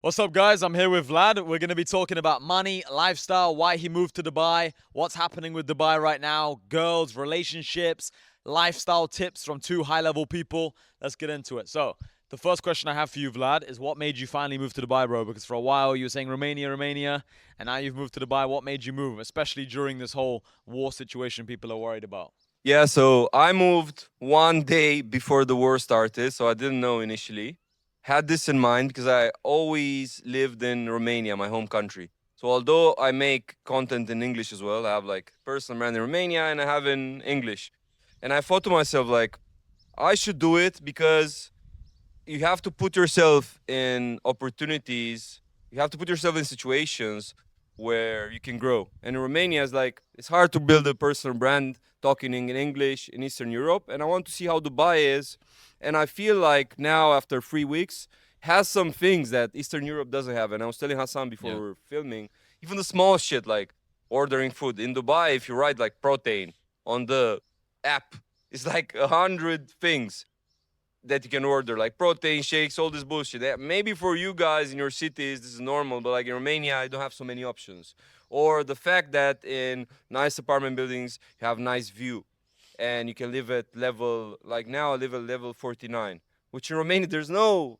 What's up, guys? I'm here with Vlad. We're going to be talking about money, lifestyle, why he moved to Dubai, what's happening with Dubai right now, girls, relationships, lifestyle tips from two high level people. Let's get into it. So, the first question I have for you, Vlad, is what made you finally move to Dubai, bro? Because for a while you were saying Romania, Romania, and now you've moved to Dubai. What made you move, especially during this whole war situation people are worried about? Yeah, so I moved one day before the war started, so I didn't know initially. Had this in mind because I always lived in Romania, my home country. So although I make content in English as well, I have like personal brand in Romania and I have in English. And I thought to myself like I should do it because you have to put yourself in opportunities. You have to put yourself in situations where you can grow. And in Romania, it's like it's hard to build a personal brand talking in English in Eastern Europe. And I want to see how Dubai is. And I feel like now, after 3 weeks, has some things that Eastern Europe doesn't have. And I was telling Hassan before Yeah. we were filming, even the small shit like ordering food in Dubai. If you write like protein on the app, it's like 100 things that you can order, like protein shakes, all this bullshit. Maybe for you guys in your cities, this is normal, but like in Romania, I don't have so many options. Or the fact that in nice apartment buildings, you have nice view and you can live at level, like now I live at level 49, which in Romania, there's no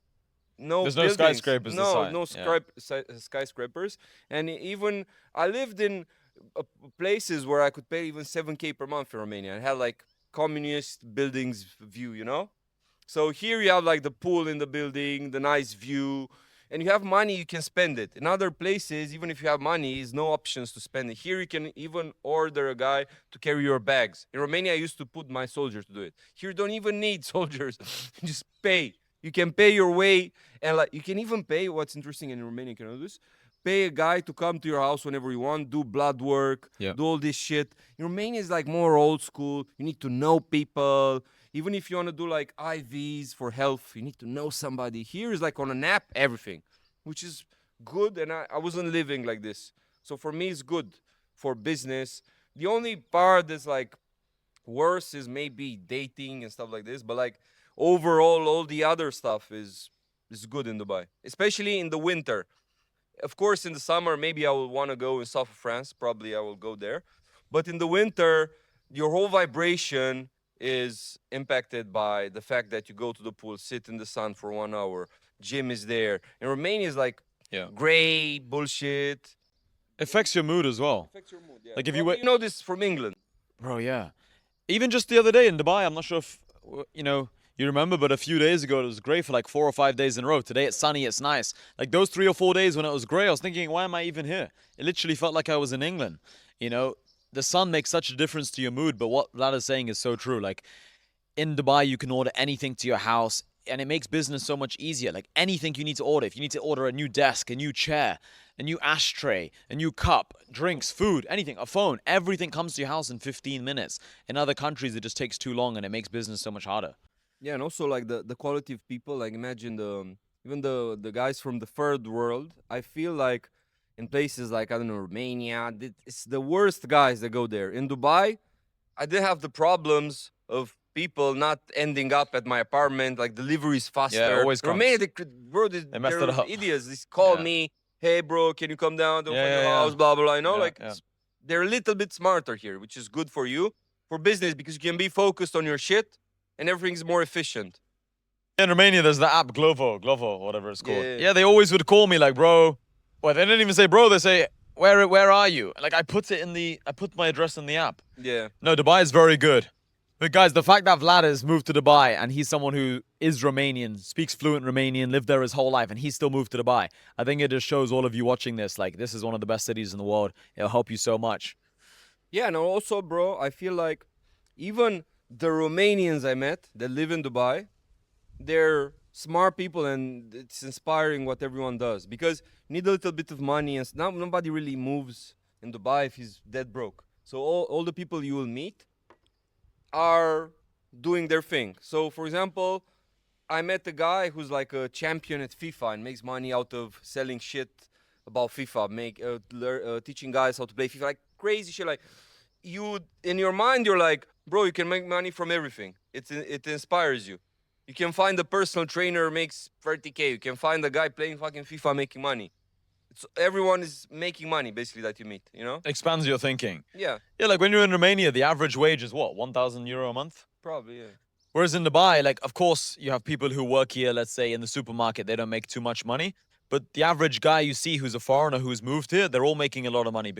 There's no buildings, skyscrapers this side. no Yeah. skyscrapers. And even I lived in places where I could pay even 7K per month in Romania. I had like communist buildings view, you know? So here you have like the pool in the building, the nice view, and you have money, you can spend it. In other places, even if you have money, is no options to spend it. Here you can even order a guy to carry your bags. In Romania, I used to put my soldiers to do it. Here you don't even need soldiers. You just pay. You can pay your way, and like you can even pay. What's interesting in Romania, you can do this. Pay a guy to come to your house whenever you want, do blood work, Yeah. do all this shit. In Romania is like more old school. You need to know people. Even if you want to do like IVs for health, you need to know somebody. Here is like on an app, everything, which is good. And I wasn't living like this. So for me, it's good for business. The only part that's like worse is maybe dating and stuff like this. But like overall, all the other stuff is good in Dubai, especially in the winter. Of course, in the summer, maybe I will want to go in south of France. Probably I will go there. But in the winter, your whole vibration is impacted by the fact that you go to the pool, sit in the sun for 1 hour. Gym is there. And Romania is like Yeah. gray bullshit. Affects your mood as well. Affects your mood. Yeah, Like if you probably wait, you know this from England. bro, yeah. Even just the other day in Dubai, I'm not sure if you remember, but a few days ago it was great for like 4 or 5 days in a row. Today it's sunny, it's nice. Like those 3 or 4 days when it was grey, I was thinking, why am I even here? It literally felt like I was in England. You know, the sun makes such a difference to your mood. But what Vlad is saying is so true. Like in Dubai, you can order anything to your house, and it makes business so much easier. Like anything you need to order. If you need to order a new desk, a new chair, a new ashtray, a new cup, drinks, food, anything, a phone, everything comes to your house in 15 minutes. In other countries, it just takes too long and it makes business so much harder. Yeah, and also like the quality of people. Like imagine even the guys from the third world. I feel like in places like I don't know Romania, it's the worst guys that go there. In Dubai, I did have the problems of people not ending up at my apartment. Like deliveries Yeah, it faster. always In Romania, comes. bro, They messed it they're up. idiots. They call Yeah. me, hey bro, can you come down to Yeah, open yeah, your yeah. house? Blah blah blah. You know, Yeah, like yeah. they're a little bit smarter here, which is good for you for business because you can be focused on your shit and everything's more efficient. In Romania, there's the app Glovo, whatever it's called. Yeah. Yeah, they always would call me like, bro. Well, they didn't even say bro. They say, where are you? Like I put my address in the app. Yeah. No, Dubai is very good. But guys, the fact that Vlad has moved to Dubai and he's someone who is Romanian, speaks fluent Romanian, lived there his whole life, and he still moved to Dubai, I think it just shows all of you watching this, like, this is one of the best cities in the world. It'll help you so much. Yeah, and also, bro, I feel like even the Romanians I met that live in Dubai, they're smart people and it's inspiring what everyone does because you need a little bit of money and now nobody really moves in Dubai if he's dead broke. So all the people you will meet are doing their thing. So for example, I met a guy who's like a champion at FIFA and makes money out of selling shit about FIFA, teaching guys how to play FIFA, like crazy shit. Like you, in your mind, you're like, bro, you can make money from everything. It inspires you. You can find a personal trainer makes 30K. You can find a guy playing fucking FIFA making money. Everyone is making money basically that you meet, you know? Expands your thinking. Yeah, Yeah, like when you're in Romania, the average wage is what, 1,000 euro a month? probably, yeah. Whereas in Dubai, like, of course, you have people who work here, let's say in the supermarket, they don't make too much money. But the average guy you see who's a foreigner who's moved here, they're all making a lot of money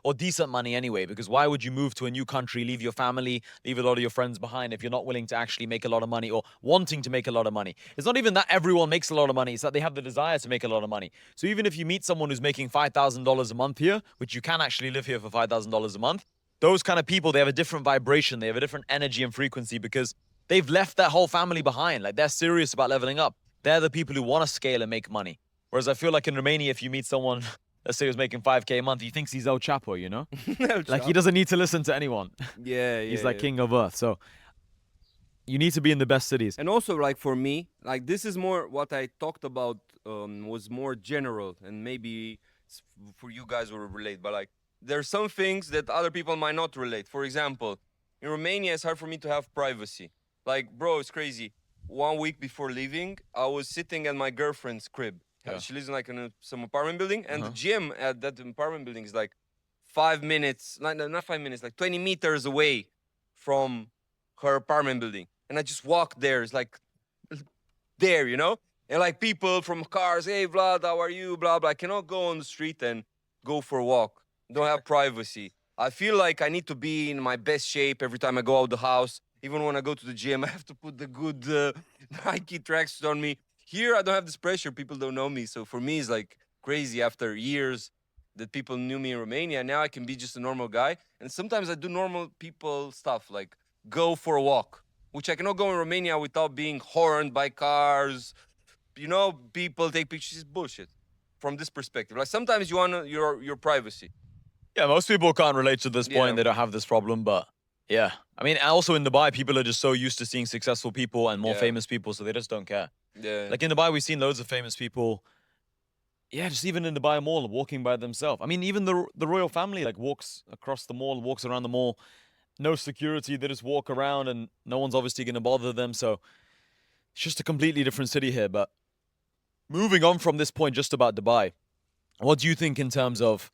or decent money anyway, because why would you move to a new country, leave your family, leave a lot of your friends behind if you're not willing to actually make a lot of money or wanting to make a lot of money? It's not even that everyone makes a lot of money, it's that they have the desire to make a lot of money. So even if you meet someone who's making $5,000 a month here, which you can actually live here for $5,000 a month, those kind of people, they have a different vibration, they have a different energy and frequency because they've left their whole family behind. Like they're serious about leveling up. They're the people who want to scale and make money. Whereas I feel like in Romania, if you meet someone, let's say who's making 5K a month, he thinks he's El Chapo, you know? Like he doesn't need to listen to anyone. Yeah, He's like king of earth. So you need to be in the best cities. And also, like for me, like this is more what I talked about was more general, and maybe for you guys will relate. But like, there are some things that other people might not relate. For example, in Romania, it's hard for me to have privacy. Like, bro, it's crazy. 1 week before leaving, I was sitting at my girlfriend's crib. Yeah. She lives in like in some apartment building, and the Uh-huh. gym at that apartment building is like 5 minutes, not 5 minutes, like 20 meters away from her apartment building. And I just walked there. It's like there, you know? And like people from cars, hey Vlad, how are you? Blah blah. I cannot go on the street and go for a walk. Don't have privacy. I feel like I need to be in my best shape every time I go out the house. Even when I go to the gym, I have to put the good Nike tracksuit on me. Here, I don't have this pressure. People don't know me. So for me, it's like crazy after years that people knew me in Romania. Now I can be just a normal guy. And sometimes I do normal people stuff like go for a walk, which I cannot go in Romania without being horned by cars. You know, people take pictures. It's bullshit from this perspective. Like sometimes you want your privacy. Yeah, most people can't relate to this point. Yeah. They don't have this problem, but yeah. I mean, also in Dubai, people are just so used to seeing successful people and more Yeah. famous people, so they just don't care. Yeah. Like in Dubai, we've seen loads of famous people. Yeah, just even in Dubai Mall, walking by themselves. I mean, even the royal family like walks across the mall, walks around the mall, no security. They just walk around, and no one's obviously going to bother them. So it's just a completely different city here. But moving on from this point, just about Dubai, what do you think in terms of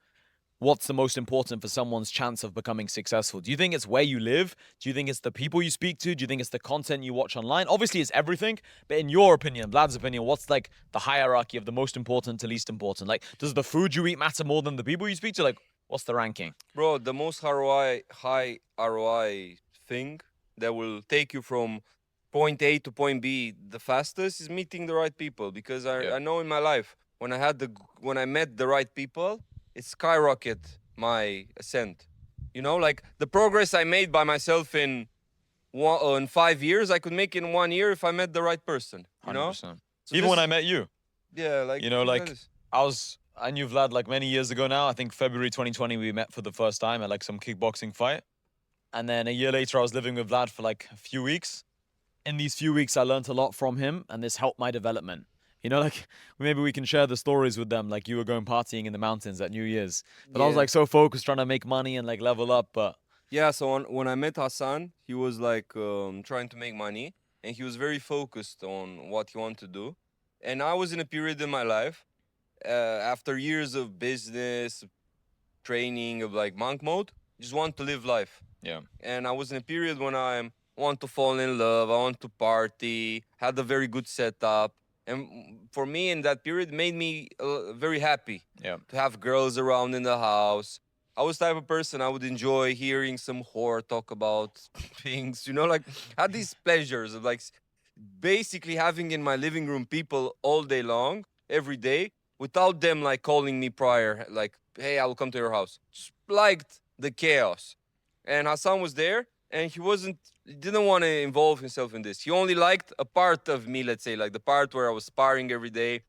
what's the most important for someone's chance of becoming successful? Do you think it's where you live? Do you think it's the people you speak to? Do you think it's the content you watch online? Obviously, it's everything. But in your opinion, Vlad's opinion, what's like the hierarchy of the most important to least important? Like, does the food you eat matter more than the people you speak to? Like, what's the ranking? Bro, the most high ROI thing that will take you from point A to point B the fastest is meeting the right people. Because Yeah. I know in my life when I met the right people, it skyrocket my ascent. You know, like the progress I made by myself in 5 years, I could make in 1 year if I met the right person. You know, 100%. So Even this when I is- met you, yeah, like you know, things like this. I knew Vlad like many years ago now. I think February 2020 we met for the first time at like some kickboxing fight. And then a year later I was living with Vlad for like a few weeks. In these few weeks I learned a lot from him and this helped my development. You know, like maybe we can share the stories with them, like you were going partying in the mountains at New Year's. But I was Yeah. like so focused trying to make money and like level up, but Yeah, so when I met Hassan, he was like trying to make money, and he was very focused on what he wanted to do. And I was in a period in my life, after years of business, training, of like monk mode, just want to live life. yeah. And I was in a period when I want to fall in love, I want to party, had a very good setup. And for me, in that period, made me very happy Yeah. to have girls around in the house. I was the type of person I would enjoy hearing some whore talk about things, you know, like had these pleasures of like basically having in my living room people all day long, every day, without them like calling me prior, like, hey, I will come to your house. Just liked the chaos. And Hassan was there and he didn't want to involve himself in this. He only liked a part of me, let's say, like the part where I was sparring every day,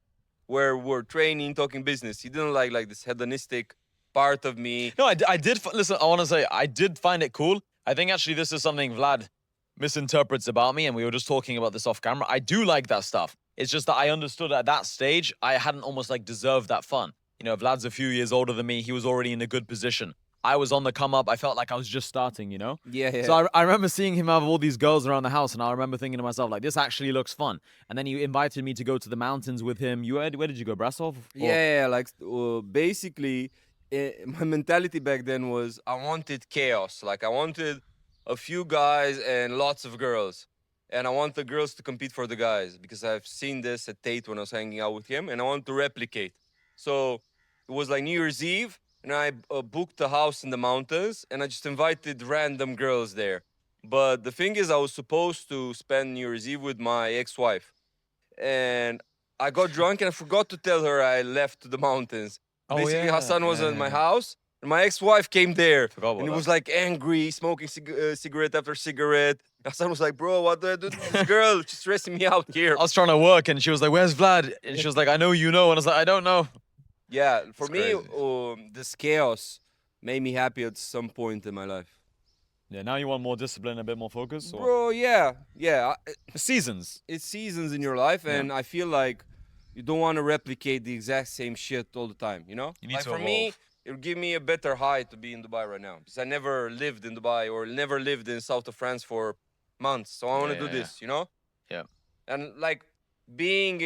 where we're training, talking business. He didn't like this hedonistic part of me. No, I did. Listen, I want to say I did find it cool. I think actually this is something Vlad misinterprets about me, and we were just talking about this off camera. I do like that stuff. It's just that I understood at that stage I hadn't almost like deserved that fun. You know, Vlad's a few years older than me. He was already in a good position. I was on the come up. I felt like I was just starting, you know? Yeah, yeah. So I remember seeing him have all these girls around the house, and I remember thinking to myself, like, this actually looks fun. And then he invited me to go to the mountains with him. Where did you go, Brasov? Yeah, like basically, my mentality back then was I wanted chaos. Like I wanted a few guys and lots of girls, and I want the girls to compete for the guys because I've seen this at Tate when I was hanging out with him, and I want to replicate. So it was like New Year's Eve, and I booked a house in the mountains, and I just invited random girls there. But the thing is, I was supposed to spend New Year's Eve with my ex-wife, and I got drunk and I forgot to tell her I left to the mountains. Oh, Basically, yeah. Hassan was Yeah, in my yeah. house, and my ex-wife came there, Forgot about and he that. was like angry, smoking cigarette after cigarette. Hassan was like, "Bro, what do I do to this girl? She's stressing me out here." I was trying to work, and she was like, "Where's Vlad?" And she was like, "I know you know." And I was like, "I don't know." Yeah, for It's me, crazy. this chaos made me happy at some point in my life. Yeah, now you want more discipline, a bit more focus, or Bro, yeah. seasons. It's seasons in your life, Yeah. and I feel like you don't want to replicate the exact same shit all the time. You know, You need like to for me, evolve. it would give me a better high to be in Dubai right now because I never lived in Dubai or never lived in south of France for months. So I want to do Yeah. this. You know, Yeah. and like being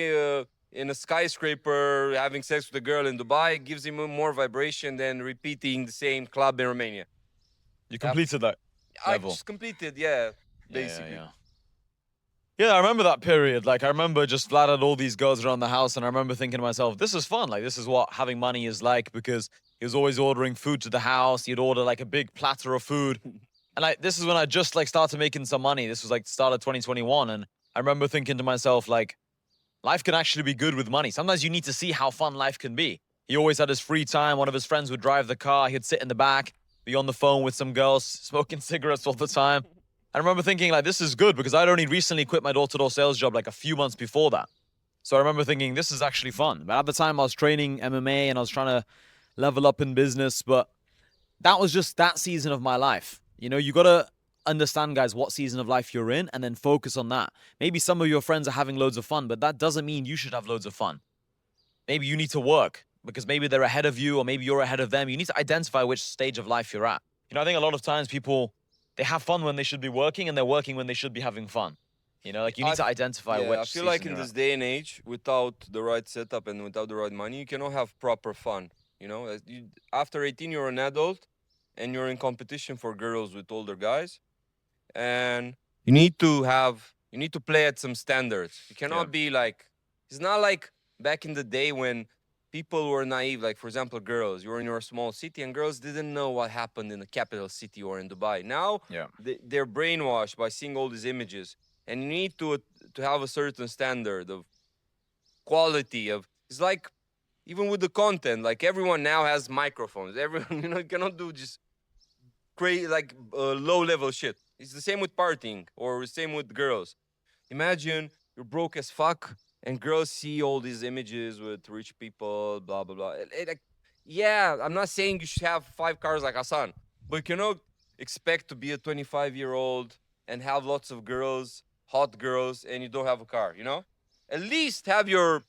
in a skyscraper, having sex with a girl in Dubai gives you more vibration than repeating the same club in Romania. You Yeah, completed that I level. just completed, yeah, Yeah, yeah, basically. yeah. Yeah, I remember that period. Like, I remember just Vlad had all these girls around the house, and I remember thinking to myself, this is fun. Like, this is what having money is like because he was always ordering food to the house. He'd order like a big platter of food. And like, this is when I just like started making some money. This was like the start of 2021. And I remember thinking to myself, like, life can actually be good with money. Sometimes you need to see how fun life can be. He always had his free time. One of his friends would drive the car. He'd sit in the back, be on the phone with some girls, smoking cigarettes all the time. I remember thinking, like, this is good because I'd only recently quit my door to door sales job like a few months before that. So I remember thinking, this is actually fun. But at the time, I was training MMA and I was trying to level up in business. But that was just that season of my life. You know, you got to understand, guys, what season of life you're in and then focus on that. Maybe some of your friends are having loads of fun, but that doesn't mean you should have loads of fun. Maybe you need to work because maybe they're ahead of you or maybe you're ahead of them. You need to identify which stage of life you're at. You know, I think a lot of times people, they have fun when they should be working and they're working when they should be having fun. You know, like you need to identify Yeah, I which feel like season in you're this at. day and age, without the right setup and without the right money, you cannot have proper fun. You know, after 18, you're an adult and you're in competition for girls with older guys, and you need to play at some standards. You Yeah. cannot be like, it's not like back in the day when people were naive. Like for example, girls, you were in your small city and girls didn't know what happened in the capital city or in Dubai. Now Yeah. they're brainwashed by seeing all these images, and you need to have a certain standard of quality of. It's like even with the content, like everyone now has microphones. Everyone, you cannot do just crazy like low level shit. It's the same with partying or the same with girls. Imagine you're broke as fuck and girls see all these images with rich people, blah blah blah. Like, yeah, I'm not saying you should have 5 cars like Hassan, but you cannot expect to be a 25-year-old and have lots of girls, hot girls, and you don't have a car. At least have your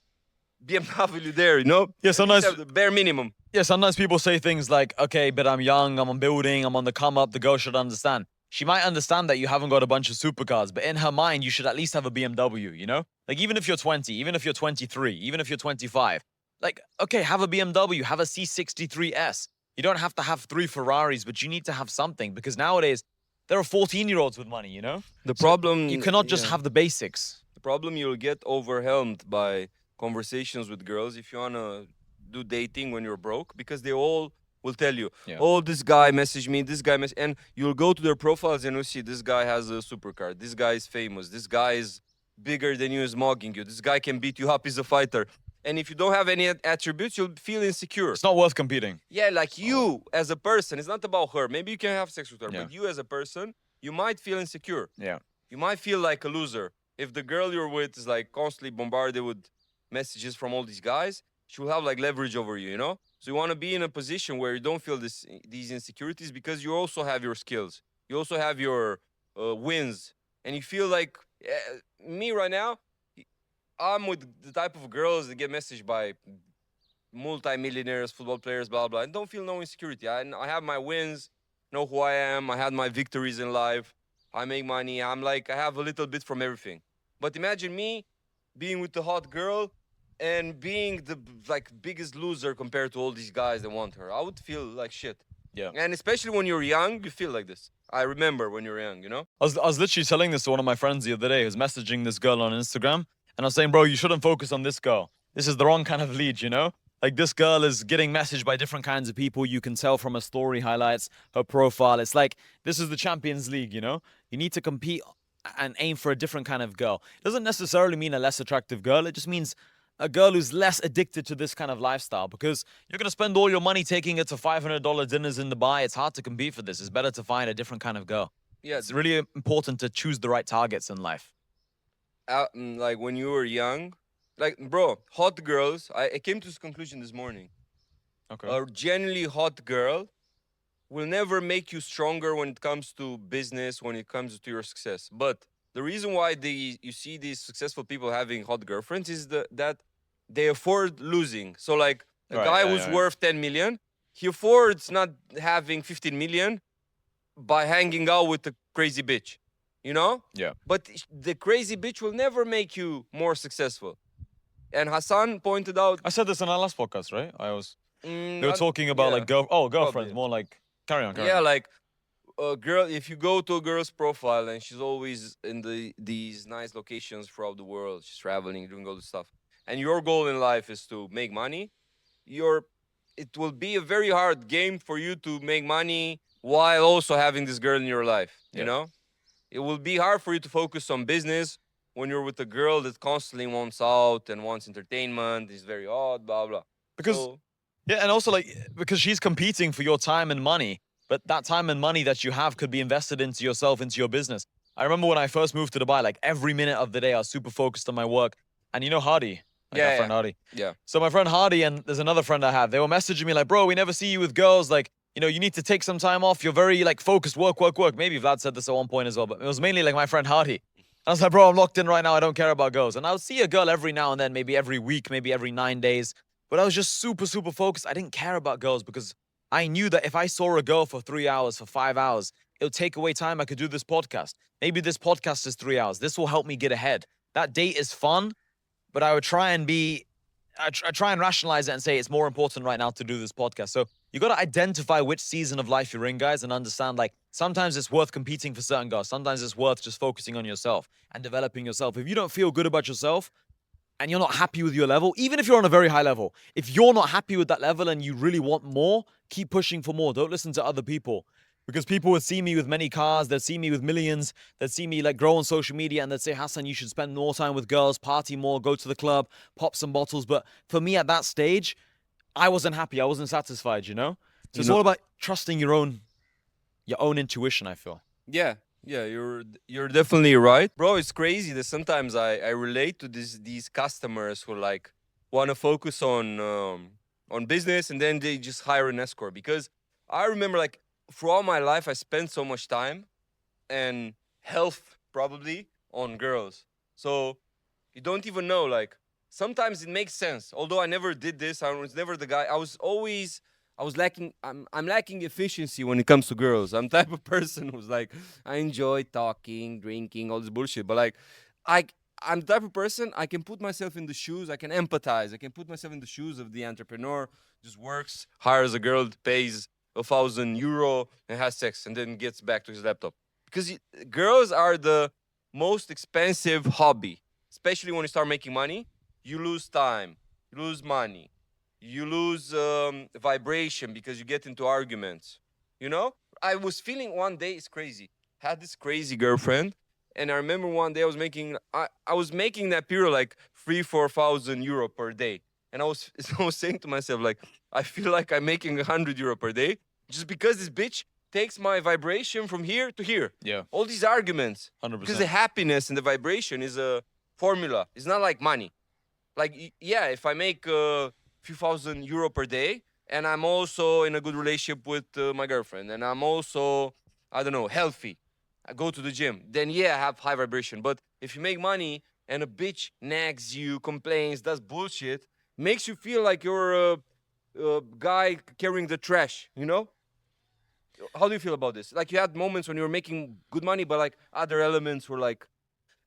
BMW there. Yeah, At least sometimes have the bare minimum. Yeah, sometimes people say things like, okay, but I'm young, I'm on building, I'm on the come up, the girl should understand. She might understand that you haven't got a bunch of supercars, but in her mind, you should at least have a BMW, you know? Like, even if you're 20, even if you're 23, even if you're 25, like, okay, have a BMW, have a C63S. You don't have to have 3 Ferraris, but you need to have something because nowadays, there are 14-year-olds with money, you know? The So problem, you cannot just yeah. have the basics. The problem, you'll get overwhelmed by conversations with girls if you wanna do dating when you're broke, because they all will tell you, Yeah. "Oh, this guy messaged me, this guy and you'll go to their profiles and you'll see this guy has a supercar, this guy is famous, this guy is bigger than you, is mugging you, this guy can beat you up, he's a fighter." And if you don't have any attributes, you'll feel insecure. It's not worth competing. Yeah, like you as a person, it's not about her. Maybe you can have sex with her, Yeah. but you as a person, you might feel insecure. Yeah. You might feel like a loser. If the girl you're with is like constantly bombarded with messages from all these guys, she will have like leverage over you. So you want to be in a position where you don't feel these insecurities because you also have your skills. You also have your wins. And you feel like, me right now, I'm with the type of girls that get messaged by multi-millionaires, football players, blah blah. I don't feel no insecurity. I have my wins, know who I am. I had my victories in life. I make money. I'm like I have a little bit from everything. But imagine me being with the hot girl and being the like biggest loser compared to all these guys that want her. I would feel like shit. Yeah. And especially when you're young, you feel like this. I remember when you're young, you know? I was literally telling this to one of my friends the other day who's messaging this girl on Instagram, and I was saying, bro, you shouldn't focus on this girl. This is the wrong kind of lead, you know? Like this girl is getting messaged by different kinds of people. You can tell from her story highlights, her profile. It's like this is the Champions League, you know? You need to compete and aim for a different kind of girl. It doesn't necessarily mean a less attractive girl. It just means a girl who's less addicted to this kind of lifestyle because you're going to spend all your money taking her to $500 dinners in Dubai. It's hard to compete for this. It's better to find a different kind of girl. Yeah, It's really important to choose the right targets in life. like when you were young, like bro, hot girls. I came to this conclusion this morning. Okay. A genuinely hot girl will never make you stronger when it comes to business, when it comes to your success. But the reason why you see these successful people having hot girlfriends is that they afford losing. So like a Right, guy yeah, who's yeah, yeah. worth 10 million, he affords not having 15 million by hanging out with a crazy bitch, you know? Yeah. But the crazy bitch will never make you more successful. And Hassan pointed out, I said this in our last podcast, right? They were I- talking about like yeah, girlfriends, probably. more like carry on. Yeah, like a girl. If you go to a girl's profile and she's always in these nice locations throughout the world, she's traveling, doing all this stuff, and your goal in life is to make money, it will be a very hard game for you to make money while also having this girl in your life. You Yeah. know, it will be hard for you to focus on business when you're with a girl that constantly wants out and wants entertainment, is very odd, blah blah. Because So yeah, and also like because she's competing for your time and money, but that time and money that you have could be invested into yourself, into your business. I remember when I first moved to Dubai, like every minute of the day, I was super focused on my work. And you know Hardy, like our yeah, friend Hardy. yeah. So my friend Hardy and there's another friend I have. They were messaging me like, bro, we never see you with girls. Like, you know, you need to take some time off. You're very like focused, work, work, work. Maybe Vlad said this at one point as well, but it was mainly like my friend Hardy. I was like, bro, I'm locked in right now. I don't care about girls. And I would see a girl every now and then, maybe every week, maybe every 9 days. But I was just super, super focused. I didn't care about girls because I knew that if I saw a girl for 3 hours, for 5 hours, it would take away time. I could do this podcast. Maybe this podcast is 3 hours. This will help me get ahead. That date is fun, but I would try and I try and rationalize it and say it's more important right now to do this podcast. So you got to identify which season of life you're in, guys, and understand like sometimes it's worth competing for certain girls. Sometimes it's worth just focusing on yourself and developing yourself. If you don't feel good about yourself and you're not happy with your level, even if you're on a very high level, if you're not happy with that level and you really want more, keep pushing for more. Don't listen to other people. Because people would see me with many cars, they'd see me with millions, they'd see me like grow on social media and they'd say, Hassan, you should spend more time with girls, party more, go to the club, pop some bottles. But for me at that stage, I wasn't happy. I wasn't satisfied, you know? So You it's know- all about trusting your own intuition, I feel. Yeah, yeah, you're definitely right, bro. It's crazy that sometimes I relate to these customers who like want to focus on business and then they just hire an escort because I remember like throughout my life I spent so much time and health probably on girls, so you don't even know like sometimes it makes sense. Although I never did this, I was never the guy. I was lacking. I'm lacking efficiency when it comes to girls. I'm the type of person who's like, I enjoy talking, drinking, all this bullshit. But like, I I'm the type of person I can put myself in the shoes. I can empathize. I can put myself in the shoes of the entrepreneur. Just works, hires a girl, pays €1,000, and has sex, and then gets back to his laptop. Because girls are the most expensive hobby, especially when you start making money. You lose time, you lose money, you lose vibration because you get into arguments. You know, I was feeling one day, it's crazy. Had this crazy girlfriend, and I remember one day I was making that period like 3-4 thousand euro per day, and I was I was saying to myself like I feel like I'm making €100 per day just because this bitch takes my vibration from here to here. Yeah, All these arguments, 100%. because the happiness and the vibration is a formula. It's not like money. Like yeah, if I make a few thousand euro per day and I'm also in a good relationship with my girlfriend and I'm also I don't know healthy, I go to the gym, then yeah, I have high vibration. But if you make money and a bitch nags you, complains, does bullshit, makes you feel like you're a guy carrying the trash, you know? How do you feel about this? Like you had moments when you were making good money, but like other elements were like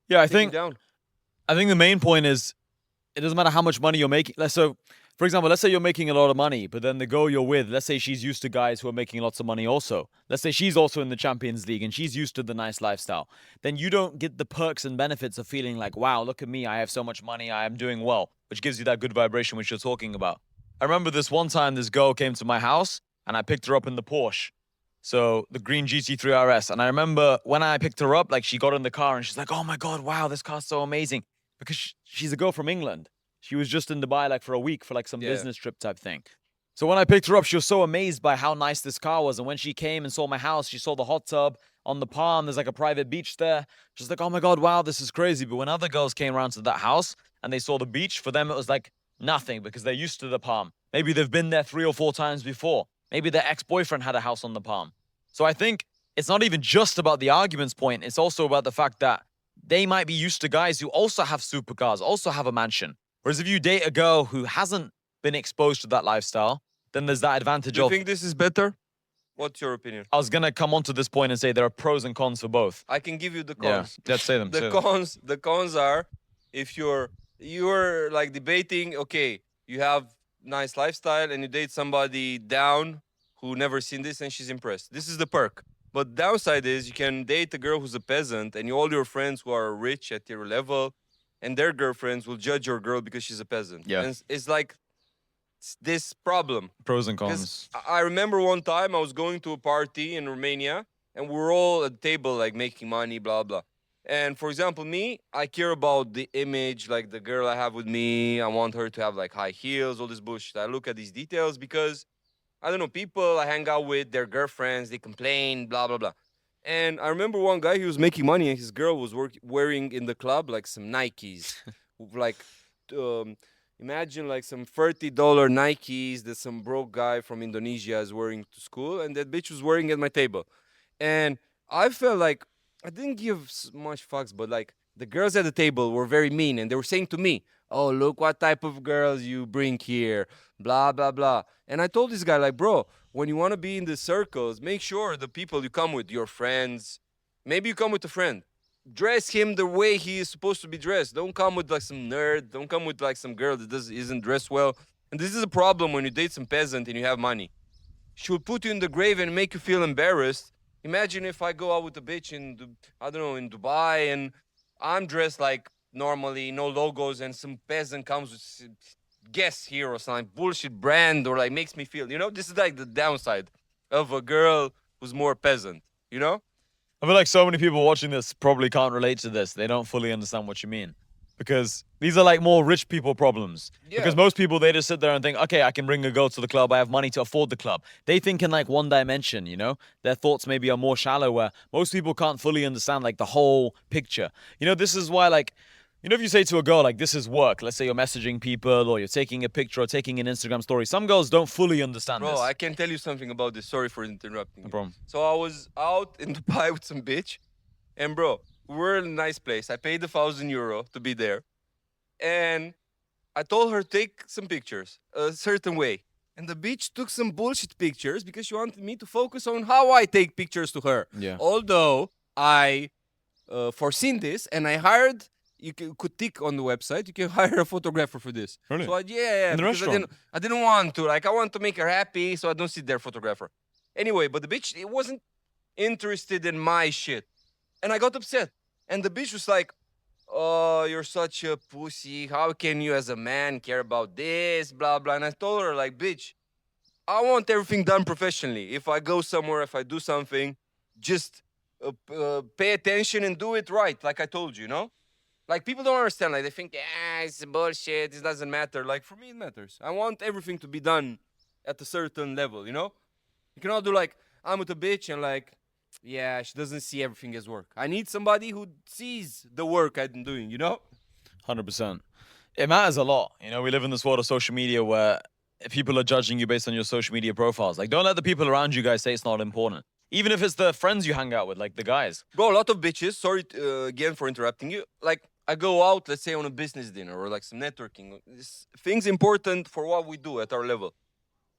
Yeah, I taking think down. the main point is it doesn't matter how much money you're making. So, for example, let's say you're making a lot of money, but then the girl you're with, let's say she's used to guys who are making lots of money also. Let's say she's also in the Champions League and she's used to the nice lifestyle. Then you don't get the perks and benefits of feeling like, wow, look at me, I have so much money, I am doing well, which gives you that good vibration which you're talking about. I remember this one time this girl came to my house and I picked her up in the Porsche. So the green GT3 RS. And I remember when I picked her up, like she got in the car and she's like, oh my God, wow, this car's so amazing. Because she's a girl from England. She was just in Dubai like for a week for like some Yeah. business trip type thing. So when I picked her up, she was so amazed by how nice this car was. And when she came and saw my house, she saw the hot tub on the palm. There's like a private beach there. She's like, oh my God, wow, this is crazy. But when other girls came around to that house and they saw the beach, for them it was like nothing because they're used to the palm. Maybe they've been there 3 or 4 times before. Maybe their ex-boyfriend had a house on the palm. So I think it's not even just about the arguments point. It's also about the fact that they might be used to guys who also have supercars, also have a mansion. Whereas if you date a girl who hasn't been exposed to that lifestyle, then there's that advantage Do you of. think this is better? What's your opinion? I was gonna come onto this point and say there are pros and cons for both. I can give you the Yeah, cons. let's say them. The cons are if you're like debating, okay, you have nice lifestyle and you date somebody down who never seen this and she's impressed. This is the perk. But downside is you can date a girl who's a peasant and all your friends who are rich at your level and their girlfriends will judge your girl because she's a peasant. Yeah. And it's like this problem. Pros and Because cons. I remember one time I was going to a party in Romania and we were all at the table like making money, blah, blah. And for example, me, I care about the image, like the girl I have with me. I want her to have like high heels, all this bullshit. I look at these details because, I don't know, people I hang out with, their girlfriends, they complain, blah, blah, blah. And I remember one guy, he was making money and his girl was wearing in the club like some Nikes. like, imagine like some $30 Nikes that some broke guy from Indonesia is wearing to school, and that bitch was wearing at my table. And I felt like I didn't give much fucks, but like the girls at the table were very mean, and they were saying to me, "Oh, look what type of girls you bring here, blah blah blah." And I told this guy, like, bro, when you want to be in the circles, make sure the people you come with, your friends, maybe you come with a friend, dress him the way he is supposed to be dressed. Don't come with like some nerd. Don't come with like some girl that isn't dressed well. And this is a problem when you date some peasant and you have money. She will put you in the grave and make you feel embarrassed. Imagine if I go out with a bitch in, I don't know, in Dubai and I'm dressed like normally, no logos, and some peasant comes with Guess here or something, bullshit brand, or like makes me feel, this is like the downside of a girl who's more peasant, you know? I feel like so many people watching this probably can't relate to this. They don't fully understand what you mean. Because these are like more rich people problems. Yeah. Because most people, they just sit there and think, okay, I can bring a girl to the club. I have money to afford the club. They think in like one dimension, Their thoughts maybe are more shallow where most people can't fully understand like the whole picture. This is why like, if you say to a girl like this is work, let's say you're messaging people or you're taking a picture or taking an Instagram story, some girls don't fully understand Bro, this. I can tell you something about this. Sorry for interrupting. No problem. So I was out in Dubai with some bitch, and bro, we're in a nice place. I paid €1,000 to be there, and I told her take some pictures a certain way, and the bitch took some bullshit pictures because she wanted me to focus on how I take pictures to her. Yeah. Although I foreseen this, and I hired. You could tick on the website. You can hire a photographer for this. Really? So yeah. In the because restaurant? I didn't want to. Like I want to make her happy, so I don't sit there photographer. Anyway, but the bitch it wasn't interested in my shit, and I got upset. And the bitch was like, "Oh, you're such a pussy. How can you, as a man, care about this? Blah blah." And I told her like, "Bitch, I want everything done professionally. If I go somewhere, if I do something, just pay attention and do it right, like I told you, Like, people don't understand. Like, they think, it's bullshit. This doesn't matter. Like, for me, it matters. I want everything to be done at a certain level, You cannot do, like, I'm with a bitch and, like, yeah, she doesn't see everything as work. I need somebody who sees the work I'm doing, 100%. It matters a lot. We live in this world of social media where people are judging you based on your social media profiles. Like, don't let the people around you guys say it's not important. Even if it's the friends you hang out with, like the guys. Bro, a lot of bitches, sorry again for interrupting you. Like, I go out, let's say on a business dinner or like some networking, things important for what we do at our level.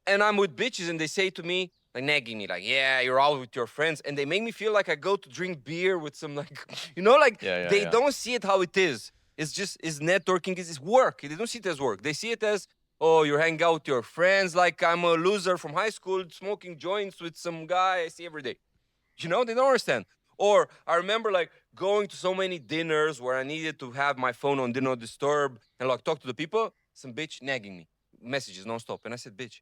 And I'm with bitches and they say to me, like nagging me, like, yeah, you're out with your friends. And they make me feel like I go to drink beer with some like, like they don't see it how it is. It's just, it's networking, it's work. They don't see it as work. They see it as, oh, you're hanging out with your friends like I'm a loser from high school smoking joints with some guy I see every day. They don't understand. Or I remember like going to so many dinners where I needed to have my phone on Do Not Disturb and like talk to the people. Some bitch nagging me, messages nonstop. And I said, bitch,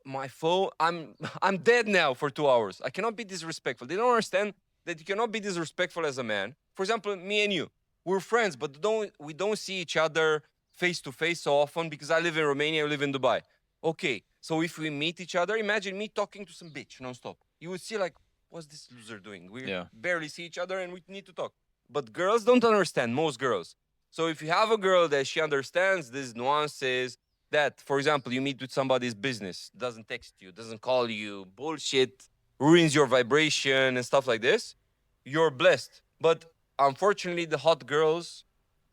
my phone, I'm dead now for 2 hours. I cannot be disrespectful. They don't understand that you cannot be disrespectful as a man. For example, me and you, we're friends, but we don't see each other face to face so often because I live in Romania, you live in Dubai. Okay, so if we meet each other, imagine me talking to some bitch nonstop. You would see like, what's this loser doing? We barely see each other and we need to talk. But girls don't understand, most girls. So if you have a girl that she understands these nuances, that, for example, you meet with somebody's business, doesn't text you, doesn't call you, bullshit, ruins your vibration and stuff like this, you're blessed. But unfortunately, the hot girls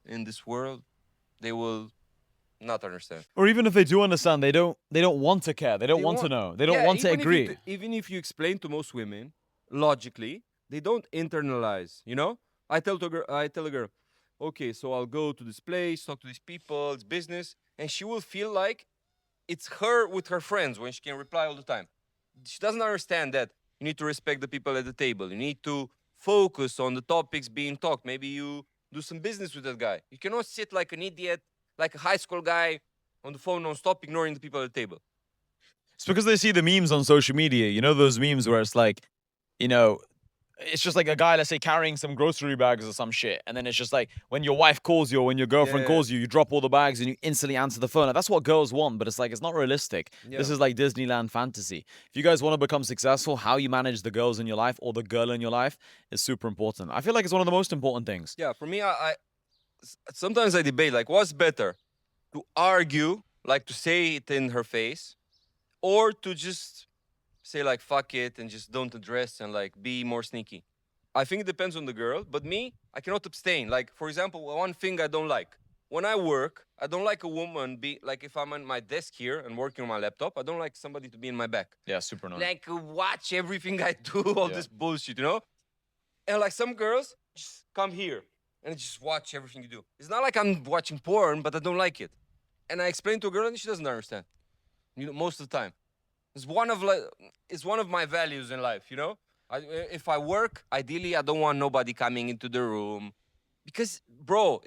in this world, they will not understand. Or even if they do understand, they don't want to care. They don't want to know. They don't want to agree. Even if you explain to most women logically, they don't internalize. I tell a girl, okay, so I'll go to this place, talk to these people, it's business, and she will feel like it's her with her friends when she can reply all the time. She doesn't understand that you need to respect the people at the table. You need to focus on the topics being talked. Maybe you do some business with that guy. You cannot sit like an idiot, like a high school guy on the phone non-stop, ignoring the people at the table. It's because they see the memes on social media. You know those memes where it's like, it's just like a guy, let's say, carrying some grocery bags or some shit. And then it's just like when your wife calls you or when your girlfriend calls you, you drop all the bags and you instantly answer the phone. Like, that's what girls want, but it's like, it's not realistic. Yeah. This is like Disneyland fantasy. If you guys want to become successful, how you manage the girls in your life or the girl in your life is super important. I feel like it's one of the most important things. Yeah, for me, sometimes I debate, like, what's better? To argue, like to say it in her face, or to just say like fuck it and just don't address and like be more sneaky. I think it depends on the girl, but me, I cannot abstain. Like, for example, one thing I don't like. When I work, I don't like a woman be like, if I'm on my desk here and working on my laptop, I don't like somebody to be in my back. Yeah, super annoying. Like watch everything I do, all this bullshit, And like some girls just come here and just watch everything you do. It's not like I'm watching porn, but I don't like it. And I explain to a girl and she doesn't understand. Most of the time. It's one of my values in life, if I work, ideally I don't want nobody coming into the room. Because, bro,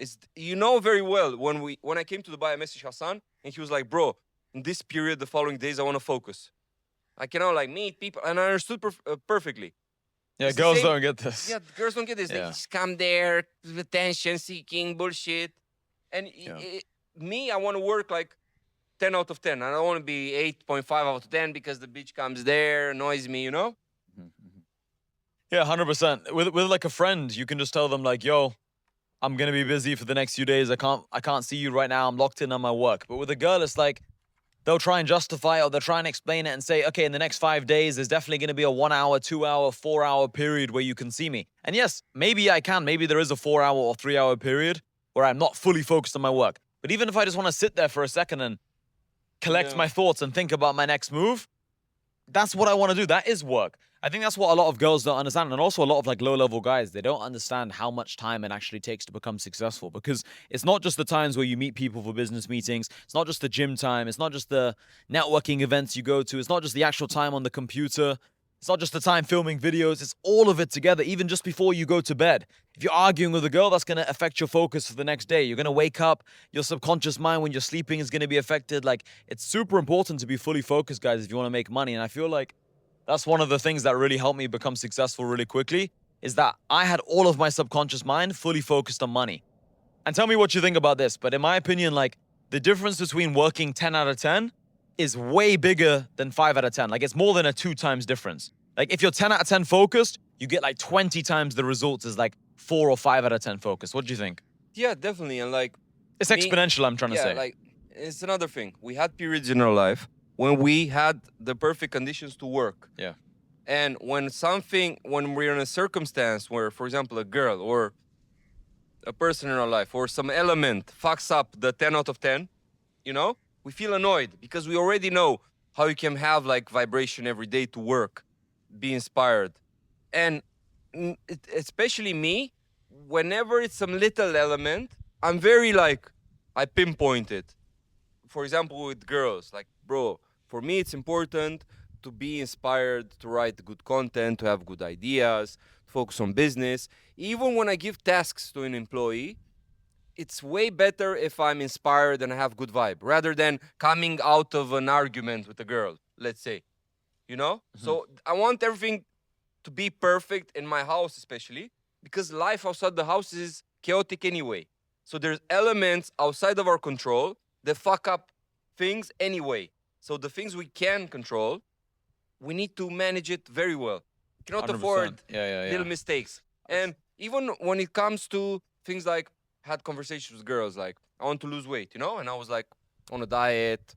very well, when I came to Dubai, I messaged Hassan, and he was like, bro, in this period, the following days, I want to focus. I cannot meet people, and I understood perfectly. Yeah, girls don't get this. Yeah, girls don't get this. They just come there, attention seeking, bullshit. And me, I want to work like 10 out of 10. I don't want to be 8.5 out of 10 because the bitch comes there, annoys me, Yeah, 100%. With like a friend, you can just tell them like, yo, I'm going to be busy for the next few days. I can't see you right now. I'm locked in on my work. But with a girl, it's like they'll try and justify it or they'll try and explain it and say, okay, in the next 5 days, there's definitely going to be a 1 hour, 2 hour, 4 hour period where you can see me. And yes, maybe I can. Maybe there is a 4 hour or 3 hour period where I'm not fully focused on my work. But even if I just want to sit there for a second and collect my thoughts and think about my next move, that's what I want to do. That is work. I think that's what a lot of girls don't understand. And also a lot of like low-level guys, they don't understand how much time it actually takes to become successful, because it's not just the times where you meet people for business meetings. It's not just the gym time. It's not just the networking events you go to. It's not just the actual time on the computer. It's not just the time filming videos. It's all of it together, even just before you go to bed. If you're arguing with a girl, that's going to affect your focus for the next day. You're going to wake up. Your subconscious mind when you're sleeping is going to be affected. Like, it's super important to be fully focused, guys, if you want to make money. And I feel like that's one of the things that really helped me become successful really quickly, is that I had all of my subconscious mind fully focused on money. And tell me what you think about this, but in my opinion, like, the difference between working 10 out of 10 is way bigger than 5 out of 10. Like, it's more than a 2 times difference. Like, if you're 10 out of 10 focused, you get like 20 times the results as like 4 or 5 out of 10 focused. What do you think? Yeah, definitely. And like, it's exponential, I'm trying to say. Yeah, like, it's another thing. We had periods in our life when we had the perfect conditions to work. Yeah. And when we're in a circumstance where, for example, a girl or a person in our life or some element fucks up the 10 out of 10, you know, we feel annoyed because we already know how you can have like vibration every day to work, be inspired. And especially me, whenever it's some little element, I'm very like, I pinpoint it. For example, with girls, like, bro, for me, it's important to be inspired, to write good content, to have good ideas, focus on business. Even when I give tasks to an employee, it's way better if I'm inspired and I have good vibe rather than coming out of an argument with a girl, let's say, you know? So I want everything to be perfect in my house, especially because life outside the house is chaotic anyway. So there's elements outside of our control that fuck up things anyway. So the things we can control, we need to manage it very well. We cannot 100%. afford Yeah. little mistakes. And even when it comes to things like had conversations with girls, like I want to lose weight, you know, and I was like on a diet.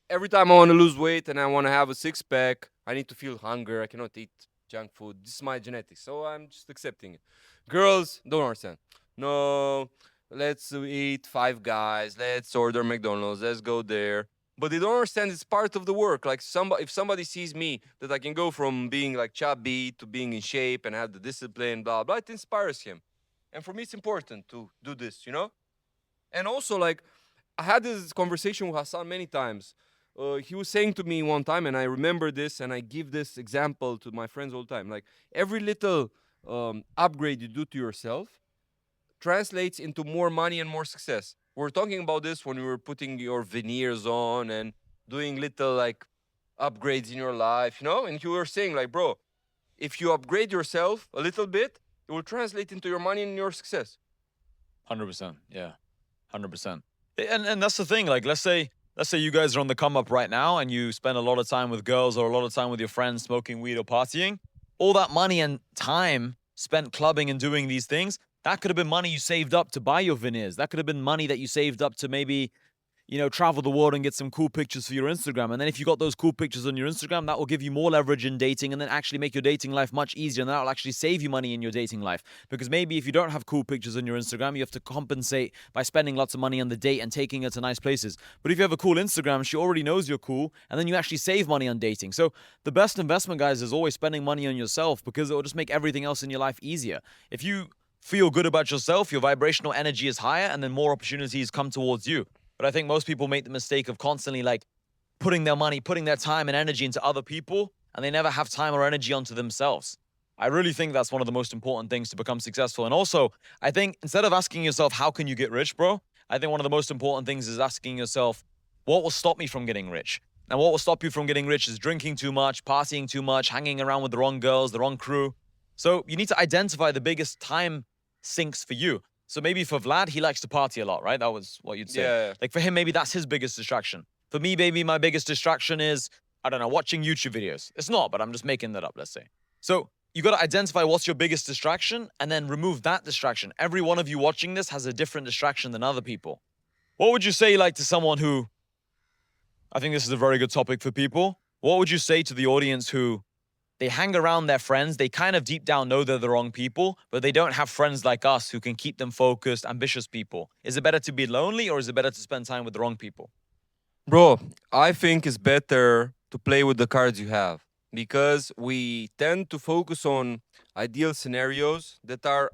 Every time I want to lose weight and I want to have a six pack, I need to feel hunger. I cannot eat junk food. This is my genetics, so I'm just accepting it. Girls don't understand. No, let's eat Five Guys. Let's order McDonald's. Let's go there. But they don't understand it's part of the work. Like if somebody sees me that I can go from being like chubby to being in shape and have the discipline, blah blah, it inspires him. And for me, it's important to do this, you know. And also, like, I had this conversation with Hassan many times. He was saying to me one time, and I remember this, and I give this example to my friends all the time. Like, every little upgrade you do to yourself translates into more money and more success. We're talking about this when you were putting your veneers on and doing little, like, upgrades in your life, you know? And you were saying, like, bro, if you upgrade yourself a little bit, it will translate into your money and your success. 100%. Yeah. 100%. And that's the thing. Like, let's say you guys are on the come up right now and you spend a lot of time with girls or a lot of time with your friends smoking weed or partying. All that money and time spent clubbing and doing these things, that could have been money you saved up to buy your veneers. That could have been money that you saved up to maybe, travel the world and get some cool pictures for your Instagram. And then if you got those cool pictures on your Instagram, that will give you more leverage in dating and then actually make your dating life much easier. And that will actually save you money in your dating life. Because maybe if you don't have cool pictures on your Instagram, you have to compensate by spending lots of money on the date and taking her to nice places. But if you have a cool Instagram, she already knows you're cool, and then you actually save money on dating. So the best investment, guys, is always spending money on yourself because it will just make everything else in your life easier. If you feel good about yourself, your vibrational energy is higher, and then more opportunities come towards you. But I think most people make the mistake of constantly like putting their money, putting their time and energy into other people, and they never have time or energy onto themselves. I really think that's one of the most important things to become successful. And also, I think instead of asking yourself, how can you get rich, bro? I think one of the most important things is asking yourself, what will stop me from getting rich? And what will stop you from getting rich is drinking too much, partying too much, hanging around with the wrong girls, the wrong crew. So you need to identify the biggest time sinks for you. So maybe for Vlad, he likes to party a lot, right? That was what you'd say. Yeah. Like for him, maybe that's his biggest distraction. For me, maybe my biggest distraction is, I don't know, watching YouTube videos. It's not, but I'm just making that up, let's say. So you got to identify what's your biggest distraction and then remove that distraction. Every one of you watching this has a different distraction than other people. What would you say like to someone who, I think this is a very good topic for people. What would you say to the audience who they hang around their friends, they kind of deep down know they're the wrong people, but they don't have friends like us who can keep them focused, ambitious people? Is it better to be lonely or is it better to spend time with the wrong people? Bro, I think it's better to play with the cards you have because we tend to focus on ideal scenarios that are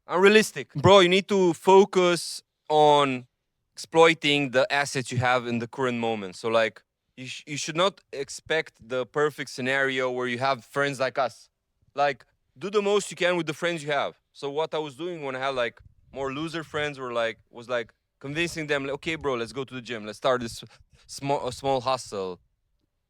unrealistic. Bro, you need to focus on exploiting the assets you have in the current moment. So like you should not expect the perfect scenario where you have friends like us. Like do the most you can with the friends you have. So what I was doing when I had like more loser friends was like convincing them, like, okay, bro, let's go to the gym. Let's start this small hustle.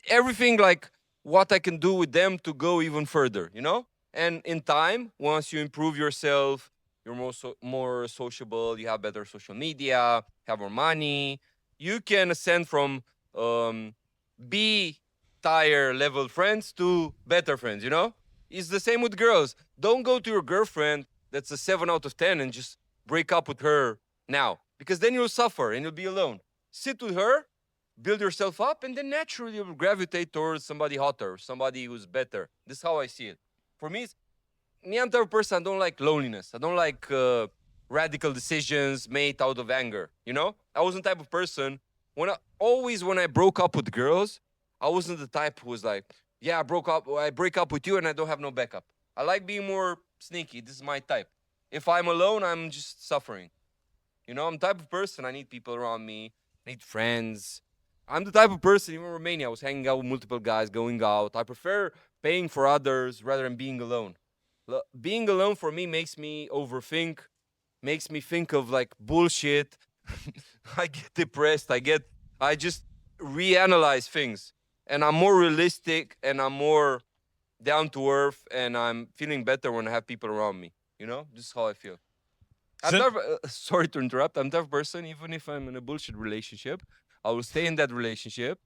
Everything like what I can do with them to go even further, you know? And in time, once you improve yourself, you're more sociable, you have better social media, have more money, you can ascend from B tier level friends to better friends, you know? It's the same with girls. Don't go to your girlfriend that's a 7 out of 10 and just break up with her now, because then you'll suffer and you'll be alone. Sit with her, build yourself up, and then naturally you'll gravitate towards somebody hotter, somebody who's better. This is how I see it. For me, me, I'm the type of person, I don't like loneliness. I don't like radical decisions made out of anger. You know, I wasn't the type of person when I broke up with girls, I wasn't the type who was like, yeah, I break up with you and I don't have no backup. I like being more sneaky. This is my type. If I'm alone, I'm just suffering. You know, I'm the type of person, I need people around me, I need friends. I'm the type of person, even in Romania, I was hanging out with multiple guys, going out. I prefer paying for others rather than being alone. Being alone for me makes me overthink, makes me think of like bullshit. I get depressed. I just reanalyze things. And I'm more realistic and I'm more down to earth and I'm feeling better when I have people around me. You know, this is how I feel. I'm Sin- never, sorry to interrupt. I'm that person, even if I'm in a bullshit relationship, I will stay in that relationship.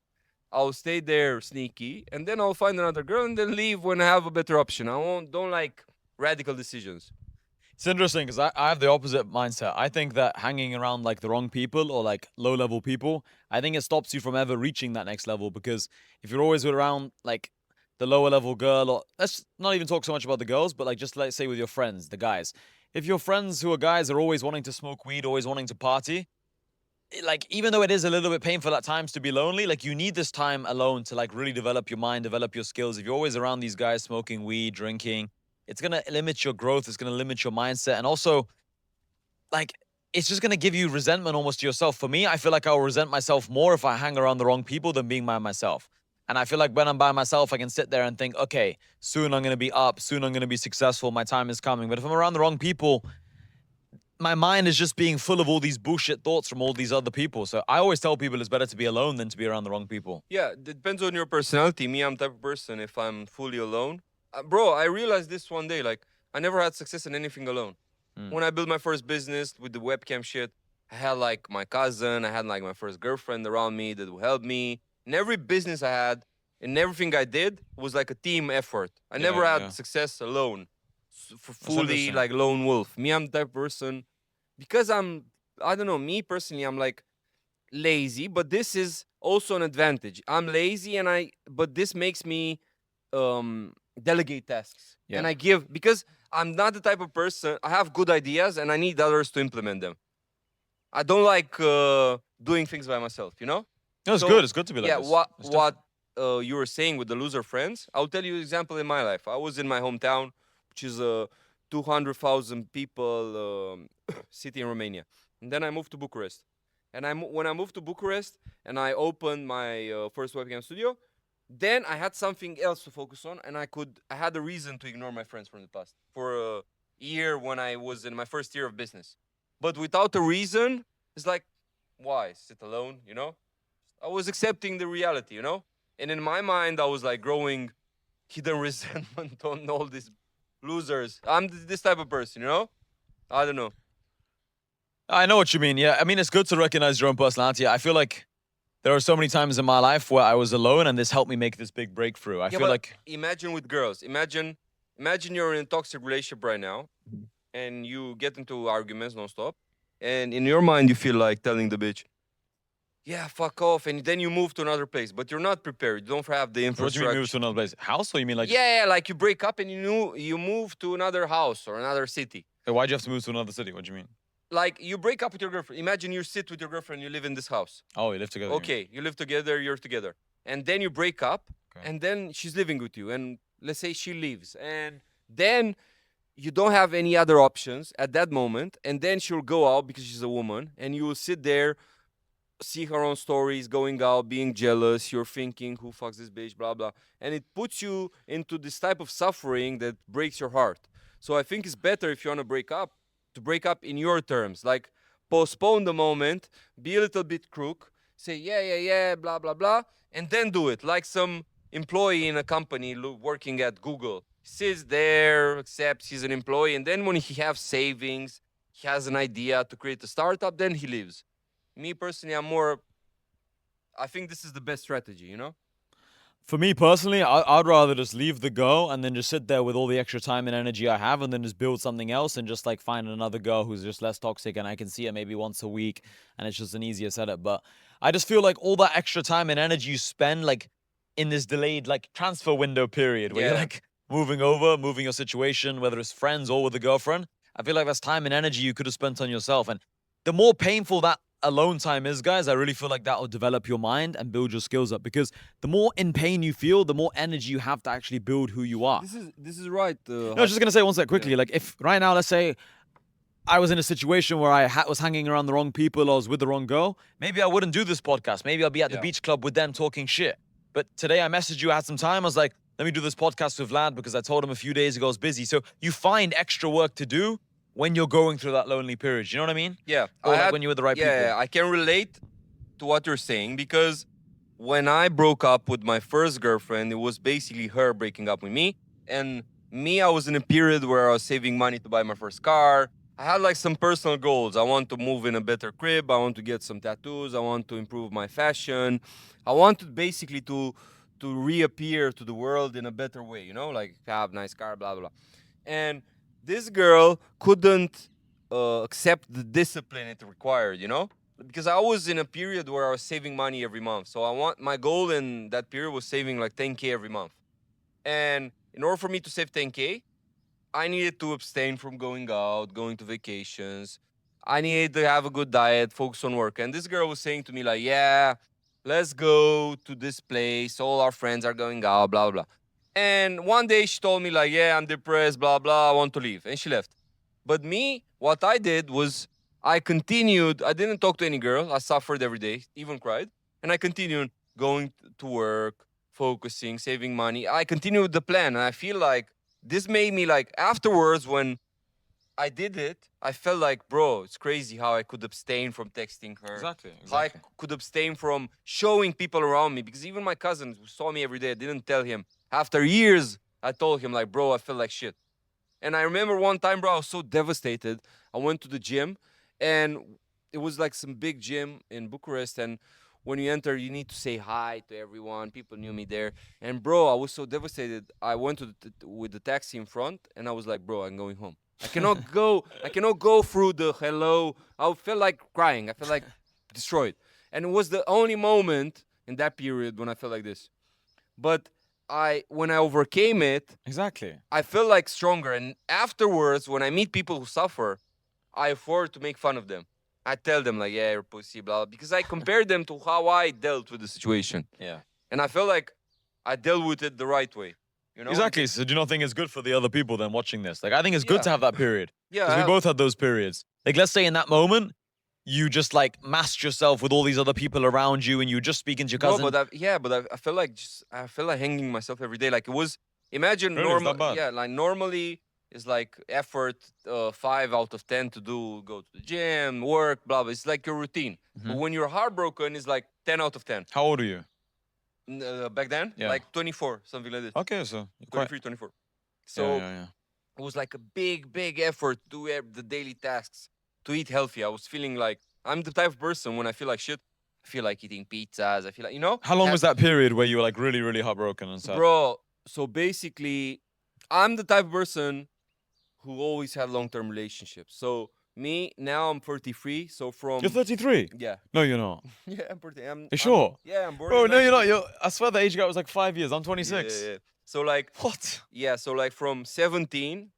I'll stay there sneaky, and then I'll find another girl and then leave when I have a better option. Don't like radical decisions. It's interesting because I have the opposite mindset. I think that hanging around like the wrong people or like low level people, I think it stops you from ever reaching that next level. Because if you're always around like the lower level girl, or let's not even talk so much about the girls, but like just let's say with your friends, the guys. If your friends who are guys are always wanting to smoke weed, always wanting to party, like even though it is a little bit painful at times to be lonely, like you need this time alone to like really develop your mind, develop your skills. If you're always around these guys smoking weed, drinking, it's gonna limit your growth, it's gonna limit your mindset, and also like it's just gonna give you resentment almost to yourself. For me, I feel like I'll resent myself more if I hang around the wrong people than being by myself. And I feel like when I'm by myself, I can sit there and think, okay, soon I'm gonna be up, soon I'm gonna be successful, my time is coming. But if I'm around the wrong people, my mind is just being full of all these bullshit thoughts from all these other people. So I always tell people it's better to be alone than to be around the wrong people. Yeah, it depends on your personality. Me, I'm the type of person, if I'm fully alone. Bro, I realized this one day. Like, I never had success in anything alone. When I built my first business with the webcam shit, I had like my cousin, I had like my first girlfriend around me that would help me. In every business I had, in everything I did, was like a team effort. I never Yeah, had yeah. success alone, That's fully interesting. like lone wolf. Me, I'm the type of person, because I don't know, me personally, I'm like, lazy, but this is also an advantage. I'm lazy but this makes me delegate tasks. Yeah. And I give, because I'm not the type of person, I have good ideas and I need others to implement them. I don't like doing things by myself, you know? No, it's good. So, It's good to be like yeah, this. It's different. what you were saying with the loser friends, I'll tell you an example in my life. I was in my hometown, which is a 200,000 people city in Romania. And then I moved to Bucharest. And when I moved to Bucharest and I opened my first webcam studio, then I had something else to focus on, and I had a reason to ignore my friends from the past for a year when I was in my first year of business. But without a reason, it's like, why sit alone? You know, I was accepting the reality. You know, and in my mind, I was like growing hidden resentment on all these losers. I'm this type of person. You know, I don't know. I know what you mean. Yeah. I mean, it's good to recognize your own personality. I feel like there are so many times in my life where I was alone and this helped me make this big breakthrough. I Yeah, feel but like, imagine with girls. Imagine you're in a toxic relationship right now, and you get into arguments nonstop, and in your mind you feel like telling the bitch, "Yeah, fuck off," and then you move to another place, but you're not prepared. You don't have the so what do you mean move infrastructure. to another place? House or you mean like just, Yeah, like you break up and you move to another house or another city. why'd you have to move to another city? What do you mean? Like you break up with your girlfriend. Imagine you sit with your girlfriend, you live in this house. Oh, you live together, you mean? Okay, you live together, you're together. And then you break up, Okay. and then she's living with you. And let's say she leaves. And then you don't have any other options at that moment. And then she'll go out because she's a woman. And you will sit there, see her own stories, going out, being jealous. You're thinking, who fucks this bitch, blah, blah. And it puts you into this type of suffering that breaks your heart. So I think it's better if you want to break up, to break up in your terms. Like, postpone the moment, be a little bit crook, say, yeah, yeah, yeah, blah, blah, blah, and then do it. Like some employee in a company working at Google. Sits there, accepts he's an employee, and then when he has savings, he has an idea to create a startup, then he leaves. Me personally, I think this is the best strategy, you know? For me personally, I'd rather just leave the girl and then just sit there with all the extra time and energy I have and then just build something else and just like find another girl who's just less toxic and I can see her maybe once a week and it's just an easier setup. But I just feel like all that extra time and energy you spend like in this delayed like transfer window period where you're Yeah. like moving your situation, whether it's friends or with a girlfriend, I feel like that's time and energy you could have spent on yourself. And the more painful that alone time is, guys, I really feel like that will develop your mind and build your skills up, because the more in pain you feel, the more energy you have to actually build who you are. This is right. No, I was just gonna say one sec quickly. Like, if right now, let's say I was in a situation where I was hanging around the wrong people or was with the wrong girl, maybe I wouldn't do this podcast. Maybe I'll be at the beach club with them talking shit. But today I messaged you, I had some time. I was like, let me do this podcast with Vlad because I told him a few days ago I was busy. So you find extra work to do when you're going through that lonely period. You know what I mean? Yeah. Or like when you're with the right people. Yeah, I can relate to what you're saying, because when I broke up with my first girlfriend, it was basically her breaking up with me. And me, I was in a period where I was saving money to buy my first car. I had like some personal goals. I want to move in a better crib. I want to get some tattoos. I want to improve my fashion. I wanted basically to reappear to the world in a better way, you know, like have nice car, blah, blah, blah. And this girl couldn't accept the discipline it required, you know? Because I was in a period where I was saving money every month. So my goal in that period was saving like 10K every month. And in order for me to save 10K, I needed to abstain from going out, going to vacations. I needed to have a good diet, focus on work. And this girl was saying to me like, yeah, let's go to this place. All our friends are going out, blah, blah, blah. And one day she told me like, yeah, I'm depressed, blah, blah, I want to leave. And she left. But me, what I did was I continued. I didn't talk to any girl. I suffered every day, even cried. And I continued going to work, focusing, saving money. I continued the plan. And I feel like this made me like, afterwards, when I did it, I felt like, bro, it's crazy how I could abstain from texting her. Exactly. How I could abstain from showing people around me. Because even my cousin who saw me every day, I didn't tell him. After years, I told him like, bro, I feel like shit. And I remember one time, bro, I was so devastated. I went to the gym, and it was like some big gym in Bucharest. And when you enter, you need to say hi to everyone. People knew me there. And bro, I was so devastated. I went to with the taxi in front, and I was like, bro, I'm going home. I cannot go. I cannot go through the hello. I felt like crying. I felt like destroyed. And it was the only moment in that period when I felt like this. But when I overcame it, Exactly. I feel like stronger. And afterwards, when I meet people who suffer, I afford to make fun of them. I tell them like, yeah, you're pussy, blah, blah, because I compare them to how I dealt with the situation. Yeah. And I feel like I dealt with it the right way. You know? Exactly. So do you not think it's good for the other people then watching this? Like, I think it's good Yeah. to have that period. Yeah, Because we both had those periods. Like, let's say in that moment, you just like masked yourself with all these other people around you and you just speaking to your cousin. No, but I feel like I feel like hanging myself every day. Like it was, imagine Really? It's that bad? yeah, like normally it's like effort 5 out of 10 to go to the gym, work, blah, blah. It's like your routine. But when you're heartbroken, it's like 10 out of 10. How old are you? Back then, Yeah. like 24, something like this. Okay, so you're quite... 23, 24. So yeah. it was like a big effort to do the daily tasks, to eat healthy. I was feeling like I'm the type of person when I feel like shit, I feel like eating pizzas. I feel like, you know? How long was that period where you were like really, really heartbroken and sad? Bro, so basically, I'm the type of person who always had long-term relationships. So me, now I'm 33, so from... You're 33? Yeah. No, you're not. Yeah, I'm 30. You sure? Yeah, I'm born Bro, in no, you're not. 92. I swear the age gap was like 5 years. I'm 26. Yeah. So like... What? Yeah, so like from 17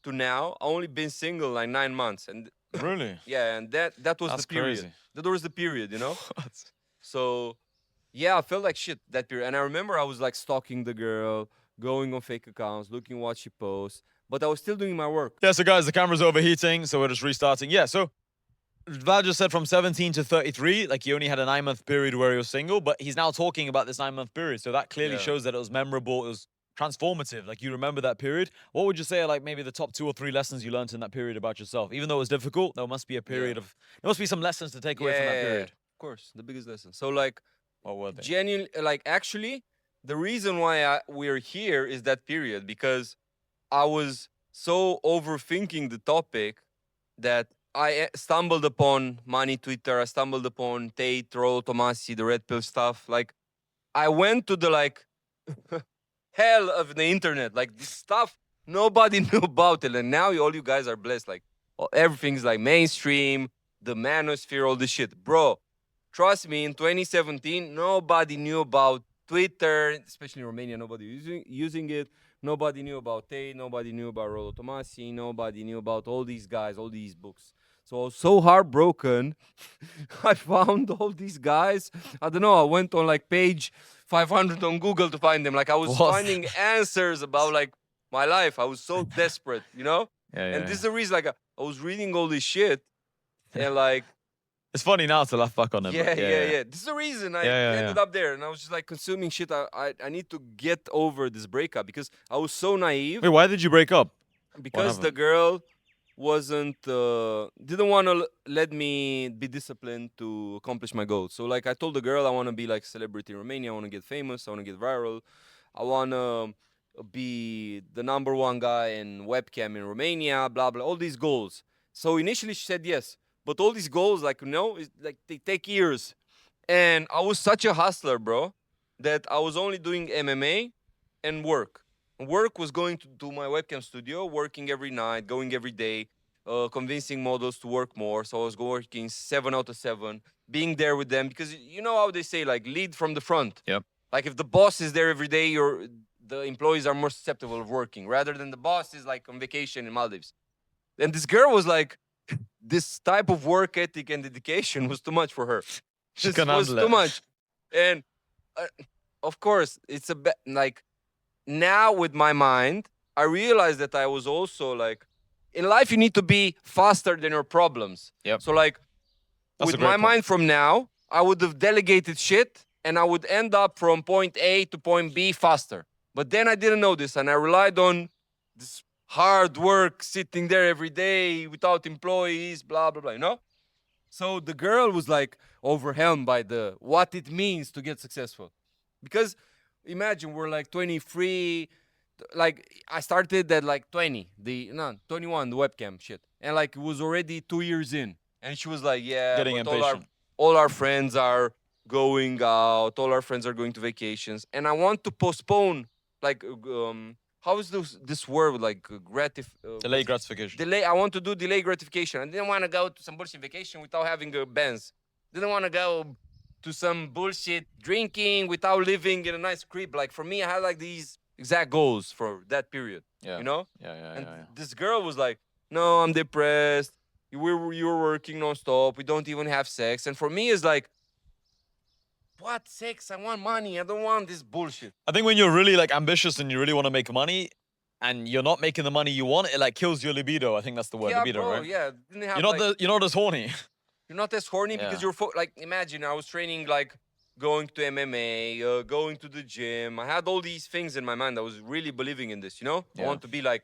to now, I only been single like 9 months. And Really? yeah, and that was That's the period. crazy. That was the period, you know? What? So, yeah, I felt like shit that period. And I remember I was like stalking the girl, going on fake accounts, looking what she posts, but I was still doing my work. Yeah, so guys, the camera's overheating, so we're just restarting. Yeah, so Vlad just said from 17 to 33, like he only had a 9-month period where he was single, but he's now talking about this 9-month period. So that clearly shows that it was memorable, it was transformative. Like, you remember that period. What would you say are like maybe the top 2 or 3 lessons you learned in that period about yourself? Even though it was difficult, there must be a period of, there must be some lessons to take away from that period. Of course, the biggest lesson. So like, What were they? genuinely, like actually, the reason why we're here is that period, because I was so overthinking the topic that I stumbled upon Money Twitter, I stumbled upon Tate, Rollo Tomassi, the Red Pill stuff. Like, I went to the like hell of the internet. Like, this stuff, nobody knew about it. And now all you guys are blessed. Like, everything's like mainstream, the manosphere, all this shit. Bro, trust me, in 2017, nobody knew about Twitter, especially in Romania, nobody using it. Nobody knew about Tate. Nobody knew about Rollo Tomassi. Nobody knew about all these guys, all these books. So I was so heartbroken. I found all these guys. I don't know. I went on like page 500 on Google to find them. Like I was What? finding answers about like my life. I was so desperate, you know. Yeah, And yeah, this is the reason. Like I was reading all this shit, and like It's funny now to laugh back on it. yeah, but yeah. This is the reason I Yeah, yeah, ended yeah. up there, and I was just like consuming shit. I need to get over this breakup because I was so naive. Wait, why did you break up? Because the happened? girl wasn't didn't want to let me be disciplined to accomplish my goals. So like I told the girl I want to be like celebrity in Romania. I want to get famous. I want to get viral. I want to be the number one guy in webcam in Romania. Blah blah. All these goals. So initially she said yes, but all these goals, like like they take years. And I was such a hustler, bro, that I was only doing MMA and work. Work was going to my webcam studio, working every night, going every day, convincing models to work more. So I was working 7 out of 7, being there with them because you know how they say, like lead from the front. Yep. Like if the boss is there every day, the employees are more susceptible of working rather than the boss is like on vacation in Maldives. And this girl was like, this type of work ethic and dedication was too much for her. She This couldn't was handle too it. much. And uh, of course, it's like now with my mind, I realize that I was also like, in life, you need to be faster than your problems. Yep. So like, That's a with great my point. mind from now, I would have delegated shit and I would end up from point A to point B faster. But then I didn't know this and I relied on this hard work, sitting there every day without employees, blah, blah, blah, you know? So the girl was like overwhelmed by the what it means to get successful. Because imagine we're like 23, like I started at like 20, 21, the webcam shit. And like it was already 2 years in. And she was like, yeah, Getting but impatient. all our friends are going out, all our friends are going to vacations. And I want to postpone like how is this word like Delay gratification. delay. I want to do delay gratification. I didn't want to go to some bullshit vacation without having a Benz. Didn't want to go to some bullshit drinking without living in a nice crib. Like for me, I had like these exact goals for that period. Yeah. You know? Yeah, yeah, And yeah, yeah. this girl was like, "No, I'm depressed. You're working nonstop. We don't even have sex." And for me, it's like, what sex? I want money. I don't want this bullshit. I think when you're really like ambitious and you really want to make money and you're not making the money you want, it like kills your libido. I think that's the word, Yeah, libido, bro. right? Yeah, didn't have You're not as horny. you're not as horny because Yeah. you're like imagine I was training like going to MMA, going to the gym. I had all these things in my mind. I was really believing in this, you know? I Yeah. want to be like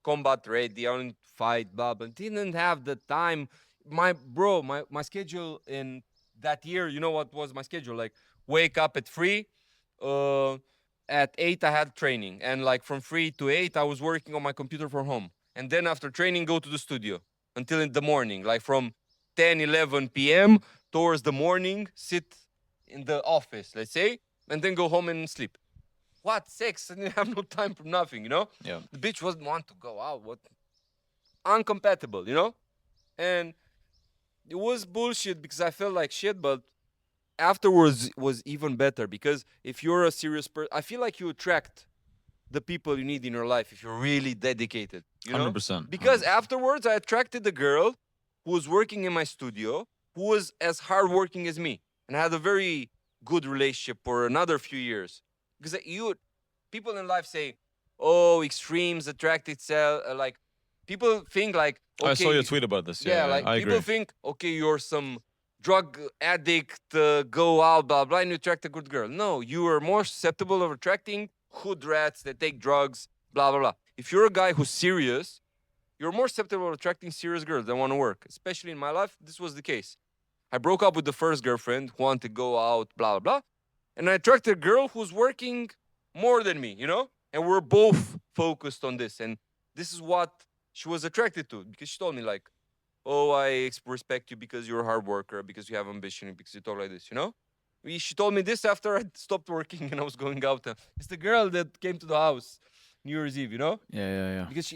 combat ready, I want to fight, blah, blah. Didn't have the time. My schedule in that year, you know what was my schedule? Like wake up at 3, uh, at 8 I had training. And like from 3 to 8 I was working on my computer from home. And then after training go to the studio until in the morning. Like from 10, 11 p.m. towards the morning, sit in the office, let's say, and then go home and sleep. What sex? I didn't have no time for nothing, you know? Yeah. The bitch wasn't want to go out. What? Uncompatible, you know? And it was bullshit because I felt like shit, but afterwards was even better because if you're a serious person, I feel like you attract the people you need in your life if you're really dedicated, you know? 100%. Because 100%. afterwards I attracted a girl who was working in my studio who was as hardworking as me and had a very good relationship for another few years. Because people in life say, "Oh, extremes attract itself." Like people think like, okay, I saw your tweet about this. Yeah, like I people agree. think, okay, you're some drug addict, go out, blah blah, and you attract a good girl. No, you are more susceptible of attracting hood rats that take drugs, blah blah blah. If you're a guy who's serious, you're more susceptible of attracting serious girls that want to work. Especially in my life, this was the case. I broke up with the first girlfriend who wanted to go out, blah, blah, blah. And I attracted a girl who's working more than me, you know? And we're both focused on this. And this is what she was attracted to because she told me, like, oh, I respect you because you're a hard worker, because you have ambition, because you talk like this, you know? She told me this after I stopped working and I was going out. It's the girl that came to the house New Year's Eve, you know? Yeah, yeah, yeah. Because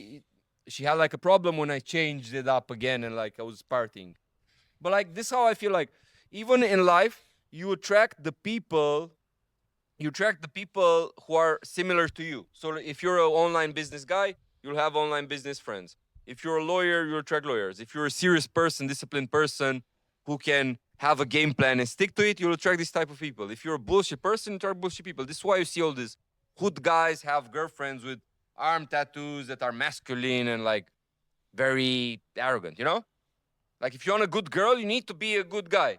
she had like a problem when I changed it up again and like I was partying. But like this how I feel like even in life you attract the people you attract the people who are similar to you. So if you're an online business guy, you'll have online business friends. If you're a lawyer, you attract lawyers. If you're a serious person, disciplined person who can have a game plan and stick to it, you'll attract this type of people. If you're a bullshit person, you attract bullshit people. This is why you see all these hood guys have girlfriends with arm tattoos that are masculine and like very arrogant, you know? Like if you want a good girl, you need to be a good guy,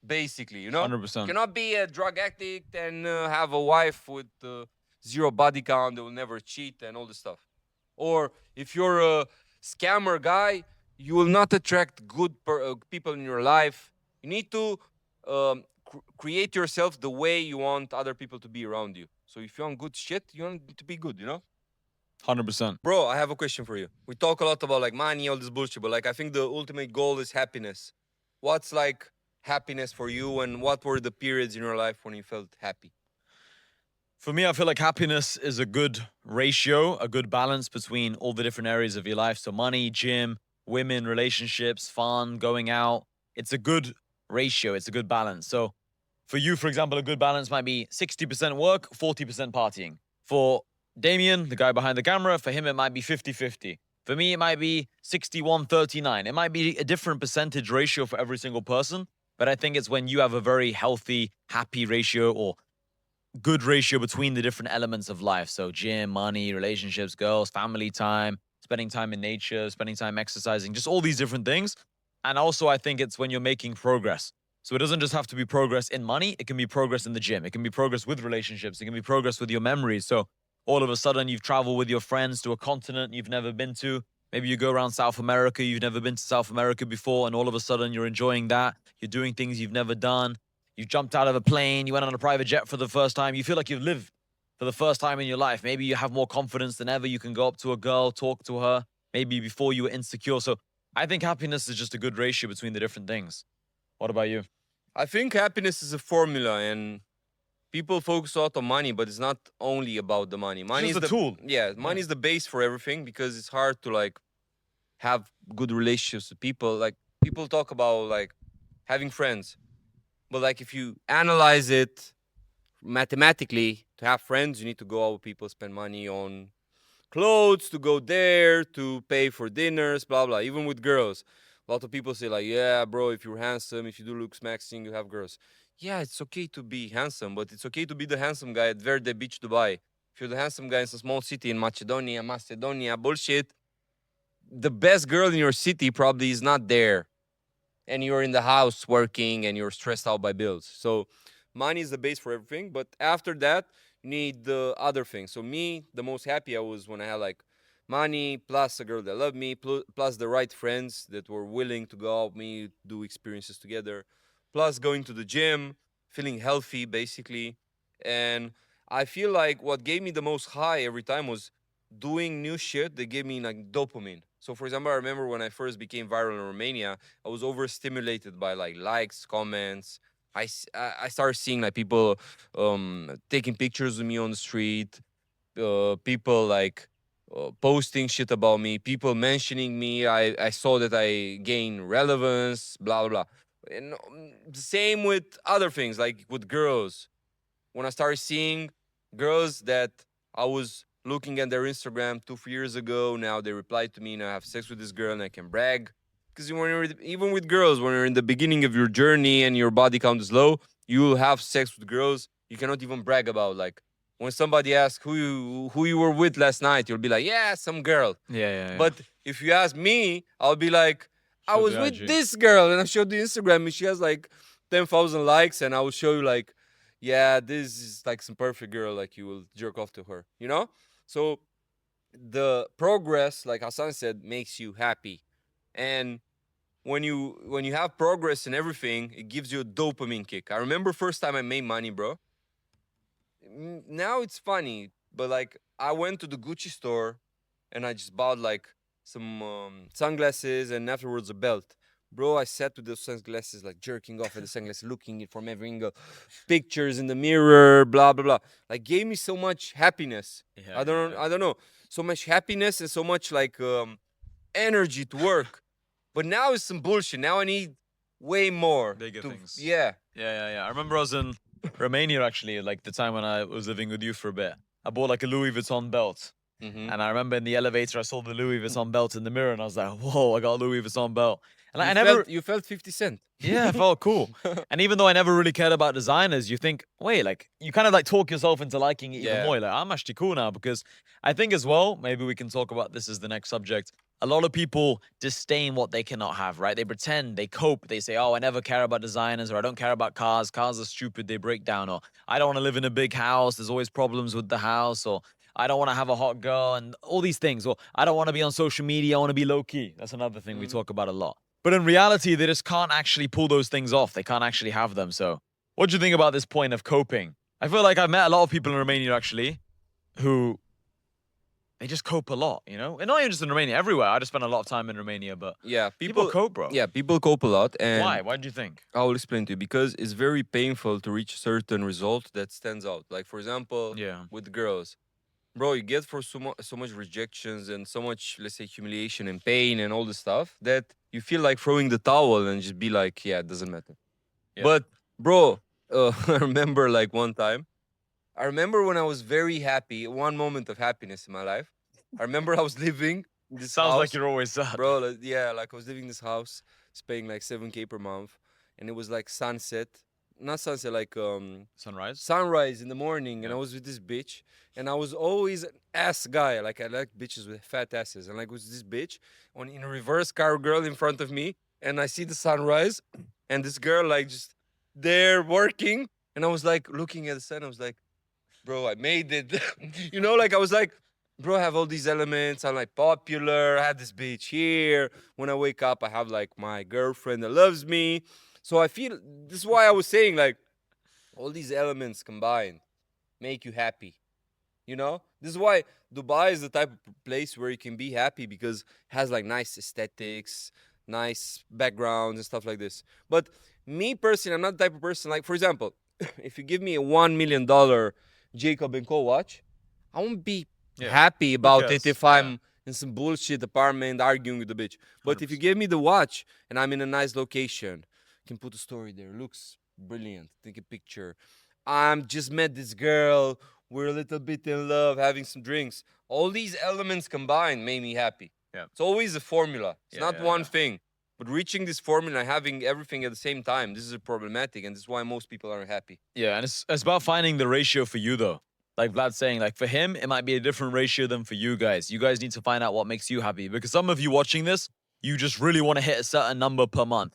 basically, you know? 100%. Cannot be a drug addict and have a wife with zero body count that will never cheat and all this stuff. Or if you're a scammer guy, you will not attract good people in your life. You need to create yourself the way you want other people to be around you. So if you want good shit, you want to be good, you know? 100%. Bro, I have a question for you. We talk a lot about like money, all this bullshit, but like I think the ultimate goal is happiness. What's like happiness for you, and what were the periods in your life when you felt happy? For me, I feel like happiness is a good ratio, a good balance between all the different areas of your life. So, money, gym, women, relationships, fun, going out. It's a good ratio, it's a good balance. So, for you, for example, a good balance might be 60% work, 40% partying. For Damien, the guy behind the camera, for him, it might be 50-50. For me, it might be 61-39. It might be a different percentage ratio for every single person. But I think it's when you have a very healthy, happy ratio or good ratio between the different elements of life. So gym, money, relationships, girls, family time, spending time in nature, spending time exercising, just all these different things. And also, I think it's when you're making progress. So it doesn't just have to be progress in money. It can be progress in the gym. It can be progress with relationships. It can be progress with your memories. So all of a sudden you've traveled with your friends to a continent you've never been to. Maybe you go around South America. You've never been to South America before. And all of a sudden you're enjoying that. You're doing things you've never done. You jumped out of a plane, you went on a private jet for the first time. You feel like you've lived for the first time in your life. Maybe you have more confidence than ever. You can go up to a girl, talk to her. Maybe before you were insecure. So I think happiness is just a good ratio between the different things. What about you? I think happiness is a formula, and people focus a lot on money, but it's not only about the money. Money just is a tool. Yeah, money is the base for everything because it's hard to like have good relationships with people. Like people talk about like having friends, but like if you analyze it mathematically, to have friends, you need to go out with people, spend money on clothes, to go there, to pay for dinners, blah blah. Even with girls, a lot of people say like, yeah, bro, if you're handsome, if you do Looksmaxxing, you have girls. Yeah, it's okay to be handsome, but it's okay to be the handsome guy at Verde Beach, Dubai. If you're the handsome guy in some small city in Macedonia, bullshit. The best girl in your city probably is not there, and you're in the house working and you're stressed out by bills. So money is the base for everything, but after that you need the other things. So me, the most happy I was when I had like money plus a girl that loved me plus the right friends that were willing to go out with me, do experiences together, plus going to the gym, feeling healthy basically. And I feel like what gave me the most high every time was doing new shit that gave me like dopamine. So for example, I remember when I first became viral in Romania, I was overstimulated by like likes, comments. I started seeing like people taking pictures of me on the street, people like posting shit about me, people mentioning me. I saw that I gained relevance, blah, blah, blah. And same with other things, like with girls. When I started seeing girls that I was looking at their Instagram 2 3 years ago, now they reply to me and I have sex with this girl and I can brag. Because when you're even with girls, when you're in the beginning of your journey and your body count is low, you will have sex with girls you cannot even brag about. Like when somebody asks who you were with last night, you'll be like, yeah, some girl. Yeah. But if you ask me, I'll be like, I Show was the with IG. this girl, and I showed the Instagram, and she has like 10,000 likes, and I will show you like, yeah, this is like some perfect girl, like you will jerk off to her, you know? So the progress, like Hassan said, makes you happy. And when you have progress in everything, it gives you a dopamine kick. I remember first time I made money, bro. Now it's funny, but like I went to the Gucci store and I just bought like some sunglasses and afterwards a belt. Bro, I sat with those sunglasses, like jerking off at the sunglasses, looking it from every angle, pictures in the mirror, blah blah blah. Like gave me so much happiness. I don't know, so much happiness and so much like energy to work. But now it's some bullshit. Now I need way more. Bigger To, things. yeah. Yeah. I remember I was in Romania actually, like the time when I was living with you for a bit. I bought like a Louis Vuitton belt. Mm-hmm. And I remember in the elevator, I saw the Louis Vuitton belt in the mirror, and I was like, "Whoa, I got a Louis Vuitton belt." And I never, You felt 50 cent. yeah, it felt cool. And even though I never really cared about designers, you think, wait, like you kind of like talk yourself into liking it even Yeah. more. You're like, I'm actually cool now because I think as well, maybe we can talk about this as the next subject. A lot of people disdain what they cannot have, right? They pretend, they cope, they say, oh, I never care about designers, or I don't care about cars. Cars are stupid, they break down, or I don't want to live in a big house. There's always problems with the house, or I don't want to have a hot girl, and all these things. Or I don't want to be on social media. I want to be low key. That's another thing we talk about a lot. But in reality, they just can't actually pull those things off. They can't actually have them. So, what do you think about this point of coping? I feel like I've met a lot of people in Romania actually who they just cope a lot, you know? And not even just in Romania, everywhere. I just spent a lot of time in Romania, but Yeah, people cope, bro. Yeah, people cope a lot, and Why? Why do you think? I will explain to you because it's very painful to reach a certain result that stands out. Like for example, Yeah. with girls, bro, you get for so much rejections and so much, let's say, humiliation and pain and all this stuff that you feel like throwing the towel and just be like, yeah, it doesn't matter. Yeah. But bro, I remember like one time. I remember when I was very happy, one moment of happiness in my life. I remember I was living in this Sounds house. like you're always sad. Bro, like, yeah, like I was living in this house, it's paying like 7K per month, and it was like sunset, not sunset, like Sunrise? sunrise in the morning, and Yeah. I was with this bitch, and I was always an ass guy, like I like bitches with fat asses, and like was this bitch on in a reverse car girl in front of me, and I see the sunrise, and this girl like just there working, and I was like looking at the sun, I was like, bro, I made it, you know, like I was like, bro, I have all these elements. I'm like popular. I have this bitch here. When I wake up, I have like my girlfriend that loves me. So I feel this is why I was saying like all these elements combined make you happy. You know, this is why Dubai is the type of place where you can be happy because it has like nice aesthetics, nice backgrounds and stuff like this. But me personally, I'm not the type of person like, for example, if you give me a $1 million Jacob and Co watch, I won't be Yeah. happy about cares? it if I'm in some bullshit apartment arguing with the bitch. But if you 100%. give me the watch and I'm in a nice location, I can put a story there. Looks brilliant. Take a picture. I'm just met this girl. We're a little bit in love, having some drinks. All these elements combined made me happy. Yeah. It's always a formula. It's Yeah, not yeah, one yeah. thing. But reaching this formula, having everything at the same time, this is problematic, and this is why most people aren't happy. Yeah, and it's about finding the ratio for you though. Like Vlad's saying, like for him, it might be a different ratio than for you guys. You guys need to find out what makes you happy because some of you watching this, you just really want to hit a certain number per month.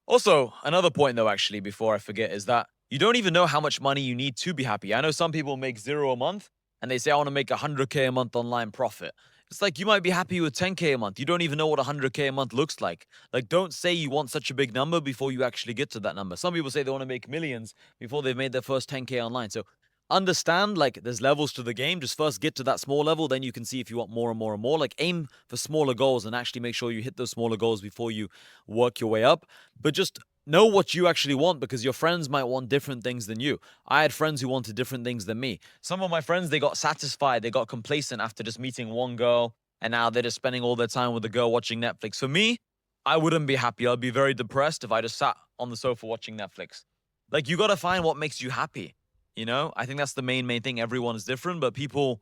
Also, another point though, actually, before I forget, is that you don't even know how much money you need to be happy. I know some people make 0 a month and they say, I want to make 100K a month online profit. It's like you might be happy with 10K a month. You don't even know what 100K a month looks like. Like, don't say you want such a big number before you actually get to that number. Some people say they want to make millions before they've made their first 10K online. So understand, like, there's levels to the game. Just first get to that small level, then you can see if you want more and more and more. Like, aim for smaller goals and actually make sure you hit those smaller goals before you work your way up. But just know what you actually want because your friends might want different things than you. I had friends who wanted different things than me. Some of my friends, they got satisfied, they got complacent after just meeting one girl, and now they're just spending all their time with the girl watching Netflix. For me, I wouldn't be happy. I'd be very depressed if I just sat on the sofa watching Netflix. Like, you got to find what makes you happy. You know, I think that's the main thing. Everyone is different, but people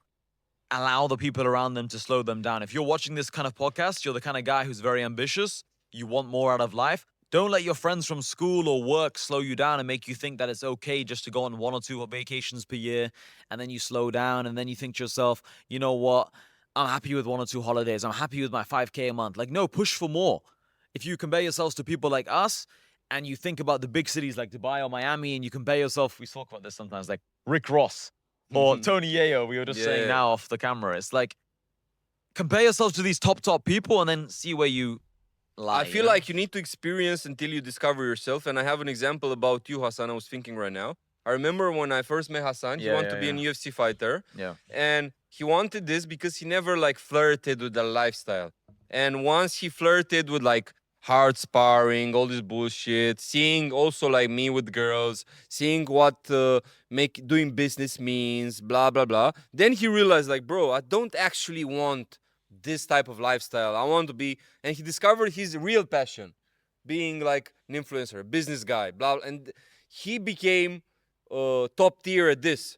allow the people around them to slow them down. If you're watching this kind of podcast, you're the kind of guy who's very ambitious, you want more out of life. Don't let your friends from school or work slow you down and make you think that it's okay just to go on 1 or 2 vacations per year. And then you slow down and then you think to yourself, you know what? I'm happy with 1 or 2 holidays. I'm happy with my 5K a month. Like, no, push for more. If you compare yourselves to people like us and you think about the big cities like Dubai or Miami and you compare yourself, we talk about this sometimes, like Rick Ross or Tony Yayo, we were just saying now off the camera. It's like, compare yourself to these top people and then see where you lie. I feel like you need to experience until you discover yourself. And I have an example about you, Hassan. I was thinking right now. I remember when I first met Hassan, he wanted to be an UFC fighter. Yeah. And he wanted this because he never like flirted with the lifestyle. And once he flirted with like hard sparring, all this bullshit, seeing also like me with girls, seeing what doing business means, blah blah blah. Then he realized like, bro, I don't actually want this type of lifestyle. I want to be, and he discovered his real passion, being like an influencer, a business guy, blah. And he became top tier at this.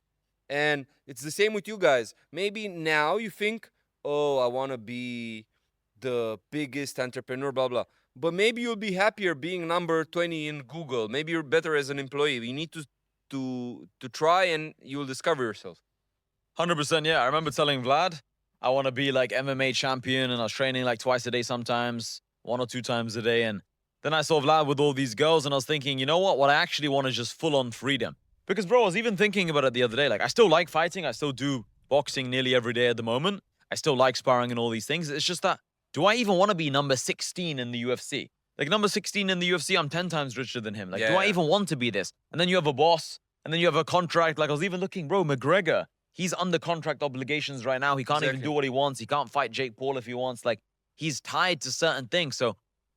And it's the same with you guys. Maybe now you think, oh, I want to be the biggest entrepreneur, blah, blah. But maybe you'll be happier being number 20 in Google. Maybe you're better as an employee. You need to try and you'll discover yourself. 100%, yeah. I remember telling Vlad, I want to be like MMA champion, and I was training like twice a day sometimes, 1 or 2 times a day. And then I saw Vlad with all these girls, and I was thinking, you know what? What I actually want is just full on freedom. Because, bro, I was even thinking about it the other day. Like, I still like fighting. I still do boxing nearly every day at the moment. I still like sparring and all these things. It's just that, do I even want to be number 16 in the UFC? Like, number 16 in the UFC, I'm 10 times richer than him. Like, do I Yeah. even want to be this? And then you have a boss, and then you have a contract. Like, I was even looking, bro, McGregor, he's under contract obligations right now. He can't even Exactly. do what he wants. He can't fight Jake Paul if he wants. Like, he's tied to certain things. So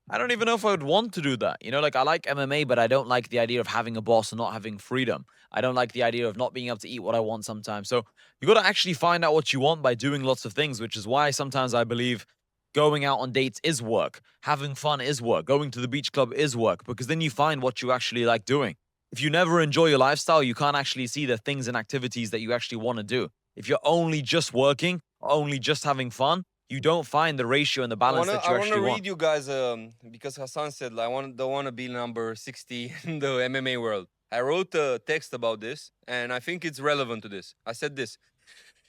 I don't even know if I would want to do that. You know, like, I like MMA, but I don't like the idea of having a boss and not having freedom. I don't like the idea of not being able to eat what I want sometimes. So you got to actually find out what you want by doing lots of things, which is why sometimes I believe going out on dates is work. Having fun is work. Going to the beach club is work, because then you find what you actually like doing. If you never enjoy your lifestyle, you can't actually see the things and activities that you actually want to do. If you're only just working, only just having fun, you don't find the ratio and the balance that you I actually wanna want. read you guys because Hassan said like, don't want to be number 60 in the MMA world. I wrote a text about this, and I think it's relevant to this. I said this: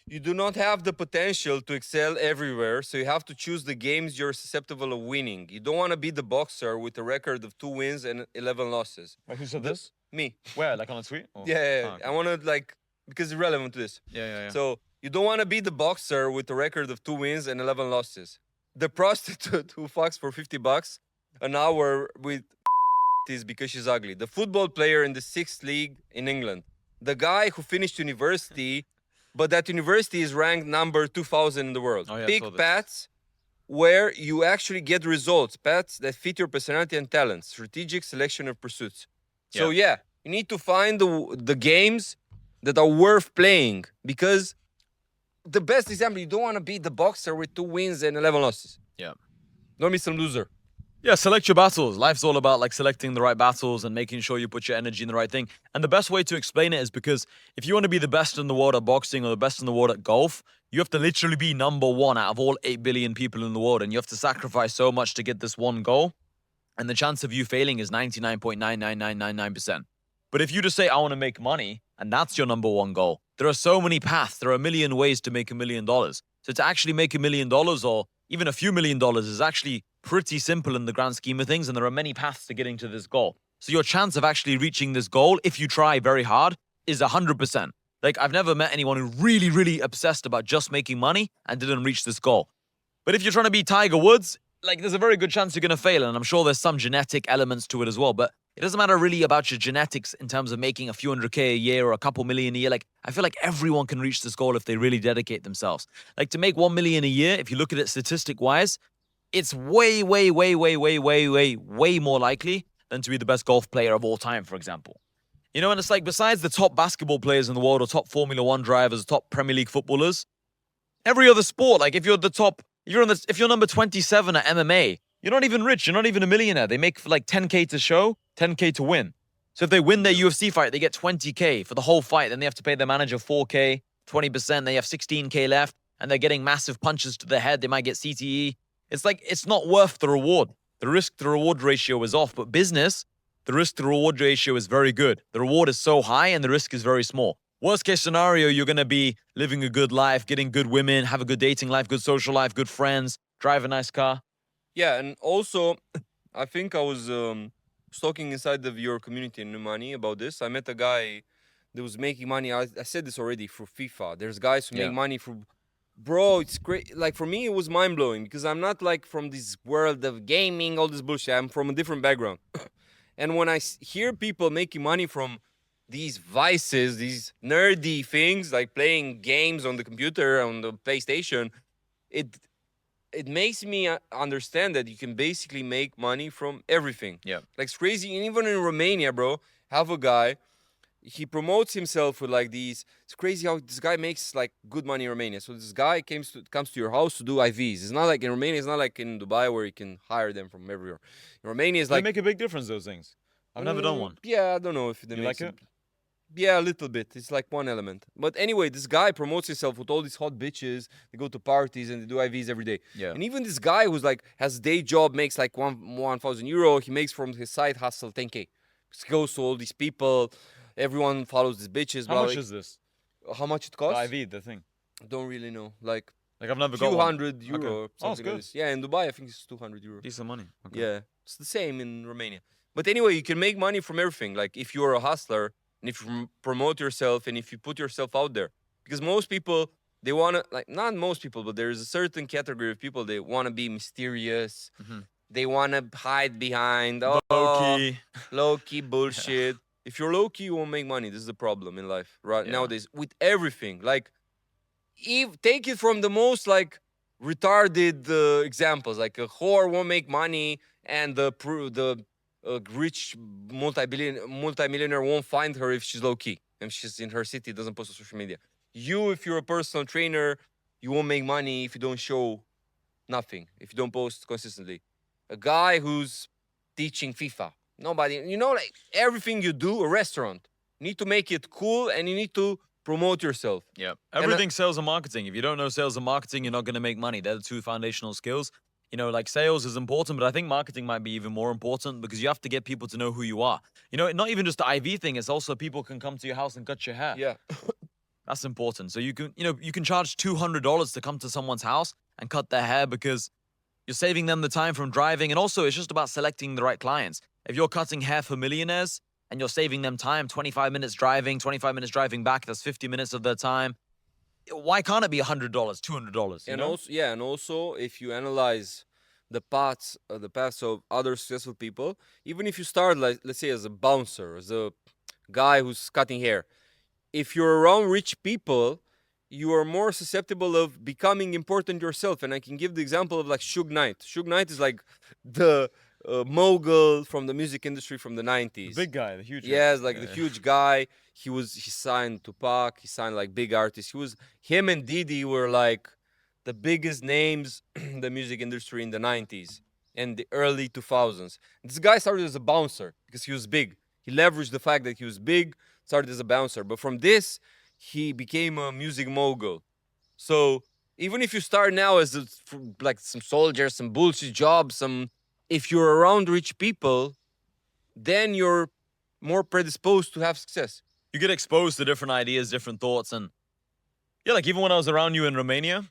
you do not have the potential to excel everywhere, so you have to choose the games you're susceptible of winning. You don't want to be the boxer with a record of 2 wins and 11 losses. Wait, who said The- this? Me. Where? Like on a tweet? Or- Yeah, Oh, okay. I want to like because it's relevant to this. Yeah. So you don't want to be the boxer with a record of 2 wins and 11 losses. The prostitute who fucks for $50 an hour with is because she's ugly. The football player in the 6th league in England. The guy who finished university, but that university is ranked number 2000 in the world. Oh, yeah, I Pick saw this. paths where you actually get results, paths that fit your personality and talents, strategic selection of pursuits. So yeah, you need to find the games that are worth playing, because the best example, you don't want to be the boxer with 2 wins and 11 losses. Yeah. Don't be some loser. Yeah, select your battles. Life's all about like selecting the right battles and making sure you put your energy in the right thing. And the best way to explain it is because if you want to be the best in the world at boxing or the best in the world at golf, you have to literally be number one out of all 8 billion people in the world. And you have to sacrifice so much to get this one goal. And the chance of you failing is 99.99999%. But if you just say, I want to make money, and that's your number one goal, there are so many paths. There are a million ways to make $1 million. So to actually make $1 million or even a few $1 million is actually pretty simple in the grand scheme of things. And there are many paths to getting to this goal. So your chance of actually reaching this goal, if you try very hard, is 100%. Like, I've never met anyone who really, really obsessed about just making money and didn't reach this goal. But if you're trying to be Tiger Woods, like, there's a very good chance you're going to fail. And I'm sure there's some genetic elements to it as well. But it doesn't matter really about your genetics in terms of making a few $100K a year or a couple million a year. Like, I feel like everyone can reach this goal if they really dedicate themselves. Like, to make 1 million a year, if you look at it statistic wise, it's way more likely than to be the best golf player of all time, for example. You know, and it's like, besides the top basketball players in the world or top Formula One drivers, top Premier League footballers, every other sport, like if you're the top, if you're number 27 at MMA, you're not even rich. You're not even a millionaire. They make like 10K to show, 10K to win. So if they win their UFC fight, they get 20K for the whole fight. Then they have to pay their manager 4K, 20%. They have 16K left, and they're getting massive punches to the head. They might get CTE. It's like, it's not worth the reward. The risk to reward ratio is off. But business, the risk to reward ratio is very good. The reward is so high and the risk is very small. Worst case scenario, you're going to be living a good life, getting good women, have a good dating life, good social life, good friends, drive a nice car. Yeah, and also, I think I was talking inside of your community in Numani about this. I met a guy that was making money. I said this already, through FIFA. There's guys who Yeah. make money through. Bro, it's great. Like, for me, it was mind blowing because I'm not like from this world of gaming, all this bullshit. I'm from a different background. And when I hear people making money from these vices, these nerdy things like playing games on the computer, on the PlayStation, it makes me understand that you can basically make money from everything. Yeah. Like, it's crazy. And even in Romania, bro, have a guy, he promotes himself with like these. It's crazy how this guy makes like good money in Romania. So this guy comes to your house to do IVs. It's not like in Romania. It's not like in Dubai where you can hire them from everywhere. In Romania, it's They like make a big difference, those things. I've never done one. Yeah, I don't know if they You make like it? Yeah, a little bit. It's like one element. But anyway, this guy promotes himself with all these hot bitches. They go to parties and they do IVs every day. Yeah. And even this guy who's like has a day job, makes like 1,000 euro. He makes from his side hustle 10K. He goes to all these people. Everyone follows these bitches. How blah, much blah. is this? How much it The costs? IV, the thing. Don't really know. Like Like I've never few got one. hundred euro Okay. or Oh, it's something like good. this. Yeah, in Dubai I think it's 200 euro. Decent money. Okay. Yeah, it's the same in Romania. But anyway, you can make money from everything. Like if you're a hustler and if you promote yourself and if you put yourself out there, because most people they wanna like not most people, but there's a certain category of people they wanna be mysterious. Mhm. They wanna hide behind Low key. low key bullshit. If you're low key, you won't make money. This is the problem in life right Yeah. nowadays with everything. Like, take it from the most like retarded examples. Like a whore won't make money, and the rich multimillionaire won't find her if she's low key and she's in her city, doesn't post on social media. You, if you're a personal trainer, you won't make money if you don't show nothing, if you don't post consistently. A guy who's teaching FIFA, nobody, like everything you do, a restaurant, you need to make it cool and you need to promote yourself. Yeah. Everything's sales and marketing. If you don't know sales and marketing, you're not going to make money. They're the two foundational skills. Like sales is important, but I think marketing might be even more important because you have to get people to know who you are. Not even just the IV thing, it's also people can come to your house and cut your hair. Yeah. That's important. So you can charge $200 to come to someone's house and cut their hair because you're saving them the time from driving. And also, it's just about selecting the right clients. If you're cutting hair for millionaires and you're saving them time, 25 minutes driving, 25 minutes driving back, that's 50 minutes of their time. Why can't it be $100, $200? And also, if you analyze the paths of other successful people, even if you start like let's say as a bouncer, as a guy who's cutting hair, if you're around rich people, you are more susceptible of becoming important yourself. And I can give the example of like Suge Knight. Suge Knight is like the mogul from the music industry from the 90s. Big guy, the huge guy. Yes, like the huge guy. He signed Tupac. He signed like big artists. Him and Didi were like the biggest names in the music industry in the 90s and the early 2000s. This guy started as a bouncer because he was big. He leveraged the fact that he was big, started as a bouncer. But from this, he became a music mogul. So even if you start now as like some soldier, some bullshit job, if you're around rich people, then you're more predisposed to have success. You get exposed to different ideas, different thoughts. And yeah, like even when I was around you in Romania,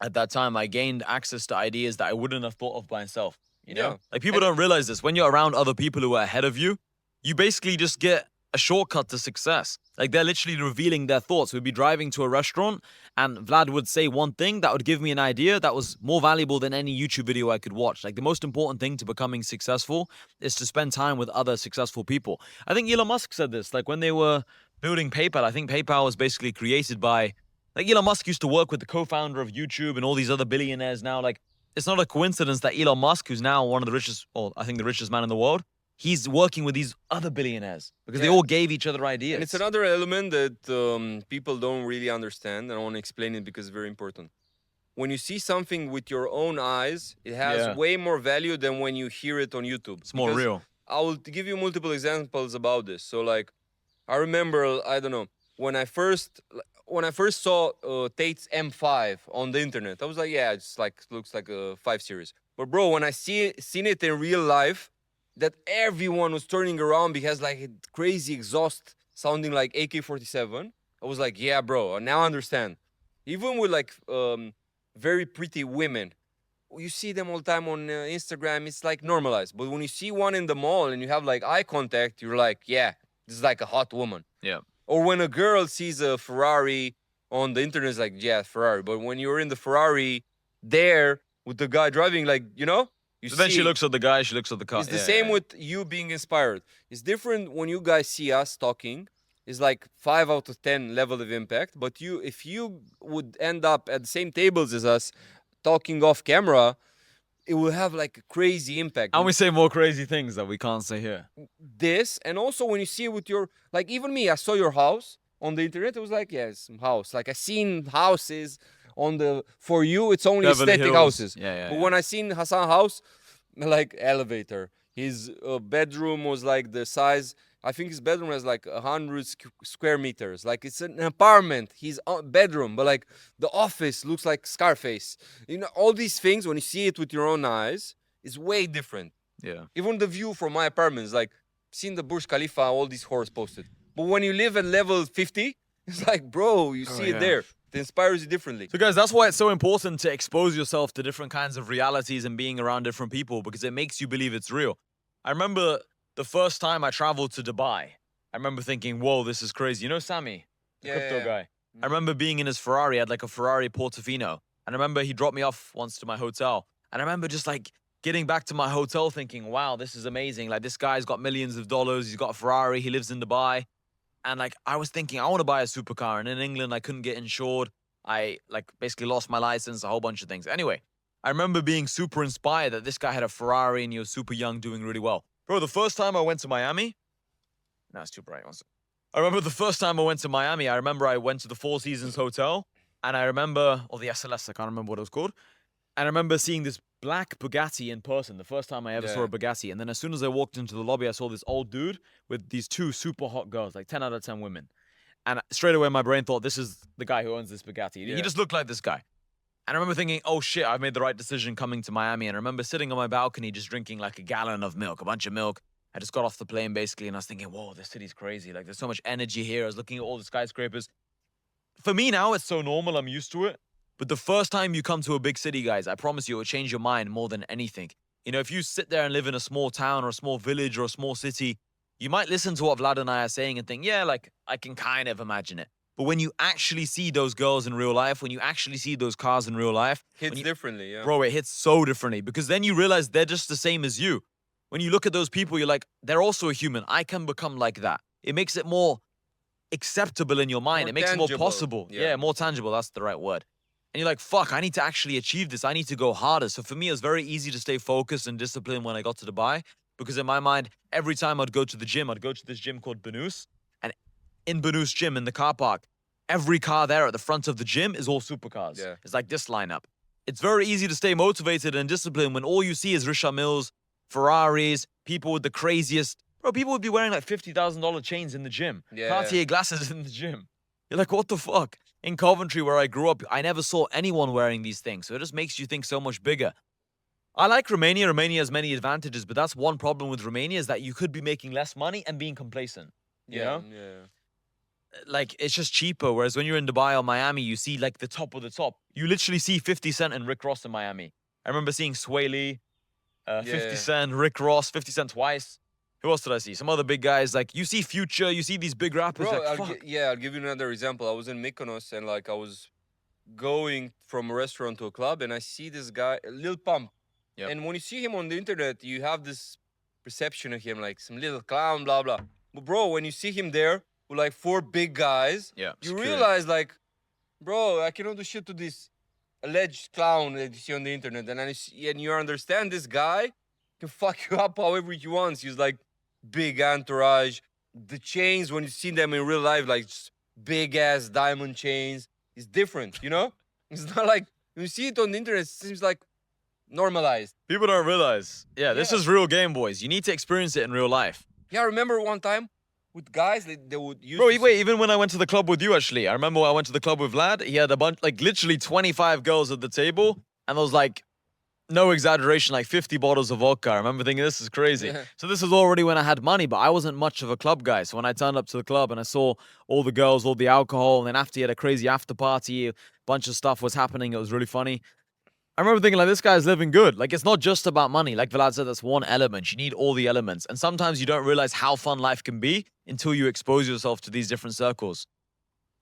at that time, I gained access to ideas that I wouldn't have thought of by myself. Yeah. Like people don't realize this. When you're around other people who are ahead of you, you basically just get a shortcut to success. Like they're literally revealing their thoughts. We'd be driving to a restaurant and Vlad would say one thing that would give me an idea that was more valuable than any YouTube video I could watch. Like the most important thing to becoming successful is to spend time with other successful people. I think Elon Musk said this, like when they were building PayPal, I think PayPal was basically created by, like Elon Musk used to work with the co-founder of YouTube and all these other billionaires now. Like it's not a coincidence that Elon Musk, who's now one of the richest, or I think the richest man in the world, he's working with these other billionaires because they all gave each other ideas. And it's another element that people don't really understand, and I want to explain it because it's very important. When you see something with your own eyes, it has way more value than when you hear it on YouTube. It's more real. I will give you multiple examples about this. So, like, I remember, I don't know, when I first saw Tate's M5 on the internet, I was like, yeah, it's like looks like a 5 Series. But bro, when I seen it in real life, that everyone was turning around because like a crazy exhaust sounding like AK-47. I was like, yeah, bro, now I understand. Even with like very pretty women, you see them all the time on Instagram, it's like normalized. But when you see one in the mall and you have like eye contact, you're like, yeah, this is like a hot woman. Yeah. Or when a girl sees a Ferrari on the internet, it's like, yeah, Ferrari. But when you're in the Ferrari there with the guy driving, like, So then she looks at the guy, she looks at the car. It's the same with you being inspired. It's different when you guys see us talking. It's like 5 out of 10 level of impact. But if you would end up at the same tables as us talking off camera, it will have like a crazy impact. And we say more crazy things that we can't say here. This, and also when you see it with your, like even me, I saw your house on the internet. It was like, yeah, it's a house. Like I seen houses for you, it's only Beverly aesthetic Hills. houses. Yeah. But when I seen Hassan house, like elevator, his bedroom was like the size. I think his bedroom has like 100 square meters. Like it's an apartment, his bedroom, but like the office looks like Scarface. You know, all these things, when you see it with your own eyes, is way different. Yeah. Even the view from my apartment is like, seeing the Burj Khalifa, all these horrors posted. But when you live at level 50, it's like, bro, you see it yeah. there. It inspires you differently. So guys, that's why it's so important to expose yourself to different kinds of realities and being around different people, because it makes you believe it's real. I remember the first time I traveled to Dubai, I remember thinking, whoa, this is crazy. You know Sammy, the crypto guy? I remember being in his Ferrari. I had like a Ferrari Portofino. And I remember he dropped me off once to my hotel. And I remember just like getting back to my hotel thinking, wow, this is amazing. Like this guy's got millions of dollars. He's got a Ferrari. He lives in Dubai. And like I was thinking, I want to buy a supercar. And in England, I couldn't get insured. I like basically lost my license, a whole bunch of things. Anyway, I remember being super inspired that this guy had a Ferrari and he was super young, doing really well. Bro, the first time I went to Miami, no, it's too bright. I remember the first time I went to Miami, I remember I went to the Four Seasons Hotel, and I remember, or the SLS, I can't remember what it was called. And I remember seeing this black Bugatti in person, the first time I ever saw a Bugatti. And then as soon as I walked into the lobby, I saw this old dude with these two super hot girls, like 10 out of 10 women. And straight away, my brain thought, this is the guy who owns this Bugatti. He just looked like this guy. And I remember thinking, oh shit, I've made the right decision coming to Miami. And I remember sitting on my balcony just drinking like a gallon of milk, a bunch of milk. I just got off the plane basically, and I was thinking, whoa, this city's crazy. Like there's so much energy here. I was looking at all the skyscrapers. For me now, it's so normal. I'm used to it. But the first time you come to a big city, guys, I promise you, it will change your mind more than anything. You know, if you sit there and live in a small town or a small village or a small city, you might listen to what Vlad and I are saying and think, yeah, like I can kind of imagine it. But when you actually see those girls in real life, when you actually see those cars in real life, hits differently, yeah. Bro, it hits so differently, because then you realize they're just the same as you. When you look at those people, you're like, they're also a human. I can become like that. It makes it more acceptable in your mind. More It makes it tangible. more possible. Yeah, more tangible. That's the right word. And you're like, fuck, I need to actually achieve this. I need to go harder. So for me, it was very easy to stay focused and disciplined when I got to Dubai, because in my mind, every time I'd go to the gym, I'd go to this gym called Banus. And in Banus gym, in the car park, every car there at the front of the gym is all supercars. Yeah. It's like this lineup. It's very easy to stay motivated and disciplined when all you see is Risha Mills, Ferraris, people with the craziest. Bro, people would be wearing like $50,000 chains in the gym. Yeah. Cartier glasses in the gym. You're like, what the fuck? In Coventry, where I grew up, I never saw anyone wearing these things. So it just makes you think so much bigger. I like Romania. Romania has many advantages, but that's one problem with Romania, is that you could be making less money and being complacent. You know? Like, it's just cheaper. Whereas when you're in Dubai or Miami, you see like the top of the top. You literally see 50 Cent and Rick Ross in Miami. I remember seeing Sway Lee, 50 Cent, Rick Ross, 50 Cent twice. Who else did I see? Some other big guys. Like, you see Future, you see these big rappers. Bro, like, fuck. I'll give you another example. I was in Mykonos, and like I was going from a restaurant to a club, and I see this guy, Lil Pump. Yep. And when you see him on the internet, you have this perception of him like some little clown, blah blah. But bro, when you see him there with like 4 big guys, you security. realize like, bro, I cannot do shit to this alleged clown that you see on the internet. And you understand this guy can fuck you up however he wants. He's like big entourage. The chains, when you see them in real life, like just big ass diamond chains, it's different, you know? It's not like when you see it on the internet, it seems like normalized. People don't realize. Yeah, this is real game, boys. You need to experience it in real life. Yeah, I remember one time with guys, they would use. Bro, wait, even when I went to the club with you, actually, I remember when I went to the club with Vlad, he had a bunch, like literally 25 girls at the table, and there was like, no exaggeration, like 50 bottles of vodka. I remember thinking, this is crazy. Yeah. So this was already when I had money, but I wasn't much of a club guy. So when I turned up to the club and I saw all the girls, all the alcohol, and then after he had a crazy after party, a bunch of stuff was happening. It was really funny. I remember thinking, like, this guy's living good. Like, it's not just about money. Like Vlad said, that's one element. You need all the elements. And sometimes you don't realize how fun life can be until you expose yourself to these different circles.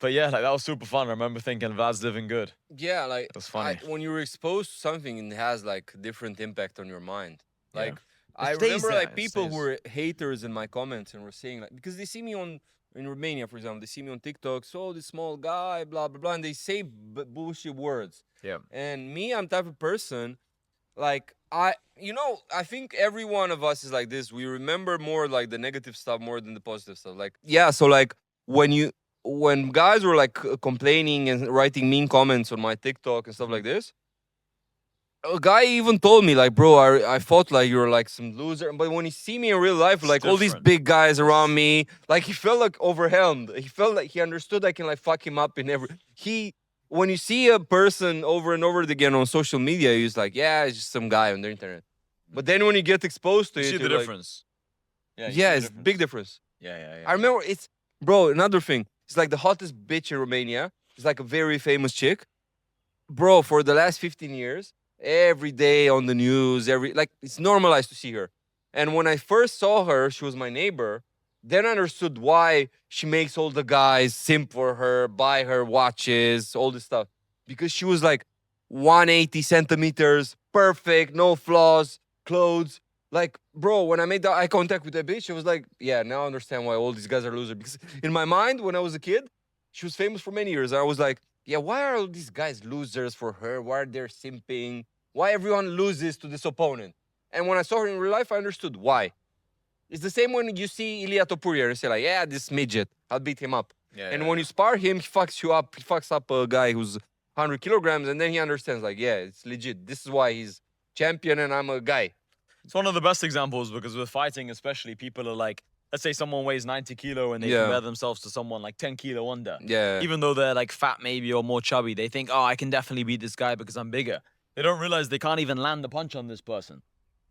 But yeah, like, that was super fun. I remember thinking, Vlad's living good. Yeah, like, It was funny. when you're exposed to something, it has like different impact on your mind. Like, Yeah. I stays remember there, like it people who stays. were haters in my comments and were saying, like, because they see me in Romania, for example, they see me on TikTok, so this small guy, blah blah blah, and they say bullshit words. Yeah. And me, I'm type of person, like I think every one of us is like this. We remember more like the negative stuff more than the positive stuff. Like, yeah, so like when guys were like complaining and writing mean comments on my TikTok and stuff like this, a guy even told me like, bro, I thought like you were like some loser, but when he see me in real life, It's like all these different. big guys around me, like he felt like overwhelmed. He felt like he understood I can like fuck him up in every. He when you see a person over and over again on social media, he's like, yeah, it's just some guy on the internet. But then when you get exposed to You it, see the you're like, difference. Yeah, you see yeah, the it's difference. big difference. Yeah, yeah, yeah. I remember it's bro. Another thing, it's like the hottest bitch in Romania. It's like a very famous chick, bro. For the last 15 years, every day on the news, every like it's normalized to see her. And when I first saw her, she was my neighbor. Then I understood why she makes all the guys simp for her, buy her watches, all this stuff, because she was like 180 centimeters, perfect, no flaws, clothes. Like, bro, when I made the eye contact with that bitch, I was like, yeah, now I understand why all these guys are losers. Because in my mind, when I was a kid, she was famous for many years. I was like, yeah, why are all these guys losers for her? Why are they simping? Why everyone loses to this opponent? And when I saw her in real life, I understood why. It's the same when you see Ilya Topuria and say like, yeah, this midget, I'll beat him up. Yeah, And yeah, when yeah. you spar him, he fucks you up. He fucks up a guy who's 100 kilograms, and then he understands like, yeah, it's legit. This is why he's champion, and I'm a guy. It's one of the best examples because with fighting, especially, people are like, let's say someone weighs 90 kilo and they Yeah. compare themselves to someone like 10 kilo under. Yeah. Even though they're like fat maybe or more chubby, they think, oh, I can definitely beat this guy because I'm bigger. They don't realize they can't even land a punch on this person.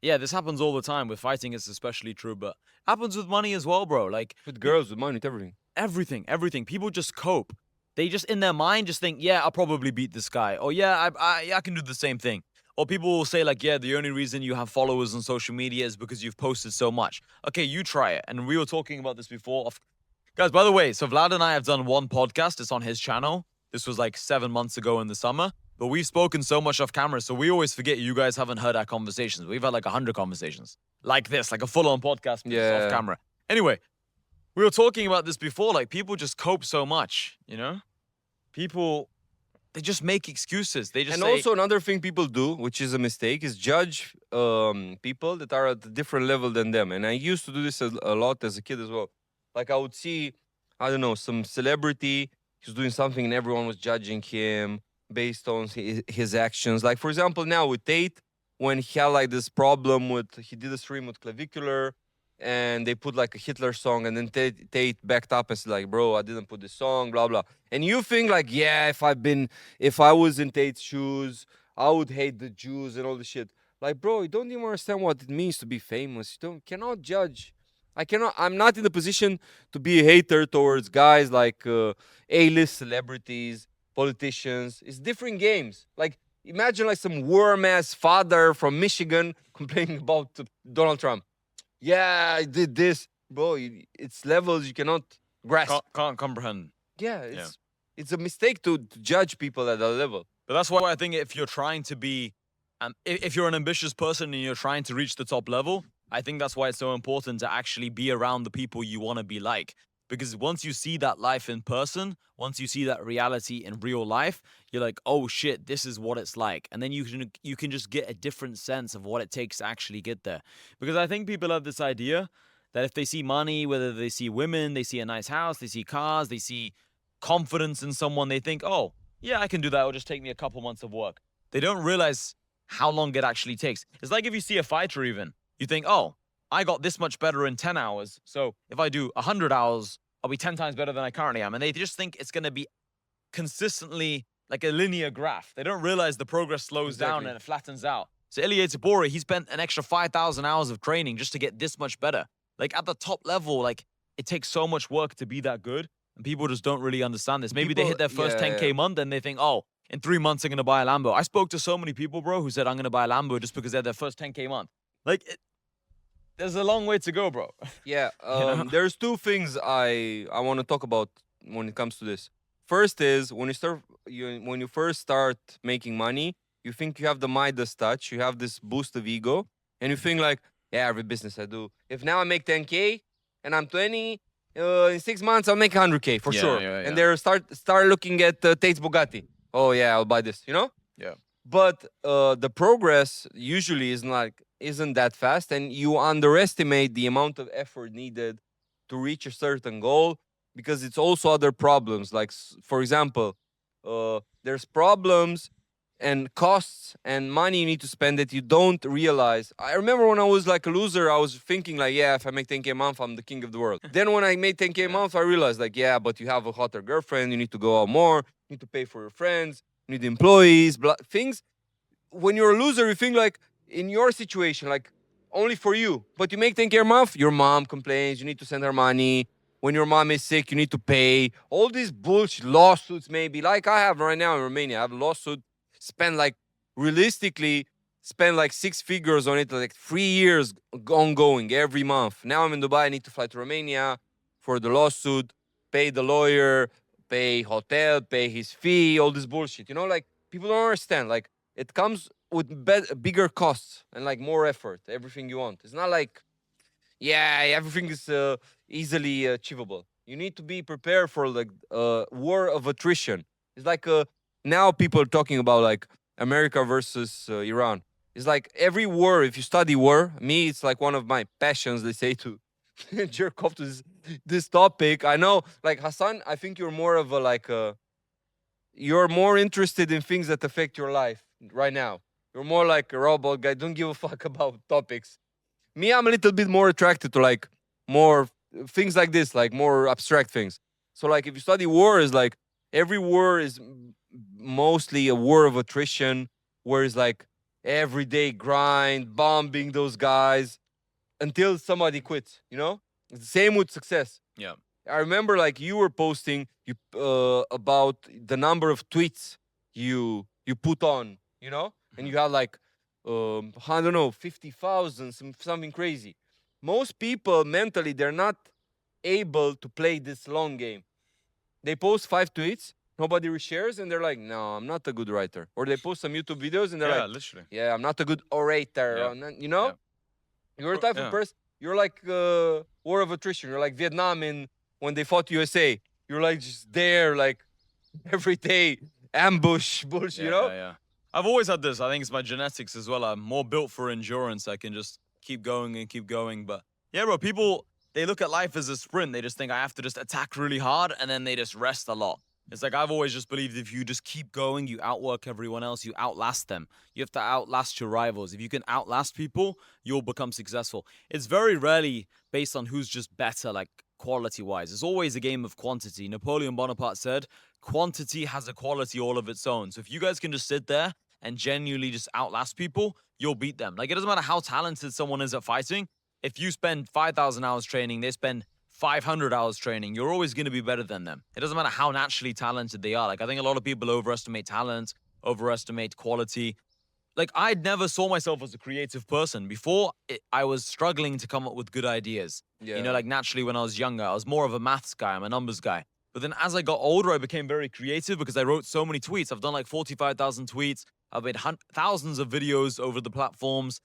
Yeah, this happens all the time. With fighting, it's especially true, but happens with money as well, bro. Like With girls, with money, with everything. everything. People just cope. They just in their mind just think, yeah, I'll probably beat this guy. Or yeah, I can do the same thing. Or people will say like, yeah, the only reason you have followers on social media is because you've posted so much. Okay, you try it. And we were talking about this before. Guys, by the way, so Vlad and I have done one podcast. It's on his channel. This was like 7 months ago in the summer. But we've spoken so much off camera, so we always forget you guys haven't heard our conversations. We've had like 100 conversations like this, like a full-on podcast, but just off Yeah. camera. Anyway, we were talking about this before. Like people just cope so much, you know? People, they just make excuses. They just And say, also another thing people do, which is a mistake, is judge people that are at a different level than them. And I used to do this a lot as a kid as well. Like I would see, I don't know, some celebrity, he's doing something and everyone was judging him based on his actions. Like for example, now with Tate, when he had like this problem with, he did a stream with clavicular, and they put like a Hitler song, and then Tate backed up and said like, bro, I didn't put this song, blah blah. And you think like, yeah, if I was in Tate's shoes, I would hate the Jews and all this shit. Like, bro, you don't even understand what it means to be famous. You cannot judge. I'm not in the position to be a hater towards guys like A-list celebrities, politicians. It's different games. Like, imagine like some worm ass father from Michigan complaining about Donald Trump. Yeah, I did this, bro. It's levels you cannot grasp. can't comprehend. Yeah, it's a mistake to judge people at that level. But that's why I think if you're trying to be, if you're an ambitious person and you're trying to reach the top level, I think that's why it's so important to actually be around the people you want to be like. Because once you see that life in person, once you see that reality in real life, you're like, oh shit, this is what it's like. And then you can just get a different sense of what it takes to actually get there. Because I think people have this idea that if they see money, whether they see women, they see a nice house, they see cars, they see confidence in someone, they think, oh, yeah, I can do that. It'll just take me a couple months of work. They don't realize how long it actually takes. It's like if you see a fighter even, you think, oh, I got this much better in 10 hours. So if I do 100 hours, I'll be 10 times better than I currently am. And they just think it's going to be consistently like a linear graph. They don't realize the progress slows down and it flattens out. So Ilya Tabora, he spent an extra 5,000 hours of training just to get this much better. Like at the top level, like it takes so much work to be that good. And people just don't really understand this. Maybe they hit their first 10K month and they think, oh, in 3 months, I'm going to buy a Lambo. I spoke to so many people, bro, who said, I'm going to buy a Lambo just because they're their first 10K month. Like, there's a long way to go, bro. Yeah, know? there's two things I want to talk about when it comes to this. First is when you first start making money, you think you have the Midas touch, you have this boost of ego, and you think like, yeah, every business I do. If now I make 10K and I'm 20, in 6 months I'll make 100K for sure. And they start looking at Tate's Bugatti. Oh yeah, I'll buy this. You know? Yeah. But the progress usually isn't that fast, and you underestimate the amount of effort needed to reach a certain goal because it's also other problems. Like for example, there's problems and costs and money you need to spend that you don't realize. I remember when I was like a loser, I was thinking like, yeah, if I make 10K a month, I'm the king of the world. Then when I made 10K a month, I realized like, yeah, but you have a hotter girlfriend, you need to go out more, you need to pay for your friends, you need employees, things. When you're a loser, you think like in your situation, like only for you. But you make 10K a month, your mom complains, you need to send her money. When your mom is sick, you need to pay. All these bullshit lawsuits, maybe like I have right now in Romania. I have a lawsuit, spend like realistically, spend like 6 figures on it, like 3 years ongoing every month. Now I'm in Dubai, I need to fly to Romania for the lawsuit, pay the lawyer, pay hotel, pay his fee, all this bullshit. You know, like people don't understand. Like it comes with bigger costs and like more effort, everything you want. It's not like, yeah, everything is easily achievable. You need to be prepared for like war of attrition. It's like now people are talking about like America versus Iran. It's like every war, if you study war, me, it's like one of my passions, they say, to jerk off to this topic. I know, like Hassan, I think you're more of a like you're more interested in things that affect your life right now. You're more like a robot guy. Don't give a fuck about topics. Me, I'm a little bit more attracted to like more things like this, like more abstract things. So like if you study war, is like every war is mostly a war of attrition, where it's like everyday grind, bombing those guys until somebody quits. You know, it's the same with success. Yeah. I remember like you were posting about the number of tweets you put on, you know, and you had like I don't know 50,000, something crazy. Most people mentally they're not able to play this long game. They post 5 tweets, nobody reshares, and they're like, no, I'm not a good writer. Or they post some YouTube videos and they're Yeah, like, literally. yeah, I'm not a good orator. Yeah. Or you know, Yeah. you're the type of Yeah. person. You're like war of attrition. You're like Vietnam in when they fought USA. You're like just there, like every day, ambush, bullshit. You Yeah, know? yeah, yeah. I've always had this. I think it's my genetics as well. I'm more built for endurance. I can just keep going and keep going. But yeah, bro, people, they look at life as a sprint. They just think I have to just attack really hard and then they just rest a lot. It's like I've always just believed if you just keep going, you outwork everyone else, you outlast them. You have to outlast your rivals. If you can outlast people, you'll become successful. It's very rarely based on who's just better, like quality wise. It's always a game of quantity. Napoleon Bonaparte said, quantity has a quality all of its own. So if you guys can just sit there and genuinely just outlast people, you'll beat them. Like it doesn't matter how talented someone is at fighting. If you spend 5,000 hours training, they spend 500 hours training, you're always going to be better than them. It doesn't matter how naturally talented they are. Like I think a lot of people overestimate talent, overestimate quality. Like I never saw myself as a creative person. Before I was struggling to come up with good ideas. Yeah. You know, like naturally when I was younger, I was more of a maths guy, I'm a numbers guy. But then as I got older, I became very creative because I wrote so many tweets. I've done like 45,000 tweets. I've made thousands of videos over the platforms,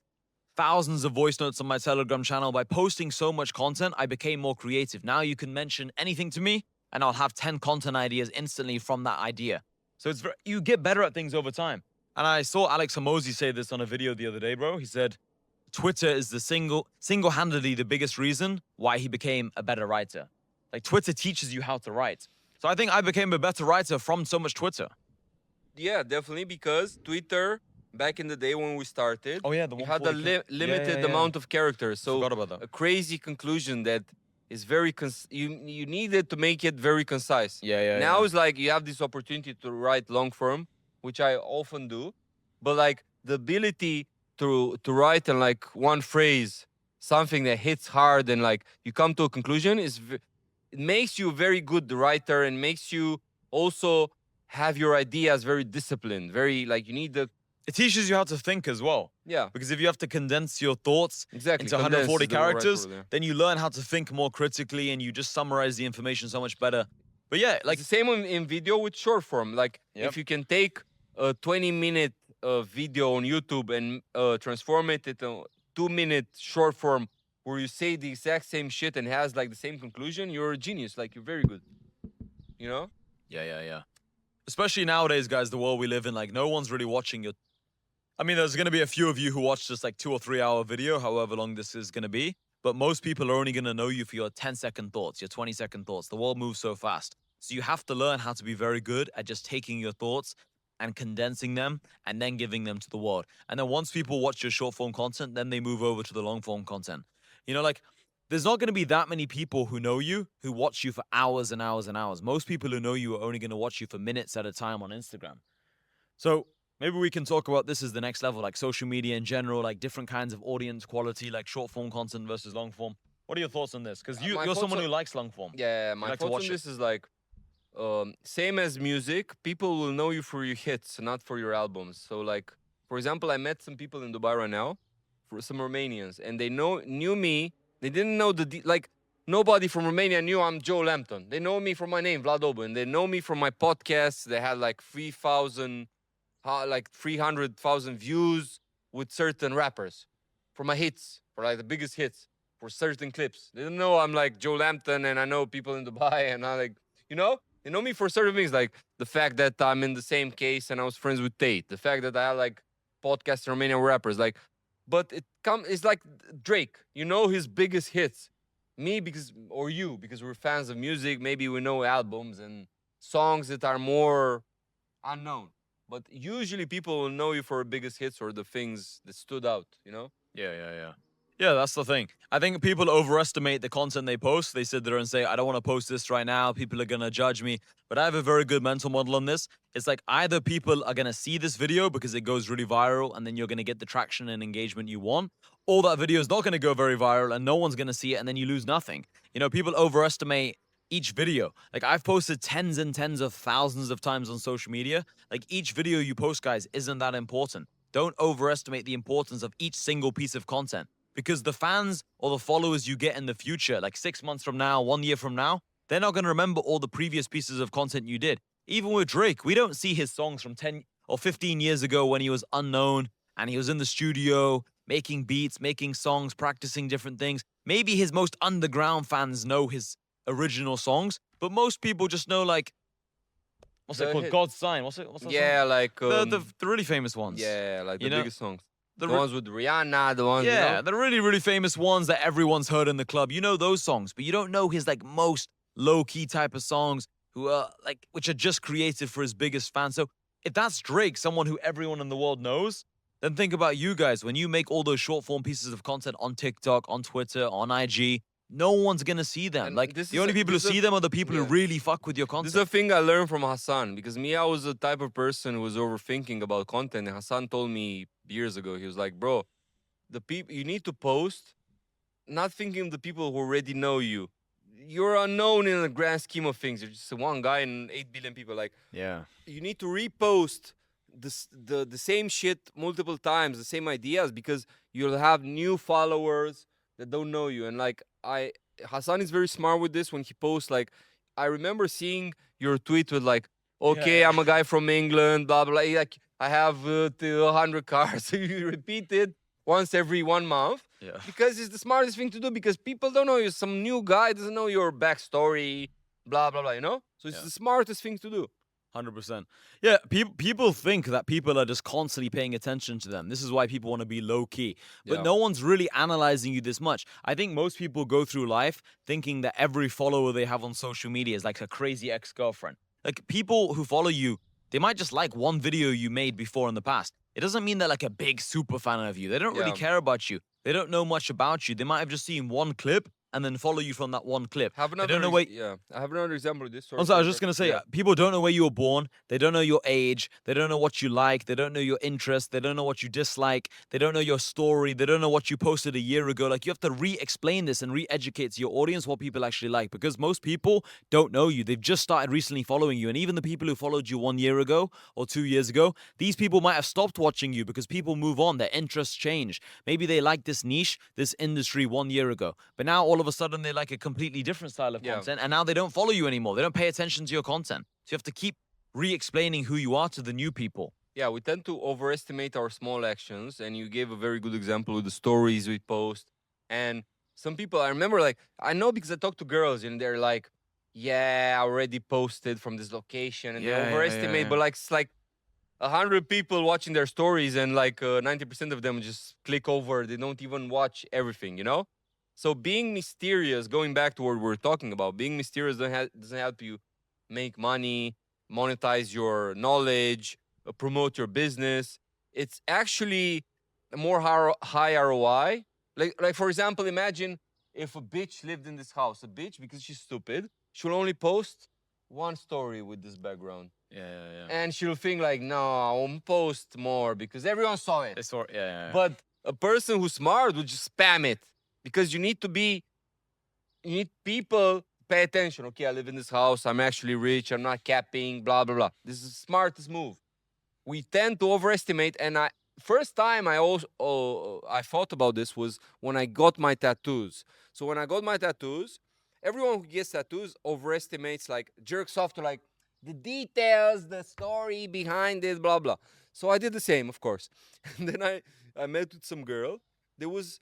thousands of voice notes on my Telegram channel. By posting so much content, I became more creative. Now you can mention anything to me and I'll have 10 content ideas instantly from that idea. So it's you get better at things over time. And I saw Alex Hormozi say this on a video the other day, bro. He said, Twitter is the single-handedly the biggest reason why he became a better writer. Like Twitter teaches you how to write. So I think I became a better writer from so much Twitter. Yeah, definitely, because Twitter back in the day when we started, Oh yeah, the you had a limited yeah. amount of characters. So Forgot about that. a crazy conclusion that is very you needed to make it very concise. Yeah. Now it's like you have this opportunity to write long form, which I often do, but like the ability to write in like one phrase something that hits hard and like you come to a conclusion it makes you a very good writer and makes you also have your ideas very disciplined, very like you need the It teaches you how to think as well. yeah. Because if you have to condense your thoughts Exactly. into Condense 140 is the right characters, word there. then you learn how to think more critically and you just summarize the information so much better. But yeah, like It's the same in video with short form. Like Yep. if you can take a 20-minute video on YouTube and transform it into a 2-minute short form where you say the exact same shit and has like the same conclusion, you're a genius. Like you're very good. You know? Yeah. Especially nowadays, guys, the world we live in, like no one's really watching your. I mean, there's going to be a few of you who watch this like 2 or 3 hour video, however long this is going to be. But most people are only going to know you for your 10-second thoughts, your 20-second thoughts. The world moves so fast. So you have to learn how to be very good at just taking your thoughts, and condensing them and then giving them to the world. And then once people watch your short form content, then they move over to the long form content. You know, like there's not going to be that many people who know you who watch you for hours and hours and hours. Most people who know you are only going to watch you for minutes at a time on Instagram. So maybe we can talk about this as the next level, like social media in general, like different kinds of audience quality, like short form content versus long form. What are your thoughts on this? Because My you're thoughts someone on, who likes long form. yeah, You my like to thoughts watch on it. this is like same as music. People will know you for your hits, not for your albums. So like, for example, I met some people in Dubai right now, for some Romanians, and they knew me. They didn't know like nobody from Romania knew I'm Joe Lampton. They know me from my name, Vlad Oben. They know me from my podcasts. They had like 3,000, like 300,000 views with certain rappers for my hits, for like the biggest hits, for certain clips. They didn't know I'm like Joe Lampton and I know people in Dubai and I like, you know, they know me for certain things, like the fact that I'm in the same case and I was friends with Tate, the fact that I had like podcast Romanian rappers, like, but it's like Drake, you know his biggest hits. Me because or you because we're fans of music, maybe we know albums and songs that are more unknown. But usually people will know you for your biggest hits or the things that stood out, you know? Yeah. Yeah, that's the thing. I think people overestimate the content they post. They sit there and say, I don't want to post this right now. People are going to judge me. But I have a very good mental model on this. It's like either people are going to see this video because it goes really viral and then you're going to get the traction and engagement you want, or that video is not going to go very viral and no one's going to see it and then you lose nothing. You know, people overestimate each video. Like I've posted tens and tens of thousands of times on social media. Like each video you post, guys, isn't that important. Don't overestimate the importance of each single piece of content because the fans or the followers you get in the future, like 6 months from now, 1 year from now, they're not going to remember all the previous pieces of content you did. Even with Drake, we don't see his songs from 10 or 15 years ago when he was unknown and he was in the studio making beats, making songs, practicing different things. Maybe his most underground fans know his original songs, but most people just know like what's it The called? hit. God's Sign. What's that Yeah, song? like The really famous ones. yeah, like You the know, biggest songs. the The ones with Rihanna, the ones, you yeah, know? the really famous ones that everyone's heard in the club. You know those songs, but you don't know his like most low key type of songs who are like which are just created for his biggest fans. So if that's Drake, someone who everyone in the world knows, then think about you guys when you make all those short form pieces of content on TikTok, on Twitter, on IG. No one's gonna see them. And Like the only people who see them are the people who yeah. really fuck with your This is a content. thing I learned from Hassan because me, I was the type of person who was overthinking about content. And Hassan told me years ago, he was like, bro, the people you need to post, not thinking of the people who already know you. You're unknown in the grand scheme of things. You're just one guy and 8 billion people. Like, Yeah. you need to repost the same shit multiple times, the same ideas, because you'll have new followers that don't know you. And like Hassan is very smart with this when he posts. Like, I remember seeing your tweet with like, okay, Yeah. I'm a guy from England, blah blah. Like, I have 100 cars. So you repeat it once every 1 month Yeah. because it's the smartest thing to do because people don't know you. Some new guy doesn't know your backstory, blah blah blah. You know, so it's Yeah. the smartest thing to do. 100%. Yeah, people think that people are just constantly paying attention to them. This is why people want to be low key. But Yeah. no one's really analyzing you this much. I think most people go through life thinking that every follower they have on social media is like a crazy ex-girlfriend. Like people who follow you, they might just like one video you made before in the past. It doesn't mean they're like a big super fan of you. They don't really Yeah. care about you. They don't know much about you. They might have just seen one clip and then follow you from that one clip. Have They another don't know where yeah. I have another example of this. Sorry also, for I was just gonna interrupting. say, Yeah. people don't know where you were born. They don't know your age. They don't know what you like. They don't know your interests. They don't know what you dislike. They don't know your story. They don't know what you posted a year ago. Like you have to re-explain this and re-educate to your audience what people actually like, because most people don't know you. They've just started recently following you, and even the people who followed you 1 year ago or 2 years ago, these people might have stopped watching you because people move on. Their interests change. Maybe they like this niche, this industry 1 year ago, but now all of a sudden they like a completely different style of Yeah. content, and now they don't follow you anymore. They don't pay attention to your content. So you have to keep re-explaining who you are to the new people. Yeah, we tend to overestimate our small actions, and you gave a very good example with the stories we post. And some people, I remember, like, I know because I talk to girls, and they're like, "Yeah, I already posted from this location," and they overestimate. But like, it's like 100 people watching their stories, and like 90% of them just click over. They don't even watch everything, you know. So being mysterious, going back to what we're talking about, being mysterious doesn't help you make money, monetize your knowledge, promote your business. It's actually more high ROI. Like for example, imagine if a bitch lived in this house. A bitch, because she's stupid, she'll only post one story with this background. Yeah, yeah, yeah. And she'll think like, no, I won't post more because everyone saw it. It's for, yeah, yeah, yeah. But a person who's smart would just spam it, because you need people pay attention. Okay, I live in this house. I'm actually rich. I'm not capping. Blah blah blah. This is the smartest move. We tend to overestimate, and first time I thought about this was when I got my tattoos. So when I got my tattoos, everyone who gets tattoos overestimates, like jerks off to like the details, the story behind it, blah blah. So I did the same, of course. And then I met with some girl. There was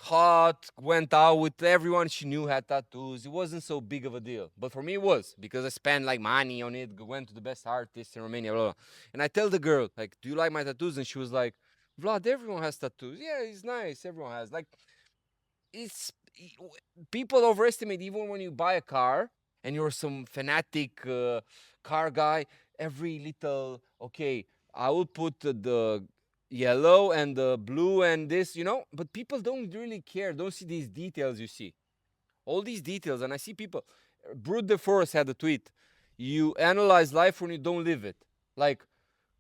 hot, went out with everyone she knew had tattoos. It wasn't so big of a deal. But for me, it was, because I spent like money on it, went to the best artist in Romania, blah, blah. And I tell the girl, like, do you like my tattoos? And she was like, Vlad, everyone has tattoos. Yeah, it's nice. Everyone has. Like, it's people overestimate, even when you buy a car and you're some fanatic car guy, every little, okay, I will put the yellow and the blue and this, but people don't really care, don't see these details. You see all these details, and I see people. Brute de Forest had a tweet: you analyze life when you don't live it. Like,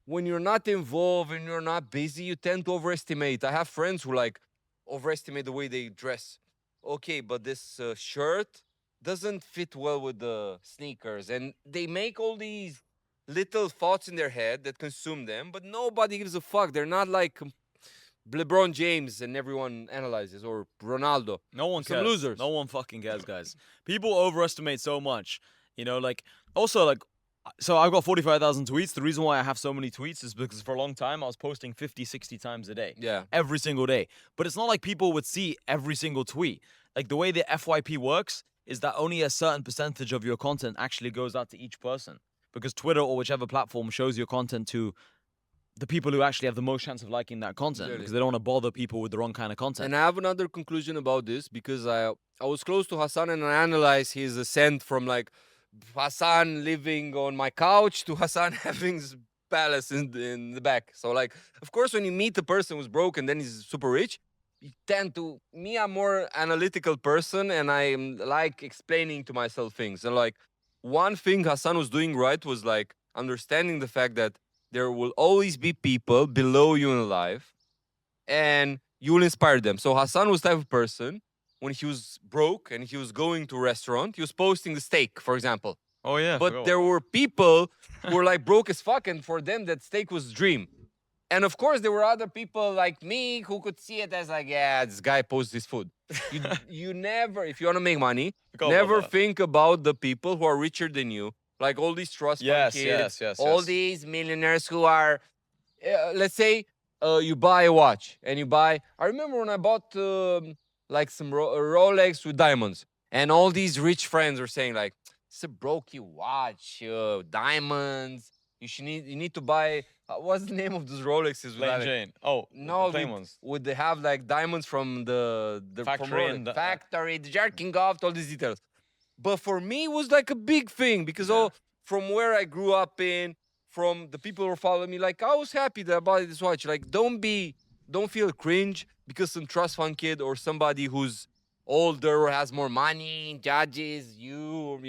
when you're not involved and you're not busy, you tend to overestimate. I have friends who like overestimate the way they dress. Okay, but this shirt doesn't fit well with the sneakers, and they make all these little thoughts in their head that consume them, but nobody gives a fuck. They're not like LeBron James and everyone analyzes, or Ronaldo. No one Some cares. losers. No one fucking cares, guys. People overestimate so much. Like, also, like, so I've got 45,000 tweets. The reason why I have so many tweets is because for a long time I was posting 50, 60 times a day. Yeah. Every single day. But it's not like people would see every single tweet. Like, the way the FYP works is that only a certain percentage of your content actually goes out to each person. Because Twitter or whichever platform shows your content to the people who actually have the most chance of liking that content, Really? because they don't want to bother people with the wrong kind of content. And I have another conclusion about this, because I was close to Hassan and I analyzed his ascent from like Hassan living on my couch to Hassan having his palace in the back. So like, of course, when you meet a person who's broke and then he's super rich, you tend to, me, I'm more analytical person, and I like explaining to myself things. And like, one thing Hassan was doing right was like understanding the fact that there will always be people below you in life, and you will inspire them. So Hassan was the type of person, when he was broke and he was going to a restaurant, he was posting the steak, for example. Oh yeah. But there were people who were like broke as fuck, and for them that steak was dream. And of course, there were other people like me who could see it as like, yeah, this guy posts this food. You never, if you want to make money, never think about the people who are richer than you, like all these trust fund kids, all these millionaires who are, let's say, you buy a watch and you buy. I remember when I bought like some Rolex with diamonds, and all these rich friends were saying like, it's a brokey watch, diamonds. You need to buy. What's the name of those Rolexes? Plain Jane. Oh, no, the plain ones. Would they have like diamonds from the Factory from and the- factory, the jerking off, all these details. But for me, it was like a big thing, because all from where I grew up in, from the people who were following me, like I was happy that I bought this watch. Like, don't feel cringe because some trust fund kid or somebody who's older or has more money judges you.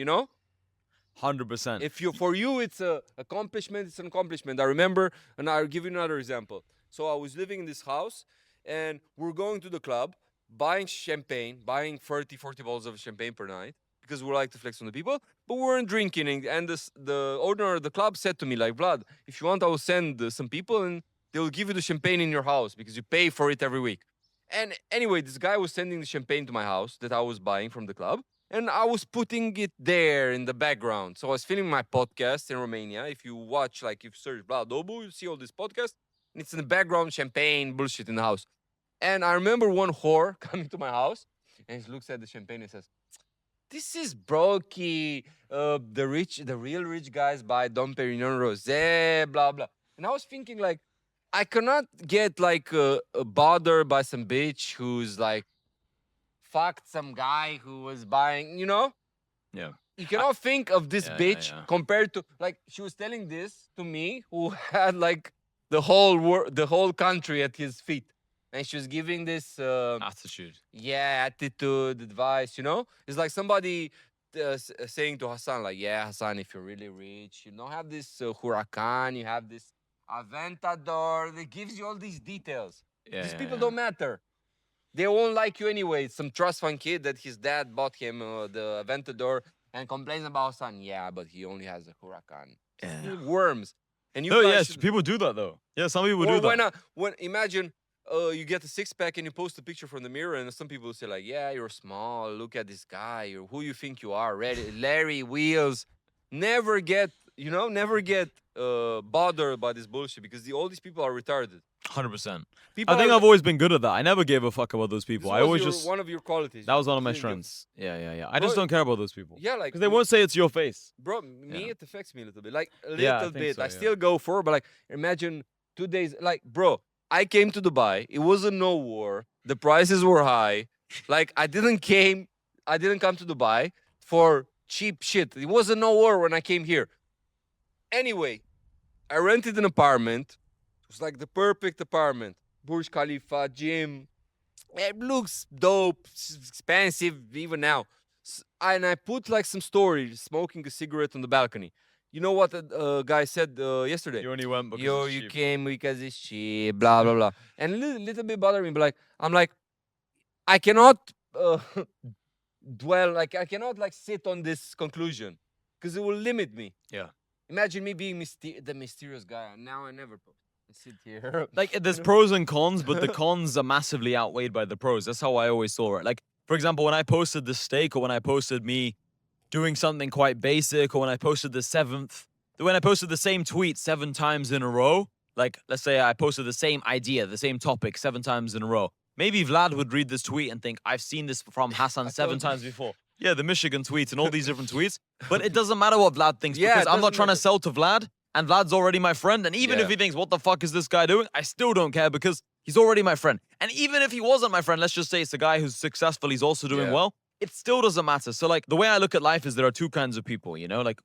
100%. If for you it's a accomplishment, it's an accomplishment. I remember, and I'll give you another example. So I was living in this house, and we're going to the club, buying champagne, buying 30, 40 bottles of champagne per night, because we like to flex on the people, but we weren't drinking. And the owner of the club said to me, like, Vlad, if you want, I will send some people, and they will give you the champagne in your house because you pay for it every week. And anyway, this guy was sending the champagne to my house that I was buying from the club, and I was putting it there in the background. So I was filming my podcast in Romania. If you watch, like, if you search Vlad Obu, you see all this podcast, and it's in the background, champagne, bullshit in the house. And I remember one whore coming to my house, and he looks at the champagne and says, this is brokey. The real rich guys buy Dom Perignon Rosé, blah, blah. And I was thinking, like, I cannot get, like, bothered by some bitch who's, like, fucked some guy who was buying, Yeah. You cannot think of this Yeah, bitch yeah. compared to like she was telling this to me who had like the whole world, the whole country at his feet, and she was giving this Attitude. attitude advice. You know, it's like somebody saying to Hassan like, yeah, Hassan, if you're really rich, you don't have this Huracan, you have this Aventador. That gives you all these details. Yeah, These yeah, people yeah. don't matter. They won't like you anyway. Some trust fund kid that his dad bought him the Aventador and complains about Hassan. Yeah, but he only has a Huracan. Yeah. Worms. And you No, guys yes, should, people do that though. Yeah, some people or do that. when imagine you get a six pack and you post a picture from the mirror, and some people say like, "Yeah, you're small. Look at this guy. You're who you think you are, Larry Wheels." Never get never get bothered by this bullshit because all these people are retarded. 100%. People I think are. I've always been good at that. I never gave a fuck about those This people. was I always just one of your qualities. that was one of my Didn't give- strengths. Yeah. I just don't care about those people. Yeah, like Because they won't say it's your face. bro, me Yeah. it affects me a little bit, like a Yeah, I little think bit. so, I yeah. still go for, but like imagine 2 days. Like, bro, I came to Dubai. It wasn't no war. The prices were high. Like, I didn't come to Dubai for cheap shit. It wasn't no war when I came here. Anyway, I rented an apartment. It was like the perfect apartment. Burj Khalifa, gym. It looks dope. It's expensive even now. And I put like some stories, smoking a cigarette on the balcony. You know what a guy said yesterday? You only went because Yo, it's you cheap. came because it's cheap, blah blah blah. And a little bit bothered me, but like I'm like, I cannot dwell, like I cannot like sit on this conclusion because it will limit me. Yeah. Imagine me being the mysterious guy. Now I never sit here. Like there's pros and cons, but the cons are massively outweighed by the pros. That's how I always saw it. Like, for example, when I posted the steak, or when I posted me doing something quite basic, or when I posted when I posted the same tweet 7 times in a row, like let's say I posted the same idea, the same topic 7 times in a row. Maybe Vlad would read this tweet and think, I've seen this from Hassan 7 times before. Yeah, the Michigan tweets and all these different tweets. But it doesn't matter what Vlad thinks Yeah, because it I'm not doesn't trying to matter. sell to Vlad. And Vlad's already my friend. And even if Yeah. he thinks, what the fuck is this guy doing? I still don't care because he's already my friend. And even if he wasn't my friend, let's just say it's a guy who's successful, he's also doing Yeah. well, it still doesn't matter. So, like, the way I look at life is there are 2 kinds of people, you know? Like,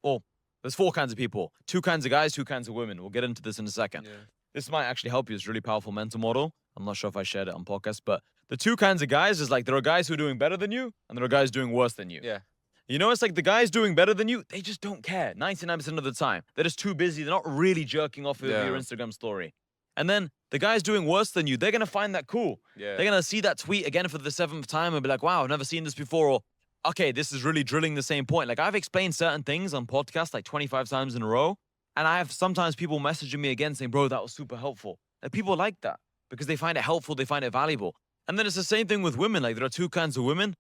there's 4 kinds of people. 2 kinds of guys, 2 kinds of women. We'll get into this in a second. Yeah. This might actually help you. It's a really powerful mental model. I'm not sure if I shared it on podcast, but the 2 kinds of guys is like there are guys who are doing better than you, and there are guys doing worse than you. Yeah. You know, it's like the guys doing better than you, they just don't care 99% of the time. They're just too busy. They're not really jerking off over your Yeah. Instagram story. And then the guys doing worse than you, they're going to find that cool. Yeah. They're going to see that tweet again for the 7th time and be like, wow, I've never seen this before. Or, okay, this is really drilling the same point. Like, I've explained certain things on podcasts like 25 times in a row. And I have sometimes people messaging me again saying, bro, that was super helpful. Like, people like that because they find it helpful. They find it valuable. And then it's the same thing with women. Like, there are 2 kinds of women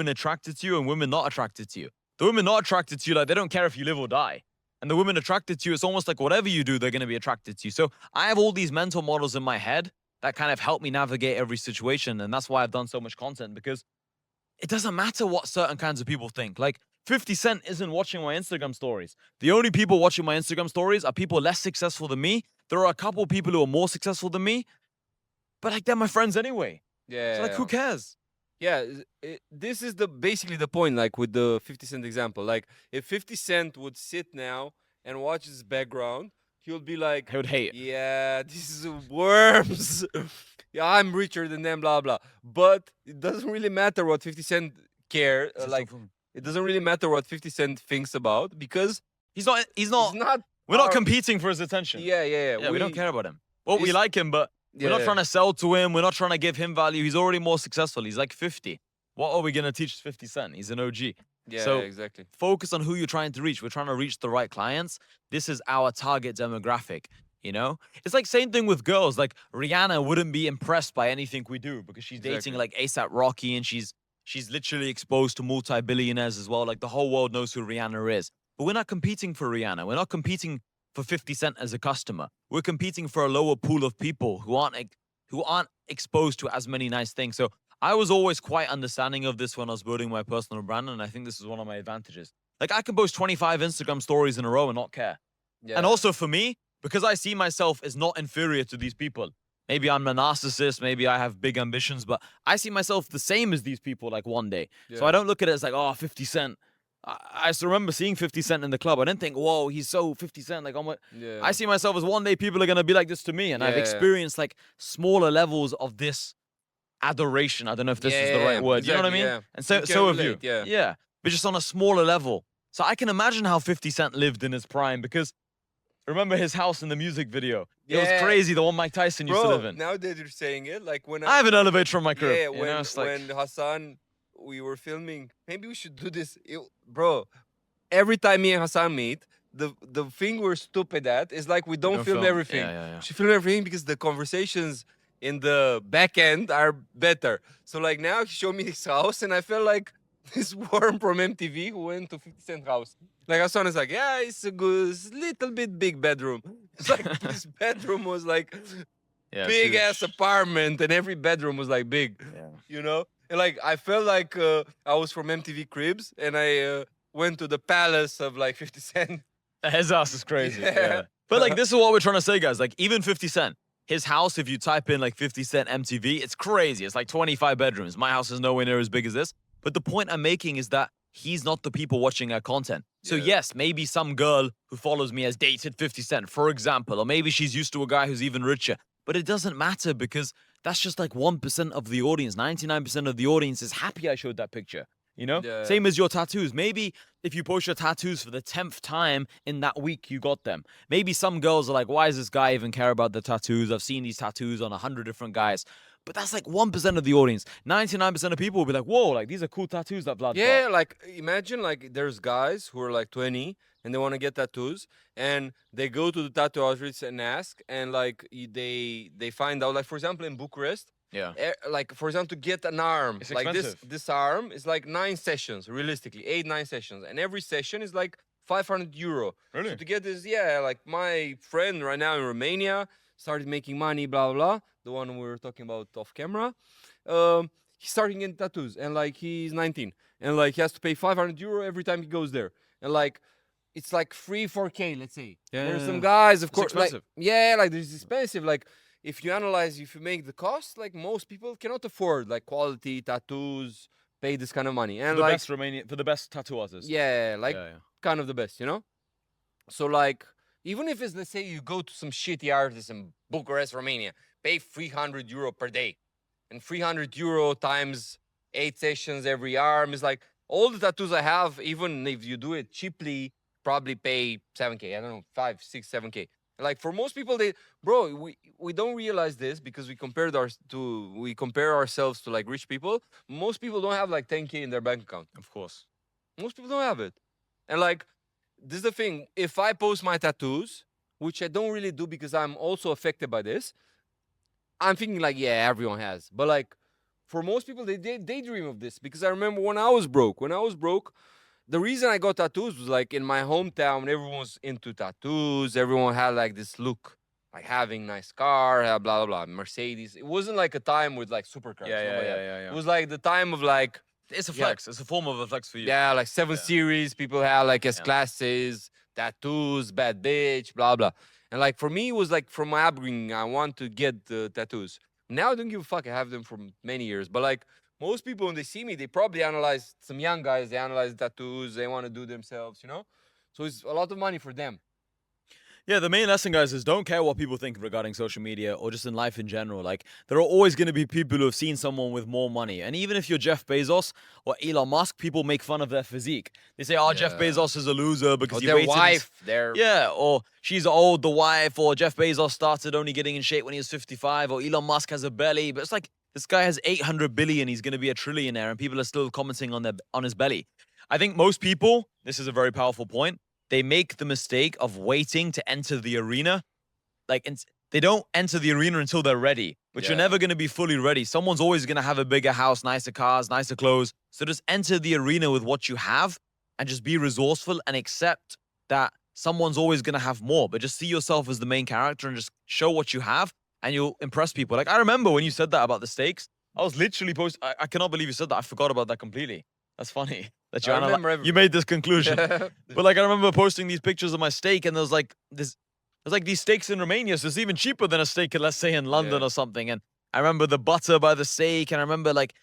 attracted to you and women not attracted to you. The women not attracted to you, like, they don't care if you live or die. And the women attracted to you, it's almost like whatever you do, they're going to be attracted to you. So I have all these mental models in my head that kind of help me navigate every situation. And that's why I've done so much content, because it doesn't matter what certain kinds of people think. Like, 50 Cent isn't watching my Instagram stories. The only people watching my Instagram stories are people less successful than me. There are a couple people who are more successful than me, but like, they're my friends anyway. Yeah. So like, who cares? Yeah, this is basically the point, like with the 50 Cent example. Like, if 50 Cent would sit now and watch his background, he would be like, He would hate it. yeah, this is worms. Yeah, I'm richer than them, blah, blah. But it doesn't really matter what 50 Cent care. It doesn't really matter what 50 Cent thinks about because He's not. it's not. We're not our- competing for his attention. Yeah. We don't care about him. Well, we it's- like him, but we're not Yeah. trying to sell to him. We're not trying to give him value. He's already more successful. He's like 50. What are we going to teach 50 Cent? He's an OG. Yeah, So- exactly. Focus on who you're trying to reach. We're trying to reach the right clients. This is our target demographic, you know? It's like same thing with girls. Like, Rihanna wouldn't be impressed by anything we do because she's dating Exactly. like ASAP Rocky, and she's literally exposed to multi-billionaires as well. Like, the whole world knows who Rihanna is. But we're not competing for Rihanna. We're not competing for 50 Cent as a customer. We're competing for a lower pool of people who aren't exposed to as many nice things. So I was always quite understanding of this when I was building my personal brand, and I think this is one of my advantages. Like, I can post 25 Instagram stories in a row and not care. Yeah. And also for me, because I see myself as not inferior to these people. Maybe I'm a narcissist, maybe I have big ambitions, but I see myself the same as these people like one day. So Yeah. I don't look at it as like, oh, 50 Cent, I used to remember seeing 50 Cent in the club. I didn't think, whoa, he's so 50 Cent. Like, Yeah. I see myself as one day people are going to be like this to me. And I've Yeah. experienced like smaller levels of this adoration. I don't know if this is the right word. You know what I exactly, mean? yeah. And You so can have you. relate, yeah. Yeah. But just on a smaller level. So I can imagine how 50 Cent lived in his prime because remember his house in the music video. It was Yeah. crazy, the one Mike Tyson used to live Bro, in. now that you're saying it, like when I have an elevator from my crib. yeah, You know, it's like, when Hassan, we were filming, maybe we should do this. Bro, every time me and Hassan meet, the thing we're stupid at is like we don't film everything. Yeah. We should film everything because the conversations in the back end are better. So like now he showed me his house and I felt like this worm from MTV who went to 50 Cent house. Like Hassan is like, yeah, it's a good, it's little bit big bedroom. It's like his bedroom was like Yeah, big huge. ass apartment and every bedroom was like big. Yeah. You know? And like I felt like I was from MTV Cribs and I went to the palace of like 50 Cent. His house is crazy. Yeah. Yeah. But like, this is what we're trying to say, guys. Like, even 50 Cent, his house, if you type in like 50 Cent MTV, it's crazy. It's like 25 bedrooms. My house is nowhere near as big as this. But the point I'm making is that he's not the people watching our content. So Yeah. yes, maybe some girl who follows me has dated 50 Cent, for example, or maybe she's used to a guy who's even richer. But it doesn't matter because that's just like 1% of the audience. 99% of the audience is happy I showed that picture. You know? Yeah. Same as your tattoos. Maybe if you post your tattoos for the 10th time in that week you got them. Maybe some girls are like, why does this guy even care about the tattoos? I've seen these tattoos on 100 different guys. But that's like 1% of the audience. 99% of people will be like, whoa, like these are cool tattoos that Vlad Yeah, got. like imagine like there's guys who are like 20 and they want to get tattoos and they go to the tattoo artists and ask and like they find out like for example in Bucharest Yeah. like for example to get an arm It's like expensive. this arm is like 9 sessions realistically 8-9 sessions and every session is like 500 euro. Really? So to get this, yeah, like my friend right now in Romania started making money, blah blah, the one we were talking about off camera. He's starting getting tattoos and like he's 19 and like he has to pay 500 euro every time he goes there and like it's like 3-4K, let's say. Yeah, There's yeah, some yeah. guys, of It's course, like expensive. yeah, like there's expensive. Like if you analyze, if you make the cost, like most people cannot afford like quality tattoos, pay this kind of money, and For the like best Romanian, for the best tattoo artist. yeah, like Yeah. kind of the best, you know. So like even if it's let's say you go to some shitty artist in Bucharest, Romania, pay 300 euro per day, and 300 euro times 8 sessions every arm is like all the tattoos I have. Even if you do it cheaply, probably pay 7K. I don't know, 5, 6, 7K. Like for most people, bro, we don't realize this because we compare ourselves to like rich people. Most people don't have like 10K in their bank account. Of course. Most people don't have it. And like, this is the thing. If I post my tattoos, which I don't really do because I'm also affected by this, I'm thinking like, yeah, everyone has. But like, for most people, they daydream of this because I remember when I was broke. The reason I got tattoos was like in my hometown, everyone was into tattoos. Everyone had like this look, like having nice car, blah, blah, blah, Mercedes. It wasn't like a time with like supercars. Yeah. It was like the time of like, It's a Yeah. flex. It's a form of a flex for you. yeah, like 7 Yeah. Series. People had like S Yeah. classes, tattoos, bad bitch, blah, blah. And like for me, it was like from my upbringing, I want to get the tattoos. Now I don't give a fuck. I have them for many years. But like most people, when they see me, they probably analyze some young guys, they analyze tattoos, they want to do themselves, you know? So it's a lot of money for them. Yeah, the main lesson, guys, is don't care what people think regarding social media or just in life in general. Like, there are always going to be people who have seen someone with more money. And even if you're Jeff Bezos or Elon Musk, people make fun of their physique. They say, oh, Jeff Yeah. Bezos is a loser because Or he their waited. wife, their Yeah, or she's old, the wife, or Jeff Bezos started only getting in shape when he was 55, or Elon Musk has a belly. But it's like, this guy has 800 billion, he's going to be a trillionaire, and people are still commenting on his belly. I think most people, this is a very powerful point, they make the mistake of waiting to enter the arena. Like, they don't enter the arena until they're ready, but you're Yeah. never going to be fully ready. Someone's always going to have a bigger house, nicer cars, nicer clothes. So just enter the arena with what you have and just be resourceful and accept that someone's always going to have more. But just see yourself as the main character and just show what you have and you'll impress people. Like, I remember when you said that about the steaks, I was literally I cannot believe you said that. I forgot about that completely. That's funny. That you I remember you made this conclusion. Yeah. But like I remember posting these pictures of my steak, and there's like these steaks in Romania, so it's even cheaper than a steak, let's say in London Yeah. or something. And I remember the butter by the steak, and I remember like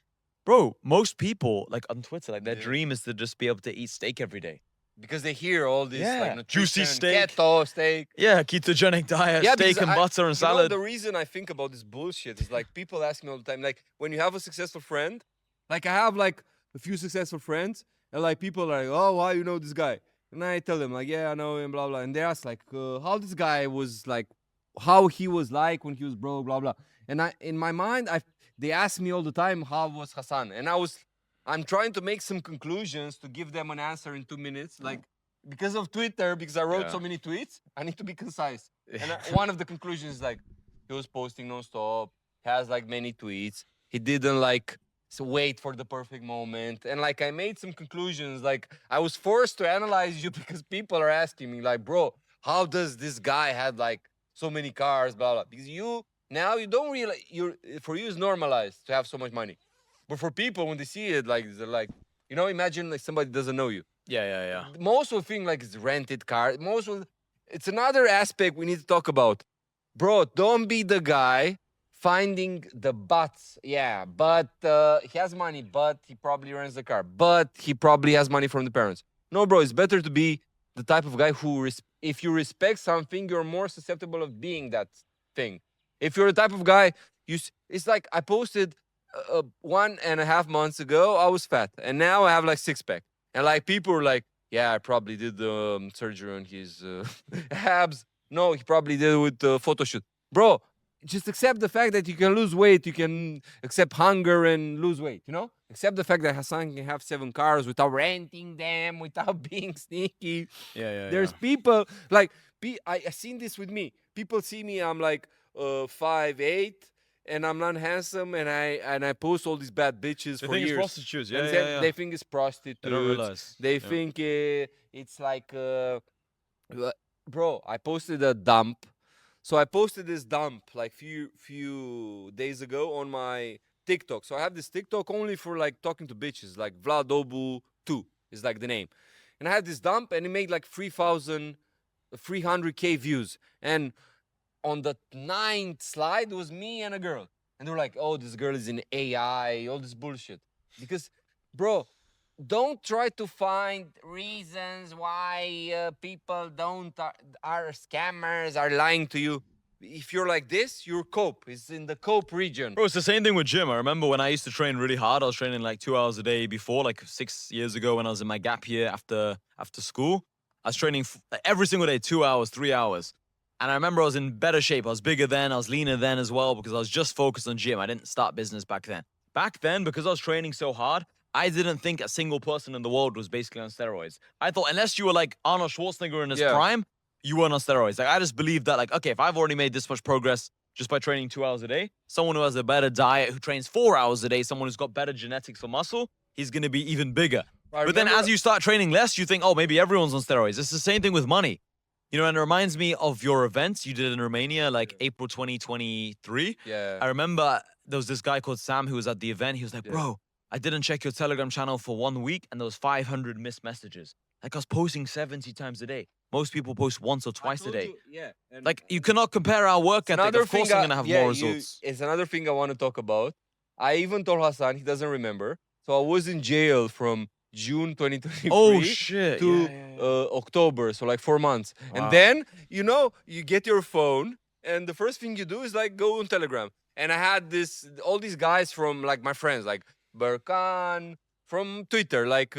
Bro, most people like on Twitter, like their Yeah. dream is to just be able to eat steak every day. Because they hear all this like Yeah. Juicy nutrition, steak. keto steak. Yeah, ketogenic diet, Yeah, steak because and butter and you know, salad. the reason I think about this bullshit is like people ask me all the time, like when you have a successful friend, like I have like a few successful friends, and like people are like, oh, why you know this guy? And I tell them like, yeah, I know him, blah blah. And they ask like, how this guy was like, how he was like when he was broke, blah blah. And I, in my mind, they ask me all the time, how was Hassan? And I'm trying to make some conclusions to give them an answer in 2 minutes, like. Because of Twitter, because I wrote so many tweets, I need to be concise. And one of the conclusions is like, he was posting nonstop, has like many tweets. He didn't like wait for the perfect moment. And like I made some conclusions. Like I was forced to analyze you because people are asking me, like, bro, how does this guy had like so many cars, blah blah. Because you now you don't really for you it's normalized to have so much money. But for people when they see it, like they're like, you know, imagine like somebody doesn't know you. Yeah. Most will think like it's rented car. It's another aspect we need to talk about. Bro, don't be the guy finding the buts. Yeah, but he has money, but he probably rents the car, but he probably has money from the parents. No, bro, it's better to be the type of guy who, if you respect something, you're more susceptible of being that thing. If you're the type of guy, it's like I posted 1.5 months ago, I was fat, and now I have like six pack. And like people were like, yeah, I probably did the surgery on his abs. No, he probably did it with the photo shoot. Bro, just accept the fact that you can lose weight. You can accept hunger and lose weight, you know? Accept the fact that Hassan can have 7 cars without renting them, without being sneaky. There's people, like, I seen this with me. People see me, I'm like 5'8", and I'm not handsome, and I post all these bad bitches They for think years. it's prostitutes. And Yeah, then yeah. they think it's prostitutes. They don't realize. They Yeah. think it's like, bro, I posted a dump. So I posted this dump like few days ago on my TikTok. So I have this TikTok only for like talking to bitches, like Vlad Obu 2 is like the name. And I had this dump, and it made like 300K views. And on the 9th slide was me and a girl. And they were like, oh, this girl is in AI, all this bullshit. Because, bro, don't try to find reasons why people are scammers, are lying to you. If you're like this, you're cope. It's in the cope region. Bro, it's the same thing with gym. I remember when I used to train really hard. I was training like 2 hours a day before, like 6 years ago when I was in my gap year after school. I was training every single day, 2 hours, 3 hours. And I remember I was in better shape. I was bigger then. I was leaner then as well because I was just focused on gym. I didn't start business back then. Back then, because I was training so hard, I didn't think a single person in the world was basically on steroids. I thought unless you were like Arnold Schwarzenegger in his prime, you weren't on steroids. Like I just believed that, like, okay, if I've already made this much progress just by training 2 hours a day, someone who has a better diet, who trains 4 hours a day, someone who's got better genetics for muscle, he's gonna be even bigger. But then as you start training less, you think, oh, maybe everyone's on steroids. It's the same thing with money. You know, and it reminds me of your events you did in Romania, like April 2023. Yeah. I remember there was this guy called Sam who was at the event. He was like, bro, I didn't check your Telegram channel for 1 week and there was 500 missed messages. Like I was posting 70 times a day. Most people post once or twice a day. Like you cannot compare our work ethic. Of course I'm going to have more results. It's another thing I want to talk about. I even told Hassan, he doesn't remember. So I was in jail from June 2023 Oh, shit. to October, so like 4 months. Wow. And then, you know, you get your phone, and the first thing you do is like go on Telegram. And I had all these guys from like my friends, like Berkan, from Twitter, like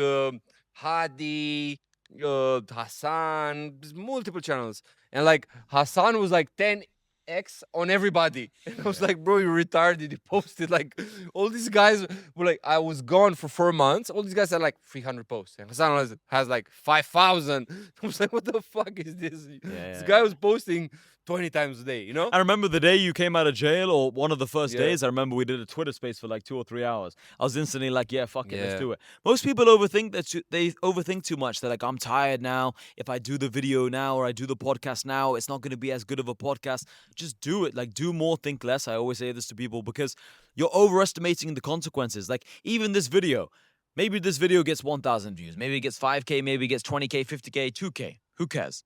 Hadi, Hassan, multiple channels. And like Hassan was like 10x on everybody. And I was like, bro, you're retarded. You posted like all these guys were like, I was gone for 4 months. All these guys had like 300 posts. And Hassan has like 5,000. I was like, what the fuck is this? This guy was posting 20 times a day, you know? I remember the day you came out of jail, or one of the first days, I remember we did a Twitter space for like 2 or 3 hours. I was instantly like, yeah, fuck it, let's do it. Most people overthink they overthink too much. They're like, I'm tired now. If I do the video now or I do the podcast now, it's not going to be as good of a podcast. Just do it. Like, do more, think less. I always say this to people because you're overestimating the consequences. Like, even this video, maybe this video gets 1,000 views. Maybe it gets 5K, maybe it gets 20K, 50K, 2K. Who cares?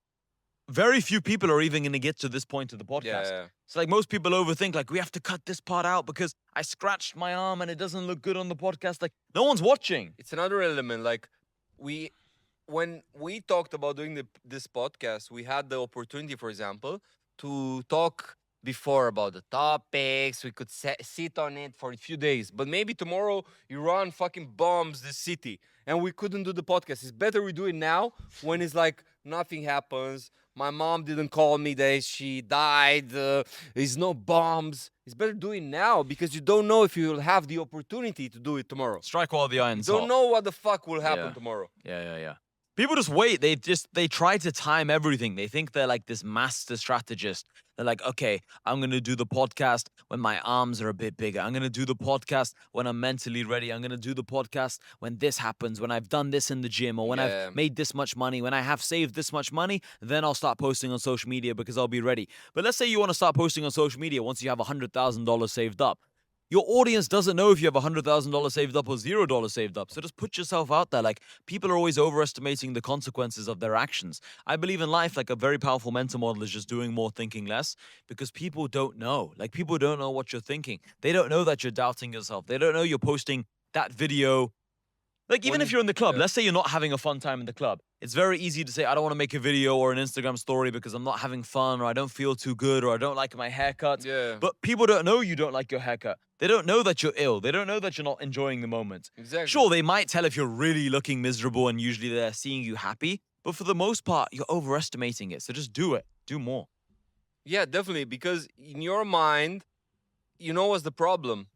very few people are even going to get to this point of the podcast. Yeah. So like most people overthink like we have to cut this part out because I scratched my arm and it doesn't look good on the podcast. Like no one's watching. It's another element. Like when we talked about doing this podcast, we had the opportunity, for example, to talk before about the topics. We could sit on it for a few days. But maybe tomorrow Iran fucking bombs the city and we couldn't do the podcast. It's better we do it now when it's like nothing happens. My mom didn't call me that she died. There's no bombs. It's better do it now because you don't know if you'll have the opportunity to do it tomorrow. Strike while the iron's You don't hot. know what the fuck will happen Yeah. tomorrow. Yeah. People just wait. They try to time everything. They think they're like this master strategist. They're like, okay, I'm gonna do the podcast when my arms are a bit bigger. I'm gonna do the podcast when I'm mentally ready. I'm gonna do the podcast when this happens, when I've done this in the gym, or when Yeah. I've made this much money, when I have saved this much money, then I'll start posting on social media because I'll be ready. But let's say you want to start posting on social media once you have $100,000 saved up. Your audience doesn't know if you have $100,000 saved up or $0 saved up. So just put yourself out there. Like people are always overestimating the consequences of their actions. I believe in life, like a very powerful mental model is just doing more, thinking less, because people don't know. Like people don't know what you're thinking. They don't know that you're doubting yourself. They don't know you're posting that video. Like even When if you're in the club, yeah. let's say you're not having a fun time in the club. It's very easy to say, I don't want to make a video or an Instagram story because I'm not having fun or I don't feel too good or I don't like my haircut. Yeah. But people don't know you don't like your haircut. They don't know that you're ill. They don't know that you're not enjoying the moment. Exactly. Sure, they might tell if you're really looking miserable and usually they're seeing you happy. But for the most part, you're overestimating it. So just do it. Do more. Yeah, definitely. Because in your mind, you know what's the problem.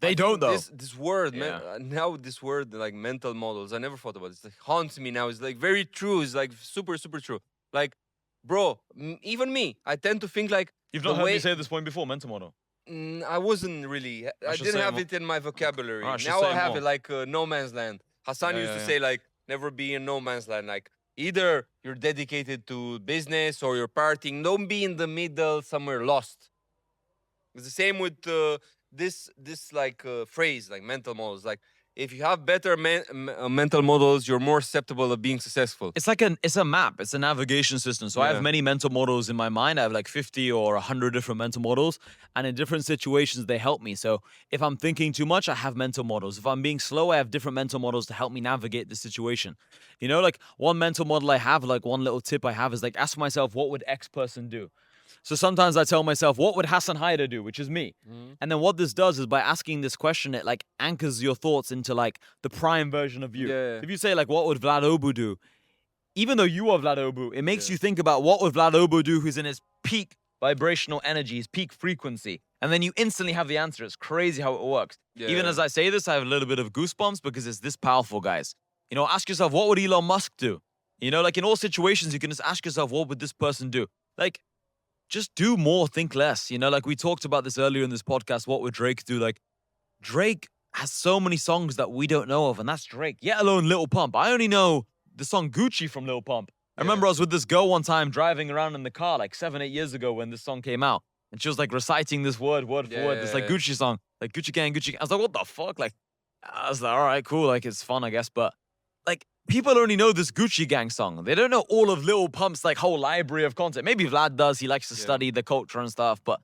They I don't think though. This word, Yeah. now this word like mental models. I never thought about it. It's like haunts me now. It's like very true. It's like super true. Like, bro, even me, I tend to think like You've the not heard way- me say this point before, mental model. I wasn't really. I should didn't say have more. it in my vocabulary. I should Now say I have more. it like no man's land. Hassan Yeah, used yeah, to yeah. say like never be in no man's land. Like either you're dedicated to business or you're partying. Don't be in the middle somewhere lost. It's the same with this phrase like mental models. Like if you have better mental models, you're more susceptible of being successful. It's like it's a map. It's a navigation system. So I have Yeah. many mental models in my mind. I have like 50 or 100 different mental models, and in different situations they help me. So if I'm thinking too much, I have mental models. If I'm being slow, I have different mental models to help me navigate the situation. You know, like one mental model I have, like one little tip I have is like ask myself, what would X person do? So sometimes I tell myself, what would Hassan Haider do, which is me? Mhm. And then what this does is by asking this question, it like anchors your thoughts into like the prime version of you. Yeah. If you say like, what would Vlad Obu do? Even though you are Vlad Obu, it makes Yeah. you think about what would Vlad Obu do who's in his peak vibrational energy, his peak frequency. And then you instantly have the answer. It's crazy how it works. Even Yeah. as I say this, I have a little bit of goosebumps because it's this powerful, guys. You know, ask yourself, what would Elon Musk do? You know, like in all situations, you can just ask yourself, what would this person do? Like, just do more, think less. You know, like we talked about this earlier in this podcast. What would Drake do? Like, Drake has so many songs that we don't know of, and that's Drake, yet alone Lil Pump. I only know the song Gucci from Lil Pump. I remember I was with this girl one time driving around in the car like 7-8 years ago when this song came out. And she was like reciting this word for word, this like Yeah. Gucci song, like Gucci Gang, Gucci Gang. I was like, what the fuck? Like, I was like, all right, cool. Like, it's fun, I guess. But like, people only know this Gucci Gang song. They don't know all of Lil Pump's like whole library of content. Maybe Vlad does. He likes to Yeah. study the culture and stuff, but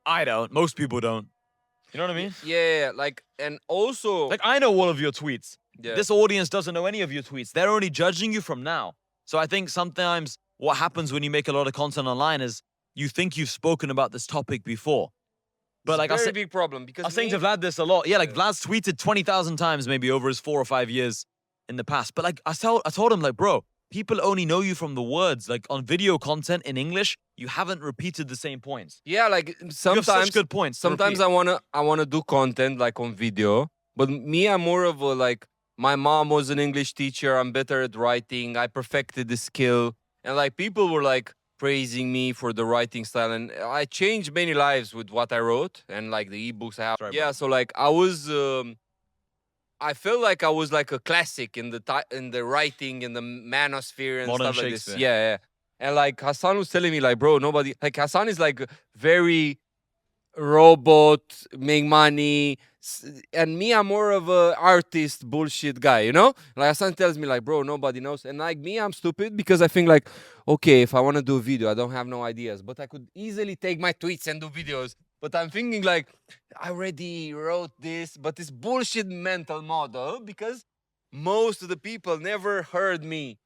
I don't. Most people don't. You know what I mean? Yeah, like and also Like, I know all of your tweets. yeah. This audience doesn't know any of your tweets. They're only judging you from now. So I think sometimes what happens when you make a lot of content online is you think you've spoken about this topic before. But It's like a I very said, big problem because I was saying me- to Vlad this a lot. Yeah, like Yeah. Vlad's tweeted 20,000 times maybe over his 4 or 5 years in the past. But like I told him like, bro, people only know you from the words. Like on video content in English, you haven't repeated the same points. yeah, like You have sometimes such good points. to sometimes repeat. I wanna do content like on video, but me I'm more of a like my mom was an English teacher. I'm better at writing. I perfected the skill, and like people were like praising me for the writing style, and I changed many lives with what I wrote and like the ebooks I have. Right, Yeah, bro. so like I felt like I was like a classic in the writing in the manosphere and Modern stuff like this. Shakespeare. Yeah. And like Hassan was telling me, like, bro, nobody like Hassan is like very robot, make money. And me, I'm more of a artist bullshit guy, you know? Like Hassan tells me like, bro, nobody knows. And like me, I'm stupid because I think like, okay, if I want to do a video, I don't have no ideas, but I could easily take my tweets and do videos. But I'm thinking like, I already wrote this, but it's bullshit mental model because most of the people never heard me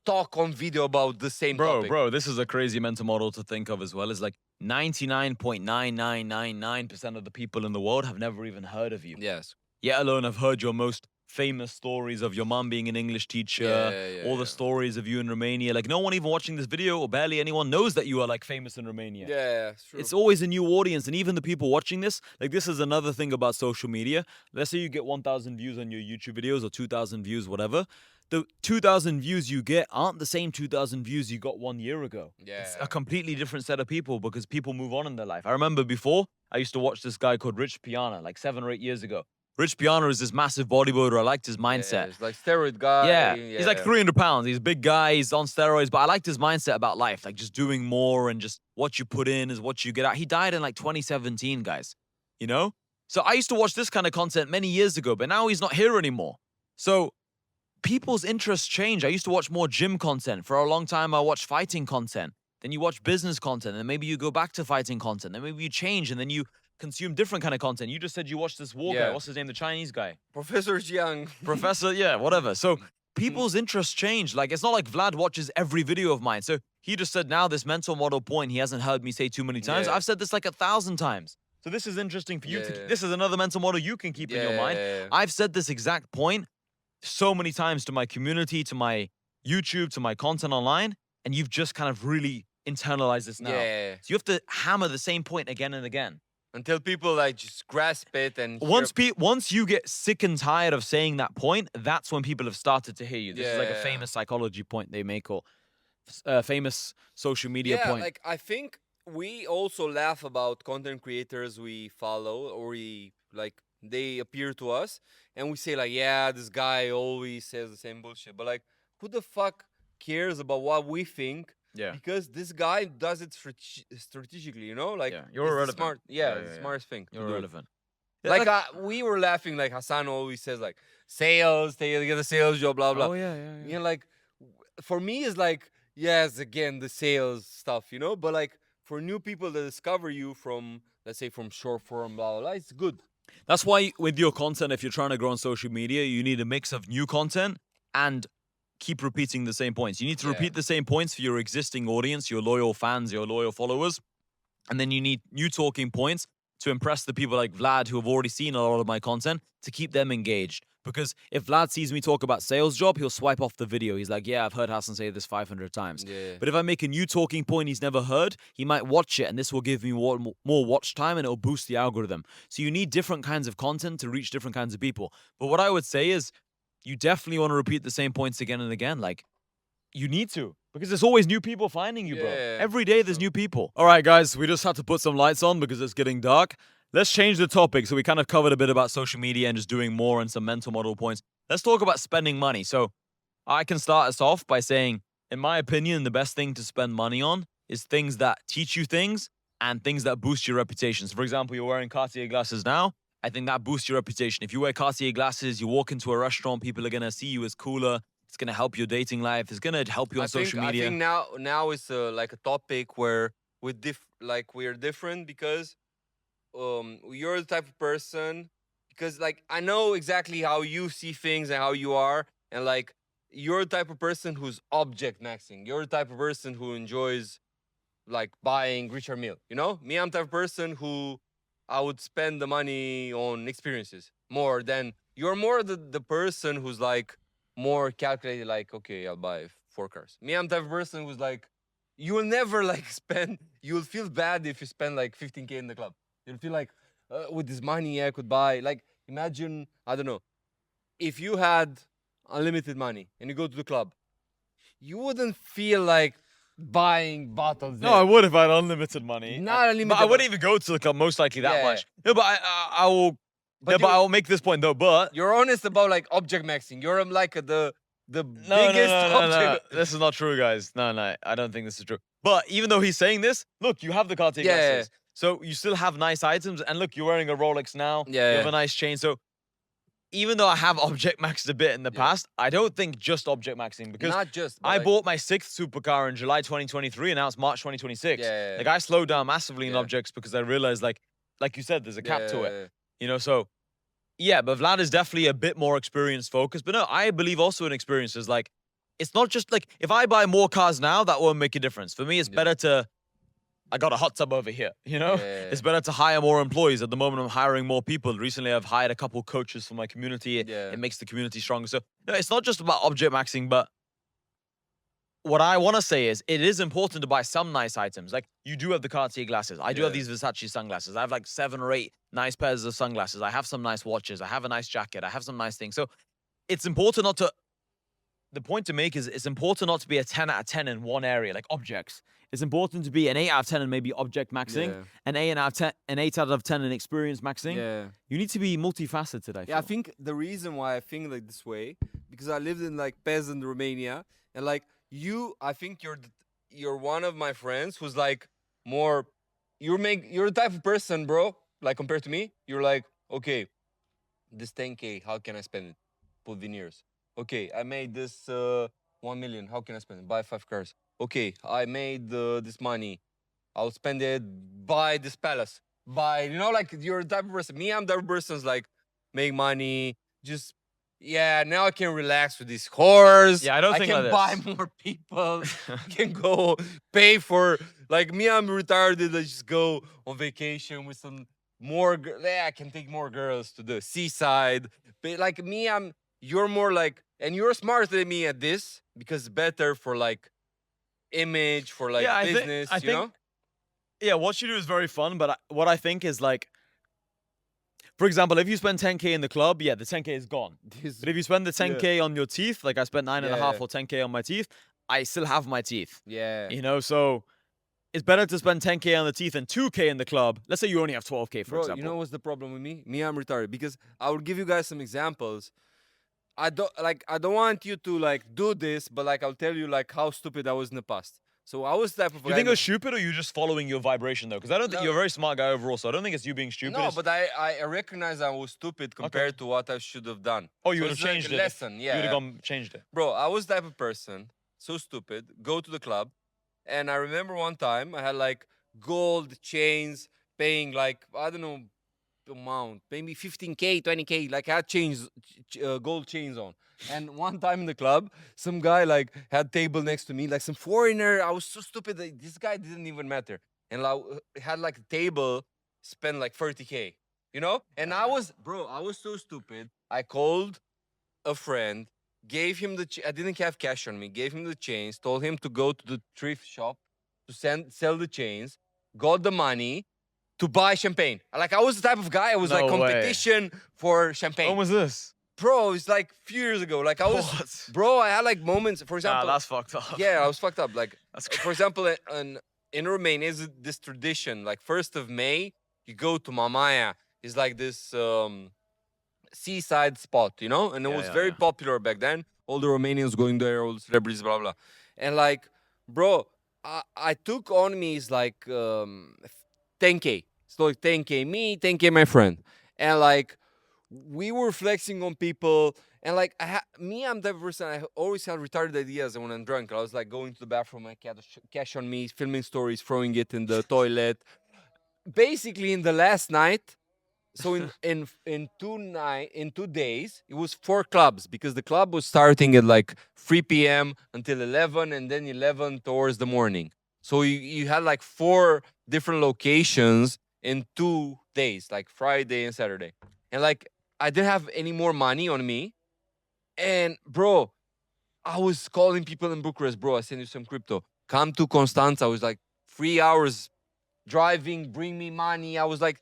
talk on video about the same topic. Bro, this is a crazy mental model to think of as well. It's like 99.9999% of the people in the world have never even heard of you. Yes. Yet alone have heard your most famous stories of your mom being an English teacher, all the stories of you in Romania. Like no one even watching this video or barely anyone knows that you are like famous in Romania. Yeah, it's true. It's always a new audience, and even the people watching this, like this is another thing about social media. Let's say you get 1,000 views on your YouTube videos or 2,000 views, whatever. The 2,000 views you get aren't the same 2,000 views you got 1 year ago. It's a completely different set of people because people move on in their life. I remember before, I used to watch this guy called Rich Piana like 7 or 8 years ago. Rich Piana is this massive bodybuilder. I liked his mindset. He's like steroid guy. Yeah, he's like 300 pounds. He's a big guy. He's on steroids, but I liked his mindset about life, like just doing more and just what you put in is what you get out. He died in like 2017, guys, you know? So I used to watch this kind of content many years ago, but now he's not here anymore. So people's interests change. I used to watch more gym content. For a long time, I watched fighting content. Then you watch business content, and maybe you go back to fighting content. Then maybe you change, and then you consume different kind of content. You just said you watched this war guy. What's his name? The Chinese guy. Professor Jiang. Professor, yeah, whatever. So people's interests change. Like, it's not like Vlad watches every video of mine. So he just said now this mental model point he hasn't heard me say too many times. I've said this like 1,000 times. So this is interesting for you. This is another mental model you can keep in your mind. I've said this exact point so many times to my community, to my YouTube, to my content online, and you've just kind of really internalized this now. So you have to hammer the same point again and again. Until people like just grasp it and once you get sick and tired of saying that point, that's when people have started to hear you. This is like a famous psychology point they make, or famous social media point. Like I think we also laugh about content creators we follow or we like they appear to us and we say like, yeah, this guy always says the same bullshit. But like, who the fuck cares about what we think? Yeah. Because this guy does it strategically, you know? Like, you're irrelevant. Smart. The smartest thing. You're irrelevant. Like, we were laughing, like Hassan always says, like, sales, they get a sales job, blah, blah. Oh, yeah. You know, like, for me, it's like, yes, again, the sales stuff, you know? But like, for new people that discover you from, let's say, from short form, blah, blah, blah, it's good. That's why with your content, if you're trying to grow on social media, you need a mix of new content and keep repeating the same points. You need to repeat the same points for your existing audience, your loyal fans, your loyal followers. And then you need new talking points to impress the people like Vlad who have already seen a lot of my content to keep them engaged. Because if Vlad sees me talk about sales job, he'll swipe off the video. He's like, yeah, I've heard Hassan say this 500 times. But if I make a new talking point he's never heard, he might watch it and this will give me more watch time and it'll boost the algorithm. So you need different kinds of content to reach different kinds of people. But what I would say is you definitely want to repeat the same points again and again. Like, you need to. Because there's always new people finding you, bro. Every day there's new people. All right, guys, we just had to put some lights on because it's getting dark. Let's change the topic. So we kind of covered a bit about social media and just doing more and some mental model points. Let's talk about spending money. So I can start us off by saying, in my opinion, the best thing to spend money on is things that teach you things and things that boost your reputation. So for example, you're wearing Cartier glasses now. I think that boosts your reputation. If you wear Cartier glasses, you walk into a restaurant, people are going to see you as cooler. It's going to help your dating life. It's going to help you on social media. I think now it's like a topic where we're different because you're the type of person, because like I know exactly how you see things and how you are, and like you're the type of person who's object maxing. You're the type of person who enjoys like buying Richard Mille, you know? Me, I'm the type of person who I would spend the money on experiences more than you're more the person who's like more calculated, like, okay, I'll buy 4 cars. Me, I'm the type of person who's like, you will never like spend, you'll feel bad if you spend like 15K in the club. You'll feel like, with this money I could buy, like, imagine, I don't know, if you had unlimited money and you go to the club, you wouldn't feel like buying bottles there. No, I would if I had unlimited money. Not unlimited. But I wouldn't even go to the club most likely that much. No, but I will. But I will make this point though. But you're honest about like object maxing. You're like the biggest object. No. This is not true, guys. No, I don't think this is true. But even though he's saying this, look, you have the Cartier glasses. So you still have nice items, and look, you're wearing a Rolex now. Yeah, You have yeah. a nice chain. So even though I have object maxed a bit in the Yeah. past, I don't think just object maxing because Not just, but I like, bought my sixth supercar in July 2023, and now it's March 2026. yeah, Like I slowed down massively in yeah, objects because I realized, like you said, there's a cap to it. yeah, You know, so yeah, but Vlad is definitely a bit more experience focused. But no, I believe also in experiences. Like, it's not just like if I buy more cars now, that won't make a difference. For me, it's Yeah. better to. I got a hot tub over here, you know? Yeah. It's better to hire more employees. At the moment, I'm hiring more people. Recently, I've hired a couple coaches for my community. Yeah. It makes the community stronger. So, no, it's not just about object maxing, but what I want to say is it is important to buy some nice items. Like you do have the Cartier glasses. I do have Yeah. these Versace sunglasses. I have like 7 or 8 nice pairs of sunglasses. I have some nice watches. I have a nice jacket. I have some nice things. So it's important not to. The point to make is it's important not to be a 10 out of 10 in one area, like objects. It's important to be an 8 out of 10 in maybe object maxing, Yeah. an 8 out of 10 in experience maxing. Yeah. You need to be multifaceted, I feel. Yeah, I think the reason why I think like this way because I lived in like peasant Romania, and like you, I think you're one of my friends who's like more. You're the type of person, bro. Like compared to me, you're like, okay, this 10K, how can I spend it? Put veneers. Okay, I made this 1 million. How can I spend it? Buy 5 cars. Okay, I made this money. I'll spend it. Buy this palace. Buy, like you're the type of person. Me, I'm the type of person's like make money. Just now I can relax with these whores. Yeah, I don't think can like buy this. more people. Can go pay for like me. I'm retired. Let's just go on vacation with some more. I can take more girls to the seaside. But like me, you're more like, and you're smarter than me at this because it's better for like image, for like Yeah, business, I you think know? yeah, what you do is very fun, but what I think is like, for example, if you spend 10K in the club, yeah, the 10K is gone. But if you spend the 10K on your teeth, like I spent 9.5 Yeah. or 10K on my teeth, I still have my teeth. Yeah. You know, so it's better to spend 10K on the teeth and 2K in the club. Let's say you only have 12K, for Bro, example. you know what's the problem with me? Me, I'm retarded because I will give you guys some examples. I don't want you to like do this, but like I'll tell you like how stupid I was in the past. So I was the type of Do you guy think in it was stupid or you just following your vibration though? Because I don't think No. you're a very smart guy overall, so I don't think it's you being stupid. No, It's- but I recognize I was stupid compared to what I should have done. oh, you So would have it's like changed a it. lesson, You would have yeah. gone changed it. Bro, I was the type of person, so stupid, go to the club, and I remember one time I had like gold chains paying like, I don't know, amount, maybe 15K, 20K, like I had gold chains on. And one time in the club, some guy like had table next to me, like some foreigner. I was so stupid that this guy didn't even matter. And like had like a table, spent like 30K, And I was so stupid. I called a friend, gave him I didn't have cash on me, gave him the chains, told him to go to the thrift shop to sell the chains, got the money to buy champagne. Like I was the type of guy, I was like No way. competition for champagne. When was this? Bro, it's like a few years ago. Like I was, What? bro, I had like moments, for Nah, example. that's fucked up. Yeah, I was fucked up. Like, That's for example, in Romania, is this tradition, like 1st of May, you go to Mamaia. It's like this seaside spot, And it Yeah, was yeah, very yeah. popular back then. All the Romanians going there, all the celebrities, blah, blah. And like, bro, I took on me is like 10K. So like 10K me, 10K my friend. And like, we were flexing on people. And like, I'm the person, I always had retarded ideas when I'm drunk. I was like going to the bathroom, I had cash on me, filming stories, throwing it in the toilet. Basically, in the last night, so in 2 days, it was 4 clubs because the club was starting at like 3 p.m. until 11 and then 11 towards the morning. So you had like 4 different locations in 2 days, like Friday and Saturday. And like I didn't have any more money on me. And bro, I was calling people in Bucharest, bro, I send you some crypto. Come to Constanța. I was like 3 hours driving, bring me money. I was like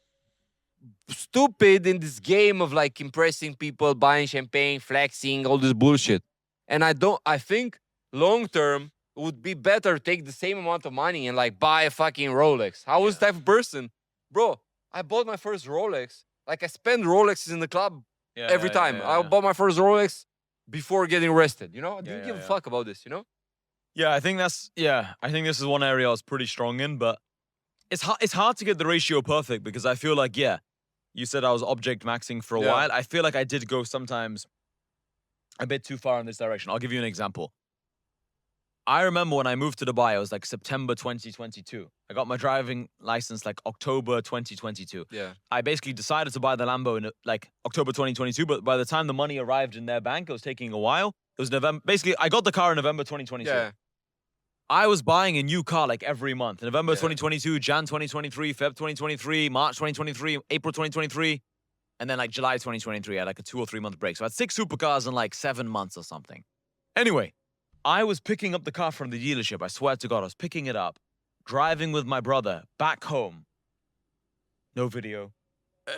stupid in this game of like impressing people, buying champagne, flexing, all this bullshit. And I think long term it would be better to take the same amount of money and like buy a fucking Rolex. I was the type of person, bro. I bought my first Rolex. Like I spend Rolexes in the club every time. I bought my first Rolex before getting arrested. I didn't give a fuck about this. Yeah, I think this is one area I was pretty strong in, but it's hard to get the ratio perfect because I feel like, yeah, you said I was object maxing for a Yeah. while. I feel like I did go sometimes a bit too far in this direction. I'll give you an example. I remember when I moved to Dubai, it was like September 2022. I got my driving license like October 2022. Yeah. I basically decided to buy the Lambo in like October 2022, but by the time the money arrived in their bank, it was taking a while. It was November. Basically, I got the car in November 2022. Yeah. I was buying a new car like every month. November Yeah. 2022, Jan 2023, Feb 2023, March 2023, April 2023, and then like July 2023. I had like a 2 or 3 month break. So I had 6 supercars in like 7 months or something. Anyway, I was picking up the car from the dealership. I swear to God, I was picking it up, driving with my brother back home. No video.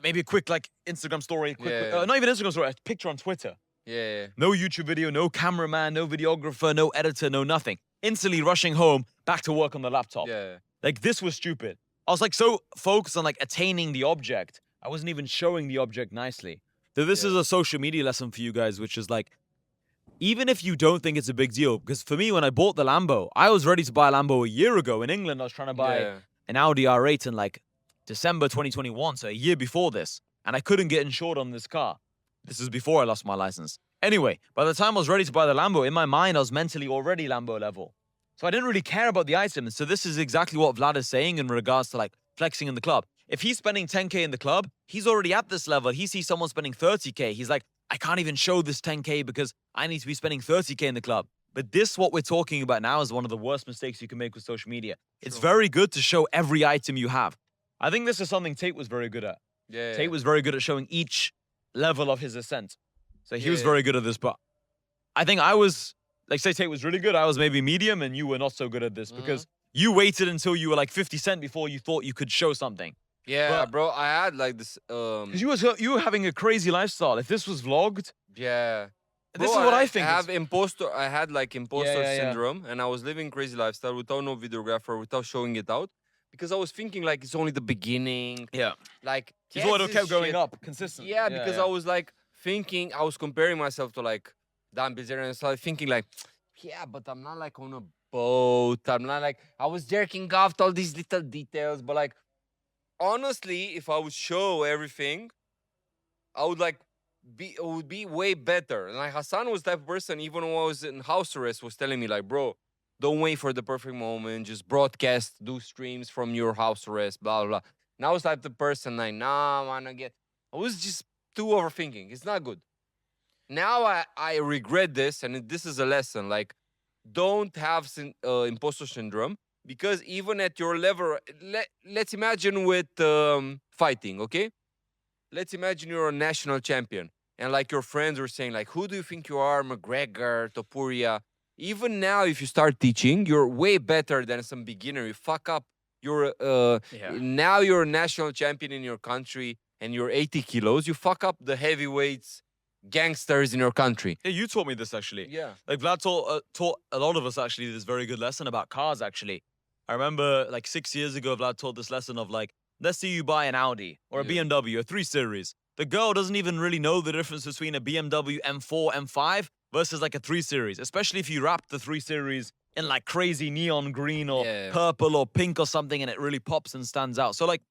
Maybe a quick like Instagram story. Yeah. Not even Instagram story, a picture on Twitter. Yeah. No YouTube video, no cameraman, no videographer, no editor, no nothing. Instantly rushing home, back to work on the laptop. Yeah. Like, this was stupid. I was like so focused on like attaining the object. I wasn't even showing the object nicely. So this Yeah. is a social media lesson for you guys, which is like, even if you don't think it's a big deal, because for me, when I bought the Lambo, I was ready to buy a Lambo a year ago. In England, I was trying to buy Yeah. an Audi R8 in like December 2021, so a year before this. And I couldn't get insured on this car. This is before I lost my license. Anyway, by the time I was ready to buy the Lambo, in my mind, I was mentally already Lambo level. So I didn't really care about the items. So this is exactly what Vlad is saying in regards to like flexing in the club. If he's spending 10K in the club, he's already at this level. He sees someone spending 30K. He's like, I can't even show this 10K because I need to be spending 30K in the club. But this, what we're talking about now, is one of the worst mistakes you can make with social media. It's very good to show every item you have. I think this is something Tate was very good at. Yeah. Tate was very good at showing each level of his ascent. So he was Yeah. very good at this, but I think I was, like, say Tate was really good. I was maybe medium and you were not so good at this because you waited until you were like 50 Cent before you thought you could show something. Yeah, But- bro. I had like this. 'Cause you were having a crazy lifestyle. If this was vlogged, Yeah. this Bro, is what I think. I is- have imposter. I had like imposter yeah, yeah. syndrome, and I was living crazy lifestyle without no videographer, without showing it out, because I was thinking like it's only the beginning. yeah. Like You thought it taxes, kept going shit. up consistently. Yeah, because I was like thinking, I was comparing myself to like Dan Bilzerian, and started thinking like, yeah, but I'm not like on a boat. I'm not like, I was jerking off to all these little details, but like, honestly, if I would show everything, I would like it would be way better. And like Hassan was that person, even when I was in house arrest, was telling me like, bro, don't wait for the perfect moment. Just broadcast, do streams from your house arrest, blah blah. Blah. And I was like the person like, nah, man, I was just too overthinking. It's not good. Now I regret this, and this is a lesson. Like, don't have imposter syndrome, because even at your level, let's imagine with fighting, okay? Let's imagine you're a national champion, and like your friends were saying, like, who do you think you are, McGregor, Topuria? Even now, if you start teaching, you're way better than some beginner. You fuck up. You're now you're a national champion in your country, and you're 80 kilos. You fuck up the heavyweights, gangsters in your country. Yeah, you taught me this actually. Yeah. Like Vlad taught a lot of us actually this very good lesson about cars actually. I remember like 6 years ago, Vlad taught this lesson of like, let's say you buy an Audi or a Yeah. BMW, a 3 Series. The girl doesn't even really know the difference between a BMW M4, M5 versus like a 3 Series, especially if you wrap the 3 Series in like crazy neon green or Yeah. purple or pink or something and it really pops and stands out. So like,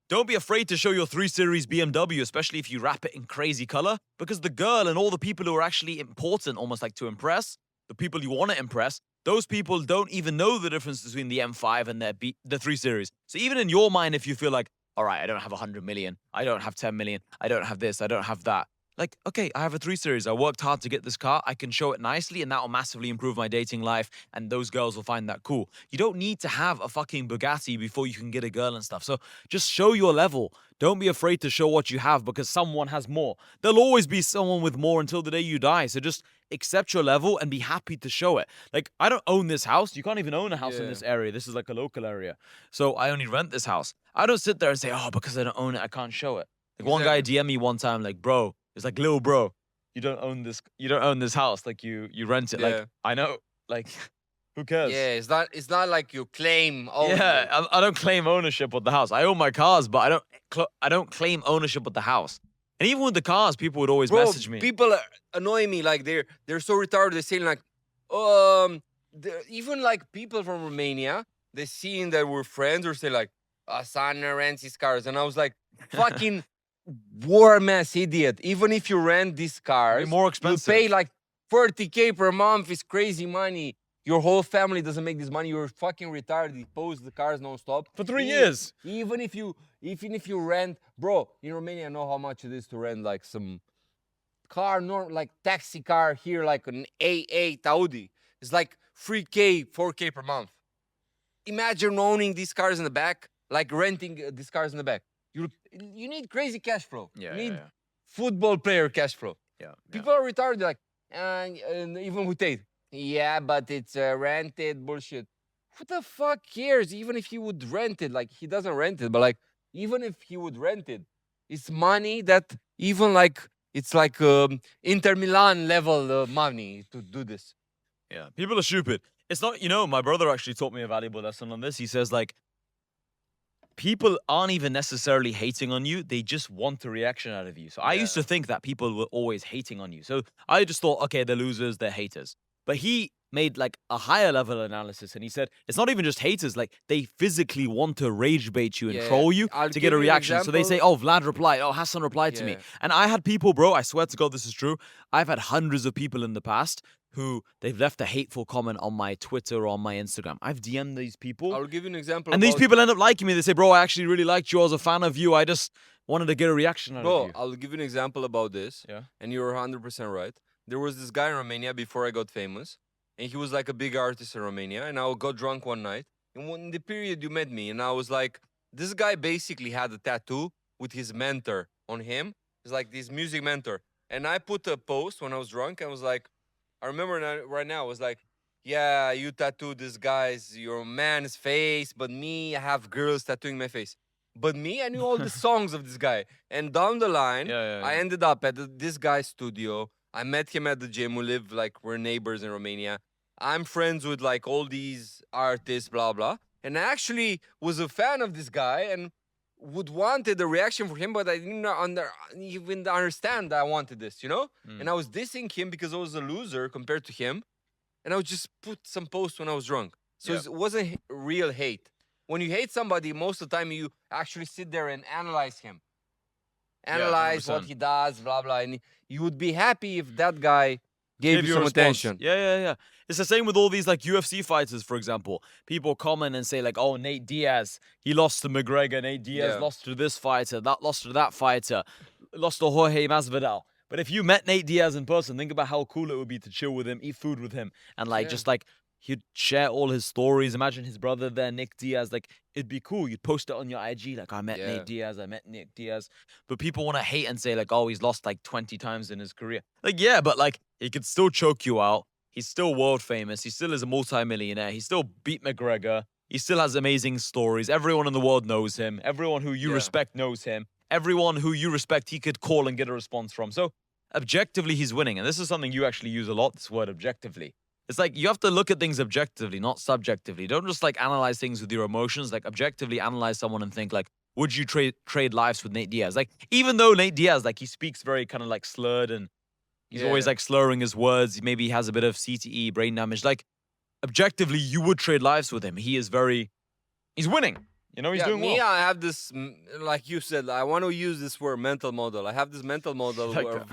don't be afraid to show your 3 Series BMW, especially if you wrap it in crazy color, because the girl and all the people who are actually important, almost like to impress, the people you want to impress, those people don't even know the difference between the M5 and the 3 Series. So even in your mind, if you feel like, all right, I don't have 100 million, I don't have 10 million, I don't have this, I don't have that. Like, okay, I have a 3 Series. I worked hard to get this car. I can show it nicely, and that will massively improve my dating life, and those girls will find that cool. You don't need to have a fucking Bugatti before you can get a girl and stuff. So just show your level. Don't be afraid to show what you have because someone has more. There'll always be someone with more until the day you die. So just accept your level and be happy to show it. Like, I don't own this house. You can't even own a house in Yeah. this area. This is like a local area. So I only rent this house. I don't sit there and say, oh, because I don't own it, I can't show it. Like one guy DM me one time, like, bro, it's like, little bro, you don't own this house. Like you rent it. Yeah. Like, I know, like, who cares? Yeah, it's not like you claim. Yeah, I don't claim ownership of the house. I own my cars, but I don't claim ownership of the house. And even with the cars, people would always Bro, message me. people annoy me. Like they're so retarded. They're saying like, even like people from Romania, they seeing that we're friends or say like, Asana rents his cars, and I was like, fucking warm ass idiot. Even if you rent these cars, more you expensive. pay like 30K per month. It's crazy money. Your whole family doesn't make this money. You're fucking retarded. You post the cars non-stop. For 3 years. Even if you rent, bro, in Romania, I know how much it is to rent like some car, like taxi car here, like an A8 Audi. It's like 3K, 4K per month. Imagine owning these cars in the back, like renting these cars in the back. You need crazy cash flow. Yeah, you need yeah. football player cash flow. Yeah. People are retarded, like, and even with Tate. Yeah, but it's rented bullshit. Who the fuck cares? Even if he would rent it, like he doesn't rent it, but like even if he would rent it, it's money that even like it's like Inter Milan level money to do this. Yeah, people are stupid. It's not, my brother actually taught me a valuable lesson on this. He says, like, people aren't even necessarily hating on you. They just want a reaction out of you. So I used to think that people were always hating on you. So I just thought, okay, they're losers, they're haters. But he made like a higher level analysis and he said, it's not even just haters, like they physically want to rage bait you and troll you I'll to give get a you an reaction. So they say, example. oh, Vlad replied, oh, Hassan replied to me. Yeah. And I had people, bro, I swear to God, this is true. I've had hundreds of people in the past who they've left a hateful comment on my Twitter or on my Instagram. I've DM'd these people. I'll give you an example. And these about- people end up liking me. They say, bro, I actually really liked you. I was a fan of you. I just wanted to get a reaction out of Bro, you. I'll give you an example about this. Yeah. And you're 100% right. There was this guy in Romania before I got famous. And he was like a big artist in Romania. And I got drunk one night. And in the period you met me, and I was like, this guy basically had a tattoo with his mentor on him. It's like this music mentor. And I put a post when I was drunk. And I was like, I remember right now, I was like, yeah, you tattooed this guy's, your man's face, but me, I have girls tattooing my face. But me, I knew all the songs of this guy. And down the line, I ended up at this guy's studio. I met him at the gym. We live like we're neighbors in Romania. I'm friends with like all these artists, blah blah. And I actually was a fan of this guy and would wanted a reaction for him, but I didn't even understand that I wanted this, you know? And I was dissing him because I was a loser compared to him. And I would just put some posts when I was drunk. So it wasn't real hate. When you hate somebody, most of the time you actually sit there and analyze him. Analyze what 100%. he does, blah, blah. And you would be happy if that guy gave you a some response. attention. Yeah. It's the same with all these like UFC fighters, for example. People comment and say like, oh, Nate Diaz, he lost to McGregor. Nate Diaz lost to this fighter. That lost to that fighter. Lost to Jorge Masvidal. But if you met Nate Diaz in person, think about how cool it would be to chill with him, eat food with him, and like just like he'd share all his stories. Imagine his brother there, Nick Diaz. Like it'd be cool. You'd post it on your IG, like I met Nate Diaz, I met Nick Diaz. But people want to hate and say like, oh, he's lost like 20 times in his career. Like yeah, but like he could still choke you out. He's still world famous. He still is a multi-millionaire. He still beat McGregor. He still has amazing stories. Everyone in the world knows him. Everyone who you respect knows him. Everyone who you respect, he could call and get a response from. So objectively, he's winning. And this is something you actually use a lot, this word objectively. It's like you have to look at things objectively, not subjectively. Don't just like analyze things with your emotions. Like objectively analyze someone and think like, would you trade lives with Nate Diaz? Like even though Nate Diaz, like he speaks very kind of like slurred and he's always like slurring his words. Maybe he has a bit of CTE, brain damage. Like objectively, you would trade lives with him. He's winning. You know, he's doing well. I have this, like you said, I want to use this word mental model. I have this mental model where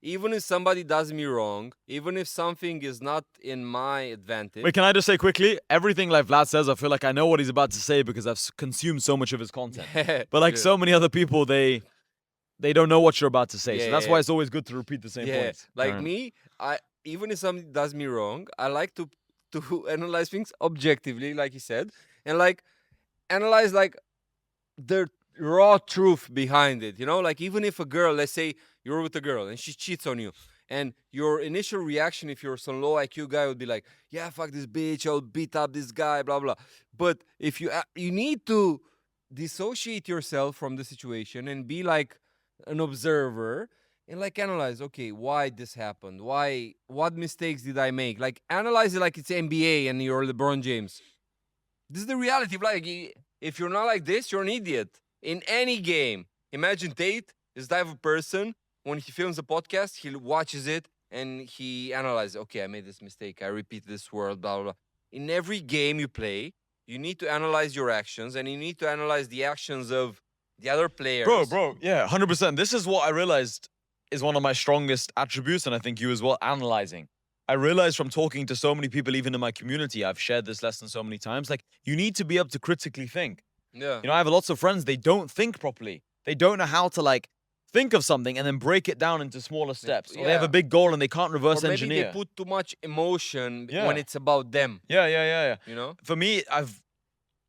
even if somebody does me wrong, even if something is not in my advantage. Wait, can I just say quickly? Everything like Vlad says, I feel like I know what he's about to say because I've consumed so much of his content. But like so many other people, they don't know what you're about to say. So that's why it's always good to repeat the same points. Like me, even if somebody does me wrong, I like to analyze things objectively, like you said, and like analyze like the raw truth behind it. You know, like even if a girl, let's say you're with a girl and she cheats on you, and your initial reaction, if you're some low IQ guy, would be like, yeah, fuck this bitch, I'll beat up this guy, blah blah. But if you need to dissociate yourself from the situation and be like an observer and like analyze, okay, why this happened, what mistakes did I make, like analyze it like it's NBA and you're LeBron James. This is the reality of like, if you're not like this, you're an idiot in any game. Imagine Tate is the type of person, when he films a podcast, he watches it and he analyzes, okay, I made this mistake, I repeat this word, blah blah. In every game you play, You need to analyze your actions, and you need to analyze the actions of the other players. Bro, yeah, 100%. This is what I realized is one of my strongest attributes, and I think you as well, analyzing. I realized from talking to so many people, even in my community, I've shared this lesson so many times, like, you need to be able to critically think. Yeah. You know, I have lots of friends, they don't think properly. They don't know how to, like, think of something and then break it down into smaller steps. Or they have yeah. a big goal and they can't Or reverse maybe engineer. they put too much emotion Yeah. when it's about them. Yeah. You know? For me, I've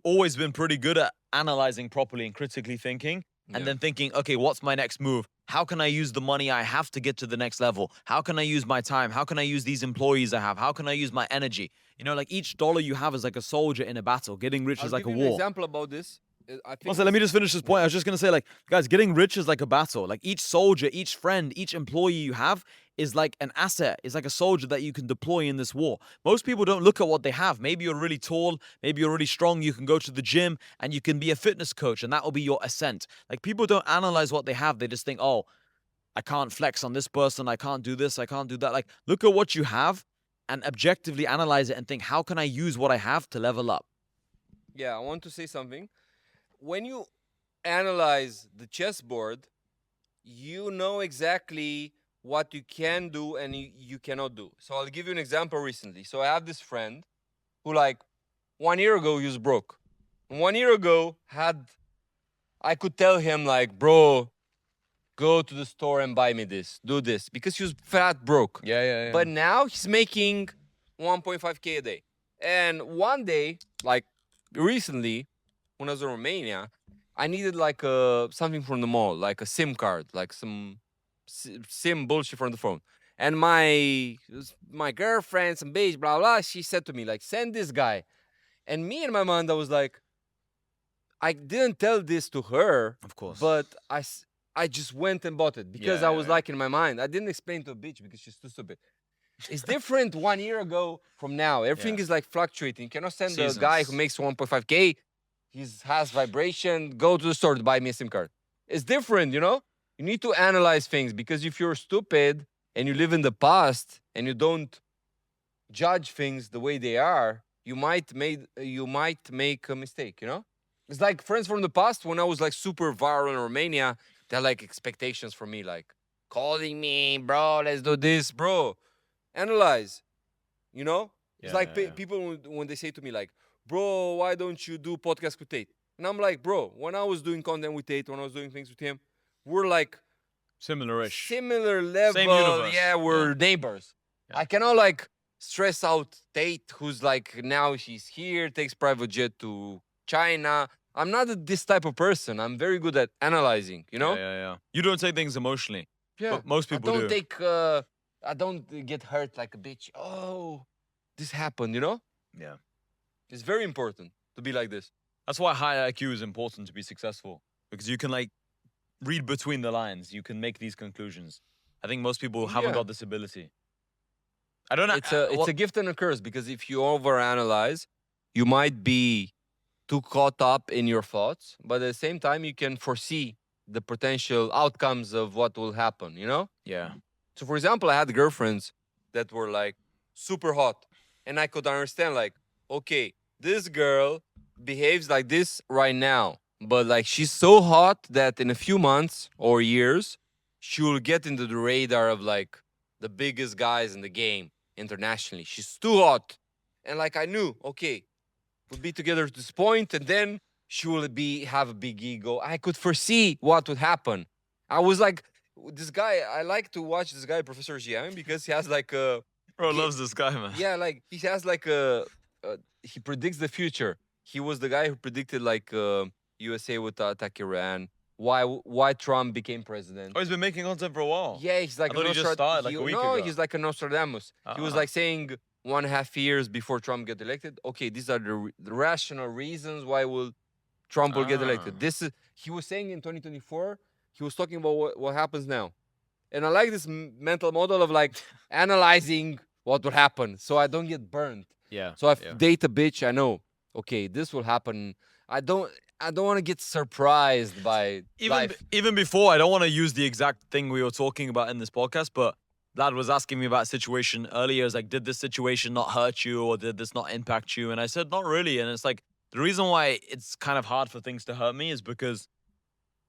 always been pretty good at analyzing properly and critically thinking, and Yeah. then thinking, okay, what's my next move? How can I use the money I have to get to the next level? How can I use my time? How can I use these employees I have? How can I use my energy? You know, like each dollar you have is like a soldier in a battle. Getting rich I'll is like a give you an war. example about this. I think Also, let me just finish this point. I was just gonna say, like, guys, getting rich is like a battle. Like each soldier, each friend, each employee you have is like an asset. It's like a soldier that you can deploy in this war. Most people don't look at what they have. Maybe you're really tall, maybe you're really strong. You can go to the gym and you can be a fitness coach, and that will be your ascent. Like people don't analyze what they have. They just think, oh, I can't flex on this person. I can't do this. I can't do that. Like, look at what you have and objectively analyze it and think, how can I use what I have to level up? Yeah, I want to say something. When you analyze the chessboard, you know exactly what you can do and you cannot do. So I'll give you an example recently. So I have this friend who, like, 1 year ago, he was broke. 1 year ago, I could tell him, like, bro, go to the store and buy me this, do this, because he was fat broke. Yeah. But now he's making 1.5K a day. And one day, like recently, when I was in Romania, I needed like something from the mall, like a SIM card, like some SIM bullshit from the phone. And my girlfriend, some bitch, blah blah, she said to me, like, send this guy. And me in my mind, I was like, I didn't tell this to her, Of course. but I just went and bought it because I was like in my mind. I didn't explain to a bitch because she's too stupid. It's different 1 year ago from now. Everything is like fluctuating. You cannot send a guy who Seasons. makes 1.5K, he has vibration, go to the store to buy me a SIM card. It's different, you know? You need to analyze things because if you're stupid and you live in the past and you don't judge things the way they are, you might make a mistake, you know? It's like friends from the past when I was like super viral in Romania, they had like expectations from me, like calling me, bro, let's do this, bro. Analyze, you know? It's like people when they say to me, like, bro, why don't you do podcast with Tate? And I'm like, bro, when I was doing content with Tate, when I was doing things with him, we're like Similar-ish. similar level. Same universe. Yeah, we're neighbors. Yeah. I cannot like stress out Tate, who's like now she's here, takes private jet to China. I'm not this type of person. I'm very good at analyzing, you know? Yeah. You don't take things emotionally. Yeah. But most people I don't do. I don't get hurt like a bitch. Oh, this happened, you know? Yeah. It's very important to be like this. That's why high IQ is important to be successful. Because you can like read between the lines. You can make these conclusions. I think most people haven't Yeah. got this ability. I don't know. It's a gift and a curse because if you overanalyze, you might be too caught up in your thoughts, but at the same time, you can foresee the potential outcomes of what will happen, you know? Yeah. So, for example, I had girlfriends that were like super hot, and I could understand, like, okay, this girl behaves like this right now, but like she's so hot that in a few months or years, she will get into the radar of like the biggest guys in the game internationally. She's too hot. And like I knew, okay, we'll be together to this point, and then she will have a big ego. I could foresee what would happen. I was like, this guy, I like to watch this guy, Professor Jiang, because he has like a Bro loves this guy, man. yeah, like he has like he predicts the future. He was the guy who predicted like USA would attack Iran. Why Trump became president? Oh, he's been making content for a while. Yeah, he's like I thought he just started like a week ago. he's like a Nostradamus. He was Ah. like saying 1.5 years before Trump get elected. Okay, these are the rational reasons why Trump will get elected. Ah. He was saying in 2024. He was talking about what happens now, and I like this mental model of like analyzing what will happen, so I don't get burned. Yeah. So if date a bitch, I know, okay, this will happen. I don't want to get surprised by life. Even before, I don't want to use the exact thing we were talking about in this podcast, but Vlad was asking me about a situation earlier. It's like, did this situation not hurt you or did this not impact you? And I said, not really. And it's like, the reason why it's kind of hard for things to hurt me is because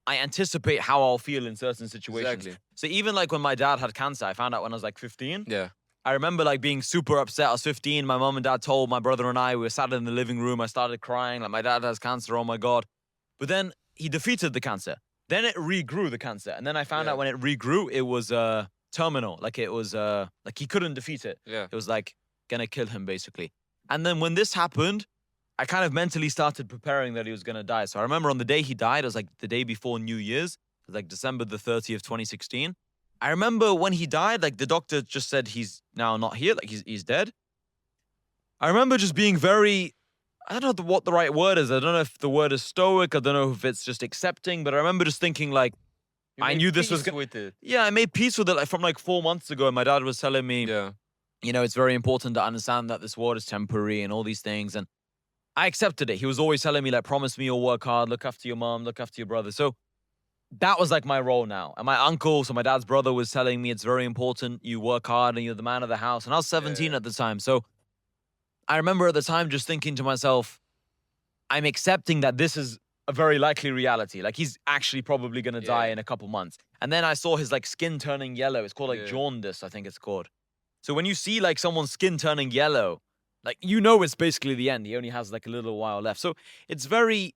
I anticipate how I'll feel in certain situations. Exactly. So even like when my dad had cancer, I found out when I was like 15. Yeah. I remember like being super upset. I was 15. My mom and dad told my brother and I, we were sat in the living room. I started crying like my dad has cancer. Oh my God. But then he defeated the cancer. Then it regrew the cancer. And then I found out when it regrew, it was terminal. Like it was like he couldn't defeat it. Yeah. It was like gonna kill him basically. And then when this happened, I kind of mentally started preparing that he was gonna die. So I remember on the day he died, it was like the day before New Year's, it was like December the 30th, 2016. I remember when he died, like the doctor just said he's now not here, like he's dead. I remember just being very, I don't know what the right word is. I don't know if the word is stoic. I don't know if it's just accepting, but I remember just thinking like, You I made knew this was peace gonna, with it. yeah, I made peace with it like from like 4 months ago. And my dad was telling me, Yeah. you know, it's very important to understand that this world is temporary and all these things. And I accepted it. He was always telling me like, promise me you'll work hard, look after your mom, look after your brother. So that was like my role now. And my uncle, so my dad's brother, was telling me it's very important you work hard and you're the man of the house. And I was 17 Yeah. at the time. So I remember at the time just thinking to myself, I'm accepting that this is a very likely reality. Like he's actually probably gonna die Yeah. in a couple months. And then I saw his like skin turning yellow. It's called like Yeah. jaundice, I think it's called. So when you see like someone's skin turning yellow, like you know it's basically the end. He only has like a little while left. So it's very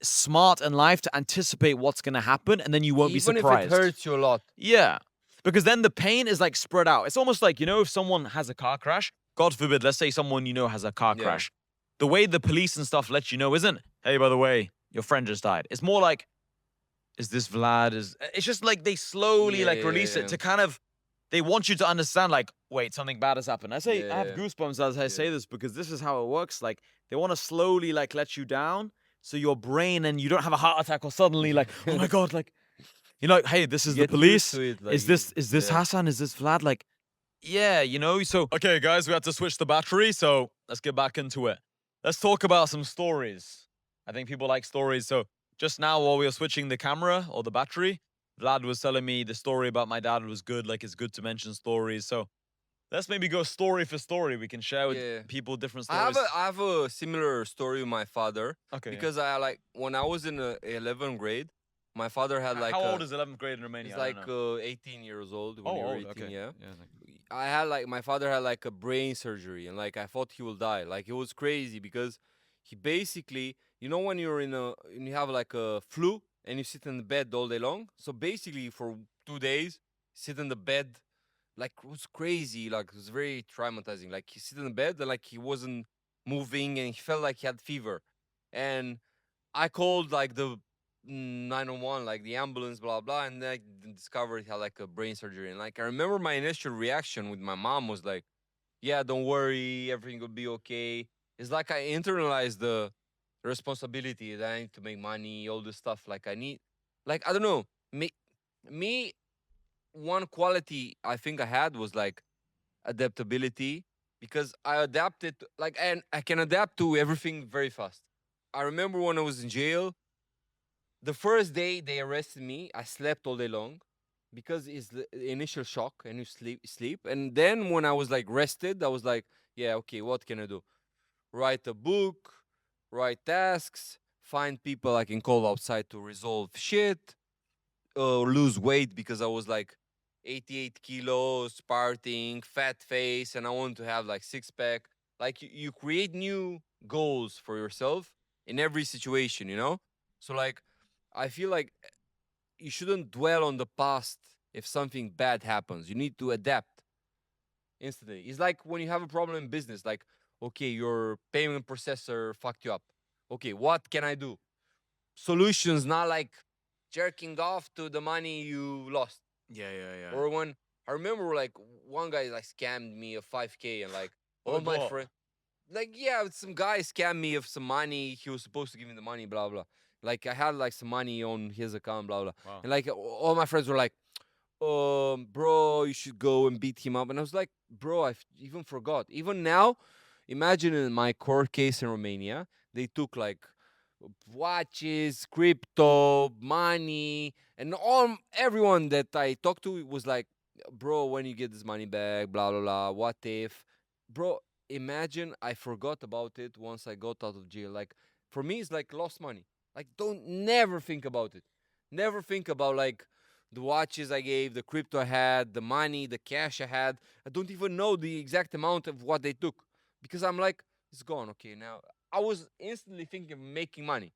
smart in life to anticipate what's gonna happen and then you won't be Even if it surprised. hurts you a lot. Yeah. Because then the pain is like spread out. It's almost like, you know, if someone has a car crash, God forbid, let's say someone you know has a car Yeah. crash. The way the police and stuff let you know isn't, hey, by the way, your friend just died. It's more like, is this Vlad? It's just like they slowly like release it to kind of, they want you to understand like, wait, something bad has happened. I say, I have Yeah. goosebumps as I say this because this is how it works. Like they want to slowly like let you down. So your brain and you don't have a heart attack or suddenly like, oh my God, like, you're like, hey, this is the Get used police. to it, like, Is this yeah. Hassan? Is this Vlad? Like, yeah, you know. So okay, guys, we had to switch the battery, so let's get back into it. Let's talk about some stories. I think people like stories. So just now, while we were switching the camera or the battery, Vlad was telling me the story about my dad was good. Like, it's good to mention stories. So let's maybe go story for story. We can share with Yeah. people different I stories. have a similar story with my father Okay. because I like when I was in 11th grade, my father had like how old is 11th grade in Romania? he's I don't like know. 18 years old when Oh, you were old. 18, Okay. yeah. like- I had like my father had like a brain surgery and like I thought he will die. Like it was crazy because he basically, you know, when you're when you have like a flu and you sit in the bed all day long. So basically for 2 days, sit in the bed, like it was crazy. Like it was very traumatizing. Like he sit in the bed and like he wasn't moving and he felt like he had fever. And I called like the 911, like the ambulance, blah blah, and then I discovered he had like a brain surgery. And like I remember my initial reaction with my mom was like, "Yeah, don't worry, everything will be okay." It's like I internalized the responsibility that I need to make money, all this stuff. Like I need, like I don't know, me, one quality I think I had was like adaptability because I adapted, like, and I can adapt to everything very fast. I remember when I was in jail, the first day they arrested me, I slept all day long because it's the initial shock and you sleep. And then when I was like rested, I was like, yeah, okay, what can I do? Write a book, write tasks, find people I can call outside to resolve shit, lose weight because I was like 88 kilos, partying, fat face, and I want to have like six pack. Like you create new goals for yourself in every situation, you know? So like I feel like you shouldn't dwell on the past if something bad happens. You need to adapt instantly. It's like when you have a problem in business, like, okay, your payment processor fucked you up. Okay, what can I do? Solutions, not like jerking off to the money you lost. Yeah. Or when I remember like one guy like scammed me of 5K and like all With my what? friends, like, yeah, some guy scammed me of some money. He was supposed to give me the money, blah blah. Like I had like some money on his account, blah blah. Wow. And like all my friends were like, bro, you should go and beat him up. And I was like, bro, I even forgot. Even now, imagine in my court case in Romania, they took like watches, crypto, money, and all everyone that I talked to was like, bro, when you get this money back, blah blah blah. What if, bro? imagine I forgot about it once I got out of jail. Like for me, it's like lost money. Like don't never think about it. Never think about like the watches I gave, the crypto I had, the money, the cash I had. I don't even know the exact amount of what they took because I'm like, it's gone. Okay, now I was instantly thinking of making money,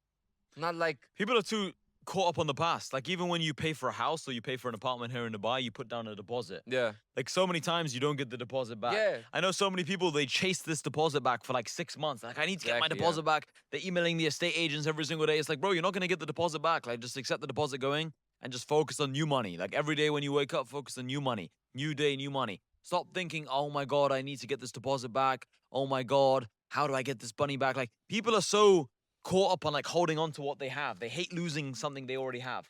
not like People are too caught up on the past. Like even when you pay for a house or you pay for an apartment here in Dubai, you put down a deposit. yeah, Like so many times you don't get the deposit back. yeah, I know so many people they chase this deposit back for like 6 months. Like I need to get my exactly, yeah, deposit back. They're emailing the estate agents every single day. It's like, bro, you're not gonna get the deposit back. Like just accept the deposit going and just focus on new money. Like every day when you wake up, focus on new money. New day, new money. Stop thinking, oh my god, I need to get this deposit back. Oh my god, how do I get this money back? Like people are so caught up on like holding on to what they have. They hate losing something they already have.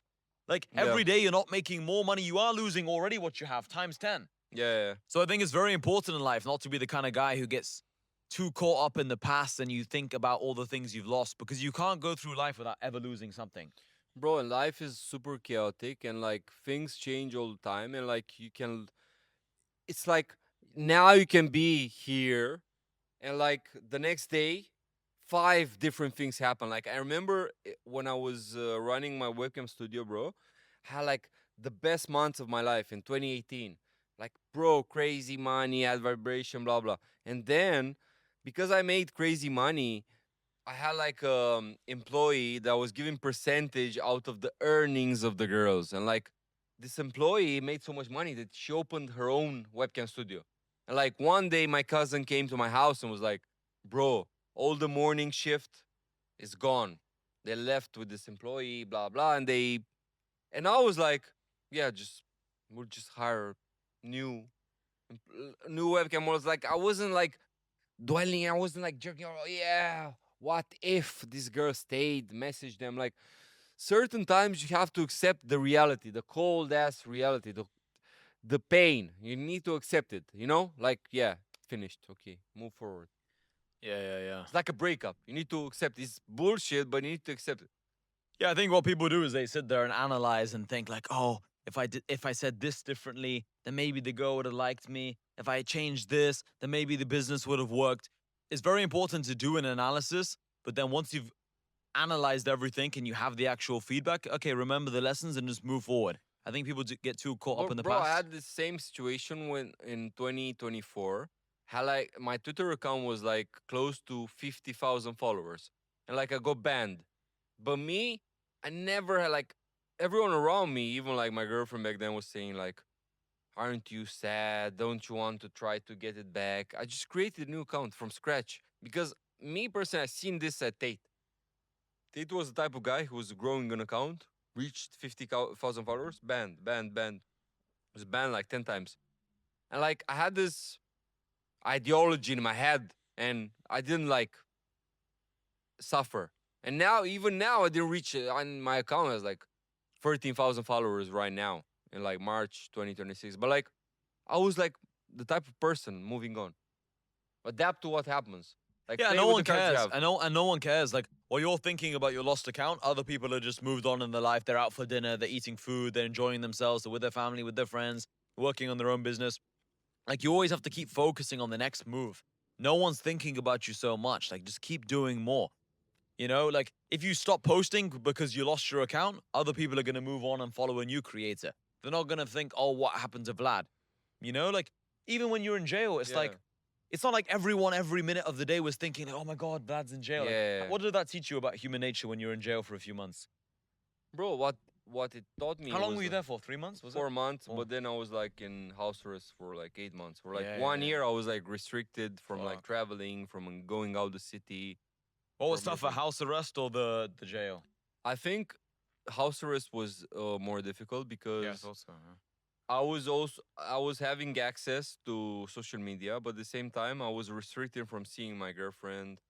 Like yeah, every day you're not making more money, you are losing already what you have times 10. yeah. So I think it's very important in life not to be the kind of guy who gets too caught up in the past and you think about all the things you've lost because you can't go through life without ever losing something. Bro, and life is super chaotic and like things change all the time and like you can it's like now you can be here and like the next day five different things happen. Like I remember when I was running my webcam studio, bro, had like the best months of my life in 2018. Like bro, crazy money, ad vibration, blah blah. And then because I made crazy money, I had like employee that was giving percentage out of the earnings of the girls, and like this employee made so much money that she opened her own webcam studio. And like one day, my cousin came to my house and was like, "Bro, all the morning shift is gone. They left with this employee, blah blah." And I was like, "Yeah, just we'll just hire new new webcam models." Like I wasn't like dwelling. I wasn't like jerking. Oh yeah, what if this girl stayed? Message them like certain times you have to accept the reality, the cold ass reality, the pain. You need to accept it. You know, like yeah, finished. Okay, move forward. Yeah, yeah, yeah. It's like a breakup. You need to accept it's bullshit, but you need to accept it. Yeah, I think what people do is they sit there and analyze and think like, oh, if I said this differently, then maybe the girl would have liked me. If I changed this, then maybe the business would have worked. It's very important to do an analysis, but then once you've analyzed everything and you have the actual feedback, okay, remember the lessons and just move forward. I think people get too caught up in the Bro, I past. had the same situation when in 2024. Had like my Twitter account was like close to 50,000 followers, and like I got banned. But me, I never had like everyone around me, even like my girlfriend back then was saying like, "Aren't you sad? Don't you want to try to get it back?" I just created a new account from scratch because me personally, I seen this at Tate. Tate was the type of guy who was growing an account, reached 50,000 followers, banned, banned, banned. Was banned like 10 times. And like I had this ideology in my head and I didn't like suffer. And now, even now, I didn't reach it. On my account has like 13,000 followers right now in like March 2026. But like, I was like the type of person moving on, adapt to what happens, like Yeah, play no with the one cards you cares. have. And no one cares. Like while you're thinking about your lost account, other people are just moved on in their life. They're out for dinner, they're eating food, they're enjoying themselves, they're with their family, with their friends, working on their own business. Like you always have to keep focusing on the next move. No one's thinking about you so much. Like just keep doing more. You know, like if you stop posting because you lost your account, other people are gonna move on and follow a new creator. They're not gonna think, oh, what happened to Vlad? You know, like even when you're in jail, it's Yeah, like it's not like everyone every minute of the day was thinking, like, oh my god, Vlad's in jail. Like, yeah, what did that teach you about human nature when you're in jail for a few months? bro. What it taught me How long were was you there for? 3 months? Was it? 4 months, Oh, but then I was like in house arrest for like 8 months. For like yeah, yeah, one yeah. year, I was like restricted from like Fuck. traveling, from going out the city, What was from tougher, different. house arrest or the jail? I think house arrest was more difficult Yeah, I because thought so. Yeah. I was having access to social media, but at the same time I was restricted from seeing my girlfriend,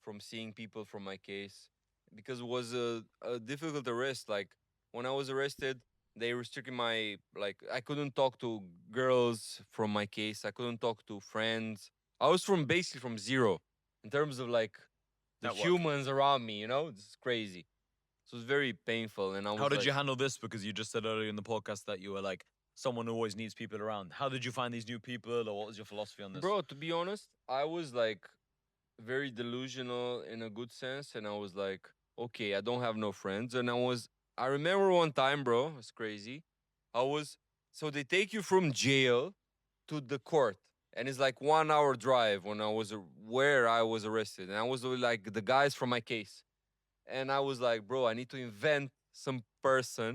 from seeing people from my case, because it was a difficult arrest. Like when I was arrested, they restricted my like I couldn't talk to girls from my case. I couldn't talk to friends. I was from basically from zero in terms of like the Network. humans around me. You know, it's crazy. So it's very painful, and I How was did like, you handle this? Because you just said earlier in the podcast that you were like someone who always needs people around. How did you find these new people, or what was your philosophy on this? Bro, to be honest, I was like very delusional in a good sense, and I was like, okay, I don't have no friends, and I remember one time, bro, it's crazy. I was so they take you from jail to the court, and it's like 1 hour drive when where I was arrested, and I was with, like the guys from my case, and I was like, bro, I need to invent some person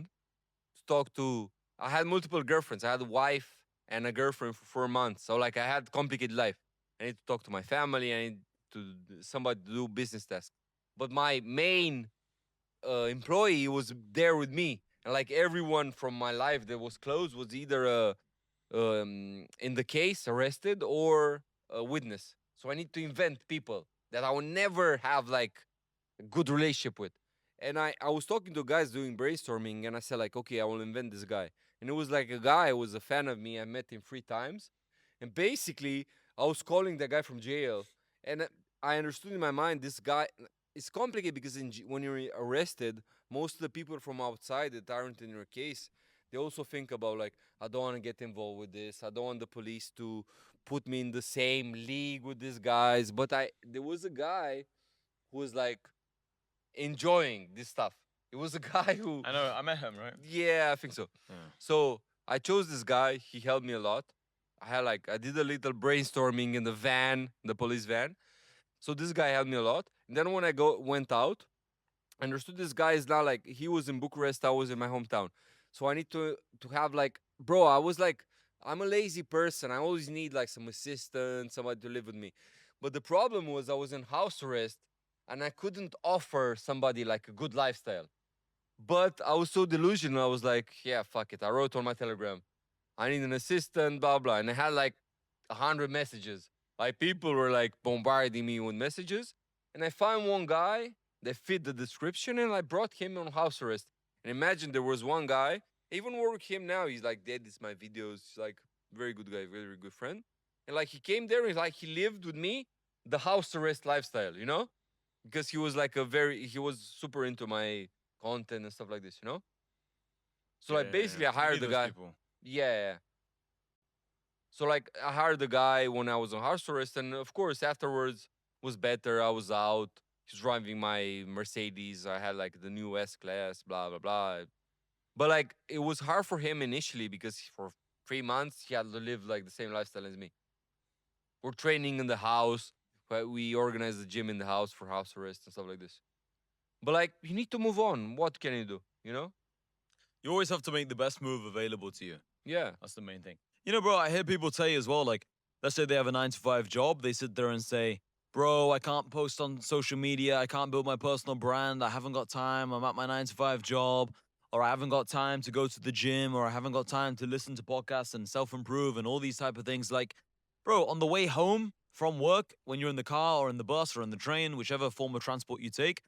to talk to. I had multiple girlfriends. I had a wife and a girlfriend for 4 months. So like I had complicated life. I need to talk to my family. I need somebody to do business tasks. But my main employee was there with me, and like everyone from my life that was close was either in the case arrested or a witness. So I need to invent people that I will never have like a good relationship with. And I was talking to guys doing brainstorming, and I said like, okay, I will invent this guy. And it was like a guy who was a fan of me. I met him 3 times, and basically I was calling the guy from jail, and I understood in my mind this guy. It's complicated because when you're arrested, most of the people from outside that aren't in your case, they also think about like, I don't want to get involved with this. I don't want the police to put me in the same league with these guys. But there was a guy who was like enjoying this stuff. It was a guy who, I know, I met him, right? yeah, I think so. Yeah. So I chose this guy. He helped me a lot. I did a little brainstorming in the van, the police van. So this guy helped me a lot. And then when went out, I understood this guy is not like he was in Bucharest, I was in my hometown. So I need to have like, bro, I was like, I'm a lazy person. I always need like some assistant, somebody to live with me. But the problem was I was in house arrest and I couldn't offer somebody like a good lifestyle. But I was so delusional. I was like, yeah, fuck it. I wrote on my Telegram, I need an assistant, blah blah. And I had like 100 messages. Like people were like bombarding me with messages. And I found one guy that fit the description, and I brought him on house arrest. And imagine there was one guy, I even work with him now. He's like dead, it's my videos. He's like very good guy, very good friend. And like he came there, and like he lived with me the house arrest lifestyle, you know? Because he was like he was super into my content and stuff like this, you know? So Yeah, like yeah, yeah. basically I You hired need the those guy. people. Yeah, yeah, yeah. So like I hired the guy when I was on house arrest, and of course afterwards was better. I was out. He's driving my Mercedes. I had like the new S class, blah blah blah. But like it was hard for him initially because for 3 months he had to live like the same lifestyle as me. We're training in the house. But we organize the gym in the house for house arrest and stuff like this. But like you need to move on. What can you do? You know? You always have to make the best move available to you. Yeah. That's the main thing. You know, bro, I hear people say as well, like, let's say they have a 9 to 5 job. They sit there and say, bro, I can't post on social media. I can't build my personal brand. I haven't got time. I'm at my 9 to 5 job. Or I haven't got time to go to the gym. Or I haven't got time to listen to podcasts and self improve and all these type of things. Like, bro, on the way home from work, when you're in the car or in the bus or in the train, whichever form of transport you take,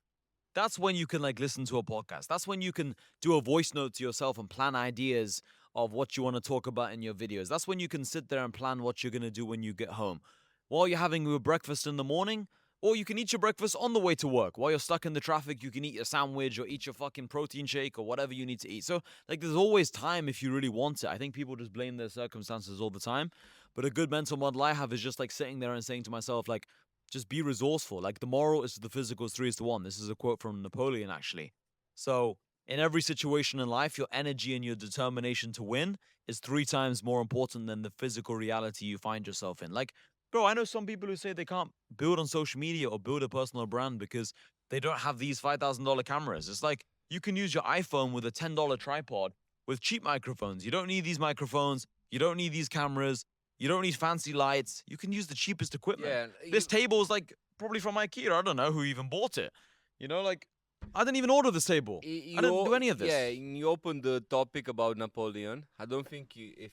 that's when you can like listen to a podcast. That's when you can do a voice note to yourself and plan ideas of what you want to talk about in your videos. That's when you can sit there and plan what you're going to do when you get home. While you're having your breakfast in the morning, or you can eat your breakfast on the way to work. While you're stuck in the traffic, you can eat your sandwich or eat your fucking protein shake or whatever you need to eat. So, like, there's always time if you really want it. I think people just blame their circumstances all the time. But a good mental model I have is just like sitting there and saying to myself, like, just be resourceful. Like the moral is to the physical is 3:1. This is a quote from Napoleon, actually. So, in every situation in life, your energy and your determination to win is 3 times more important than the physical reality you find yourself in. Like, bro, I know some people who say they can't build on social media or build a personal brand because they don't have these $5,000 cameras. It's like you can use your iPhone with a $10 tripod with cheap microphones. You don't need these microphones. You don't need these cameras. You don't need fancy lights. You can use the cheapest equipment. Yeah. This table is like probably from IKEA. I don't know who even bought it. You know, like I didn't even order this table. I didn't do any of this. Yeah, you opened the topic about Napoleon. I don't think if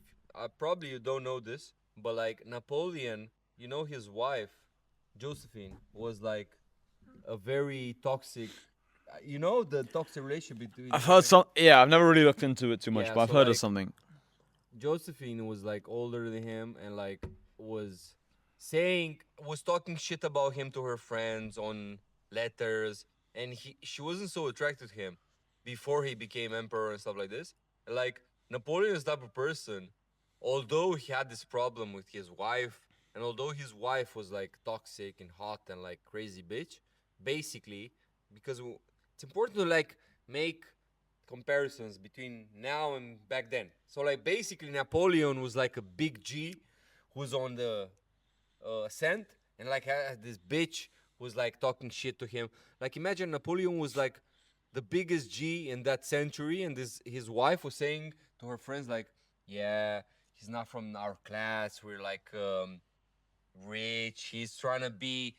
probably you don't know this, but like Napoleon, you know, his wife, Josephine, was like a very toxic. You know the toxic relationship between. I've heard some. Yeah, I've never really looked into it too much, Yeah, but I've so heard of like something. Josephine was like older than him and like was was talking shit about him to her friends on letters, and she wasn't so attracted to him before he became emperor and stuff like this. Like Napoleon is the type of person, although he had this problem with his wife, and although his wife was like toxic and hot and like crazy bitch, basically, because it's important to like make comparisons between now and back then. So like basically Napoleon was like a big G who's on the ascent, and like had this bitch was like talking shit to him. Like imagine Napoleon was like the biggest G in that century, and this his wife was saying to her friends like, yeah, he's not from our class. We're like rich. He's trying to be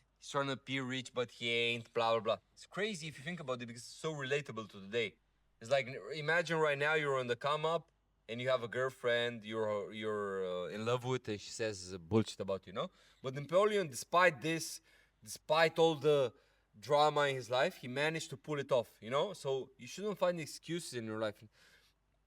rich, but he ain't. Blah blah blah. It's crazy if you think about it because it's so relatable to today. It's like imagine right now you're on the come up and you have a girlfriend you're in love with, and she says bullshit about you, know. But Napoleon, despite this, despite all the drama in his life, he managed to pull it off, you know. So you shouldn't find excuses in your life.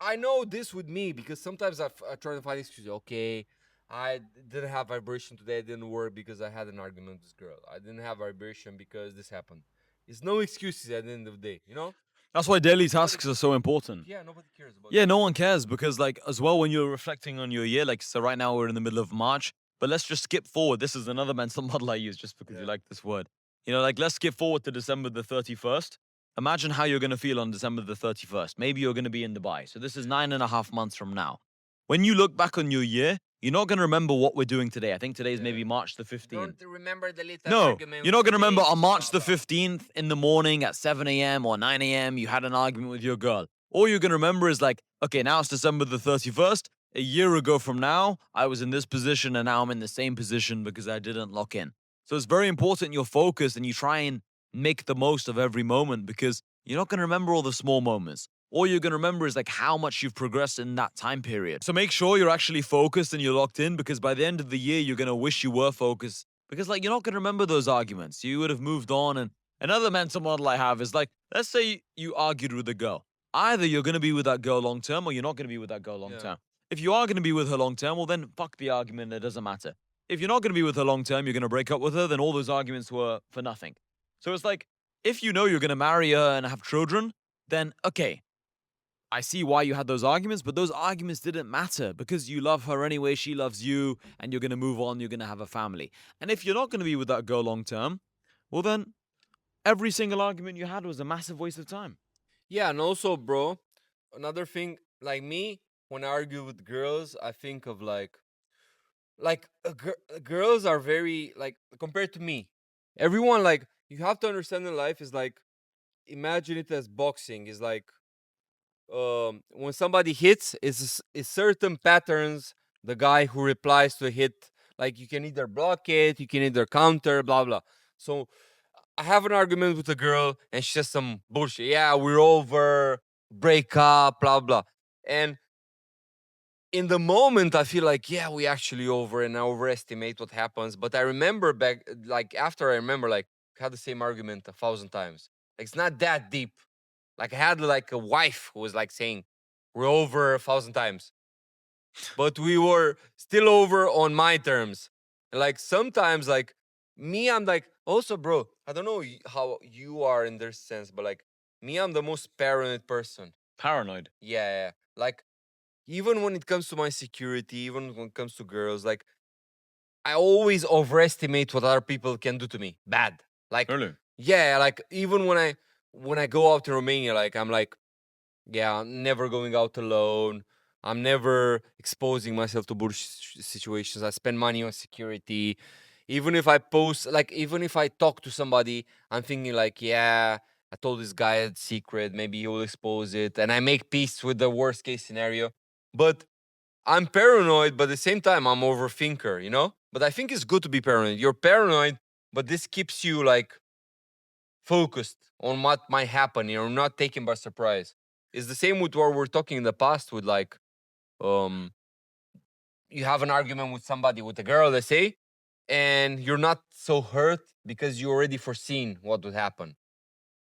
I know this with me because sometimes I try to find excuses. Okay, I didn't have vibration today. It didn't work because I had an argument with this girl. I didn't have vibration because this happened. It's no excuses at the end of the day, you know? That's why daily tasks are so important. Yeah, nobody cares about Yeah, no one cares because, like, as well, when you're reflecting on your year, like, so right now we're in the middle of March, but let's just skip forward. This is another mental model I use just because you Yeah. like this word. You know, like, let's skip forward to December the 31st. Imagine how you're going to feel on December the 31st. Maybe you're going to be in Dubai. So this is 9.5 months from now. When you look back on your year, you're not going to remember what we're doing today. I think today is maybe March the 15th. Don't remember the little No, argument you're not with going to remember bitch, on March blah the blah. 15th in the morning at 7 a.m. or 9 a.m. you had an argument with your girl. All you're going to remember is like, okay, now it's December the 31st. A year ago from now, I was in this position and now I'm in the same position because I didn't lock in. So it's very important you're focused and you try and make the most of every moment because you're not going to remember all the small moments. All you're going to remember is like how much you've progressed in that time period. So make sure you're actually focused and you're locked in because by the end of the year, you're going to wish you were focused because like you're not going to remember those arguments. You would have moved on. And another mental model I have is like, let's say you argued with a girl. Either you're going to be with that girl long term or you're not going to be with that girl long Yeah. term. If you are going to be with her long term, well, then fuck the argument. It doesn't matter. If you're not going to be with her long term, you're going to break up with her, then all those arguments were for nothing. So it's like, if you know you're going to marry her and have children, then okay, I see why you had those arguments, but those arguments didn't matter because you love her anyway, she loves you, and you're going to move on, you're going to have a family. And if you're not going to be with that girl long term, well, then every single argument you had was a massive waste of time. Yeah, and also, bro, another thing, like me, when I argue with girls, I think of girls are very like compared to me. Everyone like you have to understand in life is like imagine it as boxing is like when somebody hits is certain patterns the guy who replies to a hit, like you can either block it, you can either counter, blah blah. So I have an argument with a girl and she says some bullshit, yeah, we're over, break up, blah blah. And in the moment I feel like, yeah, we actually over, and I overestimate what happens. But I remember back, like after I remember, like we had the same argument 1,000 times. Like it's not that deep. Like I had like a wife who was like saying, we're over 1,000 times. But we were still over on my terms. And like sometimes like me, I'm like, also bro, I don't know how you are in this sense, but like me, I'm the most paranoid person. Paranoid. Yeah. Like even when it comes to my security, even when it comes to girls, like I always overestimate what other people can do to me. Bad. Like Really? yeah, like even when I go out to Romania, like I'm like, yeah, I'm never going out alone. I'm never exposing myself to bullshit situations. I spend money on security. Even if I post, like, even if I talk to somebody, I'm thinking, like, yeah, I told this guy a secret. Maybe he will expose it. And I make peace with the worst case scenario. But I'm paranoid, but at the same time, I'm overthinker, you know? But I think it's good to be paranoid. You're paranoid, but this keeps you, like, focused on what might happen. You're not taken by surprise. It's the same with what we're talking in the past with like um you have an argument with somebody, with a girl, let's say, and you're not so hurt because you already foreseen what would happen.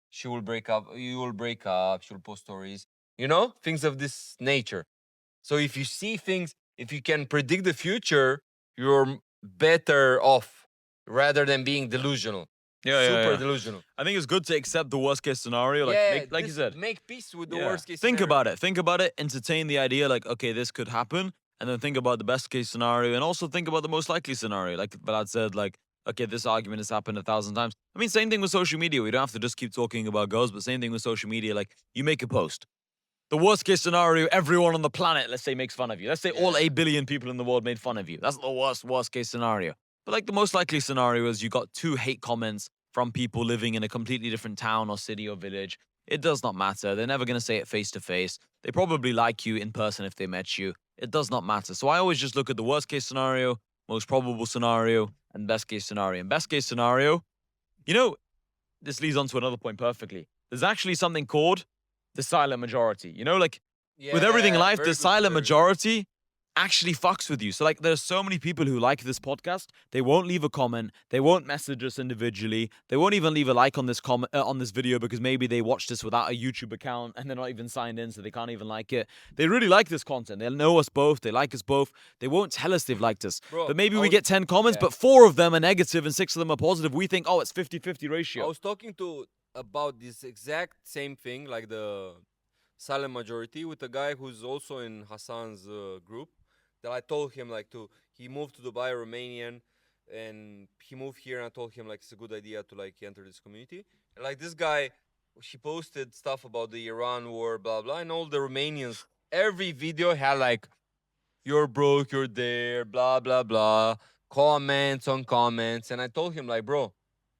She will break up, you will break up, she'll post stories, you know, things of this nature. So if you see things, if you can predict the future, you're better off rather than being delusional. Super yeah. delusional. I think it's good to accept the worst case scenario. Like, Yeah, like you said, make peace with the yeah. worst case Think scenario. about it. Think about it. Entertain the idea, like, okay, this could happen, and then think about the best case scenario, and also think about the most likely scenario. Like Vlad said, like, okay, this argument has happened 1,000 times. I mean, same thing with social media. We don't have to just keep talking about girls, but same thing with social media. Like, you make a post. The worst case scenario, everyone on the planet, let's say, makes fun of you. Let's say all Yeah. 8 billion people in the world made fun of you. That's the worst case scenario. But like the most likely scenario is you got 2 hate comments from people living in a completely different town or city or village. It does not matter. They're never going to say it face to face. They probably like you in person if they met you. It does not matter. So I always just look at the worst case scenario, most probable scenario, and best case scenario. And best case scenario, you know, this leads on to another point perfectly. There's actually something called the silent majority. You know, like with everything in Yeah, life, very the good, silent very good. majority actually fucks with you. So like there's so many people who like this podcast, they won't leave a comment, they won't message us individually, they won't even leave a like on this comment on this video because maybe they watched this without a YouTube account and they're not even signed in, so they can't even like it. They really like this content. They know us both, they like us both. They won't tell us they've liked us. Bro, But maybe I we was- get 10 comments, yeah. but 4 of them are negative and 6 of them are positive. We think, oh, it's 50-50 I ratio. was talking to about this exact same thing, like the silent majority, with a guy who's also in Hassan's group. That I told him like he moved to Dubai, Romanian, and he moved here, and I told him like it's a good idea to like enter this community. And like this guy, he posted stuff about the Iran war, blah blah, and all the Romanians. Every video had like, "You're broke, you're there," blah blah blah, comments on comments, and I told him like, bro, you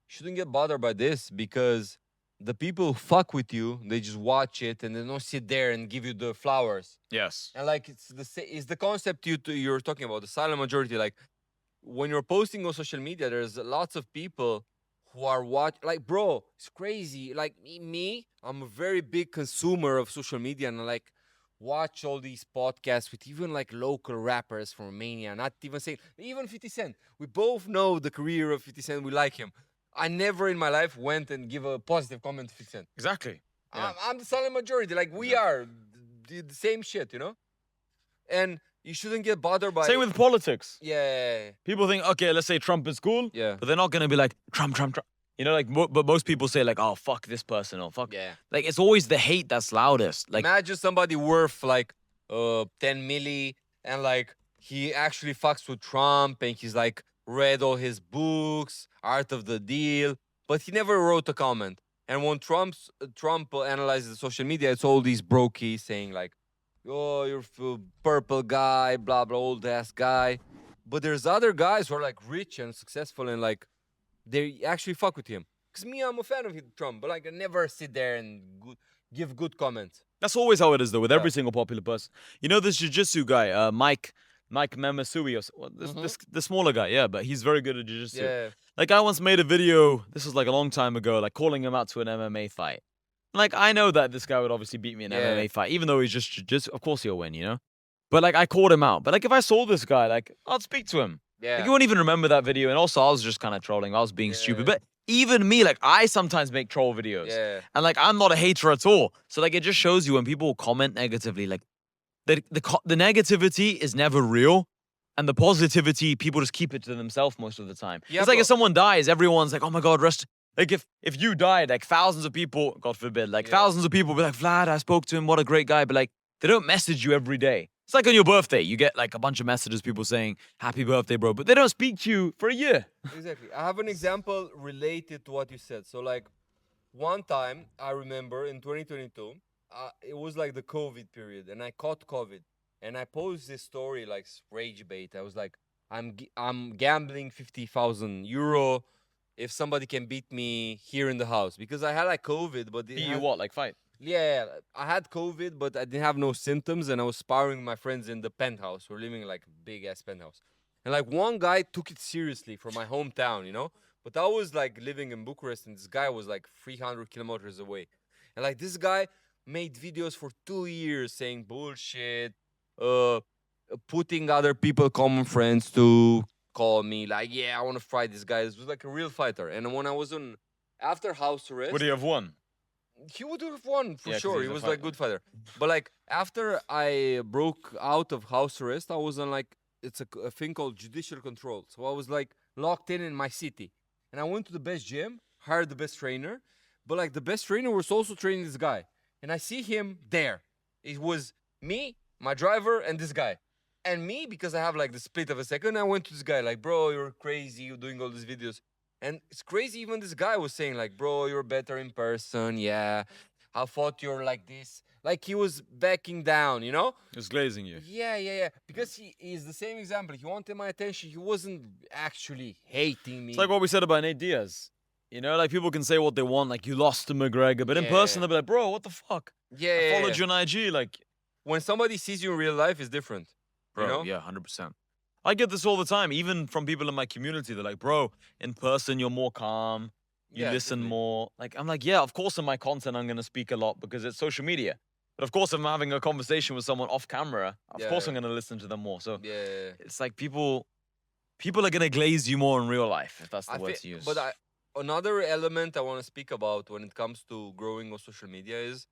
shouldn't get bothered by this because the people who fuck with you, they just watch it and they don't sit there and give you the flowers. Yes. And like it's the concept you're talking about, the silent majority. Like when you're posting on social media, there's lots of people who are like, bro, it's crazy. Like I'm a very big consumer of social media, and I like watch all these podcasts with even like local rappers from Romania. Not even saying even 50 Cent. We both know the career of 50 Cent. We like him. I never in my life went and give a positive comment to 50 Cent. Exactly. Yeah. I'm the silent majority. Like we are the same shit, you know. And you shouldn't get bothered by. Same with politics. Yeah. People think, okay, let's say Trump is cool, Yeah. but they're not gonna be like Trump, Trump, Trump. You know, like, but most people say like, oh, fuck this person or fuck. Yeah. Like, it's always the hate that's loudest. Like, Imagine somebody worth like 10 milli and like he actually fucks with Trump and he's like read all his books, Art of the Deal, but he never wrote a comment. And when Trump analyzes social media, it's all these brokies saying like, "Oh, you're purple guy, blah blah, old ass guy." But there's other guys who are like rich and successful and like they actually fuck with him. Cause me, I'm a fan of Trump, but like I never sit there and give good comments. that's always how it is though with Yeah. every single popular person. You know, this jiu-jitsu guy, Mike Memasui, or the smaller guy, yeah, but he's very good at jiu-jitsu. Yeah. Like, I once made a video, this was like a long time ago, like calling him out to an MMA fight. Like, I know that this guy would obviously beat me in an Yeah. MMA fight, even though he's just of course he'll win, you know? But like, I called him out. But like, if I saw this guy, like, I'd speak to him. Yeah. Like, you won't even remember that video. And also, I was just kind of trolling. I was being stupid. Yeah. But even me, like, I sometimes make troll videos. Yeah. And like, I'm not a hater at all. So like, it just shows you when people comment negatively, like, the negativity is never real. And the positivity, people just keep it to themselves most of the time. Yeah, It's like bro. if someone dies, everyone's like, oh my God, rest. Like if you died, like thousands of people, God forbid, like Yeah. thousands of people be like, Vlad, I spoke to him, what a great guy. But like, they don't message you every day. It's like on your birthday, you get like a bunch of messages, people saying, happy birthday, bro. But they don't speak to you for a year. Exactly. I have an example related to what you said. So like one time I remember in 2022, it was like the COVID period, and I caught COVID, and I posted this story like rage bait. I was like, I'm gambling 50,000 euro if somebody can beat me here in the house because I had like COVID, but it You had- what, like fight? Yeah, I had COVID, but I didn't have no symptoms, and I was sparring my friends in the penthouse. We're living in like a big ass penthouse, and like one guy took it seriously from my hometown, you know. But I was like living in Bucharest, and this guy was like 300 kilometers away, and like this guy made videos for 2 years saying bullshit, putting other people, common friends, to call me like, yeah, I want to fight this guy. This was like a real fighter, and when I was on after house arrest, Would he have won? he would have won for Yeah, 'cause sure. he's He a was like fighter. good fighter. But like after I broke out of house arrest, I was on like it's a thing called judicial control. So I was like locked in my city, and I went to the best gym, hired the best trainer, but like the best trainer was also training this guy, and I see him there. It was me, my driver, and this guy. And me, because I have like the split of a second, I went to this guy like, bro, you're crazy, you're doing all these videos. And it's crazy, even this guy was saying like, bro, you're better in person, yeah. I thought you're like this. Like he was backing down, you know? Just glazing you. Yeah. Because he is the same example. He wanted my attention. He wasn't actually hating me. It's like what we said about Nate Diaz. You know, like people can say what they want, like you lost to McGregor, but in person they'll be like, bro, what the fuck? I followed you on IG, like. When somebody sees you in real life, it's different. Bro, you know? yeah, 100%. I get this all the time, even from people in my community. They're like, bro, in person you're more calm, you listen definitely. more. Like, I'm like, yeah, of course in my content I'm gonna speak a lot because it's social media. But of course, if I'm having a conversation with someone off camera, of course I'm gonna listen to them more. So Yeah. it's like people are gonna glaze you more in real life, if that's the word to use. But another element I want to speak about when it comes to growing on social media is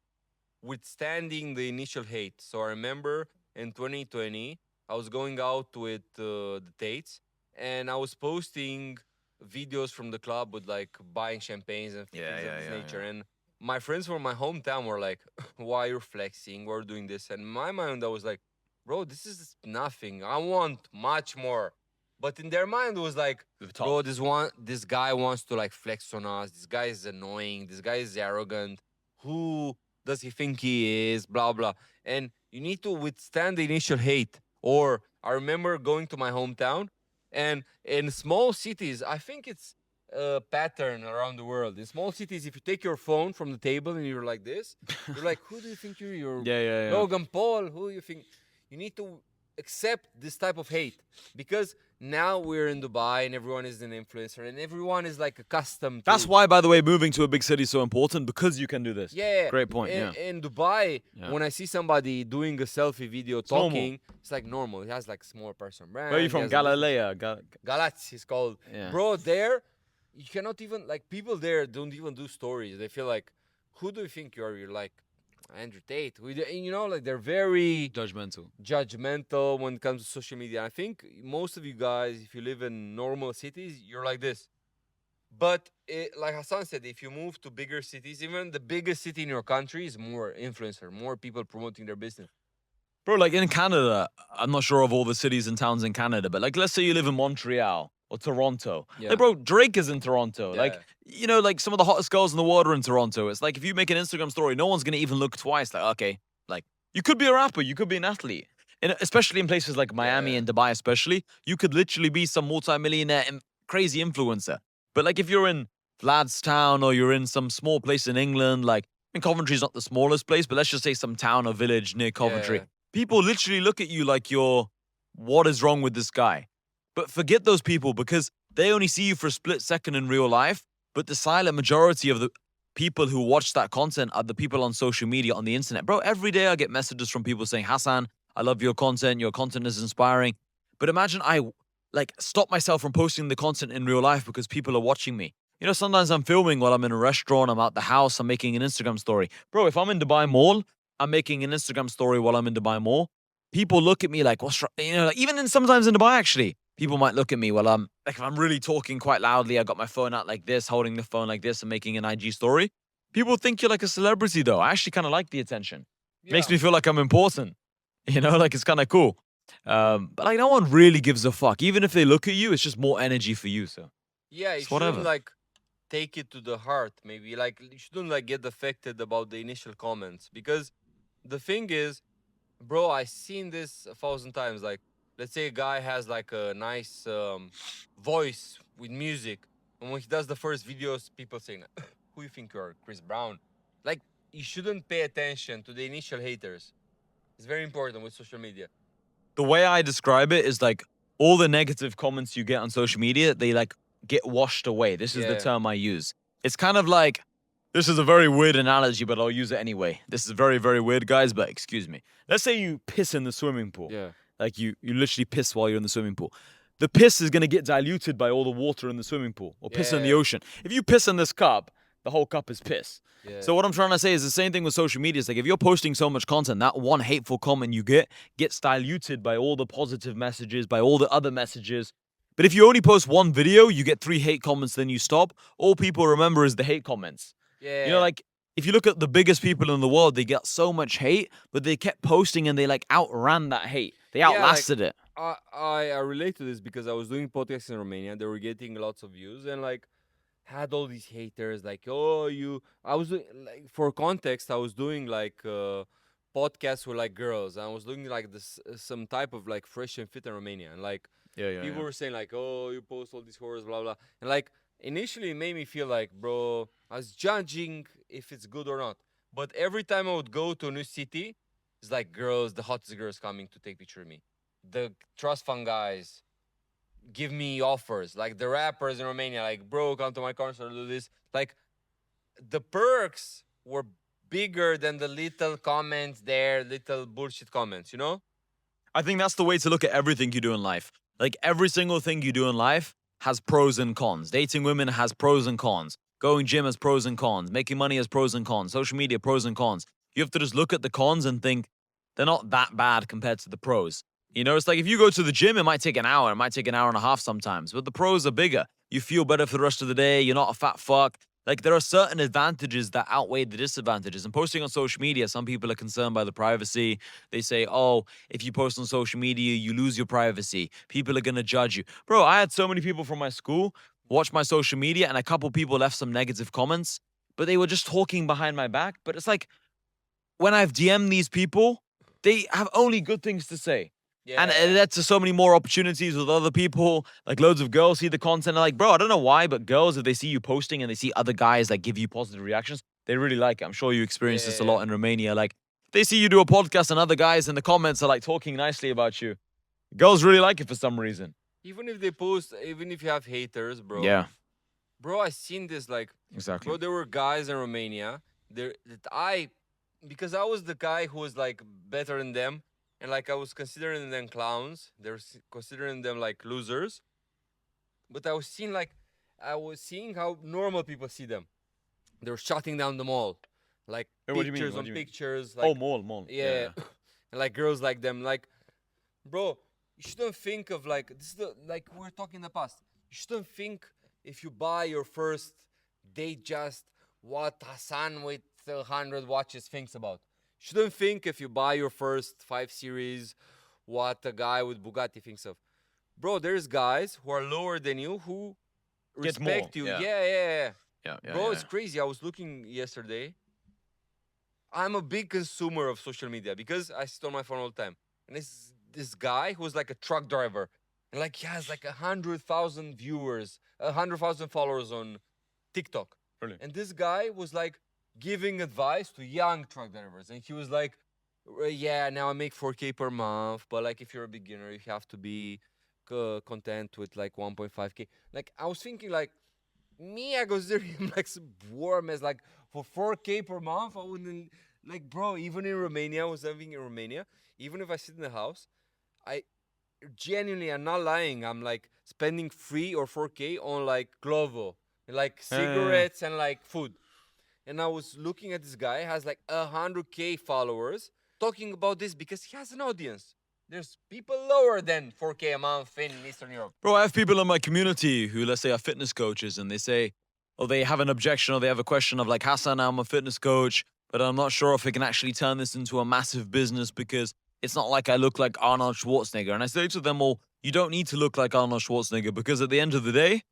withstanding the initial hate. So I remember in 2020, I was going out with the Tates, and I was posting videos from the club with like buying champagnes and things of this nature. And my friends from my hometown were like, why you're flexing? We're doing this. And in my mind, I was like, bro, this is nothing. I want much more. But in their mind, it was like, bro, this guy wants to like flex on us. This guy is annoying. This guy is arrogant. Who does he think he is? Blah, blah. And you need to withstand the initial hate. Or I remember going to my hometown, and in small cities, I think it's a pattern around the world. In small cities, if you take your phone from the table and you're like this, you're like, who do you think you're? You're Logan Paul. Who do you think? You need to accept this type of hate, because now we're in Dubai and everyone is an influencer and everyone is like accustomed to. That's why, by the way, moving to a big city is so important, because you can do this. Yeah. Great point. In Dubai, when I see somebody doing a selfie video talking, it's like normal. He has like small personal brand. Where are you from? Galilea. Galatz, he's called. Yeah. Bro, there, you cannot even, like, people there don't even do stories. They feel like, who do you think you are? You're like, Andrew Tate. You know, like, they're very judgmental when it comes to social media. I think most of you guys, if you live in normal cities, you're like this. But like Hassan said, if you move to bigger cities, even the biggest city in your country is more influencer, more people promoting their business. Bro, like in Canada, I'm not sure of all the cities and towns in Canada, but like let's say you live in Montreal or Toronto. Yeah. Like, bro, Drake is in Toronto. Yeah. Like, you know, like some of the hottest girls in the world are in Toronto. It's like if you make an Instagram story, no one's gonna even look twice. Like, okay, like you could be a rapper, you could be an athlete. And especially in places like Miami and Dubai, especially, you could literally be some multi-millionaire and crazy influencer. But like if you're in Vladstown or you're in some small place in England, like I mean, Coventry's not the smallest place, but let's just say some town or village near Coventry. Yeah. People literally look at you like you're, what is wrong with this guy? But forget those people, because they only see you for a split second in real life. But the silent majority of the people who watch that content are the people on social media, on the internet. Bro, every day I get messages from people saying, Hassan, I love your content is inspiring. But imagine I like stop myself from posting the content in real life because people are watching me. You know, sometimes I'm filming while I'm in a restaurant, I'm out the house, I'm making an Instagram story. Bro, if I'm in Dubai Mall, I'm making an Instagram story while I'm in Dubai Mall. People look at me like, what's wrong? You know, like even sometimes in Dubai, actually, people might look at me while I'm, like if I'm really talking quite loudly, I got my phone out like this, holding the phone like this and making an IG story. People think you're like a celebrity though. I actually kind of like the attention. Makes me feel like I'm important. You know, like it's kind of cool. But like no one really gives a fuck. Even if they look at you, it's just more energy for you. So yeah, you shouldn't like take it to the heart. Maybe like you shouldn't like get affected about the initial comments, because the thing is, bro, I've seen this 1,000 times. Like, let's say a guy has like a nice voice with music, and when he does the first videos, people saying, "Who you think you are, Chris Brown?" Like, you shouldn't pay attention to the initial haters. It's very important with social media. The way I describe it is like all the negative comments you get on social media, they like get washed away. This is the term I use. It's kind of like, this is a very weird analogy, but I'll use it anyway. This is very, very weird, guys, but excuse me. Let's say you piss in the swimming pool. Yeah. Like you literally piss while you're in the swimming pool. The piss is going to get diluted by all the water in the swimming pool or piss in the ocean. If you piss in this cup, the whole cup is piss. Yeah. So what I'm trying to say is the same thing with social media. It's like if you're posting so much content, that one hateful comment you get gets diluted by all the positive messages, by all the other messages. But if you only post one video, you get 3 hate comments, then you stop. All people remember is the hate comments. You know, Yeah. like if you look at the biggest people in the world, they got so much hate, but they kept posting and they like outran that hate. They Yeah, like outlasted it. I relate to this because I was doing podcasts in Romania. They were getting lots of views and like had all these haters like, oh, you. I was doing, like, for context, I was doing like podcasts with like girls. I was doing like this some type of like fresh and fit in Romania, and like Yeah. people were saying like, oh, you post all these horrors, blah blah, and like initially it made me feel like, bro, I was judging if it's good or not. But every time I would go to a new city, it's like girls, the hottest girls coming to take picture of me, the trust fund guys give me offers, like the rappers in Romania, like, bro, come to my concert, do this. Like the perks were bigger than the little comments there, little bullshit comments, you know? I think that's the way to look at everything you do in life. Like every single thing you do in life has pros and cons. Dating women has pros and cons. Going gym has pros and cons. Making money has pros and cons. Social media pros and cons. You have to just look at the cons and think they're not that bad compared to the pros. You know, it's like if you go to the gym, it might take an hour, it might take an hour and a half sometimes, but the pros are bigger. You feel better for the rest of the day. You're not a fat fuck. Like there are certain advantages that outweigh the disadvantages. And posting on social media, some people are concerned by the privacy. They say, oh, if you post on social media, you lose your privacy. People are going to judge you. Bro, I had so many people from my school watch my social media and a couple people left some negative comments, but they were just talking behind my back. But it's like when I've DM'd these people, they have only good things to say. And it led to so many more opportunities with other people. Like loads of girls see the content and like, bro, I don't know why, but girls, if they see you posting and they see other guys like give you positive reactions, they really like it. I'm sure you experience this a lot in Romania. Like they see you do a podcast and other guys in the comments are like talking nicely about you. Girls really like it for some reason. Even if they post, even if you have haters, bro. Yeah, Bro, I seen this like, exactly. bro, there were guys in Romania there that because I was the guy who was like better than them, and like I was considering them clowns. They're considering them like losers. But I was seeing how normal people see them. They were shutting down the mall, like What do you mean? pictures What on do you mean? pictures, Oh, like mall. yeah, and like girls like them, like, bro, you shouldn't think of like this is the like we are talking in the past. You shouldn't think if you buy your first date just what Hassan with 100 watches thinks about. You shouldn't think if you buy your first 5 series what a guy with Bugatti thinks of. Bro, there's guys who are lower than you who Get more, respect you. yeah. Yeah. Yeah. Bro, it's crazy. I was looking yesterday. I'm a big consumer of social media because I sit on my phone all the time. And this guy who's like a truck driver, and like he has like 100,000 viewers, 100,000 followers on TikTok. Brilliant. And this guy was like giving advice to young truck drivers, and he was like, "Yeah, now I make 4K per month, but like if you're a beginner, you have to be content with like 1.5K." Like I was thinking like me, I consider him like some warm as like for 4K per month. I wouldn't like, bro. Even in Romania, I was living in Romania. Even if I sit in the house, I genuinely, I'm not lying. I'm like spending 3 or 4K on like Glovo, like cigarettes and like food. And I was looking at this guy has like 100K followers talking about this because he has an audience. There's people lower than 4K a month in Eastern Europe. Bro, I have people in my community who, let's say, are fitness coaches, and they say, or they have an objection or they have a question of like, Hassan, I'm a fitness coach, but I'm not sure if I can actually turn this into a massive business because it's not like I look like Arnold Schwarzenegger. And I say to them all, you don't need to look like Arnold Schwarzenegger because at the end of the day,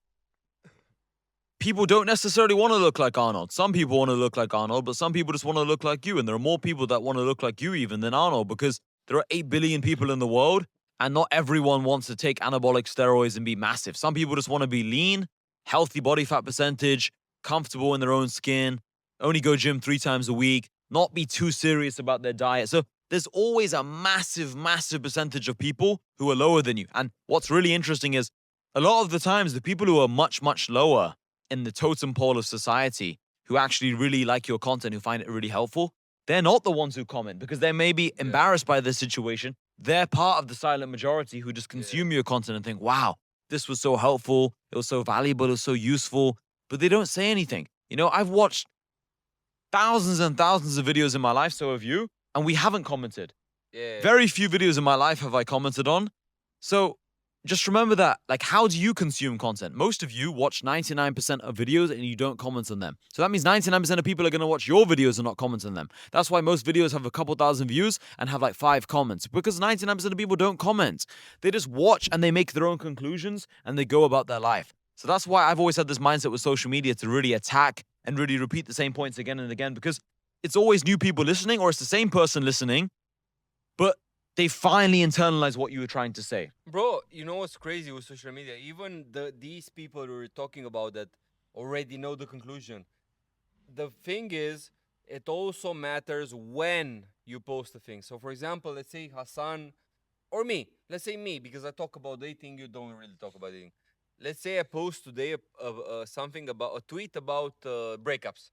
people don't necessarily want to look like Arnold. Some people want to look like Arnold, but some people just want to look like you. And there are more people that want to look like you even than Arnold because there are 8 billion people in the world and not everyone wants to take anabolic steroids and be massive. Some people just want to be lean, healthy body fat percentage, comfortable in their own skin, only go gym 3 times a week, not be too serious about their diet. So there's always a massive percentage of people who are lower than you. And what's really interesting is a lot of the times the people who are much lower in the totem pole of society who actually really like your content, who find it really helpful, they're not the ones who comment because they may be embarrassed by this situation. They're part of the silent majority who just consume your content and think, wow, this was so helpful. It was so valuable. It was so useful. But they don't say anything. You know, I've watched thousands and thousands of videos in my life, so have you, and we haven't commented. Yeah. Very few videos in my life have I commented on. So just remember that, like, how do you consume content? Most of you watch 99% of videos and you don't comment on them. So that means 99% of people are going to watch your videos and not comment on them. That's why most videos have a couple thousand views and have like 5 comments, because 99% of people don't comment. They just watch and they make their own conclusions and they go about their life. So that's why I've always had this mindset with social media to really attack and really repeat the same points again and again, because it's always new people listening, or it's the same person listening, but they finally internalize what you were trying to say. Bro, you know what's crazy with social media? Even these people we're talking about that already know the conclusion. The thing is, it also matters when you post a thing. So, for example, let's say Hassan or me. Let's say me, because I talk about dating, you don't really talk about dating. Let's say I post today something about a tweet about breakups.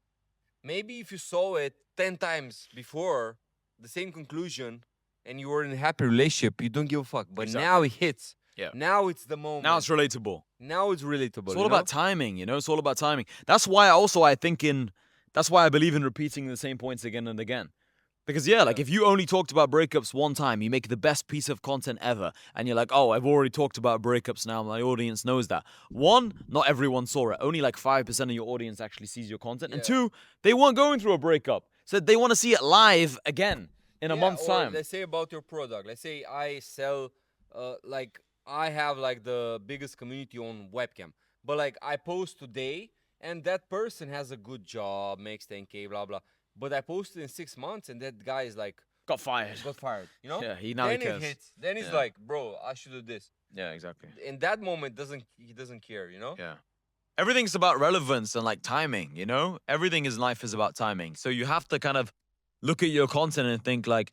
Maybe if you saw it 10 times before, the same conclusion, and you were in a happy relationship, you don't give a fuck. But now it hits. Yeah. Now it's the moment. Now it's relatable. Now it's relatable. It's all about timing, you know? It's all about timing. That's why that's why I believe in repeating the same points again and again. Because like if you only talked about breakups one time, you make the best piece of content ever. And you're like, oh, I've already talked about breakups now. My audience knows that. One, not everyone saw it. Only like 5% of your audience actually sees your content. And two, they weren't going through a breakup. So they want to see it live again in a month's time. Let's say about your product. Let's say I sell, like I have like the biggest community on webcam. But like I post today and that person has a good job, makes 10K, blah, blah. But I posted in 6 months and that guy is like, got fired. You know? Yeah, he then cares. It hits. Then he's like, bro, I should do this. Yeah, exactly. In that moment, he doesn't care, you know? Yeah. Everything's about relevance and like timing, you know? Everything in life is about timing. So you have to kind of look at your content and think like,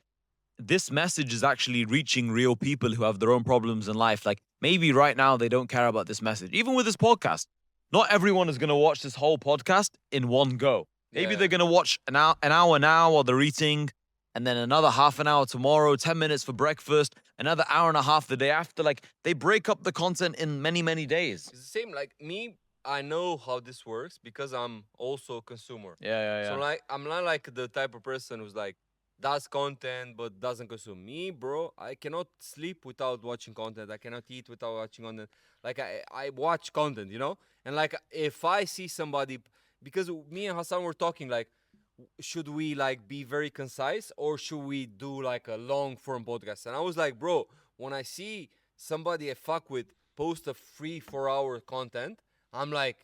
this message is actually reaching real people who have their own problems in life. Like maybe right now they don't care about this message. Even with this podcast, not everyone is going to watch this whole podcast in one go. Maybe they're going to watch an hour now while they're eating, and then another half an hour tomorrow, 10 minutes for breakfast, another hour and a half the day after. Like they break up the content in many, many days. It's the same like me. I know how this works because I'm also a consumer. Yeah. So like I'm not like the type of person who's like does content but doesn't consume. Me, bro, I cannot sleep without watching content. I cannot eat without watching content. Like I watch content, you know? And like if I see somebody, because me and Hassan were talking like, should we like be very concise or should we do like a long form podcast? And I was like, bro, when I see somebody I fuck with post a 3-4 hour content, I'm like,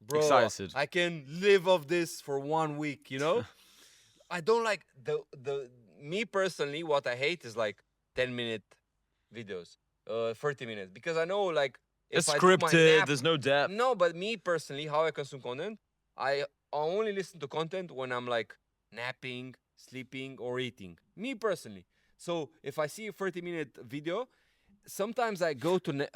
bro, excited. I can live off this for 1 week, you know? I don't like the me personally, what I hate is like 10-minute videos, 30 minutes, because I know like if it's I do my scripted, nap, there's no depth. no, but me personally, how I consume content, I only listen to content when I'm like napping, sleeping, or eating. Me personally. So if I see a 30-minute video, sometimes I go to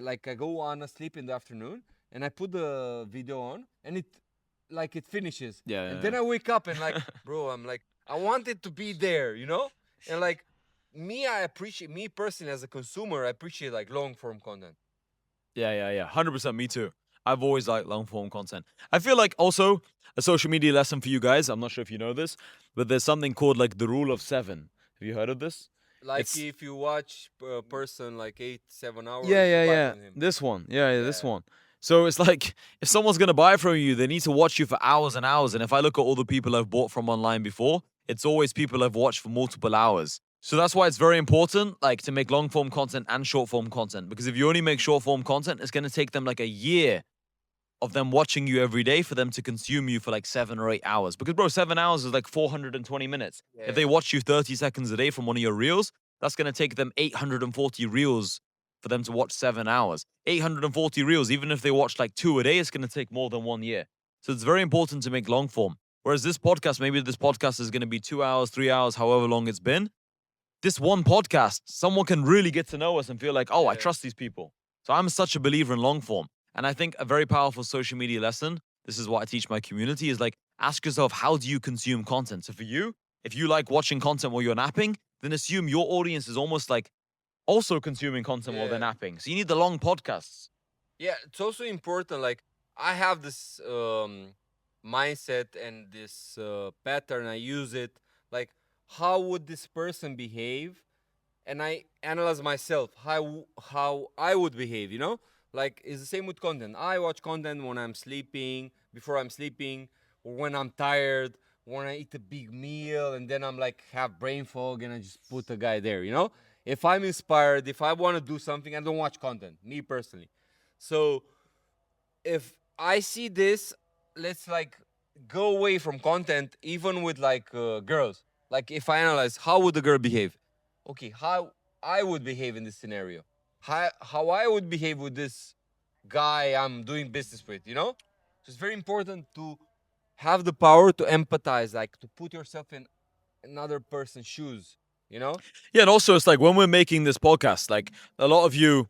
like I go on a sleep in the afternoon and I put the video on and it finishes. And then I wake up and like, bro, I'm like, I want it to be there, you know? And like me personally as a consumer, I appreciate like long form content. Yeah. 100% me too. I've always liked long form content. I feel like also a social media lesson for you guys. I'm not sure if you know this, but there's something called like the rule of 7. Have you heard of this? Like if you watch a person like 8-7 hours, Yeah. This one. Yeah, this one. So it's like if someone's gonna buy from you, they need to watch you for hours and hours. And if I look at all the people I've bought from online before, it's always people I've watched for multiple hours. So that's why it's very important, like, to make long form content and short form content. Because if you only make short form content, it's gonna take them like a year of them watching you every day for them to consume you for like 7 or 8 hours. Because bro, 7 hours is like 420 minutes. If they watch you 30 seconds a day from one of your reels, that's gonna take them 840 reels for them to watch 7 hours. 840 reels, even if they watch like 2 a day, it's gonna take more than 1 year. So it's very important to make long form. Whereas this podcast, maybe this podcast is gonna be 2 hours, 3 hours, however long it's been. This one podcast, someone can really get to know us and feel like, oh, I trust these people. So I'm such a believer in long form. And I think a very powerful social media lesson, this is what I teach my community, is like, ask yourself, how do you consume content? So for you, if you like watching content while you're napping, then assume your audience is almost like also consuming content while they're napping. So you need the long podcasts. Yeah, it's also important. Like I have this mindset and this pattern. I use it. Like, how would this person behave and I analyze myself how I would behave. Like it's the same with content. I watch content when I'm sleeping, before I'm sleeping, or when I'm tired, when I eat a big meal, and then I'm like have brain fog, and I just put a guy there. If I'm inspired, if I want to do something, I don't watch content. Me personally, so if I see this, let's like go away from content, even with like girls. Like if I analyze how would the girl behave, okay, how I would behave in this scenario, how I would behave with this guy I'm doing business with. So it's very important to have the power to empathize, like to put yourself in another person's shoes. You know? Yeah, and also it's like when we're making this podcast, like a lot of you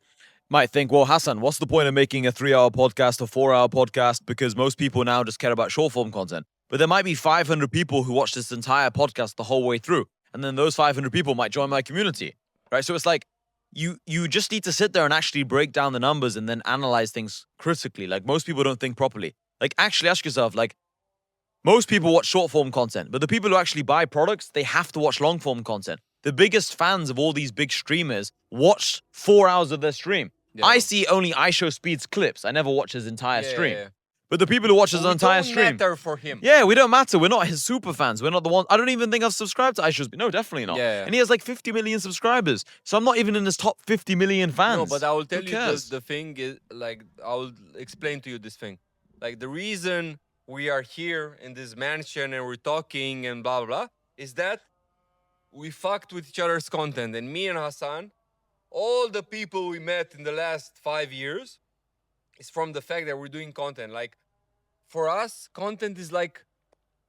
might think, well, Hassan, what's the point of making a 3 hour podcast or 4 hour podcast? Because most people now just care about short form content. But there might be 500 people who watch this entire podcast the whole way through. And then those 500 people might join my community, right? So it's like you just need to sit there and actually break down the numbers and then analyze things critically. Like most people don't think properly. Like actually ask yourself, like most people watch short form content, but the people who actually buy products, they have to watch long form content. The biggest fans of all these big streamers watch 4 hours of their stream. Yeah. I see only iShowSpeed's clips. I never watch his entire stream. Yeah. But the people who watch his We entire don't stream, matter for him. yeah, we don't matter. We're not his super fans. We're not the ones. I don't even think I've subscribed to iShowSpeed. No, definitely not. Yeah. And he has like 50 million subscribers. So I'm not even in his top 50 million fans. No, but I will tell Who you cares? the thing is, like, I will explain to you this thing. Like, the reason we are here in this mansion and we're talking and blah, blah, blah, is that we fucked with each other's content. And me and Hassan, all the people we met in the last 5 years is from the fact that we're doing content. Like, for us, content is like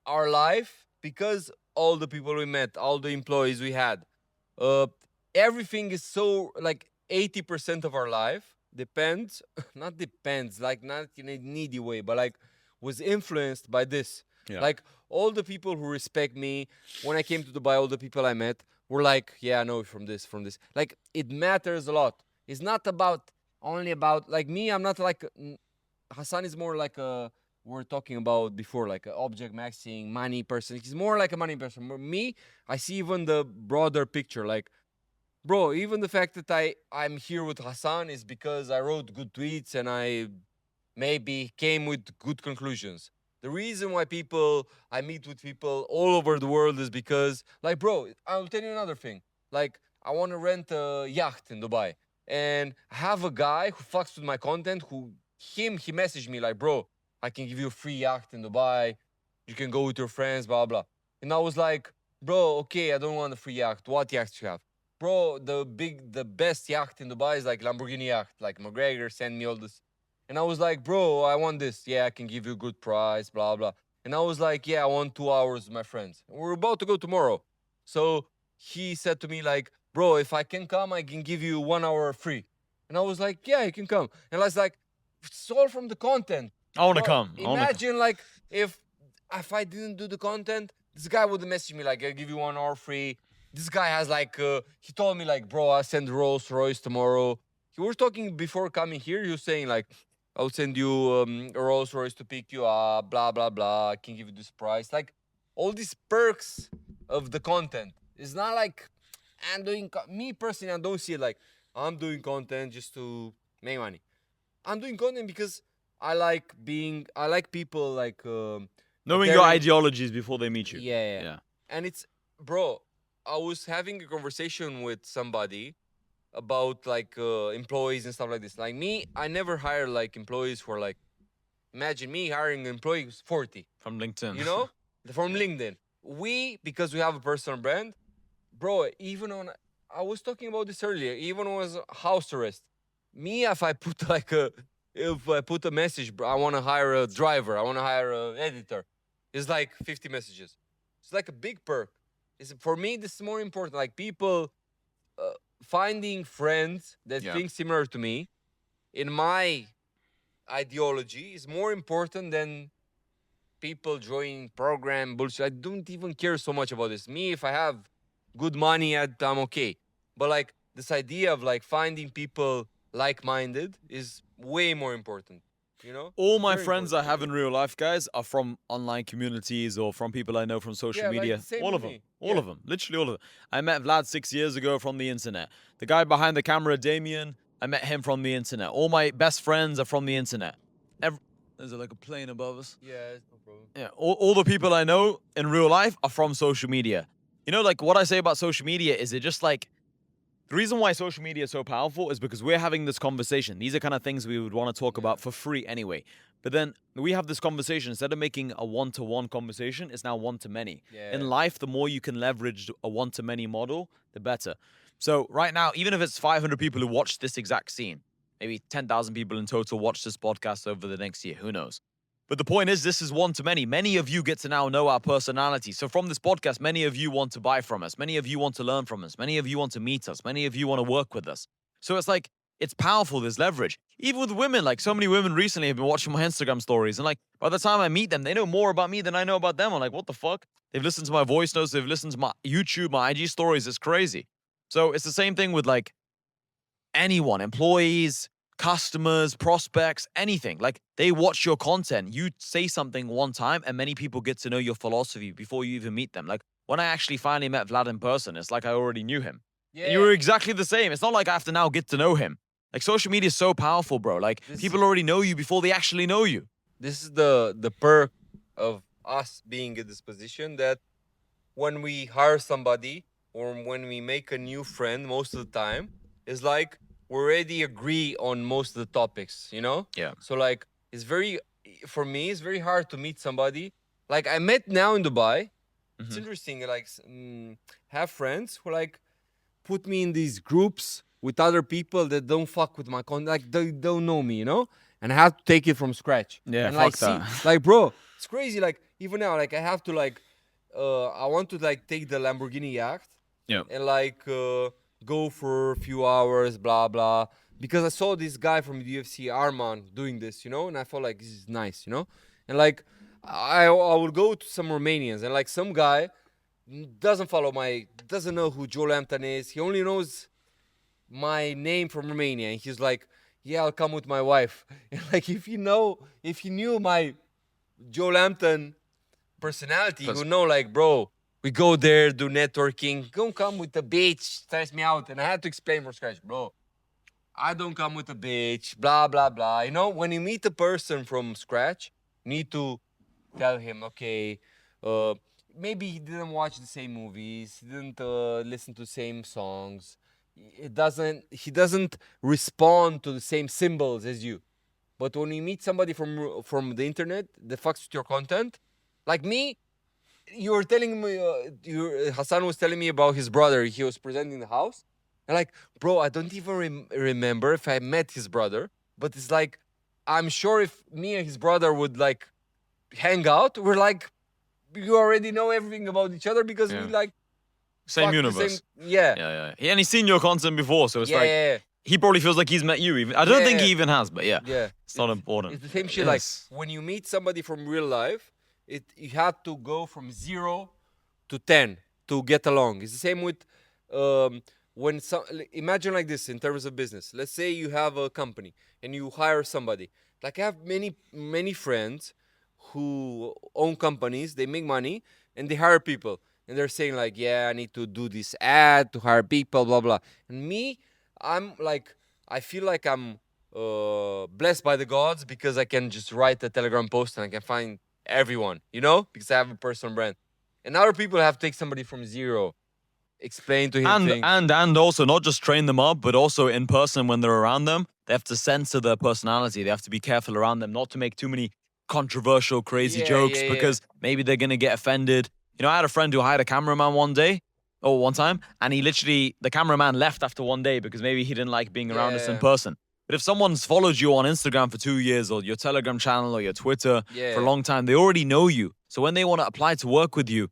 our life because all the people we met, all the employees we had, uh, everything is so like 80% of our life depends, not depends, like not in a needy way, but like was influenced by this. Yeah. Like all the people who respect me, when I came to Dubai, all the people I met were like, yeah, I know from this, from this. Like it matters a lot. It's not about only about like me. I'm not like Hassan is more like a we're talking about before, like a object maxing, money person. He's more like a money person. Me, I see even the broader picture. Like, bro, even the fact that I'm here with Hassan is because I wrote good tweets and I maybe came with good conclusions. The reason why I meet with people all over the world is because, like, bro, I'll tell you another thing. Like, I want to rent a yacht in Dubai. And I have a guy who fucks with my content he messaged me like, bro, I can give you a free yacht in Dubai. You can go with your friends, blah, blah. And I was like, bro, okay, I don't want a free yacht. What yacht you have? Bro, the best yacht in Dubai is like Lamborghini yacht. Like McGregor sent me all this. And I was like, bro, I want this. Yeah, I can give you a good price, blah, blah. And I was like, yeah, I want 2 hours with my friends. We're about to go tomorrow. So he said to me like, bro, if I can come, I can give you 1 hour free. And I was like, yeah, you can come. And I was like, it's all from the content. I want to Bro, come. imagine like if I didn't do the content, this guy would message me like, I'll give you 1 hour free. This guy has like he told me like, bro, I send Rolls Royce tomorrow. He was talking before coming here. He was saying like, I'll send you a Rolls Royce to pick you up. Blah blah blah. I can give you this price. Like all these perks of the content. It's not like I'm doing me personally. I don't see it like I'm doing content just to make money. I'm doing content because I like people like knowing your ideologies before they meet you. yeah. And it's bro, I was having a conversation with somebody about like employees and stuff like this. Like me, I never hire like employees who are like imagine me hiring an employee who's 40. From LinkedIn. You know? From LinkedIn. Because we have a personal brand, bro, even on I was talking about this earlier, even when it was house arrest. Me, if I put a message, bro, I want to hire a driver, I want to hire an editor, it's like 50 messages. It's like a big perk. For me, this is more important. Like people finding friends that think similar to me in my ideology is more important than people joining program bullshit. I don't even care so much about this. Me, if I have good money, I'm okay. But like this idea of like finding people like-minded is way more important. You know, All it's my very friends I important. have in real life, guys, are from online communities or from people I know from social Yeah, like media. the same All with of them. me. All Yeah, of them. Literally all of them. I met Vlad 6 years ago from the internet. The guy behind the camera, Damien, I met him from the internet. All my best friends are from the internet. There's like a plane above us. yeah, it's no problem. Yeah, all the people I know in real life are from social media. You know, like what I say about social media is it just like the reason why social media is so powerful is because we're having this conversation. These are kind of things we would want to talk Yeah, about for free anyway. But then we have this conversation. Instead of making a one-to-one conversation, it's now one-to-many. yeah, In life, the more you can leverage a one-to-many model, the better. So right now, even if it's 500 people who watch this exact scene, maybe 10,000 people in total watch this podcast over the next year, who knows? But the point is, this is one to many. Many of you get to now know our personality. So from this podcast, many of you want to buy from us. Many of you want to learn from us. Many of you want to meet us. Many of you want to work with us. So it's like, it's powerful, this leverage. Even with women, like so many women recently have been watching my Instagram stories. And like, by the time I meet them, they know more about me than I know about them. I'm like, what the fuck? They've listened to my voice notes. They've listened to my YouTube, my IG stories. It's crazy. So it's the same thing with like anyone, employees, customers, prospects, anything. Like they watch your content. You say something one time, and many people get to know your philosophy before you even meet them. Like when I actually finally met Vlad in person, it's like I already knew him. And you yeah. were exactly the same. It's not like I have to now get to know him. Like social media is so powerful, bro. Like This people already know you before they actually know you. this is the perk of us being in this position, that when we hire somebody or when we make a new friend, most of the time is like we already agree on most of the topics, you know. Yeah. So like it's very, for me it's very hard to meet somebody like I met now in Dubai. It's Mhm. interesting, like have friends who like put me in these groups with other people that don't fuck with my content, like they don't know me, you know, and I have to take it from scratch. Yeah, And like fuck see, that. like bro, it's crazy. Like even now, like I have to like, I want to like take the Lamborghini yacht Yeah. and like go for a few hours, blah blah. Because I saw this guy from the UFC, Arman, doing this, you know, and I felt like this is nice, you know, and like I would go to some Romanians and like some guy doesn't know who Joe Lampton is. He only knows my name from Romania, and he's like, "Yeah, I'll come with my wife." And like, if he knew my Joe Lampton personality, he Because would know, like, bro, we go there, do networking. Don't come with the bitch, stress me out, and I had to explain from scratch, bro. I don't come with a bitch, blah blah blah. You know, when you meet a person from scratch, you need to tell him, okay, uh, maybe he didn't watch the same movies, he didn't listen to the same songs. He doesn't respond to the same symbols as you. But when you meet somebody from the internet that fucks with your content, like me, you were telling me, Hassan was telling me about his brother. He was presenting the house, and like, bro, I don't even remember if I met his brother. But it's like, I'm sure if me and his brother would like hang out, we're like, you already know everything about each other because we yeah, like same fuck the same. universe. Yeah, Yeah. And he's seen your content before, so it's yeah, like yeah, he probably feels like he's met you. Even I don't think yeah, he even has, but yeah, yeah. it's not It's important. it's the same shit. Like Yes. when you meet somebody from real life, you have to go from 0 to 10 to get along. It's the same with when some, imagine like this in terms of business. Let's say you have a company and you hire somebody. Like I have many friends who own companies. They make money and they hire people. And they're saying like, yeah, I need to do this ad to hire people, blah blah. And me, I'm like, I feel like I'm blessed by the gods because I can just write a Telegram post and I can find everyone, you know, because I have a personal brand. And other people have to take somebody from zero, explain to him And things. and and also not just train them up, but also in person when they're around them, they have to censor their personality. They have to be careful around them, not to make too many controversial, crazy Yeah, jokes yeah, yeah, because maybe they're gonna get offended. You know, I had a friend who hired a cameraman one day, or one time, and he literally the cameraman left after one day because maybe he didn't like being around us in yeah, person. But if someone's followed you on Instagram for 2 years or your Telegram channel or your Twitter for a yeah, long time, they already know you. So when they want to apply to work with you,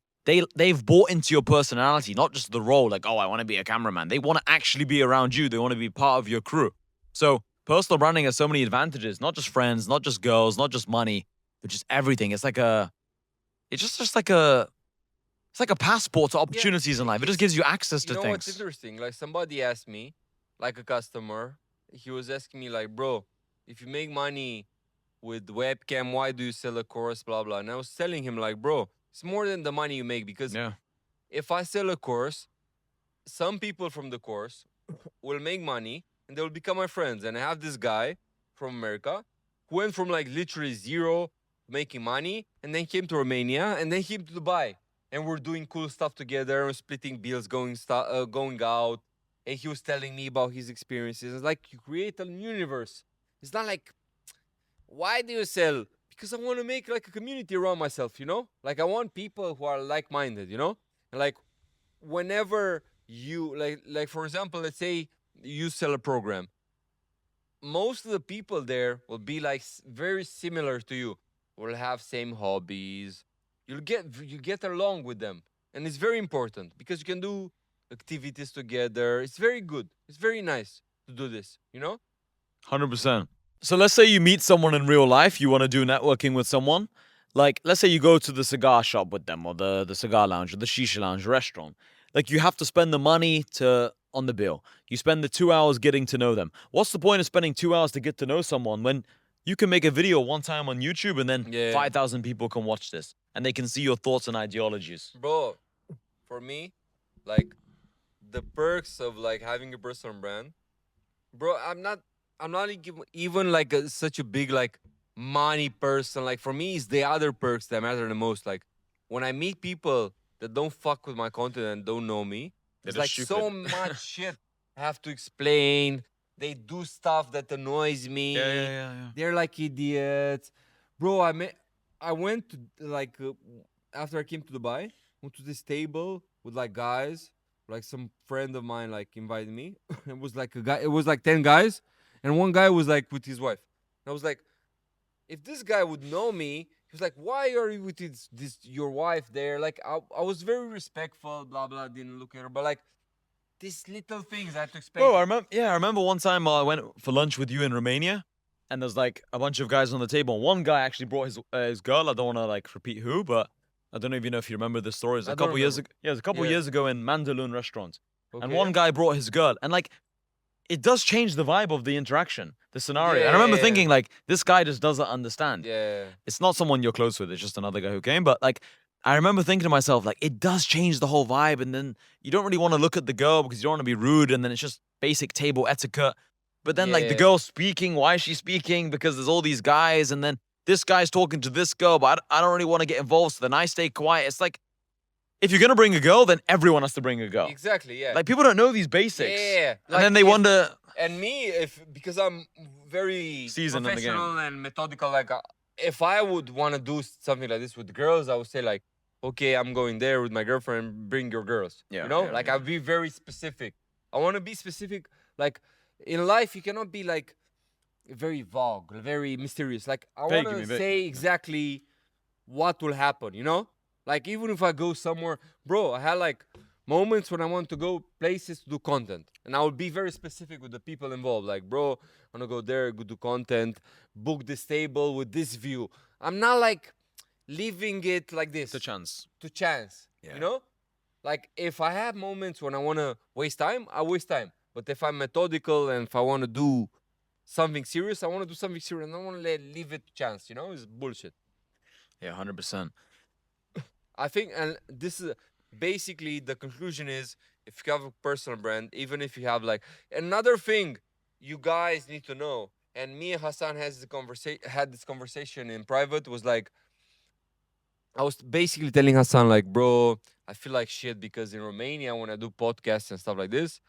they've bought into your personality, not just the role. Like, oh, I want to be a cameraman. They want to actually be around you. They want to be part of your crew. So personal branding has so many advantages. Not just friends, not just girls, not just money, but just everything. It's like a passport to yeah. opportunities in life. It just It's, gives you access you to know what's things. interesting? Like somebody asked me, like a customer, he was asking me like, bro, if you make money with webcam. Why do you sell a course? Blah blah. And I was telling him like, bro, it's more than the money you make because Yeah. if I sell a course, some people from the course will make money and they will become my friends. And I have this guy from America who went from like literally zero making money and then came to Romania and then came to Dubai. And we're doing cool stuff together and splitting bills, going out. And he was telling me about his experiences. It's like you create a universe. It's not like, why do you sell? Because I want to make like a community around myself, you know? Like I want people who are like-minded, you know? And like whenever you like for example, let's say you sell a program, most of the people there will be like very similar to you, will have same hobbies. You get along with them, and it's very important because you can do activities together. It's very good, it's very nice to do this, you know. 100%. So let's say you meet someone in real life, you want to do networking with someone. Like, let's say you go to the cigar shop with them, or the cigar lounge, or the shisha lounge restaurant. Like, you have to spend the money on the bill. You spend the 2 hours getting to know them. What's the point of spending 2 hours to get to know someone when you can make a video one time on YouTube and then Yeah. 5,000 people can watch this and they can see your thoughts and ideologies? Bro, for me, like the perks of like having a personal brand, bro, I'm not even like such a big like money person. Like for me, it's the other perks that matter the most. Like when I meet people that don't fuck with my content and don't know me, They're it's just like so stupid. much shit I have to explain. They do stuff that annoys me. Yeah. They're like idiots, bro. I went to like after I came to Dubai, went to this table with like guys, like some friend of mine like invited me. It was like a guy. It was like 10 guys, and one guy was like with his wife. I was like, if this guy would know me, he was like, why are you with this your wife there? Like I was very respectful, blah blah. Didn't look at her, but like these little things I had to explain. Bro, I remember one time I went for lunch with you in Romania, and there's like a bunch of guys on the table. And one guy actually brought his girl. I don't want to like repeat who, but I don't even know if you remember this story. It was I a don't couple years remember. ago. Yeah, it was a couple Yeah. years ago in Mandalun restaurant, and Okay. one guy brought his girl, and like it does change the vibe of the interaction, the scenario. And I remember Yeah. thinking like this guy just doesn't understand. Yeah. It's not someone you're close with. It's just another guy who came. But like, I remember thinking to myself, like, it does change the whole vibe. And then you don't really want to look at the girl because you don't want to be rude. And then it's just basic table etiquette. But then, like, the Yeah. girl's speaking. Why is she speaking? Because there's all these guys. And then this guy's talking to this girl. But I don't really want to get involved. So then I stay quiet. It's like, if you're going to bring a girl, then everyone has to bring a girl. Exactly. Yeah. Like, people don't know these basics. Yeah. And then they wonder. And me, if because I'm very Seasoned in the game. professional and methodical, like if I would want to do something like this with girls, I would say like, okay, I'm going there with my girlfriend. Bring your girls. Yeah, You know, yeah, like yeah. I'll be very specific. I want to be specific. Like in life, you cannot be like very vague, very mysterious. Like I Vague, want you to mean, say exactly what will happen. You know, like even if I go somewhere, bro, I had like moments when I want to go places to do content, and I will be very specific with the people involved. Like, bro, I want to go there, go do content, book this table with this view. I'm not like leaving it like this It's a chance. to chance. Yeah. You know, like if I have moments when I want to waste time, I waste time. But if I'm methodical and if I want to do something serious, I want to do something serious. And I don't want to leave it to chance. You know, it's bullshit. Yeah, 100%. I think, and this is basically the conclusion is if you have a personal brand, even if you have like another thing you guys need to know, and me and Hassan had this conversation in private, was like, I was basically telling Hassan, like, bro, I feel like shit because in Romania, when I do podcasts and stuff like this,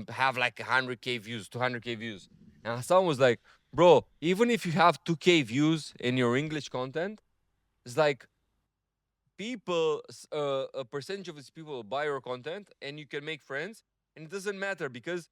have like 100K views, 200K views. And Hassan was like, bro, even if you have 2K views in your English content, it's like, a percentage of these people will buy your content and you can make friends, and it doesn't matter because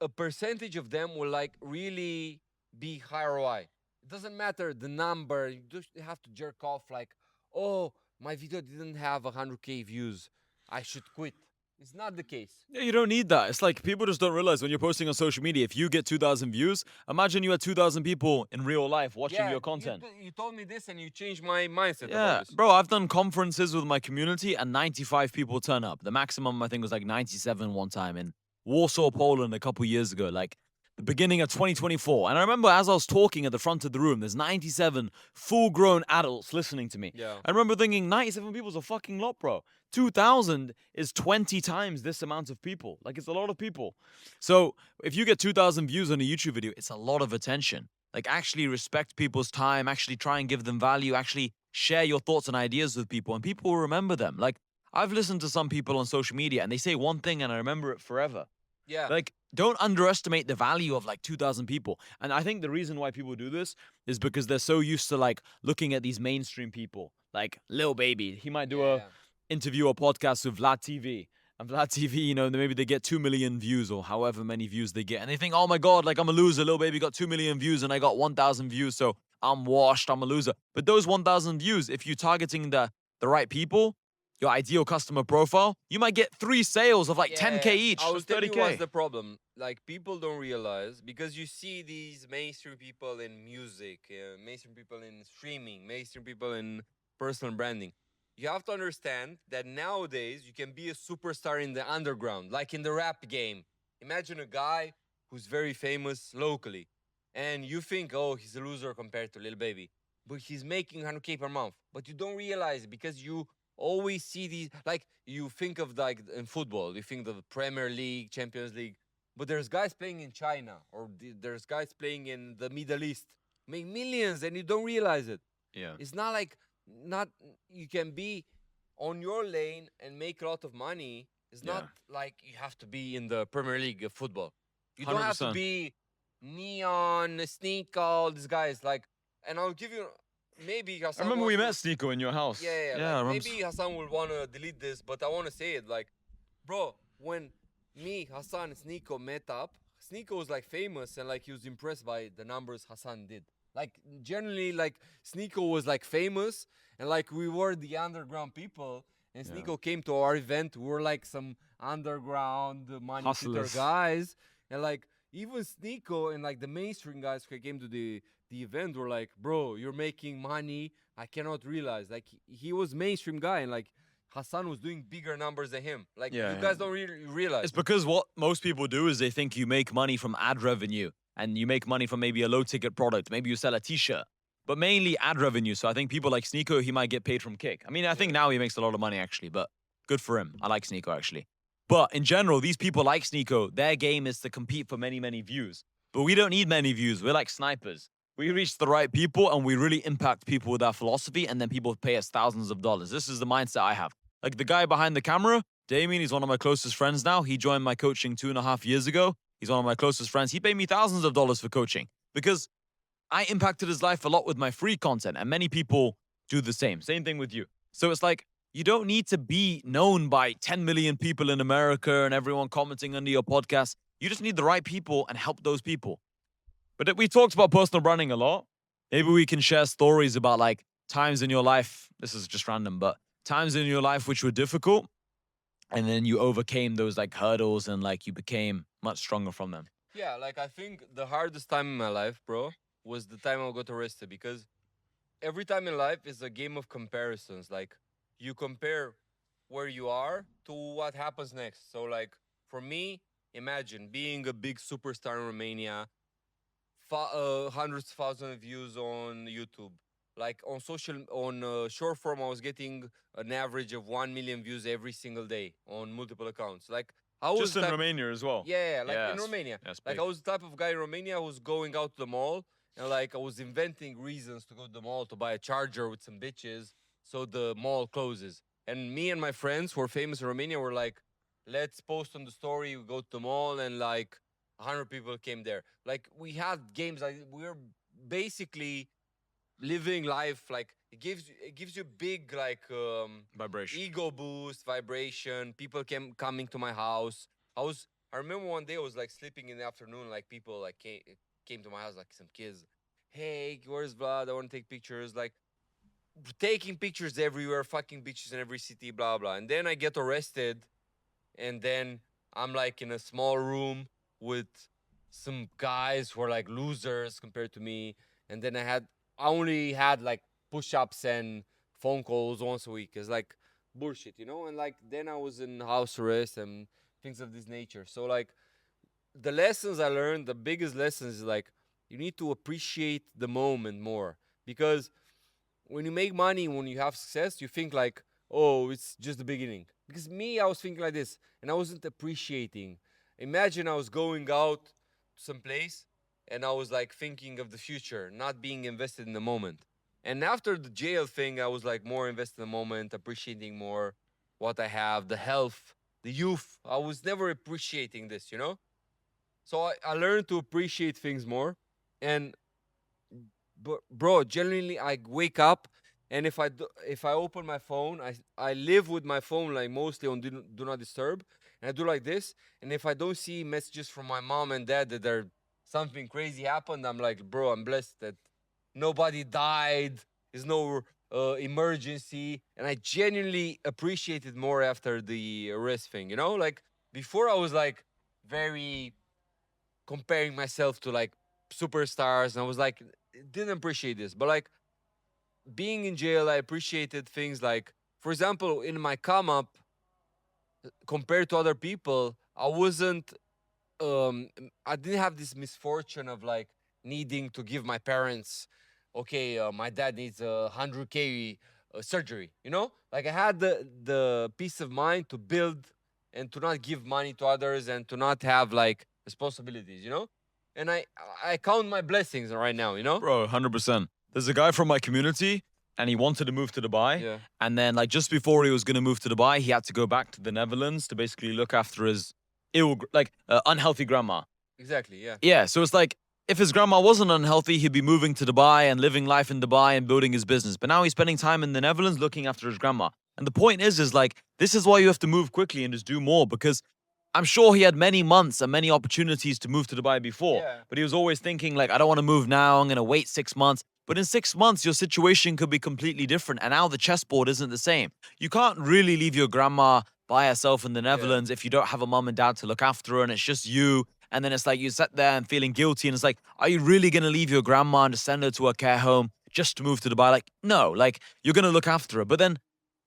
a percentage of them will like really be high ROI. It doesn't matter the number. You just have to jerk off like, oh, my video didn't have 100K views, I should quit. It's not the case. Yeah, you don't need that. It's like people just don't realize when you're posting on social media, if you get 2,000 views, imagine you had 2,000 people in real life watching your content. You told me this and you changed my mindset Yeah, about this. bro, I've done conferences with my community and 95 people turn up. The maximum, I think, was like 97 one time in Warsaw, Poland a couple years ago. Like, the beginning of 2024. And I remember as I was talking at the front of the room, there's 97 full grown adults listening to me. Yeah. I remember thinking 97 people's a fucking lot, bro. 2,000 is 20 times this amount of people. Like, it's a lot of people. So if you get 2,000 views on a YouTube video, it's a lot of attention. Like, actually respect people's time, actually try and give them value, actually share your thoughts and ideas with people, and people will remember them. Like, I've listened to some people on social media and they say one thing and I remember it forever. Yeah. Like, don't underestimate the value of like 2,000 people. And I think the reason why people do this is because they're so used to like looking at these mainstream people, like Lil Baby. He might do a interview or podcast with Vlad TV. And Vlad TV, you know, maybe they get 2 million views or however many views they get. And they think, oh my God, like I'm a loser. Lil Baby got 2 million views and I got 1,000 views. So I'm washed. I'm a loser. But those 1,000 views, if you're targeting the right people, your ideal customer profile, you might get 3 sales of like 10K each. I will That's tell you 30K. what's the problem. Like, people don't realize, because you see these mainstream people in music, mainstream people in streaming, mainstream people in personal branding. You have to understand that nowadays you can be a superstar in the underground, like in the rap game. Imagine a guy who's very famous locally, and you think, oh, he's a loser compared to Lil Baby, but he's making 100K per month. But you don't realize, because you always see these, like, you think of like in football, you think of the Premier League, Champions League, but there's guys playing in China, or there's guys playing in the Middle East, make millions, and you don't realize it. Yeah. It's not like, not, you can be on your lane and make a lot of money. It's not like you have to be in the Premier League of football. You don't have to 100%. be Neon, Sneak, all these guys. Like, and I'll give you, maybe I Hassan remember we met wants Sneeko in your house. to, yeah, I like, remember. maybe Hassan will want to delete this, but I want to say it. Like, bro, when me, Hassan, and Sneeko met up, Sneeko was like famous, and like he was impressed by the numbers Hassan did. Like, generally, like Sneeko was like famous, and like we were the underground people, and Yeah. Sneeko came to our event. We were like some underground money fitter Hustlers. guys, and like even Sneeko and like the mainstream guys who came to the event were like, bro, you're making money. I cannot realize. Like, he was mainstream guy, and like Hassan was doing bigger numbers than him. Like, Yeah, you yeah. guys don't really realize. It's because what most people do is they think you make money from ad revenue and you make money from maybe a low ticket product. Maybe you sell a t-shirt, but mainly ad revenue. So I think people like Sneeko, he might get paid from Kick. I mean, I think now he makes a lot of money actually, but good for him. I like Sneeko actually. But in general, these people like Sneeko, their game is to compete for many, many views. But we don't need many views. We're like snipers. We reach the right people and we really impact people with our philosophy, and then people pay us thousands of dollars. This is the mindset I have. Like the guy behind the camera, Damien, he's one of my closest friends now. He joined my coaching 2.5 years ago. He's one of my closest friends. He paid me thousands of dollars for coaching because I impacted his life a lot with my free content, and many people do the same. Same thing with you. So it's like, you don't need to be known by 10 million people in America and everyone commenting under your podcast. You just need the right people and help those people. But we talked about personal branding a lot. Maybe we can share stories about like times in your life. This is just random, but times in your life which were difficult, and then you overcame those like hurdles and like you became much stronger from them. Yeah, like I think the hardest time in my life, bro, was the time I got arrested, because every time in life is a game of comparisons. Like, you compare where you are to what happens next. So like, for me, imagine being a big superstar in Romania, hundreds of thousands of views on YouTube. Like on short form, I was getting an average of 1 million views every single day on multiple accounts. Like, I was Just in type, Romania as well. yeah, like in Yes, Romania. that's Like, big. I was the type of guy in Romania who was going out to the mall, and like I was inventing reasons to go to the mall to buy a charger with some bitches, so the mall closes. And me and my friends who are famous in Romania were like, let's post on the story, we go to the mall, and like 100 people came there. Like, we had games, like we were basically living life. Like, it gives you big like Vibration. ego boost, vibration. People came coming to my house. I remember one day I was like sleeping in the afternoon, like people like came to my house, like some kids. Hey, where's Vlad? I want to take pictures. Like, taking pictures everywhere, fucking bitches in every city, blah blah. And then I get arrested, and then I'm like in a small room with some guys who are like losers compared to me. And then I only had like push-ups and phone calls once a week. It's like bullshit, you know? And like then I was in house arrest and things of this nature. So like the lessons I learned, the biggest lessons is like you need to appreciate the moment more, because when you make money, when you have success, you think like, oh, it's just the beginning. Because me, I was thinking like this, and I wasn't appreciating. Imagine I was going out to some place, and I was like thinking of the future, not being invested in the moment. And after the jail thing, I was like more invested in the moment, appreciating more what I have, the health, the youth. I was never appreciating this, you know? So I learned to appreciate things more. And bro, genuinely, I wake up, and if I open my phone, I live with my phone like mostly on do not disturb, and I do like this. And if I don't see messages from my mom and dad that there something crazy happened, I'm like, bro, I'm blessed that nobody died. There's no emergency, and I genuinely appreciate it more after the arrest thing. You know, like before I was like very comparing myself to like superstars, and I was like didn't appreciate this. But like being in jail, I appreciated things like, for example, in my come up, compared to other people, I didn't have this misfortune of like needing to give my parents, okay, my dad needs 100K surgery, you know, like I had the peace of mind to build and to not give money to others and to not have like responsibilities, you know. And I count my blessings right now, you know. Bro, 100%. There's a guy from my community, and he wanted to move to Dubai. Yeah, And then, like, just before he was going to move to Dubai, he had to go back to the Netherlands to basically look after his unhealthy grandma. exactly, yeah. Yeah, so it's like, if his grandma wasn't unhealthy, he'd be moving to Dubai and living life in Dubai and building his business. But now he's spending time in the Netherlands looking after his grandma. And the point is like, this is why you have to move quickly and just do more, because I'm sure he had many months and many opportunities to move to Dubai before, Yeah. but he was always thinking like, I don't want to move now. I'm going to wait 6 months. But in 6 months, your situation could be completely different. And now the chessboard isn't the same. You can't really leave your grandma by herself in the Yeah. Netherlands if you don't have a mom and dad to look after her and it's just you. And then it's like you sit there and feeling guilty. And it's like, are you really going to leave your grandma and just send her to a care home just to move to Dubai? Like, no, like you're going to look after her. But then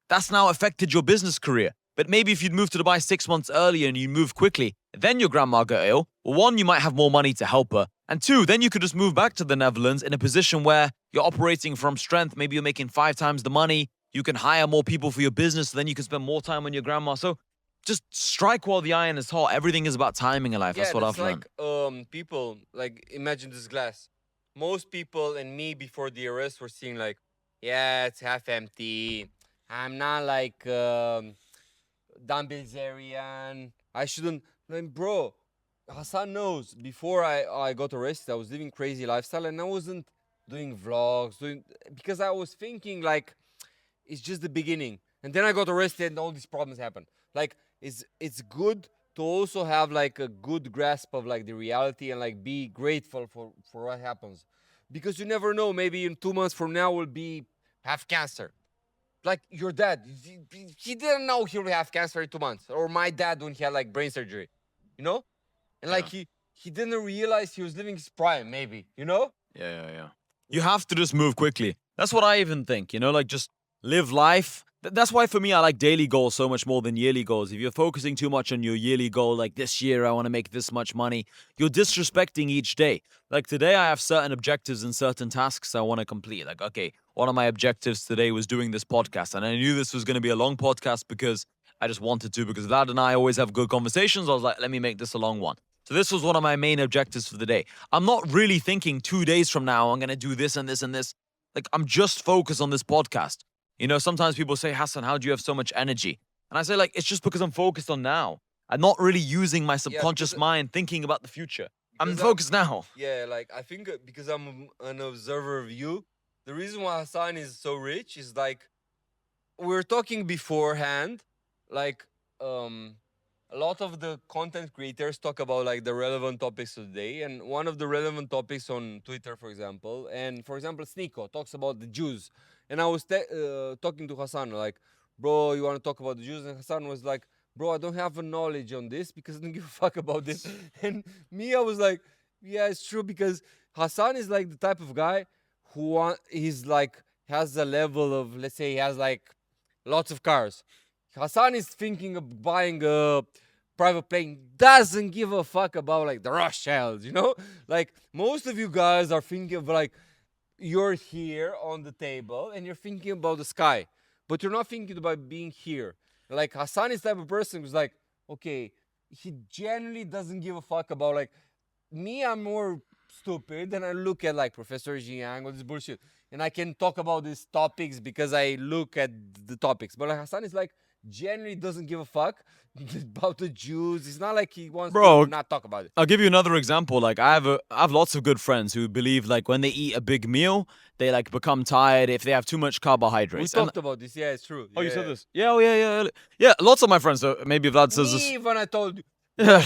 that's now affected your business career. But maybe if you'd moved to Dubai 6 months earlier and you moved quickly, then your grandma got ill. Well, one, you might have more money to help her. And two, then you could just move back to the Netherlands in a position where you're operating from strength. Maybe you're making 5 times the money. You can hire more people for your business. So then you can spend more time on your grandma. So just strike while the iron is hot. Everything is about timing in life. Yeah, That's what that's I've learned. like people like imagine this glass. Most people and me before the arrest were seeing like, yeah, it's half empty. I'm not like Dan Bilzerian. I shouldn't. Like, bro, Hassan knows. Before I got arrested, I was living crazy lifestyle, and I wasn't doing vlogs, doing because I was thinking like it's just the beginning. And then I got arrested and all these problems happened. Like it's good to also have like a good grasp of like the reality and like be grateful for what happens. Because you never know, maybe in 2 months from now will be have cancer. Like your dad, he didn't know he would have cancer in 2 months. Or my dad when he had like brain surgery, you know? And like Yeah. he didn't realize he was living his prime, maybe, you know? Yeah. You have to just move quickly. That's what I even think, like just live life. That's why for me, I like daily goals so much more than yearly goals. If you're focusing too much on your yearly goal, like this year, I want to make this much money, you're disrespecting each day. Like today, I have certain objectives and certain tasks I want to complete. Like, okay, one of my objectives today was doing this podcast. And I knew this was going to be a long podcast because I just wanted to, because Vlad and I always have good conversations. I was like, let me make this a long one. So this was one of my main objectives for the day. I'm not really thinking 2 days from now, I'm going to do this and this and this. Like, I'm just focused on this podcast. Sometimes people say, Hassan, how do you have so much energy? And I say, like, it's just because I'm focused on now. I'm not really using my Yeah, subconscious mind thinking about the future. I'm because focused now. yeah, like I think because I'm an observer of you, the reason why Hassan is so rich is like we were talking beforehand, like a lot of the content creators talk about like the relevant topics of the day, and one of the relevant topics on Twitter, for example, Sneeko talks about the Jews, and I was talking to Hassan like, bro, you want to talk about the Jews? And Hassan was like, bro, I don't have a knowledge on this because I don't give a fuck about this. And me, I was like, yeah, it's true because Hassan is like the type of guy he's like has a level of, let's say he has like lots of cars. Hassan is thinking of buying a private plane doesn't give a fuck about like the Rothschilds, you know? Like most of you guys are thinking of like you're here on the table and you're thinking about the sky, but you're not thinking about being here. Like Hassan is the type of person who's like, okay, he generally doesn't give a fuck about like me. I'm more stupid and I look at like Professor Jiang or this bullshit and I can talk about these topics because I look at the topics. But like Hassan is like generally doesn't give a fuck about the Jews. It's not like he wants to Bro, not talk about it. I'll give you another example. Like I have lots of good friends who believe like when they eat a big meal, they like become tired if they have too much We carbohydrates. And talked about this. Yeah, it's true. oh, you said Yeah. this? Yeah, oh yeah, yeah, yeah. Lots of my friends. So maybe Vlad says this. Me, when I told you, Yeah.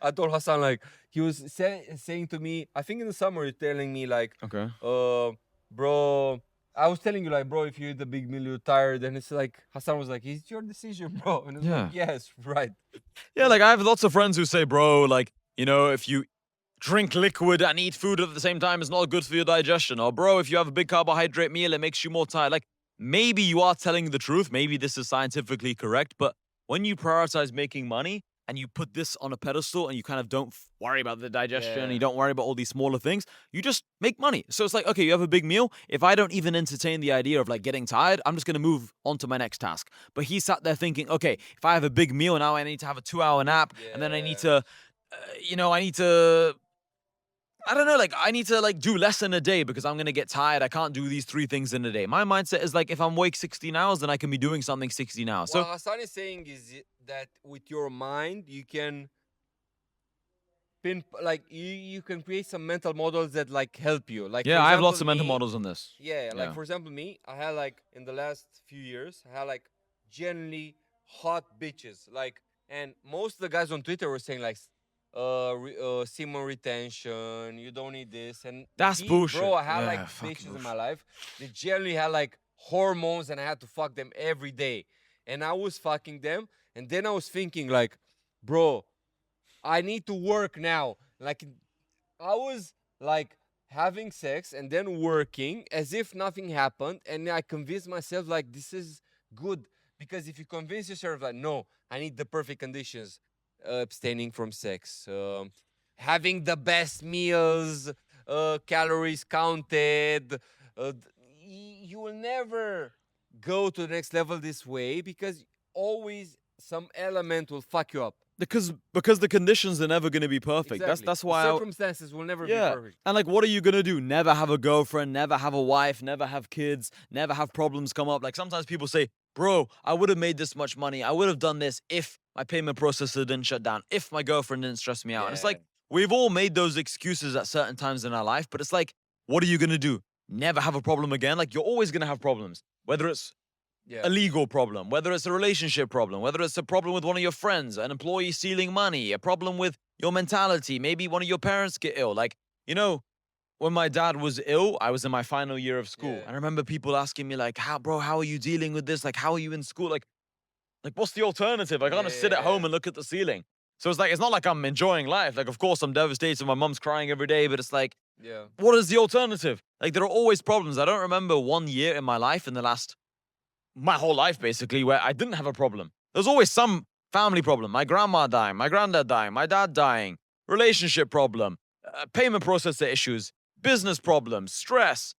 I told Hassan like he was saying to me. I think in the summer he's telling me like, Okay. bro. I was telling you like, bro, if you eat a big meal, you're tired. And it's like Hassan was like, it's your decision, bro. And it's Yeah. like, yes, right. Yeah, like I have lots of friends who say, bro, like, you know, if you drink liquid and eat food at the same time, it's not good for your digestion. Or, bro, if you have a big carbohydrate meal, it makes you more tired. Like, maybe you are telling the truth. Maybe this is scientifically correct. But when you prioritize making money and you put this on a pedestal and you kind of don't worry about the digestion, and you don't worry about all these smaller things, you just make money. So it's like, okay, you have a big meal. If I don't even entertain the idea of like getting tired, I'm just going to move on to my next task. But he sat there thinking, okay, if I have a big meal, now I need to have a 2 hour nap. And then I need to, I need to I don't know, like I need to like do less in a day because I'm gonna get tired. I can't do these 3 things in a day. My mindset is like if I'm awake 16 hours, then I can be doing something 16 hours. So What Hassan is saying is that with your mind you can like you can create some mental models that like help you. Like yeah, for I have lots example, of mental me, models on this. yeah, like Yeah. for example, me, I had like in the last few years, I had like generally hot bitches. Like, and most of the guys on Twitter were saying like, semen retention, you don't need this. And That's me, bullshit. bro, I had Yeah, like fucking bitches in my bullshit. life. They generally had like hormones, and I had to fuck them every day. And I was fucking them, and then I was thinking like, bro, I need to work now. Like I was like having sex and then working as if nothing happened, and I convinced myself like this is good because if you convince yourself like no, I need the perfect conditions, abstaining from sex, having the best meals, calories counted, you will never go to the next level this way because always some element will fuck you up. Because the conditions are never gonna be perfect. Exactly. That's The why circumstances will never be yeah. perfect. And like what are you gonna do? Never have a girlfriend, never have a wife, never have kids, never have problems come up. Like sometimes people say, bro, I would have made this much money. I would have done this if my payment processor didn't shut down, if my girlfriend didn't stress me out. And it's Yeah. like we've all made those excuses at certain times in our life, but it's like, what are you gonna do? Never have a problem again? Like you're always gonna have problems. Whether it's Yeah. a legal problem, whether it's a relationship problem, whether it's a problem with one of your friends, an employee stealing money, a problem with your mentality, maybe one of your parents get ill. Like, you know, when my dad was ill, I was in my final year of school. Yeah. And I remember people asking me, like, how are you dealing with this? Like, how are you in school? Like, what's the alternative? I can't just sit at home Yeah. and look at the ceiling. So it's like, it's not like I'm enjoying life. Like, of course, I'm devastated. My mom's crying every day, but it's like, Yeah. what is the alternative? Like, there are always problems. I don't remember one year in my life in the last my whole life basically where I didn't have a problem. There's always some family problem. My grandma dying, my granddad dying, my dad dying, relationship problem, payment processor issues, business problems, stress,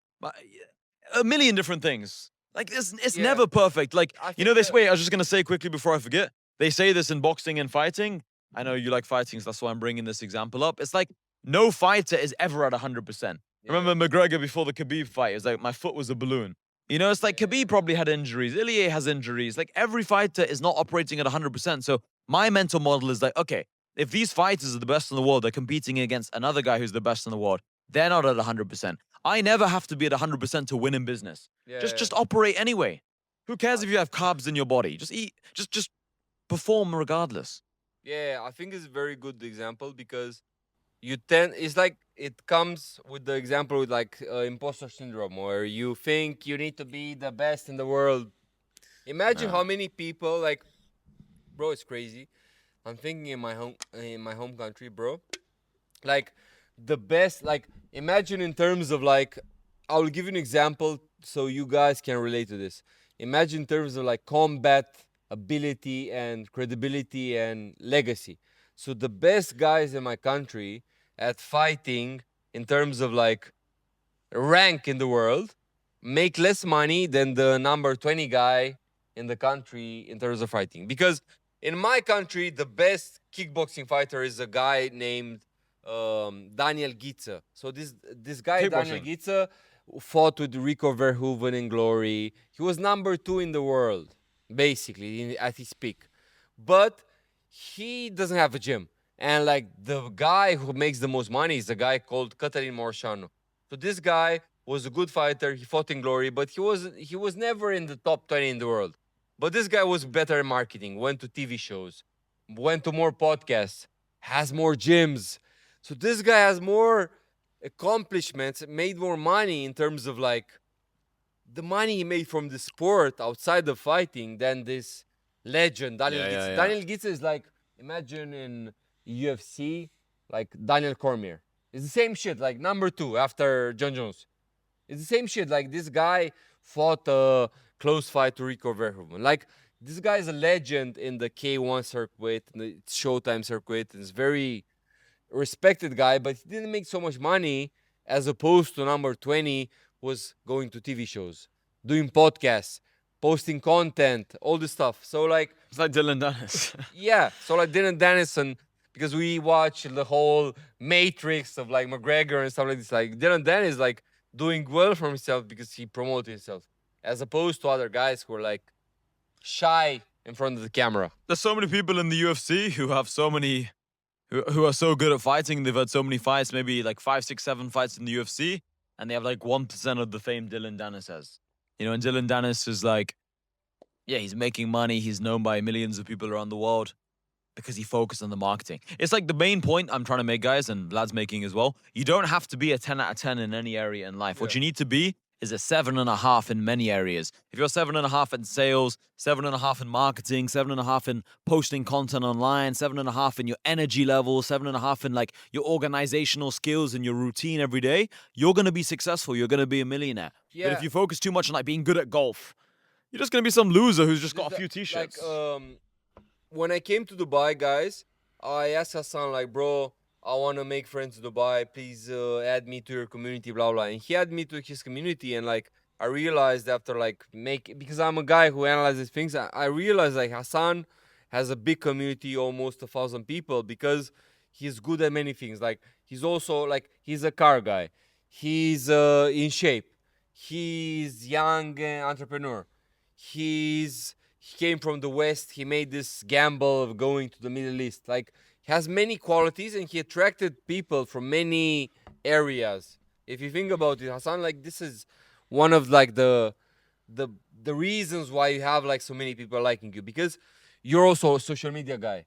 a million different things. Like it's Yeah. never perfect. Like I you know think this that- way. I was just gonna say quickly before I forget. They say this in boxing and fighting. I know you like fighting, so that's why I'm bringing this example up. It's like no fighter is ever at 100%. Yeah. Remember McGregor before the Khabib fight? It was like my foot was a balloon. You know, it's like Khabib probably had injuries. Ilya has injuries. Like every fighter is not operating at 100%. So my mental model is like, okay, if these fighters are the best in the world, they're competing against another guy who's the best in the world. They're not at 100%. I never have to be at 100% to win in business. Yeah. Just operate anyway. Who cares if you have carbs in your body? Just eat. Just perform regardless. Yeah, I think it's a very good example because you tend it's like it comes with the example with like imposter syndrome where you think you need to be the best in the world. Imagine Yeah. how many people like bro, it's crazy. I'm thinking in my home country, bro. Like the best like imagine in terms of like I will give you an example so you guys can relate to this. Imagine in terms of like combat ability and credibility and legacy. So the best guys in my country at fighting in terms of like rank in the world make less money than the number 20 guy in the country in terms of fighting. Because in my country, the best kickboxing fighter is a guy named Daniel Gitze. So this guy, Daniel Kickboxing. Gitze, fought with Rico Verhoeven in Glory. He was number 2 in the world, basically, at his peak. But he doesn't have a gym. And like the guy who makes the most money is a guy called Cătălin Morșanu. So this guy was a good fighter. He fought in Glory, but he was never in the top 20 in the world. But this guy was better in marketing, went to TV shows, went to more podcasts, has more gyms. So this guy has more accomplishments, made more money in terms of like the money he made from the sport outside of fighting than this legend, Daniel Yeah, yeah, Gitze. yeah. Daniel Gitze is like, imagine in UFC, like Daniel Cormier. It's the same shit, like number 2 after John Jones. It's the same shit. Like this guy fought a close fight to Rico Verhoeven. Like this guy is a legend in the K1 circuit, in the Showtime circuit. It's very respected guy, but he didn't make so much money as opposed to number 20 was going to TV shows, doing podcasts, posting content, all this stuff. So like It's like Dylan Dennis. yeah, so like Dylan Dennison, because we watch the whole matrix of like McGregor and stuff like this. Like Dylan Dennis is like doing well for himself because he promoted himself, as opposed to other guys who are like shy in front of the camera. There's so many people in the UFC who have so many, who are so good at fighting. They've had so many fights, maybe like 5, 6, 7 fights in the UFC, and they have like 1% of the fame Dylan Dennis has. You know, and Dylan Dennis is like, yeah, he's making money. He's known by millions of people around the world because he focused on the marketing. It's like the main point I'm trying to make, guys, and Vlad's making as well. You don't have to be a 10 out of 10 in any area in life. What Yeah. you need to be is a 7.5 in many areas. If you're 7.5 in sales, 7.5 in marketing, 7.5 in posting content online, 7.5 in your energy level, 7.5 in like your organizational skills and your routine every day, you're gonna be successful. You're gonna be a millionaire. But Yeah. if you focus too much on like being good at golf, you're just gonna be some loser who's just got a few t-shirts. Like when I came to Dubai, guys, I asked Hassan like, bro, I want to make friends in Dubai. Please add me to your community, blah blah. And he added me to his community, and like I realized after like because I'm a guy who analyzes things, I realized like Hassan has a big community, almost 1,000 people, because he's good at many things. Like he's also like he's a car guy, he's in shape, he's young entrepreneur, he came from the West. He made this gamble of going to the Middle East. Like, he has many qualities and he attracted people from many areas. If you think about it, Hassan, like this is one of like the reasons why you have like so many people liking you, because you're also a social media guy.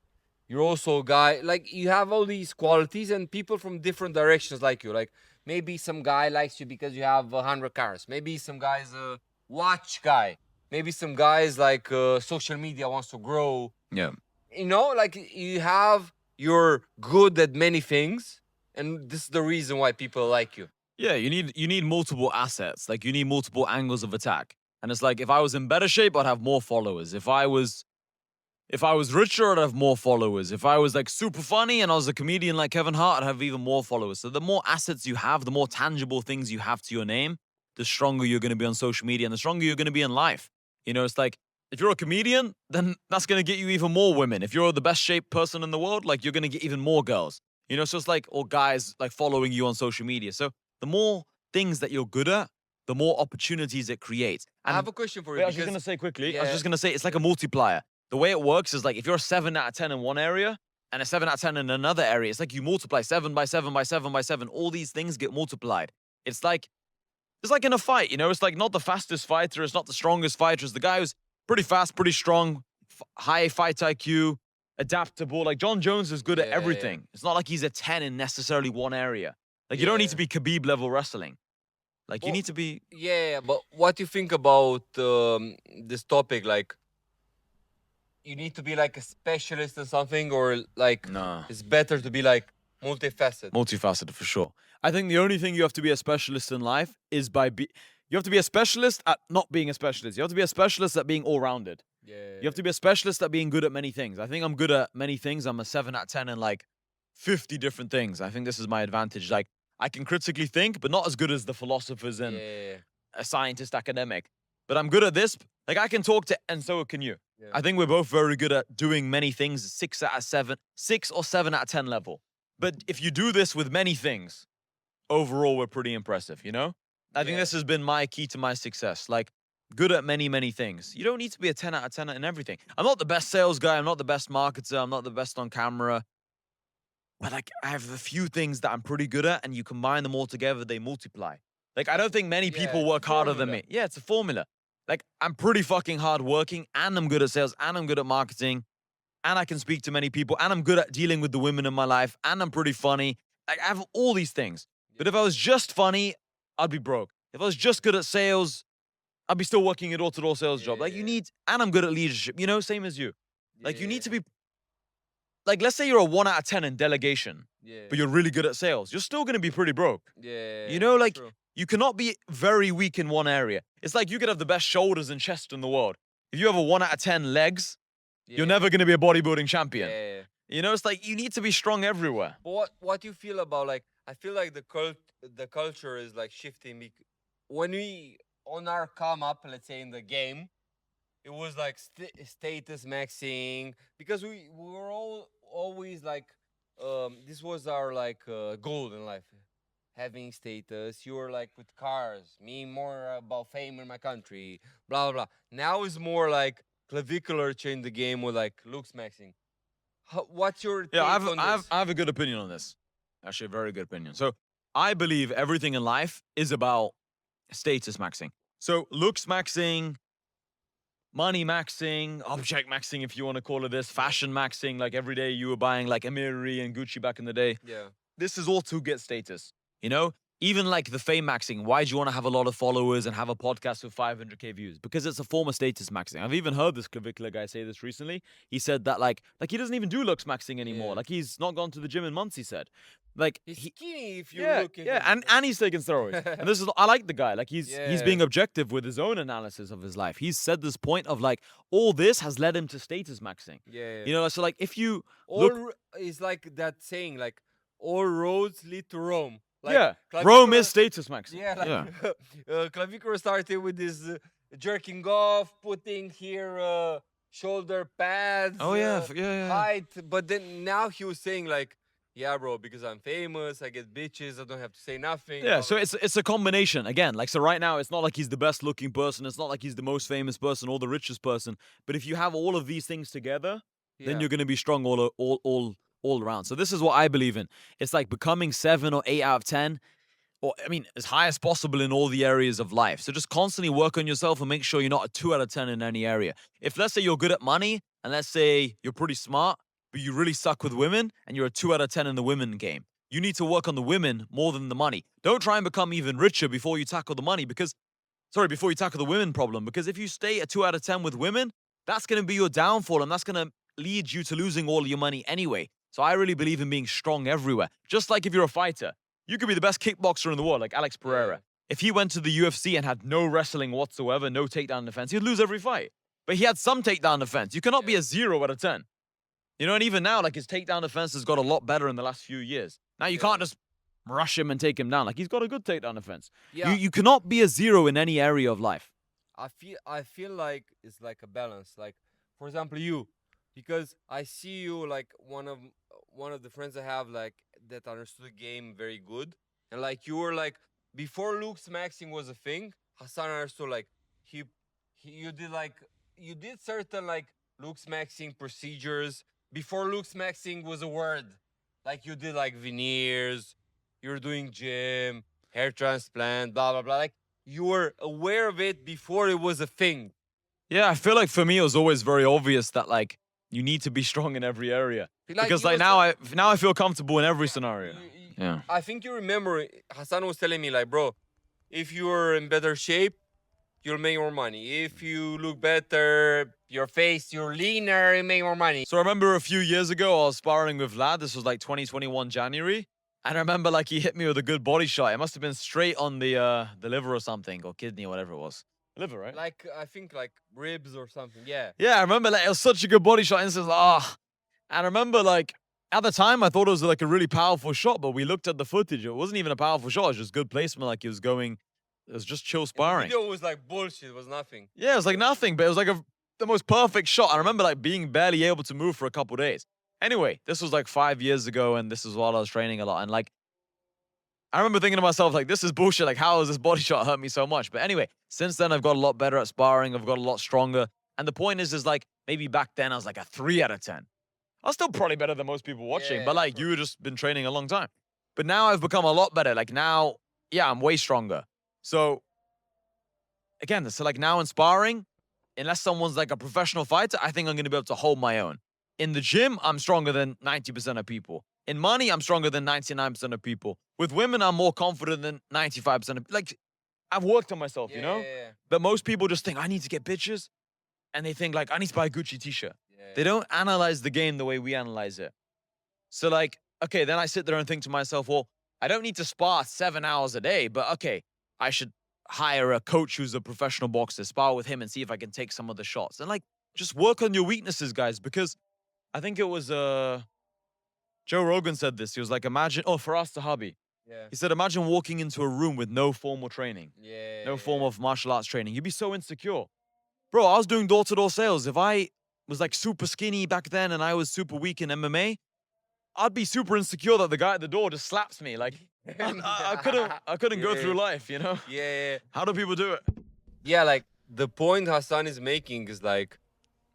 You're also a guy like you have all these qualities and people from different directions like you. Like maybe some guy likes you because you have 100 cars. Maybe some guy's a watch guy. Maybe some guys like social media wants to grow. Yeah. You know, like you're good at many things, and this is the reason why people like you. Yeah, you need multiple assets. Like you need multiple angles of attack. And it's like if I was in better shape, I'd have more followers. If I was richer, I'd have more followers. If I was like super funny and I was a comedian like Kevin Hart, I'd have even more followers. So the more assets you have, the more tangible things you have to your name, the stronger you're going to be on social media and the stronger you're going to be in life. You know, it's like if you're a comedian, then that's going to get you even more women. If you're the best shaped person in the world, like you're going to get even more girls. You know, so it's like, or guys like following you on social media. So the more things that you're good at, the more opportunities it creates. I have a question for you. Wait, I was just because- gonna say quickly. I was Yeah. just gonna say it's like a multiplier. The way it works is like if you're a 7 out of 10 in one area and a 7 out of 10 in another area, it's like you multiply 7 by 7 by 7 by 7. All these things get multiplied. It's like in a fight, you know. It's like not the fastest fighter, it's not the strongest fighter. It's the guy who's pretty fast, pretty strong, high fight IQ, adaptable. Like John Jones is good at Yeah, yeah. everything. It's not like he's a 10 in necessarily one area. Like you don't need to Yeah. be Khabib level wrestling. Like you Well, need to be. Yeah, but what do you think about this topic? Like, you need to be like a specialist in something, or like Nah. it's better to be like multifaceted. Multifaceted for sure. I think the only thing you have to be a specialist in life is you have to be a specialist at not being a specialist. You have to be a specialist at being all-rounded. Yeah. You have to be a specialist at being good at many things. I think I'm good at many things. I'm a 7 out of 10 in like 50 different things. I think this is my advantage. Like, I can critically think, but not as good as the philosophers and Yeah. a scientist academic. But I'm good at this. Like, I can talk to, and so can you. Yeah. I think we're both very good at doing many things, 6 out of 7, 6 or 7 out of 10 level. But if you do this with many things, overall, we're pretty impressive, you know? I think Yeah. this has been my key to my success. Like, good at many, many things. You don't need to be a 10 out of 10 in everything. I'm not the best sales guy. I'm not the best marketer. I'm not the best on camera. But, like, I have a few things that I'm pretty good at, and you combine them all together, they multiply. Like, I don't think many Yeah, people it's a work harder than formula. me. Yeah, it's a formula. Like, I'm pretty fucking hardworking, and I'm good at sales, and I'm good at marketing, and I can speak to many people, and I'm good at dealing with the women in my life, and I'm pretty funny. Like, I have all these things. But if I was just funny, I'd be broke. If I was just good at sales, I'd be still working a door-to-door sales job. Like, you Yeah. need, and I'm good at leadership, you know, same as you. Like, you need to Yeah. be, like, let's say you're a 1 out of 10 in delegation, Yeah. but you're really good at sales. You're still going to be pretty broke. Yeah. You know, like, True. you cannot be very weak in one area. It's like you could have the best shoulders and chest in the world. If you have a 1 out of 10 legs, you're Yeah. never going to be a bodybuilding champion. Yeah. You know, it's like you need to be strong everywhere. But what you feel about, like, I feel like the culture is like shifting when we on our come up, let's say in the game, it was like status maxing, because we were all always like this was our like goal in life, having status. You were like with cars, me more about fame in my country, blah blah blah. Now it's more like clavicular change the game with like looks maxing. What's your take Yeah, on this? I have a good opinion on this. Actually, a very good opinion. So I believe everything in life is about status maxing. So looks maxing, money maxing, object maxing, if you want to call it this, fashion maxing, like every day you were buying like Amiri and Gucci back in the day. Yeah. This is all to get status, you know? Even like the fame maxing, why do you want to have a lot of followers and have a podcast with 500K views? Because it's a form of status maxing. I've even heard this clavicular guy say this recently. He said that like he doesn't even do looks maxing anymore. Yeah. Like he's not gone to the gym in months, he said. Like He's skinny if you yeah, look at yeah, him. and he's taking steroids. And this is I like the guy. Like he's Yeah. being objective with his own analysis of his life. He's said this point of like all this has led him to status maxing. Yeah. You know, so like if you All look is like that saying, like all roads lead to Rome. Like, yeah, Rome clavicular- is status maxing. Yeah, like yeah. clavicular started with this jerking off, putting here shoulder pads. Oh yeah, yeah. height. But then now he was saying like, yeah, bro, because I'm famous, I get bitches, I don't have to say nothing. Yeah, blah, so blah. it's a combination again. Like so, right now it's not like he's the best looking person. It's not like he's the most famous person or the richest person. But if you have all of these things together, then Yeah. you're gonna be strong all around. So this is what I believe in. It's like becoming 7 or 8 out of 10, or I mean, as high as possible in all the areas of life. So just constantly work on yourself and make sure you're not a 2 out of 10 in any area. If let's say you're good at money and let's say you're pretty smart, but you really suck with women and you're a 2 out of 10 in the women game, you need to work on the women more than the money. Don't try and become even richer before you tackle the money before you tackle the women problem. Because if you stay a 2 out of 10 with women, that's going to be your downfall and that's going to lead you to losing all your money anyway. So I really believe in being strong everywhere. Just like if you're a fighter, you could be the best kickboxer in the world, like Alex Pereira. Yeah. If he went to the UFC and had no wrestling whatsoever, no takedown defense, he'd lose every fight. But he had some takedown defense. You cannot be a 0 out of 10. You know, and even now, like his takedown defense has got a lot better in the last few years. Now you can't just rush him and take him down. Like he's got a good takedown defense. Yeah. You cannot be a 0 in any area of life. I feel like it's like a balance. Like, for example, you, because I see you like one of the friends I have like that understood the game very good, and like you were like before Looksmaxxing was a thing. Hassan understood like you did certain like Looksmaxxing procedures before Looksmaxxing was a word. Like you did like veneers, you were doing gym, hair transplant, blah blah blah. Like you were aware of it before it was a thing. Yeah, I feel like for me it was always very obvious that like you need to be strong in every area. Because you like was now I feel comfortable in every scenario. Yeah. I think you remember Hassan was telling me like, bro, if you're in better shape, you'll make more money. If you look better, your face, you're leaner, you make more money. So I remember a few years ago I was sparring with Vlad. This was like 2021 January. And I remember like he hit me with a good body shot. It must have been straight on the liver or something, or kidney or whatever it was. Liver, right? Like I think like ribs or something. Yeah. Yeah, I remember like, it was such a good body shot. And it's just like, ah. And I remember like at the time I thought it was like a really powerful shot, but we looked at the footage. It wasn't even a powerful shot. It was just good placement. Like he was going, it was just chill And the sparring. video was like bullshit. It was nothing. Yeah, it was like nothing, but it was like the most perfect shot. I remember like being barely able to move for a couple days. Anyway, this was like 5 years ago, and this is while I was training a lot. And like, I remember thinking to myself, like, this is bullshit. Like, how has this body shot hurt me so much? But anyway, since then, I've got a lot better at sparring. I've got a lot stronger. And the point is like, maybe back then I was like a 3 out of 10. I was still probably better than most people watching, but Yeah, like, of you had just been training a long time. But now I've become a lot better. Like, now, yeah, I'm way stronger. So, again, so like now in sparring, unless someone's like a professional fighter, I think I'm going to be able to hold my own. In the gym, I'm stronger than 90% of people. In money, I'm stronger than 99% of people. With women, I'm more confident than 95% of like I've worked on myself, you know? Yeah. But most people just think I need to get bitches and they think like I need to buy a Gucci t-shirt. Yeah. They don't analyze the game the way we analyze it. So like, okay, then I sit there and think to myself, well, I don't need to spar 7 hours a day, but okay, I should hire a coach who's a professional boxer, spar with him and see if I can take some of the shots. And like just work on your weaknesses, guys, because I think it was Joe Rogan said this. He was like, imagine, oh, for us, the hobby. Yeah. He said, imagine walking into a room with no formal training, Yeah. no form of martial arts training. You'd be so insecure. Bro, I was doing door-to-door sales. If I was like super skinny back then and I was super weak in MMA, I'd be super insecure that the guy at the door just slaps me. Like I couldn't go through life, you know? Yeah. How do people do it? Yeah, like the point Hassan is making is like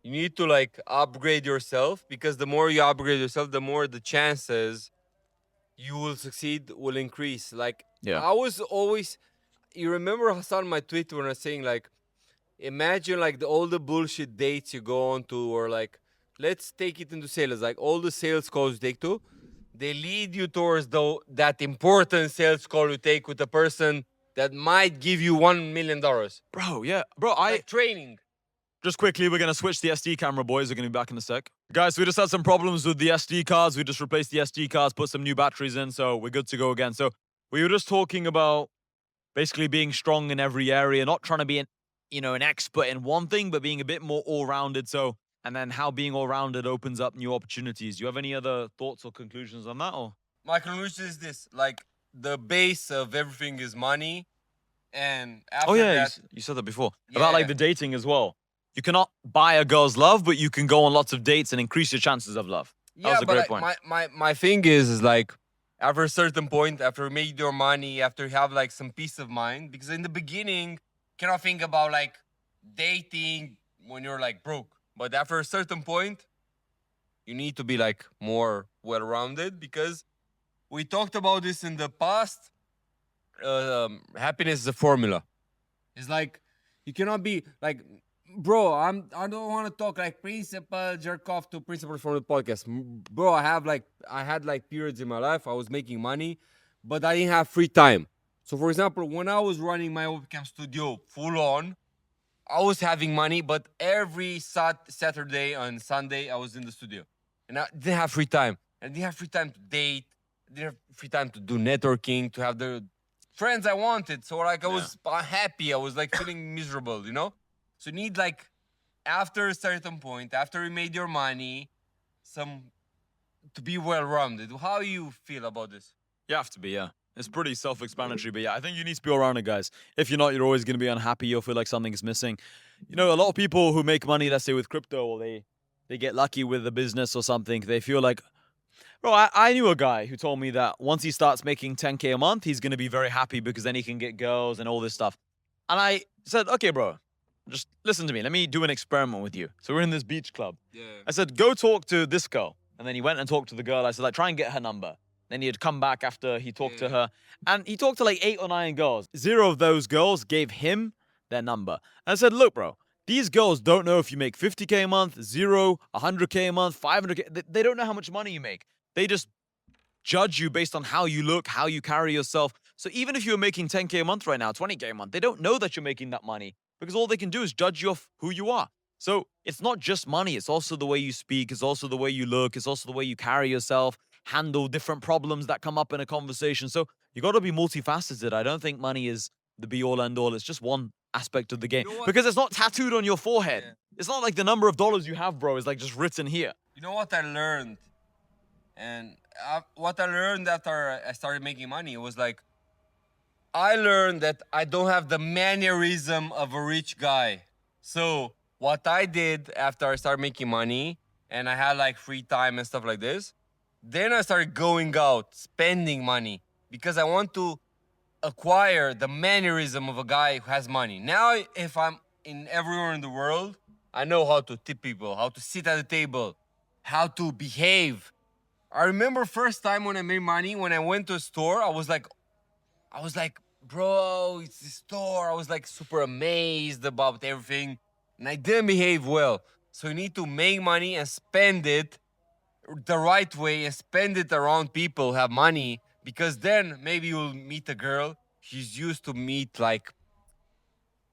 you need to like upgrade yourself, because the more you upgrade yourself, the more the chances you will succeed will increase. Like Yeah. I was always, you remember Hassan my tweet when I was saying like, imagine like all the bullshit dates you go on to, or like let's take it into sales, like all the sales calls you take to, they lead you towards that important sales call you take with a person that might give you $1 million. Bro, yeah. Bro, Like training. just quickly, we're going to switch the SD camera, boys. We're going to be back in a sec. Guys, we just had some problems with the SD cards. We just replaced the SD cards, put some new batteries in, so we're good to go again. So we were just talking about basically being strong in every area, not trying to be an expert in one thing, but being a bit more all-rounded. So, and then how being all-rounded opens up new opportunities. Do you have any other thoughts or conclusions on that? Or My conclusion is this: like the base of everything is money, and after oh yeah, that, you said that before about like Yeah. the dating as well. You cannot buy a girl's love, but you can go on lots of dates and increase your chances of love. That was a but great like, point. my thing is like after a certain point, after you made your money, after you have like some peace of mind, because in the beginning you cannot think about like dating when you're like broke, but after a certain point you need to be like more well-rounded, because we talked about this in the past. Happiness is a formula. It's like you cannot be like, bro. I don't want to talk like principal jerk off to principals from the podcast, bro. I had like periods in my life I was making money, but I didn't have free time. So for example, when I was running my webcam studio full on, I was having money, but every Saturday and Sunday I was in the studio, and I didn't have free time. I didn't have free time to date. I didn't have free time to do networking, to have the friends I wanted. So like I was happy. I was like feeling miserable, you know. So you need like after a certain point, after you made your money, some to be well-rounded. How you feel about this? You have to be, yeah. It's pretty self-explanatory, but yeah, I think you need to be all-rounded, guys. If you're not, you're always going to be unhappy. You'll feel like something is missing. You know, a lot of people who make money, let's say with crypto, or they get lucky with a business or something, they feel like, bro, I knew a guy who told me that once he starts making 10K a month, he's going to be very happy because then he can get girls and all this stuff. And I said, okay, bro, just listen to me. Let me do an experiment with you. So we're in this beach club. Yeah. I said, go talk to this girl. And then he went and talked to the girl. I said, like, try and get her number. Then he'd come back after he talked to her. And he talked to like 8 or 9 girls. 0 of those girls gave him their number. And I said, look, bro, these girls don't know if you make 50K a month, 0, 100K a month, 500K. They don't know how much money you make. They just judge you based on how you look, how you carry yourself. So even if you're making 10K a month right now, 20K a month, they don't know that you're making that money because all they can do is judge you off who you are. So it's not just money. It's also the way you speak. It's also the way you look. It's also the way you carry yourself, handle different problems that come up in a conversation. So you got to be multifaceted. I don't think money is the be all end all. It's just one aspect of the game. know what? Because it's not tattooed on your forehead. Yeah. It's not like the number of dollars you have, bro, is like just written here. You know what I learned? And what I learned after I started making money was like, I learned that I don't have the mannerism of a rich guy. So what I did after I started making money and I had like free time and stuff like this, then I started going out, spending money because I want to acquire the mannerism of a guy who has money. Now, if I'm in everywhere in the world, I know how to tip people, how to sit at the table, how to behave. I remember first time when I made money, when I went to a store, I was like, bro, it's the store. I was like super amazed about everything. And I didn't behave well. So you need to make money and spend it the right way and spend it around people who have money. Because then maybe you'll meet a girl. She's used to meet like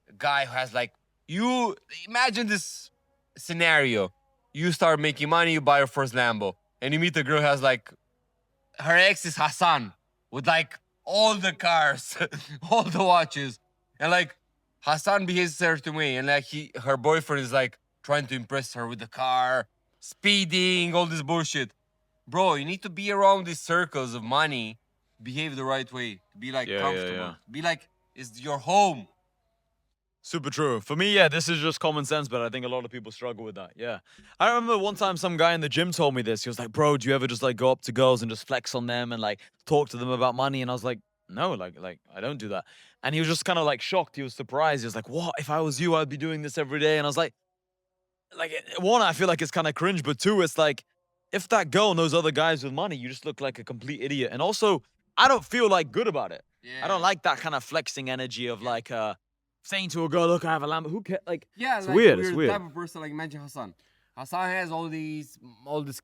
a guy who has like, you imagine this scenario. You start making money, you buy your first Lambo. And you meet a girl who has like, her ex is Hassan with like all the cars, all the watches. And like Hassan behaves a certain way. And like her boyfriend is like trying to impress her with the car, speeding, all this bullshit. Bro, you need to be around these circles of money, behave the right way, be like comfortable, be like, it's your home. Super true. For me, yeah, this is just common sense, but I think a lot of people struggle with that. Yeah. I remember one time some guy in the gym told me this. He was like, bro, do you ever just like go up to girls and just flex on them and like talk to them about money? And I was like, no, like I don't do that. And he was just kind of like shocked. He was surprised. He was like, what? If I was you, I'd be doing this every day. And I was like, one, I feel like it's kind of cringe, but two, it's like, if that girl knows other guys with money, you just look like a complete idiot. And also, I don't feel like good about it. I don't like that kind of flexing energy of like, saying to a girl, look, I have a Lambo. Who cares? Like, Yeah, it's like weird. we're It's the weird. type of person like imagine Hassan. Hassan has all these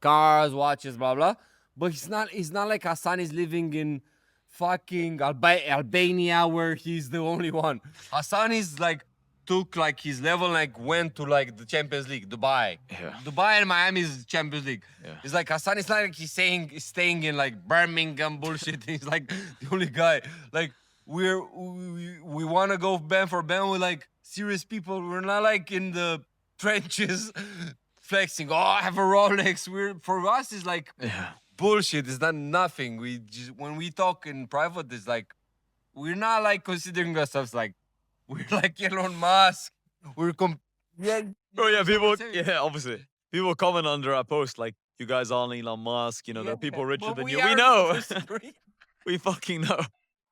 cars, watches, blah blah. But he's not like Hassan is living in fucking Albania where he's the only one. Hassan is like took like his level, like went to like the Champions League, Dubai. Yeah. Dubai and Miami is Champions League. Yeah. It's like Hassan is not like he's staying in like Birmingham bullshit. He's like the only guy. Like we want to go band for band with like serious people. We're not like in the trenches flexing. Oh, I have a Rolex. For us it's like Yeah. bullshit. It's not nothing. We just when we talk in private, it's like we're not like considering ourselves like we're like Elon Musk. Yeah. Oh yeah, people. saying. Yeah, obviously, people comment under our post like, "You guys aren't Elon Musk. You know, there are people richer But than we you." are We know. disagree. We fucking know.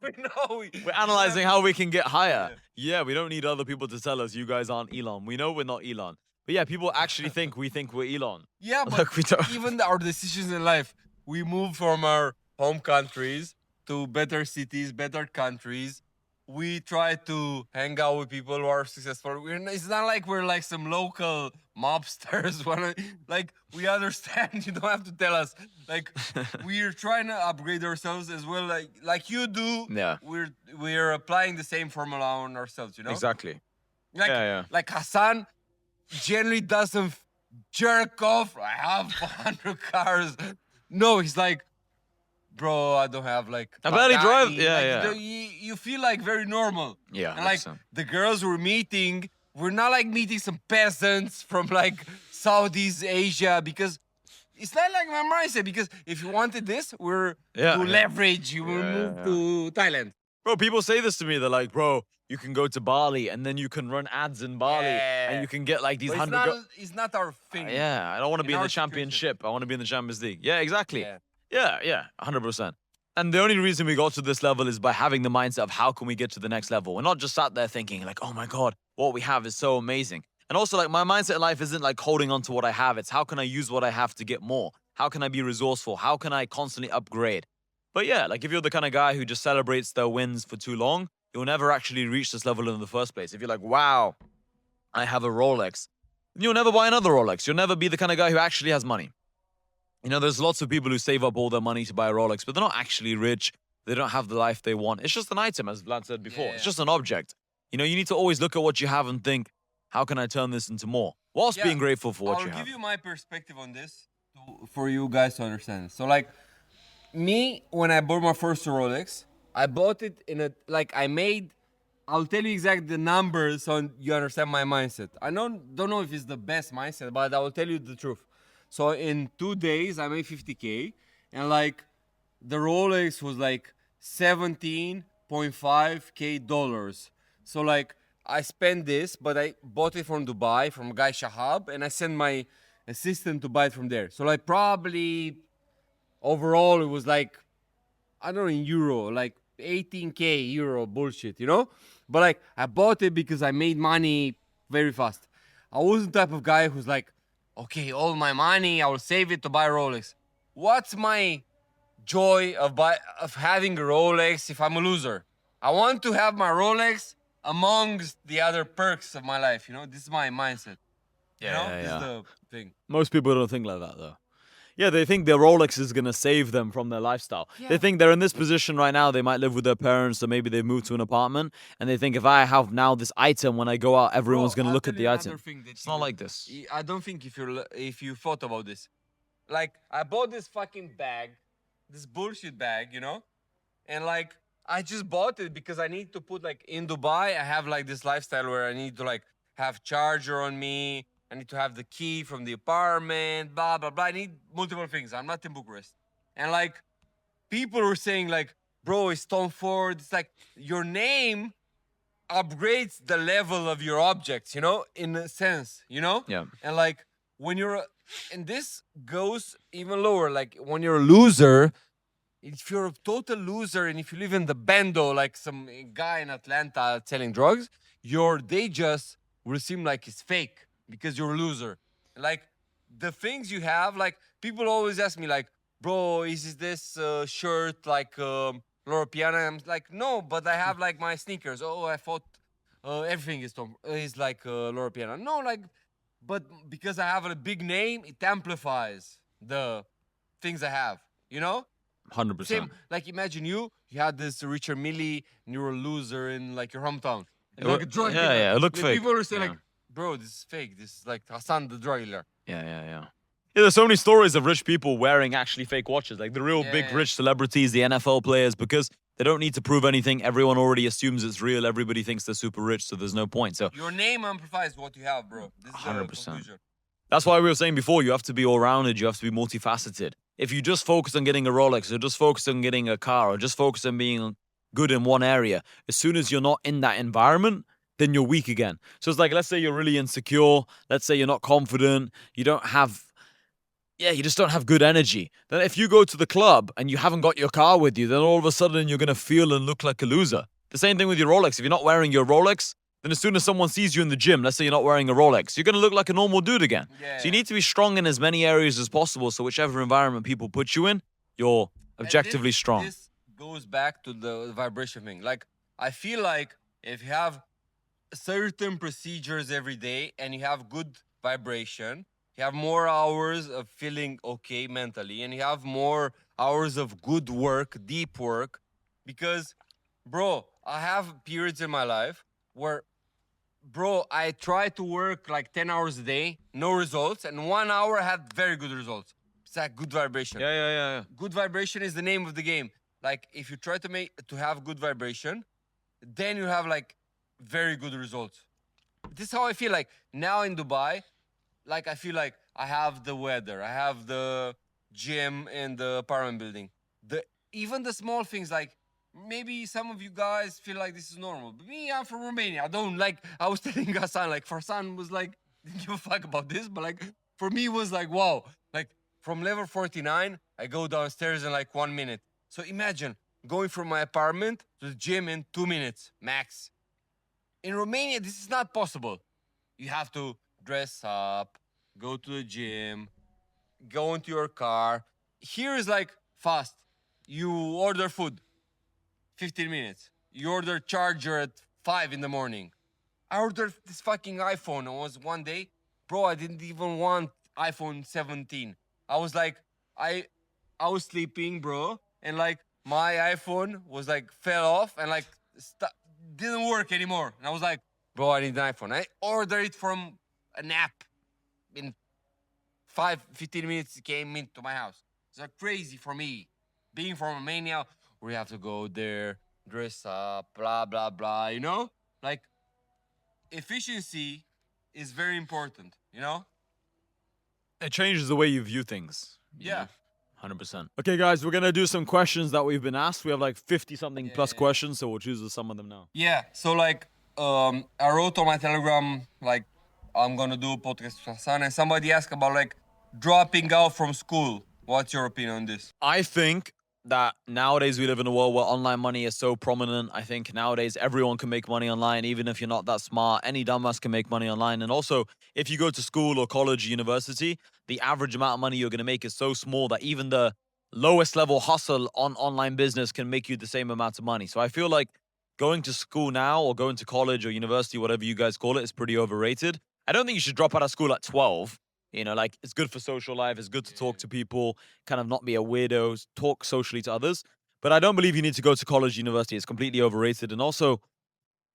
We know. We're analyzing how we can get higher. Yeah, we don't need other people to tell us you guys aren't Elon. We know we're not Elon. But yeah, people actually think we're Elon. Yeah, but Like we don't. even our decisions in life, we move from our home countries to better cities, better countries. We try to hang out with people who are successful. It's not like we're like some local mobsters. Like we understand. You don't have to tell us. Like we're trying to upgrade ourselves as well. Like you do. Yeah. We're applying the same formula on ourselves. You know. Exactly. Like, Yeah. like Hassan generally doesn't jerk off. I have 100 cars. No, he's like, bro, I don't have like. I barely drive. Pagani." Yeah, Like, you feel like very normal. Yeah. And like 100%. the girls we're meeting, we're not like meeting some peasants from like Southeast Asia because it's not like my mindset. Because if you wanted this, we're to leverage. You will move to Thailand. Bro, people say this to me. They're like, bro, you can go to Bali and then you can run ads in Bali and you can get like these But 100. it's not our thing. Yeah, I don't want to be in our the situation. championship. I want to be in the Champions League. Yeah, exactly. Yeah. Yeah, 100%. And the only reason we got to this level is by having the mindset of how can we get to the next level. We're not just sat there thinking like, oh my God, what we have is so amazing. And also like my mindset in life isn't like holding on to what I have. It's how can I use what I have to get more? How can I be resourceful? How can I constantly upgrade? But yeah, like if you're the kind of guy who just celebrates their wins for too long, you'll never actually reach this level in the first place. If you're like, wow, I have a Rolex, you'll never buy another Rolex. You'll never be the kind of guy who actually has money. You know, there's lots of people who save up all their money to buy a Rolex, but they're not actually rich. They don't have the life they want. It's just an item, as Vlad said before. It's just an object. You know, you need to always look at what you have and think, how can I turn this into more? Whilst being grateful for what you have. I'll give you my perspective on this for you guys to understand. So, like, me, when I bought my first Rolex, I bought it in a, like, I made I'll tell you exactly the numbers so you understand my mindset. I don't know if it's the best mindset, but I will tell you the truth. So in 2 days, I made 50K, and like the Rolex was like 17.5K dollars. So like I spent this, but I bought it from Dubai from guy Shahab, and I sent my assistant to buy it from there. So like probably overall it was like, I don't know, in euro, like 18K euro bullshit, you know? But like I bought it because I made money very fast. I wasn't the type of guy who's like, okay, all my money, I will save it to buy Rolex. What's my joy of having a Rolex if I'm a loser? I want to have my Rolex amongst the other perks of my life, you know? This is my mindset. You know? This is the thing. Most people don't think like that though. Yeah, they think their Rolex is gonna save them from their lifestyle. Yeah. They think they're in this position right now. They might live with their parents, or maybe they moved to an apartment, and they think if I have now this item, when I go out, everyone's Bro, gonna I'll look tell at you the another item. thing that It's not like this. I don't think if you thought about this. Like I bought this fucking bag, this bullshit bag, you know, and like I just bought it because I need to put like in Dubai. I have like this lifestyle where I need to like have charger on me. I need to have the key from the apartment. Blah blah blah. I need multiple things. I'm not in Bucharest, and like people were saying like, bro, it's Tom Ford. It's like your name upgrades the level of your objects, you know, in a sense, you know? Yeah. And like when and this goes even lower, like when you're a loser, if you're a total loser and if you live in the bando, like some guy in Atlanta selling drugs, your day just will seem like it's fake because you're a loser. Like the things you have, like people always ask me, like, bro, is this shirt like Loro Piana? I'm like, no, but I have like my sneakers. Oh, I thought everything is like Loro Piana. No, like, but because I have a big name, it amplifies the things I have. You know, 100%. same. Like imagine you had this Richard Millie, and you were a loser in like your hometown. It Like loo- a drug yeah, dealer. yeah, it looked The fake. People were saying Yeah. like, bro, this is fake. This is like Hassan the drug dealer. Yeah, there's so many stories of rich people wearing actually fake watches, like the real big Yeah. rich celebrities, the NFL players, because they don't need to prove anything. Everyone already assumes it's real. Everybody thinks they're super rich, so there's no point. So Your name amplifies what you have, bro. This is the 100%. conclusion. that's why we were saying before, you have to be all-rounded. You have to be multifaceted. If you just focus on getting a Rolex, or just focus on getting a car, or just focus on being good in one area, as soon as you're not in that environment, then you're weak again. So it's like, let's say you're really insecure. Let's say you're not confident. You don't have you just don't have good energy. Then if you go to the club and you haven't got your car with you, then all of a sudden you're going to feel and look like a loser. The same thing with your Rolex. If you're not wearing your Rolex, then as soon as someone sees you in the gym, let's say you're not wearing a Rolex, you're going to look like a normal dude again. Yeah. So you need to be strong in as many areas as possible. So whichever environment people put you in, you're And objectively strong. This goes back to the vibration thing. Like I feel like if you have certain procedures every day and you have good vibration, you have more hours of feeling okay mentally, and you have more hours of good work, deep work. Because, bro, I have periods in my life where, bro, I try to work like 10 hours a day, no results, and 1 hour I had very good results. It's like good vibration. Yeah. Good vibration is the name of the game. Like if you try to have good vibration, then you have like very good results. This is how I feel like now in Dubai. Like I feel like I have the weather, I have the gym and the apartment building. Even the small things, like maybe some of you guys feel like this is normal. But me, I'm from Romania. I don't like. I was telling Hassan, like for Hassan was like, didn't give a fuck about this, but like for me it was like wow. Like from level 49, I go downstairs in like 1 minute. So imagine going from my apartment to the gym in 2 minutes max. In Romania, this is not possible. You have to dress up, go to the gym, go into your car. Here is like fast. You order food, 15 minutes. You order charger at 5 in the morning. I ordered this fucking iPhone. It was one day, bro, I didn't even want iPhone 17. I was like, I was sleeping, bro, and like my iPhone was like fell off and like didn't work anymore. And I was like, bro, I need an iPhone. I ordered it from an app. In 15 minutes, it came into my house. It's like crazy for me. Being from Romania, we have to go there, dress up, blah, blah, blah, you know? like efficiency is very important, you know? It changes the way you view things. You Yeah. know? 100%. Okay, guys, we're gonna do some questions that we've been asked. We have like 50 something plus questions, so we'll choose some of them now. Yeah. So like I wrote on my Telegram like I'm gonna do a podcast with Hassan, and somebody asked about like dropping out from school. What's your opinion on this? I think that nowadays we live in a world where online money is so prominent. I think nowadays everyone can make money online, even if you're not that smart. Any dumbass can make money online. And also, if you go to school or college, university, the average amount of money you're going to make is so small that even the lowest level hustle on online business can make you the same amount of money. So I feel like going to school now or going to college or university, whatever you guys call it, is pretty overrated. I don't think you should drop out of school at 12. You know, like it's good for social life. It's good to talk to people, kind of not be a weirdo, talk socially to others. But I don't believe you need to go to college, university. It's completely overrated. And also,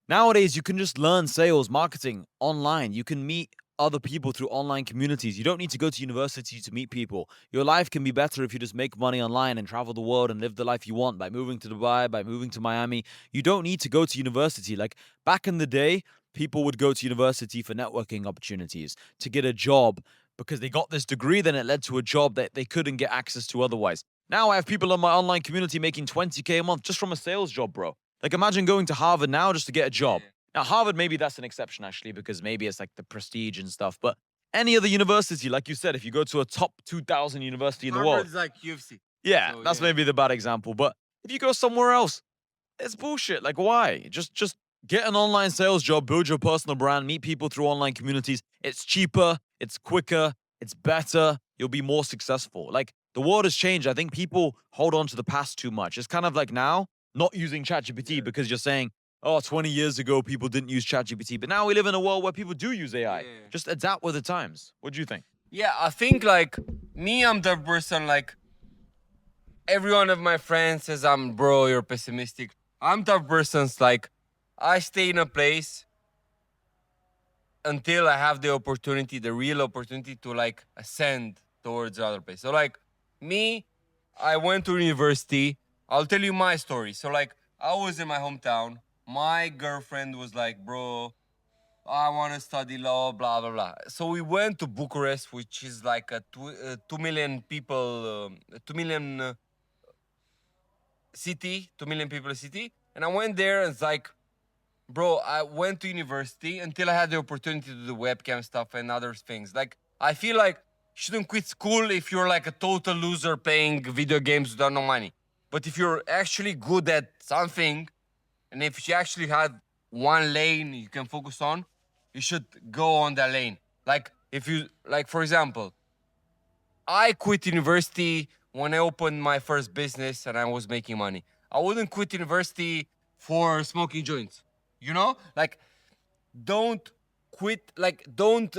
nowadays, you can just learn sales, marketing online. You can meet other people through online communities. You don't need to go to university to meet people. Your life can be better if you just make money online and travel the world and live the life you want by moving to Dubai, by moving to Miami. You don't need to go to university. Like back in the day, people would go to university for networking opportunities, to get a job because they got this degree, then it led to a job that they couldn't get access to otherwise. Now I have people in my online community making 20K a month just from a sales job, bro. Like imagine going to Harvard now just to get a job. Now Harvard, maybe that's an exception actually, because maybe it's like the prestige and stuff. But any other university, like you said, if you go to a top 2,000 university in the world, Harvard's like UFC. yeah, So, that's yeah. maybe the bad example. But if you go somewhere else, it's bullshit. Like why? Just get an online sales job, build your personal brand, meet people through online communities. It's cheaper, it's quicker, it's better. You'll be more successful. Like the world has changed. I think people hold on to the past too much. It's kind of like now not using ChatGPT because you're saying, oh, 20 years ago people didn't use ChatGPT, but now we live in a world where people do use AI. Yeah. Just adapt with the times. What do you think? Yeah, I think like me, I'm the person like every one of my friends says I'm bro, you're pessimistic. I'm the person's like I stay in a place until I have the opportunity, the real opportunity to like ascend towards the other place. So like me, I went to university. I'll tell you my story. So like I was in my hometown. My girlfriend was like, bro, I want to study law, blah, blah, blah. So we went to Bucharest, which is like a 2 million people, 2 million city, 2 million people city. And I went there and it's like, bro, I went to university until I had the opportunity to do webcam stuff and other things. Like, I feel like you shouldn't quit school if you're like a total loser playing video games without no money. But if you're actually good at something, and if you actually had one lane you can focus on, you should go on that lane. Like, if you, like, for example, I quit university when I opened my first business and I was making money. I wouldn't quit university for smoking joints. You know? Like, don't quit, like, don't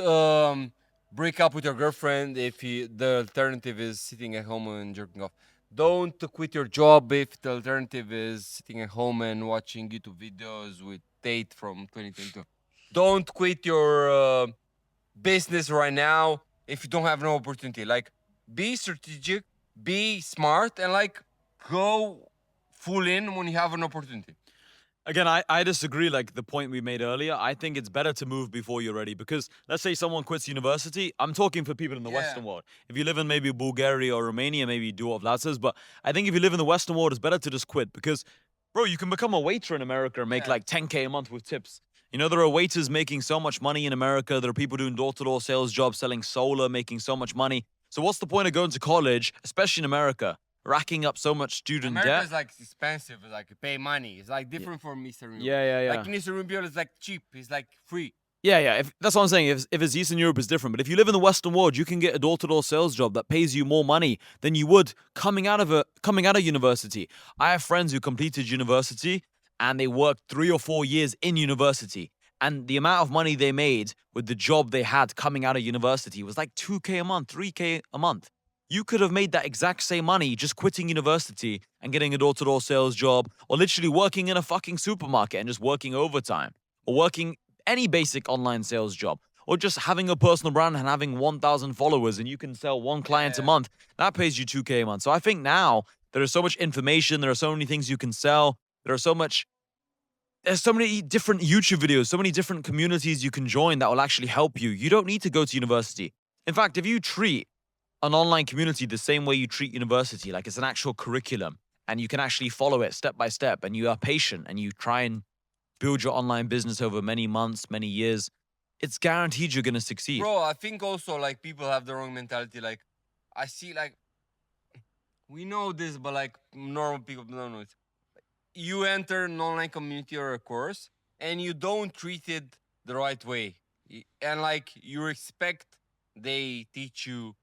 break up with your girlfriend if the alternative is sitting at home and jerking off. Don't quit your job if the alternative is sitting at home and watching YouTube videos with Tate from 2022. Don't quit your business right now if you don't have no opportunity. Like, be strategic, be smart, and like go full in when you have an opportunity. Again, I disagree. Like the point we made earlier, I think it's better to move before you're ready. Because let's say someone quits university. I'm talking for people in the Western world. If you live in maybe Bulgaria or Romania, maybe you do what Vlad says. But I think if you live in the Western world, it's better to just quit. Because, bro, you can become a waiter in America and make like 10K a month with tips. You know, there are waiters making so much money in America. There are people doing door-to-door sales jobs, selling solar, making so much money. So what's the point of going to college, especially in America, racking up so much student America debt? is like expensive. It's like you pay money. It's like different from Eastern Europe. Yeah. Like in Eastern Europe, it's like cheap. It's like free. Yeah. That's what I'm saying. If it's Eastern Europe, it's different. But if you live in the Western world, you can get a door-to-door sales job that pays you more money than you would coming out of university. I have friends who completed university and they worked 3 or 4 years in university. And the amount of money they made with the job they had coming out of university was like 2K a month, 3K a month. You could have made that exact same money just quitting university and getting a door-to-door sales job, or literally working in a fucking supermarket and just working overtime, or working any basic online sales job, or just having a personal brand and having 1,000 followers and you can sell one client a month. That pays you 2K a month. So I think now there is so much information, there are so many things you can sell, there are so much there's so many different YouTube videos, so many different communities you can join that will actually help you. You don't need to go to university. In fact, if you treat an online community the same way you treat university, like it's an actual curriculum and you can actually follow it step by step and you are patient and you try and build your online business over many months, many years, it's guaranteed you're going to succeed. Bro, I think also like people have the wrong mentality. Like, I see like we know this, but like normal people don't know it. You enter an online community or a course and you don't treat it the right way. And like you expect they teach you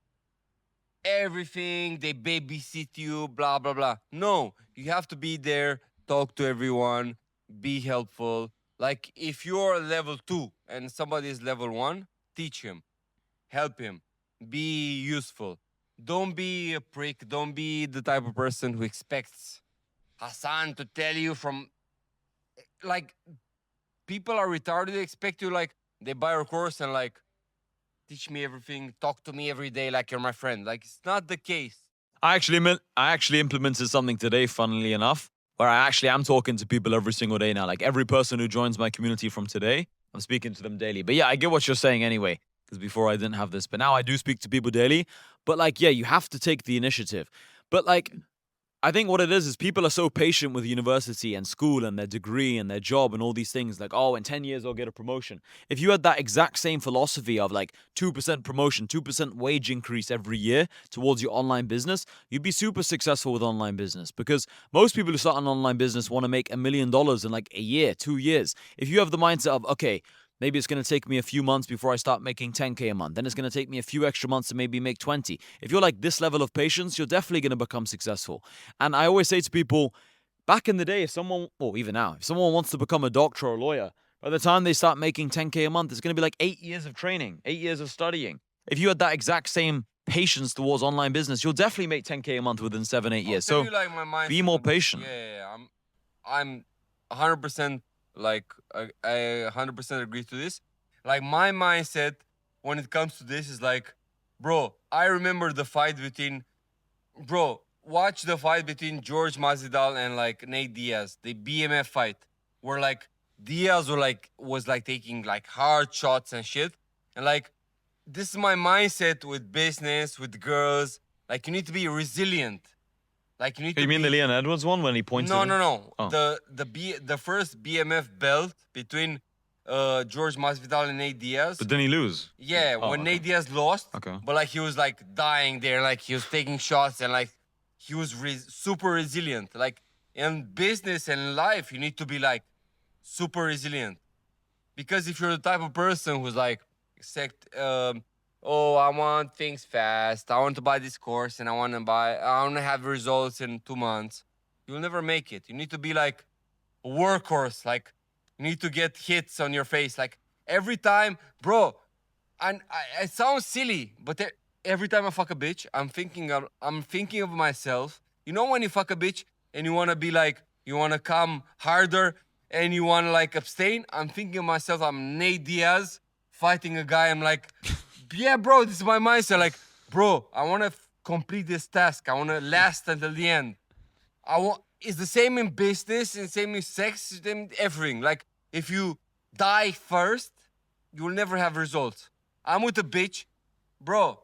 everything, they babysit you, blah, blah, blah. No, you have to be there, talk to everyone, be helpful. Like if you're level 2 and somebody is level 1, teach him, help him, be useful. Don't be a prick. Don't be the type of person who expects Hassan to tell you from like people are retarded. They expect you like they buy your course and like teach me everything, talk to me every day like you're my friend. Like it's not the case. I actually implemented something today, funnily enough, where I actually am talking to people every single day now. Like every person who joins my community from today, I'm speaking to them daily. But yeah, I get what you're saying anyway, because before I didn't have this, but now I do speak to people daily. But like, yeah, you have to take the initiative. But like, I think what it is people are so patient with university and school and their degree and their job and all these things. Like, oh, in 10 years I'll get a promotion. If you had that exact same philosophy of like 2% promotion, 2% wage increase every year towards your online business, you'd be super successful with online business, because most people who start an online business want to make $1 million in like a year, 2 years. If you have the mindset of, okay, maybe it's going to take me a few months before I start making 10K a month. Then it's going to take me a few extra months to maybe make 20. If you're like this level of patience, you're definitely going to become successful. And I always say to people, back in the day, if someone, or even now, if someone wants to become a doctor or a lawyer, by the time they start making 10K a month, it's going to be like 8 years of training, 8 years of studying. If you had that exact same patience towards online business, you'll definitely make 10K a month within 7, 8 years. I'll tell So you, like, my mindset be more on this. patient. Yeah, I'm 100% like I 100% agree to this. Like my mindset when it comes to this is like, bro, I remember the fight between, bro, watch the fight between George Masvidal and like Nate Diaz, the BMF fight, where like Diaz was like taking like hard shots and shit, and like this is my mindset with business, with girls. Like you need to be resilient. Like you need to You mean be. the Leon Edwards one when he pointed? No. Oh. The first BMF belt between George Masvidal and Nate Diaz. But then he lose. Yeah, Oh, when okay. Nate Diaz lost. Okay. But like he was like dying there, like he was taking shots and like he was super resilient. Like in business and life, you need to be like super resilient. Because if you're the type of person who's like, oh, I want things fast. I want to buy this course and I want to have results in 2 months. You'll never make it. You need to be like a workhorse. Like you need to get hits on your face. Like every time, bro. And it sounds silly, but every time I fuck a bitch, I'm thinking of myself. You know when you fuck a bitch and you wanna be like, you wanna come harder and you wanna like abstain? I'm thinking of myself. I'm Nate Diaz fighting a guy. I'm like, yeah, bro, this is my mindset. Like, bro, I wanna complete this task. I wanna last until the end. It's the same in business, and same in sex, same everything. Like, if you die first, you will never have results. I'm with a bitch, bro.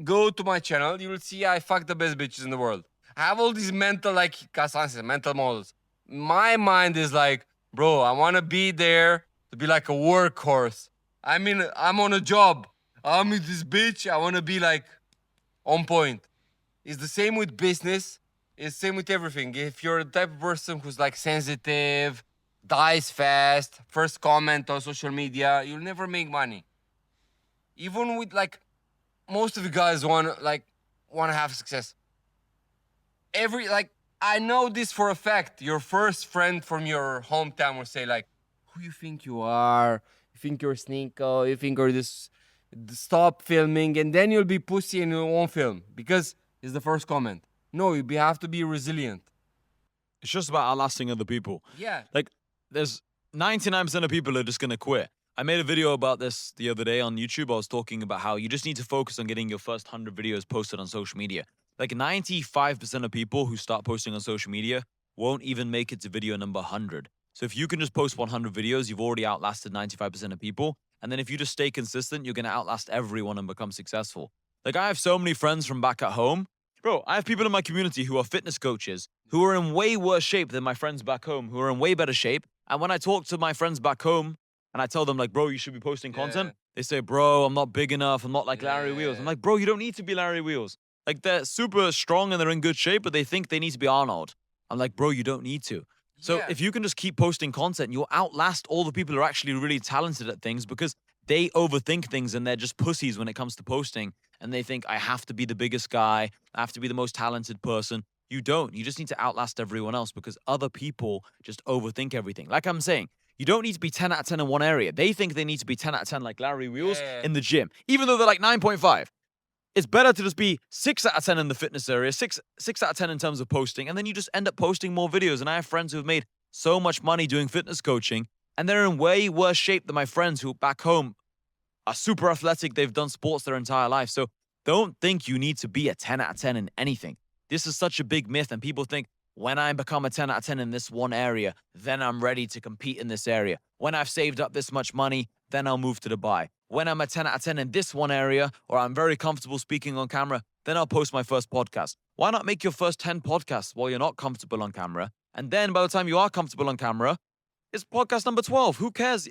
Go to my channel, you will see I fuck the best bitches in the world. I have all these mental, like Kasan says, mental models. My mind is like, bro, I want to be there to be like a workhorse. I mean, I'm on a job. I'm with this bitch. I want to be like on point. It's the same with business. It's the same with everything. If you're the type of person who's like sensitive, dies fast, first comment on social media, you'll never make money. Even with like most of you guys want to have success. I know this for a fact. Your first friend from your hometown will say like, "Who you think you are? You think you're Sneeko? You think you're this? Stop filming." And then you'll be pussy and you won't film because it's the first comment. No, you have to be resilient. It's just about outlasting other people. Yeah. Like, there's 99% of people are just going to quit. I made a video about this the other day on YouTube. I was talking about how you just need to focus on getting your first 100 videos posted on social media. Like 95% of people who start posting on social media won't even make it to video number 100. So if you can just post 100 videos, you've already outlasted 95% of people. And then if you just stay consistent, you're going to outlast everyone and become successful. Like I have so many friends from back at home. Bro, I have people in my community who are fitness coaches who are in way worse shape than my friends back home, who are in way better shape. And when I talk to my friends back home and I tell them like, bro, you should be posting content, they say, bro, I'm not big enough. I'm not like Larry Wheels. I'm like, bro, you don't need to be Larry Wheels. Like they're super strong and they're in good shape, but they think they need to be Arnold. I'm like, bro, you don't need to. So if you can just keep posting content, you'll outlast all the people who are actually really talented at things because they overthink things and they're just pussies when it comes to posting. And they think, I have to be the biggest guy. I have to be the most talented person. You don't. You just need to outlast everyone else because other people just overthink everything. Like I'm saying, you don't need to be 10 out of 10 in one area. They think they need to be 10 out of 10 like Larry Wheels in the gym, even though they're like 9.5. It's better to just be 6 out of 10 in the fitness area, six out of 10 in terms of posting, and then you just end up posting more videos. And I have friends who have made so much money doing fitness coaching, and they're in way worse shape than my friends who back home are super athletic. They've done sports their entire life. So don't think you need to be a 10 out of 10 in anything. This is such a big myth, and people think when I become a 10 out of 10 in this one area, then I'm ready to compete in this area. When I've saved up this much money, then I'll move to Dubai. When I'm a 10 out of 10 in this one area, or I'm very comfortable speaking on camera, then I'll post my first podcast. Why not make your first 10 podcasts while you're not comfortable on camera? And then by the time you are comfortable on camera, it's podcast number 12. Who cares?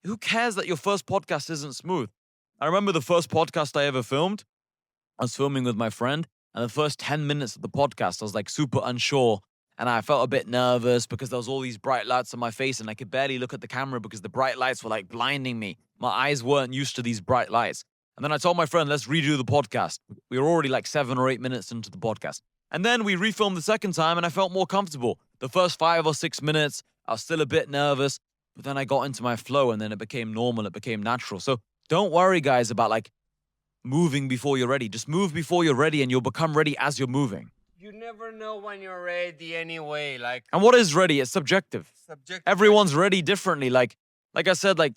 Who cares that your first podcast isn't smooth? I remember the first podcast I ever filmed. I was filming with my friend, and the first 10 minutes of the podcast, I was like super unsure. And I felt a bit nervous because there was all these bright lights on my face and I could barely look at the camera because the bright lights were like blinding me. My eyes weren't used to these bright lights. And then I told my friend, let's redo the podcast. We were already like 7 or 8 minutes into the podcast. And then we refilmed the second time and I felt more comfortable. The first 5 or 6 minutes, I was still a bit nervous, but then I got into my flow and then it became normal. It became natural. So don't worry, guys, about like moving before you're ready. Just move before you're ready and you'll become ready as you're moving. You never know when you're ready anyway. Like, And what is ready? It's subjective. subjective. Everyone's ready differently. Like I said, like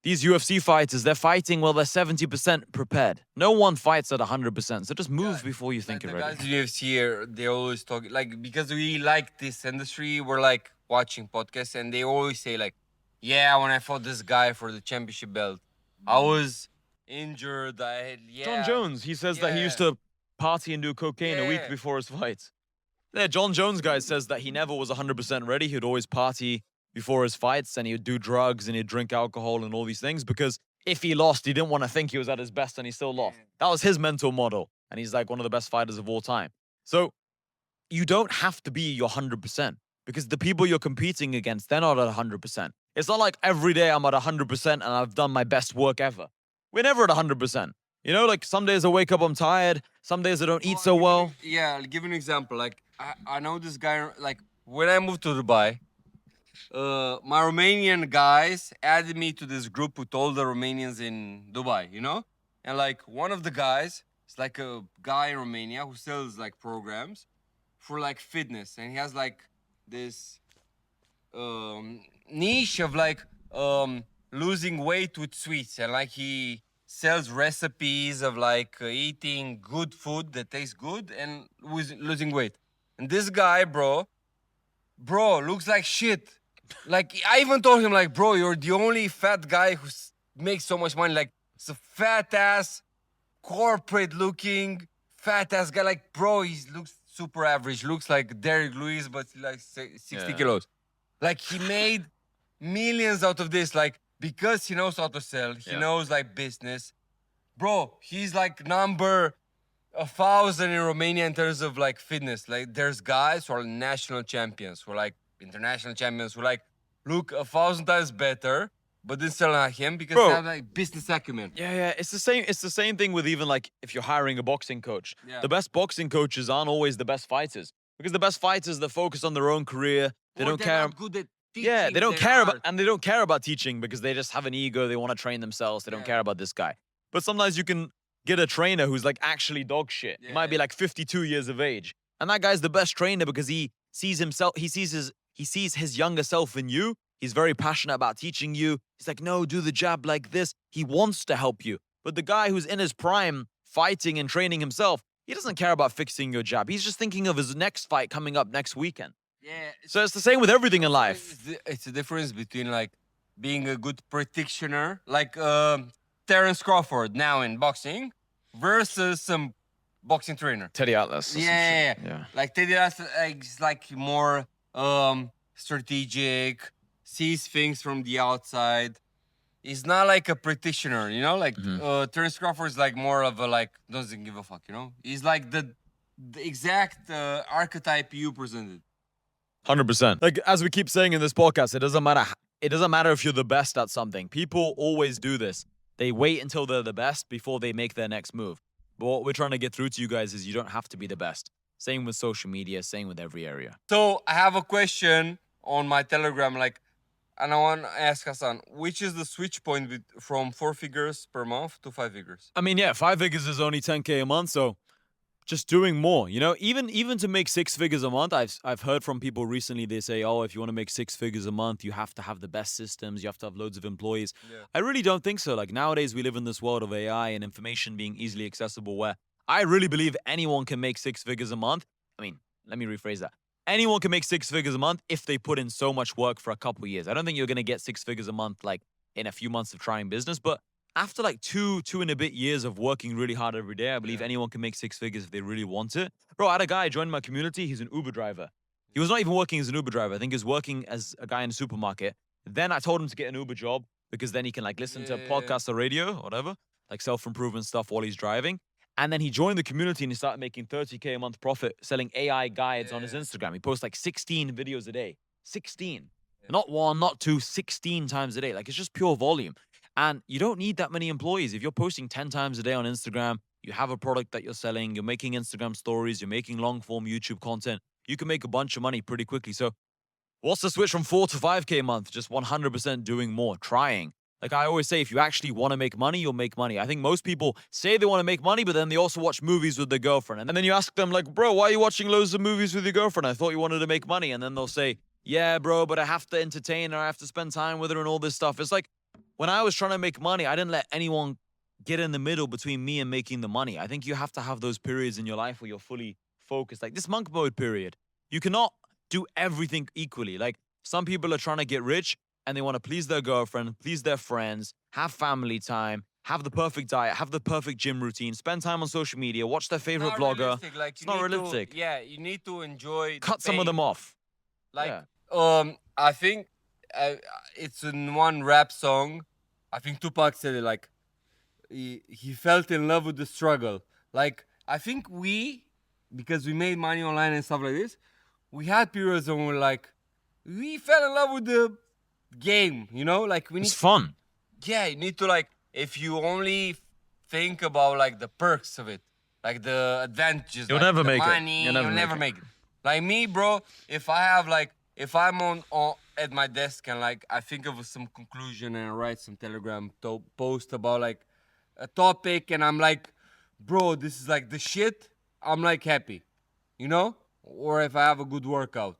these UFC fighters, they're fighting well, they're 70% prepared. No one fights at 100%. So just move before you think Like you're the ready. guys in UFC are, they always talk like, because we like this industry, we're like watching podcasts and they always say like, yeah, when I fought this guy for the championship belt, I was injured. I had John Jones, he says that he used to party and do cocaine a week Yeah. before his fights. Yeah, John Jones, guys, says that he never was 100% ready. He'd always party before his fights and he would do drugs and he'd drink alcohol and all these things because if he lost, he didn't want to think he was at his best and he still lost. That was his mental model. And he's like one of the best fighters of all time. So you don't have to be your 100% because the people you're competing against, they're not at 100%. It's not like every day I'm at 100% and I've done my best work ever. We're never at 100%. You know, like some days I wake up, I'm tired. Some days I don't eat so well. Yeah, I'll give you an example. Like, I know this guy, like, when I moved to Dubai, my Romanian guys added me to this group with all the Romanians in Dubai, you know? And like, one of the guys is like a guy in Romania who sells like programs for like fitness. And he has like this niche of like losing weight with sweets. And like, he sells recipes of like eating good food that tastes good and losing weight. And this guy, bro, looks like shit. Like, I even told him, like, bro, you're the only fat guy who makes so much money. Like, it's a fat ass, corporate looking, fat ass guy. Like, bro, he looks super average. Looks like Derek Lewis, but like 60 kilos. Like, he made millions out of this. Like, because he knows how to sell, he knows like business. Bro, he's like number 1,000 in Romania in terms of like fitness. Like, there's guys who are national champions, who are like international champions, who like look 1,000 times better, but then sell like him because they have like business acumen. Yeah. It's the same. It's the same thing with even like if you're hiring a boxing coach. Yeah. The best boxing coaches aren't always the best fighters because the best fighters, they're focused on their own career. They Or don't they're care. not good at teaching Yeah, they don't their care about, art. and they don't care about teaching because they just have an ego. They want to train themselves. They don't care about this guy. But sometimes you can get a trainer who's like actually dog shit. He might be like 52 years of age, and that guy's the best trainer because he sees himself. He sees his younger self in you. He's very passionate about teaching you. He's like, no, do the jab like this. He wants to help you. But the guy who's in his prime, fighting and training himself, he doesn't care about fixing your jab. He's just thinking of his next fight coming up next weekend. Yeah. So it's the same with everything in Also, life. it's a difference between like being a good practitioner, like Terence Crawford now in boxing, versus some boxing trainer. Teddy Atlas. Or some shit. Yeah. Like Teddy Atlas is like more strategic, sees things from the outside. He's not like a practitioner, you know. Like Terence Crawford is like more of a like doesn't give a fuck, you know. He's like the exact archetype you presented. 100%. Like as we keep saying in this podcast, it doesn't matter. It doesn't matter if you're the best at something. People always do this. They wait until they're the best before they make their next move. But what we're trying to get through to you guys is you don't have to be the best. Same with social media. Same with every area. So I have a question on my Telegram, like, and I want to ask Hassan, which is the switch point from 4 figures per month to 5 figures? I mean, yeah, 5 figures is only 10K a month, so just doing more, you know, even to make 6 figures a month. I've heard from people recently. They say, oh, if you want to make 6 figures a month, you have to have the best systems, you have to have loads of employees. Yeah. I really don't think so. Like nowadays we live in this world of AI and information being easily accessible, where I really believe anyone can make 6 figures a month. I mean, let me rephrase that. Anyone can make 6 figures a month if they put in so much work for a couple years. I don't think you're going to get 6 figures a month like in a few months of trying business, but after like two and a bit years of working really hard every day, I believe anyone can make 6 figures if they really want it. Bro, I had a guy join my community. He's an Uber driver. He was not even working as an Uber driver. I think he was working as a guy in a supermarket. Then I told him to get an Uber job because then he can like listen to podcasts or radio or whatever, like self-improvement stuff while he's driving. And then he joined the community and he started making 30K a month profit selling AI guides on his Instagram. He posts like 16 videos a day. 16. Not one, not two, 16 times a day. Like it's just pure volume. And you don't need that many employees. If you're posting 10 times a day on Instagram, you have a product that you're selling, you're making Instagram stories, you're making long form YouTube content, you can make a bunch of money pretty quickly. So what's the switch from 4 to 5K a month? Just 100% doing more, trying. Like I always say, if you actually want to make money, you'll make money. I think most people say they want to make money, but then they also watch movies with their girlfriend. And then you ask them like, bro, why are you watching loads of movies with your girlfriend? I thought you wanted to make money. And then they'll say, yeah, bro, but I have to entertain her. I have to spend time with her and all this stuff. It's like, when I was trying to make money, I didn't let anyone get in the middle between me and making the money. I think you have to have those periods in your life where you're fully focused. Like this monk mode period, you cannot do everything equally. Like some people are trying to get rich and they want to please their girlfriend, please their friends, have family time, have the perfect diet, have the perfect gym routine, spend time on social media, watch their favorite vlogger. Like, it's not realistic. You need to enjoy. Cut some of them off. Like, I think it's in one rap song. I think Tupac said it like he felt in love with the struggle. Like I think because we made money online and stuff like this, we had periods when we fell in love with the game, you know? Like it's fun. Yeah, you need to like, if you only think about like the perks of it, like the advantages, you'll like never the make money, it. You'll never make it. Like me, bro, if I'm on at my desk and like I think of some conclusion and I write some Telegram post about like a topic and I'm like, bro, this is like the shit, I'm like happy, you know? Or if I have a good workout,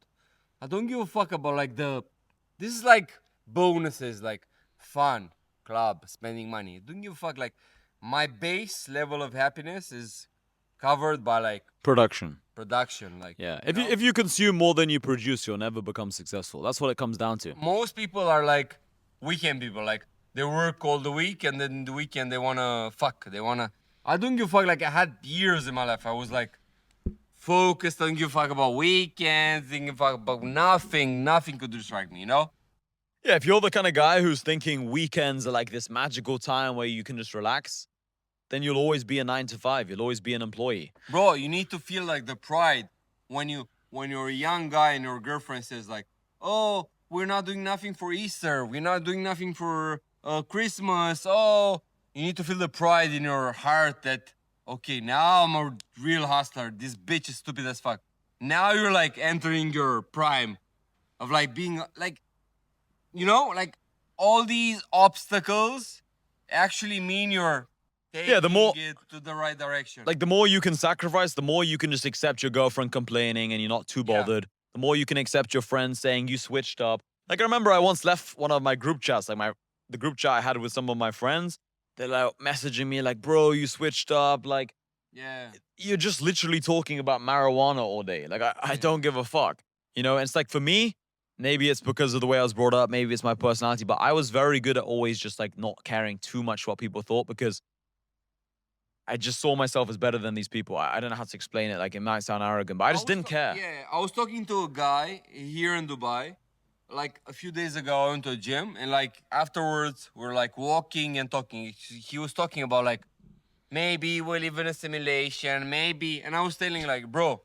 I don't give a fuck about like this is like bonuses, like fun, club, spending money. I don't give a fuck. Like my base level of happiness is covered by like production. Like yeah, if you consume more than you produce, you'll never become successful. That's what it comes down to. Most people are like weekend people, like they work all the week and then the weekend they wanna fuck. I don't give a fuck. Like I had years in my life I was like focused, I don't give a fuck about weekends, didn't give a fuck about nothing could distract me, you know? Yeah, if you're the kind of guy who's thinking weekends are like this magical time where you can just relax, then you'll always be a 9 to 5. You'll always be an employee. Bro, you need to feel like the pride when you're a young guy and your girlfriend says like, oh, we're not doing nothing for Easter. We're not doing nothing for Christmas. Oh, you need to feel the pride in your heart that, okay, now I'm a real hustler. This bitch is stupid as fuck. Now you're like entering your prime of like being like, you know, like all these obstacles actually mean you're taking it to the right direction. Like the more you can sacrifice, the more you can just accept your girlfriend complaining and you're not too bothered. The more you can accept your friends saying you switched up. Like I remember I once left one of my group chats, like the group chat I had with some of my friends. They're like messaging me like, bro, you switched up. Like, yeah, you're just literally talking about marijuana all day. Like I don't give a fuck. You know, and it's like for me, maybe it's because of the way I was brought up, maybe it's my personality, but I was very good at always just like not caring too much what people thought because I just saw myself as better than these people. I don't know how to explain it. Like it might sound arrogant, but I just didn't care. Yeah, I was talking to a guy here in Dubai. Like a few days ago, I went to a gym, and like afterwards, we're like walking and talking. He was talking about like maybe we live in a simulation, maybe, and I was telling like, bro,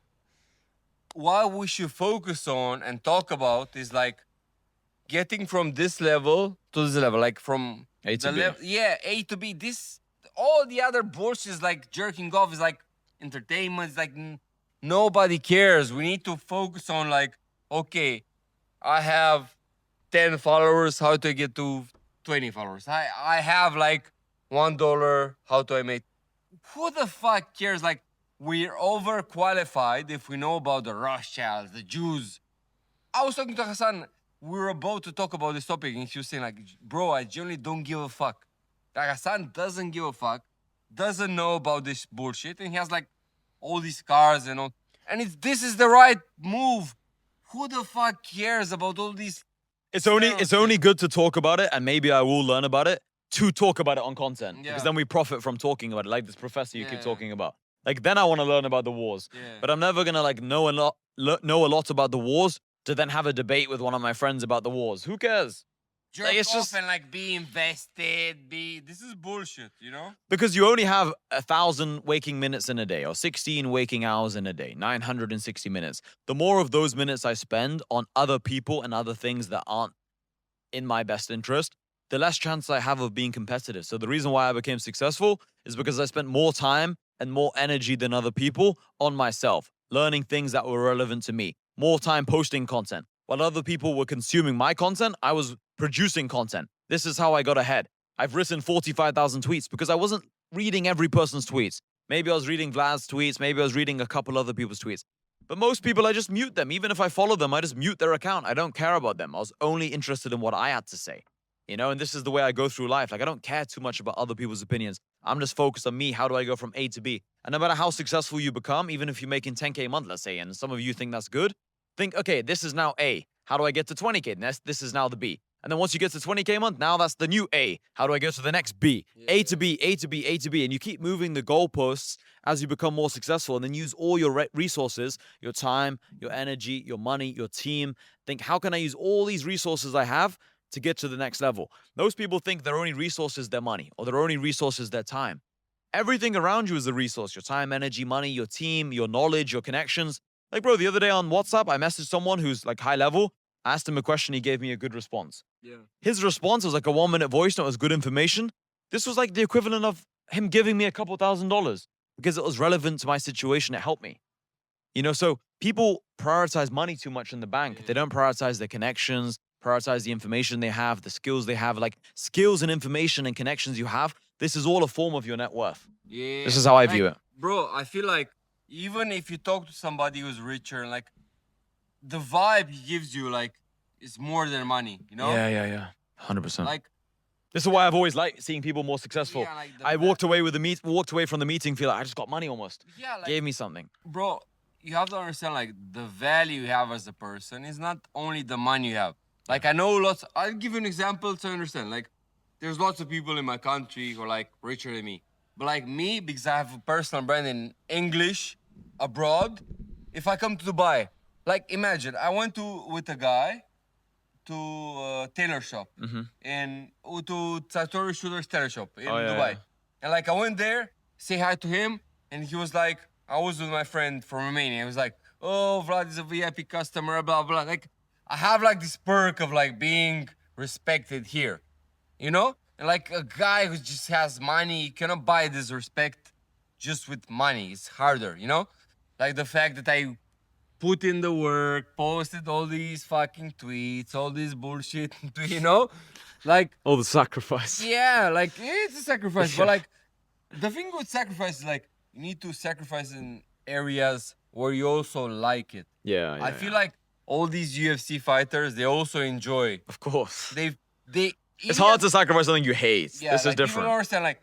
what we should focus on and talk about is like getting from this level to this level, like from A to the B. level, yeah, A to B. This all the other bullshit is like jerking off is like entertainment. It's like nobody cares. We need to focus on like, okay, I have 10 followers. How do I get to 20 followers? I have like $1. How do I make? Who the fuck cares? Like we're overqualified if we know about the Rothschilds, the Jews. I was talking to Hassan. We were about to talk about this topic, and she was saying, like, bro, I genuinely don't give a fuck. Like, Hassan doesn't give a fuck, doesn't know about this bullshit, and he has, like, all these cars and all. And this is the right move. Who the fuck cares about all these? It's only good to talk about it, and maybe I will learn about it to talk about it on content. Yeah. Because then we profit from talking about it, like this professor you keep Yeah. talking about. Like then I want to learn about the wars. Yeah. But I'm never gonna like know a lot about the wars to then have a debate with one of my friends about the wars. Who cares? Jerk Like, it's off just- and, like, be invested, this is bullshit, you know? Because you only have 1,000 waking minutes in a day or 16 waking hours in a day, 960 minutes. The more of those minutes I spend on other people and other things that aren't in my best interest, the less chance I have of being competitive. So the reason why I became successful is because I spent more time and more energy than other people on myself, learning things that were relevant to me, more time posting content. While other people were consuming my content, I was producing content. This is how I got ahead. I've written 45,000 tweets because I wasn't reading every person's tweets. Maybe I was reading Vlad's tweets, maybe I was reading a couple other people's tweets. But most people, I just mute them. Even if I follow them, I just mute their account. I don't care about them. I was only interested in what I had to say. You know, and this is the way I go through life. Like, I don't care too much about other people's opinions. I'm just focused on me. How do I go from A to B? And no matter how successful you become, even if you're making 10K a month, let's say, and some of you think that's good, think, okay, this is now A. How do I get to 20K? This is now the B. And then once you get to 20K a month, now that's the new A. How do I go to the next B? A to B, A to B, A to B. And you keep moving the goalposts as you become more successful, and then use all your resources, your time, your energy, your money, your team. Think, how can I use all these resources I have to get to the next level? Most people think their only resource is their money, or their only resource is their time. Everything around you is a resource: your time, energy, money, your team, your knowledge, your connections. Like, bro, the other day on WhatsApp, I messaged someone who's like high level. I asked him a question, he gave me a good response. Yeah. His response was like a 1-minute voice note, it was good information. This was like the equivalent of him giving me a couple $1,000 because it was relevant to my situation. It helped me. You know, so people prioritize money too much in the bank. They don't prioritize their connections, prioritize the information they have, the skills they have. Like, skills and information and connections you have, this is all a form of your net worth. Yeah. This is how I view it. Bro, I feel like even if you talk to somebody who's richer, like the vibe he gives you, like, is more than money, you know? Yeah. 100%. Like, This is why I've always liked seeing people more successful. yeah, like I walked away from the meeting, feel like I just got money almost. yeah, like, Gave me something. bro, you have to understand, like, the value you have as a person is not only the money you have. Like, I know I'll give you an example to understand. Like, there's lots of people in my country who are, like, richer than me. But, like, me, because I have a personal brand in English abroad, if I come to Dubai, like, imagine, I went with a guy to a tailor shop to Satori Shooter's tailor shop in Dubai. And, like, I went there, say hi to him, and he was like, I was with my friend from Romania. He was like, oh, Vlad is a VIP customer, blah, blah. Like, I have, like, this perk of, like, being respected here, you know? And, like, a guy who just has money, you cannot buy this respect just with money. It's harder, you know? Like, the fact that I put in the work, posted all these fucking tweets, all this bullshit, you know? Like, All the sacrifice. yeah, like, it's a sacrifice. But, like, the thing with sacrifice is, like, you need to sacrifice in areas where you also like it. Yeah. I feel like all these UFC fighters, they also enjoy. Of course. They. It's hard to sacrifice something you hate. Yeah, This is like, people different. don't understand. Like,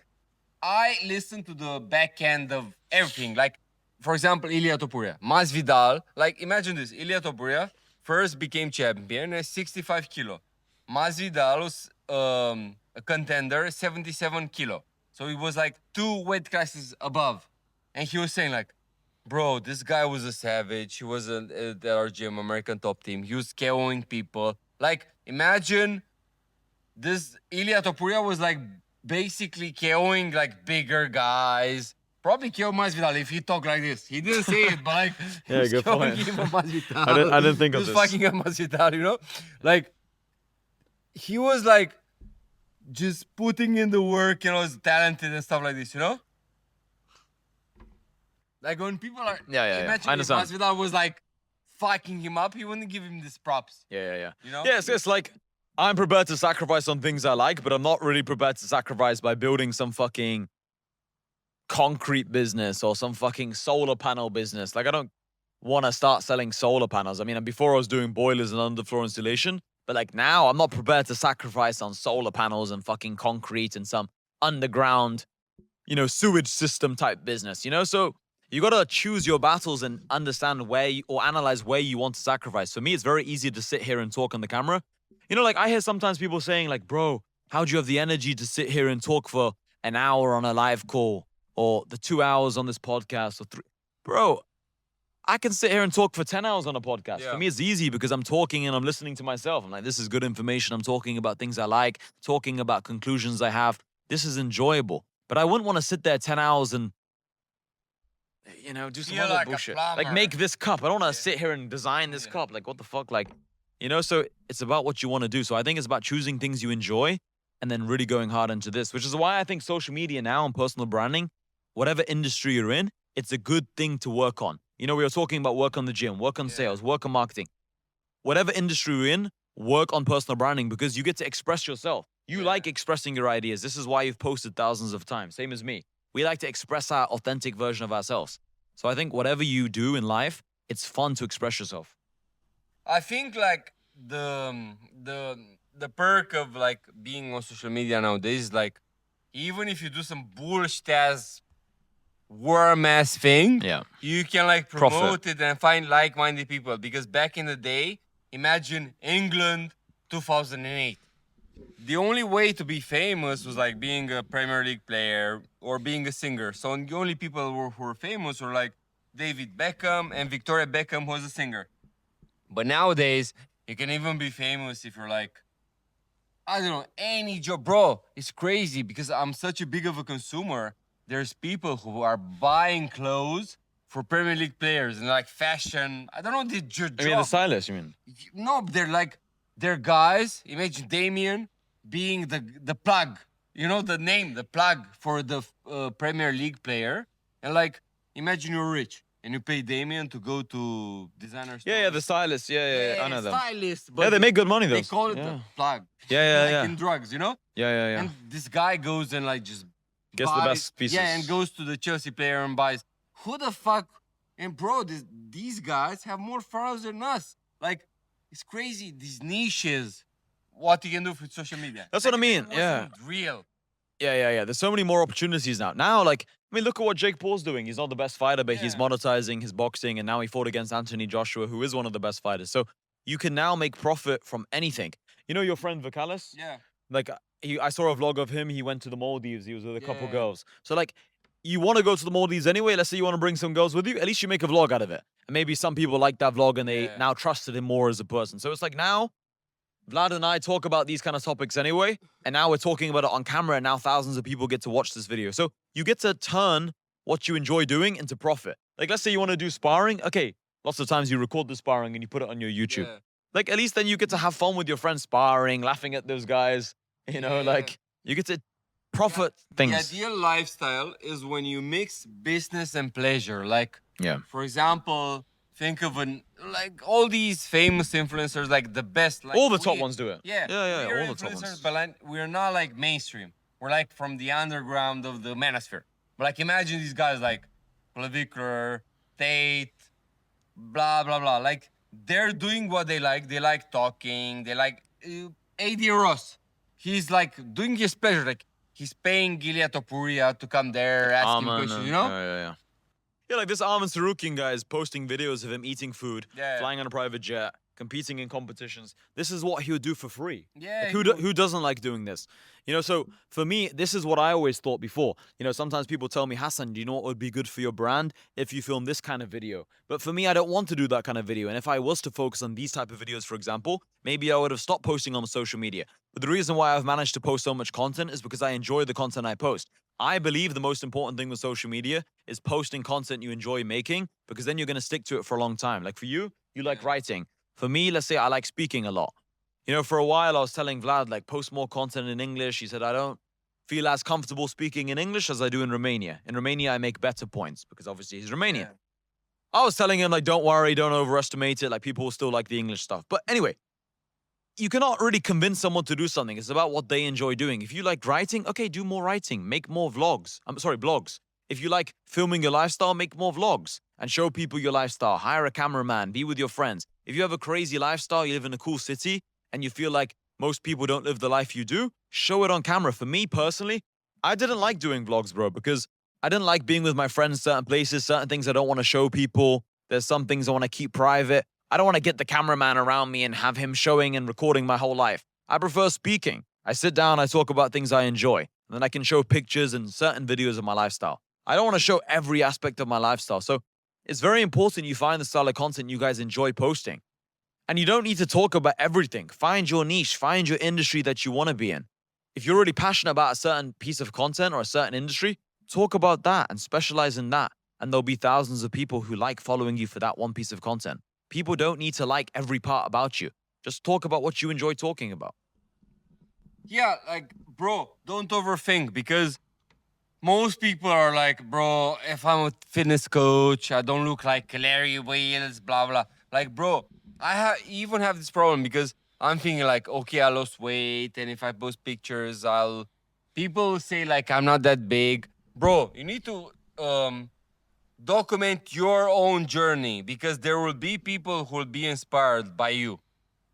I listen to the back end of everything. Like, for example, Ilia Topuria, Masvidal. Like, imagine this: Ilia Topuria first became champion at 65 kilo. Masvidal was a contender, 77 kilo. So he was like 2 weight classes above. And he was saying like, bro, this guy was a savage. He was at our gym, American top team. He was KOing people. Like, imagine this Ilia Topuria was like basically KOing like bigger guys. Probably KO Masvidal if he talked like this. He didn't say it, but like he Yeah, was good KOing point. him on Masvidal. I didn't think he of was this. fucking up Masvidal, you know? Like, he was like just putting in the work and was talented and stuff like this, you know? Like when people are Yeah. imagine I if understand. Masvidal was like fucking him up, he wouldn't give him these props. Yeah. You know? Yeah, it's like I'm prepared to sacrifice on things I like, but I'm not really prepared to sacrifice by building some fucking concrete business or some fucking solar panel business. Like I don't want to start selling solar panels. I mean, before I was doing boilers and underfloor installation, but like now I'm not prepared to sacrifice on solar panels and fucking concrete and some underground, sewage system type business, So you got to choose your battles and understand or analyze where you want to sacrifice. For me, it's very easy to sit here and talk on the camera. Like I hear sometimes people saying like, bro, how do you have the energy to sit here and talk for an hour on a live call or the 2 hours on this podcast or 3? Bro, I can sit here and talk for 10 hours on a podcast. Yeah. For me, it's easy because I'm talking and I'm listening to myself. I'm like, this is good information. I'm talking about things I like, talking about conclusions I have. This is enjoyable. But I wouldn't want to sit there 10 hours and, do some Feel other like a bullshit. Like plumber. make this cup. I don't want to Yeah. sit here and design this Yeah. cup. Like, what the fuck? Like, so it's about what you want to do. So I think it's about choosing things you enjoy and then really going hard into this, which is why I think social media now and personal branding, whatever industry you're in, it's a good thing to work on. We were talking about work on the gym, work on sales, work on marketing. Whatever industry you're in, work on personal branding because you get to express yourself. You like expressing your ideas. This is why you've posted thousands of times. Same as me. We like to express our authentic version of ourselves. So I think whatever you do in life, it's fun to express yourself. I think like the perk of like being on social media nowadays is like even if you do some bullshit ass worm ass thing, you can like promote it and find like-minded people. Because back in the day, imagine England 2008. The only way to be famous was like being a Premier League player or being a singer. So the only people who were famous were like David Beckham and Victoria Beckham, who was a singer. But nowadays, you can even be famous if you're like, I don't know, any job. Bro, it's crazy because I'm such a big of a consumer. There's people who are buying clothes for Premier League players and like fashion. I don't know the job. I mean, the stylist, you mean? No, they're guys. Imagine Damien being the plug. You know the name, the plug for the Premier League player. And like, imagine you're rich and you pay Damien to go to designer stores. Yeah, the stylist. Yeah, I know them. Stylist. But Yeah, they make good money though. They call it the plug. Yeah. Like in drugs, you know? Yeah. And this guy goes and like just Gets the buys- best pieces. Yeah, and goes to the Chelsea player and buys. Who the fuck? And bro, these guys have more followers than us. Like, it's crazy. These niches. What you can do with social media. That's what I Like, mean, it yeah. wasn't real. Yeah. There's so many more opportunities now. Now, like, I mean, look at what Jake Paul's doing. He's not the best fighter, but he's Yeah. monetizing his boxing, and now he fought against Anthony Joshua, who is one of the best fighters. So you can now make profit from anything. You know your friend Vikalis? Yeah. Like, I saw a vlog of him. He went to the Maldives. He was with a couple Yeah. girls. So, like, you want to go to the Maldives anyway. Let's say you want to bring some girls with you. At least you make a vlog out of it. And maybe some people like that vlog and they Yeah. now trusted him more as a person. So it's like now, Vlad and I talk about these kind of topics anyway. And now we're talking about it on camera. And now thousands of people get to watch this video. So you get to turn what you enjoy doing into profit. Like, let's say you want to do sparring. Okay, lots of times you record the sparring and you put it on your YouTube. Yeah. Like, at least then you get to have fun with your friends sparring, laughing at those guys. Yeah. Like, you get to profit things. The ideal lifestyle is when you mix business and pleasure. Like, Yeah. for example, think of all these famous influencers, like the best. Like All the top ones do it. Yeah, Yeah, we're all the top influencers, ones. but like, we're not like mainstream. We're like from the underground of the manosphere. But like, imagine these guys like Clavicular, Tate, blah blah blah. Like, they're doing what they like. They like talking. They like AD Ross. He's like doing his pleasure. Like, he's paying Gilia Topuria to come there, asking questions. You know? Yeah, like this Armin Sarukian guy is posting videos of him eating food, Yeah. flying on a private jet, competing in competitions. This is what he would do for free. Yeah, Like he would. who doesn't like doing this? You know, so for me, this is what I always thought before. You know, sometimes people tell me, Hassan, do you know what would be good for your brand if you film this kind of video? But for me, I don't want to do that kind of video. And if I was to focus on these type of videos, for example, maybe I would have stopped posting on social media. But the reason why I've managed to post so much content is because I enjoy the content I post. I believe the most important thing with social media is posting content you enjoy making, because then you're going to stick to it for a long time. Like for you, you like writing. For me, let's say I like speaking a lot. You know, for a while I was telling Vlad, like, post more content in English. He said, I don't feel as comfortable speaking in English as I do in Romania. In Romania, I make better points because obviously he's Romanian. I was telling him, like, don't worry, don't overestimate it. Like, people will still like the English stuff. But anyway, you cannot really convince someone to do something. It's about what they enjoy doing. If you like writing, okay, do more writing, make more vlogs. I'm sorry, blogs. If you like filming your lifestyle, make more vlogs and show people your lifestyle. Hire a cameraman, be with your friends. If you have a crazy lifestyle, you live in a cool city, and you feel like most people don't live the life you do, show it on camera. For me personally, I didn't like doing vlogs, bro, because I didn't like being with my friends certain places, certain things I don't want to show people. There's some things I want to keep private. I don't want to get the cameraman around me and have him showing and recording my whole life. I prefer speaking. I sit down, I talk about things I enjoy, and then I can show pictures and certain videos of my lifestyle. I don't want to show every aspect of my lifestyle. So it's very important you find the style of content you guys enjoy posting. And you don't need to talk about everything. Find your niche, find your industry that you want to be in. If you're really passionate about a certain piece of content or a certain industry, talk about that and specialize in that. And there'll be thousands of people who like following you for that one piece of content. People don't need to like every part about you. Just talk about what you enjoy talking about. Yeah, like, bro, don't overthink, because most people are like, bro, if I'm a fitness coach, I don't look like Larry Wheels, blah, blah. Like, bro, even have this problem because I'm thinking like, okay, I lost weight, and if I post pictures, people say like I'm not that big. Bro, you need to document your own journey, because there will be people who will be inspired by you.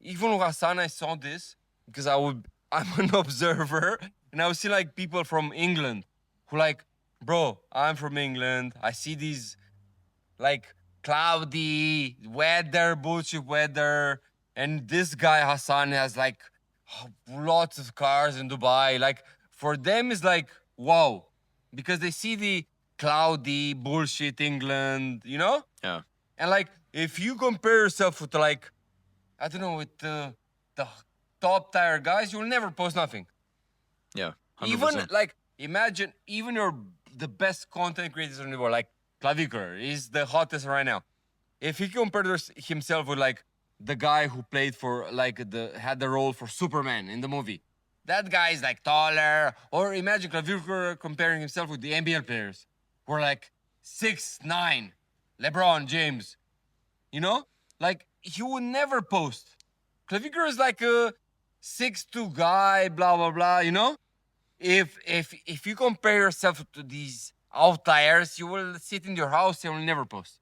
Even with Hassan, I saw this because I'm an observer, and I was seeing like people from England who like, bro, I'm from England. I see these like cloudy weather, bullshit weather, and this guy Hassan has like lots of cars in Dubai. Like for them is like wow, because they see the cloudy bullshit England, you know? Yeah. And like if you compare yourself with like, I don't know, with the top tier guys, you'll never post nothing. Yeah. 100%. Even like imagine even the best content creators in the world, like Clavicular is the hottest right now. If he compares himself with like the guy who played for like had the role for Superman in the movie, that guy is like taller. Or imagine Clavicular comparing himself with the NBA players who are like 6'9", LeBron James. You know, like he would never post. Clavicular is like a 6'2" guy, blah blah blah. You know, if you compare yourself to these outliers, you will sit in your house and will never post.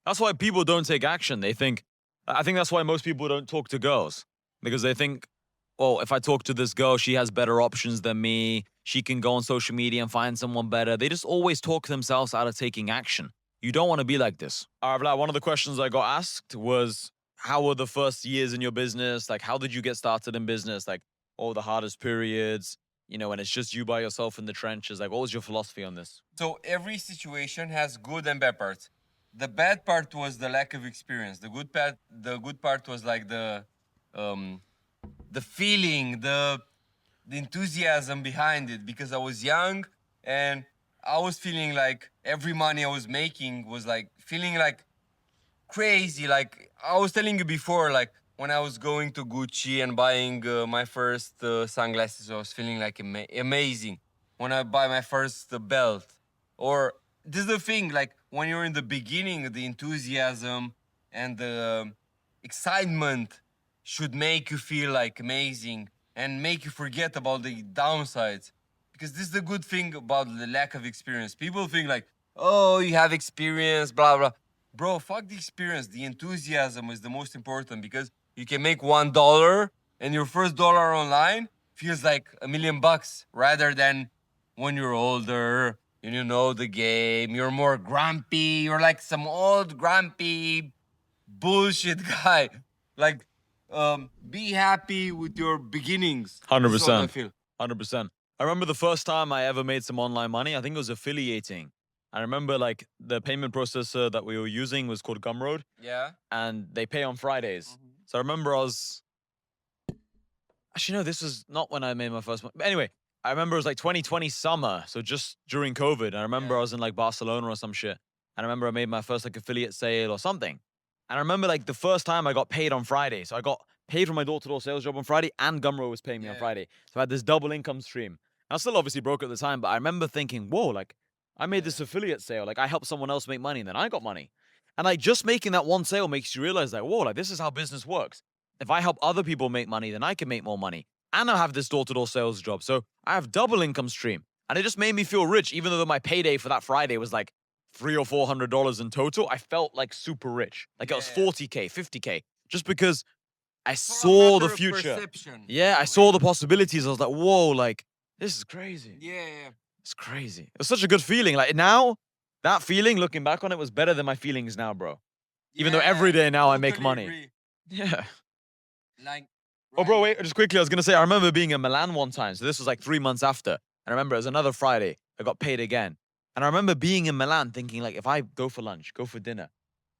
That's why people don't take action. I think that's why most people don't talk to girls, because they think, oh, if I talk to this girl, she has better options than me. She can go on social media and find someone better. They just always talk themselves out of taking action. You don't want to be like this. All right, Vlad, one of the questions I got asked was, how were the first years in your business? Like, how did you get started in business? Like, all the hardest periods, you know, when it's just you by yourself in the trenches. Like, what was your philosophy on this? So every situation has good and bad parts. The bad part was the lack of experience. The good part was like the feeling, the enthusiasm behind it, because I was young and I was feeling like every money I was making was like feeling like crazy. Like I was telling you before, like when I was going to Gucci and buying my first sunglasses, I was feeling like amazing. When I buy my first belt, or this is the thing, like when you're in the beginning, the enthusiasm and the excitement should make you feel like amazing and make you forget about the downsides. Because this is the good thing about the lack of experience. People think like, oh, you have experience, blah blah. Bro, fuck the experience. The enthusiasm is the most important, because you can make $1 and your first dollar online feels like $1,000,000, rather than when you're older and you know the game, you're more grumpy. You're like some old grumpy bullshit guy. Like, be happy with your beginnings. Hundred This is what I percent. feel. 100%. I remember the first time I ever made some online money. I think it was affiliating. I remember like the payment processor that we were using was called Gumroad, Yeah. and they pay on Fridays. So I remember I was actually no, this was not when I made my first one. But anyway, I remember it was like 2020 summer, so just during COVID. I remember Yeah. I was in like Barcelona or some shit, and I remember I made my first like affiliate sale or something. And I remember like the first time I got paid on Friday. So I got paid for my door-to-door sales job on Friday, and Gumroad was paying me on Yeah. Friday. So I had this double income stream. I was still obviously broke at the time, but I remember thinking, whoa, like I made this affiliate sale. Like I helped someone else make money, and then I got money. And like just making that one sale makes you realize like, whoa, like this is how business works. If I help other people make money, then I can make more money. And I have this door-to-door sales job. So I have double income stream. And it just made me feel rich, even though my payday for that Friday was like $300 or $400 in total. I felt like super rich. Like it was Yeah. 40K, 50K. Just because I It's all a saw the matter of future. perception, Yeah, in I a saw way. the possibilities. I was like, whoa, like, this is crazy. Yeah. It's crazy. It was such a good feeling. Like now, that feeling, looking back on it, was better than my feelings now, bro. Even though every day now I make totally money. agree. Yeah. Like, Oh, bro, right wait, just quickly, I was gonna say, I remember being in Milan one time. So this was like 3 months after. And I remember it was another Friday. I got paid again. And I remember being in Milan thinking, like, if I go for lunch, go for dinner,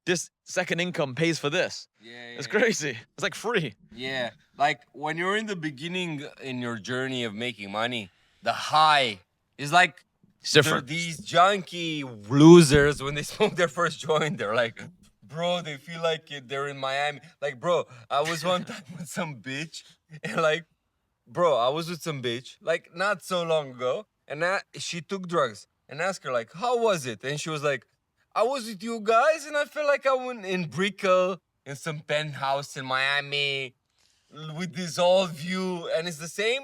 this second income pays for this. Yeah. It's crazy. It's like free. Yeah, like when you're in the beginning in your journey of making money, the high is like It's different. these junkie losers when they smoke their first joint. They're like, bro, they feel like they're in Miami. Like, bro, I was one time with some bitch, and like, bro, I was with some bitch like not so long ago, and she took drugs. And asked her like, how was it? And she was like, I was with you guys, and I felt like I went in Brickell in some penthouse in Miami with this old view, and it's the same.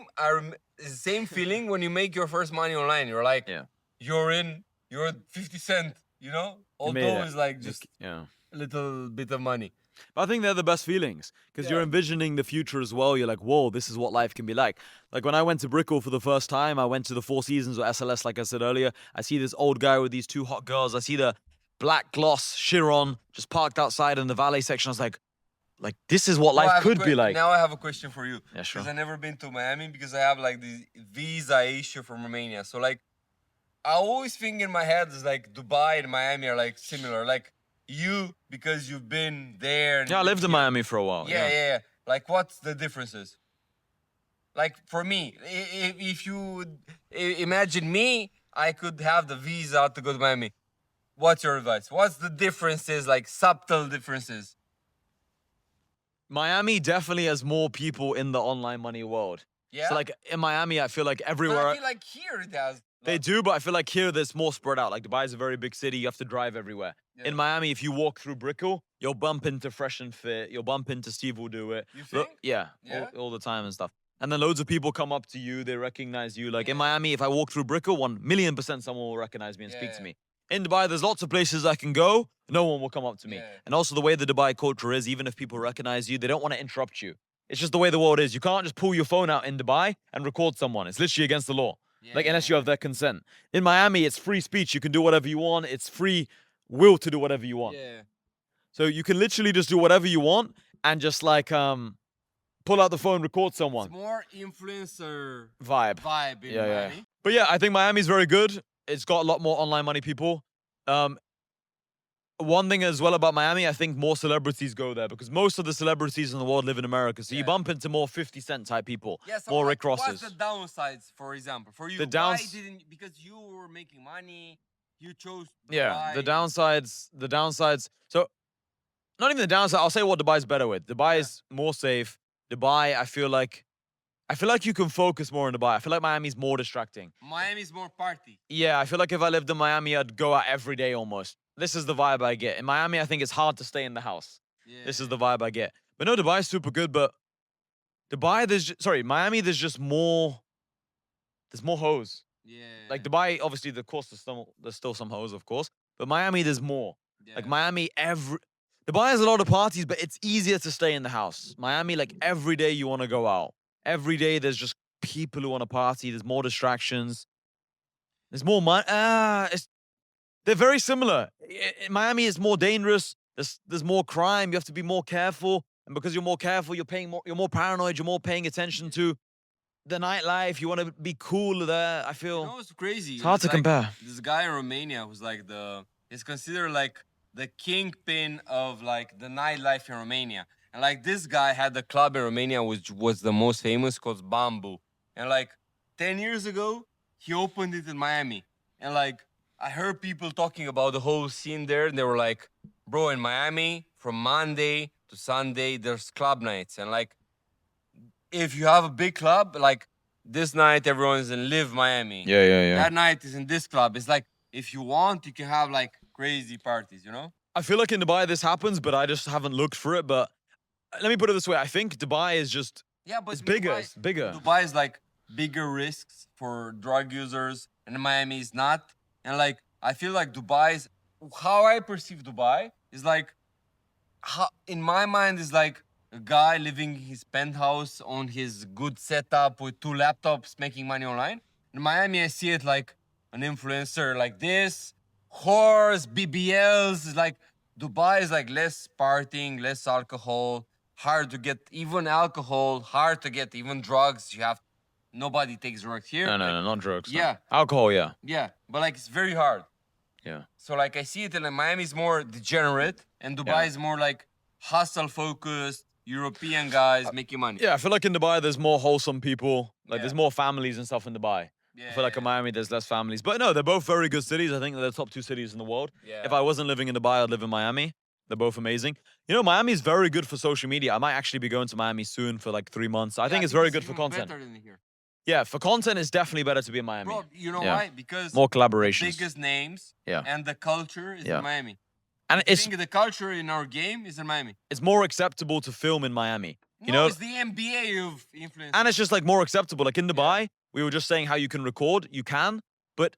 It's the same feeling when you make your first money online. You're like, Yeah. you're 50 cent, You made although it. it's like just Yeah. a little bit of money. But I think they're the best feelings because you're Yeah. envisioning the future as well. You're like, whoa, this is what life can be like. Like when I went to Brickell for the first time, I went to the Four Seasons or SLS, like I said earlier. I see this old guy with these two hot girls. I see the black gloss Chiron just parked outside in the valet section. I was like this is what Bro, I life have a could be like. Now I have a question for you. Yeah, sure. Because I've never been to Miami because I have like this visa issue from Romania. So like, I always think in my head is like Dubai and Miami are like similar. Like you, because you've been there. And Yeah, I lived in here. Miami for a while. Yeah. Like, what's the differences? Like for me, if you would imagine me, I could have the visa to go to Miami. What's your advice? What's the differences, like subtle differences? Miami definitely has more people in the online money world. Yeah. So like in Miami, I feel like But everywhere I feel like here it has. they do, but I feel like here there's more spread out. Like Dubai is a very big city. You have to drive everywhere. Yeah. In Miami, if you walk through Brickell, you'll bump into Fresh and Fit. You'll bump into Steve Will Do It. You think? Yeah, Yeah? all the time and stuff. And then loads of people come up to you. They recognize you. Like in Miami, if I walk through Brickell, 1,000,000% someone will recognize me and speak to me. In Dubai, there's lots of places I can go. No one will come up to me. Yeah. And also the way the Dubai culture is, even if people recognize you, they don't want to interrupt you. It's just the way the world is. You can't just pull your phone out in Dubai and record someone. It's literally against the law. Like unless you have their consent. In Miami, it's free speech. You can do whatever you want. It's free will to do whatever you want. Yeah. So you can literally just do whatever you want and just like pull out the phone, record someone. It's more influencer Vibe. in Yeah. Miami. But yeah, I think Miami's very good. It's got a lot more online money people. One thing as well about Miami, I think more celebrities go there because most of the celebrities in the world live in America. So you bump into more 50 Cent type people, Yeah, so more what- Rick Rosses. What's the downsides, for example, for you? The Why downs- didn't because you were making money, you chose Yeah, the Dubai. downsides. So, not even the downside. I'll say what Dubai's better with. Dubai is more safe. Dubai, I feel like you can focus more in Dubai. I feel like Miami's more distracting. Miami's more party. Yeah, I feel like if I lived in Miami, I'd go out every day almost. This is the vibe I get. In Miami, I think it's hard to stay in the house. Yeah. This is the vibe I get. But no, Dubai's super good. But Miami, there's just more. There's more hoes. Yeah. Like Dubai, obviously, of course, there's still some hoes, of course. But Miami, there's more. Like Miami, Dubai has a lot of parties, but it's easier to stay in the house. Miami, like every day you want to go out. Every day there's just people who want to party. There's more distractions. There's more money. They're very similar. Miami is more dangerous. there's more crime. You have to be more careful, and because you're more careful, you're more paranoid. You're more paying attention to the nightlife. You want to be cool there. I feel You know what's crazy? it's hard It's to like compare. this guy in Romania who's like he's considered like the kingpin of like the nightlife in Romania. And like this guy had a club in Romania which was the most famous called Bamboo. And like 10 years ago, he opened it in Miami. And like I heard people talking about the whole scene there, and they were like, bro, in Miami, from Monday to Sunday, there's club nights. And like if you have a big club, like this night everyone's in Live Miami. Yeah. That night is in this club. It's like if you want, you can have like crazy parties, you know? I feel like in Dubai this happens, but I just haven't looked for it. But let me put it this way: I think Dubai is just Yeah, but it's in bigger. Dubai, It's bigger. Dubai is like bigger risks for drug users, and Miami is not. And like I feel like Dubai is how I perceive Dubai is like how, in my mind is like a guy living in his penthouse on his good setup with 2 laptops making money online. In Miami, I see it like an influencer like this, whores, BBLs. It's like Dubai is like less partying, less alcohol, hard to get even alcohol, hard to get even drugs. You have nobody takes drugs here. No, not drugs. no. Yeah. Alcohol, yeah. Yeah, but like it's very hard. Yeah. So like I see it in like, Miami is more degenerate and Dubai Yeah. is more like hustle focused, European guys making money. Yeah, I feel like in Dubai there's more wholesome people. Like Yeah. there's more families and stuff in Dubai. Yeah, I feel like in Miami there's less families. But no, they're both very good cities. I think they're the top 2 cities in the world. Yeah. If I wasn't living in Dubai, I'd live in Miami. They're both amazing. You know, Miami is very good for social media. I might actually be going to Miami soon for like 3 months. I think it's very good for even content. better than here. Yeah, for content it's definitely better to be in Miami. Bro, you know Yeah. why? Because More the collaborations. biggest names Yeah. and the culture is Yeah. in Miami. And I it's think the culture in our game is in Miami. it's more acceptable to film in Miami. You No, know, it's the NBA of influence. and it's just like more acceptable. Like in Dubai, we were just saying how you can record, you can, but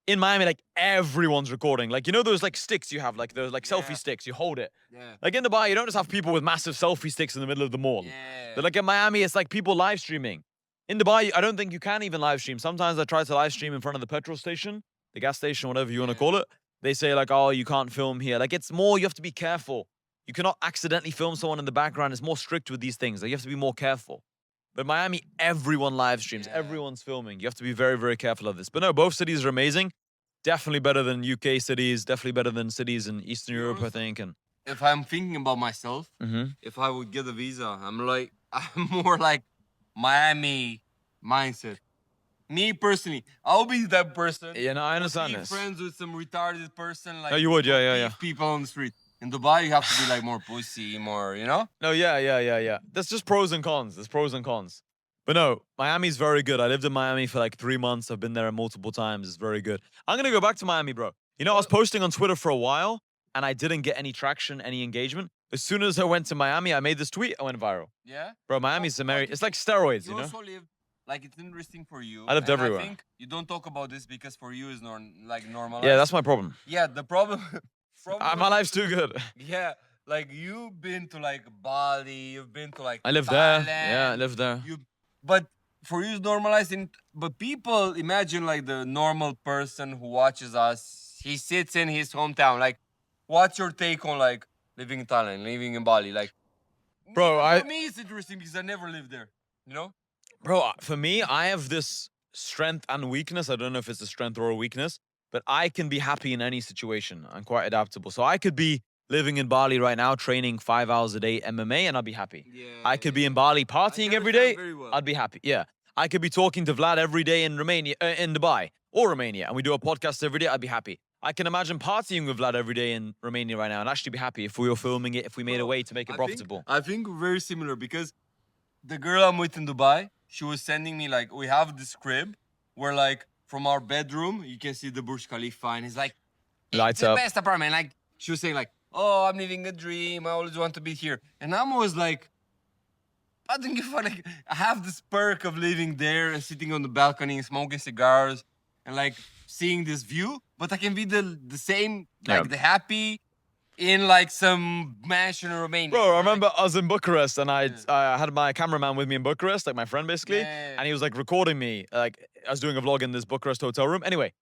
in Miami, like everyone's recording. Like you know those like sticks you have, like those like selfie Yeah. sticks, you hold it. Yeah. Like in Dubai, you don't just have people with massive selfie sticks in the middle of the mall. Yeah. But like in Miami, it's like people live streaming. In Dubai, I don't think you can even live stream. Sometimes I try to live stream in front of the petrol station, the gas station, whatever you want to Yeah. call it. They say like, oh, you can't film here. Like it's more, you have to be careful. You cannot accidentally film someone in the background. It's more strict with these things. Like you have to be more careful. But Miami, everyone live streams. Yeah. Everyone's filming. You have to be very, very careful of this. But no, both cities are amazing. Definitely better than UK cities. Definitely better than cities in Eastern Europe, I Yours? think. And If I'm thinking about myself, if I would get a visa, I'm more like Miami mindset. Me personally, I'll be that person. yeah, no, I understand Be this. friends with some retarded person, like No, you would, yeah. beef people on the street. In Dubai, you have to be like more pussy, more, you know? No, yeah. There's just pros and cons. There's pros and cons. But no, Miami's very good. I lived in Miami for like 3 months. I've been there multiple times. It's very good. I'm gonna go back to Miami, bro. You know, I was posting on Twitter for a while and I didn't get any traction, any engagement. As soon as I went to Miami, I made this tweet, I went viral. Yeah. Bro, Miami's But America. you It's like steroids, You you know? also live, like, it's interesting for you. I lived and everywhere. I think you don't talk about this because for you is like normal. Yeah, that's my problem. Yeah, the problem. My life's too good. Yeah, like you've been to like Bali, you've been to like I live there. Thailand, Yeah, I live there. But for you, it's normalized. But people imagine like the normal person who watches us. He sits in his hometown. Like, what's your take on like living in Thailand, living in Bali? Like, Bro, for me, it's interesting because I never lived there. You know? Bro, for me, I have this strength and weakness. I don't know if it's a strength or a weakness, but I can be happy in any situation. I'm quite adaptable. So I could be living in Bali right now, training 5 hours a day MMA, and I'd be happy. Yeah. I could be in Bali partying every day. I'd be happy. Yeah. I could be talking to Vlad every day in Romania, in Dubai or Romania, and we do a podcast every day. I'd be happy. I can imagine partying with Vlad every day in Romania right now and actually be happy if we were filming it, if we made a way to make it profitable. I think very similar because the girl I'm with in Dubai, she was sending me like we have this crib where like from our bedroom you can see the Burj Khalifa and it's like Lights the up. best apartment. Like she was saying like, oh, I'm living a dream. I always want to be here. And I'm always like, I don't give a fuck. Like, I have this perk of living there and sitting on the balcony and smoking cigars and like seeing this view. But I can be the same, like Yeah. the happy in like some mansion in Romania. Bro, I remember I was in Bucharest and I had my cameraman with me in Bucharest, like my friend basically, Yeah. and he was like recording me. Like I was doing a vlog in this Bucharest hotel room. Anyway,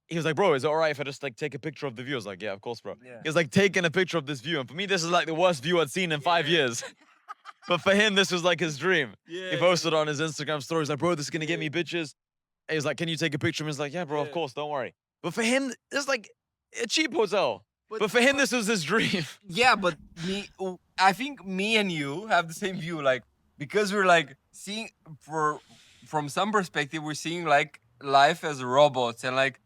he was like, bro, is it all right if I just like take a picture of the view? I was like, yeah, of course, bro. Yeah. He was like taking a picture of this view. And for me, this is like the worst view I'd seen in 5 years. But for him, this was like his dream. Yeah, He posted on his Instagram stories like, bro, this is going to get me bitches. And he was like, can you take a picture? And he's like, yeah, bro, of course, don't worry. But for him, it's like a cheap hotel. But for him, this was his dream. Yeah, but I think me and you have the same view, like, because we're like seeing from some perspective, we're seeing like life as robots, and like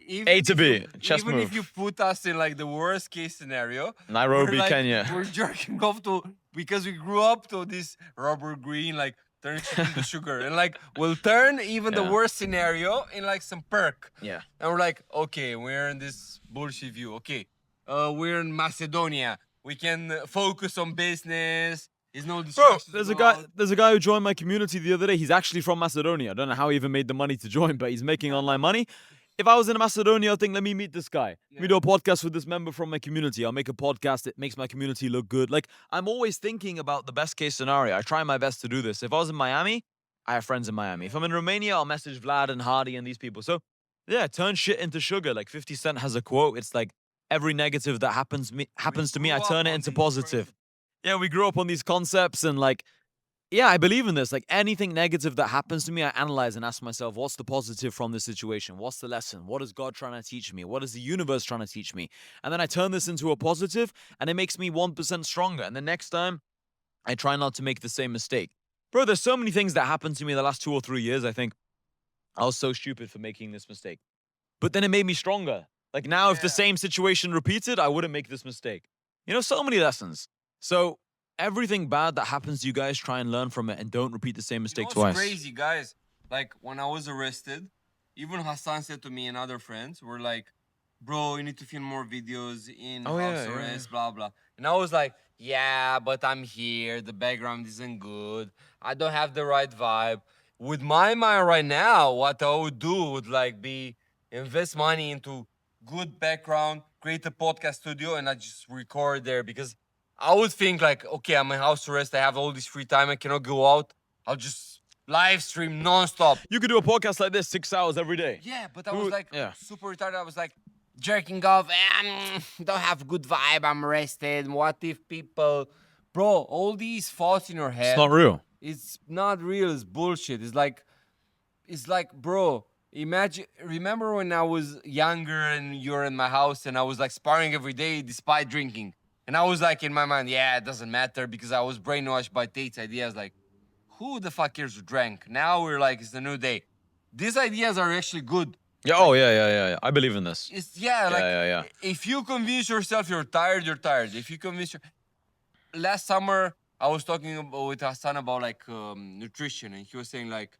even A to if B, you- chess even move. if you put us in like the worst case scenario, Nairobi, we're like, Kenya. we're jerking off to, because we grew up to this rubber green, like turn shit into sugar, and like we'll turn even the Yeah. worst scenario in like some perk. Yeah. And we're like, okay, we're in this bullshit view. Okay, we're in Macedonia. We can focus on business. There's no Bro, distractions. there's a guy who joined my community the other day. He's actually from Macedonia. I don't know how he even made the money to join, but he's making online money. If I was in Macedonia, I'd think, let me meet this guy. Let me do a podcast with this member from my community. I'll make a podcast that makes my community look good. Like, I'm always thinking about the best case scenario. I try my best to do this. If I was in Miami, I have friends in Miami. If I'm in Romania, I'll message Vlad and Hardy and these people. So, yeah, turn shit into sugar. Like 50 Cent has a quote. It's like, every negative that happens to me, I turn it into positive. Yeah, we grew up on these concepts and like, yeah, I believe in this. Like anything negative that happens to me, I analyze and ask myself, what's the positive from this situation? What's the lesson? What is God trying to teach me? What is the universe trying to teach me? And then I turn this into a positive and it makes me 1% stronger. And the next time, I try not to make the same mistake. Bro, there's so many things that happened to me in the last 2 or 3 years. I think I was so stupid for making this mistake. But then it made me stronger. Like now, if the same situation repeated, I wouldn't make this mistake. You know, so many lessons. So everything bad that happens to you guys, try and learn from it and don't repeat the same mistake what's twice. crazy, guys? Like when I was arrested, even Hassan said to me and other friends, were like, bro, you need to film more videos in house arrest, blah, blah. And I was like, yeah, but I'm here. The background isn't good. I don't have the right vibe. With my mind right now, what I would do would like be invest money into good background, create a podcast studio, and I just record there, because I would think like, okay, I'm in house arrest. I have all this free time. I cannot go out. I'll just live stream nonstop. You could do a podcast like this 6 hours every day. Yeah, but I was like yeah. super retarded. I was like jerking off. Don't have good vibe. I'm arrested. What if people, bro? All these thoughts in your head. It's not real. It's not real. It's bullshit. It's like, bro. Imagine. Remember when I was younger and you're in my house and I was like sparring every day despite drinking, and I was like in my mind, yeah, it doesn't matter, because I was brainwashed by Tate's ideas. Like, who the fuck cares who drank? Now we're like, it's a new day. These ideas are actually good. Yeah. Oh, yeah. I believe in this. It's like yeah. if you convince yourself you're tired, you're tired. If you convince last summer I was talking with Hassan about like nutrition, and he was saying like,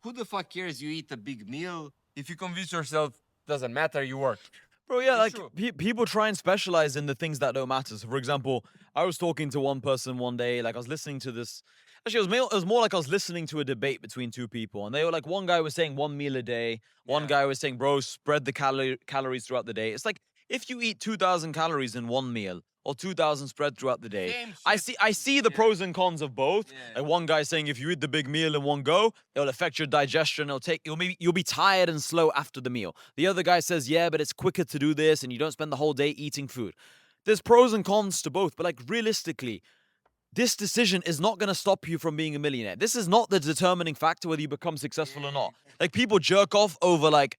who the fuck cares? You eat a big meal. If you convince yourself, doesn't matter. You work. Bro, yeah, It's like true. people try and specialize in the things that don't matter. So, for example, I was talking to one person one day, like I was listening to this. Actually, it was more like I was listening to a debate between two people, and they were like, one guy was saying 1 meal a day, one Yeah. guy was saying, bro, spread the calories throughout the day. It's like if you eat 2,000 calories in 1 meal or 2,000 spread throughout the day. Same I shit. see the pros and cons of both. Yeah. Like one guy saying if you eat the big meal in one go, it'll affect your digestion. You'll be tired and slow after the meal. The other guy says, yeah, but it's quicker to do this and you don't spend the whole day eating food. There's pros and cons to both, but like realistically, this decision is not going to stop you from being a millionaire. This is not the determining factor whether you become successful or not. Like people jerk off over like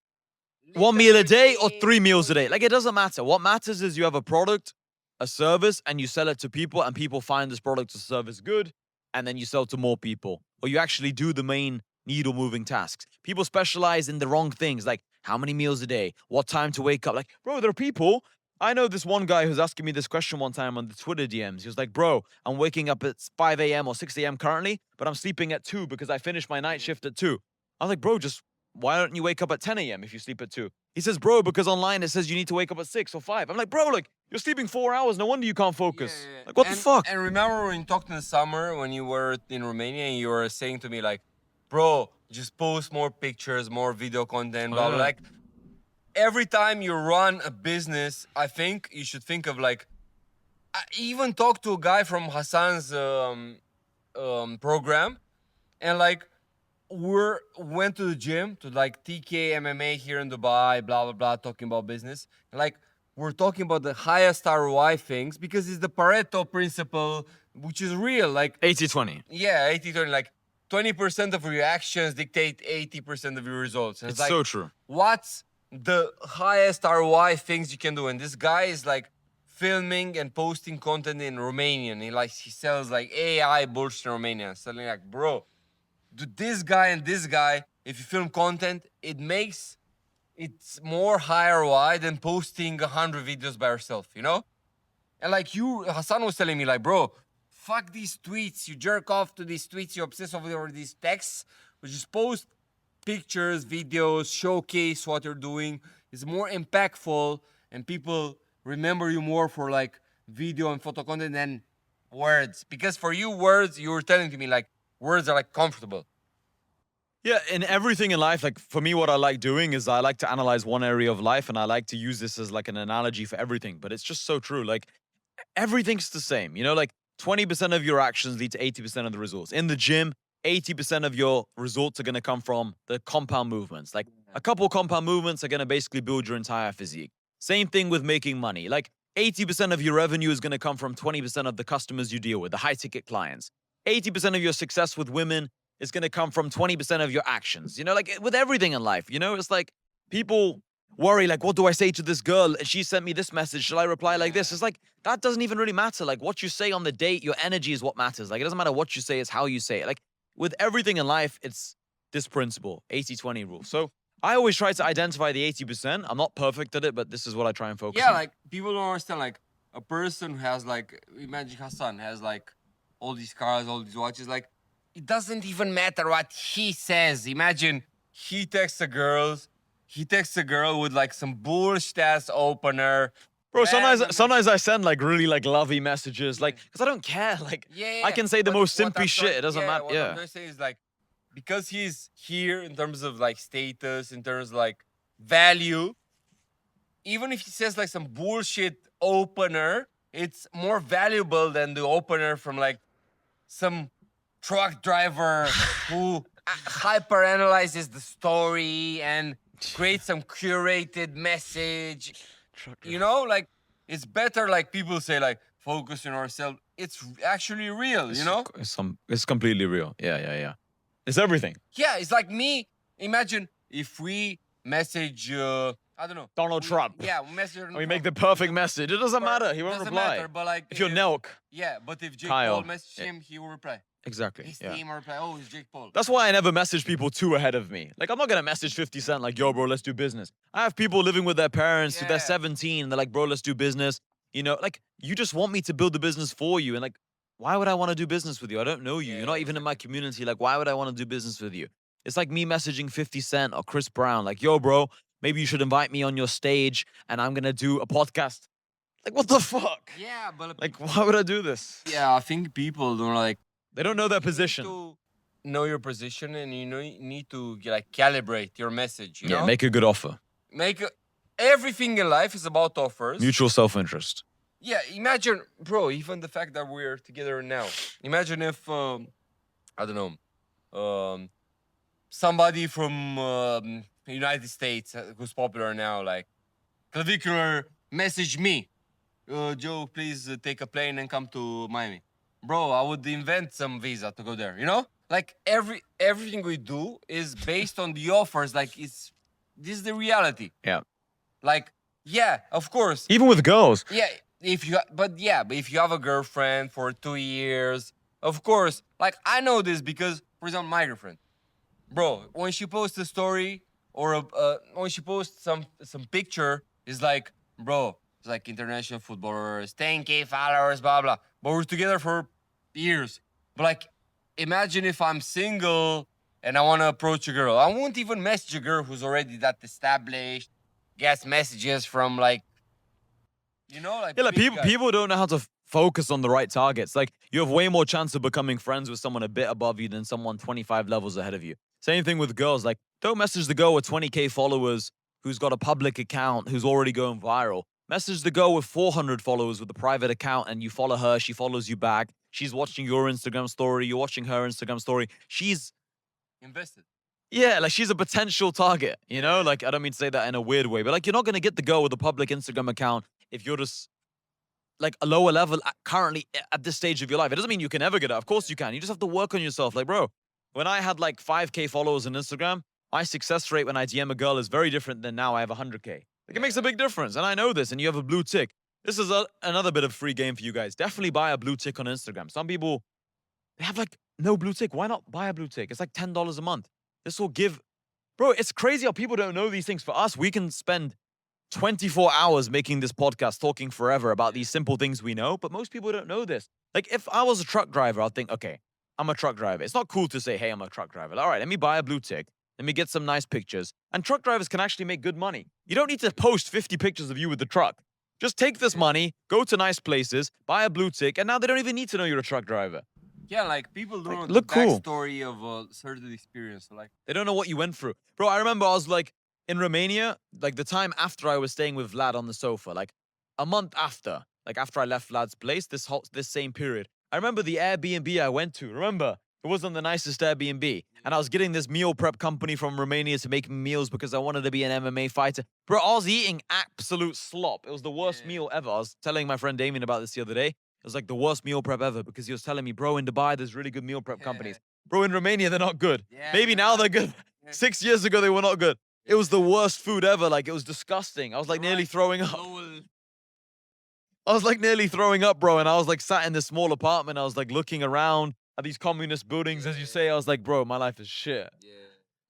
1 meal a day or 3 meals a day. Like it doesn't matter. What matters is you have a product, a service, and you sell it to people, and people find this product or service good, and then you sell to more people. Or you actually do the main needle moving tasks. People specialize in the wrong things, like how many meals a day, what time to wake up. Like, bro, there are people. I know this one guy who's asking me this question one time on the Twitter DMs. He was like, bro, I'm waking up at 5 a.m. or 6 a.m. currently, but I'm sleeping at 2 because I finished my night shift at 2. I was like, bro, just why don't you wake up at 10 a.m. if you sleep at 2? He says, bro, because online it says you need to wake up at 6 or 5. I'm like, bro, like, you're sleeping 4 hours. No wonder you can't focus. Like, what the fuck? And remember when you talked in the summer when you were in Romania and you were saying to me like, bro, just post more pictures, more video content, blah, blah. Like, every time you run a business, I think you should think of like, I even talked to a guy from Hassan's program, and like, went to the gym to like TK MMA here in Dubai, blah blah blah, talking about business. Like we're talking about the highest ROI things because it's the Pareto principle, which is real. Like 80-20. yeah, 80-20, like 20% of your actions dictate 80% of your results. And It's like, so true. what's the highest ROI things you can do? And this guy is like filming and posting content in Romanian. He sells like AI bullshit in Romania. Selling like, bro, this guy and this guy, if you film content, it's more high ROI than posting 100 videos by yourself, you know? And like Hassan was telling me, like, bro, fuck these tweets. You jerk off to these tweets. You obsess over these texts. But just post pictures, videos, showcase what you're doing. It's more impactful, and people remember you more for like video and photo content than words. Because for you, words, you were telling to me like words are like comfortable. Yeah, in everything in life, like for me, what I like doing is I like to analyze one area of life and I like to use this as like an analogy for everything. But it's just so true. Like everything's the same, you know, like 20% of your actions lead to 80% of the results. In the gym, 80% of your results are going to come from the compound movements. Like a couple compound movements are going to basically build your entire physique. Same thing with making money. Like 80% of your revenue is going to come from 20% of the customers you deal with, the high ticket clients. 80% of your success with women is going to come from 20% of your actions. You know, like with everything in life, you know, it's like people worry, like, what do I say to this girl? She sent me this message. Shall I reply like this? It's like, that doesn't even really matter. Like, what you say on the date, your energy is what matters. Like, it doesn't matter what you say, it's how you say it. Like, with everything in life, it's this principle, 80-20 rule. So I always try to identify the 80%. I'm not perfect at it, but this is what I try and focus Yeah, on. like people don't understand. Like a person who has like, imagine Hassan has like all these cars, all these watches. Like it doesn't even matter what he says. Imagine he texts a girl with like some bullshit ass opener. Bro, random sometimes I send like really like lovey messages, like, because I don't care. Like, Yeah, I can say the but most what I'm simpy shit. trying- It doesn't yeah, matter. What I'm Yeah. trying to say is like, because he's here in terms of like status, in terms of like value, even if he says like some bullshit opener, it's more valuable than the opener from like some truck driver who hyper analyzes the story and creates some curated message. You know, like it's better. Like people say, like focus on ourselves. It's actually real. You know. It's completely real. Yeah. It's everything. Yeah, it's like me. Imagine if we message, I don't know, Donald Trump. Yeah, we message. And we make the perfect message. It doesn't matter. He won't Doesn't reply. matter, but like If you're Nelk. Yeah, but if Jake Kyle, Paul messages him, he will reply. Exactly. His Yeah. team will reply. Oh, it's Jake Paul. That's why I never message people too ahead of me. Like, I'm not gonna message 50 Cent like, yo, bro, let's do business. I have people living with their parents, they're Yeah. 17, and they're like, bro, let's do business. You know, like, you just want me to build the business for you. And like, why would I want to do business with you? I don't know you. Yeah, You're not even in my community. Like, why would I want to do business with you? It's like me messaging 50 Cent or Chris Brown, like, yo, bro, maybe you should invite me on your stage and I'm gonna do a podcast. Like, what the fuck? Yeah, but Like, why would I do this? yeah, I think people don't like They don't know their position. to know your position, and you need to like calibrate your message. You Yeah, know, make a good offer. everything in life is about offers. Mutual self-interest. Yeah, imagine, bro, even the fact that we're together now. Imagine if, I don't know, somebody from the United States who's popular now, like clavicular, message me, Joe, please take a plane and come to Miami. Bro, I would invent some visa to go there, you know? Like everything we do is based on the offers. Like this is the reality. Yeah. Like, yeah, of course. Even with girls. Yeah, but if you have a girlfriend for 2 years, of course, like I know this because, for example, my girlfriend, bro, when she posts a story or when she posts some picture, it's like, bro, it's like international footballers, 10K followers, blah blah. But we're together for years. But like, imagine if I'm single and I want to approach a girl, I won't even message a girl who's already that established. Gets messages from like, you know, like Yeah, like big guys. people don't know how to focus on the right targets. Like, you have way more chance of becoming friends with someone a bit above you than someone 25 levels ahead of you. Same thing with girls. Like, don't message the girl with 20K followers who's got a public account, who's already going viral. Message the girl with 400 followers with a private account, and you follow her, she follows you back. She's watching your Instagram story, you're watching her Instagram story. She's invested. Yeah, like she's a potential target, you know? Like, I don't mean to say that in a weird way, but like, you're not gonna get the girl with a public Instagram account if you're just like a lower level currently at this stage of your life. It doesn't mean you can ever get it. Of course you can. You just have to work on yourself. Like, bro, when I had like 5K followers on Instagram, my success rate when I DM a girl is very different than now I have 100K. Like, it makes a big difference. And I know this, and you have a blue tick. This is another bit of free game for you guys. Definitely buy a blue tick on Instagram. Some people, they have like no blue tick. Why not buy a blue tick? It's like $10 a month. This will give, bro, it's crazy how people don't know these things. For us, we can spend 24 hours making this podcast, talking forever about these simple things we know, but most people don't know this. Like, if I was a truck driver, I'd think, okay, I'm a truck driver. It's not cool to say, hey, I'm a truck driver. All right, let me buy a blue tick. Let me get some nice pictures. And truck drivers can actually make good money. You don't need to post 50 pictures of you with the truck. Just take this money, go to nice places, buy a blue tick, and now they don't even need to know you're a truck driver. Yeah, like people don't know look the cool. backstory of a certain experience. Like, They don't know what you went through. Bro, I remember I was like in Romania, like the time after I was staying with Vlad on the sofa, like a month after, like after I left Vlad's place, this same period. I remember the Airbnb I went to. Remember, it wasn't the nicest Airbnb. And I was getting this meal prep company from Romania to make me meals because I wanted to be an MMA fighter. Bro, I was eating absolute slop. It was the worst meal ever. I was telling my friend Damien about this the other day. It was like the worst meal prep ever because he was telling me, bro, in Dubai, there's really good meal prep companies. Bro, in Romania, they're not good. Maybe now they're good. 6 years ago, they were not good. It was the worst food ever. Like, it was disgusting. I was like nearly throwing up. I was like nearly throwing up, bro. And I was like sat in this small apartment. I was like looking around at these communist buildings, as you say. I was like, bro, my life is shit. I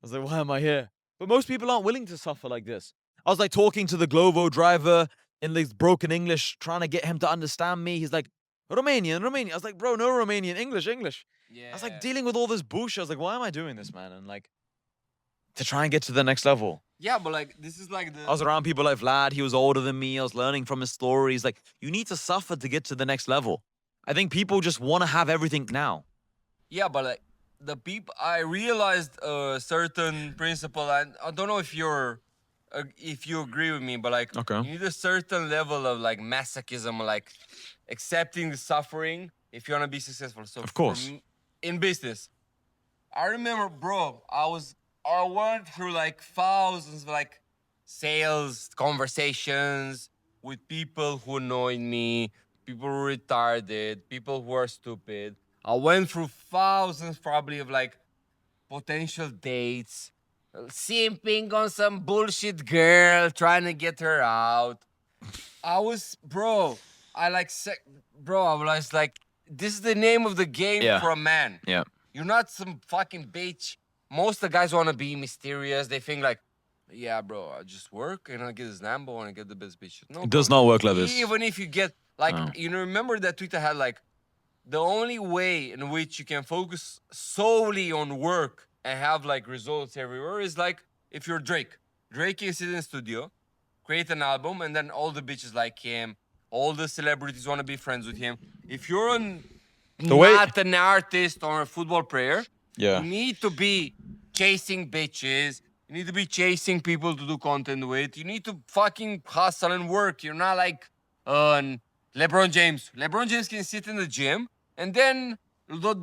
was like, why am I here? But most people aren't willing to suffer like this. I was like talking to the Glovo driver in this broken English, trying to get him to understand me. He's like, Romanian. I was like, bro, no Romanian, English. I was like dealing with all this bullshit. I was like, why am I doing this, man? And like, to try and get to the next level. Yeah, but like, this is like I was around people like Vlad. He was older than me. I was learning from his stories. Like, you need to suffer to get to the next level. I think people just want to have everything now. Yeah, but like I realized a certain principle, and I don't know if you agree with me, but like, Okay. you need a certain level of like masochism, like accepting the suffering if you want to be successful. So Of course. In business, I remember, bro, I went through like thousands of like sales conversations with people who annoyed me, people who are retarded, people who are stupid. I went through thousands probably of like potential dates, simping on some bullshit girl, trying to get her out. I was, bro, I was like, this is the name of the game for a man. Yeah. You're not some fucking bitch. Most of the guys want to be mysterious. They think like, yeah, bro, I just work and I get this Lambo and I get the best bitch. No, It does not work like this. even if you get like, you know, remember that Twitter had like, the only way in which you can focus solely on work and have like results everywhere is like if you're Drake. Drake can sit in the studio, create an album, and then all the bitches like him, all the celebrities want to be friends with him. If you're not an artist or a football player, you need to be chasing bitches. You need to be chasing people to do content with. You need to fucking hustle and work. You're not like LeBron James. LeBron James can sit in the gym, and then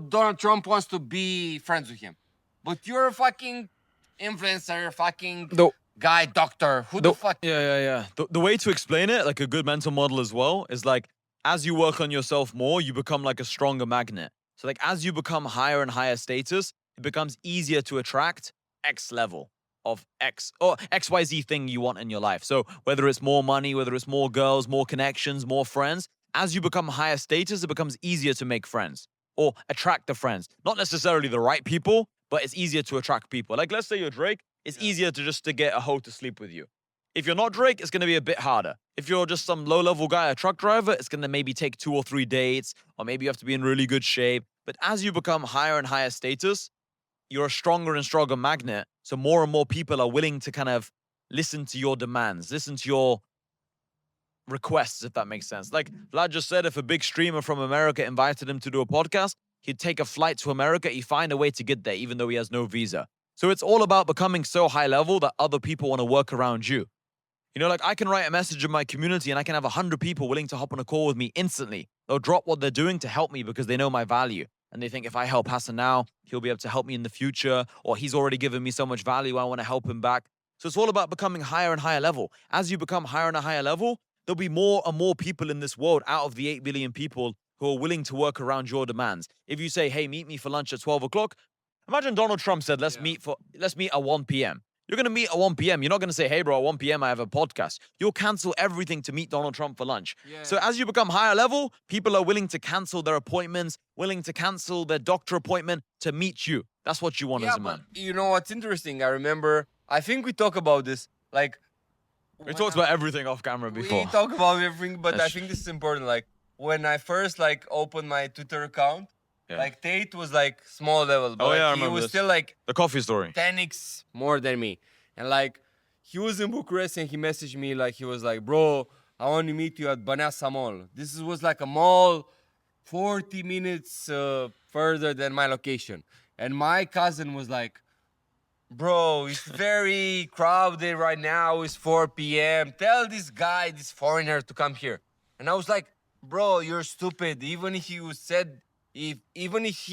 Donald Trump wants to be friends with him. But you're a fucking influencer, fucking guy, doctor. Who the fuck? Yeah. The way to explain it, like a good mental model as well, is like, as you work on yourself more, you become like a stronger magnet. So like, as you become higher and higher status, it becomes easier to attract X level of X or XYZ thing you want in your life. So whether it's more money, whether it's more girls, more connections, more friends, as you become higher status, it becomes easier to make friends or attract the friends. Not necessarily the right people, but it's easier to attract people. Like, let's say you're Drake, it's easier to get a hoe to sleep with you. If you're not Drake, it's going to be a bit harder. If you're just some low-level guy, a truck driver, it's going to maybe take 2 or 3 dates, or maybe you have to be in really good shape. But as you become higher and higher status, you're a stronger and stronger magnet. So more and more people are willing to kind of listen to your demands, listen to your requests, if that makes sense. Like Vlad just said, if a big streamer from America invited him to do a podcast, he'd take a flight to America, he'd find a way to get there, even though he has no visa. So it's all about becoming so high level that other people want to work around you. You know, like I can write a message in my community and I can have 100 people willing to hop on a call with me instantly. They'll drop what they're doing to help me because they know my value. and they think if I help Hassan now, he'll be able to help me in the future, or he's already given me so much value, I want to help him back. So it's all about becoming higher and higher level. As you become higher and a higher level, there'll be more and more people in this world out of the 8 billion people who are willing to work around your demands. If you say, hey, meet me for lunch at 12 o'clock, imagine Donald Trump said, let's meet at 1 p.m. You're going to meet at 1 p.m. You're not going to say, hey, bro, at 1 p.m. I have a podcast. You'll cancel everything to meet Donald Trump for lunch. So as you become higher level, people are willing to cancel their appointments, willing to cancel their doctor appointment to meet you. That's what you want as a man. You know what's interesting? I remember, I think we talk about this, like... We talked about everything off camera before. We talk about everything, but I think this is important. Like, when I first, like, opened my Twitter account, like, Tate was, like, small level. But I he remember was this. still, like... The coffee story. 10x more than me. And, like, he was in Bucharest and he messaged me, like, he was like, bro, I want to meet you at Băneasa Mall. This was, like, a mall 40 minutes further than my location. And my cousin was like, bro, it's very crowded right now. It's 4 p.m. Tell this guy, this foreigner, to come here. And I was like, bro, you're stupid. Even if he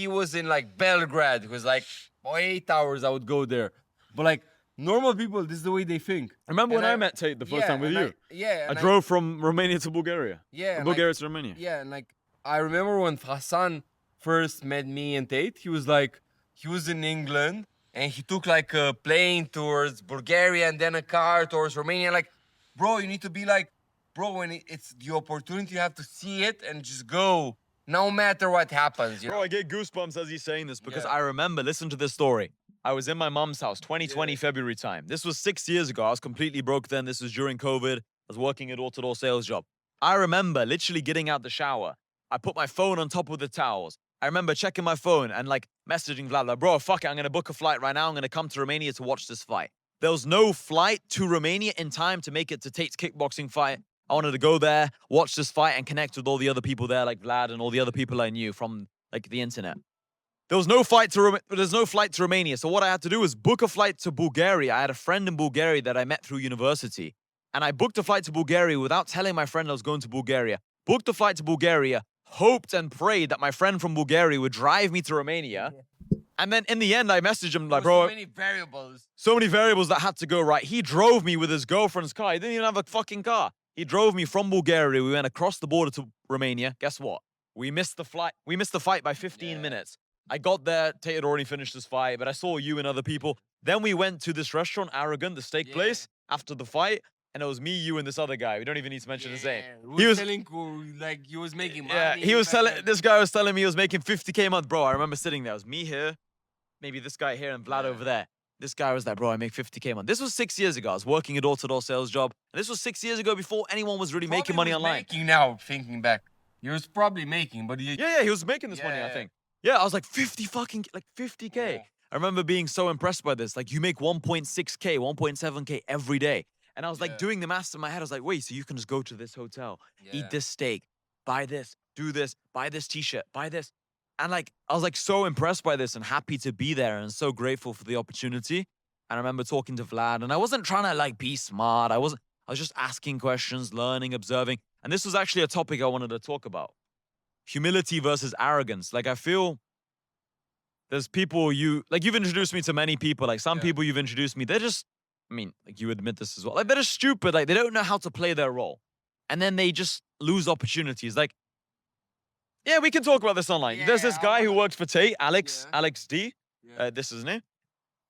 was in like Belgrade, it was like 8 hours I would go there. But like normal people, this is the way they think. Remember when I met Tate the first time with you? I drove from Romania to Bulgaria. From Bulgaria to Romania. Yeah, and like I remember when Hassan first met me and Tate, he was in England. And he took like a plane towards Bulgaria and then a car towards Romania. Like, bro, you need to be like, bro, when it's the opportunity, you have to see it and just go, no matter what happens. Bro, I get goosebumps as he's saying this because I remember, listen to this story. I was in my mom's house, 2020 February time. This was 6 years ago. I was completely broke then. This was during COVID. I was working a door-to-door sales job. I remember literally getting out the shower. I put my phone on top of the towels. I remember checking my phone and like messaging Vlad, like, bro, fuck it, I'm going to book a flight right now. I'm going to come to Romania to watch this fight. There was no flight to Romania in time to make it to Tate's kickboxing fight. I wanted to go there, watch this fight, and connect with all the other people there, like Vlad and all the other people I knew from like the internet. There's no flight to Romania. So what I had to do was book a flight to Bulgaria. I had a friend in Bulgaria that I met through university. And I booked a flight to Bulgaria without telling my friend I was going to Bulgaria. Booked a flight to Bulgaria, hoped and prayed that my friend from Bulgaria would drive me to Romania. And then in the end, I messaged him like, bro, so many variables that had to go right. He drove me with his girlfriend's car. He didn't even have a fucking car. He drove me from Bulgaria. We went across the border to Romania. Guess what? We missed the flight. We missed the fight by 15 minutes. I got there. Tate had already finished his fight, but I saw you and other people. Then we went to this restaurant, Aragon, the steak place, after the fight. And it was me, you, and this other guy. We don't even need to mention his name. He was telling like he was making money. Yeah, he was telling. This guy was telling me he was making 50K a month, bro. I remember sitting there. It was me here, maybe this guy here, and Vlad over there. This guy was like, bro, I make 50K a month. This was 6 years ago. I was working a door-to-door sales job, and this was 6 years ago before anyone was really making money online. Making now, thinking back, he was probably making, but he he was making this money. I think. Yeah, I was like 50K. Yeah. I remember being so impressed by this. Like, you make 1.6K, 1.7K every day. And I was like doing the math in my head. I was like, wait, so you can just go to this hotel, eat this steak, buy this, do this, buy this t-shirt, buy this. And like, I was like so impressed by this and happy to be there and so grateful for the opportunity. And I remember talking to Vlad and I wasn't trying to like be smart. I was just asking questions, learning, observing. And this was actually a topic I wanted to talk about. Humility versus arrogance. Like, I feel there's people you've introduced me to many people. Like some people you've introduced me, they're just, I mean, like you admit this as well. Like they're just stupid. Like they don't know how to play their role. And then they just lose opportunities. Like, yeah, we can talk about this online. There's this guy who works for Tate, Alex D. This is his name.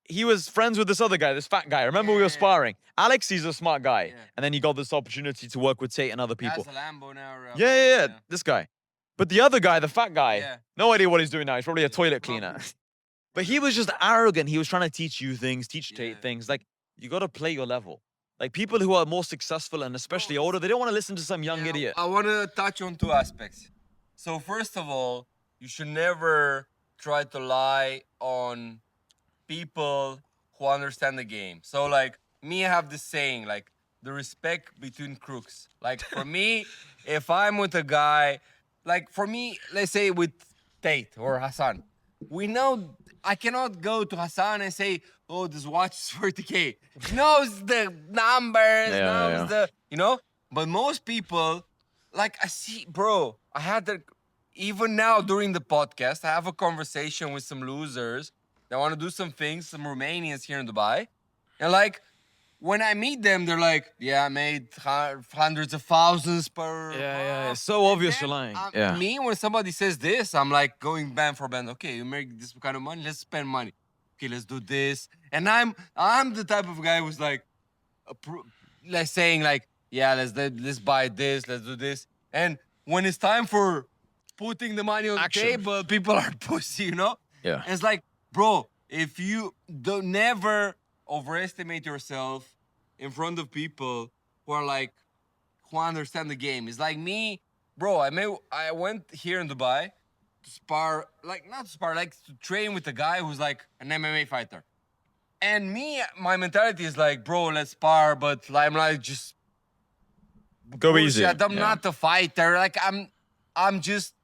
He was friends with this other guy, this fat guy. Remember we were sparring. Alex, he's a smart guy. And then he got this opportunity to work with Tate and other people. has a Lambo now. Yeah. This guy. But the other guy, the fat guy, no idea what he's doing now. He's probably a toilet cleaner. But he was just arrogant. He was trying to teach you things, teach Tate things. Like, you got to play your level. Like, people who are more successful and especially older, they don't want to listen to some young idiot. I want to touch on two aspects. So, first of all, you should never try to lie on people who understand the game. So, like, me, I have this saying, like, the respect between crooks. Like, for me, if I'm with a guy, like, for me, let's say with Tate or Hassan, we know I cannot go to Hassan and say, oh, this watch is 40K. He knows the numbers, knows the, you know? But most people, like, I see, bro, I had even now during the podcast, I have a conversation with some losers that want to do some things, some Romanians here in Dubai. And like, when I meet them, they're like, yeah, I made hundreds of thousands per Yeah. month. It's so And obvious then, you're lying. Yeah. Me, when somebody says this, I'm like going band for band. Okay, you make this kind of money, let's spend money. Okay, let's do this. And I'm the type of guy who's like, let's saying like, yeah, let's buy this, let's do this. And when it's time for putting the money on Action. the table, people are pussy, you know? Yeah. And it's like, bro, if you don't never overestimate yourself in front of people who are like who understand the game. It's like me, bro. I went here in Dubai to spar, like not to spar, like to train with a guy who's like an MMA fighter. And me, my mentality is like, bro, let's spar, but like, I'm like just Go easy. bullshit. I'm Yeah. not a fighter. Like I'm just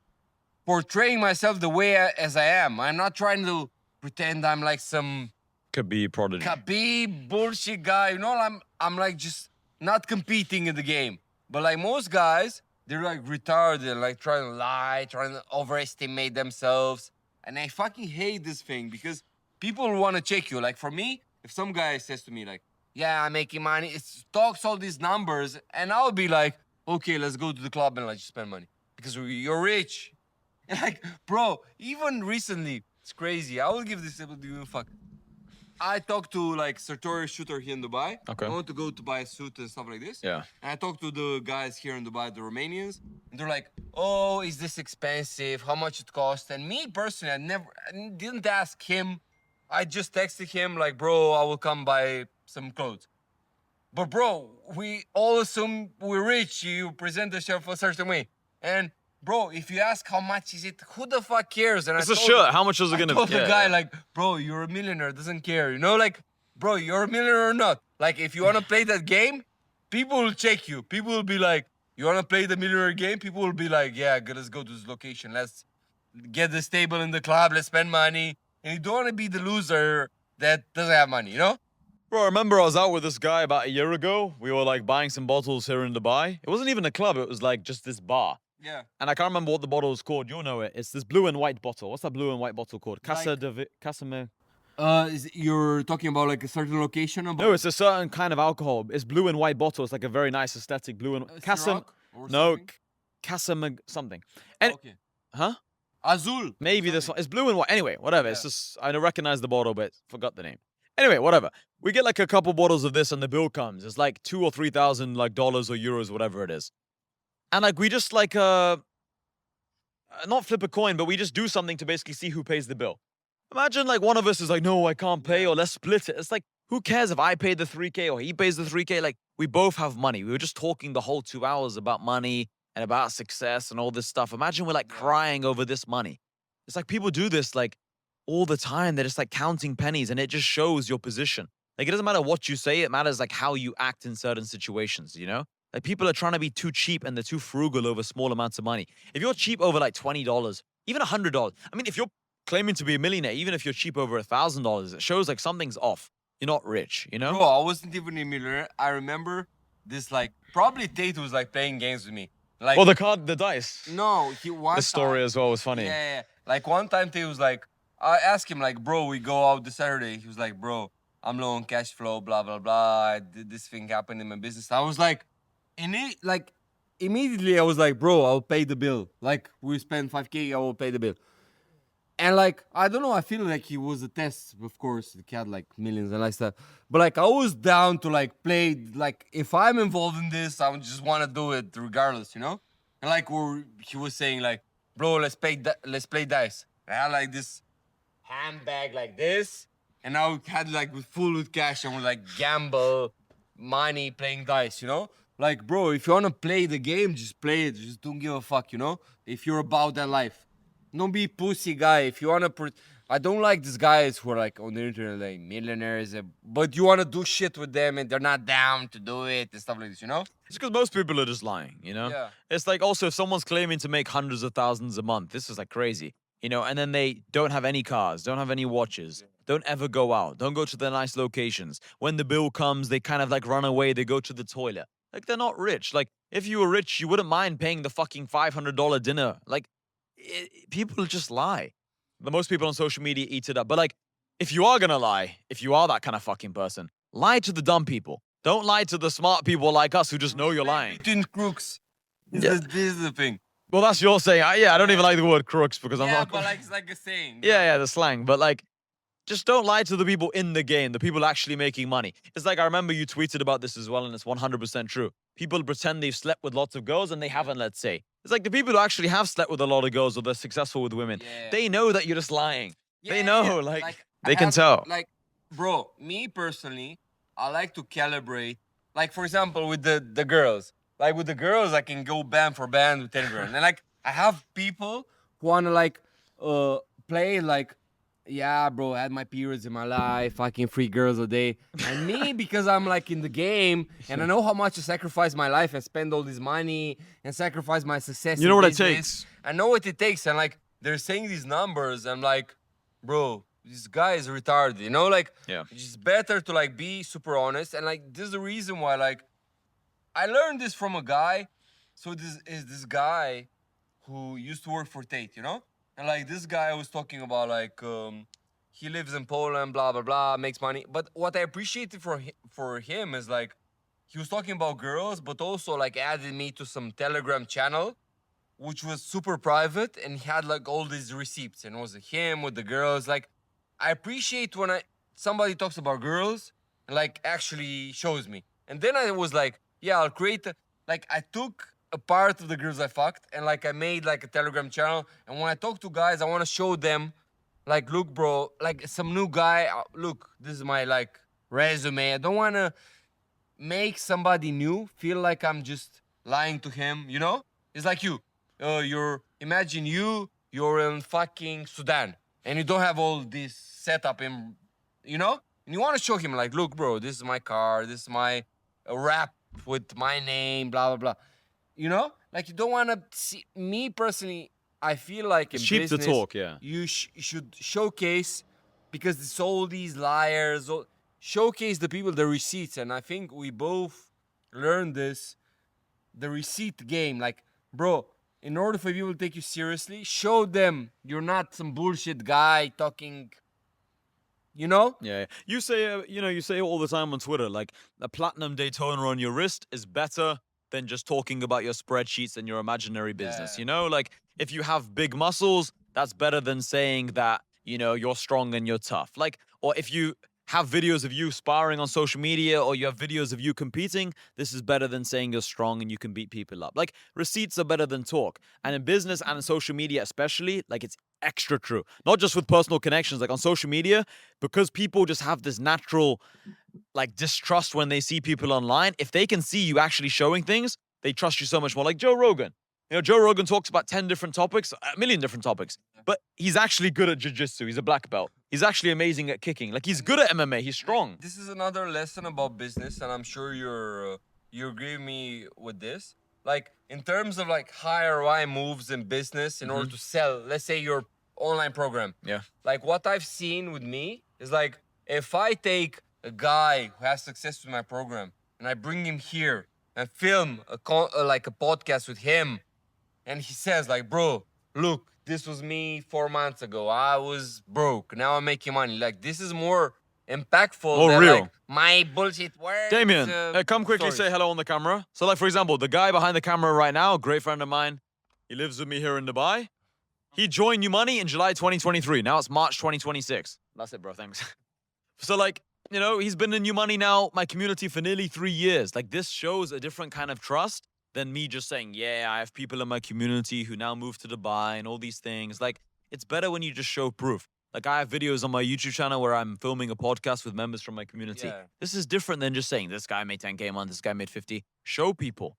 portraying myself the way as I am. I'm not trying to pretend I'm like some Could be prodigy. Khabib bullshit guy. You know, I'm like just not competing in the game. But like most guys, they're like retarded, like trying to lie, trying to overestimate themselves. And I fucking hate this thing because people want to check you. Like for me, if some guy says to me like, "Yeah, I'm making money," it talks all these numbers, and I'll be like, "Okay, let's go to the club and like just spend money because you're rich." And like, bro, even recently, it's crazy. I will give this able to you fuck. I talked to like Sartorius shooter here in Dubai. Okay. I want to go to buy a suit and stuff like this. Yeah. And I talked to the guys here in Dubai, the Romanians, and they're like, "Oh, is this expensive? How much it costs?" And me personally, I didn't ask him. I just texted him like, "Bro, I will come buy some clothes." But bro, we all assume we're rich. You present yourself a certain way, and bro, if you ask how much is it, who the fuck cares? And It's I a told- shirt. How much is it I gonna told be? the guy like, bro, you're a millionaire, doesn't care. You know, like, bro, you're a millionaire or not. Like, if you wanna play that game, people will check you. People will be like, you wanna play the millionaire game? People will be like, yeah, good, let's go to this location. Let's get this table in the club. Let's spend money. And you don't wanna be the loser that doesn't have money. You know? Bro, I remember I was out with this guy about a year ago. We were like buying some bottles here in Dubai. It wasn't even a club, it was like just this bar. Yeah. And I can't remember what the bottle was called. You'll know it. It's this blue and white bottle. What's that blue and white bottle called? Casa. You're talking about like a certain location? No, it's a certain kind of alcohol. It's blue and white bottle. It's like a very nice aesthetic blue and Casa. No, Casa something. And Okay. huh? Azul. Maybe this one. It's blue and white. Anyway, whatever. It's Yeah. just I recognize the bottle, but forgot the name. Anyway, whatever. We get like a couple bottles of this, and the bill comes. It's like $2,000 or $3,000 like dollars or euros, whatever it is. And like we just like not flip a coin, but we just do something to basically see who pays the bill. Imagine like one of us is like, no, I can't pay, or let's split it. It's like, who cares if I pay the 3K or he pays the 3K? Like, we both have money. We were just talking the whole 2 hours about money and about success and all this stuff. Imagine we're like crying over this money. It's like people do this like all the time. They're just like counting pennies, and it just shows your position. Like, it doesn't matter what you say, it matters like how you act in certain situations, you know? Like, people are trying to be too cheap and they're too frugal over small amounts of money. If you're cheap over like $20, even $100, I mean, if you're claiming to be a millionaire, even if you're cheap over $1,000, it shows like something's off. You're not rich, you know? Bro, I wasn't even a millionaire. I remember this like probably Tate was like playing games with me. Like Well, the dice. no, he one The story time- as well was funny. Yeah. Like one time Tate was like, I asked him like, bro, we go out this Saturday. He was like, bro, I'm low on cash flow, blah blah blah. I did this thing happen in my business. I was like, immediately I was like, bro, I'll pay the bill. Like we spend 5K, I will pay the bill. And like, I don't know, I feel like he was a test, of course. He had like millions and like stuff. But like I was down to like play, like if I'm involved in this, I would just want to do it regardless, you know? And like he was saying like, bro, let's play dice. I had like this handbag like this. And I had like full with cash and would like gamble money playing dice, you know? Like, bro, if you want to play the game, just play it. Just don't give a fuck, you know? If you're about that life. Don't be pussy guy. If you want to... I don't like these guys who are like on the internet, like millionaires, but you want to do shit with them and they're not down to do it and stuff like this, you know? It's because most people are just lying, you know? Yeah. It's like also if someone's claiming to make hundreds of thousands a month, this is like crazy, you know? And then they don't have any cars, don't have any watches, don't ever go out, don't go to the nice locations. When the bill comes, they kind of like run away, they go to the toilet. Like, they're not rich. Like, if you were rich, you wouldn't mind paying the fucking $500 dinner. Like, people just lie. The most people on social media eat it up. But like, if you are gonna lie, if you are that kind of fucking person, lie to the dumb people. Don't lie to the smart people like us who just know you're lying. Between crooks. Yeah. This is the thing. Well, that's your saying. I don't even like the word crooks because I'm Yeah, not. but like it's like a saying. Yeah, the slang. But like, just don't lie to the people in the game, the people actually making money. It's like I remember you tweeted about this as well, and it's 100% true. People pretend they've slept with lots of girls and they haven't, let's say. It's like the people who actually have slept with a lot of girls or they're successful with women, Yeah. they know that you're just lying. They Yeah, know, yeah. like I they can have- tell. Like, bro, me personally, I like to calibrate. Like, for example, with the girls. Like with the girls, I can go band for band with 10 grand. And like I have people who wanna like play like, yeah, bro, I had my periods in my life, fucking 3 girls a day. And me, because I'm like in the game and I know how much I sacrifice my life and spend all this money and sacrifice my success. You know in what it business, takes. I know what it takes. And like they're saying these numbers, I'm like, bro, this guy is retarded, you know? Like, Yeah. it's better to like be super honest. And like, this is the reason why, like, I learned this from a guy. So this is this guy who used to work for Tate, you know? And like this guy was talking about like he lives in Poland, blah blah blah, makes money. But what I appreciated for him is like he was talking about girls, but also like added me to some Telegram channel, which was super private, and he had like all these receipts, and it was him with the girls. Like I appreciate when somebody talks about girls and like actually shows me. And then I was like, yeah, I'll create like I took a part of the girls I fucked and like I made like a Telegram channel. And when I talk to guys, I want to show them like, look, bro, like some new guy. Look, this is my like resume. I don't want to make somebody new feel like I'm just lying to him. You know, it's like imagine you're in fucking Sudan and you don't have all this setup in, you know, and you want to show him like, look, bro, this is my car, this is my rap with my name, blah blah blah. You know, like you don't want to see me personally. I feel like It's in cheap to business, talk, yeah. you should showcase because it's all these liars. Showcase the people, the receipts, and I think we both learned this, the receipt game. Like, bro, in order for people to take you seriously, show them you're not some bullshit guy talking. You know? Yeah. You say, you say it all the time on Twitter, like a platinum Daytona on your wrist is better than just talking about your spreadsheets and your imaginary business. Yeah. You know, like if you have big muscles, that's better than saying that, you're strong and you're tough. Like, or if you have videos of you sparring on social media or you have videos of you competing, this is better than saying you're strong and you can beat people up. Like receipts are better than talk. And in business and in social media especially, like it's extra true. Not just with personal connections, like on social media, because people just have this natural like distrust when they see people online. If they can see you actually showing things, they trust you so much more. Like Joe Rogan. Joe Rogan talks about 10 different topics, a million different topics, but he's actually good at jiu-jitsu. He's a black belt. He's actually amazing at kicking. Like he's good at MMA. He's strong. This is another lesson about business, and I'm sure you agree with me with this. Like in terms of like high ROI moves in business in order to sell, let's say your online program. Yeah. Like what I've seen with me is like if I take a guy who has success with my program and I bring him here and film like a podcast with him, and he says like, bro, look, this was me 4 months ago. I was broke. Now I'm making money. Like this is more impactful More than real. like my bullshit words. Damien, come quickly stories. say hello on the camera. So like, for example, the guy behind the camera right now, a great friend of mine, he lives with me here in Dubai. He joined New Money in July 2023. Now it's March 2026. That's it, bro. Thanks. So like, he's been in New Money now, my community, for nearly 3 years. Like this shows a different kind of trust than me just saying, yeah, I have people in my community who now moved to Dubai and all these things. Like it's better when you just show proof. Like I have videos on my YouTube channel where I'm filming a podcast with members from my community. Yeah. This is different than just saying this guy made 10K a month, this guy made 50. Show people.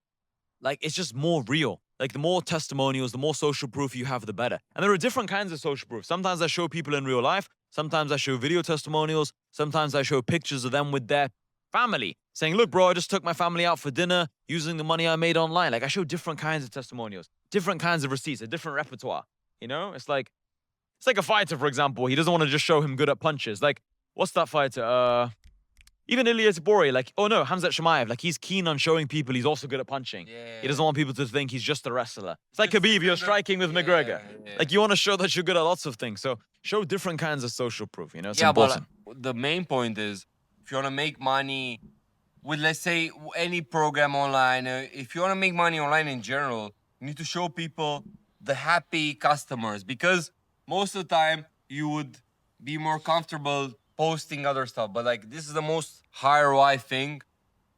Like it's just more real. Like the more testimonials, the more social proof you have, the better. And there are different kinds of social proof. Sometimes I show people in real life. Sometimes I show video testimonials. Sometimes I show pictures of them with their family saying, look, bro, I just took my family out for dinner using the money I made online. Like I show different kinds of testimonials, different kinds of receipts, a different repertoire. It's like a fighter, for example. He doesn't want to just show him good at punches. Like, what's that fighter? even Ilya Tabori, like, oh no, Hamzat Shemaev, like he's keen on showing people he's also good at punching. He doesn't want people to think he's just a wrestler. It's like Just Khabib, you're different- striking with yeah, McGregor. yeah. Like you want to show that you're good at lots of things. So show different kinds of social proof, you know, it's Yeah, but important. the main point is, if you want to make money with, let's say, any program online, if you want to make money online in general, you need to show people the happy customers, because most of the time you would be more comfortable posting other stuff. But like, this is the most high ROI thing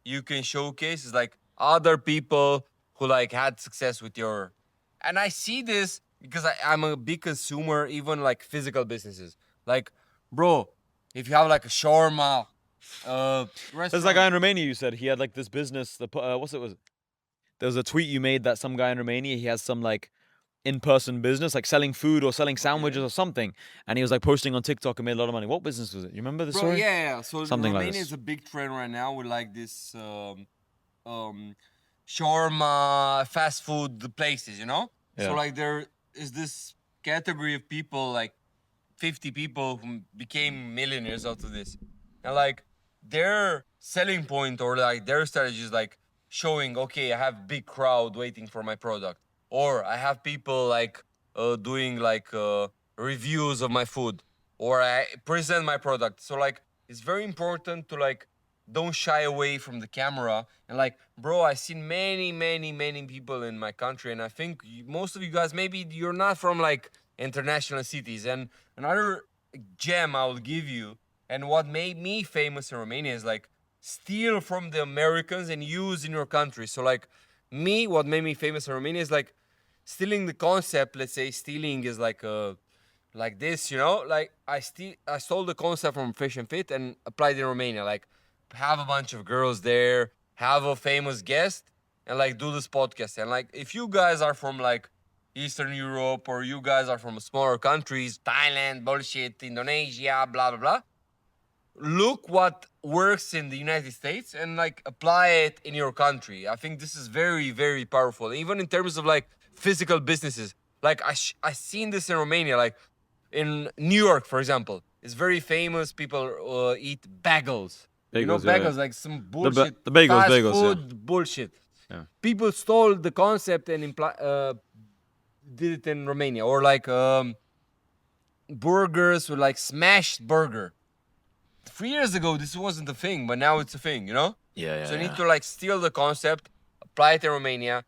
you can showcase, is like other people who like had success with your. And I see this because I'm a big consumer, even like physical businesses. Like, bro, if you have like a shawarma There's restaurant, that guy in Romania you said he had like this business. What's it was? There was a tweet you made that some guy in Romania he has some like in-person business, like selling food or selling sandwiches or something, and he was like posting on TikTok and made a lot of money. What business was it? You remember the bro, story? yeah. So Something like Romania this. is a big trend right now with like this shawarma fast food places, you know. So Yeah. like there is this category of people, like 50 people who became millionaires out of this, and like their selling point or like their strategy is like showing, okay, I have big crowd waiting for my product, or I have people like doing like reviews of my food, or I present my product. So like it's very important to like don't shy away from the camera. And like, bro, I've seen many people in my country, and I think most of you guys, maybe you're not from like international cities. And another gem I will give you, and what made me famous in Romania, is like steal from the Americans and use in your country. So like me, what made me famous in Romania is like stealing the concept. Let's say stealing is like this, you know, like I stole the concept from Fish and Fit and applied in Romania. Like, have a bunch of girls there, have a famous guest, and like do this podcast. And like, if you guys are from like Eastern Europe, or you guys are from smaller countries, Thailand, bullshit, Indonesia, blah blah blah, look what works in the United States and like apply it in your country. I think this is very powerful, even in terms of like physical businesses. Like I seen this in Romania, like in New York, for example. It's very famous. People eat bagels. You know, Bagels, yeah, yeah. bagels, like some bullshit. the bagels, fast bagels, yeah. food bullshit. Yeah. People stole the concept and did it in Romania. Or like burgers with like smashed burger. 3 years ago, this wasn't a thing, but now it's a thing, you know? Yeah, So you need to like steal the concept, apply it in Romania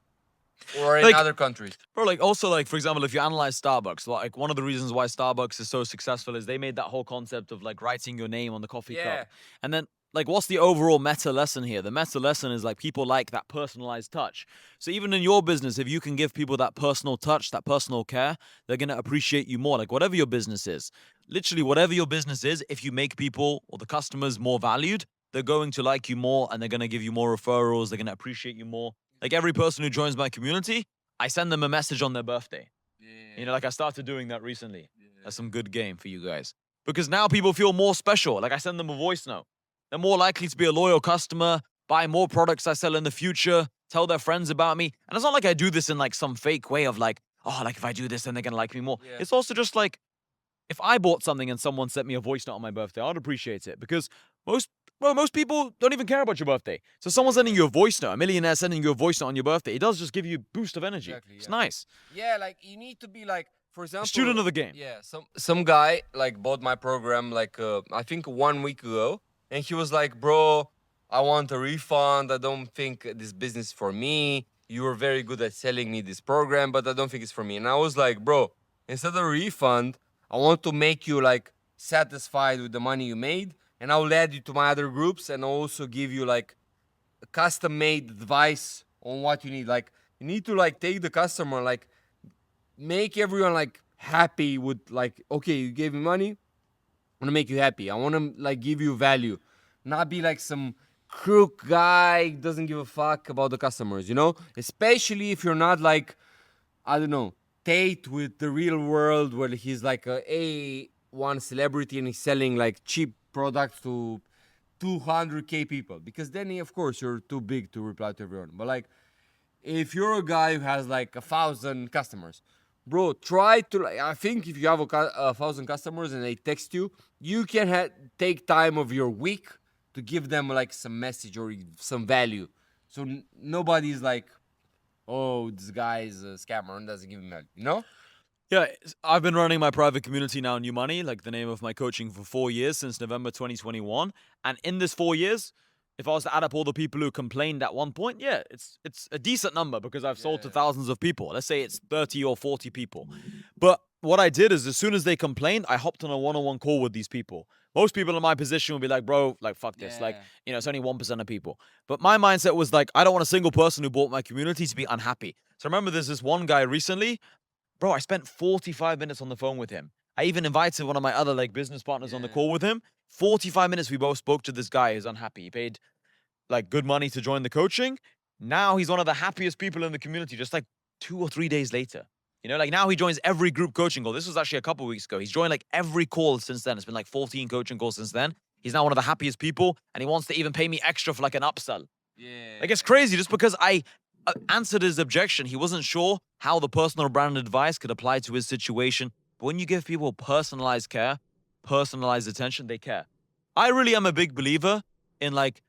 or in Like- other countries. Bro, like also like for example, if you analyze Starbucks, like one of the reasons why Starbucks is so successful is they made that whole concept of like writing your name on the coffee Yeah. cup. And then like what's the overall meta lesson here? The meta lesson is like people like that personalized touch. So even in your business, if you can give people that personal touch, that personal care, they're gonna appreciate you more. Like whatever your business is. Literally whatever your business is, if you make people or the customers more valued, they're going to like you more and they're gonna give you more referrals, they're gonna appreciate you more. Like every person who joins my community, I send them a message on their birthday. You know, like I started doing that recently. That's some good game for you guys. Because now people feel more special. Like I send them a voice note. They're more likely to be a loyal customer, buy more products I sell in the future, tell their friends about me. And it's not like I do this in like some fake way of like, oh, like if I do this, then they're gonna like me more. Yeah. It's also just like if I bought something and someone sent me a voice note on my birthday, I'd appreciate it because most people don't even care about your birthday. So someone sending you a voice note, a millionaire sending you a voice note on your birthday, it does just give you a boost of energy. Exactly, It's yeah. nice. Yeah, like you need to be like, for example, Student of the game. Yeah, some guy like bought my program like I think 1 week ago, and he was like, "Bro, I want a refund. I don't think this business is for me. You were very good at selling me this program, but I don't think it's for me." And I was like, "Bro, instead of refund, I want to make you like satisfied with the money you made, and I'll add you to my other groups, and also give you like a custom-made advice on what you need. Like you need to like take the customer, like make everyone like happy with like, okay, you gave me money, I want to make you happy. I want to like give you value, not be like some crook guy doesn't give a fuck about the customers, you know? Especially if you're not like, I don't know, Tate with the real world where he's like a A1 celebrity and he's selling like cheap products to 200k people, because then of course you're too big to reply to everyone. But like if you're a guy who has like 1,000 customers, bro, try to like, I think if you have 1,000 customers and they text you, you can take time of your week to give them like some message or some value. So nobody's like, oh, this guy is a scammer and doesn't give him value, you know? Yeah, I've been running my private community now, New Money, like the name of my coaching, for 4 years, since November 2021. And in this 4 years, if I was to add up all the people who complained at one point, yeah, it's a decent number because I've sold to thousands of people. Let's say it's 30 or 40 people. But what I did is, as soon as they complained, I hopped on a one-on-one call with these people. Most people in my position would be like, bro, like, fuck this. Like, it's only 1% of people. But my mindset was like, I don't want a single person who bought my community to be unhappy. So remember, there's this one guy recently. Bro, I spent 45 minutes on the phone with him. I even invited one of my other like business partners on the call with him. 45 minutes we both spoke to this guy who's unhappy. He paid like good money to join the coaching. Now he's one of the happiest people in the community just like 2 or 3 days later. You know, like now he joins every group coaching call. This was actually a couple weeks ago. He's joined like every call since then. It's been like 14 coaching calls since then. He's now one of the happiest people and he wants to even pay me extra for like an upsell. Yeah. Like it's crazy just because I answered his objection. He wasn't sure how the personal brand advice could apply to his situation. But when you give people personalized care, personalized attention, they care. I really am a big believer in like,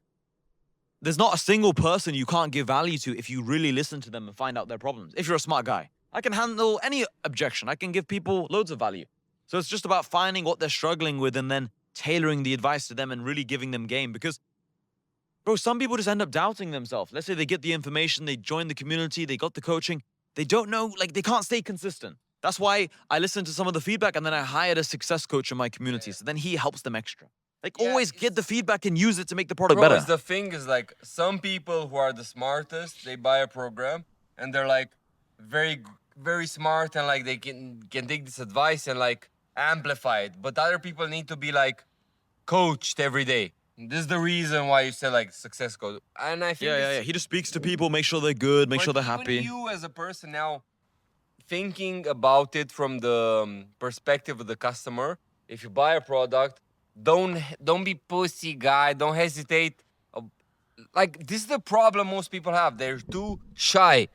there's not a single person you can't give value to if you really listen to them and find out their problems. If you're a smart guy, I can handle any objection. I can give people loads of value. So it's just about finding what they're struggling with and then tailoring the advice to them and really giving them game. Because bro, some people just end up doubting themselves. Let's say they get the information, they join the community, they got the coaching. They don't know, like they can't stay consistent. That's why I listened to some of the feedback and then I hired a success coach in my community. So then he helps them extra. Like always get the feedback and use it to make the product better. The thing is like some people who are the smartest, they buy a program and they're like very smart and like they can take this advice and like amplify it. But other people need to be like coached every day. This is the reason why you say like success coach. And I think He just speaks to people, make sure they're good, make sure they're happy. You as a person now thinking about it from the perspective of the customer, if you buy a product, don't be pussy, guy. Don't hesitate. Like this is the problem most people have. They're too shy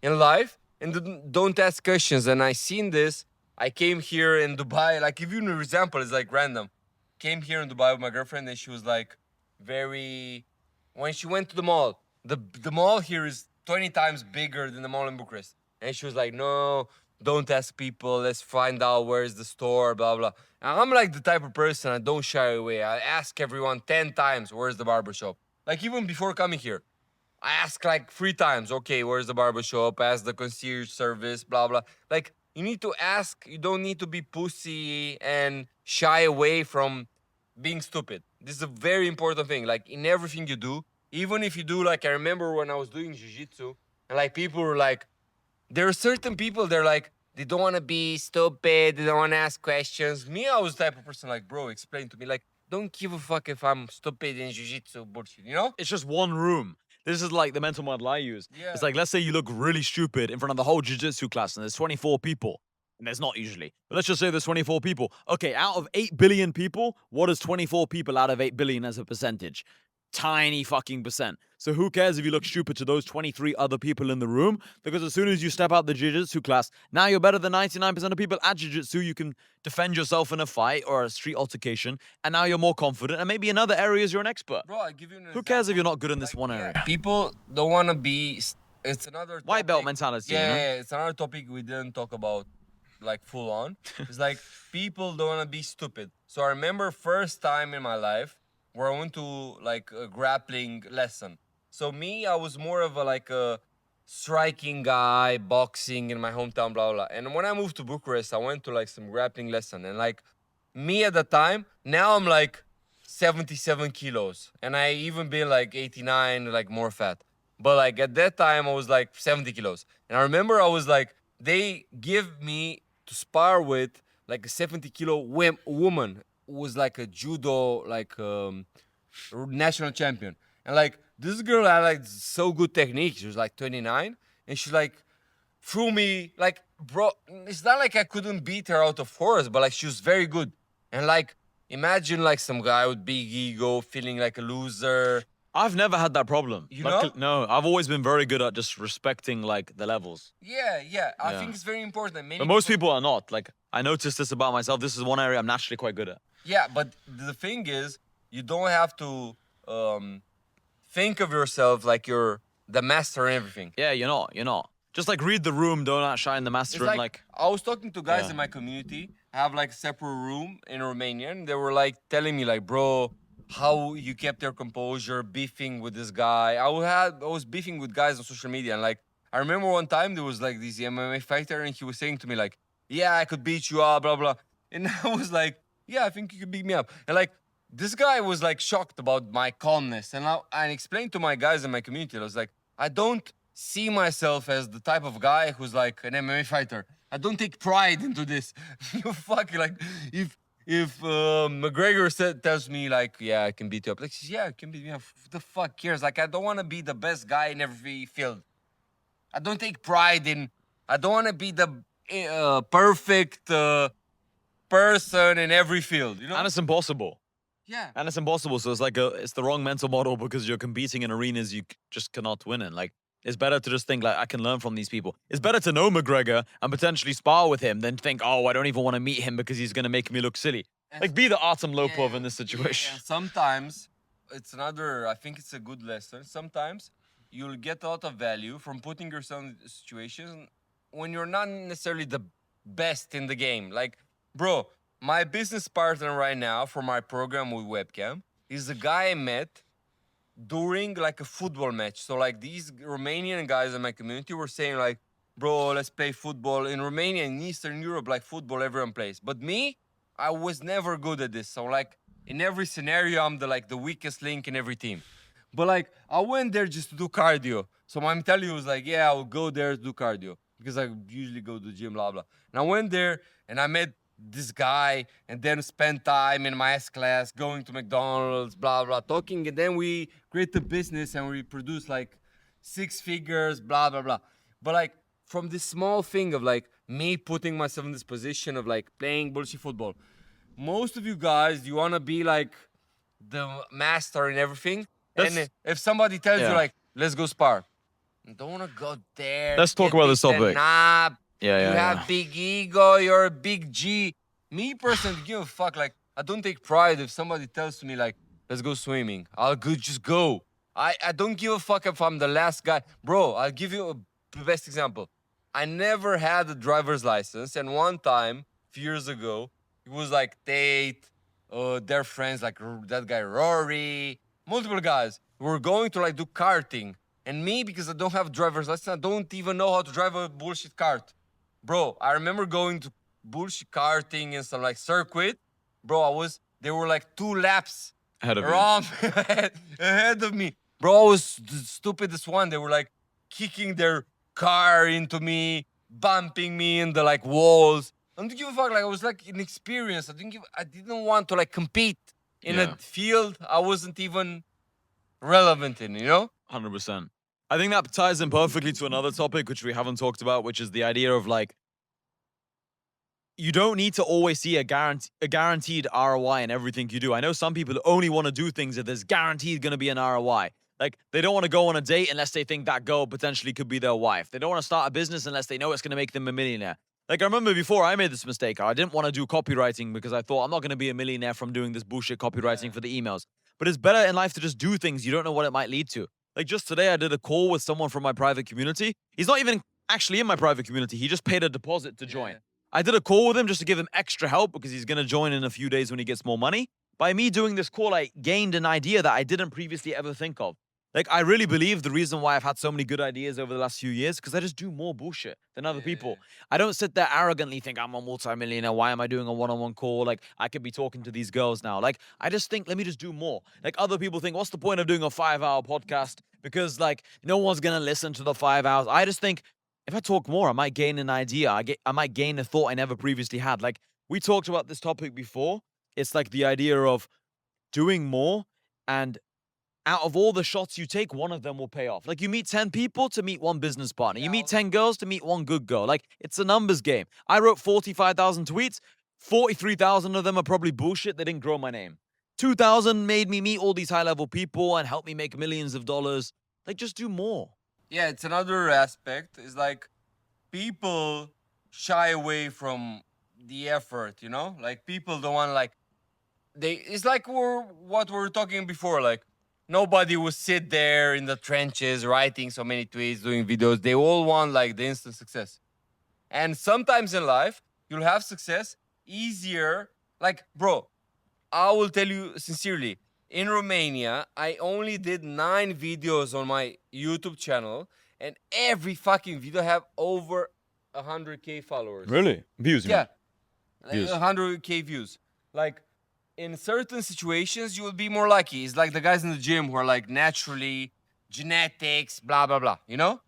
in life and don't ask questions. And I seen this. I came here in Dubai. Like if you know, example, it's like random. Came here in Dubai with my girlfriend and she was like when she went to the mall, the mall here is 20 times bigger than the mall in Bucharest. And she was like, no, don't ask people. Let's find out where's the store, blah, blah. And I'm like the type of person, I don't shy away. I ask everyone 10 times, where's the barbershop? Like even before coming here, I ask like 3 times, okay, where's the barbershop? Ask the concierge service, blah, blah. Like you need to ask. You don't need to be pussy and shy away from being stupid. This is a very important thing. Like in everything you do, even if you do, like I remember when I was doing jiu-jitsu and like people were like, there are certain people, they're like, they don't want to be stupid, they don't want to ask questions. Me, I was the type of person like, bro, explain to me. Like, don't give a fuck if I'm stupid in jiu-jitsu bullshit, you know? It's just one room. This is like the mental model I use. Yeah. It's like, let's say you look really stupid in front of the whole jiu-jitsu class and there's 24 people. And there's not usually. But let's just say there's 24 people. Okay, out of 8 billion people, what is 24 people out of 8 billion as a percentage? Tiny fucking percent. So who cares if you look stupid to those 23 other people in the room? Because as soon as you step out the jiu-jitsu class, now you're better than 99% of people at jiu-jitsu. You can defend yourself in a fight or a street altercation, and now you're more confident. And maybe in other areas you're an expert. Bro, I give you an Who cares if you're not good in this one area? People don't want to be... It's another topic. White belt mentality. Yeah, you know? yeah, it's another topic we didn't talk about like full on. It's like people don't want to be stupid. So I remember first time in my life where I went to like a grappling lesson. So me, I was more of a striking guy, boxing in my hometown, blah, blah. And when I moved to Bucharest, I went to like some grappling lesson. And like me at the time, now I'm like 77 kilos. And I even been like 89, like more fat. But like at that time, I was like 70 kilos. And I remember I was like, they give me to spar with like a 70-kilo woman who was like a judo, like national champion. And like this girl had like so good technique. She was like 29 and she like threw me like, bro, it's not like I couldn't beat her out of force, but like she was very good. And like imagine like some guy with big ego feeling like a loser. I've never had that problem. You know? No, I've always been very good at just respecting like the levels. Yeah. I think it's very important. But most people are not. Like I noticed this about myself. This is one area I'm naturally quite good at. Yeah, but the thing is, you don't have to think of yourself like you're the master in everything. Yeah, you're not. You're not. Just like read the room, don't outshine the master. It's And like I was talking to guys Yeah. in my community. I have like a separate room in Romania, and they were like telling me like, bro, how you kept your composure, beefing with this guy. I was beefing with guys on social media, and like I remember one time there was like this MMA fighter, and he was saying to me like, yeah, I could beat you up, blah blah. And I was like, yeah, I think you could beat me up. And like this guy was like shocked about my calmness, and I explained to my guys in my community. I was like, I don't see myself as the type of guy who's like an MMA fighter. I don't take pride into this. You fuck like if McGregor tells me like, yeah, I can beat you up. Like, yeah, I can beat you up. Who the fuck cares? Like, I don't want to be the best guy in every field. I don't take pride in. I don't want to be the perfect person in every field. You know? And it's impossible. Yeah. And it's impossible. So it's like it's the wrong mental model because you're competing in arenas you just cannot win in. Like it's better to just think like I can learn from these people. It's better to know McGregor and potentially spar with him than think, oh, I don't even want to meet him because he's gonna make me look silly. Like be the Artem Lopov in this situation. Yeah. Sometimes it's another. I think it's a good lesson. Sometimes you'll get a lot of value from putting yourself in situations when you're not necessarily the best in the game. Like, bro, my business partner right now for my program with webcam is a guy I met during like a football match. So like these Romanian guys in my community were saying like, bro, let's play football. In Romania, in Eastern Europe, like football everyone plays. But me, I was never good at this. So like in every scenario, I'm the weakest link in every team. But like I went there just to do cardio. So my mentality was like, yeah, I'll go there to do cardio because I usually go to the gym, blah blah. And I went there and I met this guy and then spent time in my S class going to McDonald's, blah blah, talking, and then we create a business and we produce like 6 figures, blah blah blah. But like from this small thing of like me putting myself in this position of like playing bullshit football, most of you guys, you want to be like the master in everything. And if somebody tells you like, let's go spar, you don't want to go there. Let's talk about this topic. Knob. Yeah, You have big ego. You're a big G. Me personally, give a fuck. Like I don't take pride if somebody tells me like, let's go swimming. I'll go, just go. I don't give a fuck if I'm the last guy, bro. I'll give you the best example. I never had a driver's license, and one time, a few years ago, it was like Tate, their friends, like that guy Rory, multiple guys were going to like do karting. And me, because I don't have driver's license, I don't even know how to drive a bullshit kart. Bro, I remember going to bullshit karting in some like circuit. Bro, they were like 2 laps Ahead of around ahead of me. Bro, I was the stupidest one. They were like kicking their car into me, bumping me in the like walls. I don't give a fuck. Like I was like inexperienced. I didn't want to like compete in a field I wasn't even relevant in, you know? 100%. I think that ties in perfectly to another topic which we haven't talked about, which is the idea of like you don't need to always see a guaranteed ROI in everything you do. I know some people only want to do things if there's guaranteed going to be an ROI. Like they don't want to go on a date unless they think that girl potentially could be their wife. They don't want to start a business unless they know it's going to make them a millionaire. Like I remember before I made this mistake, I didn't want to do copywriting because I thought I'm not going to be a millionaire from doing this bullshit copywriting for the emails. But it's better in life to just do things. You don't know what it might lead to. Like just today I did a call with someone from my private community. He's not even actually in my private community. He just paid a deposit to join. I did a call with him just to give him extra help because he's going to join in a few days when he gets more money. By me doing this call, I gained an idea that I didn't previously ever think of. Like, I really believe the reason why I've had so many good ideas over the last few years because I just do more bullshit than other people. I don't sit there arrogantly think I'm a multimillionaire. Why am I doing a one-on-one call? Like, I could be talking to these girls now. Like, I just think, let me just do more. Like, other people think, what's the point of doing a 5-hour podcast? Because, like, no one's going to listen to the 5 hours. I just think, if I talk more, I might gain an idea. I might gain a thought I never previously had. Like, we talked about this topic before. It's like the idea of doing more, and out of all the shots you take, one of them will pay off. Like you meet 10 people to meet one business partner. You meet 10 girls to meet one good girl. Like it's a numbers game. I wrote 45,000 tweets. 43,000 of them are probably bullshit. They didn't grow my name. 2,000 made me meet all these high-level people and help me make millions of dollars. Like just do more. Yeah, it's another aspect. It's like people shy away from the effort, you know? Like people don't want like it's like what we were talking before, like nobody will sit there in the trenches writing so many tweets, doing videos. They all want like the instant success. And sometimes in life, you'll have success easier. Like, bro, I will tell you sincerely, in Romania, I only did 9 videos on my YouTube channel, and every fucking video have over 100K followers. Really? Views, you Yeah, mean? like Views. 100K views. Like, in certain situations, you will be more lucky. It's like the guys in the gym who are like naturally genetics, blah blah blah. You know.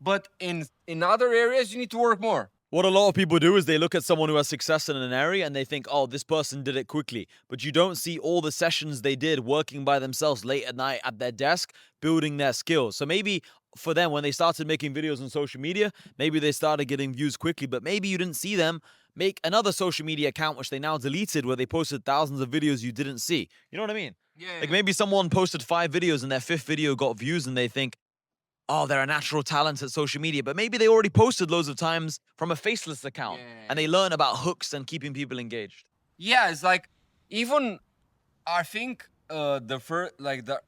But in other areas, you need to work more. What a lot of people do is they look at someone who has success in an area and they think, oh, this person did it quickly. But you don't see all the sessions they did working by themselves late at night at their desk, building their skills. So maybe for them, when they started making videos on social media, maybe they started getting views quickly, but maybe you didn't see them make another social media account, which they now deleted, where they posted thousands of videos you didn't see. You know what I mean? Yeah. Like maybe someone posted 5 videos and their 5th video got views and they think, oh, they're a natural talent at social media, but maybe they already posted loads of times from a faceless account and they learn about hooks and keeping people engaged. Yeah, it's like even I think the first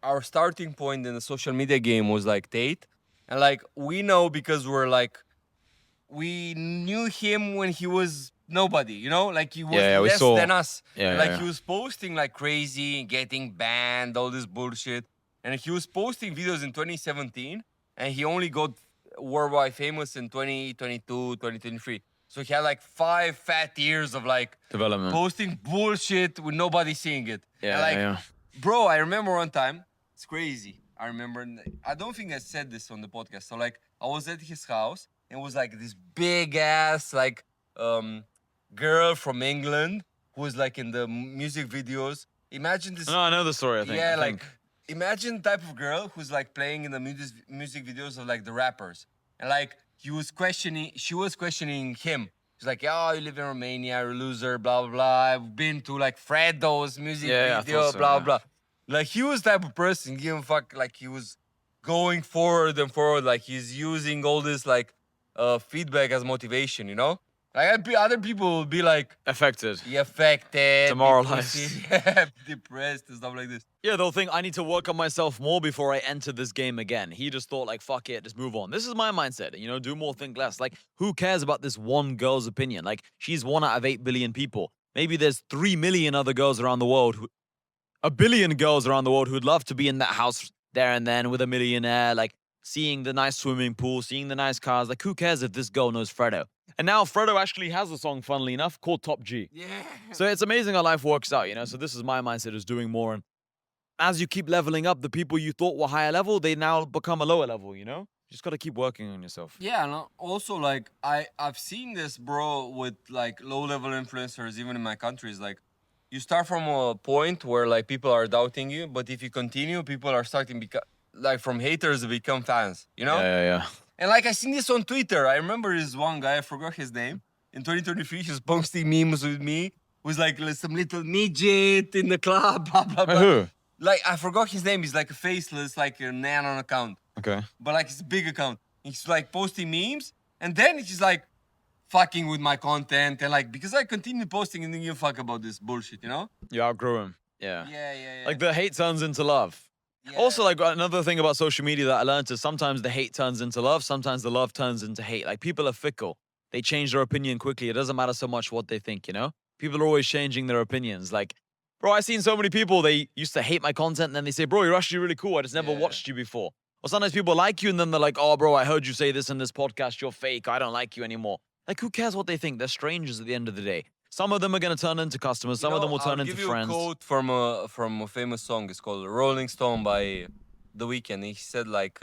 our starting point in the social media game was like Tate, and like we know because we knew him when he was nobody, you know, like he was we less saw- than us. Yeah, And, yeah, like yeah. he was posting like crazy, getting banned, all this bullshit, and he was posting videos in 2017, and he only got worldwide famous in 2022, 2023. So he had like 5 fat years of like Development. posting bullshit with nobody seeing it. Yeah, And, like, yeah. bro, I remember one time, it's crazy. I remember, I don't think I said this on the podcast. So like, I was at his house, and it was like this big ass like girl from England who was like in the music videos. Imagine this. No, I know the story, I think. Yeah, I like think. imagine the type of girl who's like playing in the music videos of like the rappers, and like she was questioning him. She's like, "Oh, you live in Romania, you're a loser, blah blah blah. I've been to like Fredo's music Yeah, I video, thought so, blah yeah. blah." Like he was type of person, give a fuck. Like he was going forward and forward. Like he's using all this like feedback as motivation, you know. Like other people will be like, Affected. "You affected, be Demoralized. pussy, yeah, depressed and stuff like this." Yeah, they'll think I need to work on myself more before I enter this game again. He just thought like, fuck it, just move on. This is my mindset, you know, do more, think less. Like, who cares about this one girl's opinion? Like, she's 1 out of 8 billion people. Maybe there's 3 million other girls around the world, 1 billion girls around the world who'd love to be in that house there and then with a millionaire, like seeing the nice swimming pool, seeing the nice cars. Like, who cares if this girl knows Fredo? And now Fredo actually has a song, funnily enough, called Top G. Yeah. So it's amazing how life works out, you know? So this is my mindset, is doing more. And as you keep leveling up, the people you thought were higher level, they now become a lower level, you know? You just gotta keep working on yourself. Yeah, and also like I've seen this, bro, with like low level influencers, even in my countries. Like, you start from a point where like people are doubting you, but if you continue, people are starting like from haters to become fans, you know? Yeah. And like I seen this on Twitter. I remember this one guy, I forgot his name. In 2023, he was posting memes with me. Was like some little midget in the club, blah blah blah. Who? Like I forgot his name. He's like a faceless, like a nano account. Okay. But like it's a big account. He's like posting memes, and then he's like fucking with my content, and like because I continue posting and then you fuck about this bullshit, you know? You outgrew him. Yeah. Yeah. Like the hate turns into love. Yeah. Also, like another thing about social media that I learned is sometimes the hate turns into love, sometimes the love turns into hate. Like people are fickle. They change their opinion quickly. It doesn't matter so much what they think, you know? People are always changing their opinions. Like, bro, I've seen so many people, they used to hate my content and then they say, bro, you're actually really cool. I just never Yeah. watched you before. Or sometimes people like you and then they're like, oh, bro, I heard you say this in this podcast. You're fake. I don't like you anymore. Like, who cares what they think? They're strangers at the end of the day. Some of them are going to turn into customers. Some of them will turn into friends. I'll give you a quote from a famous song. It's called Rolling Stone by The Weeknd. He said like,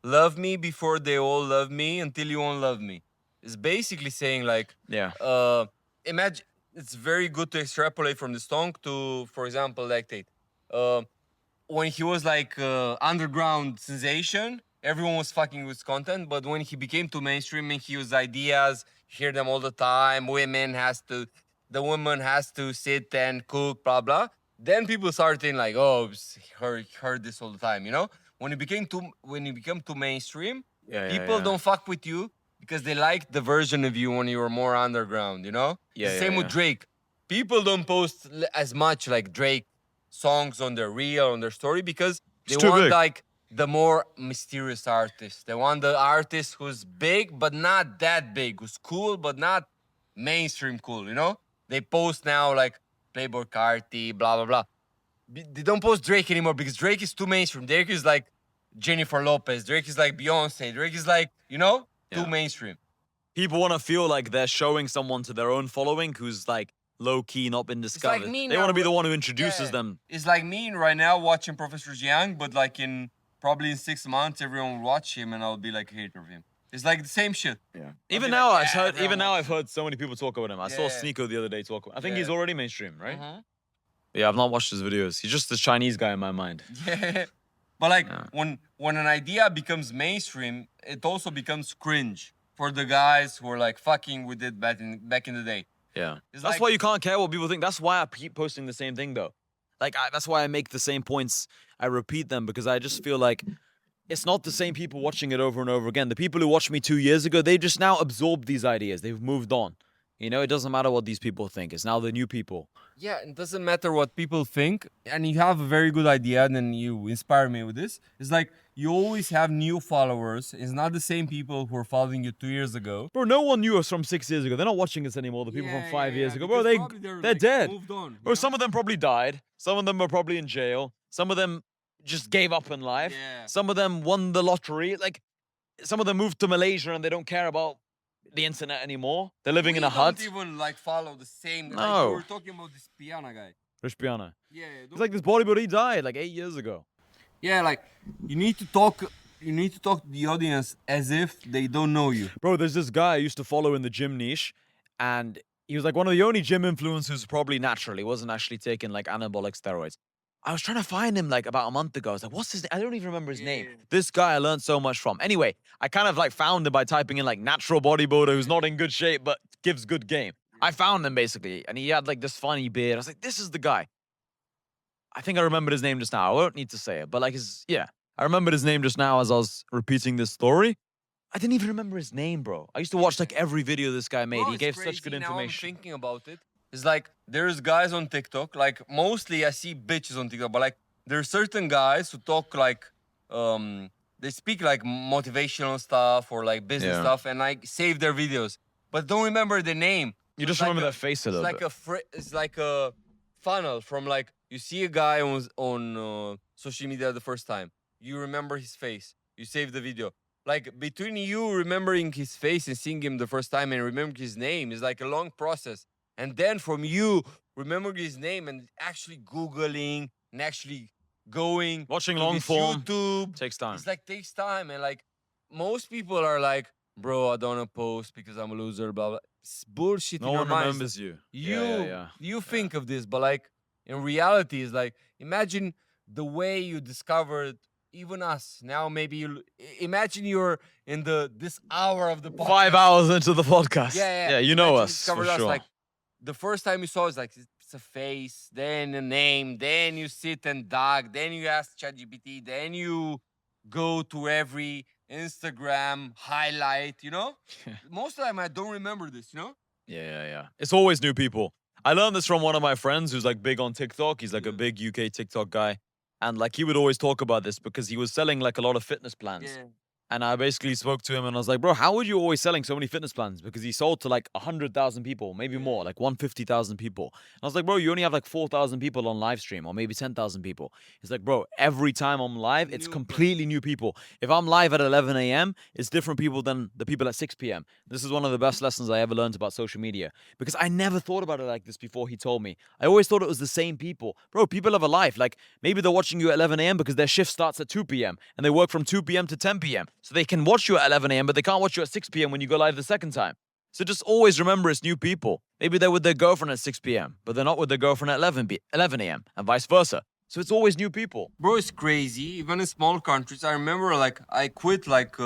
love me before they all love me until you won't love me. It's basically saying like, Yeah. imagine, it's very good to extrapolate from the song to, for example, like Tate. When he was like underground sensation, everyone was fucking with his content. But when he became too mainstream and he used ideas, you hear them all the time. The woman has to sit and cook, blah blah. Then people started thinking like, oh, heard this all the time, you know. When you become too mainstream, people don't fuck with you because they like the version of you when you were more underground, you know. Yeah, Same with Drake. People don't post as much like Drake songs on their reel, on their story, because they It's too want big. like the more mysterious artist. They want the artist who's big but not that big, who's cool but not mainstream cool. You know, they post now like Playboy Carti, blah blah blah. They don't post Drake anymore because Drake is too mainstream. Drake is like Jennifer Lopez. Drake is like Beyonce. Drake is like, you know, too Yeah. mainstream. People want to feel like they're showing someone to their own following who's like low key, not been It's discovered. like me They want to now, be the one who introduces yeah. them. It's like me right now watching Professor Jiang, but like in probably in 6 months, everyone will watch him and I'll be like a hater of him. It's like the same shit. Yeah. I'll Even be now, like, I've yeah, heard. everyone Even now, watch I've heard so many people talk about him. I saw Yeah. Sneeko the other day talk. I think he's Yeah. already mainstream, right? Mhm. Yeah, I've not watched his videos. He's just this Chinese guy in my mind. Yeah. But like Yeah. when an idea becomes mainstream, it also becomes cringe for the guys who are like fucking with it back in the day. Yeah. It's That's like- why you can't care what people think. That's why I keep posting the same thing, though. Like, that's why I make the same points. I repeat them because I just feel like it's not the same people watching it over and over again. The people who watched me 2 years ago, they just now absorb these ideas. They've moved on. You know, it doesn't matter what these people think. It's now the new people. Yeah, it doesn't matter what people think, and you have a very good idea, and then you inspire me with this. It's like you always have new followers. It's not the same people who were following you 2 years ago. Bro, no one knew us from 6 years ago. They're not watching us anymore. The people from 5 years ago. Bro, because probably they're like, dead. Moved on. Bro, some of them probably died. Some of them are probably in jail. Some of them just gave up in life. Yeah. Some of them won the lottery. Like, some of them moved to Malaysia and they don't care about the internet anymore. They're living in a hut. Don't even like follow the same. Like, No. we were talking about this piano guy. Rich Piana. Yeah. He's like this bodybuilder. He died like 8 years ago. Yeah, like you need to talk. You need to talk to the audience as if they don't know you. Bro, there's this guy I used to follow in the gym niche, and he was like one of the only gym influencers probably natural. He wasn't actually taking like anabolic steroids. I was trying to find him like about a month ago. I was like, what's his name? I don't even remember his name. Yeah. This guy I learned so much from. Anyway, I kind of like found him by typing in like natural bodybuilder who's not in good shape but gives good game. I found him basically, and he had like this funny beard. I was like, this is the guy. I think I remembered his name just now. I won't need to say it, but like I remembered his name just now as I was repeating this story. I didn't even remember his name, bro. I used to watch like every video this guy made. Bro, He it's gave such crazy. good Now information. I'm thinking about it. It's like there's guys on TikTok. Like mostly I see bitches on TikTok, but like there's certain guys who talk like they speak like motivational stuff or like business Yeah. stuff and like save their videos, but don't remember the name. You So just it's like remember a- that face a It's little like bit. it's like a funnel from like you see a guy on social media the first time. You remember his face. You save the video. Like between you remembering his face and seeing him the first time and remembering his name is like a long process. And then from you remembering his name and actually Googling and actually going Watching to long his form YouTube. takes time. It's like takes time and like most people are like, bro, I don't wanna post because I'm a loser, blah blah. It's bullshit No in your one mind. remembers you. You think of this, but like in reality, it's like imagine the way you discovered even us. Now maybe imagine you're in this hour of the podcast. 5 hours into the podcast. Yeah. you know Imagine us for discovered sure. Like the first time you saw it's like it's a face, then a name, then you sit and dog, then you ask ChatGPT, then you go to every Instagram highlight, you know? Most of the time I don't remember this, you know? Yeah. It's always new people. I learned this from one of my friends who's like big on TikTok. He's like a big UK TikTok guy. And like he would always talk about this because he was selling like a lot of fitness plans. And I basically spoke to him and I was like, bro, how are you always selling so many fitness plans? Because he sold to like 100,000 people, maybe more, like 150,000 people. And I was like, bro, you only have like 4,000 people on live stream or maybe 10,000 people. He's like, bro, every time I'm live, it's New completely new people. If I'm live at 11 a.m., it's different people than the people at 6 p.m. This is one of the best lessons I ever learned about social media because I never thought about it like this before he told me. I always thought it was the same people. Bro, people have a life. Like maybe they're watching you at 11 a.m. because their shift starts at 2 p.m. and they work from 2 p.m. to 10 p.m. So they can watch you at 11 a.m., but they can't watch you at 6 p.m. when you go live the second time. So just always remember it's new people. Maybe they're with their girlfriend at 6 p.m., but they're not with their girlfriend at 11 a.m. and vice versa. So it's always new people. Bro, it's crazy. Even in small countries, I remember like I quit like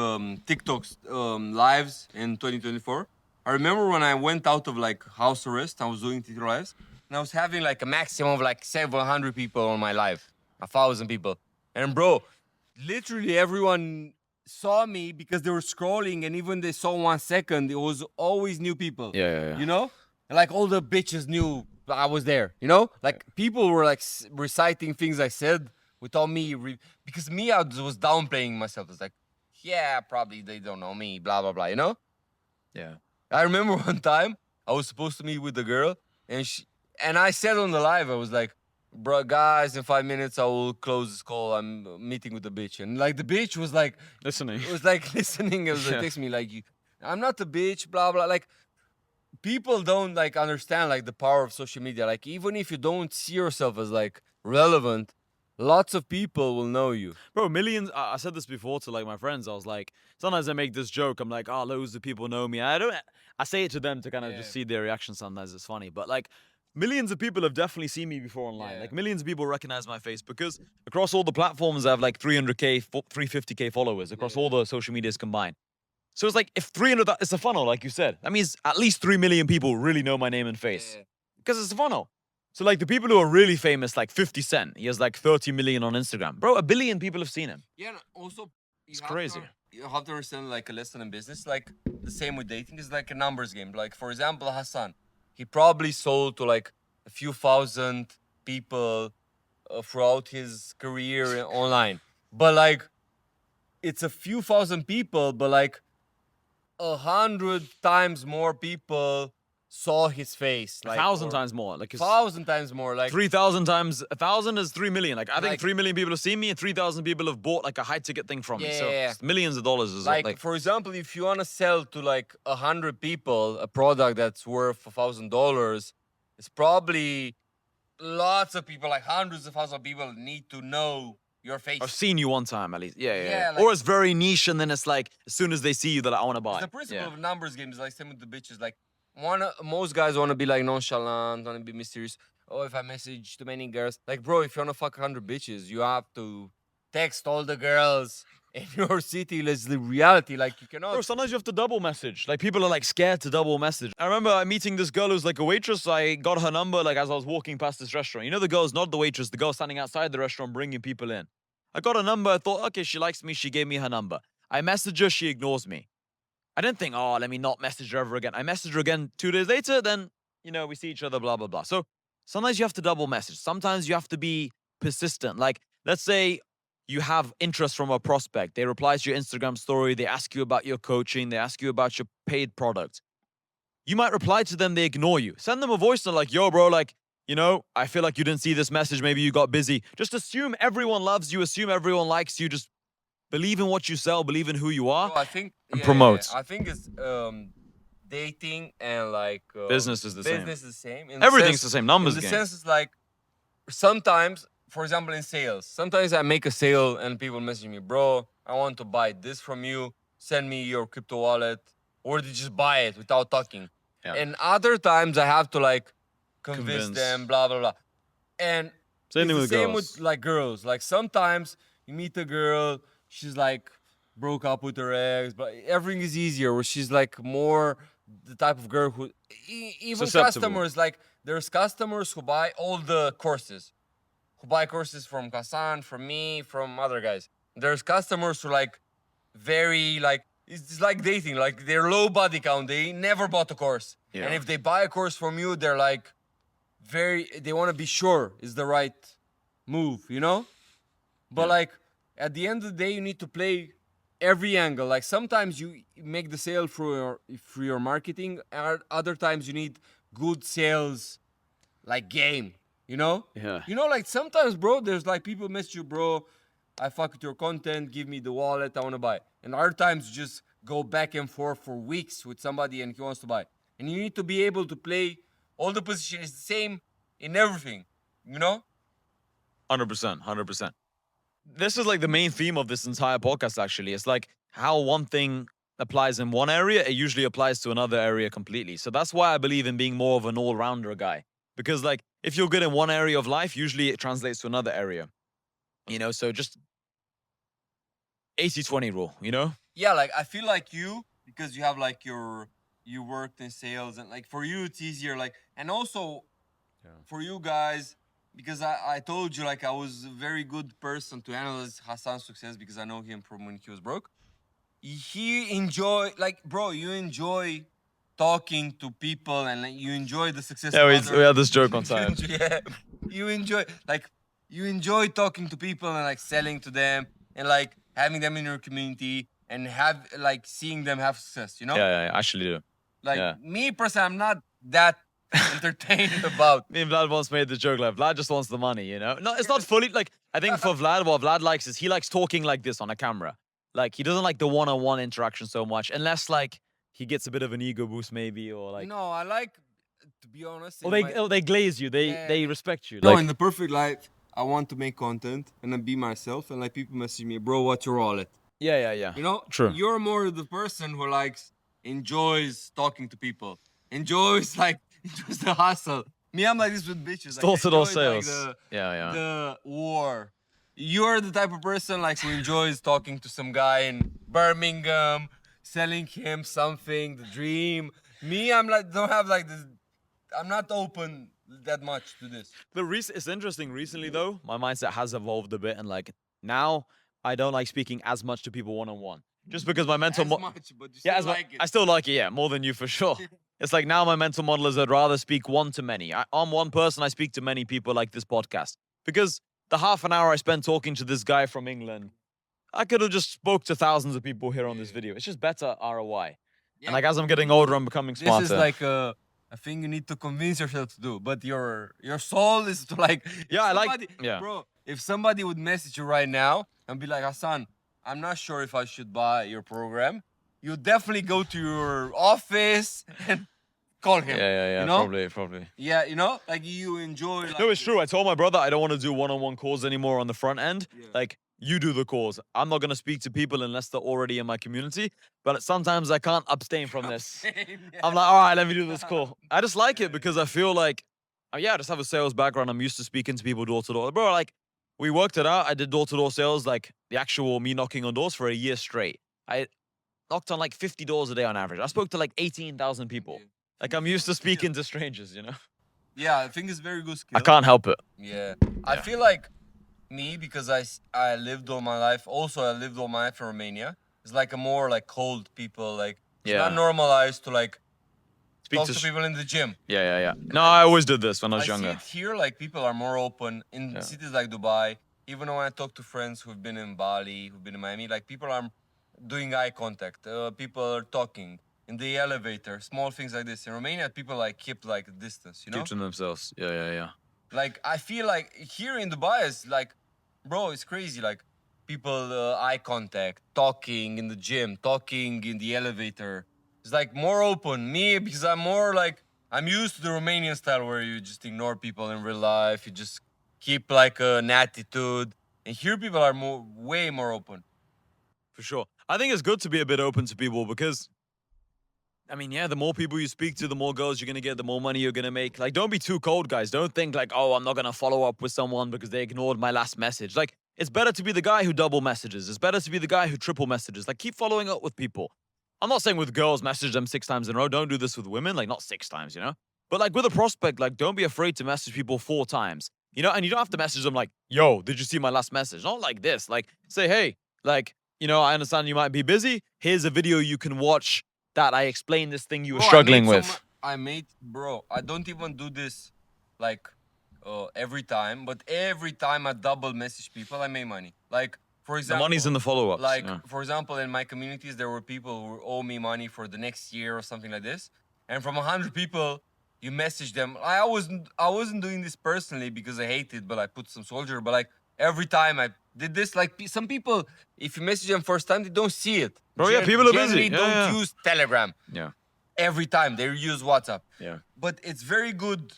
TikTok's lives in 2024. I remember when I went out of like house arrest, I was doing TikTok lives, and I was having like a maximum of like 700 people on my live, 1,000 people. And bro, literally everyone saw me because they were scrolling, and even they saw 1 second, it was always new people. Yeah. You know? And like all the bitches knew I was there, you know? Like people were like reciting things I said without me, because me, I was downplaying myself. It's like, yeah, probably they don't know me, blah, blah, blah, you know? Yeah. I remember one time I was supposed to meet with the girl, and I said on the live, I was like, bro, guys, in 5 minutes I will close this call. I'm meeting with the bitch. And like the bitch was like, Listening. it was like listening. It was like Yeah. texting me like, I'm not a bitch, blah, blah. Like, people don't like understand like the power of social media. Like, even if you don't see yourself as like relevant, lots of people will know you. Bro, millions. I said this before to like my friends. I was like, sometimes I make this joke. I'm like, oh, loads of people know me. I say it to them to kind of just see their reaction. Sometimes it's funny, but like, millions of people have definitely seen me before online. Yeah. Like, millions of people recognize my face because across all the platforms, I have like 300k, 350k followers across all the social medias combined. So it's like if 300, it's a funnel, like you said. That means at least 3 million people really know my name and face because it's a funnel. So like the people who are really famous, like 50 Cent, he has like 30 million on Instagram. Bro, 1 billion people have seen him. Yeah, and also It's crazy. You have to understand like a lesson in business. Like the same with dating is like a numbers game. Like for example, Hassan, he probably sold to like a few thousand people throughout his career online. But like it's a few thousand people, but like 100 times more people saw his face. Like 1,000 times more. Like it's 1,000 times more. Like 3,000 times 1,000 is 3 million. Like I think Like- 3 million people have seen me and 3,000 people have bought like a high ticket thing from me. So Yeah. it's millions of dollars is like, for example, if you want to sell to like 100 people a product that's worth $1,000, it's probably lots of people, like hundreds of thousands of people, need to know your face. I've seen you one time at least. Yeah, yeah. Yeah, Or like- it's very niche and then it's like as soon as they see you, they're like, I want to buy. It's the principle Yeah. of numbers games, like same with the bitches. Like, most guys want to be like nonchalant, want to be mysterious. Oh, if I message too many girls, like, bro, if you want to fuck 100 bitches, you have to text all the girls in your city. It's the reality. Like, you cannot. Bro, sometimes you have to double message. Like people are like scared to double message. I remember meeting this girl who's like a waitress. I got her number like as I was walking past this restaurant. You know the girl's not the waitress, the girl standing outside the restaurant bringing people in. I got her number. I thought, okay, she likes me. She gave me her number. I message her. She ignores me. I didn't think, oh, let me not message her ever again. I messaged her again 2 days later. Then, you know, we see each other, blah, blah, blah. So sometimes you have to double message. Sometimes you have to be persistent. Like, let's say you have interest from a prospect. They reply to your Instagram story. They ask you about your coaching. They ask you about your paid product. You might reply to them. They ignore you. Send them a voice note like, yo, bro, like, you know, I feel like you didn't see this message. Maybe you got busy. Just assume everyone loves you. Assume everyone likes you. Just believe in what you sell. Believe in who you are. So I think and promote. I think it's dating and like Business is the same. Business is the same. Everything's the same. Numbers In the game. sense, it's like sometimes, for example, in sales, sometimes I make a sale and people message me, bro, I want to buy this from you. Send me your crypto wallet, or they just buy it without talking. Yeah. And other times I have to like convince Convince. them, blah blah blah. And Same thing it's with the same girls. with like girls. Like sometimes you meet a girl, she's like broke up with her ex, but everything is easier. Where she's like more the type of girl who even Susceptible. customers, like there's customers who buy all the courses, who buy courses from Kassan, from me, from other guys. There's customers who like very like it's like dating, like they're low body count. They never bought a course, Yeah. and if they buy a course from you, they're like they want to be sure it's the right move, you know? But Yeah. like at the end of the day, you need to play every angle. Like sometimes you make the sale through your marketing, and other times you need good sales like game, you know? Yeah. You know, like sometimes, bro, there's like people message you, bro, I fuck with your content, give me the wallet, I want to buy. And other times you just go back and forth for weeks with somebody and he wants to buy. And you need to be able to play all the positions the same in everything, you know? 100%. 100%. This is like the main theme of this entire podcast, actually. It's like how one thing applies in one area, it usually applies to another area completely. So that's why I believe in being more of an all-rounder guy. Because like if you're good in one area of life, usually it translates to another area. You know, so just 80-20 rule, you know? Yeah, like I feel like you, because you have like you worked in sales, and like for you it's easier, like, and also for you guys, because I told you like I was a very good person to analyze Hassan's success because I know him from when he was broke. He enjoy, like, bro, you enjoy talking to people and like, you enjoy the success Yeah, of we others. had this joke on You time. you enjoy talking to people and like selling to them and like having them in your community and have like seeing them have success, you know? Yeah, I actually do. Like yeah. me personally, I'm not that entertained about. Me and Vlad once made the joke like Vlad just wants the money, you know? No, it's not fully like I think for Vlad, what Vlad likes is he likes talking like this on a camera. Like he doesn't like the one-on-one interaction so much, unless like he gets a bit of an ego boost maybe, or like No, I like to be honest. or they glaze you, they respect you. No, Like in the perfect life, I want to make content and then be myself. And like people message me, bro, what's your wallet? yeah. You know, True. You're more the person who likes, enjoys talking to people, enjoys enjoys the hustle. Me, I'm like this with bitches. Like, Door-to-door enjoy, like, sales. Yeah. the war. You're the type of person like who enjoys talking to some guy in Birmingham, selling him something, the dream. Me, I'm like don't have like this. I'm not open that much to this. It's interesting recently though. My mindset has evolved a bit, and like now I don't like speaking as much to people one-on-one, just because my mental Much, but you yeah, still like it. I still like it. Yeah, more than you for sure. It's like now my mental model is I'd rather speak one to many. I'm one person. I speak to many people like this podcast because the half an hour I spent talking to this guy from England, I could have just spoke to thousands of people here on this video. It's just better ROI. And like as I'm getting older, I'm becoming smarter. This is like a thing you need to convince yourself to do, but your soul is to like. Yeah, I like. Yeah, bro. If somebody would message you right now and be like, Hassan, I'm not sure if I should buy your program, you definitely go to your office and call him. Yeah. You know? Probably. Yeah, you know, like you enjoy. Like, No, it's true. I told my brother I don't want to do one-on-one calls anymore on the front end. Yeah. Like you do the calls. I'm not gonna speak to people unless they're already in my community. But sometimes I can't abstain from this. I'm like, all right, let me do this call. I just like it because I feel like, yeah, I just have a sales background. I'm used to speaking to people door to door. Bro, like we worked it out. I did door to door sales, like the actual me knocking on doors for a year straight. I knocked on like 50 doors a day on average. I spoke to like 18,000 people. Like I'm used to speaking to strangers, you know? Yeah, I think it's very good skill. I can't help it. Yeah. I feel like me, because I lived all my life, also I lived all my life in Romania. It's like a more like cold people, like it's not normalized to like talk to people in the gym. Yeah. No, I always did this when I was younger. See it here, like people are more open in cities like Dubai. Even when I talk to friends who've been in Bali, who've been in Miami, like people are doing eye contact. People are talking in the elevator, small things like this. In Romania, people like keep like a distance, you know? Keep to themselves. Yeah. Like I feel like here in Dubai is like, bro, it's crazy. Like people eye contact, talking in the gym, talking in the elevator. It's like more open. Me, because I'm more like I'm used to the Romanian style where you just ignore people in real life. You just keep like an attitude. And here people are way more open. For sure. I think it's good to be a bit open to people because, I mean, yeah, the more people you speak to, the more girls you're going to get, the more money you're going to make. Like, don't be too cold, guys. Don't think like, oh, I'm not going to follow up with someone because they ignored my last message. Like, it's better to be the guy who double messages. It's better to be the guy who triple messages. Like, keep following up with people. I'm not saying with girls, message them 6 times in a row. Don't do this with women. Like, not 6 times, you know? But like with a prospect, like, don't be afraid to message people 4 times. You know, and you don't have to message them like, yo, did you see my last message? Not like this. Like, say, hey, like, you know, I understand you might be busy. Here's a video you can watch that I explain this thing you were struggling with. Bro, I don't even do this like every time, but every time I double message people, I make money. Like, for example, The money's in the follow-ups. Like, for example, in my communities, there were people who owe me money for the next year or something like this. And from 100 people, you message them. I wasn't doing this personally because I hate it, but I put some soldier. But like every time I did this, like some people, if you message them first time, they don't see it. Bro, yeah, people are busy. Don't use Telegram. Yeah. Every time they use WhatsApp. Yeah. But it's very good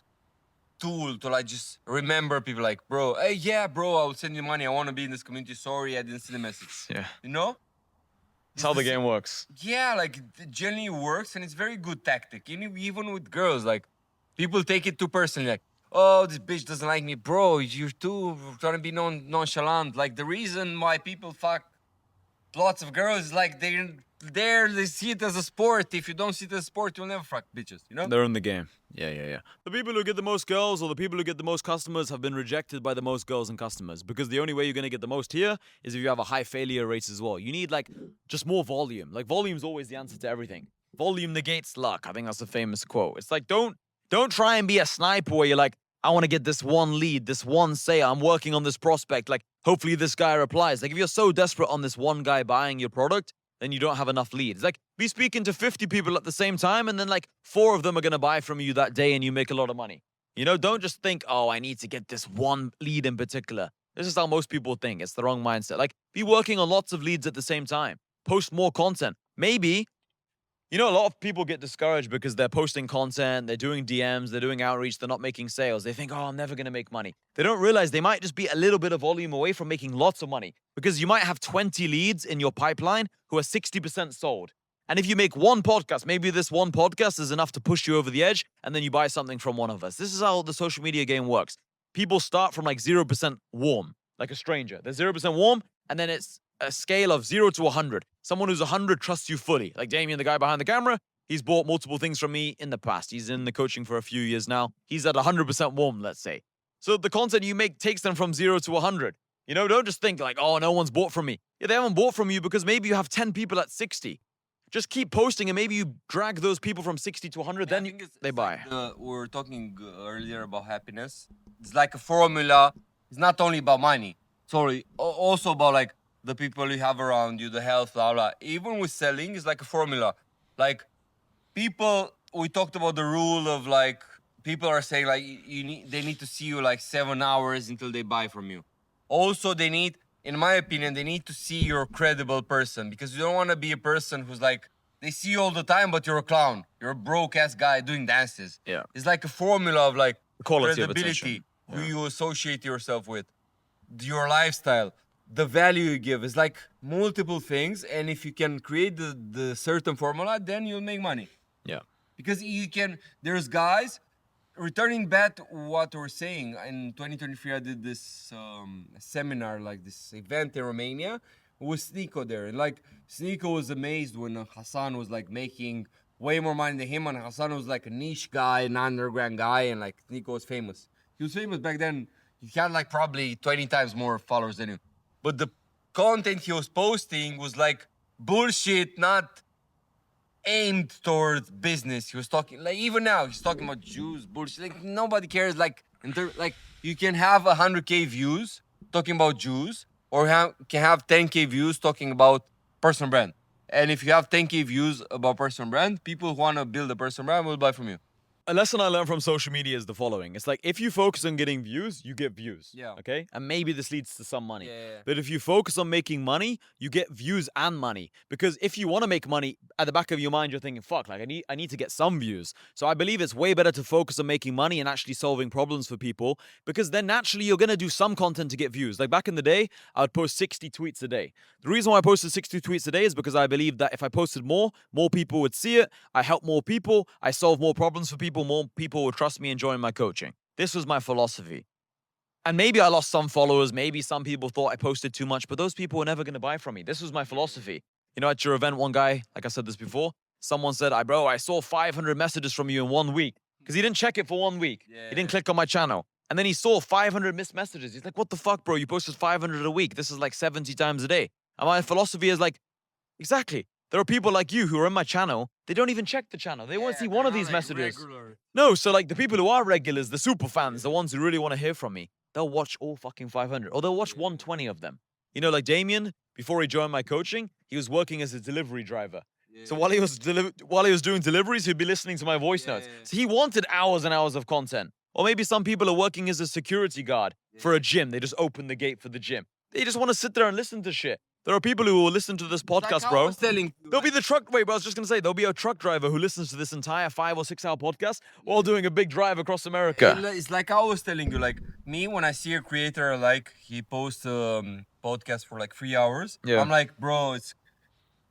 tool to like just remember people like, bro, hey, yeah, bro, I will send you money. I want to be in this community. Sorry, I didn't see the message. Yeah. You know? That's how the game works. Yeah, like it generally works and it's very good tactic. Even with girls, like people take it too personally. Like, oh, this bitch doesn't like me. Bro, you're too trying to be nonchalant. Like the reason why people fuck lots of girls is like they see it as a sport. If you don't see it as a sport, you'll never fuck bitches, you know? They're in the game. Yeah. The people who get the most girls or the people who get the most customers have been rejected by the most girls and customers because the only way you're going to get the most here is if you have a high failure rate as well. You need like just more volume. Like volume's always the answer to everything. volume negates luck. I think that's a famous quote. It's like, don't try and be a sniper where you're like, I want to get this one lead, this one sale. I'm working on this prospect. Like, hopefully this guy replies. Like, if you're so desperate on this one guy buying your product, then you don't have enough leads. Like, be speaking to 50 people at the same time, and then like 4 of them are going to buy from you that day and you make a lot of money. You know, don't just think, oh, I need to get this one lead in particular. This is how most people think. It's the wrong mindset. Like, be working on lots of leads at the same time. Post more content. Maybe, you know, a lot of people get discouraged because they're posting content, they're doing DMs, they're doing outreach, they're not making sales. They think, oh, I'm never going to make money. They don't realize they might just be a little bit of volume away from making lots of money, because you might have 20 leads in your pipeline who are 60% sold. And if you make one podcast, maybe this one podcast is enough to push you over the edge, and then you buy something from one of us. This is how the social media game works. People start from like 0% warm, like a stranger. They're 0% warm, and then it's a scale of 0 to 100. Someone who's 100 trusts you fully. Like Damien, the guy behind the camera, he's bought multiple things from me in the past. He's in the coaching for a few years now. He's at 100% warm, let's say. So the content you make takes them from 0 to 100. You know, don't just think like, oh, no one's bought from me. Yeah, they haven't bought from you because maybe you have 10 people at 60. Just keep posting, and maybe you drag those people from 60 to 100, Yeah, then they buy. Like we were talking earlier about happiness. It's like a formula. It's not only about money. Sorry, also about like the people you have around you, the health, blah blah. Even with selling, it's like a formula. Like people, we talked about the rule of like people are saying like they need to see you like 7 hours until they buy from you. Also, they need, in my opinion, they need to see you're a credible person, because you don't want to be a person who's like, they see you all the time, but you're a clown. You're a broke ass guy doing dances. Yeah. It's like a formula of like Quality of credibility, attention. who you associate yourself with, your lifestyle, the value you give. It's like multiple things. And if you can create the certain formula, then you'll make money. Yeah. Because you can, there's guys, returning back to what we're saying, in 2023 I did this seminar, like this event in Romania with Sneeko there, and like Sneeko was amazed when Hassan was like making way more money than him, and Hassan was like a niche guy, an underground guy, and like Sneeko was famous. He was famous back then. He had like probably 20 times more followers than you, but the content he was posting was like bullshit, not aimed towards business. He was talking like, even now he's talking about Jews bullshit. Like nobody cares. Like like you can have 100K views talking about Jews, or can have 10K views talking about personal brand. And if you have 10K views about personal brand, people who want to build a personal brand will buy from you. A lesson I learned from social media is the following. It's like, if you focus on getting views, you get views. Yeah. Okay? And maybe this leads to some money. Yeah. But if you focus on making money, you get views and money. Because if you want to make money, at the back of your mind, you're thinking, fuck, like I need to get some views. So I believe it's way better to focus on making money and actually solving problems for people, because then naturally you're going to do some content to get views. Like back in the day, I would post 60 tweets a day. The reason why I posted 60 tweets a day is because I believe that if I posted more people would see it. I help more people. I solve more problems for people. More people would trust me and join my coaching. This was my philosophy. And maybe I lost some followers. Maybe some people thought I posted too much, but those people were never going to buy from me. This was my philosophy. You know, at your event, one guy, like I said this before, someone said, bro, I saw 500 messages from you in 1 week. Because he didn't check it for 1 week. Yeah. He didn't click on my channel. And then he saw 500 missed messages. He's like, what the fuck, bro? You posted 500 a week. This is like 70 times a day. And my philosophy is like, exactly. There are people like you who are in my channel. They don't even check the channel. They won't see one of these messages. Regular. No, so like the people who are regulars, the super fans, the ones who really want to hear from me, they'll watch all fucking 500, or they'll watch 120 of them. You know, like Damien, before he joined my coaching, he was working as a delivery driver. So while he was doing deliveries, he'd be listening to my voice notes. So he wanted hours and hours of content. Or maybe some people are working as a security guard for a gym. They just open the gate for the gym. They just want to sit there and listen to shit. There are people who will listen to this podcast, bro. There'll be the truck. Wait, but I was just gonna say, there'll be a truck driver who listens to this entire 5 or 6 hour podcast while doing a big drive across America. It's like I was telling you, like me, when I see a creator, like he posts a podcast for like 3 hours, Yeah. I'm like, bro, it's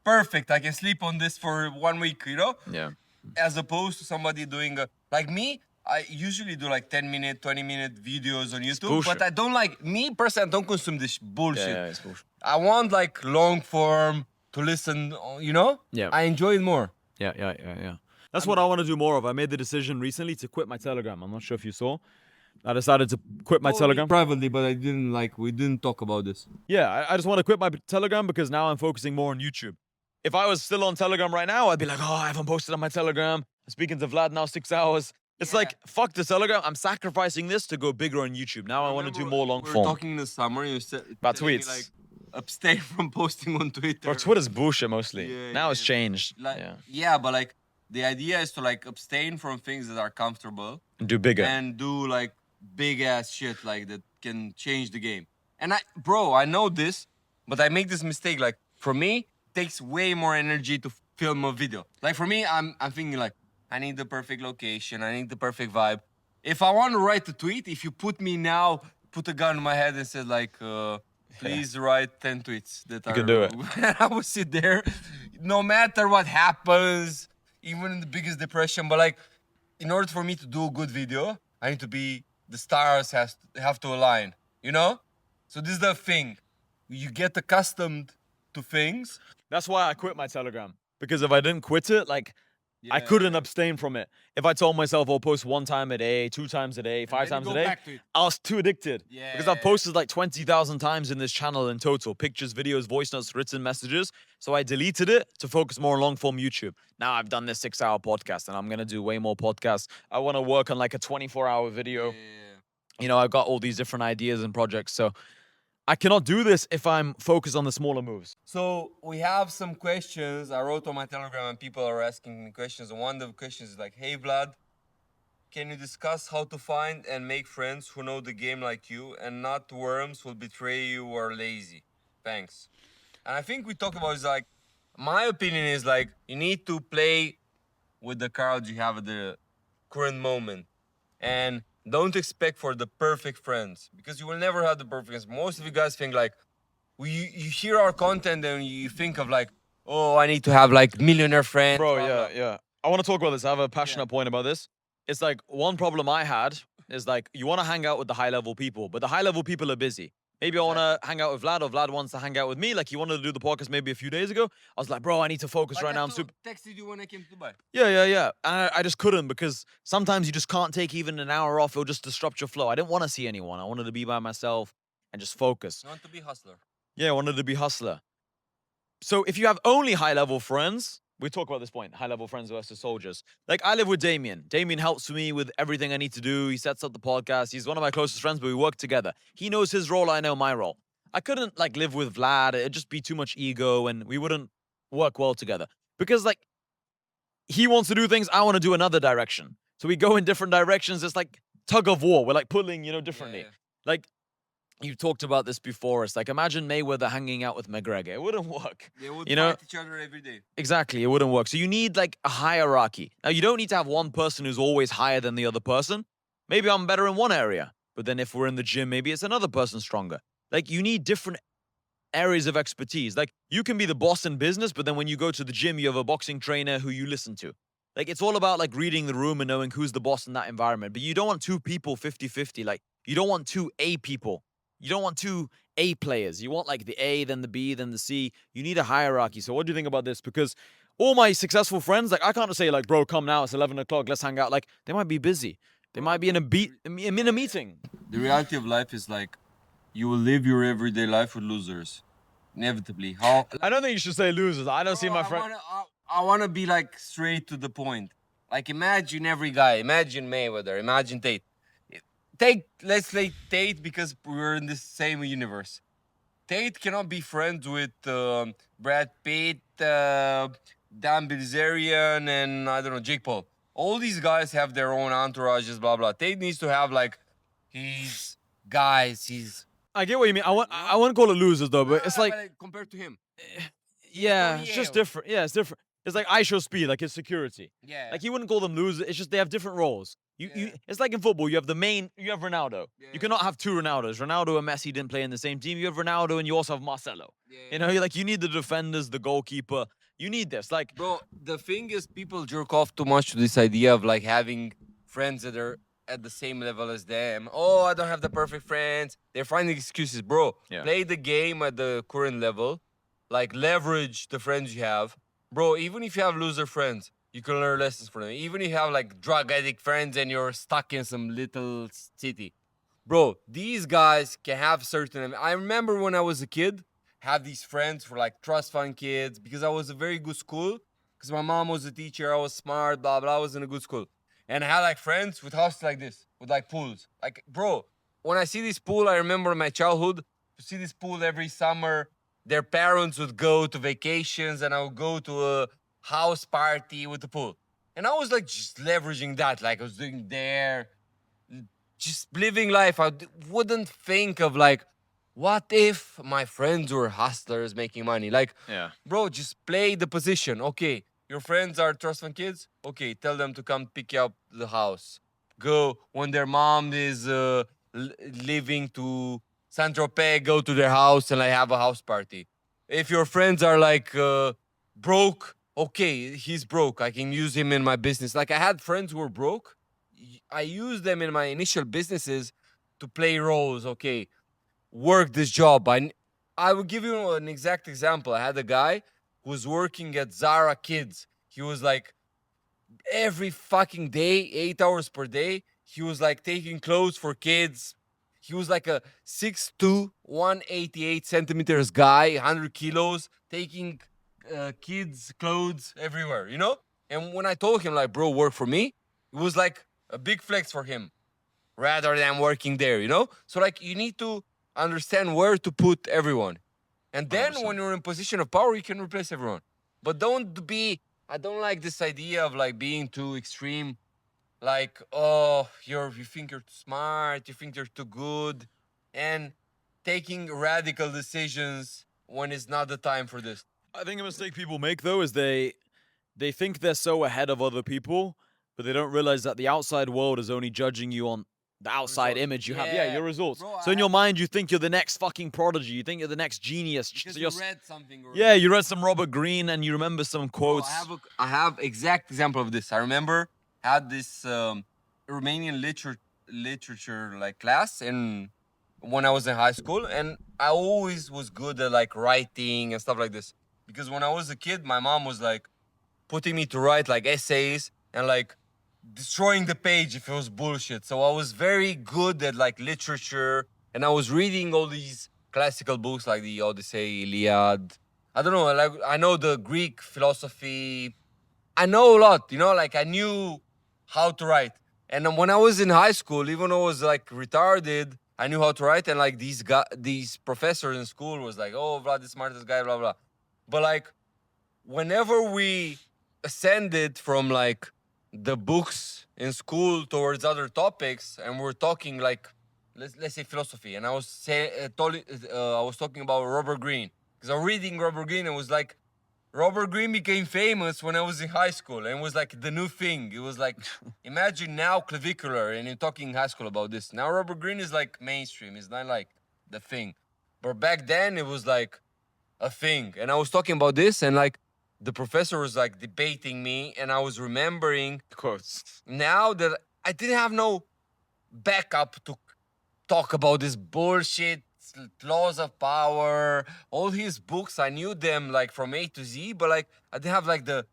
perfect. I can sleep on this for 1 week, you know? Yeah. As opposed to somebody doing like me. I usually do like 10-minute, 20-minute videos on YouTube, bullshit. but I don't like, me personally, I don't consume this bullshit. Yeah, it's bullshit. I want like long form to listen, you know? Yeah. I enjoy it more. Yeah. That's what I want to do more of. I made the decision recently to quit my Telegram. I'm not sure if you saw. I decided to quit my Telegram. Privately, but I didn't we didn't talk about this. Yeah, I just want to quit my Telegram because now I'm focusing more on YouTube. if I was still on Telegram right now, I'd be like, oh, I haven't posted on my Telegram. I'm speaking to Vlad now 6 hours. It's Yeah. like, fuck the Telegram. I'm sacrificing this to go bigger on YouTube. Now I want to do more long we were form. talking in the summer. You said About telling me, tweets. like, abstain from posting on Twitter. Bro, Twitter's bullshit mostly. Yeah, now yeah. it's changed. Like, yeah. but like the idea is to like abstain from things that are comfortable And do bigger. and do like big ass shit like that can change the game. And I know this, but I make this mistake. Like for me, it takes way more energy to film a video. Like for me, I'm thinking like I need the perfect location, I need the perfect vibe. If I want to write a tweet, if you put me now, put a gun in my head and said like, please write 10 tweets that You can do it. I will sit there, no matter what happens, even in the biggest depression. But like, in order for me to do a good video, I need to be, the stars have to align, you know? So this is the thing. You get accustomed to things. That's why I quit my Telegram. Because if I didn't quit it, like, I couldn't abstain from it. If I told myself I'll post 1 time a day, 2 times a day, 5 times a day, I was too addicted. Because I've posted like 20,000 times in this channel in total. Pictures, videos, voice notes, written messages. So I deleted it to focus more on long form YouTube. Now I've done this 6-hour podcast and I'm going to do way more podcasts. I want to work on like a 24-hour video. You know, I've got all these different ideas and projects. So I cannot do this if I'm focused on the smaller moves. So we have some questions. I wrote on my Telegram and people are asking me questions. And one of the questions is like, hey Vlad, can you discuss how to find and make friends who know the game like you and not worms who will betray you or lazy? Thanks. And I think we talked about is like, my opinion is like, you need to play with the cards you have at the current moment. And don't expect for the perfect friends because you will never have the perfect friends. Most of you guys think like, you hear our content and you think of like, oh, I need to have like millionaire friends. Bro, blah, blah. yeah. I want to talk about this. I have a passionate point about this. It's like one problem I had is like you want to hang out with the high level people, but the high level people are busy. Maybe I want to hang out with Vlad or Vlad wants to hang out with me. Like he wanted to do the podcast maybe a few days ago. I was like, bro, I need to focus right now. I'm super. Texted you when I came to Dubai. Yeah. And I just couldn't because sometimes you just can't take even an hour off. It'll just disrupt your flow. I didn't want to see anyone. I wanted to be by myself and just focus. You want to be hustler. Yeah, I wanted to be hustler. So if you have only high level friends, we talk about this point, high level friends versus soldiers. Like I live with Damien. Damien helps me with everything I need to do. He sets up the podcast. He's one of my closest friends, but we work together. He knows his role. I know my role. I couldn't like live with Vlad. It'd just be too much ego and we wouldn't work well together because like he wants to do things. I want to do another direction. So we go in different directions. It's like tug of war. We're like pulling, differently. Yeah. Like you talked about this before. It's like imagine Mayweather hanging out with McGregor. It wouldn't work. They would You know? fight each other every day. Exactly, it wouldn't work. So you need like a hierarchy. Now you don't need to have one person who's always higher than the other person. Maybe I'm better in one area, but then if we're in the gym, maybe it's another person stronger. Like you need different areas of expertise. Like you can be the boss in business, but then when you go to the gym, you have a boxing trainer who you listen to. Like it's all about like reading the room and knowing who's the boss in that environment. But you don't want 2 people 50-50. Like you don't want 2 A people. You don't want 2 A players. You want like the A, then the B, then the C. You need a hierarchy. So what do you think about this? Because all my successful friends, like I can't just say like, bro, come now, it's 11 o'clock, let's hang out. Like they might be busy. They might be in a meeting. The reality of life is like, you will live your everyday life with losers. Inevitably. How? I don't think you should say losers. I don't see my friend. I want to be like straight to the point. Like imagine every guy. Imagine Mayweather. Imagine Tate. Let's say Tate because we're in the same universe. Tate cannot be friends with Brad Pitt, Dan Bilzerian, and I don't know, Jake Paul. All these guys have their own entourages, blah blah. Tate needs to have like his guys. I get what you mean. I wouldn't call it losers though, but it's like compared to him. yeah, it's just different. Yeah, it's different. It's like I show speed, like his security. Yeah. Like you wouldn't call them losers. It's just they have different roles. It's like in football, you have the main, you have Ronaldo. Yeah. You cannot have 2 Ronaldos. Ronaldo and Messi didn't play in the same team. You have Ronaldo and you also have Marcelo. You need the defenders, the goalkeeper. You need this. Like, bro, the thing is, people jerk off too much to this idea of like having friends that are at the same level as them. Oh, I don't have the perfect friends. They're finding excuses, bro. Yeah. Play the game at the current level. Like leverage the friends you have, bro. Even if you have loser friends, you can learn lessons from them. Even if you have like drug addict friends and you're stuck in some little city, bro, these guys can have certain. I remember when I was a kid have these friends for like trust fund kids because I was a very good school. Because my mom was a teacher, I was smart, blah blah. I was in a good school, and I had like friends with houses like this, with like pools. Like, bro, when I see this pool, I remember my childhood. To see this pool every summer, their parents would go to vacations, and I would go to a house party with the pool, and I was like just leveraging that, like I was doing there, just living life. Wouldn't think of like, what if my friends were hustlers making money? Like, Yeah. bro, just play the position. Okay, your friends are trust fund kids. Okay, tell them to come pick you up the house. Go when their mom is leaving to Saint Tropez. Go to their house and like have a house party. If your friends are like broke, okay, he's broke. I can use him in my business. Like I had friends who were broke. I used them in my initial businesses to play roles. Okay, work this job. I will give you an exact example. I had a guy who was working at Zara Kids. He was like every fucking day, 8 hours per day, he was like taking clothes for kids. He was like a 6'2", 188 centimeters guy, 100 kilos, taking kids' clothes everywhere, you know? And when I told him, like, bro, work for me, it was like a big flex for him rather than working there, you know? So, like, you need to understand where to put everyone. And then 100%. when you're in position of power, you can replace everyone. But I don't like this idea of like being too extreme. Like, oh, you think you're too smart, you think you're too good, and taking radical decisions when it's not the time for this. I think a mistake people make though is they think they're so ahead of other people, but they don't realize that the outside world is only judging you on the outside Results. image you have. Yeah, Yeah, your results. bro, So I in your have- mind, you think you're the next fucking prodigy. You think you're the next genius. Because So you you're read something. Or yeah, you read some Robert Greene and you remember some Bro, quotes. I have exact example of this. I remember I had this Romanian literature like class in when I was in high school, and I always was good at like writing and stuff like this. Because when I was a kid, my mom was like putting me to write like essays and like destroying the page if it was bullshit. So I was very good at like literature, and I was reading all these classical books like the Odyssey, Iliad. I don't know, like I know the Greek philosophy. I know a lot, you know, like I knew how to write. And then when I was in high school, even though I was like retarded, I knew how to write. And like these professors in school was like, oh, Vlad, the smartest guy, blah blah. But like whenever we ascended from like the books in school towards other topics, and we're talking like let's say philosophy, and I was talking about Robert Greene because I'm reading Robert Greene, and was like Robert Greene became famous when I was in high school, and it was like the new thing. It was like imagine now clavicular, and you're talking in high school about this. Now Robert Greene is like mainstream. It's not like the thing, but back then it was like a thing. And I was talking about this, and like the professor was like debating me, and I was remembering Quotes. now that I didn't have no backup to talk about this bullshit laws of power, all his books. I knew them like from A to Z, but like I didn't have like the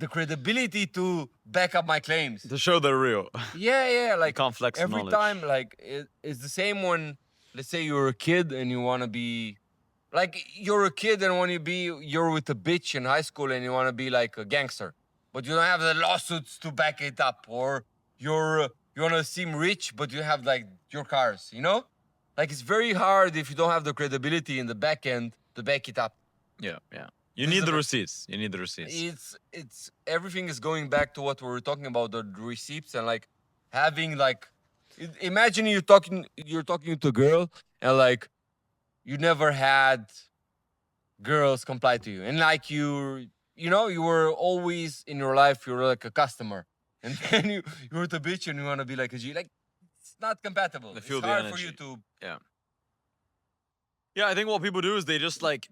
credibility to back up my claims. To show they're real. Yeah, like can't flex every knowledge. time, like it's the same when, let's say you're a kid and you want to be, like you're a kid and when you're with a bitch in high school and you want to be like a gangster, but you don't have the lawsuits to back it up, or you want to seem rich but you have like your cars, you know? Like it's very hard if you don't have the credibility in the back end to back it up. Yeah. You This need is the a- receipts. You need the receipts. It's everything is going back to what we were talking about, the receipts, and like having like imagine you're talking to a girl, and like you never had girls comply to you, and like you were always in your life, you were like a customer, and then you're with a bitch and you want to be like a G. Like it's not compatible. They It's feel the hard for you energy. to Yeah, I think what people do is they just like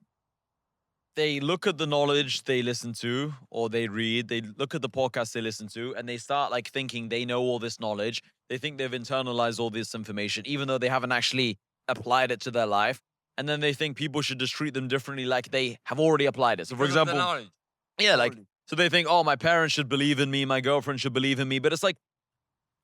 they look at the knowledge they listen to or they read, they look at the podcast they listen to, and they start like thinking they know all this knowledge. They think they've internalized all this information, even though they haven't actually applied it to their life. And then they think people should just treat them differently like they have already applied it. So for because of the example, knowledge. yeah, like Totally. so they think, oh, my parents should believe in me, my girlfriend should believe in me. But it's like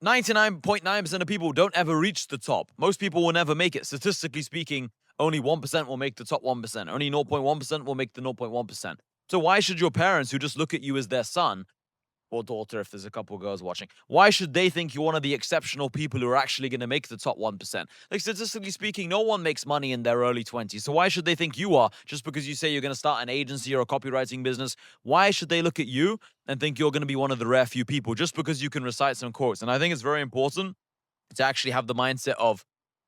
99.9% of people don't ever reach the top. Most people will never make it. Statistically speaking, only 1% will make the top 1%. Only 0.1% will make the 0.1%. So why should your parents, who just look at you as their son or daughter, if there's a couple of girls watching, why should they think you're one of the exceptional people who are actually going to make the top 1%? Like, statistically speaking, no one makes money in their early 20s. So why should they think you are just because you say you're going to start an agency or a copywriting business? Why should they look at you and think you're going to be one of the rare few people just because you can recite some quotes? And I think it's very important to actually have the mindset of,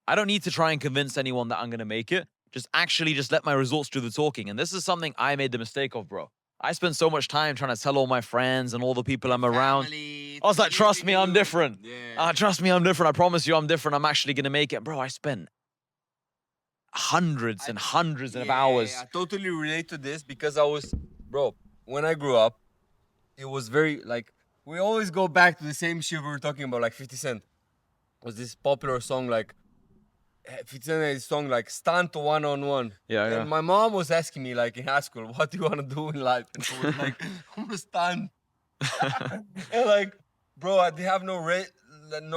I don't need to try and convince anyone that I'm going to make it. Just let my results do the talking. And this is something I made the mistake of, bro. I spent so much time trying to tell all my friends and all the people I'm around. I was like, trust me, I'm different. Yeah. Trust me, I'm different. I promise you I'm different. I'm actually going to make it. Bro, I spent hundreds and hundreds of hours. I totally relate to this because bro, when I grew up, it was very, like, we always go back to the same shit we were talking about, like 50 Cent. Was this popular song, like, 50 Cent had a song, like, Stunt One-on-One. Yeah, And yeah. my mom was asking me, like, in high school, what do you want to do in life? And I was like, I'm gonna stunt. And, like, bro, they have no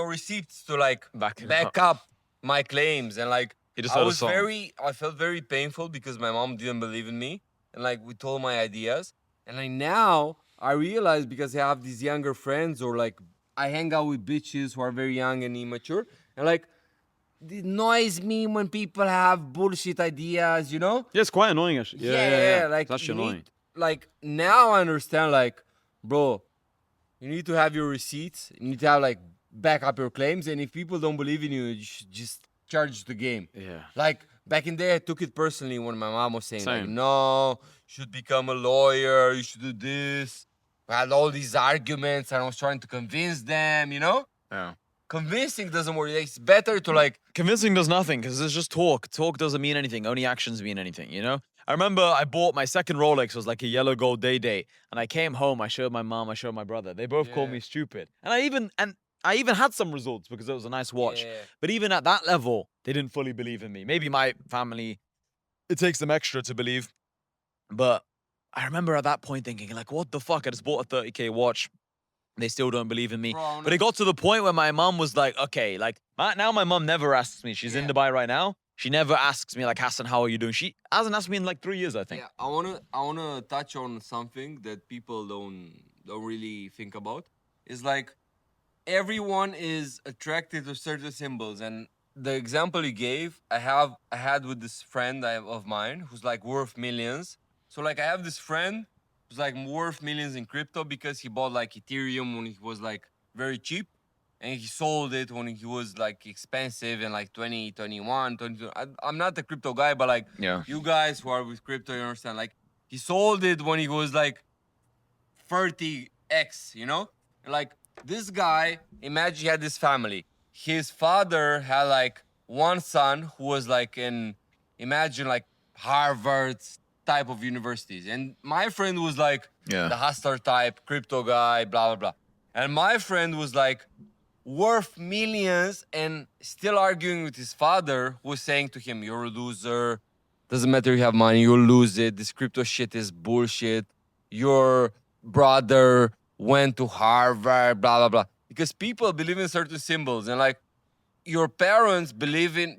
receipts to, like, back up my claims. And, like, You just heard a song. I felt very painful because my mom didn't believe in me. And, like, we told my ideas. And, like, now I realize, because I have these younger friends, or, like, I hang out with bitches who are very young and immature. And, like, it annoys me when people have bullshit ideas, you know? Yeah, it's quite annoying actually. Yeah. Like, It's actually annoying. Like, now I understand, like, bro, you need to have your receipts. You need to have, like, back up your claims. And if people don't believe in you, you should just charge the game. Yeah. Like, back in the day, I took it personally when my mom was saying, like, Same. no, you should become a lawyer, you should do this. I had all these arguments, and I was trying to convince them, you know? Yeah. Convincing doesn't work. It's better to, like, Convincing does nothing because it's just talk. Talk doesn't mean anything. Only actions mean anything, you know? I remember I bought my second Rolex, was like a yellow gold day, and I came home, I showed my mom, I showed my brother. They both called Yeah. me stupid. And I even had some results because it was a nice watch. Yeah. But even at that level, they didn't fully believe in me. Maybe my family, it takes them extra to believe. But I remember at that point thinking, like, what the fuck? I just bought a 30K watch. They still don't believe in me. Bro, But it got to the point where my mom was like, okay, like, now my mom never asks me. She's in Yeah. Dubai right now. She never asks me, like, Hassan, how are you doing? She hasn't asked me in like 3 years, I think. Yeah, I wanna touch on something that people don't really think about. It's like, everyone is attracted to certain symbols, and the example you gave, I had with this friend of mine who's, like, worth millions. So, like, I have this friend who's, like, worth millions in crypto because he bought, like, Ethereum when it was, like, very cheap, and he sold it when he was, like, expensive in, like, 2021, 22. I'm not a crypto guy, but, like, Yeah. you guys who are with crypto, you understand. Like, he sold it when he was, like, 30x, you know? Like, this guy, imagine he had this family. His father had, like, one son who was, like, imagine, like, Harvard type of universities. And my friend was, like, Yeah. the hustler type, crypto guy, blah, blah, blah. And my friend was, like, worth millions and still arguing with his father, who was saying to him, you're a loser. Doesn't matter if you have money, you'll lose it. This crypto shit is bullshit. Your brother went to Harvard, blah, blah, blah. Because people believe in certain symbols. And, like, your parents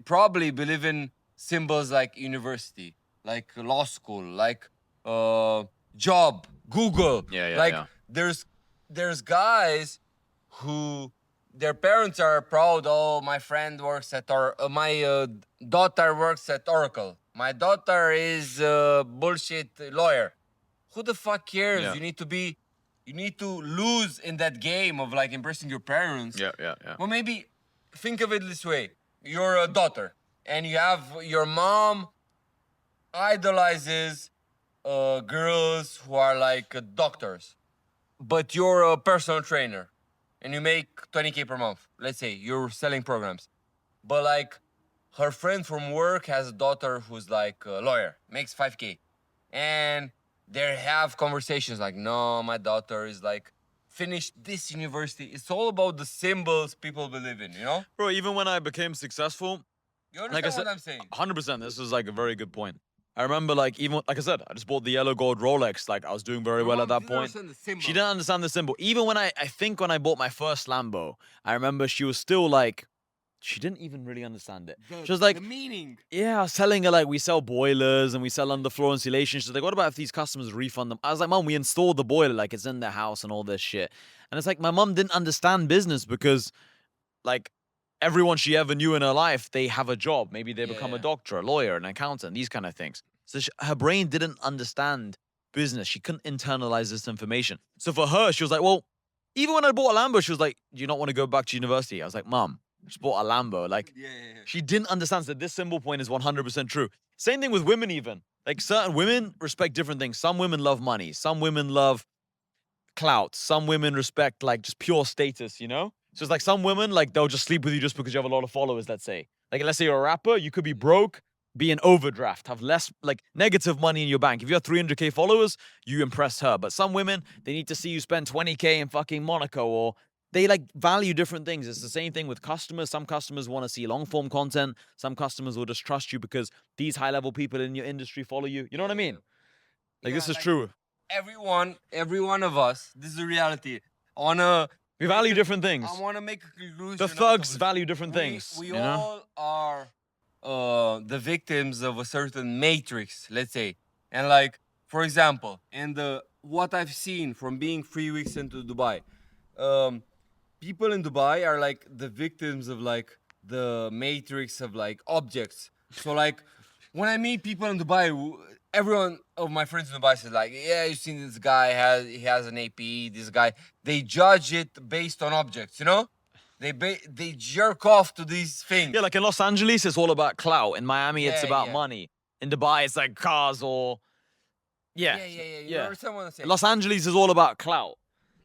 probably believe in symbols like university, like law school, like job, Google. Yeah, like, yeah. there's guys who their parents are proud. Oh, my friend works at my daughter works at Oracle. My daughter is a bullshit lawyer. Who the fuck cares? Yeah. You need to lose in that game of, like, impressing your parents. Yeah. Well, maybe think of it this way. You're a daughter, and you have your mom idolizes girls who are, like, doctors, but you're a personal trainer, and you make 20K per month. Let's say you're selling programs, but, like, her friend from work has a daughter who's, like, a lawyer, makes 5K, and they have conversations like, no, my daughter is, like, finished this university. It's all about the symbols people believe in, you know? Bro, even when I became successful, You Like I understand said- what I'm saying? 100%, this is like a very good point. I remember, like, even, like I said, I just bought the yellow gold Rolex. Like, I was doing very well at that point. She didn't understand the symbol. Even when I think when I bought my first Lambo, I remember she was still like she didn't even really understand it. The, She was like, the meaning. yeah, I was telling her like we sell boilers and we sell underfloor insulation. She's like, what about if these customers refund them? I was like, Mom, we installed the boiler, like it's in their house and all this shit. And it's like my mom didn't understand business because like everyone she ever knew in her life, they have a job. Maybe they become a doctor, a lawyer, an accountant, these kind of things. So her brain didn't understand business. She couldn't internalize this information. So for her, she was like, well, even when I bought a Lambo, she was like, do you not want to go back to university? I was like, Mom, I just bought a Lambo. Like, she didn't understand that this symbol point is 100% true. Same thing with women even. Like certain women respect different things. Some women love money. Some women love clout. Some women respect like just pure status, you know? So it's like some women, like they'll just sleep with you just because you have a lot of followers, let's say. Like let's say you're a rapper, you could be broke, be in overdraft, have less like negative money in your bank. If you have 300K followers, you impress her. But some women, they need to see you spend 20K in fucking Monaco, or they like value different things. It's the same thing with customers. Some customers want to see long form content. Some customers will just trust you because these high level people in your industry follow you. You know what I mean? Like this is true. Every one of us, this is the reality. We value different things. I want to make a conclusion. The thugs value different things. We you know? all are the victims of a certain matrix, let's say. And like, for example, what I've seen from being 3 weeks into Dubai, people in Dubai are like the victims of like the matrix of like objects. So like, when I meet people in Dubai, everyone of my friends in Dubai says like, yeah, you've seen this guy, he has an APE, this guy. They judge it based on objects, you know? They jerk off to these things. Yeah, like in Los Angeles, it's all about clout. In Miami, it's about money. In Dubai, it's like cars or... Yeah. You understand what I'm saying? Los Angeles is all about clout.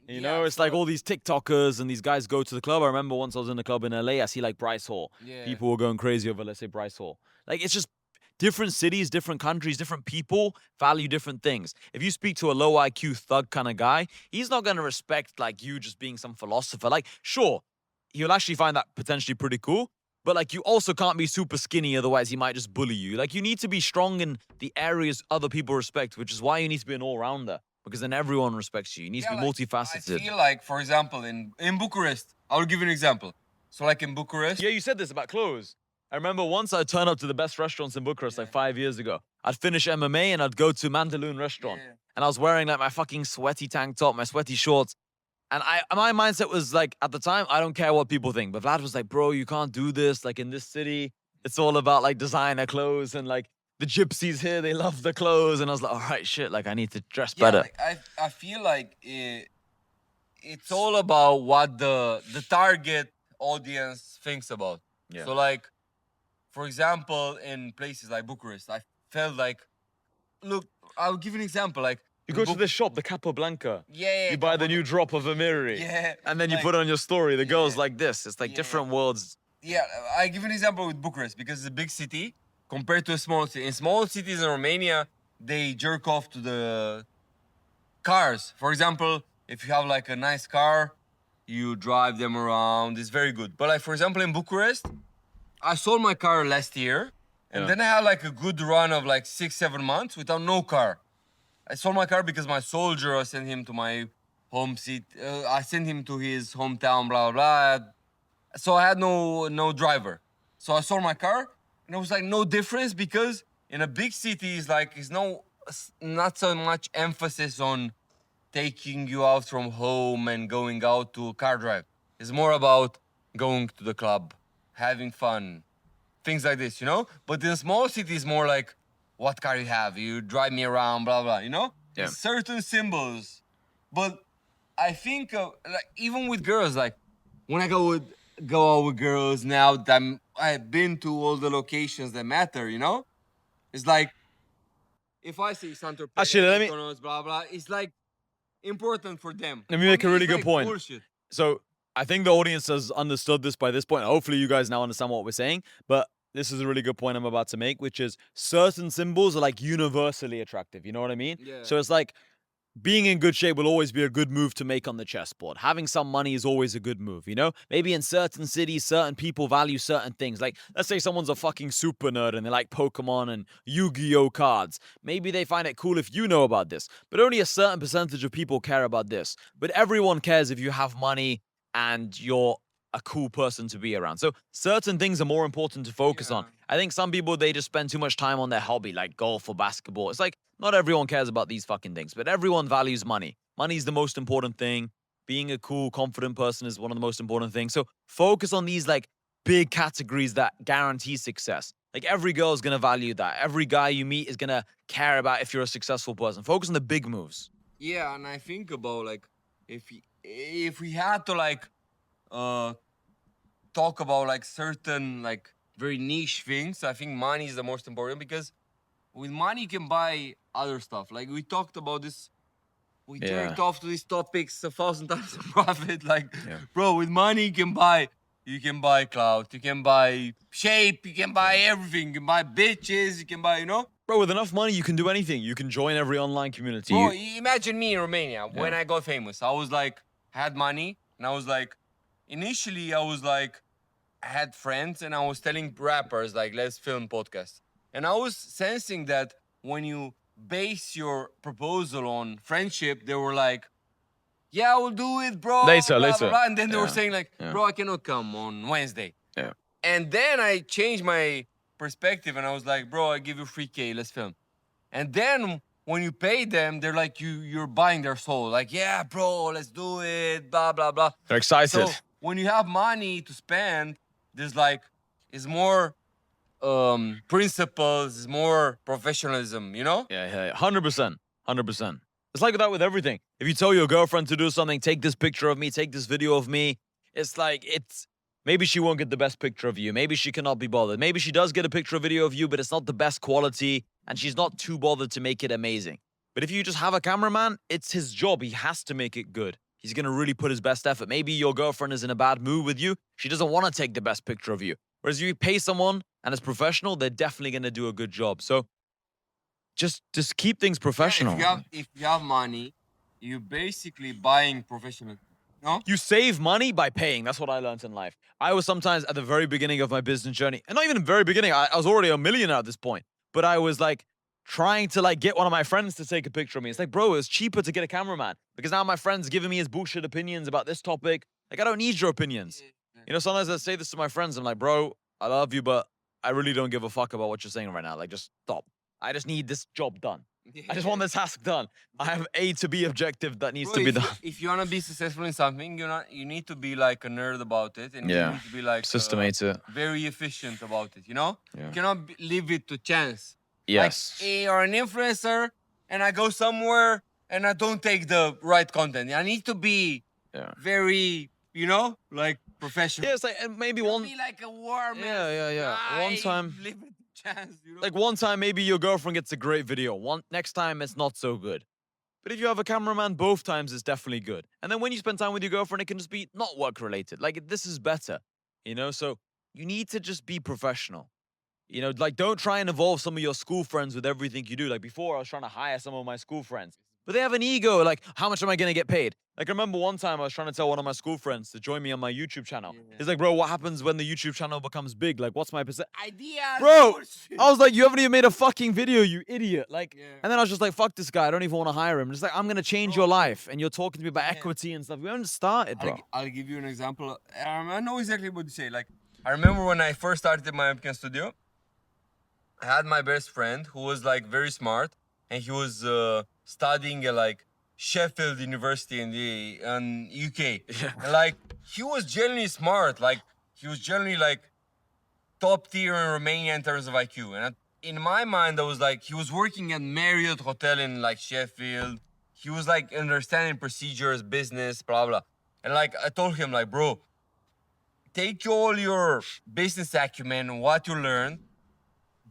You know, it's so- like all these TikTokers and these guys go to the club. I remember once I was in the club in LA, I see like Bryce Hall. Yeah. People were going crazy over, let's say, Bryce Hall. Like, it's just different cities, different countries, different people value different things. If you speak to a low IQ thug kind of guy, he's not going to respect like you just being some philosopher. Like, sure, he'll actually find that potentially pretty cool. But like, you also can't be super skinny, otherwise he might just bully you. Like, you need to be strong in the areas other people respect, which is why you need to be an all-rounder. Because then everyone respects you. You need to be multifaceted. I feel like, for example, in Bucharest, I'll give you an example. So like in Bucharest... Yeah, you said this about clothes. I remember once I'd turn up to the best restaurants in Bucharest like 5 years ago. I'd finish MMA and I'd go to Mandaloun restaurant. And I was wearing like my fucking sweaty tank top, my sweaty shorts. And my mindset was like, at the time, I don't care what people think. But Vlad was like, bro, you can't do this. Like in this city, it's all about like designer clothes and like the gypsies here, they love the clothes. And I was like, all right, shit, like I need to dress better. Like, I feel like it's all about what the target audience thinks about. Yeah. So like, for example, in places like Bucharest, I felt like, look, I'll give you an example. Like, You go to this shop, the Capablanca. Yeah. You buy the new drop of Amiri. Yeah. And then you like- put it on your story. The girl's like this. It's like different worlds. Yeah, I give an example with Bucharest because it's a big city compared to a small city. In small cities in Romania, they jerk off to the cars. For example, if you have like a nice car, you drive them around. It's very good. But like, for example, in Bucharest, I sold my car last year. And then I had like a good run of like 6-7 months without no car. I sold my car because my soldier, I sent him to my home seat. I sent him to his hometown, blah, blah, blah. So I had no driver. So I sold my car, and it was like no difference because in a big city, it's not so much emphasis on taking you out from home and going out to a car drive. It's more about going to the club, having fun, things like this, you know? But in small cities, more like, what car you have? You drive me around, blah, blah, you know? Yeah. There's certain symbols. But I think, like, even with girls, like, when I go out with girls now that I've been to all the locations that matter, you know? It's like, if I say Santo Actually, let me- blah, blah, it's like important for them. Let me For make a really it's good like point. bullshit. So I think the audience has understood this by this point. Hopefully you guys now understand what we're saying. But this is a really good point I'm about to make, which is certain symbols are like universally attractive. You know what I mean? Yeah. So it's like being in good shape will always be a good move to make on the chessboard. Having some money is always a good move, you know? Maybe in certain cities, certain people value certain things. Like, let's say someone's a fucking super nerd and they like Pokemon and Yu-Gi-Oh cards. Maybe they find it cool if you know about this. But only a certain percentage of people care about this. But everyone cares if you have money and you're a cool person to be around. So certain things are more important to focus on. I think some people, they just spend too much time on their hobby, like golf or basketball. It's like, not everyone cares about these fucking things, but everyone values money. Money is the most important thing. Being a cool, confident person is one of the most important things. So focus on these like big categories that guarantee success. Like every girl is going to value that. Every guy you meet is going to care about if you're a successful person. Focus on the big moves. Yeah, and I think about like if we had to like talk about like certain like very niche things, I think money is the most important because with money you can buy other stuff. Like we talked about this, we jerked off to these topics 1,000 times of profit. Like, bro, with money you can buy clout, you can buy shape, you can buy everything, you can buy bitches, you can buy, you know. Bro, with enough money, you can do anything. You can join every online community. Bro, imagine me in Romania when I got famous. I was like, had money, and I was like, initially I was like, I had friends, and I was telling rappers like, let's film podcast. And I was sensing that when you base your proposal on friendship, they were like, yeah, we'll do it, bro. Later. Blah, blah. And then they were saying like, bro, I cannot come on Wednesday. Yeah. And then I changed my perspective and I was like, bro, I give you 3K, let's film. And then when you pay them, they're like, you're buying their soul. Like, yeah, bro, let's do it, blah, blah, blah. They're excited. So when you have money to spend, there's like, it's more principles, it's more professionalism, you know? Yeah. 100%. 100%. It's like that with everything. If you tell your girlfriend to do something, take this picture of me, take this video of me, it's like, maybe she won't get the best picture of you. Maybe she cannot be bothered. Maybe she does get a picture or video of you, but it's not the best quality, and she's not too bothered to make it amazing. But if you just have a cameraman, it's his job. He has to make it good. He's going to really put his best effort. Maybe your girlfriend is in a bad mood with you. She doesn't want to take the best picture of you. Whereas you pay someone and it's professional, they're definitely going to do a good job. So just keep things professional. Yeah, if you have money, you're basically buying professional. No? You save money by paying. That's what I learned in life. I was sometimes at the very beginning of my business journey, and not even the very beginning, I was already a millionaire at this point, but I was like trying to like get one of my friends to take a picture of me. It's like, bro, it's cheaper to get a cameraman because now my friend's giving me his bullshit opinions about this topic. Like, I don't need your opinions. You know, sometimes I say this to my friends. I'm like, bro, I love you, but I really don't give a fuck about what you're saying right now. Like, just stop. I just need this job done. I just want the task done. I have A to B objective that needs to be done. If you want to be successful in something, you need to be like a nerd about it, and you need to be like systemate it. Very efficient about it. You know, you cannot leave it to chance. Yes. Like, you're an influencer, and I go somewhere and I don't take the right content. I need to be very, you know, like professional. Yeah, it's like, and maybe one. Be like a warm. Yeah. One time. Leave it to chance. You know? Like one time, maybe your girlfriend gets a great video. Next time, it's not so good. But if you have a cameraman, both times it's definitely good. And then when you spend time with your girlfriend, it can just be not work related. Like, this is better, you know? So you need to just be professional. You know, like, don't try and involve some of your school friends with everything you do. Like, before, I was trying to hire some of my school friends. But they have an ego, like, how much am I going to get paid? Like, I remember one time I was trying to tell one of my school friends to join me on my YouTube channel. He's like, bro, what happens when the YouTube channel becomes big? Like, what's my percent? Ideas. Bro, I was like, you haven't even made a fucking video, you idiot. Like, and then I was just like, fuck this guy. I don't even want to hire him. Just like, I'm going to change your life. And you're talking to me about equity and stuff. We haven't started, bro. I'll give you an example. I know exactly what you say. Like, I remember when I first started my webcam studio, I had my best friend who was like very smart, and he was studying at like Sheffield University in the UK. And like, he was genuinely smart. Like, he was genuinely like top tier in Romania in terms of IQ. And in my mind, I was like, he was working at Marriott Hotel in like Sheffield. He was like understanding procedures, business, blah blah. And like, I told him like, bro, take all your business acumen, what you learned,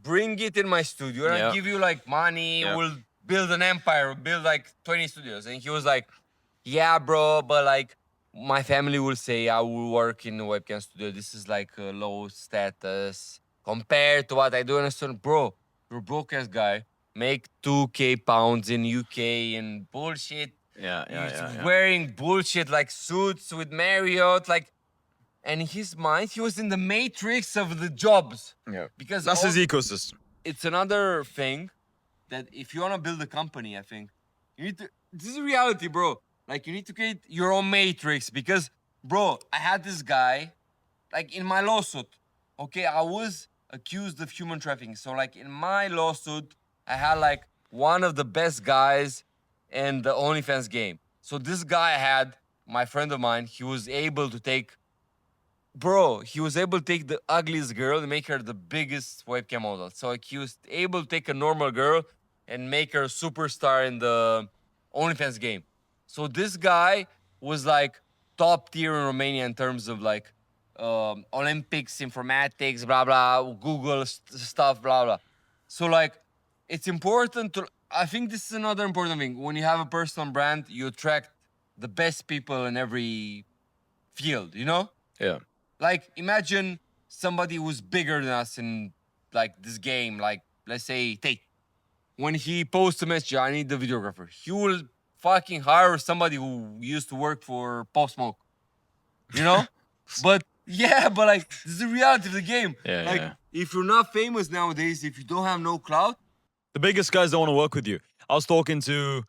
bring it in my studio, and I'll give you like money. We'll build an empire, we'll build like 20 studios. And he was like, yeah, bro, but like, my family will say I will work in a webcam studio. This is like a low status compared to what I do. And I said, bro, you're a broke ass guy, make 2K pounds in UK and bullshit. Wearing bullshit like suits with Marriott, like. And in his mind, he was in the matrix of the jobs. Because that's his ecosystem. It's another thing that if you want to build a company, I think you need to. This is reality, bro. Like, you need to create your own matrix, because bro, I had this guy, like in my lawsuit, okay, I was accused of human trafficking. So like in my lawsuit, I had like one of the best guys in the OnlyFans game. So this guy had, my friend of mine, he was able to take, bro, he was able to take the ugliest girl and make her the biggest webcam model. So like, he was able to take a normal girl and make her a superstar in the OnlyFans game. So this guy was like top tier in Romania in terms of like Olympics, informatics, blah blah, Google stuff, blah blah. So like, it's important to. I think this is another important thing. When you have a personal brand, you attract the best people in every field. You know. Yeah. Like, imagine somebody who's bigger than us in like this game, like let's say Tate. When he posts a message, I need the videographer. He will fucking hire somebody who used to work for Pop Smoke. You know? But yeah, but like this is the reality of the game. Yeah, like yeah. if you're not famous nowadays, if you don't have no clout, The biggest guys don't want to work with you. I was talking to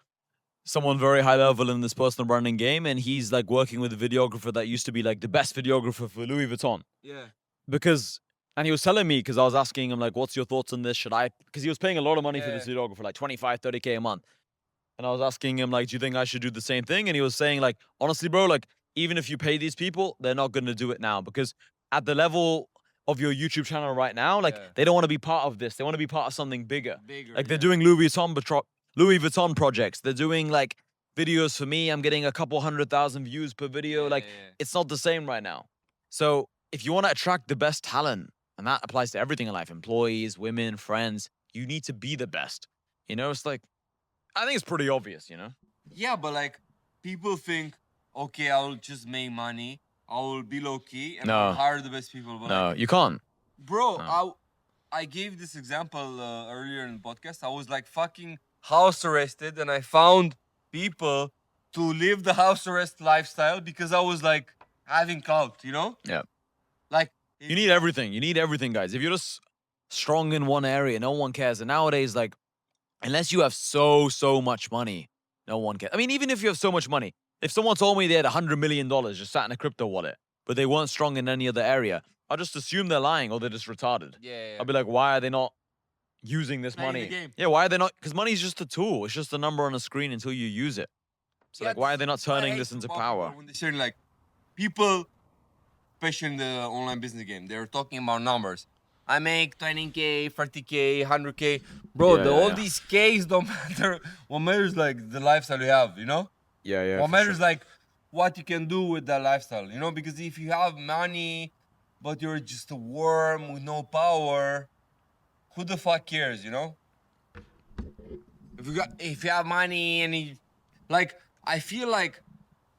someone very high level in this personal branding game, and he's like working with a videographer that used to be like the best videographer for Louis Vuitton. yeah. And he was telling me, because I was asking him like, what's your thoughts on this? Should I, because he was paying a lot of money for this Yeah. videographer, like 25, 30K a month. And I was asking him like, do you think I should do the same thing? And he was saying like, honestly, bro, like even if you pay these people, they're not going to do it now, because at the level of your YouTube channel right now, like Yeah. they don't want to be part of this. They want to be part of something bigger. Like they're yeah. doing Louis Vuitton projects. They're doing like videos for me. I'm getting a couple 100,000 views per video. Like it's not the same right now. So if you want to attract the best talent, and that applies to everything in life, employees, women, friends, you need to be the best. You know, it's like, I think it's pretty obvious, you know? Yeah, but like people think, okay, I'll just make money. I will be low key and I'll No. hire the best people. But No, like, you can't. bro, No. I gave this example earlier in the podcast. I was like fucking house arrested, and I found people to live the house arrest lifestyle because I was like having clout, you know? Yeah. Like You need everything. You need everything, guys. If you're just strong in one area, no one cares. And nowadays, like, unless you have so much money, no one cares. I mean, even if you have so much money, if someone told me they had $100 million just sat in a crypto wallet, but they weren't strong in any other area, I'll just assume they're lying or they're just retarded. yeah. I'll be like, why are they not using this Playing the money? game. Yeah, why are they not? Because money is just a tool. It's just a number on a screen until you use it. So, like, why are they not turning this into power? When they say like people, especially in the online business game, they're talking about numbers. I make 20K, 30K, 100K. Bro, Yeah, all yeah. these Ks don't matter. What matters like the lifestyle you have, you know? Yeah, yeah. What matters like what you can do with that lifestyle, you know? Because if you have money, but you're just a worm with no power, who the fuck cares, you know? If you have money and like, I feel like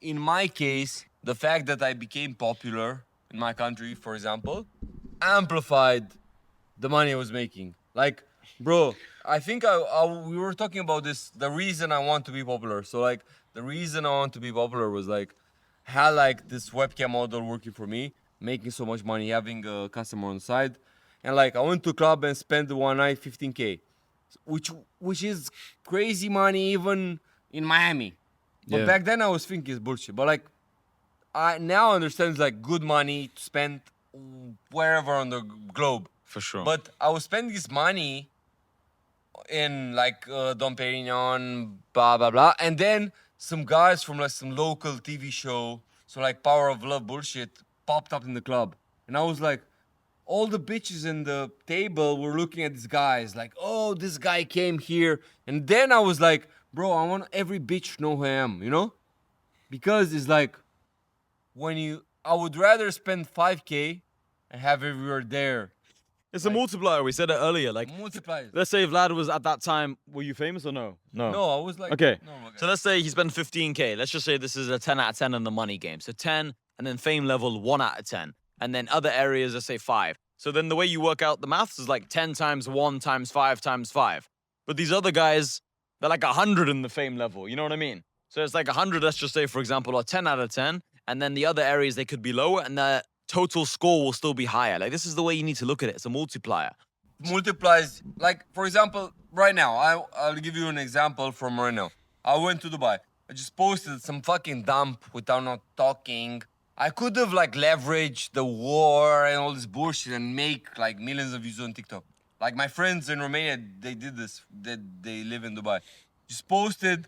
in my case, the fact that I became popular in my country, for example, amplified the money I was making. Like, bro, I think we were talking about this. The reason I want to be popular. So like, the reason I want to be popular was like, had like this webcam model working for me, making so much money, having a customer on the side, and like I went to a club and spent one night 15K, which is crazy money even in Miami. But Yeah. back then I was thinking it's bullshit. But like, I now understand it's like good money to spend wherever on the globe. For sure. But I was spending this money in like Dom Perignon, blah blah blah, and then some guys from like some local TV show, so like Power of Love bullshit, popped up in the club, and I was like, all the bitches in the table were looking at these guys like, oh, this guy came here, and then I was like, bro, I want every bitch to know who I am, you know, because it's like I would rather spend 5K and have everywhere there. It's a multiplier. We said it earlier. Like, Multiplies. let's say Vlad was at that time, were you famous or no? No, I was like, Okay. no, So let's say he spent 15K. Let's just say this is a 10 out of 10 in the money game. So 10, and then fame level 1 out of 10. And then other areas, let's say 5. So then the way you work out the maths is like 10 times 1 times 5 times 5. But these other guys, they're like 100 in the fame level. You know what I mean? So it's like 100, let's just say, for example, or 10 out of 10. And then the other areas, they could be lower, and the total score will still be higher. Like, this is the way you need to look at it. It's a multiplier. multiplies. Like, for example, right now, I'll give you an example from right now. I went to Dubai. I just posted some fucking dump without not talking. I could have like leveraged the war and all this bullshit and make like millions of views on TikTok. Like my friends in Romania, they did this. They live in Dubai. Just posted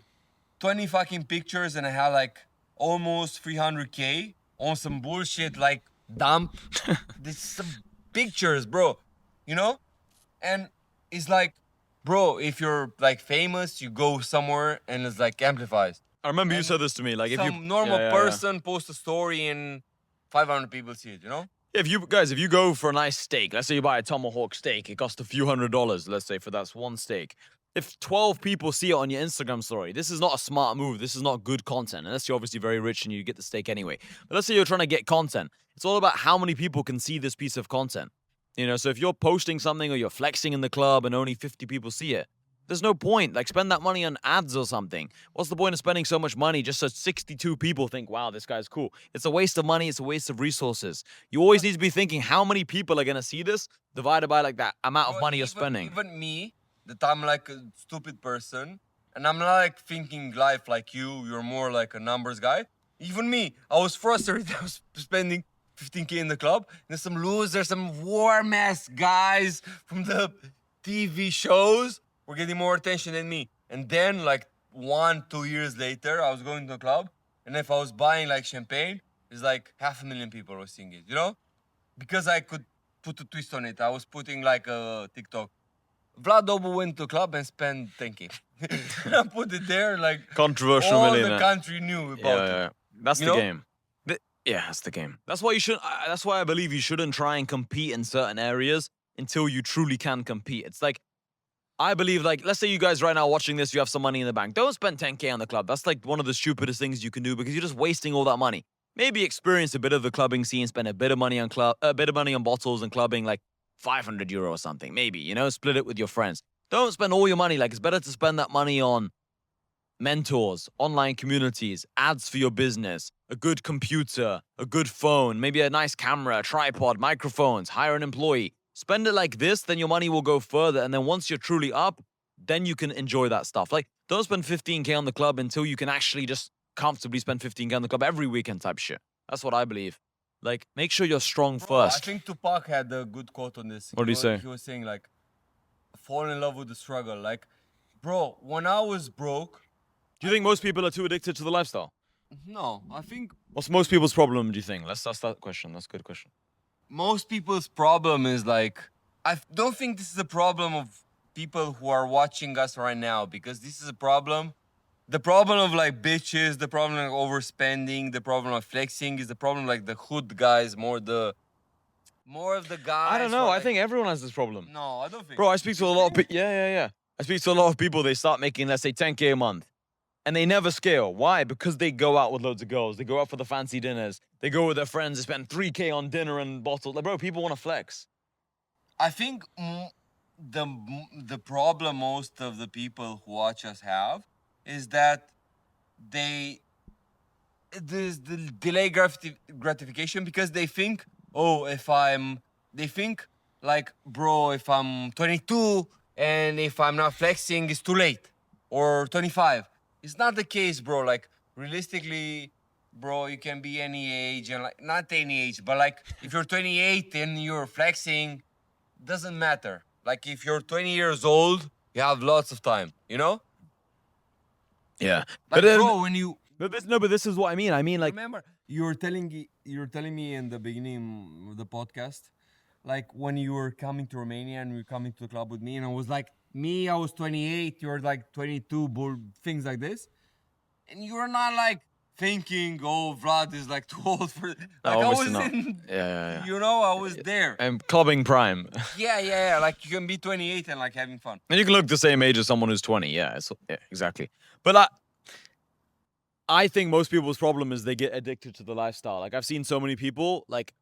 20 fucking pictures and I had like almost 300K on some bullshit like dump. This some pictures, bro. You know? And it's like, bro, if you're like famous, you go somewhere and it's like amplifies. I remember you And said this to me. Like if you Some normal yeah. person posts a story and 500 people see it, you know? If you go for a nice steak, let's say you buy a tomahawk steak, it costs a few $100s, let's say for that one steak. If 12 people see it on your Instagram story, this is not a smart move. This is not good content, unless you're obviously very rich and you get the steak anyway. But let's say you're trying to get content. It's all about how many people can see this piece of content. You know, so if you're posting something or you're flexing in the club and only 50 people see it, there's no point. Like, spend that money on ads or something. What's the point of spending so much money just so 62 people think, wow, this guy's cool? It's a waste of money. It's a waste of resources. You always need to be thinking how many people are going to see this divided by like that amount of Bro, money you're spending. Even me, that I'm like a stupid person, and I'm not like thinking life like you're more like a numbers guy. Even me, I was frustrated. I was spending 15K in the club. There's some losers, some warm ass guys from the TV shows were getting more attention than me. And then like 1-2 years later, I was going to the club, and if I was buying like champagne, it's like 500,000 people were seeing it, you know? Because I could put a twist on it. I was putting like a TikTok. Vlad Obu went to the club and spent 10K. I put it there like Controversial all millionaire. the country knew about it. That's You the know? game. Yeah, that's the game. That's why you should. That's why I believe you shouldn't try and compete in certain areas until you truly can compete. It's like I believe, like, let's say you guys right now watching this, you have some money in the bank. Don't spend 10K on the club. That's like one of the stupidest things you can do because you're just wasting all that money. Maybe experience a bit of the clubbing scene, spend a bit of money on bottles and clubbing, like 500 euro or something. Maybe, you know, split it with your friends. Don't spend all your money. Like, it's better to spend that money on mentors, online communities, ads for your business, a good computer, a good phone, maybe a nice camera, a tripod, microphones, hire an employee. Spend it like this, then your money will go further. And then once you're truly up, then you can enjoy that stuff. Like, don't spend 15K on the club until you can actually just comfortably spend 15K on the club every weekend type shit. That's what I believe. Like, make sure you're strong Bro, first. I think Tupac had a good quote on this. What did he say? He was saying like, fall in love with the struggle. Like, bro, when I was broke, Do you think most people are too addicted to the lifestyle? no, I think What's most people's problem, do you think? Let's ask that question. That's a good question. most people's problem is like, I don't think this is a problem of people who are watching us right now, because this is a problem. The problem of like bitches, the problem of overspending, the problem of flexing is the problem like the hood guys, more of the guys. I don't who know. are, I like- think everyone has this problem. No, I don't think. Bro, I speak to a lot of people. Yeah. I speak to a lot of people. They start making, let's say, 10K a month. And they never scale. Why? Because they go out with loads of girls. They go out for the fancy dinners. They go with their friends. They spend 3K on dinner and bottles. Like, bro, people want to flex. I think the problem most of the people who watch us have is that there's the delay gratification, because they think, oh, they think like, bro, if I'm 22 and if I'm not flexing, it's too late, or 25. It's not the case, bro. Like, realistically, bro, you can be any age, and like, not any age, but like, if you're 28 and you're flexing, doesn't matter. Like, if you're 20 years old, you have lots of time, you know? Yeah. Like, bro, when you But this is what I mean. I mean, like, remember, you were telling me in the beginning of the podcast, like when you were coming to Romania and you were coming to the club with me, and I was like, I was 28, you're like 22, things like this, and you were not like thinking, oh, Vlad is like too old for. Like, I obviously was not. in, Yeah. you know, I was there. I'm clubbing prime. Yeah. Like, you can be 28 and like having fun. And you can look the same age as someone who's 20. Yeah, exactly. But I think most people's problem is they get addicted to the lifestyle. Like, I've seen so many people, like,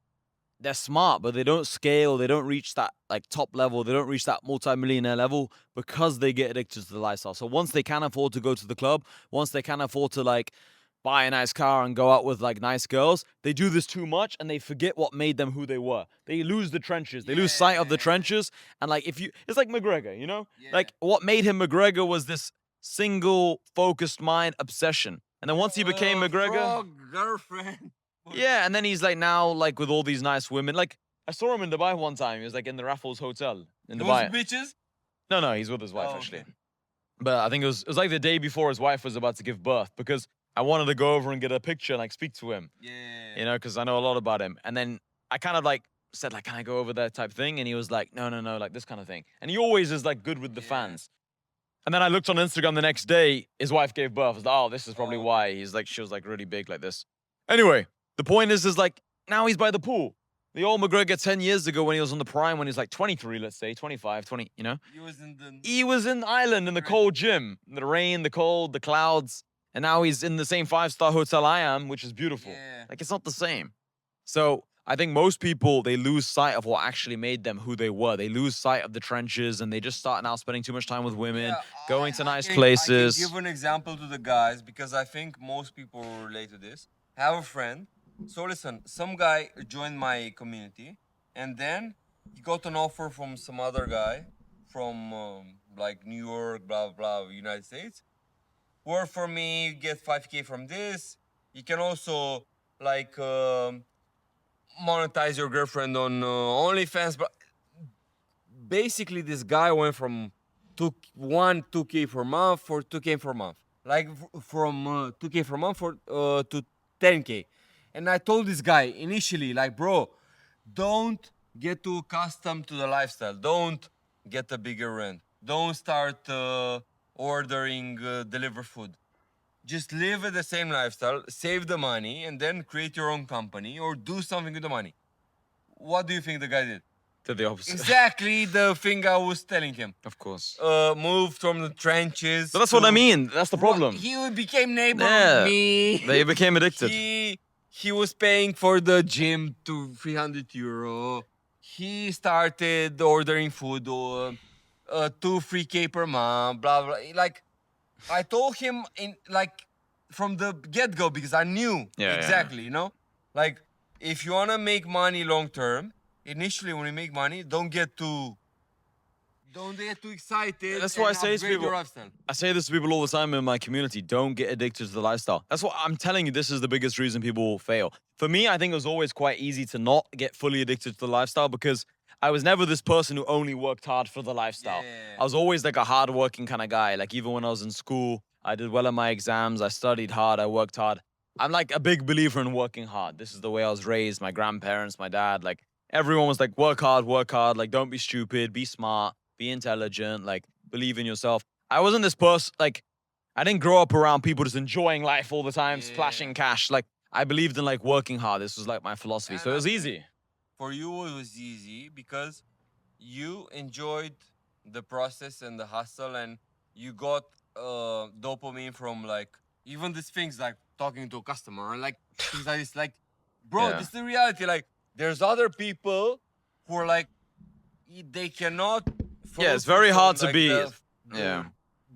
they're smart, but they don't scale. They don't reach that, like, top level. They don't reach that multi-millionaire level because they get addicted to the lifestyle. So once they can afford to go to the club, once they can afford to, like, buy a nice car and go out with, like, nice girls, they do this too much and they forget what made them who they were. They lose the trenches. They lose sight of the trenches. And, like, it's like McGregor, you know? Yeah. Like, what made him McGregor was this single focused mind obsession. And then once he became McGregor, Girlfriend. Yeah, and then he's like now like with all these nice women. Like I saw him in Dubai one time. He was like in the Raffles Hotel in Dubai. bitches? No, he's with his wife Oh, actually. okay. But I think it was like the day before his wife was about to give birth because I wanted to go over and get a picture and like speak to him. Yeah. You know, because I know a lot about him. And then I kind of like said like, can I go over there type thing? And he was like, no, like this kind of thing. And he always is like good with the Yeah. fans. And then I looked on Instagram the next day, his wife gave birth. I was like, oh, this is probably Oh. why. He's like, she was like really big like this. Anyway, the point is like, now he's by the pool. The old McGregor 10 years ago when he was on the prime, when he was like 23, let's say, 25, 20, you know? He was in the. He was in Ireland in the cold gym, the rain, the cold, the clouds. And now he's in the same 5-star hotel I am, which is beautiful. Yeah. Like, it's not the same. So I think most people, they lose sight of what actually made them who they were. They lose sight of the trenches and they just start now spending too much time with women, Yeah, going to nice I places. can give an example to the guys because I think most people will relate to this. I have a friend. So listen, some guy joined my community, and then he got an offer from some other guy from like New York, blah blah, United States. Work for me, get 5K from this. You can also like monetize your girlfriend on OnlyFans, but basically this guy went from 2K per month for 2K per month, like from 2K per month for to 10K. And I told this guy initially, like, bro, don't get too accustomed to the lifestyle. Don't get a bigger rent. Don't start ordering deliver food. Just live at the same lifestyle, save the money, and then create your own company or do something with the money. What do you think the guy did? To the opposite. Exactly the thing I was telling him. Of course. Moved from the trenches. But that's what I to- mean. That's the problem. He became neighbor Yeah. with me. They became addicted. He was paying for the gym to 300 euro. He started ordering food, 2-3K per month, blah blah. Like, I told him in like from the get go because I knew Yeah, exactly. You know, like if you wanna make money long term, initially when you make money, don't get too excited. That's why I and say to upgrade people- your lifestyle. I say this to people all the time in my community. Don't get addicted to the lifestyle. That's what I'm telling you. This is the biggest reason people fail. For me, I think it was always quite easy to not get fully addicted to the lifestyle because I was never this person who only worked hard for the lifestyle. Yeah. I was always like a hardworking kind of guy. Like even when I was in school, I did well in my exams. I studied hard. I worked hard. I'm like a big believer in working hard. This is the way I was raised. My grandparents, my dad, like everyone was like, work hard, like don't be stupid, be smart, be intelligent, like believe in yourself. I wasn't this person, like I didn't grow up around people just enjoying life all the time, Yeah. splashing cash. Like I believed in like working hard. This was like my philosophy. So it was easy. For you, it was easy because you enjoyed the process and the hustle, and you got dopamine from like even these things like talking to a customer, like things like this. Like, bro, Yeah. this is the reality. Like, there's other people who are like, they cannot. Yeah, it's very focus hard on, to like, be- the- yeah.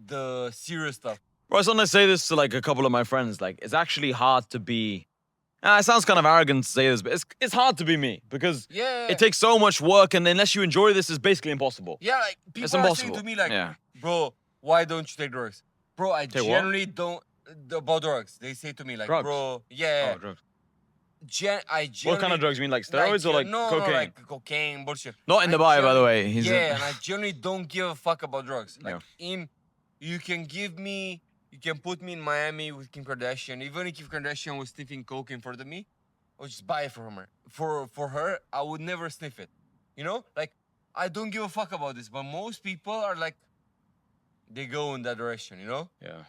the serious stuff. Bro, so when I say this to like a couple of my friends, like it's actually hard to be. It sounds kind of arrogant to say this, but it's hard to be me because Yeah, it takes so much work, and unless you enjoy this, it's basically impossible. yeah. Like people It's are impossible. saying to me, like, Yeah. bro, why don't you take drugs? Bro, I Take what? generally don't about drugs. They say to me like, Drugs? bro, yeah, Oh, drugs. I generally, What kind of drugs? You mean like steroids or like no, cocaine? No, like cocaine, bullshit. Not in I Dubai, by the generally- way. He's yeah, and I generally don't give a fuck about drugs. Like Yeah. you can put me in Miami with Kim Kardashian. Even if Kim Kardashian was sniffing coke in front of me, I'll just buy it from her. For her, I would never sniff it. You know, like I don't give a fuck about this. But most people are like, they go in that direction. You know, yeah.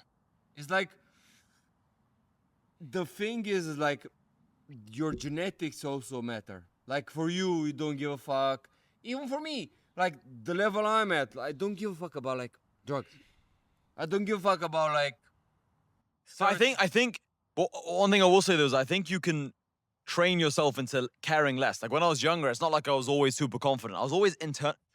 it's like the thing is like your genetics also matter. Like for you, you don't give a fuck. Even for me, like the level I'm at, I don't give a fuck about like drugs. I don't give a fuck about like. So I think well, one thing I will say though is I think you can train yourself into caring less. Like when I was younger, it's not like I was always super confident. I was always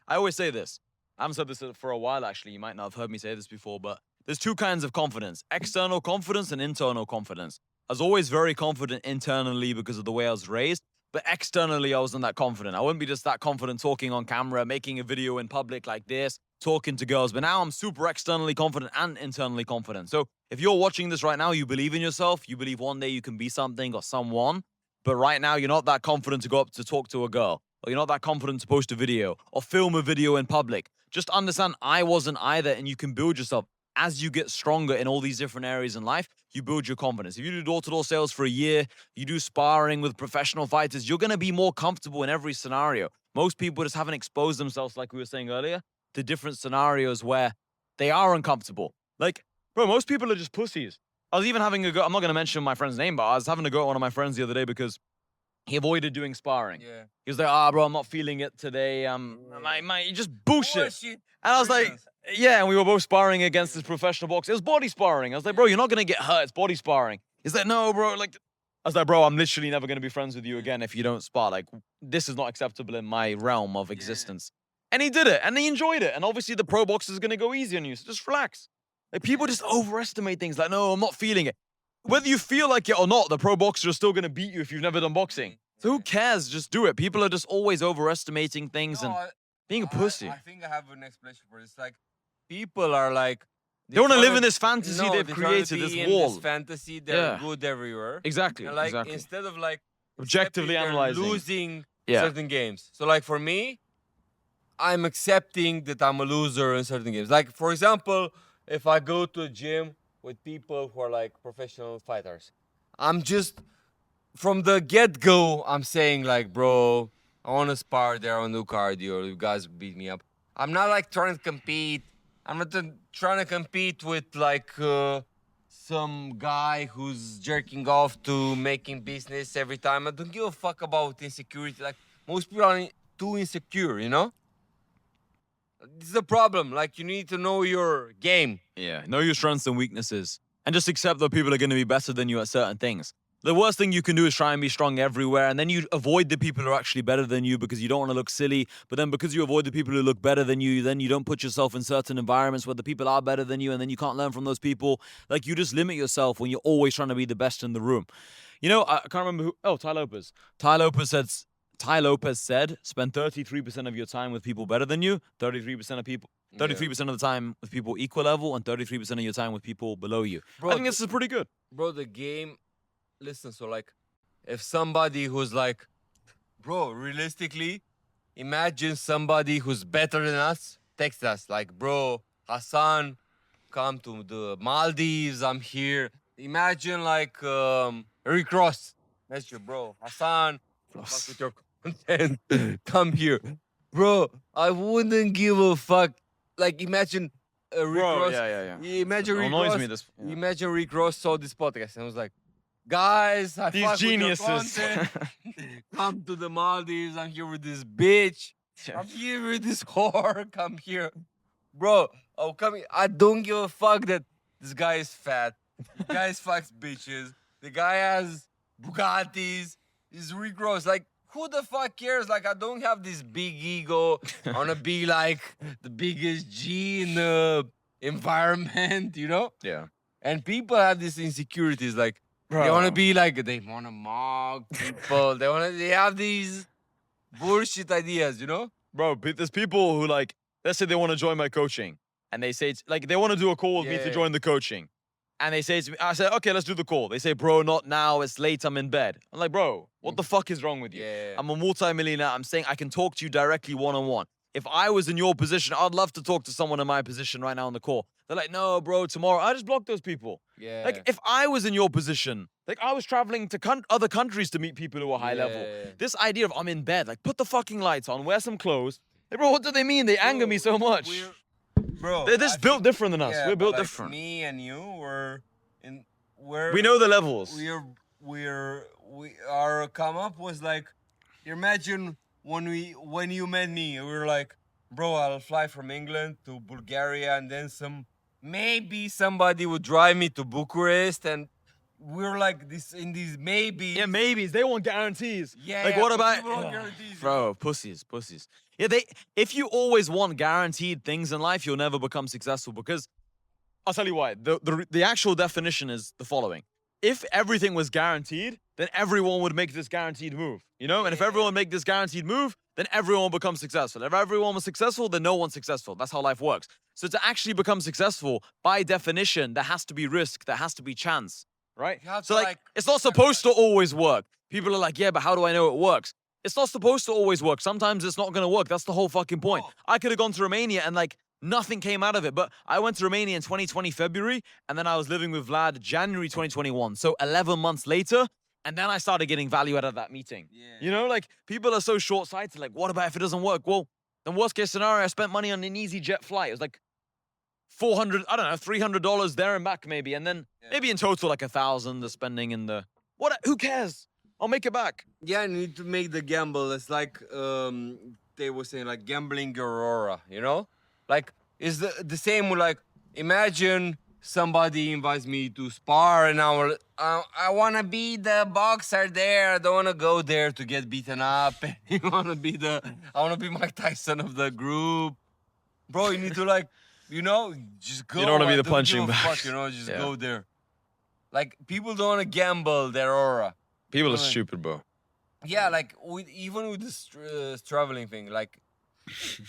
I always say this. I haven't said this for a while actually. You might not have heard me say this before, but there's two kinds of confidence: external confidence and internal confidence. I was always very confident internally because of the way I was raised, but externally I wasn't that confident. I wouldn't be just that confident talking on camera, making a video in public like this, talking to girls. But now I'm super externally confident and internally confident. So if you're watching this right now, you believe in yourself, you believe one day you can be something or someone, but right now you're not that confident to go up to talk to a girl, or you're not that confident to post a video or film a video in public. Just understand I wasn't either, and you can build yourself. As you get stronger in all these different areas in life, you build your confidence. If you do door-to-door sales for a year, you do sparring with professional fighters, you're going to be more comfortable in every scenario. Most people just haven't exposed themselves, like we were saying earlier, to different scenarios where they are uncomfortable. Like, bro, most people are just pussies. I was even having a go. I'm not going to mention my friend's name, but I was having a go at one of my friends the other day because he avoided doing sparring. Yeah. He was like, bro, I'm not feeling it today. Just bullshit. And I was like, yeah, and we were both sparring against this professional boxer. It was body sparring. I was like, bro, you're not gonna get hurt. It's body sparring. He's like, no, bro. Like, I was like, bro, I'm literally never gonna be friends with you again if you don't spar. Like, this is not acceptable in my realm of existence. And he did it, and he enjoyed it. And obviously, the pro boxer is gonna go easy on you. So just relax. Like, people just overestimate things. Like, no, I'm not feeling it. Whether you feel like it or not, the pro boxer is still gonna beat you if you've never done boxing. So who cares? Just do it. People are just always overestimating things and being a pussy. I think I have an explanation for it. It's like people are like They want to live in this fantasy no, they've they try to created, be this in wall. This fantasy, they're Yeah. good everywhere. Exactly. And like exactly. instead of like Objectively accepting analyzing. they're losing Yeah. certain games. So like for me, I'm accepting that I'm a loser in certain games. Like for example, if I go to a gym with people who are like professional fighters, I'm just from the get-go, I'm saying like, bro, I want to spar there on do cardio. You guys beat me up. I'm not like trying to compete. I'm not trying to compete with like some guy who's jerking off to making business every time. I don't give a fuck about insecurity. Like most people are too insecure, you know? This is the problem. Like you need to know your game. Yeah. Know your strengths and weaknesses. And just accept that people are going to be better than you at certain things. The worst thing you can do is try and be strong everywhere, and then you avoid the people who are actually better than you because you don't want to look silly. But then because you avoid the people who look better than you, then you don't put yourself in certain environments where the people are better than you, and then you can't learn from those people. Like, you just limit yourself when you're always trying to be the best in the room. You know, I can't remember who. Oh, Ty Lopez. Ty Lopez said, spend 33% of your time with people better than you, 33% of people. 33% of the time with people equal level, and 33% of your time with people below you. Bro, I think this is pretty good. Bro, the game. Listen, so like, if somebody who's like, bro, realistically, imagine somebody who's better than us text us like, bro, Hassan, come to the Maldives, I'm here. Imagine like Rick Ross, that's your bro, Hassan, fuck with your content, come here, bro. I wouldn't give a fuck. Like, imagine Rick Ross. Yeah. Imagine It Rick annoys Ross. me this. Yeah. Imagine Rick Ross saw this podcast and was like, guys, I These fuck geniuses. with your content. Come to the Maldives. I'm here with this bitch. I'm here with this whore. Come here. Bro, come here. I don't give a fuck that this guy is fat. The guy fucks bitches. The guy has Bugattis. He's Rick Ross. Like, who the fuck cares? Like, I don't have this big ego. I want to be like the biggest G in the environment, you know? Yeah. And people have these insecurities, like they want to be like, they want to mock people. They have these bullshit ideas, you know? Bro, there's people who, like, let's say they want to join my coaching, and they say, like, they want to do a call with me to Yeah. join the coaching. And they say to me, I say, okay, let's do the call. They say, bro, not now. It's late. I'm in bed. I'm like, bro, what the fuck is wrong with you? Yeah. I'm a multi-millionaire. I'm saying I can talk to you directly one-on-one. If I was in your position, I'd love to talk to someone in my position right now on the call. They're like, no, bro, tomorrow. I just block those people. Yeah. Like, if I was in your position, like, I was traveling to other countries to meet people who are high level. Yeah. This idea of I'm in bed, like, put the fucking lights on, wear some clothes. Like, bro, what do they mean? They anger me so much. Bro, They're just built different than us. yeah, We're but, built like, different. Me and you We know the levels. Our come up was like, imagine when you met me, we were like, bro, I'll fly from England to Bulgaria, and then maybe somebody would drive me to Bucharest, and we're like this in these maybes. Yeah, maybes. They want guarantees. Yeah, Like, yeah, what but about... people want guarantees, Bro, pussies. Yeah, if you always want guaranteed things in life, you'll never become successful, because I'll tell you why. The actual definition is the following. If everything was guaranteed, then everyone would make this guaranteed move, you know? And if everyone make this guaranteed move, then everyone will become successful. If everyone was successful, then no one's successful. That's how life works. So to actually become successful, by definition, there has to be risk, there has to be chance. right? You have So to, like, like, it's not supposed to always work. People are like, yeah, but how do I know it works? It's not supposed to always work. Sometimes it's not going to work. That's the whole fucking point. Bro. I could have gone to Romania and like nothing came out of it. But I went to Romania in 2020 February, and then I was living with Vlad January 2021. So 11 months later, and then I started getting value out of that meeting. Yeah. You know, like people are so short-sighted. Like, what about if it doesn't work? Well, then worst case scenario, I spent money on an easy jet flight. It was like $400, I don't know, $300 there and back maybe, and then maybe in total like 1,000 the spending in the what? Who cares? I'll make it back. Yeah, you need to make the gamble. It's like they were saying, like gambling your aura, you know? Like, it's the same with, like, imagine somebody invites me to spar and I want to be the boxer there. I don't want to go there to get beaten up. I want to be Mike Tyson of the group. Bro, you need to, like, you know, just go. You don't wanna be and the don't punching give a bag. fuck, you know, just Yeah. go there. Like, people don't want to gamble their aura. People are Right. stupid, bro. Yeah, like even with this traveling thing, like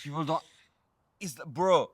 people don't. Bro,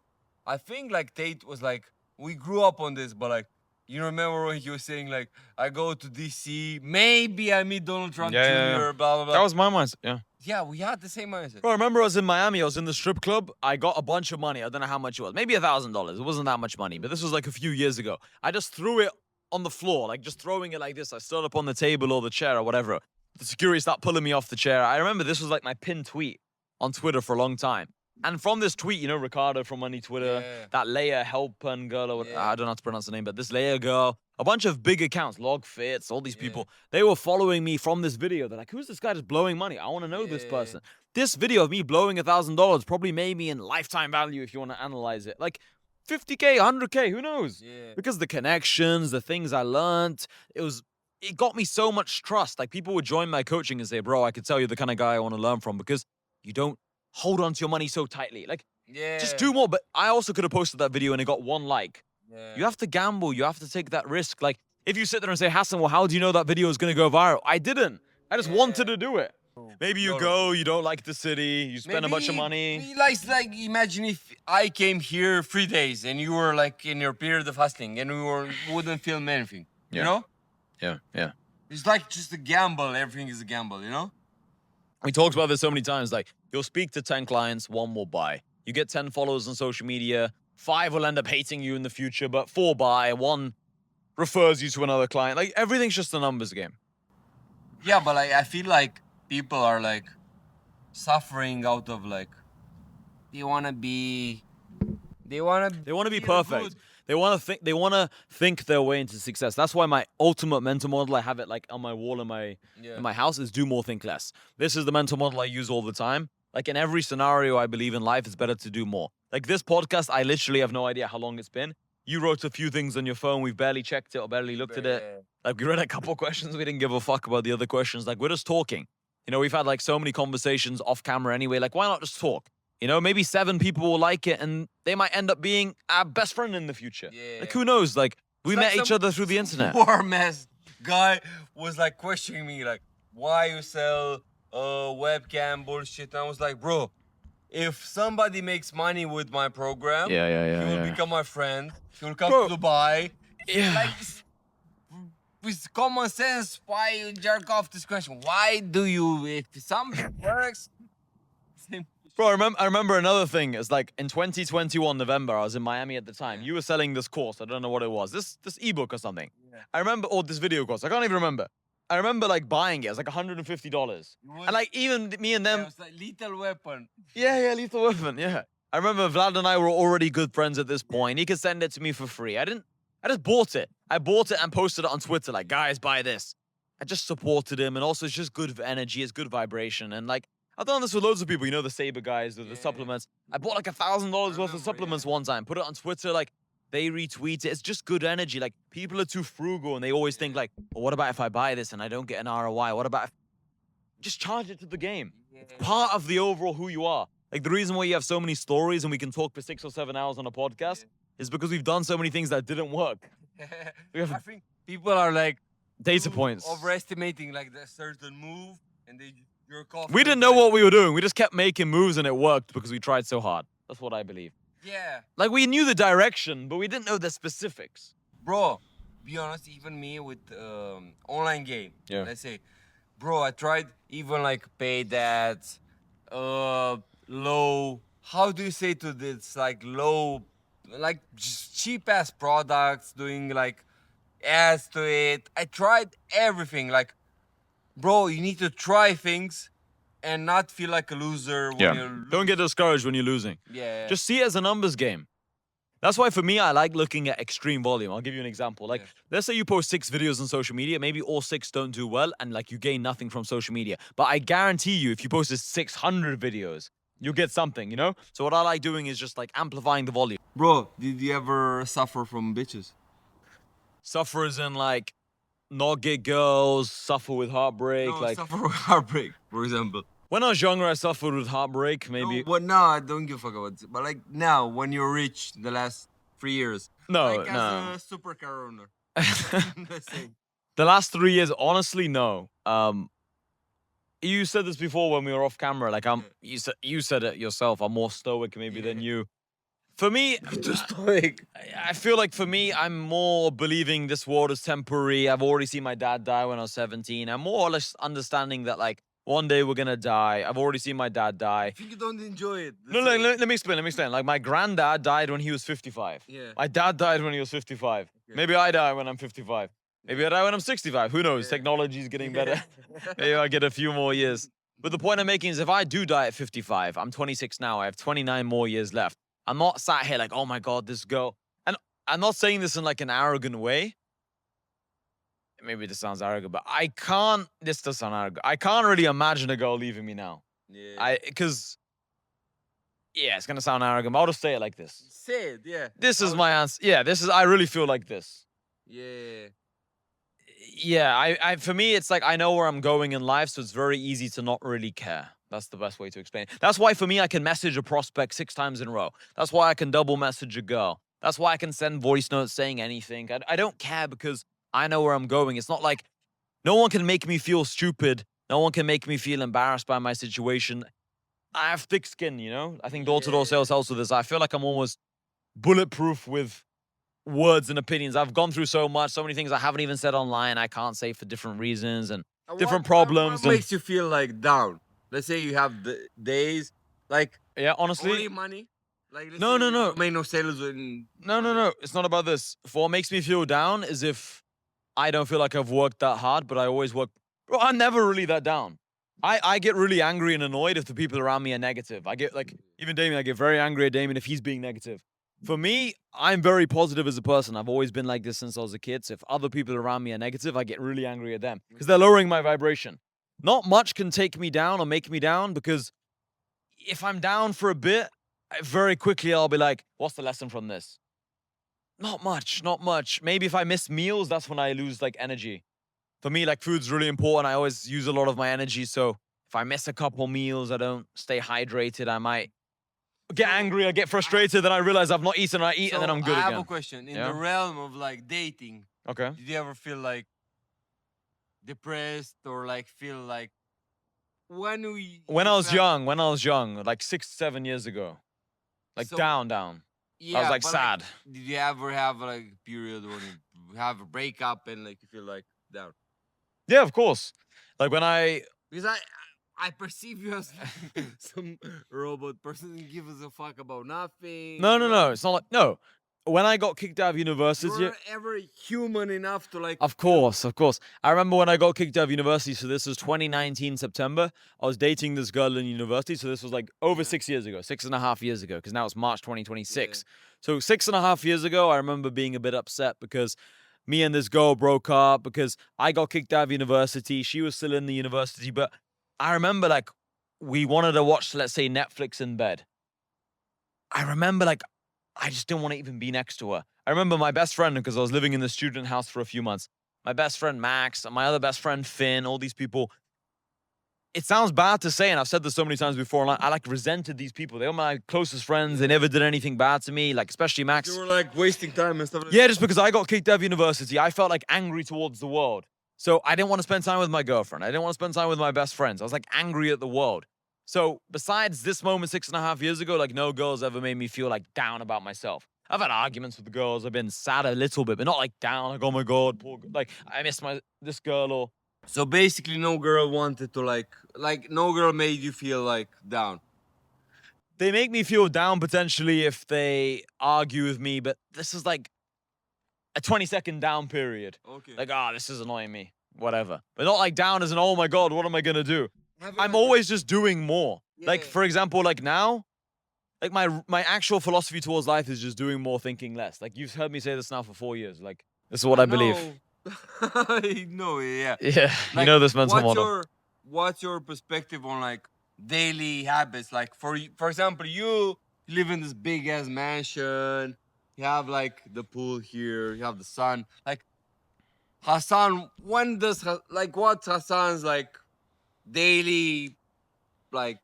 I think like Tate was like, we grew up on this, but like, you remember when he was saying like, I go to DC, maybe I meet Donald Trump Yeah, yeah, Jr. yeah. Blah blah blah. That was my mindset. Yeah. Yeah, we had the same mindset. Bro, I remember I was in Miami. I was in the strip club. I got a bunch of money. I don't know how much it was. Maybe $1,000. It wasn't that much money, but this was like a few years ago. I just threw it on the floor, like just throwing it like this. I stood up on the table or the chair or whatever. The security stopped pulling me off the chair. I remember this was like my pinned tweet on Twitter for a long time. And from this tweet, you know, Ricardo from Money Twitter, Yeah. that Leia Helpen girl, or what, Yeah. I don't know how to pronounce the name, but this Leia girl, a bunch of big accounts, Log Fits, all these Yeah. people, they were following me from this video. They're like, who's this guy just blowing money? I want to know this Yeah. person. This video of me blowing $1,000 probably made me in lifetime value if you want to analyze it. Like 50K, 100K, who knows? Yeah. Because the connections, the things I learned, it got me so much trust. Like people would join my coaching and say, bro, I could tell you're the kind of guy I want to learn from because you don't hold on to your money so tightly. Like, Yeah. just do more. But I also could have posted that video and it got 1 like. Yeah. You have to gamble. You have to take that risk. Like, if you sit there and say, Hassan, well, how do you know that video is going to go viral? I didn't. I just wanted to do it. Maybe you go, you don't like the city, you spend a bunch of money. Like imagine if I came here 3 days and you were like in your period of fasting and wouldn't film anything. Yeah. You know? Yeah. It's like just a gamble. Everything is a gamble, you know? We talked about this so many times. Like, you'll speak to 10 clients, 1 will buy. You get 10 followers on social media, 5 will end up hating you in the future, but 4 buy, 1 refers you to another client. Like, everything's just a numbers game. Yeah, but like I feel like people are like suffering out of like they wanna be They want to be feel perfect. good. They want to think their way into success. That's why my ultimate mental model, I have it like on my wall in my house, is do more, think less. This is the mental model I use all the time. Like in every scenario I believe in life, it's better to do more. Like this podcast, I literally have no idea how long it's been. You wrote a few things on your phone. We've barely checked it or barely looked at it. Like we read a couple questions. We didn't give a fuck about the other questions. Like we're just talking. You know, we've had like so many conversations off camera anyway. Like why not just talk? You know, maybe 7 people will like it and they might end up being our best friend in the future. Yeah. Like who knows? Like we It's met like each some other through the internet. Warm ass guy was like questioning me like, why you sell webcam bullshit? And I was like, bro, if somebody makes money with my program, he will become my friend. He will come Bro. to Dubai. Yeah. Like, with common sense, why you jerk off this question? Why do you, if something works? Same. Bro, I remember another thing. It's like in 2021 November, I was in Miami at the time. Yeah. You were selling this course. I don't know what it was. This ebook or something. Yeah. I remember, or this video course. I can't even remember. I remember like buying it. It was like $150. And like even me and Yeah, them. it was like Lethal Weapon. Yeah, Lethal Weapon. Yeah. I remember Vlad and I were already good friends at this point. He could send it to me for free. I just bought it. I bought it and posted it on Twitter. Like, guys, buy this. I just supported him. And also, it's just good energy. It's good vibration. And like, I've done this with loads of people. You know, the Saber guys, the supplements. I bought like $1,000 worth of remember, supplements yeah. one time. Put it on Twitter. Like, they retweet it. It's just good energy. Like, people are too frugal and they always think like, well, what about if I buy this and I don't get an ROI? What about if... Just charge it to the game. It's part of the overall who you are. Like, the reason why you have so many stories and we can talk for 6 or 7 hours on a podcast is because we've done so many things that didn't work. We have I think people are like data points. overestimating like the certain move, and they jerk off. We didn't know what we were doing. We just kept making moves and it worked because we tried so hard. That's what I believe. Yeah, Like, we knew the direction, but we didn't know the specifics. bro. be honest, even me with online game. Yeah. Let's say, bro, I tried even like paid ads, low. How do you say to this? Like low, like just cheap ass products, doing like ads to it. I tried everything. Like, bro, you need to try things and not feel like a loser when you're. Don't get discouraged when you're losing. Yeah. Just see it as a numbers game. That's why for me, I like looking at extreme volume. I'll give you an example. Like, let's say you post 6 videos on social media. Maybe all 6 don't do well and like you gain nothing from social media. But I guarantee you, if you posted 600 videos, you'll get something, you know? So what I like doing is just like amplifying the volume. Bro, did you ever suffer from bitches? Suffer as in like not get girls, suffer with heartbreak. No, like suffer from heartbreak, for example. when I was younger, I suffered with heartbreak. Maybe No, but now I don't give a fuck about it. But like now, when you're rich, the last 3 years. No, like no. as a supercar owner. Let's say. The last 3 years, honestly, no. You said this before when we were off camera. Like you said it yourself. I'm more stoic maybe than you. For me, Too stoic. I feel like for me, I'm more believing this world is temporary. I've already seen my dad die when I was 17. I'm more or less understanding that like one day we're gonna die. I've already seen my dad die. I think you don't enjoy it. No, let me explain. Let me explain. Like my granddad died when he was 55. Yeah. My dad died when he was 55. Maybe I die when I'm 55. Maybe I die when I'm 65. Who knows? Technology's getting better. Maybe I get a few more years. But the point I'm making is if I do die at 55, I'm 26 now. I have 29 more years left. I'm not sat here like, oh my God, this girl. And I'm not saying this in like an arrogant way. Maybe this sounds arrogant, but this does sound arrogant. I can't really imagine a girl leaving me now. Yeah. Yeah, it's gonna sound arrogant, but I'll just say it like this. Say it, yeah. This is my answer. Yeah, I really feel like this. Yeah. Yeah, for me, it's like I know where I'm going in life, so it's very easy to not really care. That's the best way to explain it. That's why for me, I can message a prospect 6 times in a row. That's why I can double message a girl. That's why I can send voice notes saying anything. I don't care because I know where I'm going. It's not like no one can make me feel stupid. No one can make me feel embarrassed by my situation. I have thick skin, you know? I think door-to-door sales helps with this. I feel like I'm almost bulletproof with words and opinions. I've gone through so much, so many things I haven't even said online. I can't say for different reasons and different problems. What makes you feel like down? Let's say you have the days like yeah, honestly, only money. Like no. Make no sales in. No. It's not about this. What makes me feel down is if I don't feel like I've worked that hard, but I always work. Bro, I'm never really that down. I get really angry and annoyed if the people around me are negative. I get like, even Damien, I get very angry at Damien if he's being negative. For me, I'm very positive as a person. I've always been like this since I was a kid. So if other people around me are negative, I get really angry at them because they're lowering my vibration. Not much can take me down or make me down because if I'm down for a bit, very quickly I'll be like, what's the lesson from this? Not much. Maybe if I miss meals, that's when I lose like energy. For me, like food's really important. I always use a lot of my energy. So if I miss a couple meals, I don't stay hydrated, I might get angry, I get frustrated, then I realize I've not eaten, I eat, and then I'm good I again. have a question. In the realm of like dating, Okay. did you ever feel like depressed or like feel like when I was young, like 6-7 years ago, like So- down. Yeah, I was like but, sad. Did you ever have like a period when you have a breakup and like you feel like down? Yeah, of course. Like when Because I perceive you as some robot person who gives a fuck about nothing. no, it's not like no. When I got kicked out of university, You're ever human enough to like. of course. I remember when I got kicked out of university. So this was 2019 September. I was dating this girl in university. So this was like over 6 years ago, 6.5 years ago, because now it's March 2026. So 6.5 years ago, I remember being a bit upset because me and this girl broke up because I got kicked out of university. She was still in the university, but I remember like we wanted to watch, let's say, Netflix in bed. I remember like I just didn't want to even be next to her. I remember my best friend, because I was living in the student house for a few months. My best friend Max, and my other best friend Finn, all these people. It sounds bad to say, and I've said this so many times before, and I like resented these people. They were my closest friends. They never did anything bad to me, like especially Max. You were like wasting time and stuff like Yeah, just because I got kicked out of university, I felt like angry towards the world. So I didn't want to spend time with my girlfriend. I didn't want to spend time with my best friends. I was like angry at the world. So besides this moment 6.5 years ago, like no girls ever made me feel like down about myself. I've had arguments with the girls. I've been sad a little bit, but not like down. Like, oh my god, like I miss this girl. Or So basically, no girl wanted to like no girl made you feel like down. they make me feel down potentially if they argue with me. But this is like a 20-second down period. Okay. Like, this is annoying me. Whatever. But not like down as an, oh my god, what am I gonna do? Have you I'm ever- always just doing more. Like, Yeah. for example, like now, like my actual philosophy towards life is just doing more, thinking less. Like, you've heard me say this now for 4 years. Like, this is what I believe. I know, yeah. Yeah, you Like, know this mental model. What's your perspective on like daily habits? Like for example, you live in this big ass mansion. You have like the pool here. You have the sun. Like Hassan, what's Hassan's like daily like?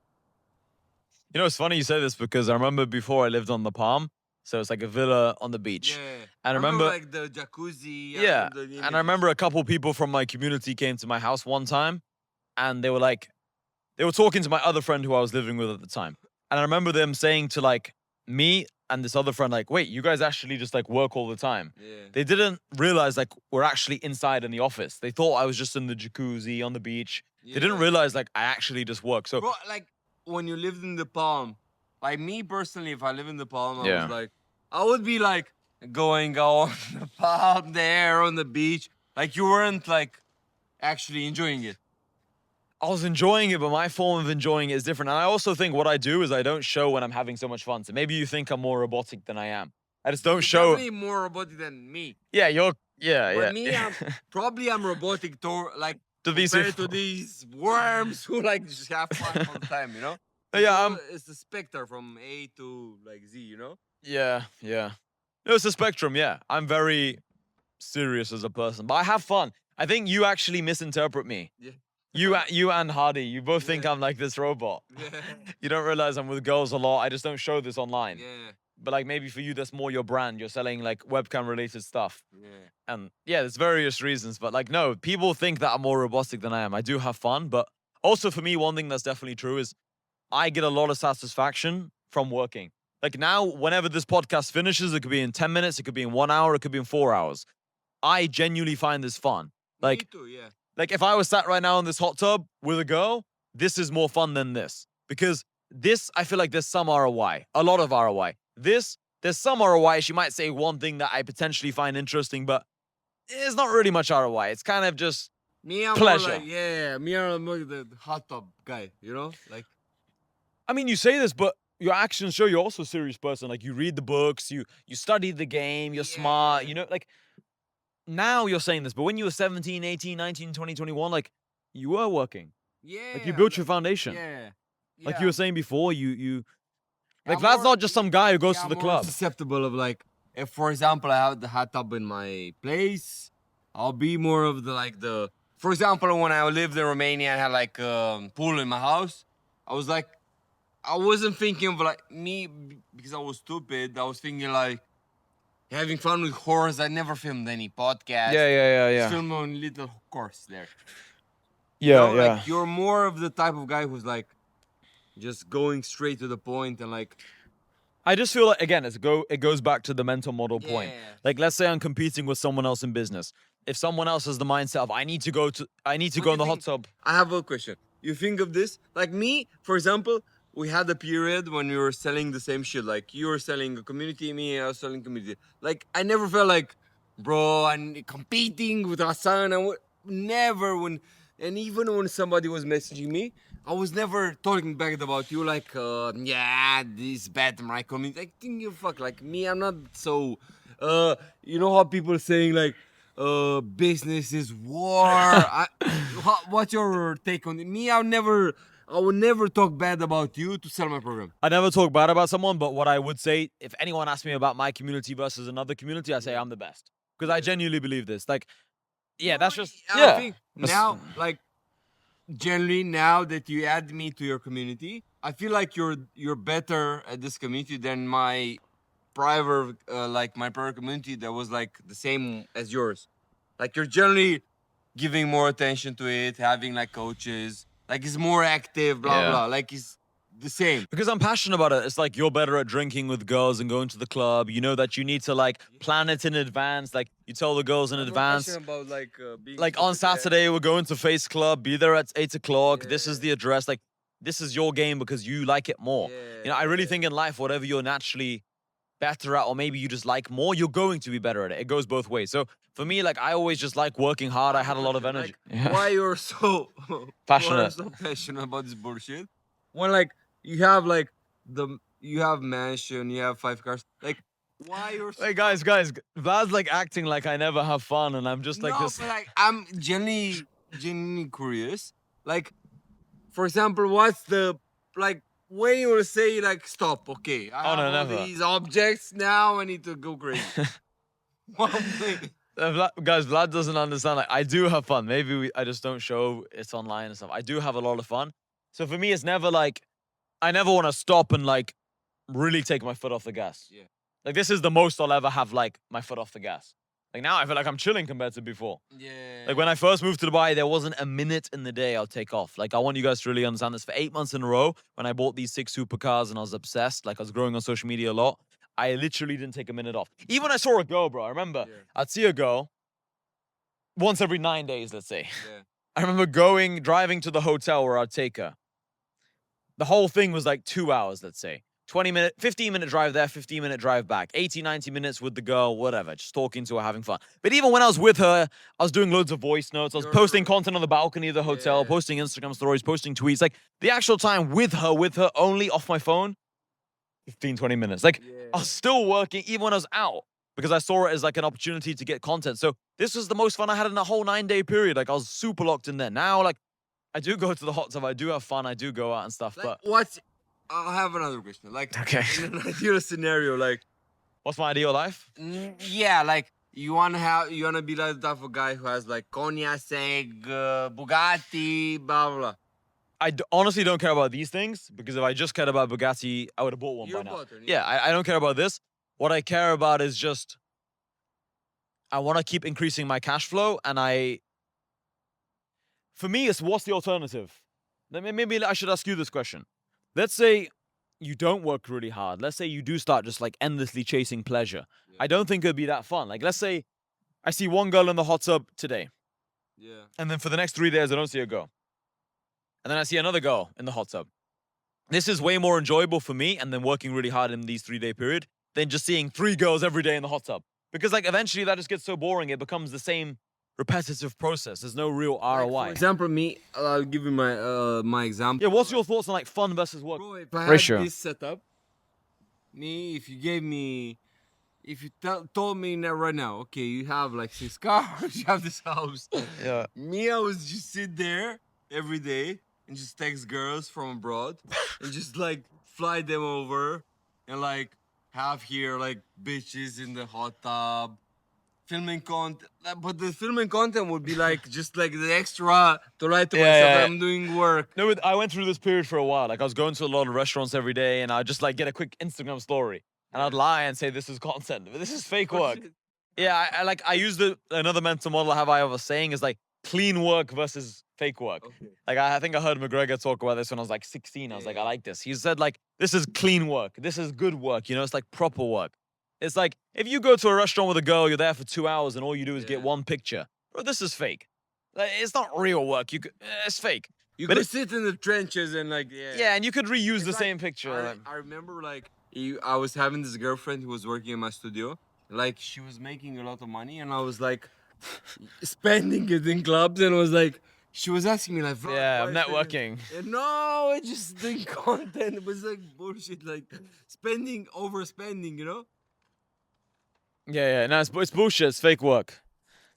You know, it's funny you say this because I remember before I lived on the Palm, so it's like a villa on the beach. Yeah, I remember like the jacuzzi. Yeah, the and I remember a couple people from my community came to my house one time, and they were talking to my other friend who I was living with at the time, and I remember them saying to like me and this other friend, like, wait, you guys actually just like work all the time. Yeah. They didn't realize like we're actually inside in the office. They thought I was just in the jacuzzi on the beach. They didn't Yeah. realize like I actually just work. So Bro, like when you lived in the Palm, like me personally, if I live in the Palm, I Yeah. was like, I would be like going on the Palm there on the beach. Like you weren't like actually enjoying it. I was enjoying it, but my form of enjoying it is different. And I also think what I do is I don't show when I'm having so much fun. So maybe you think I'm more robotic than I am. I just don't You're show. definitely more robotic than me. Yeah, yeah. But me, I'm robotic to like To these compared to people. these worms who like just have fun all the time, you know? Yeah, It's the spectre from A to like Z, you know? Yeah. No, it's a spectrum. Yeah, I'm very serious as a person, but I have fun. I think you actually misinterpret me. Yeah. You and Hardy, you both think Yeah. I'm like this robot. Yeah. You don't realize I'm with girls a lot. I just don't show this online. Yeah. But like maybe for you, that's more your brand. You're selling like webcam related stuff. Yeah. And yeah, there's various reasons. But like, no, people think that I'm more robotic than I am. I do have fun. But also for me, one thing that's definitely true is I get a lot of satisfaction from working. Like now, whenever this podcast finishes, it could be in 10 minutes, it could be in 1 hour, it could be in 4 hours. I genuinely find this fun. Like, Me too, yeah. like if I was sat right now in this hot tub with a girl, this is more fun than this. Because this, I feel like there's some ROI, a lot of ROI. This, there's some ROI. She might say one thing that I potentially find interesting, but it's not really much ROI. It's kind of just, Me, I'm Pleasure. more like, yeah, me, I'm more the hot tub guy, you know? Like, I mean, you say this, but your actions show you're also a serious person. Like you read the books, you study the game, you're smart, Yeah. you know, like now you're saying this, but when you were 17, 18, 19, 20, 21, like you were working. yeah. Like you built your foundation. Yeah. Like you were saying before, you like I'm that's more- not just some guy who goes to I'm the more club. susceptible of like, if for example I have the hot tub in my place, I'll be more of the like the. For example, when I lived in Romania, I had like a pool in my house. I was like, I wasn't thinking of like me because I was stupid. I was thinking like having fun with horse. I never filmed any podcast. Yeah. Just filmed on little course there. Yeah, You know, like you're more of the type of guy who's like just going straight to the point and like. I just feel like again, it goes back to the mental model point. Yeah. Like let's say I'm competing with someone else in business. If someone else has the mindset of I need to go What in do the you hot think? tub. I have a question. You think of this like me, for example. We had a period when we were selling the same shit. Like you were selling a community, me I was selling community. Like I never felt like, bro, I'm competing with Hassan. Never when, and even when somebody was messaging me, I was never talking back about you. Like, yeah, this bad my community. Like, think you fuck. Like me, I'm not so. You know how people saying like, business is war. What's your take on it? Me, I would never talk bad about you to sell my program. I never talk bad about someone, but what I would say, if anyone asks me about my community versus another community, I say I'm the best. Because I genuinely believe this. Like, yeah, that's just I think now, like, generally now that you add me to your community, I feel like you're better at this community than my private, my private community that was like the same as yours. Like you're generally giving more attention to it, having like coaches, like it's more active, blah Yeah. blah. Like it's the same. Because I'm passionate about it. It's like you're better at drinking with girls and going to the club. You know that you need to like plan it in advance. Like you tell the girls in advance. About being Like on Saturday, we're going to Face Club. Be there at 8 o'clock. This is Yeah. the address. Like this is your game because you like it more. You know, I really think in life, whatever you're naturally better at, or maybe you just like more, you're going to be better at it. It goes both ways. So for me, like I always just like working hard. I had a lot of energy. Like, why you're so Passionate. Why you're so passionate about this bullshit? When like you have like you have mansion, you have 5 cars. Like why you're so Hey guys, Vlad's like acting like I never have fun, and I'm just like no, this. but like I'm genuinely curious. Like, for example, what's the like when you will say like stop? Okay, I Oh, no, have all never. these objects now. I need to go crazy. One thing. Guys, Vlad doesn't understand. Like, I do have fun. Maybe I just don't show it online and stuff. I do have a lot of fun. So for me, it's never like I never want to stop and like really take my foot off the gas. Yeah. Like this is the most I'll ever have like my foot off the gas. Like now I feel like I'm chilling compared to before. Yeah. Like when I first moved to Dubai, there wasn't a minute in the day I'll take off. Like I want you guys to really understand this. For 8 months in a row, when I bought these 6 supercars and I was obsessed, like I was growing on social media a lot, I literally didn't take a minute off. Even when I saw a girl, bro, I remember Yeah. I'd see a girl once every 9 days, let's say. Yeah. I remember driving to the hotel where I'd take her. The whole thing was like 2 hours, let's say. 15-minute drive there, 15-minute drive back. 80, 90 minutes with the girl, whatever. Just talking to her, having fun. But even when I was with her, I was doing loads of voice notes. I was posting content on the balcony of the hotel, Yeah. posting Instagram stories, posting tweets. Like the actual time with her only off my phone, 15, 20 minutes. Like I was still working even when I was out because I saw it as like an opportunity to get content. So this was the most fun I had in a whole 9-day period. Like I was super locked in there. Now, like I do go to the hot tub. I do have fun. I do go out and stuff. Like, but what's I have another question. Like, Okay. in an ideal scenario, like, what's my ideal life? yeah, like you wanna be like the type of guy who has like Cognac, Bugatti, blah blah. Blah. I honestly don't care about these things because if I just cared about Bugatti, I would have bought one You're by now. buttered, Yeah, I don't care about this. What I care about is just I want to keep increasing my cash flow, and for me, it's what's the alternative? Maybe I should ask you this question. Let's say you don't work really hard. Let's say you do start just like endlessly chasing pleasure. Yeah. I don't think it'd be that fun. Like, let's say I see one girl in the hot tub today, Yeah. and then for the next 3 days, I don't see a girl. And then I see another girl in the hot tub. This is way more enjoyable for me, and then working really hard in these 3-day period, than just seeing 3 girls every day in the hot tub. Because like eventually that just gets so boring, it becomes the same repetitive process. There's no real Like, ROI. for example, me, I'll give you my example. Yeah, what's your thoughts on like fun versus work? Bro, if I Ratio. had this setup, if you told me now, right now, okay, you have like 6 cars, you have this house. Yeah. Me, I was just sit there every day and just text girls from abroad and just like fly them over and like have here like bitches in the hot tub, filming content. But the filming content would be like just like the extra to write to Yeah, myself yeah, that I'm doing work. No, I went through this period for a while. Like I was going to a lot of restaurants every day, and I'd just like get a quick Instagram story, and I'd lie and say this is content, but this is fake work. Yeah, I use another mental model I have a saying is like clean work versus fake work. Okay. Like I think I heard McGregor talk about this when I was like 16. I was like, I Yeah. like this. He said like this is clean work. This is good work. You know, it's like proper work. It's like if you go to a restaurant with a girl, you're there for 2 hours, and all you do is get Yeah. one picture. Bro, this is fake. Like, it's not real work. It's fake. You But could sit in the trenches and like Yeah, and you could reuse the It's same like, picture. I remember like I was having this girlfriend who was working in my studio. Like she was making a lot of money, and I was like spending it in clubs, and I was like, she was asking me like, "Vlad, Yeah, why I'm you spending-" networking. And no, it's just doing content. It was like bullshit, like overspending, you know? Yeah. No, it's bullshit. It's fake work.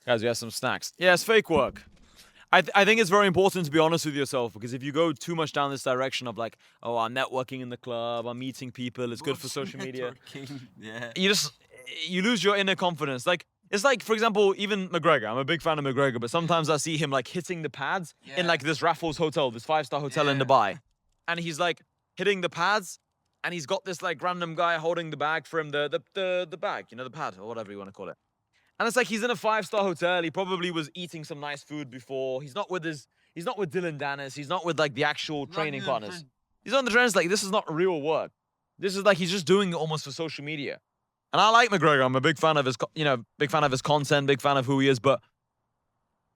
Guys, we have some snacks. Yeah, it's fake work. I think it's very important to be honest with yourself, because if you go too much down this direction of like, oh, I'm networking in the club, I'm meeting people, it's good for social media. Networking, yeah. You lose your inner confidence. Like it's like, for example, even McGregor. I'm a big fan of McGregor, but sometimes I see him like hitting the pads in Yeah. like this Raffles hotel, this 5-star hotel in Yeah. Dubai, and he's like hitting the pads, and he's got this like random guy holding the bag for him, the bag, you know, the pad or whatever you want to call it. And it's like he's in a 5-star hotel. He probably was eating some nice food before. He's not with Dylan Dennis. He's not with like the actual training partners. He's on the trends like this is not real work. This is like he's just doing it almost for social media. And I like McGregor. I'm a big fan of his, big fan of his content, big fan of who he is.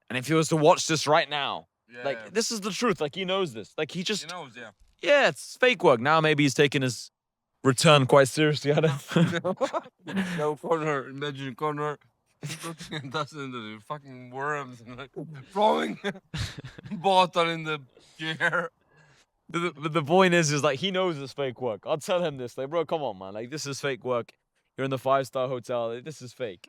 And if he was to watch this right now, like this is the truth. Like he knows this. Like he just, knows, yeah. yeah, it's fake work. Now maybe he's taking his return quite seriously. I don't. No, Connor, imagine Connor doesn't do fucking worms and like throwing bottle in the chair. But the point is like he knows it's fake work. I'll tell him this. Like, bro, come on, man. Like this is fake work. You're in the 5-star hotel. Like, this is fake.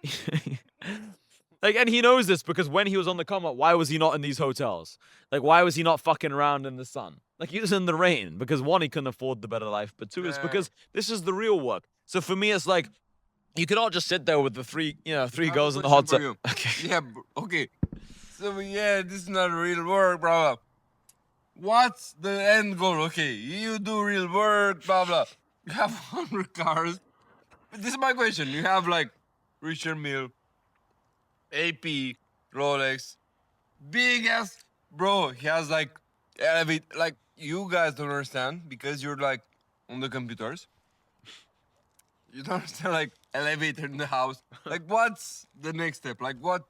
Like, and he knows this because when he was on the come up, why was he not in these hotels? Like, why was he not fucking around in the sun? Like, he was in the rain because one, he couldn't afford the better life, but two, it's because this is the real work. So for me, it's like, you could all just sit there with the three girls in the hot tub. Okay. Yeah, okay. So yeah, this is not real work, blah blah. What's the end goal? Okay, you do real work, blah blah. You have 100 cars. This is my question. You have like Richard Mille, AP, Rolex, big ass bro. He has like elevate. Like you guys don't understand because you're like on the computers. You don't understand like elevator in the house. Like what's the next step? Like what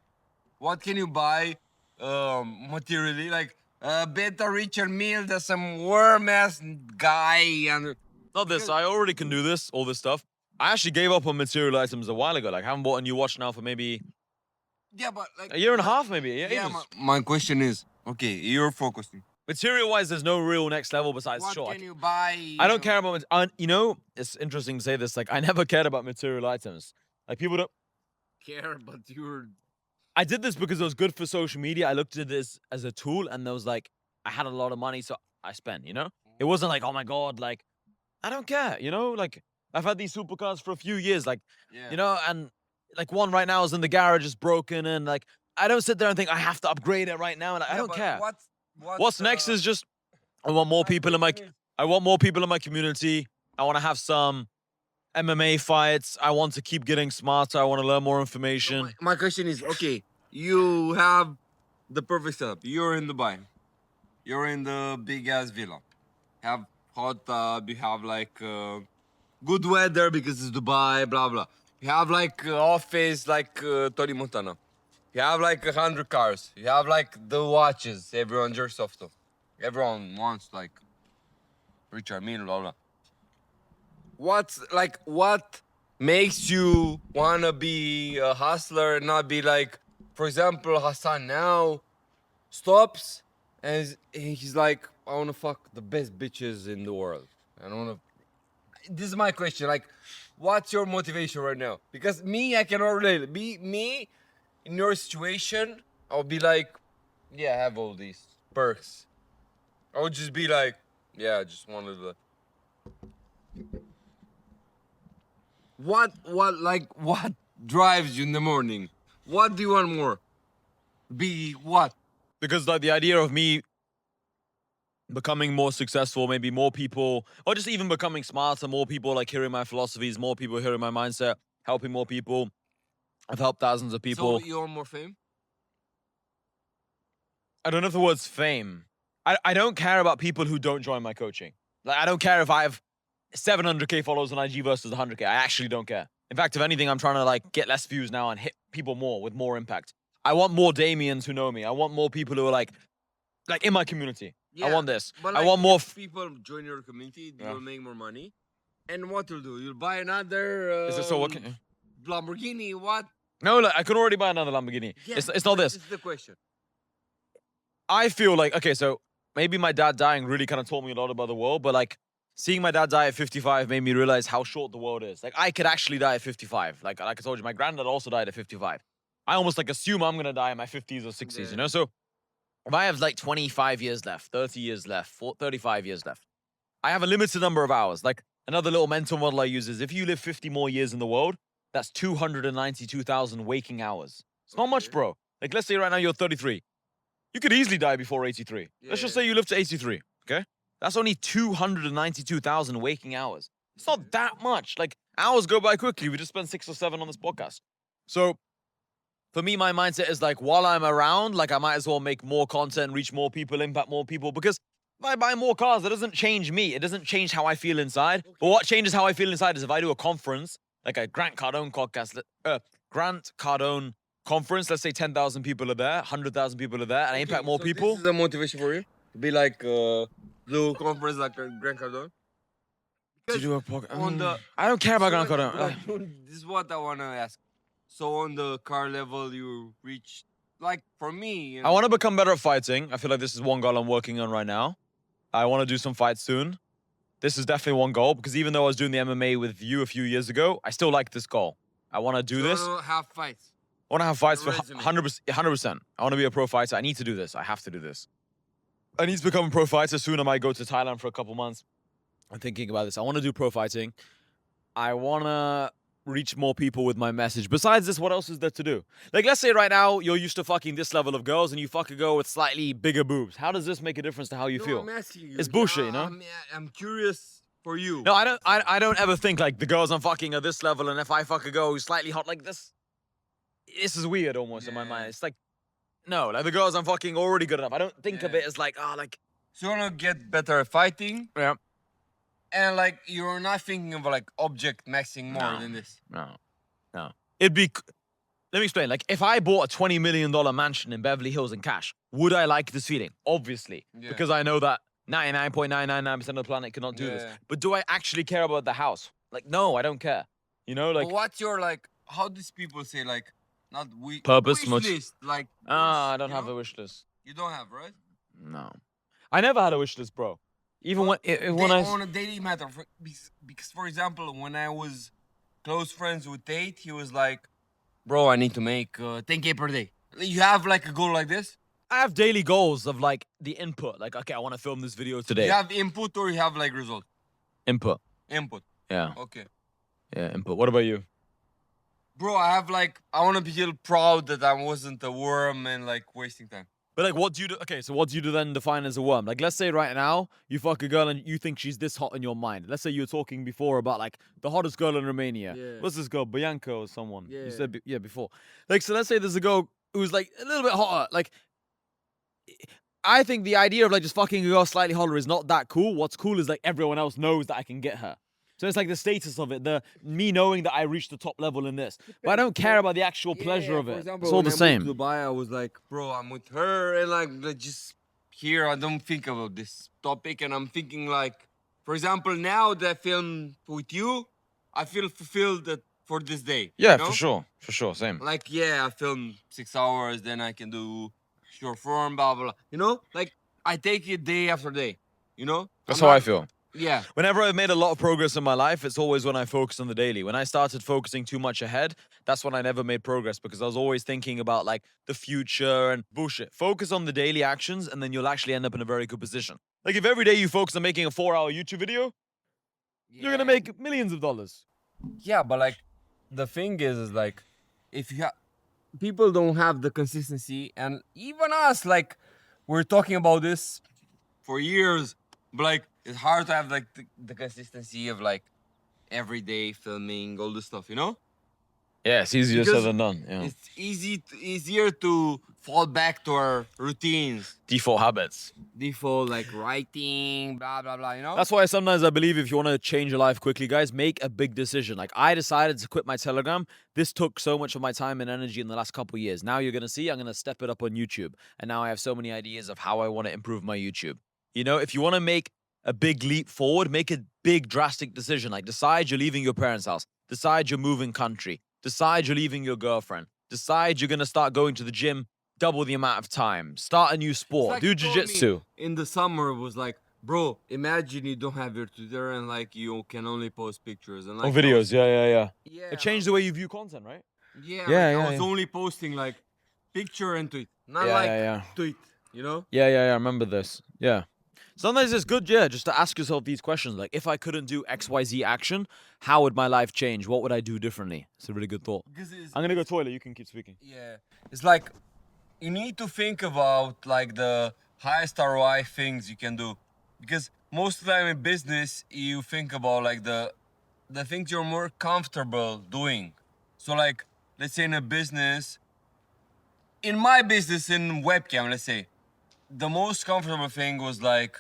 can you buy materially? Like better Richard Mille, there's some worm ass guy and Not this. I already can do this, all this stuff. I actually gave up on material items a while ago. Like, I haven't bought a new watch now for maybe yeah, but like a year and a half, maybe. yeah. My question is, okay, you're focusing. Material-wise, there's no real next level besides What short. can you buy? I don't care about. It's interesting to say this. Like, I never cared about material items. Like, people don't. care, but you're. I did this because it was good for social media. I looked at this as a tool, and there was like, I had a lot of money, so I spent. It wasn't like, oh my god, like, I don't care. Like, I've had these supercars for a few years, like, Yeah. and like one right now is in the garage, is broken, and like, I don't sit there and think I have to upgrade it right now, and I don't care. What's next is just I want more people in my community. I want to have some MMA fights. I want to keep getting smarter. I want to learn more information. My question is, okay, you have the perfect setup. You're in Dubai. You're in the big ass villa. You have hot tub. You have like good weather because it's Dubai. Blah blah. You have like office like Tony Montana. You have like 100 cars. You have like the watches. Everyone jerks off to. Everyone wants like Richard Mille, blah blah. What makes you wanna be a hustler and not be like, for example, Hassan now stops and he's like, I wanna fuck the best bitches in the world. I don't wanna. This is my question. Like, what's your motivation right now? Because me, I cannot relate. Me in your situation, I'll be like, yeah, I have all these perks. I would just be like, yeah, I just wanted to. What drives you in the morning? What do you want more? Be what? Because like the idea of me becoming more successful, maybe more people, or just even becoming smarter, more people like hearing my philosophies, more people hearing my mindset, helping more people. I've helped thousands of people. So you want more fame? I don't know if the word's fame. I don't care about people who don't join my coaching. Like, I don't care if I have 700k followers on IG versus 100k. I actually don't care. In fact, if anything, I'm trying to like get less views now and hit people more with more impact. I want more Damians who know me. I want more people who are like in my community. I want this. But I want more. People join your community. You'll make more money. And what you'll do? You'll buy another. Is it so? What? Can, Lamborghini? What? no, like, I can already buy another Lamborghini. Yeah, It's not this. This is the question. I feel like, okay, so maybe my dad dying really kind of taught me a lot about the world, but like seeing my dad die at 55 made me realize how short the world is. Like, I could actually die at 55. Like I told you, my granddad also died at 55. I almost like assume I'm going to die in my 50s or 60s, Yeah. So if I have like 25 years left, 30 years left, 35 years left, I have a limited number of hours. Like another little mental model I use is if you live 50 more years in the world, that's 292,000 waking hours. It's not much, bro. Like, let's say right now you're 33. You could easily die before 83. Let's just say you live to 83, okay? That's only 292,000 waking hours. It's not that much. Like, hours go by quickly. We just spent 6 or 7 on this podcast. So, for me, my mindset is like, while I'm around, like, I might as well make more content, reach more people, impact more people. Because If I buy more cars, that doesn't change me. It doesn't change how I feel inside. But what changes how I feel inside is if I do a conference, like a Grant Cardone podcast, Grant Cardone conference, let's say 10,000 people are there, 100,000 people are there, and I impact more people. This is a motivation for you to be like do conference like Grant Cardone. To do a podcast. On the I don't care about Grant so, Cardone. like, this is what I want to ask. So on the car level, you reach like for me. You know, I want to become better at fighting. I feel like this is one goal I'm working on right now. I want to do some fights soon. This is definitely one goal because even though I was doing the MMA with you a few years ago, I still like this goal. I want to do this. I have fights. want to have fights for Resume. 100%. I want to be a pro fighter. I need to do this. I have to do this. I need to become a pro fighter soon. I might go to Thailand for a couple months. I'm thinking about this. I want to do pro fighting. I want to reach more people with my message. Besides this, what else is there to do? Like, let's say right now you're used to fucking this level of girls and you fuck a girl with slightly bigger boobs. How does this make a difference to how you feel? I'm asking you. It's bullshit, you know? I'm curious for you. No, I don't ever think like the girls I'm fucking are this level, and if I fuck a girl who's slightly hot like this is weird almost in my mind. It's like, no, like the girls I'm fucking already good enough. I don't think of it as like, like. So you wanna get better at fighting, Yeah. and like you're not thinking of like object maxing more than this. No. It'd be. Let me explain. Like, if I bought a $20 million mansion in Beverly Hills in cash, would I like this feeling? Obviously, because I know that 99.999% of the planet cannot do this. But do I actually care about the house? Like, no, I don't care. You know, like. But what's your like? How does people say like? Not Purpose, wish list like. I don't have a wish list. You don't have, right? No, I never had a wish list, bro. Even when On a daily matter, because for example, when I was close friends with Tate, he was like, "Bro, I need to make 10K per day." You have like a goal like this? I have daily goals of like the input. Like, okay, I want to film this video today. You have input or you have like result? Input. Input. Yeah. Okay. Yeah, input. What about you? Bro, I have like I want to feel proud that I wasn't a worm and like wasting time. But like, what do you do? Okay, so what do you do then define as a worm? Like, let's say right now you fuck a girl and you think she's this hot in your mind. Let's say you were talking before about like the hottest girl in Romania. Yeah. What's this girl, Bianca or someone? Yeah. You said before. Like, so let's say there's a girl who's like a little bit hotter. Like, I think the idea of like just fucking a girl slightly hotter is not that cool. What's cool is like everyone else knows that I can get her. So it's like the status of it, the me knowing that I reached the top level in this. But I don't care about the actual pleasure of it. Example, It's all the when I same. moved to Dubai, I was like, bro, I'm with her, and like just here, I don't think about this topic, and I'm thinking like, for example, now that I film with you, I feel fulfilled that for this day. Yeah, you know? for sure, same. Like, I film 6 hours, then I can do short form, blah blah blah. You know, like I take it day after day. You know, That's how I feel. Yeah. Whenever I've made a lot of progress in my life, it's always when I focus on the daily. When I started focusing too much ahead, that's when I never made progress because I was always thinking about like the future and bullshit. Focus on the daily actions and then you'll actually end up in a very good position. Like if every day you focus on making a 4-hour YouTube video, you're gonna make millions of dollars. Yeah, but like the thing is like if you have people don't have the consistency, and even us, like we're talking about this for years, but like it's hard to have like the consistency of like every day filming all this stuff, you know? Yeah, it's easier said than done. Yeah. It's easier to fall back to our routines, Default habits. default like writing, blah blah blah, you know? That's why sometimes I believe if you want to change your life quickly, guys, make a big decision. Like I decided to quit my Telegram. This took so much of my time and energy in the last couple of years. Now you're going to see I'm going to step it up on YouTube. And now I have so many ideas of how I want to improve my YouTube. You know, if you want to make a big leap forward, make a big drastic decision. Like decide you're leaving your parents' house. Decide you're moving country. Decide you're leaving your girlfriend. Decide you're going to start going to the gym double the amount of time. Start a new sport. Like Do you told jiu-jitsu. me in the summer it was like, bro, imagine you don't have your Twitter and like you can only post pictures and like Or videos. Yeah. Yeah. It changed the way you view content, right? Yeah, I was only posting like picture and tweet. Not tweet, you know? Yeah. I remember this. Yeah. Sometimes it's good, just to ask yourself these questions. Like, if I couldn't do XYZ action, how would my life change? What would I do differently? It's a really good thought. I'm going to go toilet. You can keep speaking. Yeah. It's like, you need to think about like the highest ROI things you can do. Because most of the time in business, you think about like the things you're more comfortable doing. So like, let's say in a business, in my business in webcam, let's say, the most comfortable thing was like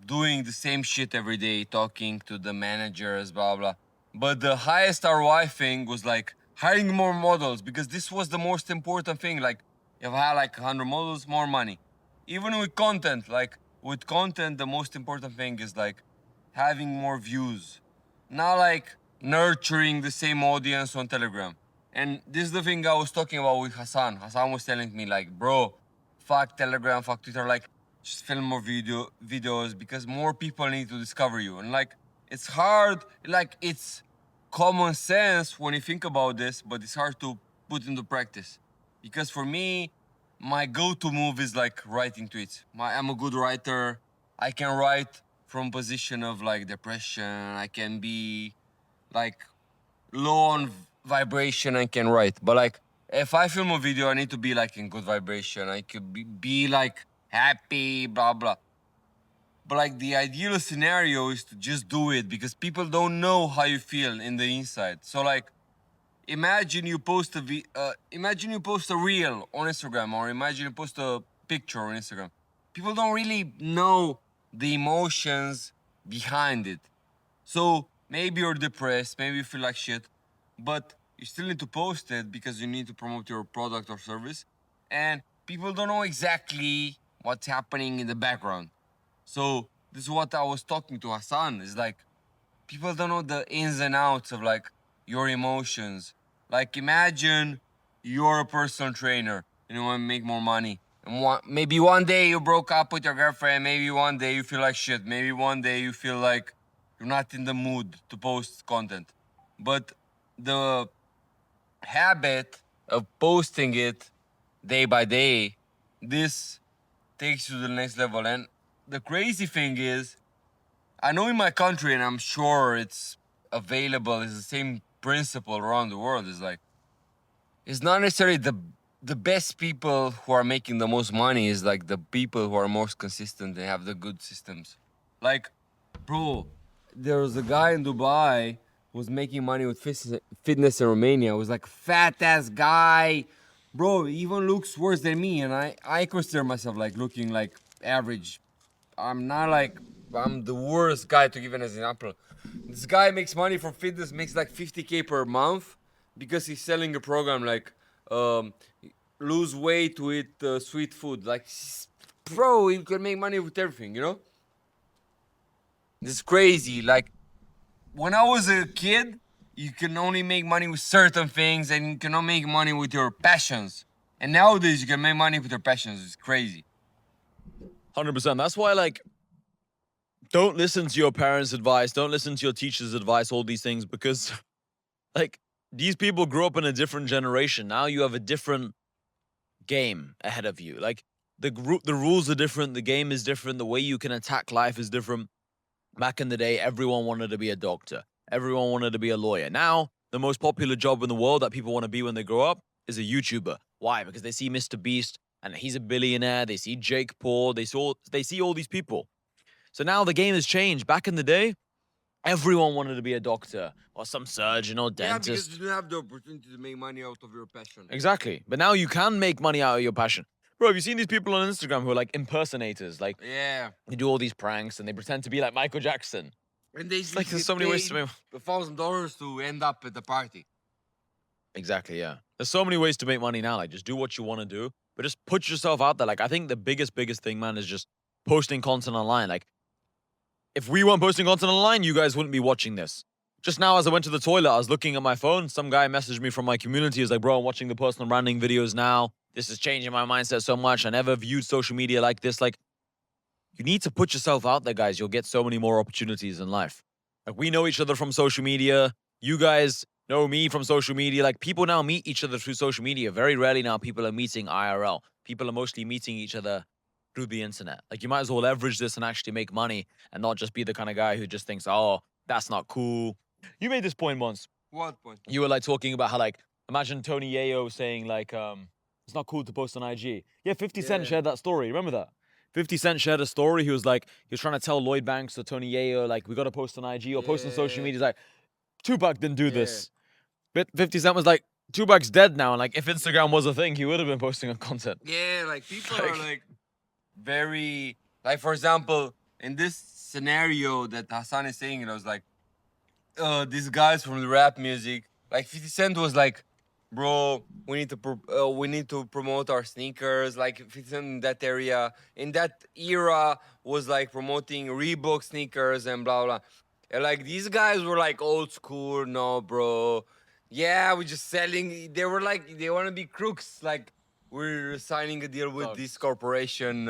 doing the same shit every day, talking to the managers, blah blah. But the highest ROI thing was like hiring more models, because this was the most important thing. Like if I had like 100 models, more money. Even with content, like with content, the most important thing is like having more views, not like nurturing the same audience on Telegram. And this is the thing I was talking about with Hassan. Hassan was telling me like, bro, fuck Telegram, fuck Twitter, like just film more videos because more people need to discover you. And like it's hard, like it's common sense when you think about this, but it's hard to put into practice. Because for me, my go-to move is like writing tweets. I'm a good writer. I can write from position of like depression. I can be like low on vibration. I can write, but like if I film a video, I need to be like in good vibration. I could be like happy, blah blah. But like the ideal scenario is to just do it, because people don't know how you feel in the inside. So like imagine you post a reel on Instagram, or imagine you post a picture on Instagram. People don't really know the emotions behind it. So maybe you're depressed, maybe you feel like shit, but you still need to post it because you need to promote your product or service. And people don't know exactly what's happening in the background. So this is what I was talking to Hassan. Is like people don't know the ins and outs of like your emotions. Like imagine you're a personal trainer and you want to make more money. And maybe one day you broke up with your girlfriend. Maybe one day you feel like shit. Maybe one day you feel like you're not in the mood to post content. But the habit of posting it day by day, this takes you to the next level. And the crazy thing is, I know in my country, and I'm sure it's available, it's the same principle around the world, is like, it's not necessarily the best people who are making the most money, is like the people who are most consistent and have the good systems. Like, bro, there was a guy in Dubai who was making money with fitness in Romania. It was like fat ass guy. Bro, he even looks worse than me, and I consider myself like looking like average. I'm not like, I'm the worst guy to give an example. This guy makes money from fitness, makes like 50K per month because he's selling a program like lose weight to eat sweet food. Like, bro, you can make money with everything, you know? This is crazy. Like, when I was a kid, you can only make money with certain things and you cannot make money with your passions. And nowadays, you can make money with your passions. It's crazy. 100%. That's why, like, don't listen to your parents' advice. Don't listen to your teacher's advice, all these things, because, like, these people grew up in a different generation. Now you have a different game ahead of you. Like, the rules are different. The game is different. The way you can attack life is different. Back in the day, everyone wanted to be a doctor. Everyone wanted to be a lawyer. Now, the most popular job in the world that people want to be when they grow up is a YouTuber. Why? Because they see Mr. Beast and he's a billionaire. They see Jake Paul. They see all these people. So now the game has changed. Back in the day, everyone wanted to be a doctor or some surgeon or dentist. Yeah, because you didn't have the opportunity to make money out of your passion. Exactly. But now you can make money out of your passion. Bro, have you seen these people on Instagram who are like impersonators? Like, Yeah. they do all these pranks and they pretend to be like Michael Jackson. And they Like, there's so many ways to make. $1,000 to end up at the party. Exactly, yeah. There's so many ways to make money now. Like, just do what you want to do, but just put yourself out there. Like, I think the biggest thing, man, is just posting content online. Like, if we weren't posting content online, you guys wouldn't be watching this. Just now, as I went to the toilet, I was looking at my phone. Some guy messaged me from my community. He was like, bro, I'm watching the personal branding videos now. This is changing my mindset so much. I never viewed social media like this. Like, you need to put yourself out there, guys. You'll get so many more opportunities in life. Like, we know each other from social media. You guys know me from social media. Like, people now meet each other through social media. Very rarely now people are meeting IRL. People are mostly meeting each other through the internet. Like, you might as well leverage this and actually make money and not just be the kind of guy who just thinks, oh, that's not cool. You made this point once. What point? You were like talking about how, like, imagine Tony Yayo saying like, it's not cool to post on IG. Yeah, 50 Cent shared that story. Remember that? 50 Cent shared a story. He was like, he was trying to tell Lloyd Banks or Tony Yayo, like, we got to post on IG or post on social media. He's like, Tupac didn't do this. But 50 Cent was like, Tupac's dead now. And like, if Instagram was a thing, he would have been posting on content. Yeah, like people are like very, like, for example, in this scenario that Hassan is saying, I was like, these guys from the rap music, like 50 Cent was like, bro, we need to promote our sneakers. Like 50 Cent in that area, in that era, was like promoting Reebok sneakers and blah blah. And like these guys were like old school, no, bro. Yeah, we're just selling. They were like they want to be crooks. Like we're signing a deal with this corporation,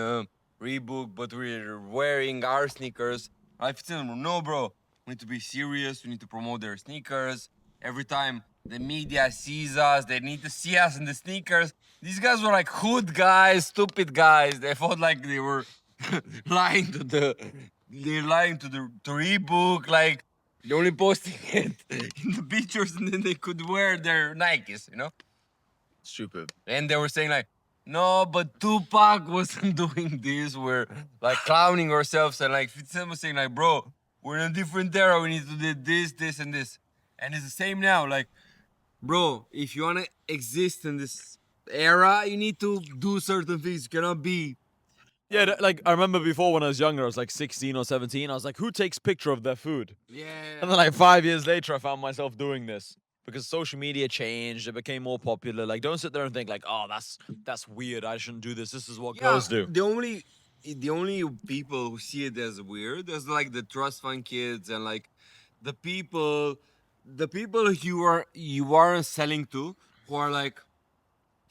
Reebok, but we're wearing our sneakers. I tell them, no, bro. We need to be serious. We need to promote their sneakers. Every time the media sees us, they need to see us in the sneakers. These guys were like hood guys, stupid guys. They felt like they were lying to the Reebok. Like they're only posting it in the pictures, and then they could wear their Nikes, you know. Stupid. And they were saying like, no, but Tupac wasn't doing this. We're like clowning ourselves, and like 50 Cent was saying like, bro, we're in a different era. We need to do this, this, and this. And it's the same now. Like, bro, if you wanna exist in this era, you need to do certain things. You cannot be. Yeah, like I remember before when I was younger, I was like 16 or 17. I was like, who takes picture of their food? Yeah. And then like 5 years later, I found myself doing this because social media changed. It became more popular. Like, don't sit there and think like, oh, that's weird. I shouldn't do this. This is what girls do. The only people who see it as weird is like the trust fund kids and like the people you aren't selling to who are like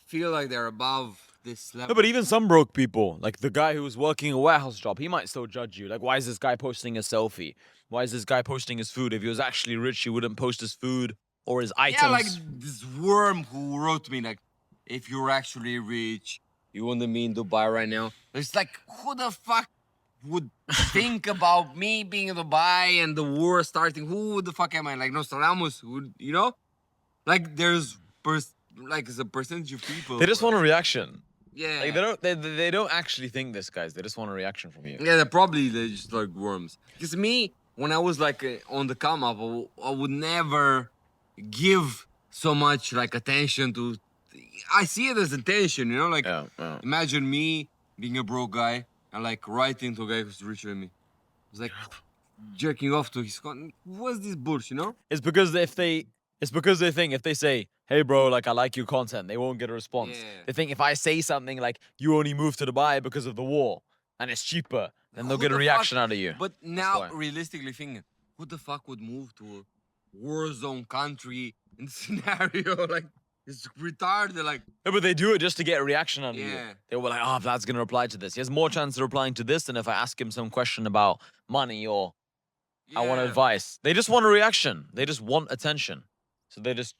feel like they're above this level. No, but even some broke people, like the guy who was working a warehouse job, he might still judge you. Like, why is this guy posting a selfie? Why is this guy posting his food? If he was actually rich, he wouldn't post his food or his items. Yeah, like this worm who wrote me like, if you're actually rich, you wouldn't be in Dubai right now. It's like, who the fuck would think about me being in Dubai and the war starting? Who the fuck am I? Like Nostradamus, would you know? Like there's like it's a percentage of people. They just want a reaction. Yeah. Like they don't actually think this, guys. They just want a reaction from you. Yeah, they're just like worms. Because me, when I was like on the come up, I would never give so much like attention to. I see it as attention, you know. Like Yeah. imagine me being a broke guy and like writing to a guy who's richer than me. It's like jerking off to his con. What's this bullshit, you know? It's because they think if they say, "Hey, bro, like I like your content," they won't get a response. Yeah. They think if I say something like, "You only moved to Dubai because of the war and it's cheaper," then they'll Who get a the reaction fuck- out of you. But now, why. realistically thinking, who the fuck would move to a war zone country in this scenario? Like, it's retarded. Like, No, but they do it just to get a reaction out of you. Yeah. They were like, "Oh, Vlad's gonna reply to this. He has more chance of replying to this than if I ask him some question about money or I want yeah. advice." They just want a reaction. They just want attention. So they just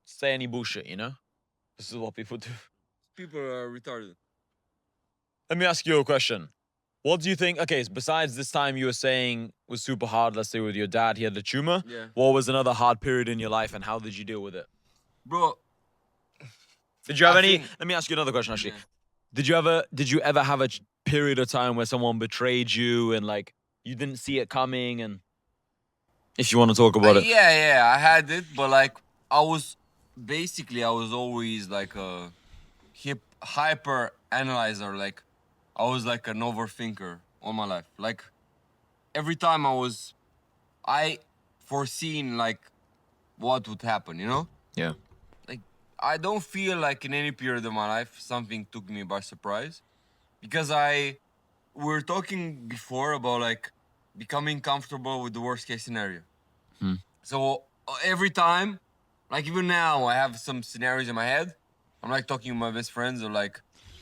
say any bullshit, you know? This is what people do. People are retarded. Let me ask you a question. What do you think? Okay, besides this time you were saying was super hard, let's say with your dad, he had a tumor. Yeah. What was another hard period in your life and how did you deal with it? Bro, Did you have I any? think- Let me ask you another question actually. Yeah. Did you ever have a period of time where someone betrayed you and like you didn't see it coming and if you want to talk about it. Yeah, I had it, but like, I was always like a hyper analyzer. Like, I was like an overthinker all my life. Like, every time I foreseen like what would happen, you know? Yeah. Like, I don't feel like in any period of my life something took me by surprise, because we were talking before about like becoming comfortable with the worst case scenario. So every time, like even now, I have some scenarios in my head. I'm like talking with my best friends, or like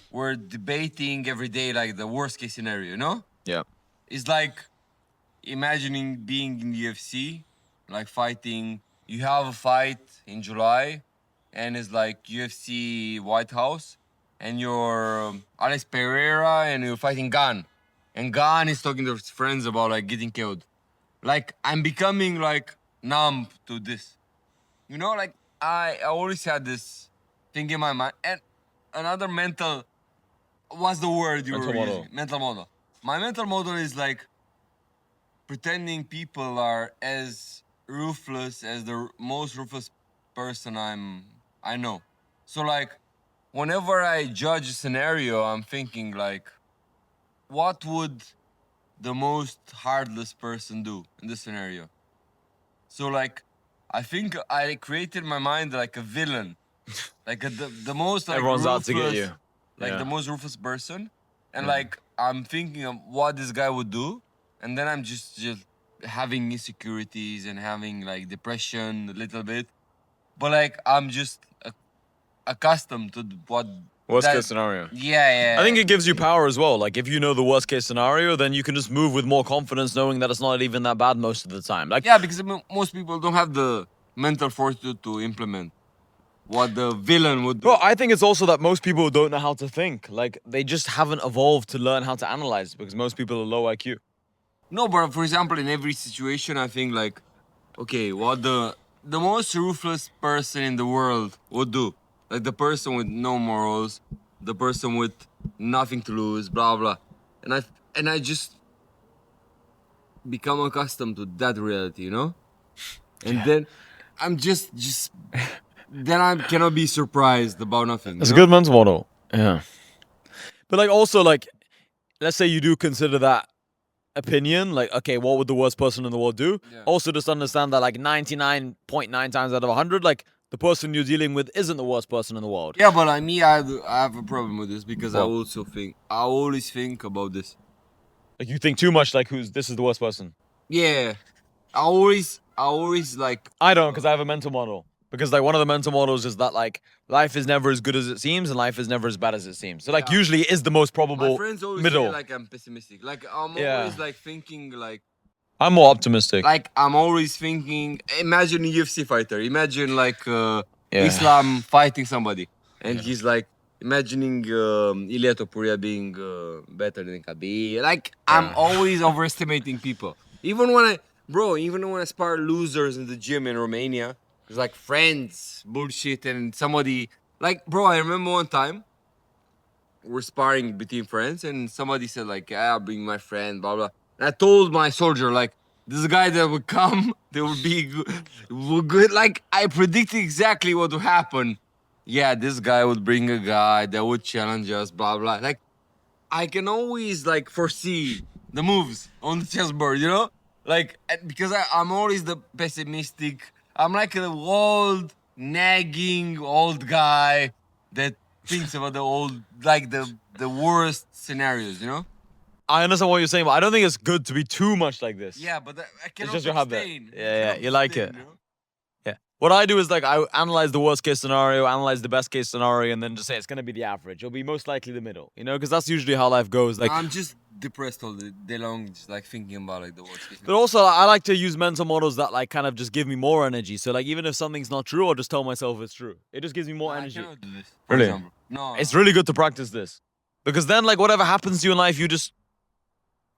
we're debating every day like the worst case scenario, you know? Yeah. It's like imagining being in the UFC, like fighting. You have a fight in July, and it's like UFC White House, and you're Alex Pereira, and you're fighting Gan, and Gan is talking to his friends about like getting killed. Like, I'm becoming like numb to this, you know? Like, I always had this thing in my mind, and another mental. What's the word you Mental were model. using? Mental model. My mental model is like pretending people are as ruthless as the most ruthless person I know. So like, whenever I judge a scenario, I'm thinking like, what would the most heartless person do in this scenario? So like, I think I created in my mind like a villain, like the most like Everyone's out to get ruthless, you. like Yeah. the most ruthless person, and like I'm thinking of what this guy would do, and then I'm just having insecurities and having like depression a little bit, but like I'm just accustomed to what Worst that- case scenario. Yeah, yeah. I think it gives you power as well. Like if you know the worst case scenario, then you can just move with more confidence, knowing that it's not even that bad most of the time. Like Yeah, because most people don't have the mental fortitude to implement what the villain would do. Well, I think it's also that most people don't know how to think. Like they just haven't evolved to learn how to analyze because most people are low IQ. No, but for example, in every situation, I think like, okay, what the most ruthless person in the world would do, like the person with no morals, the person with nothing to lose, blah blah, and I just become accustomed to that reality, you know, and then I'm just then I cannot be surprised about nothing. It's a you know? good mental model. Yeah. But like also like, let's say you do consider that opinion, like, okay, what would the worst person in the world do? Yeah. Also just understand that like 99.9 times out of 100, like the person you're dealing with isn't the worst person in the world. Yeah, but like me, I have a problem with this because I What? also think I always think about this. Like you think too much like this is the worst person. Yeah, I always like. I don't, because I have a mental model. Because like one of the mental models is that like life is never as good as it seems and life is never as bad as it seems. So like Yeah. usually it is the most My probable friends always middle. say like I'm pessimistic. Like I'm Yeah. always like thinking like I'm more optimistic. I'm always thinking. Imagine a UFC fighter. Imagine like Yeah. Islam fighting somebody, and he's like imagining Ilia Topuria being better than Khabib. Like I'm always overestimating people. Even when I spar losers in the gym in Romania, it's like friends bullshit and somebody like bro. I remember one time we're sparring between friends and somebody said like, yeah, I'll bring my friend, blah blah. And I told my soldier like, this guy that would come, they would be good. Like I predicted exactly what would happen. Yeah, this guy would bring a guy that would challenge us, blah blah. Like I can always like foresee the moves on the chessboard, you know? Like because I'm always the pessimistic. I'm like an old nagging old guy that thinks about the old like the worst scenarios, you know? I understand what you're saying, but I don't think it's good to be too much like this. Yeah, but I cannot just your habit. abstain. Yeah, I yeah, cannot you like abstain, it. you know? Yeah. What I do is like I analyze the worst case scenario, analyze the best case scenario, and then just say it's gonna be the average. It'll be most likely the middle, you know, because that's usually how life goes. Like, I'm just depressed all the day long, just like thinking about like the worst case. but also I like to use mental models that like kind of just give me more energy. So like even if something's not true, I'll just tell myself it's true. It just gives me more I energy. cannot do this. For Really? example. No. It's really good to practice this, because then like whatever happens to you in life,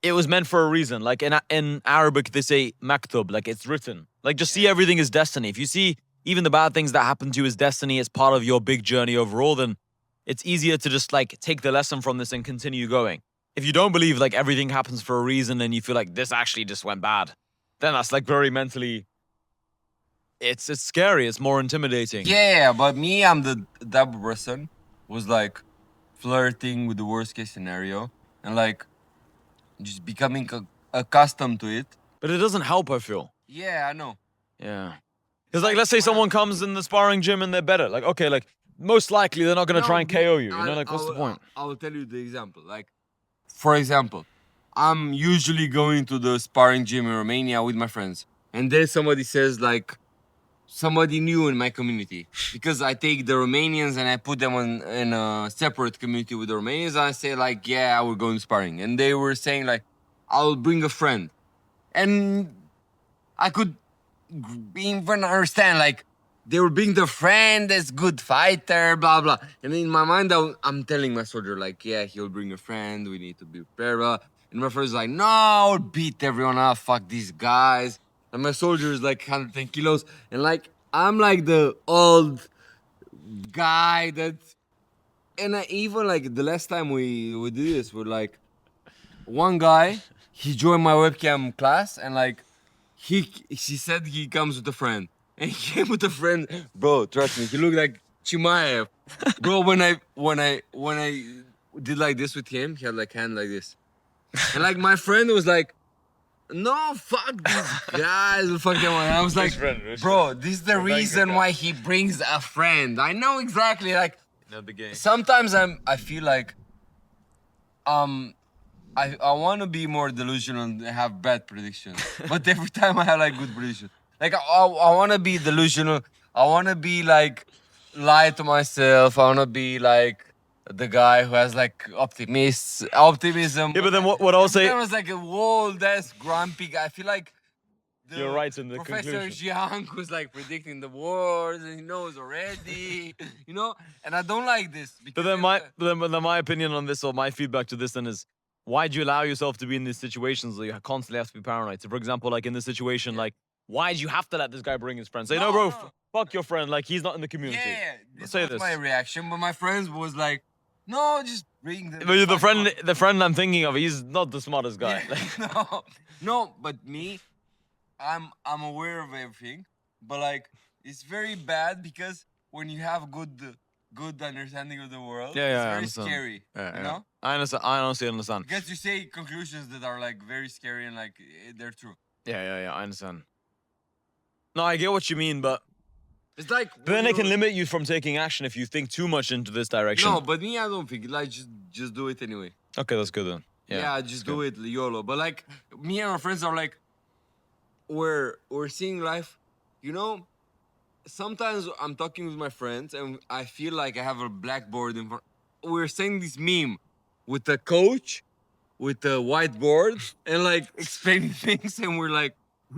it was meant for a reason. Like in Arabic, they say maktub, like it's written. Like just see everything as destiny. If you see even the bad things that happen to you as destiny, as part of your big journey overall, then it's easier to just like take the lesson from this and continue going. If you don't believe like everything happens for a reason and you feel like this actually just went bad, then that's like very mentally, it's scary. It's more intimidating. Yeah, but me, I'm the type of person who's like flirting with the worst case scenario and like just becoming accustomed to it. But it doesn't help, I feel. Yeah, I know. Yeah. Because like let's say someone comes in the sparring gym and they're better. Like, okay, like most likely they're not gonna try and KO you. You know, like what's the point? I will tell you the example. Like, for example, I'm usually going to the sparring gym in Romania with my friends, and then somebody says like, somebody new in my community, because I take the Romanians and I put them in a separate community with the Romanians. And I say like, yeah, I will go in sparring, and they were saying like, I'll bring a friend, and I could even understand like they were being the friend that's good fighter, blah blah. And in my mind, I'm telling my soldier like, yeah, he'll bring a friend. We need to be prepared. Blah. And my friend's like, no, I'll beat everyone up. Fuck these guys. And my soldier is like 110 kilos, and like I'm like the old guy that. And even like the last time we did this, we're like, one guy, he joined my webcam class, and like he said he comes with a friend, and he came with a friend, bro. Trust me, he looked like Chimaev, bro. When I did like this with him, he had like hand like this, And like my friend was like, no, fuck these guys, fuck them. And I was like, bro, this is the reason why he brings a friend. I know exactly. Like Not the game. sometimes I feel like I want to be more delusional and have bad predictions, but every time I have like good predictions. Like I want to be delusional. I want to be like lie to myself. I want to be like the guy who has like optimism. Yeah, but then what I'll say. I was like a old ass grumpy guy. I feel like the You're right in the Professor conclusion. Jiang who's like predicting the wars and he knows already, you know. And I don't like this. But Because then my opinion on this, or my feedback to this, then is, why do you allow yourself to be in these situations where you constantly have to be paranoid? So, for example, like in this situation, like, why do you have to let this guy bring his friends? Say, no, bro, fuck your friend. Like, he's not in the community. Yeah, this Say was this. my reaction. But my friends was like, no, just bring them. But the friend I'm thinking of, he's not the smartest guy. Yeah, no, but me, I'm aware of everything. But like, it's very bad because when you have good understanding of the world, Yeah, I it's very understand. scary. Yeah, you know? I understand. I honestly understand. Because you say conclusions that are like very scary and like they're true. Yeah, I understand. No, I get what you mean, but It's like. But then it can limit you from taking action if you think too much into this direction. No, but me, I don't think. Like, just do it anyway. Okay, that's good then. Yeah, just do it YOLO. But like, me and my friends are like, we're seeing life. You know, sometimes I'm talking with my friends and I feel like I have a blackboard in front. We're saying this meme with the coach, with the whiteboard, and like explaining things, and we're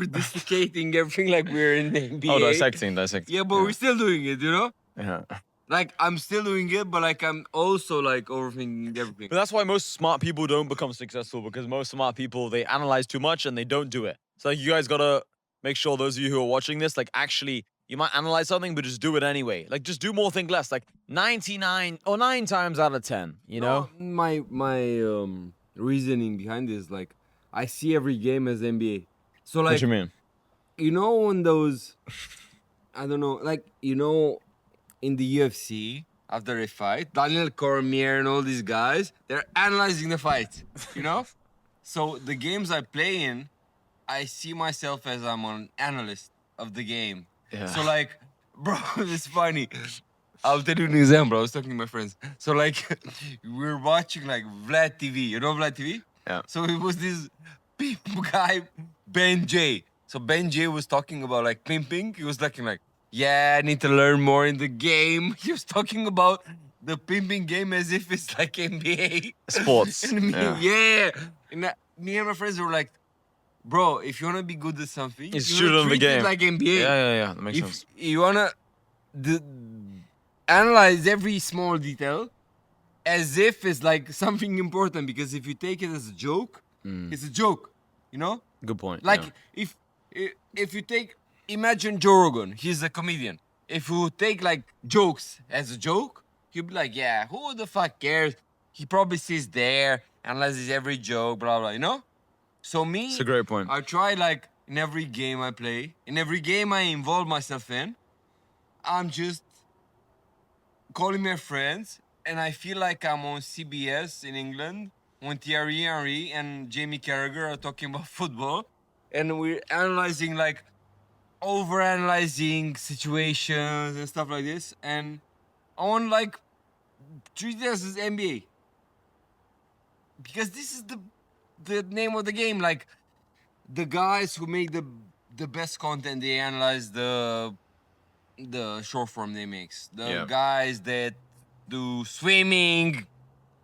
dislocating everything like we're in the NBA. Oh, dissecting. Yeah, but we're still doing it, you know? Yeah. Like, I'm still doing it, but like I'm also like overthinking everything. But that's why most smart people don't become successful, because most smart people, they analyze too much and they don't do it. So like, you guys gotta make sure, those of you who are watching this, like, actually, you might analyze something, but just do it anyway. Like, just do more, think less. Like 99 or 9 times out of 10, you know? No, my reasoning behind this, like, I see every game as NBA. So like, What you mean? you know, when those, I don't know, like, you know, in the UFC after a fight, Daniel Cormier and all these guys, they're analyzing the fight, you know? So the games I play in, I see myself as I'm an analyst of the game. Yeah. So like, bro, it's funny. I'll tell you an example. I was talking to my friends. So like, we're watching like Vlad TV. You know Vlad TV? Yeah. So it was this pimp guy, Ben J. So Ben J was talking about like pimping. He was like, yeah, I need to learn more in the game. He was talking about the pimping game as if it's like NBA. Sports. And me, Yeah. And me and my friends were like, bro, if you want to be good at something, It's you shoot wanna on the treat it game. like NBA. Yeah. That makes If sense. you want to analyze every small detail as if it's like something important, because if you take it as a joke, it's a joke, you know? Good point. Like yeah. if you take, imagine Joe Rogan, he's a comedian. If you take like jokes as a joke, he'll be like, yeah, who the fuck cares? He probably sits there, analyzes every joke, blah blah, you know? So me, It's a great point. I try like in every game I play, in every game I involve myself in, I'm just calling my friends, and I feel like I'm on CBS in England when Thierry Henry and Jamie Carragher are talking about football, and we're analyzing like overanalyzing situations and stuff like this, and I want like treat this as NBA because this is the name of the game. Like the guys who make the best content, they analyze the short form they makes. The guys that do swimming,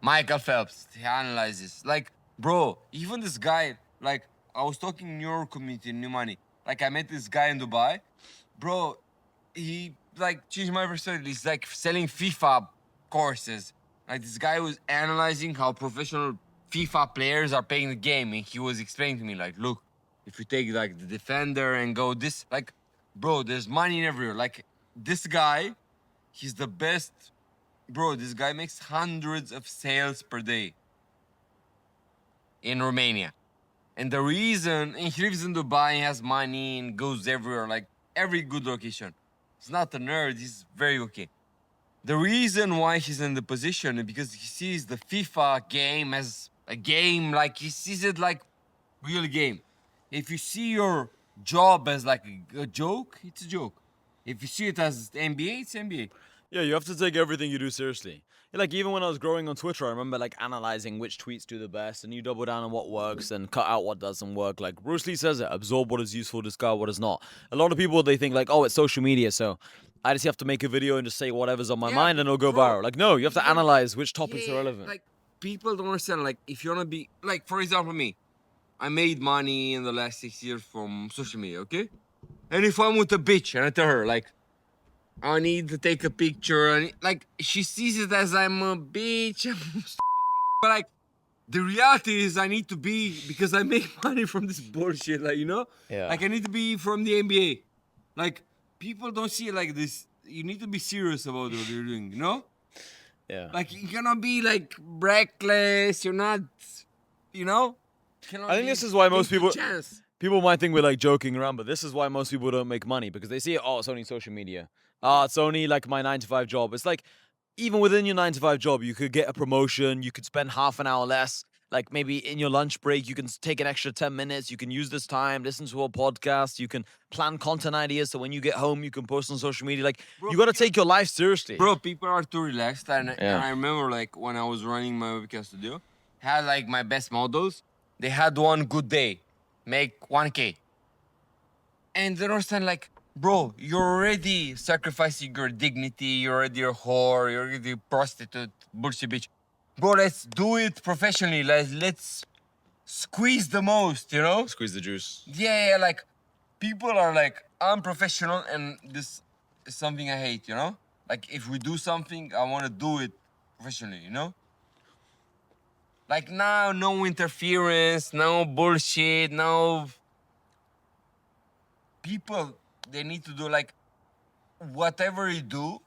Michael Phelps, he analyzes. Like, bro, even this guy, like, I was talking in your community in New Money. Like, I met this guy in Dubai. Bro, he, like, changed my personality. He's, like, selling FIFA courses. Like, this guy was analyzing how professional FIFA players are playing the game. And he was explaining to me, like, look, if you take, like, the defender and go this, like, bro, there's money in everywhere. Like, this guy, he's the best. Bro, this guy makes hundreds of sales per day in Romania. And the reason, and he lives in Dubai, he has money and goes everywhere, like every good location. He's not a nerd, he's very okay. The reason why he's in the position is because he sees the FIFA game as a game. Like he sees it like real game. If you see your job as like a joke, it's a joke. If you see it as NBA, it's NBA. Yeah, you have to take everything you do seriously. Like even when I was growing on Twitter, I remember like analyzing which tweets do the best, and you double down on what works and cut out what doesn't work. Like Bruce Lee says it: absorb what is useful, discard what is not. A lot of people they think like, oh, it's social media, so I just have to make a video and just say whatever's on my Yeah, mind and it'll go bro. viral. Like no, you have to Yeah. analyze which topics are Yeah, relevant. Like people don't understand. Like if you wanna be like, for example, me, I made money in the last 6 years from social media. Okay, and if I'm with a bitch and I tell her like, I need to take a picture, and like she sees it as I'm a bitch, I'm a stupid nigga. But like the reality is I need to be because I make money from this bullshit. Like Yeah. like I need to be from the NBA. Like people don't see it like this. You need to be serious about what you're doing. Yeah. Like you cannot be like reckless. You're not, Cannot I think be this is why most taking people- chance. People might think we're like joking around, but this is why most people don't make money because they see it, oh, it's only social media. It's only like my 9 to 5 job. It's like even within your 9 to 5 job, you could get a promotion, you could spend half an hour less. Like maybe in your lunch break, you can take an extra 10 minutes. You can use this time, listen to a podcast. You can plan content ideas. So when you get home, you can post on social media. Like Bro, you got to take your life seriously. Bro, people are too relaxed, and Yeah. I remember like when I was running my webcam studio, had like my best models. They had one good day, make 1K, and they don't understand like, bro, you're already sacrificing your dignity. You're already a whore. You're already a prostitute, bullshit bitch. Bro, let's do it professionally. Let's squeeze the most. Squeeze the juice. Yeah, like people are like unprofessional, and this is something I hate, Like if we do something, I want to do it professionally, Like now, no interference, no bullshit, no. People, they need to do like whatever you do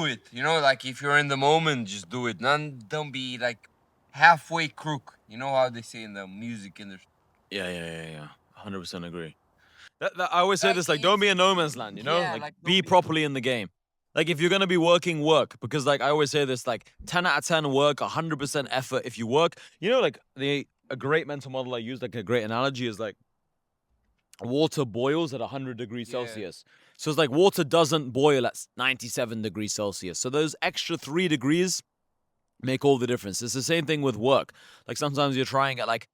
it. Like if you're in the moment, just do it. Don't be like halfway crook. You know how they say in the music industry. Yeah. 100% agree. I always say Like, this, like, don't be a no man's land, yeah, Like, like, be don't be- properly in the game. Like, if you're going to be working, work. Because, like, I always say this, like, 10 out of 10 work, 100% effort if you work. Like, a great mental model I use, like, a great analogy is, like, water boils at 100 degrees Yeah. Celsius. So it's like water doesn't boil at 97 degrees Celsius. So those extra 3 degrees make all the difference. It's the same thing with work. Like sometimes you're trying at like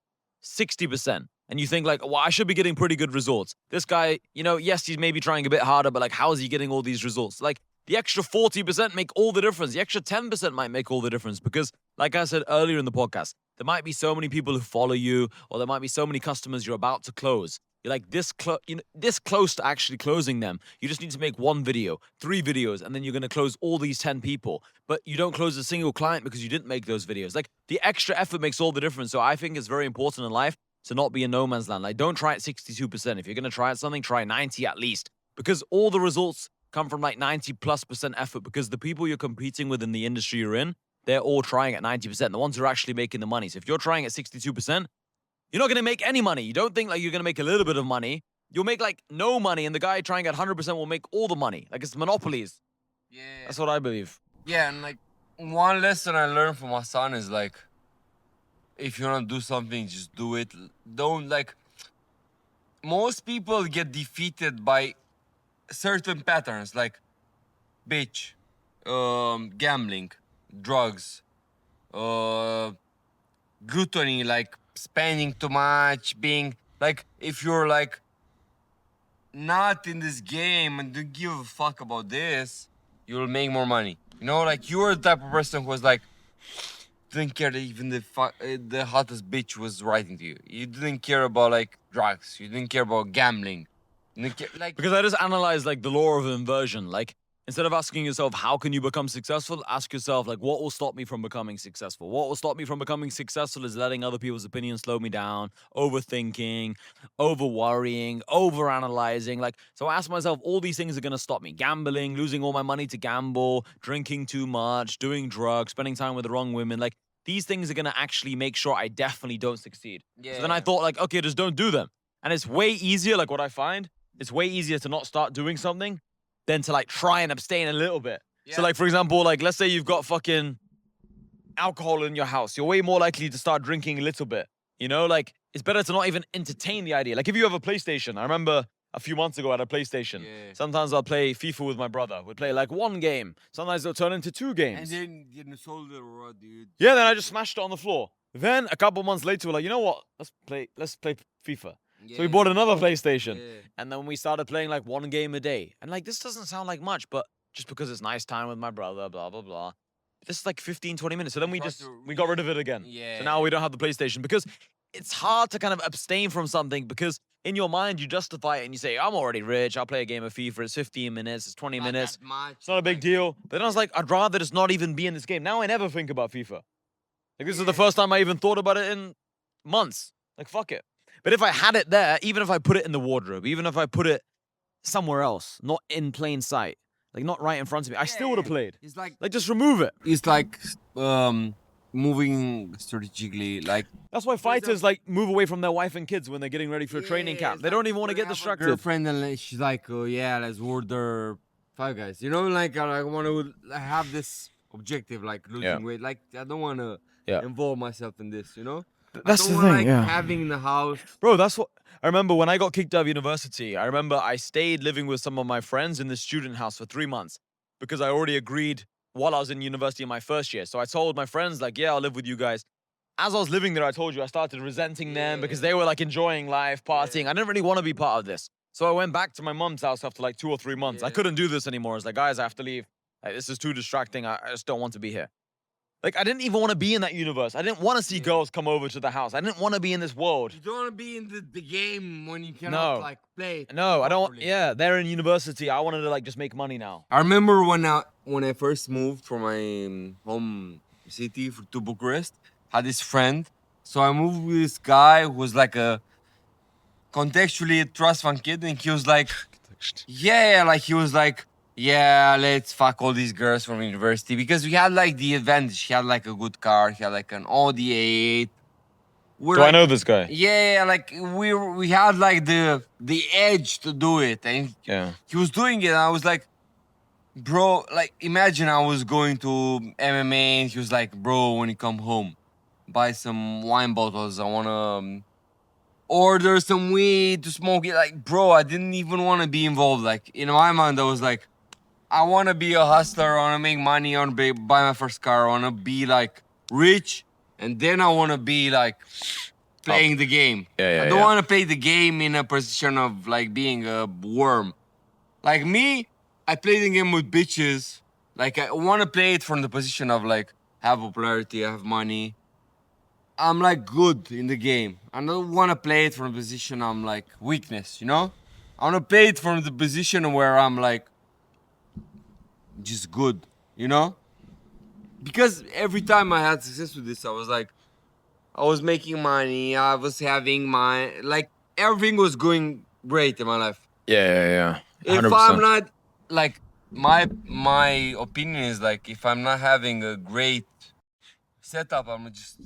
60% and you think like, well, I should be getting pretty good results. This guy, yes, he's maybe trying a bit harder, but like, how is he getting all these results? Like the extra 40% make all the difference. The extra 10% might make all the difference because like I said earlier in the podcast, there might be so many people who follow you or there might be so many customers you're about to close. You're like this close to actually closing them. You just need to make 1 video, 3 videos, and then you're going to close all these 10 people. But you don't close a single client because you didn't make those videos. Like the extra effort makes all the difference. So I think it's very important in life to not be a no man's land. Like don't try at 62%. If you're going to try at something, try 90 at least. Because all the results come from like 90+% effort because the people you're competing with in the industry you're in, they're all trying at 90%. The ones who are actually making the money. So if you're trying at 62%, you're not going to make any money. You don't think like you're going to make a little bit of money. You'll make like no money, and the guy trying at 100% will make all the money. Like it's monopolies. Yeah. That's what I believe. Yeah, and like one lesson I learned from my son is like, if you want to do something, just do it. Don't like. Most people get defeated by certain patterns, like bitch, gambling, drugs, gluttony, like spending too much, being like, if you're like not in this game and don't give a fuck about this, you'll make more money. Like you're the type of person who was like, didn't care that even the hottest bitch was writing to you. You didn't care about like drugs. You didn't care about gambling. You didn't care, like Because I just analyze like the law of inversion. Like instead of asking yourself, how can you become successful? Ask yourself, like, what will stop me from becoming successful? What will stop me from becoming successful is letting other people's opinions slow me down, overthinking, over worrying, over analyzing. Like, so I ask myself, all these things are going to stop me. Gambling, losing all my money to gamble, drinking too much, doing drugs, spending time with the wrong women. Like, these things are going to actually make sure I definitely don't succeed. So then I thought, like, okay, just don't do them. And it's way easier, like what I find, it's way easier to not start doing something than to like try and abstain a little bit. So Yeah. like, for example, like let's say you've got fucking alcohol in your house. You're way more likely to start drinking a little bit. You know, like it's better to not even entertain the idea. Like if you have a PlayStation, I remember a few months ago I had a PlayStation. Yeah. Sometimes I'll play FIFA with my brother. We'd play like one game. Sometimes it'll turn into 2 And games. then you sold it, or dude. Yeah, then I just smashed it on the floor. Then a couple months later, we're like, you know what? Let's play FIFA. So we bought another PlayStation. Yeah. And then we started playing like 1 game a day. And like, this doesn't sound like much, but just because it's nice time with my brother, blah, blah, blah. This is like 15, 20 minutes. So then we got rid of it again. Yeah. So now we don't have the PlayStation because it's hard to kind of abstain from something because in your mind you justify it and you say, I'm already rich. I'll play a game of FIFA. It's 15 minutes. It's 20 minutes. It's not a big deal. But then I was like, I'd rather just not even be in this game. Now I never think about FIFA. Like this is the first time I even thought about it in months. Like, fuck it. But if I had it there, even if I put it in the wardrobe, even if I put it somewhere else, not in plain sight, like not right in front of me, I still would have played. It's like Like, just remove it. it's like moving strategically. Like That's why fighters like move away from their wife and kids when they're getting ready for a training camp. it's They like don't even want to when get I have a distracted. Girlfriend and like, she's like, oh yeah, let's order 5 Guys. You know, like I want to have this objective, like losing weight. Like I don't want to involve myself in this. You know. That's I the don't thing, want, like, yeah. having in the house. Bro, that's what I remember when I got kicked out of university. I remember I stayed living with some of my friends in the student house for 3 months because I already agreed while I was in university in my first year. So I told my friends, like, yeah, I'll live with you guys. As I was living there, I told you I started resenting them because they were like enjoying life, partying. I didn't really want to be part of this. So I went back to my mom's house after like 2 or 3 months. I couldn't do this anymore. I was like, guys, I have to leave. Like, this is too distracting. I just don't want to be here. Like, I didn't even want to be in that universe. I didn't want to see girls come over to the house. I didn't want to be in this world. You don't want to be in the game when you cannot like play. No, I don't. properly. Yeah, they're in university. I wanted to like just make money now. I remember when I first moved from my home city to Bucharest, had this friend. So I moved with this guy who was like a contextually a trust fund kid, and he was like, like he was like, yeah, let's fuck all these girls from university because we had like the advantage. He had like a good car. He had like an Audi A8. Do I know this guy? Yeah, like we had like the edge to do it, and he was doing it. And I was like, bro, like imagine I was going to MMA, and he was like, bro, when you come home, buy some wine bottles. I wanna order some weed to smoke it. Like, bro, I didn't even want to be involved. Like in my mind, I was like, I want to be a hustler. I want to make money. I want to buy my first car. I want to be like rich. And then I want to be like playing the game. I don't want to play the game in a position of like being a worm. Like me, I play the game with bitches. Like I want to play it from the position of like have popularity, have money. I'm like good in the game. I don't want to play it from a position I'm like weakness, you know? I want to play it from the position where I'm like just good, you know? Because every time I had success with this, I was like, I was making money, I was having my, like, everything was going great in my life. Yeah. 100%. If I'm not, like, my opinion is like, if I'm not having a great setup, I'm just...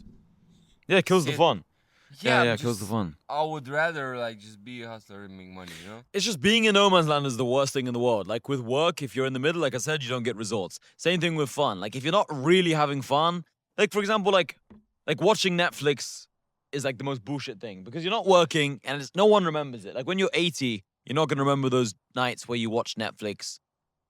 Yeah, it kills the fun. Yeah, I'm it kills the fun. I would rather, like, just be a hustler and make money, you know? It's just being in no man's land is the worst thing in the world. Like with work, if you're in the middle, like I said, you don't get results. Same thing with fun. Like if you're not really having fun, like for example, like watching Netflix is like the most bullshit thing because you're not working and no one remembers it. Like when you're 80, you're not going to remember those nights where you watch Netflix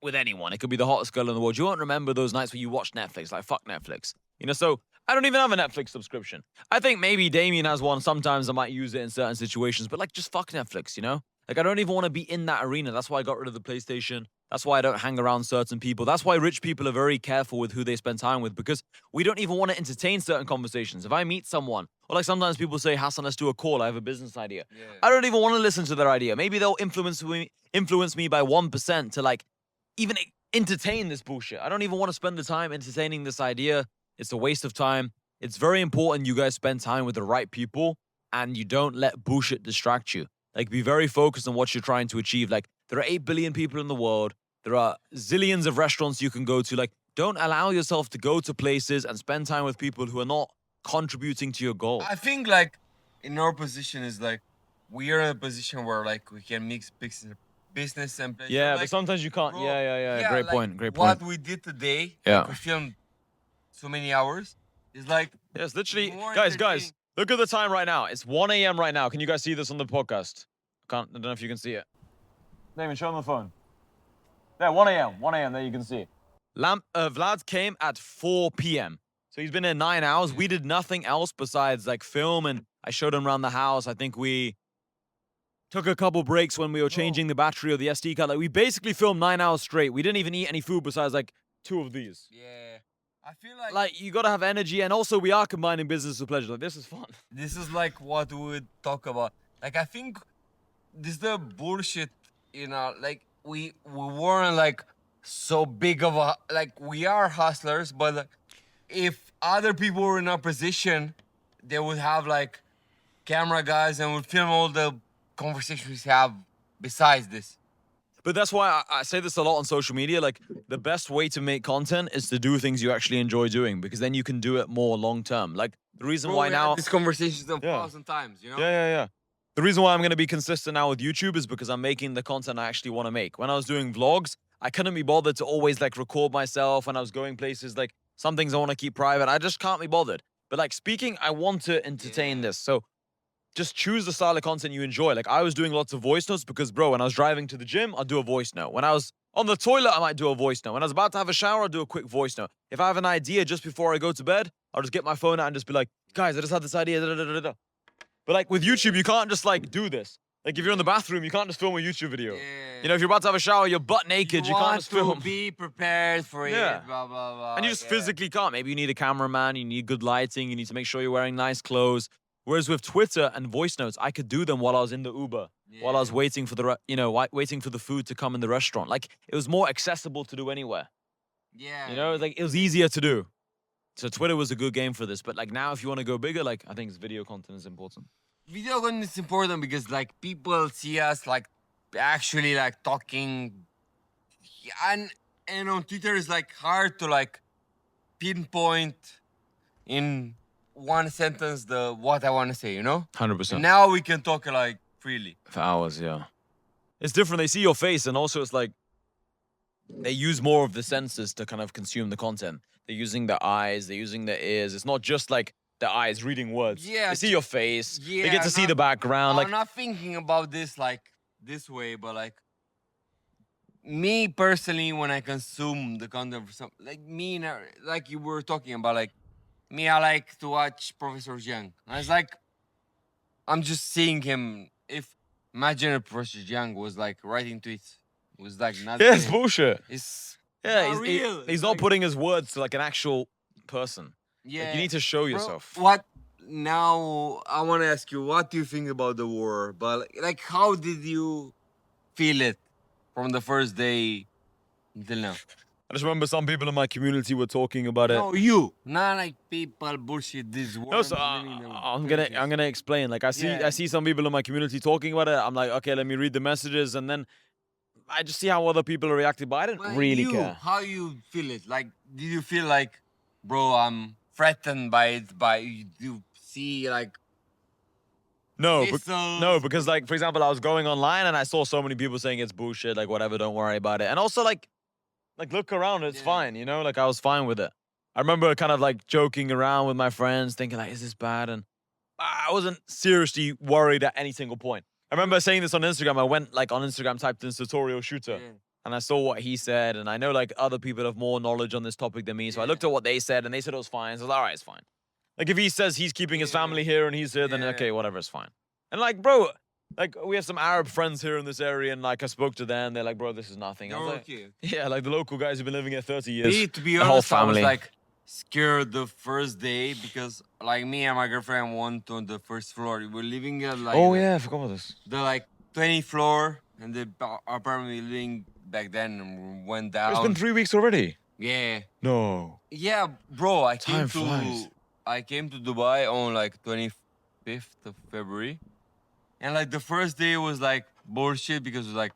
with anyone. It could be the hottest girl in the world. You won't remember those nights where you watch Netflix. Like fuck Netflix. You know, so I don't even have a Netflix subscription. I think maybe Damien has one. Sometimes I might use it in certain situations, but like just fuck Netflix, you know? Like I don't even want to be in that arena. That's why I got rid of the PlayStation. That's why I don't hang around certain people. That's why rich people are very careful with who they spend time with because we don't even want to entertain certain conversations. If I meet someone, or like sometimes people say, Hassan, let's do a call. I have a business idea. Yeah. I don't even want to listen to their idea. Maybe they'll influence me by 1% to like even entertain this bullshit. I don't even want to spend the time entertaining this idea. It's a waste of time. It's very important you guys spend time with the right people and you don't let bullshit distract you. Like, be very focused on what you're trying to achieve. Like, there are 8 billion people in the world. There are zillions of restaurants you can go to. Like, don't allow yourself to go to places and spend time with people who are not contributing to your goal. I think, like, in our position is, like, we are in a position where, like, we can mix business and pleasure. Yeah, like, but sometimes you can't. bro, Yeah. Great like, point. Great What point. we did today, Yeah. like, we filmed so many hours. It's like Yeah, it's literally, more guys, entertaining. look at the time right now. It's 1 a.m. right now. Can you guys see this on the podcast? I don't know if you can see it. Damon, show on the phone. There, 1 a.m. 1 a.m. There you can see it. Vlad came at 4 p.m. So he's been there 9 hours. We did nothing else besides like film, and I showed him around the house. I think we took a couple breaks when we were changing the battery of the SD card. Like we basically filmed 9 hours straight. We didn't even eat any food besides like 2 of these. Yeah. I feel like Like you gotta have energy, and also we are combining business with pleasure. Like this is fun. this is like what we would talk about. Like I think this is the bullshit, you know, like we weren't like so big of a like we are hustlers, but like, if other people were in our position, they would have like camera guys and would film all the conversations we have besides this. But that's why I say this a lot on social media. Like, the best way to make content is to do things you actually enjoy doing, because then you can do it more long term. Like, the reason Bro, why we had now. these conversations a Yeah. thousand times, you know? Yeah. The reason why I'm going to be consistent now with YouTube is because I'm making the content I actually want to make. When I was doing vlogs, I couldn't be bothered to always like record myself when I was going places. Like, some things I want to keep private. I just can't be bothered. But like speaking, I want to entertain this. So just choose the style of content you enjoy. Like I was doing lots of voice notes because, bro, when I was driving to the gym, I'd do a voice note. When I was on the toilet, I might do a voice note. When I was about to have a shower, I'd do a quick voice note. If I have an idea just before I go to bed, I'll just get my phone out and just be like, guys, I just had this idea. Da, da, da, da, da. But like with YouTube, you can't just like do this. Like if you're in the bathroom, you can't just film a YouTube video. Yeah. You know, if you're about to have a shower, you're butt naked, you can't want just film. to be prepared for Yeah. it, blah, blah, blah. And you just yeah. physically can't. Maybe you need a cameraman, you need good lighting, you need to make sure you're wearing nice clothes. Whereas with Twitter and voice notes, I could do them while I was in the Uber, while I was waiting for the, waiting for the food to come in the restaurant. Like it was more accessible to do anywhere. Yeah. You know, like it was easier to do. So Twitter was a good game for this. But like now, if you want to go bigger, like I think video content is important. Video content is important because like people see us like actually like talking, and on Twitter it's like hard to like pinpoint in one sentence the what I want to say, you know? 100%. Now we can talk like freely. For hours, yeah. It's different. They see your face, and also it's like they use more of the senses to kind of consume the content. They're using their eyes, they're using their ears. It's not just like the eyes reading words. Yeah, They see your face. They yeah, get to see the background. I'm Like, not thinking about this like this way, but like me personally, when I consume the content for some, like me, like you were talking about, like me, I like to watch Professor Jiang. I was like, I'm just seeing him. If imagine if Professor Jiang was like writing tweets, it was like not. yeah, it's bullshit. It's Yeah, not real. he's not putting his words to like an actual person. Yeah, Like, you need to show Bro, yourself. what now? I want to ask you, what do you think about the war? But like, how did you feel it from the first day until now? I just remember some people in my community were talking about it. No, you, not like people bullshit this war. No, so I'm gonna explain. Like I see some people in my community talking about it. I'm like, okay, let me read the messages, and then I just see how other people are reacting. But I didn't really care. How you feel it? Like, did you feel like, bro, I'm threatened by it? By you see like. No, Missiles. no, because like for example, I was going online and I saw so many people saying it's bullshit, like whatever, don't worry about it. And also like look around, it's fine, you know? Like I was fine with it. I remember kind of like joking around with my friends, thinking like, is this bad? And I wasn't seriously worried at any single point. I remember saying this on Instagram. I went like on Instagram, typed in tutorial shooter, and I saw what he said, and I know like other people have more knowledge on this topic than me. So I looked at what they said, and they said it was fine. So I was like, all right, it's fine. Like if he says he's keeping his family here and he's here, then okay, whatever, it's fine. And like, bro, like we have some Arab friends here in this area, and like I spoke to them, they're like, bro, this is nothing. I was like, yeah, like the local guys who've been living here 30 years. To be the whole honest, I was family. like scared the first day because like me and my girlfriend went on the first floor. We were living at like I forgot about this. the like 20th floor, and the apartment we living back then went down. It's been 3 weeks already. Yeah. No. Yeah, bro, Time flies. I came to Dubai on like 25th of February. And like the first day was like bullshit because it was like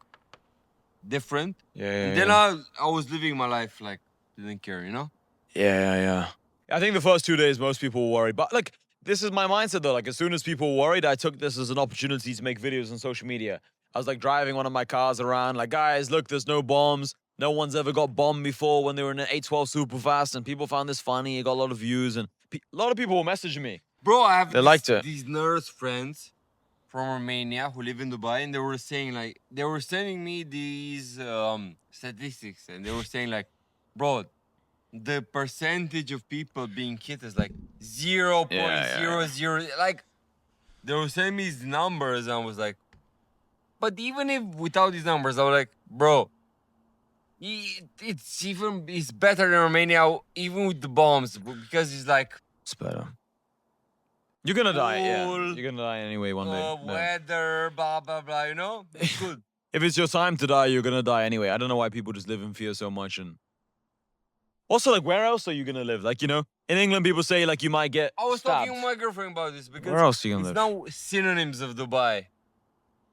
different. Yeah. Then I was living my life like didn't care, you know? Yeah. I think the first 2 days most people were worried, but like this is my mindset though. Like as soon as people were worried, I took this as an opportunity to make videos on social media. I was like driving one of my cars around, like guys, look, there's no bombs. No one's ever got bombed before when they were in an 812 super fast, and people found this funny. It got a lot of views, and a lot of people were messaging me. Bro, I have They liked it. these nurse friends from Romania who live in Dubai, and they were saying like they were sending me these statistics, and they were saying like, bro, the percentage of people being hit is like 0.00. Like they were sending me these numbers, and I was like, but even if without these numbers, I was like, bro, it's better than Romania, even with the bombs, because it's like It's better. You're gonna die, yeah. cool, You're gonna die anyway one day. Yeah. weather, blah blah blah. You know, it's good. If it's your time to die, you're gonna die anyway. I don't know why people just live in fear so much. And also, like, where else are you gonna live? Like, you know, in England, people say like you might get I was stabbed. talking with my girlfriend about this because Where else are you gonna it's live? now synonyms of Dubai.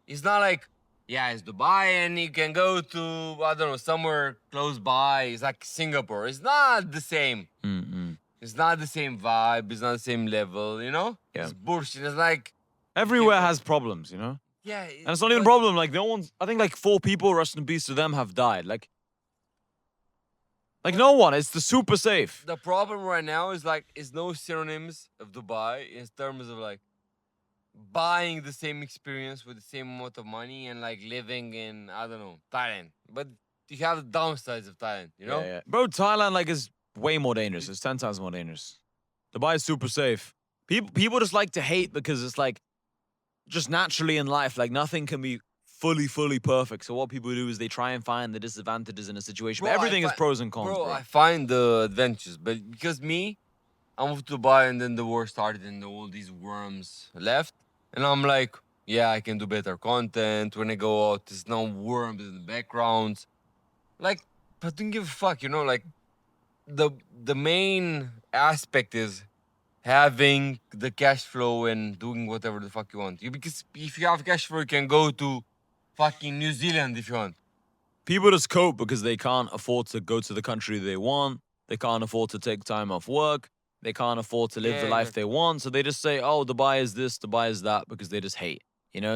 It's not like, yeah, it's Dubai and you can go to, I don't know, somewhere close by. It's like Singapore. It's not the same. Mm-mm. It's not the same vibe. It's not the same level, you know? Yeah. It's bullshit. It's like, Everywhere has problems, you know. yeah. And it's not even a problem. Like, no one's. I think like 4 people, rest in peace to them, have died. Like no one. It's the super safe. The problem right now is like, it's no synonyms of Dubai in terms of like buying the same experience with the same amount of money and like living in, I don't know, Thailand. But you have the downsides of Thailand, you know? Yeah. Bro, Thailand like is way more dangerous. It's 10 times more dangerous. Dubai is super safe. People just like to hate because it's like just naturally in life, like nothing can be fully perfect. So what people do is they try and find the disadvantages in a situation. Bro, But I everything is fi- pros and cons, bro. I find the advantages, but because me, I moved to Dubai and then the war started and all these worms left. And I'm like, yeah, I can do better content. When I go out, there's no worms in the background. Like, but don't give a fuck, you know, like the main aspect is having the cash flow and doing whatever the fuck you want. Because if you have cash flow, you can go to fucking New Zealand if you want. People just cope because they can't afford to go to the country they want. They can't afford to take time off work. They can't afford to live the life they want. So they just say, oh, Dubai is this, Dubai is that, because they just hate. You know,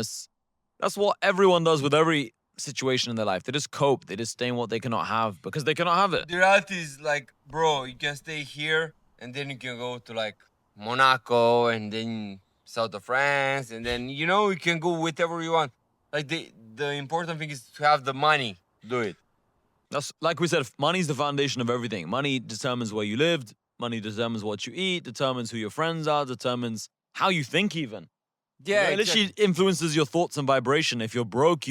that's what everyone does with every situation in their life. They just cope. They just stay in what they cannot have because they cannot have it. The reality is like, bro, you can stay here and then you can go to like Monaco and then south of France and then, you know, you can go wherever you want. Like the important thing is to have the money to do it. That's like we said, money's the foundation of everything. Money determines where you lived. Money determines what you eat, determines who your friends are, determines how you think even. Yeah, You know, it literally influences your thoughts and vibration. If you're broke,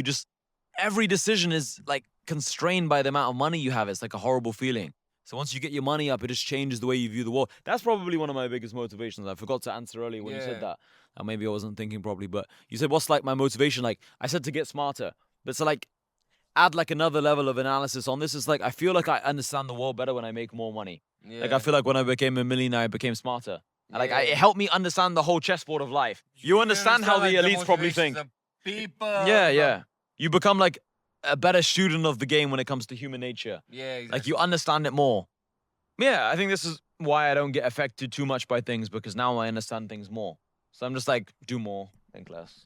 every decision is like constrained by the amount of money you have. It's like a horrible feeling. So once you get your money up, it just changes the way you view the world. That's probably one of my biggest motivations. I forgot to answer earlier when you said that. And maybe I wasn't thinking properly, but you said, what's like my motivation? Like I said, to get smarter. But to like add like another level of analysis on this, is like I feel like I understand the world better when I make more money. Yeah. Like I feel like when I became a millionaire, I became smarter. And like it helped me understand the whole chessboard of life. You understand how the elites probably think. People. Yeah. You become like a better student of the game when it comes to human nature. Yeah, exactly. Like you understand it more. Yeah, I think this is why I don't get affected too much by things, because now I understand things more. So I'm just like, do more, think less.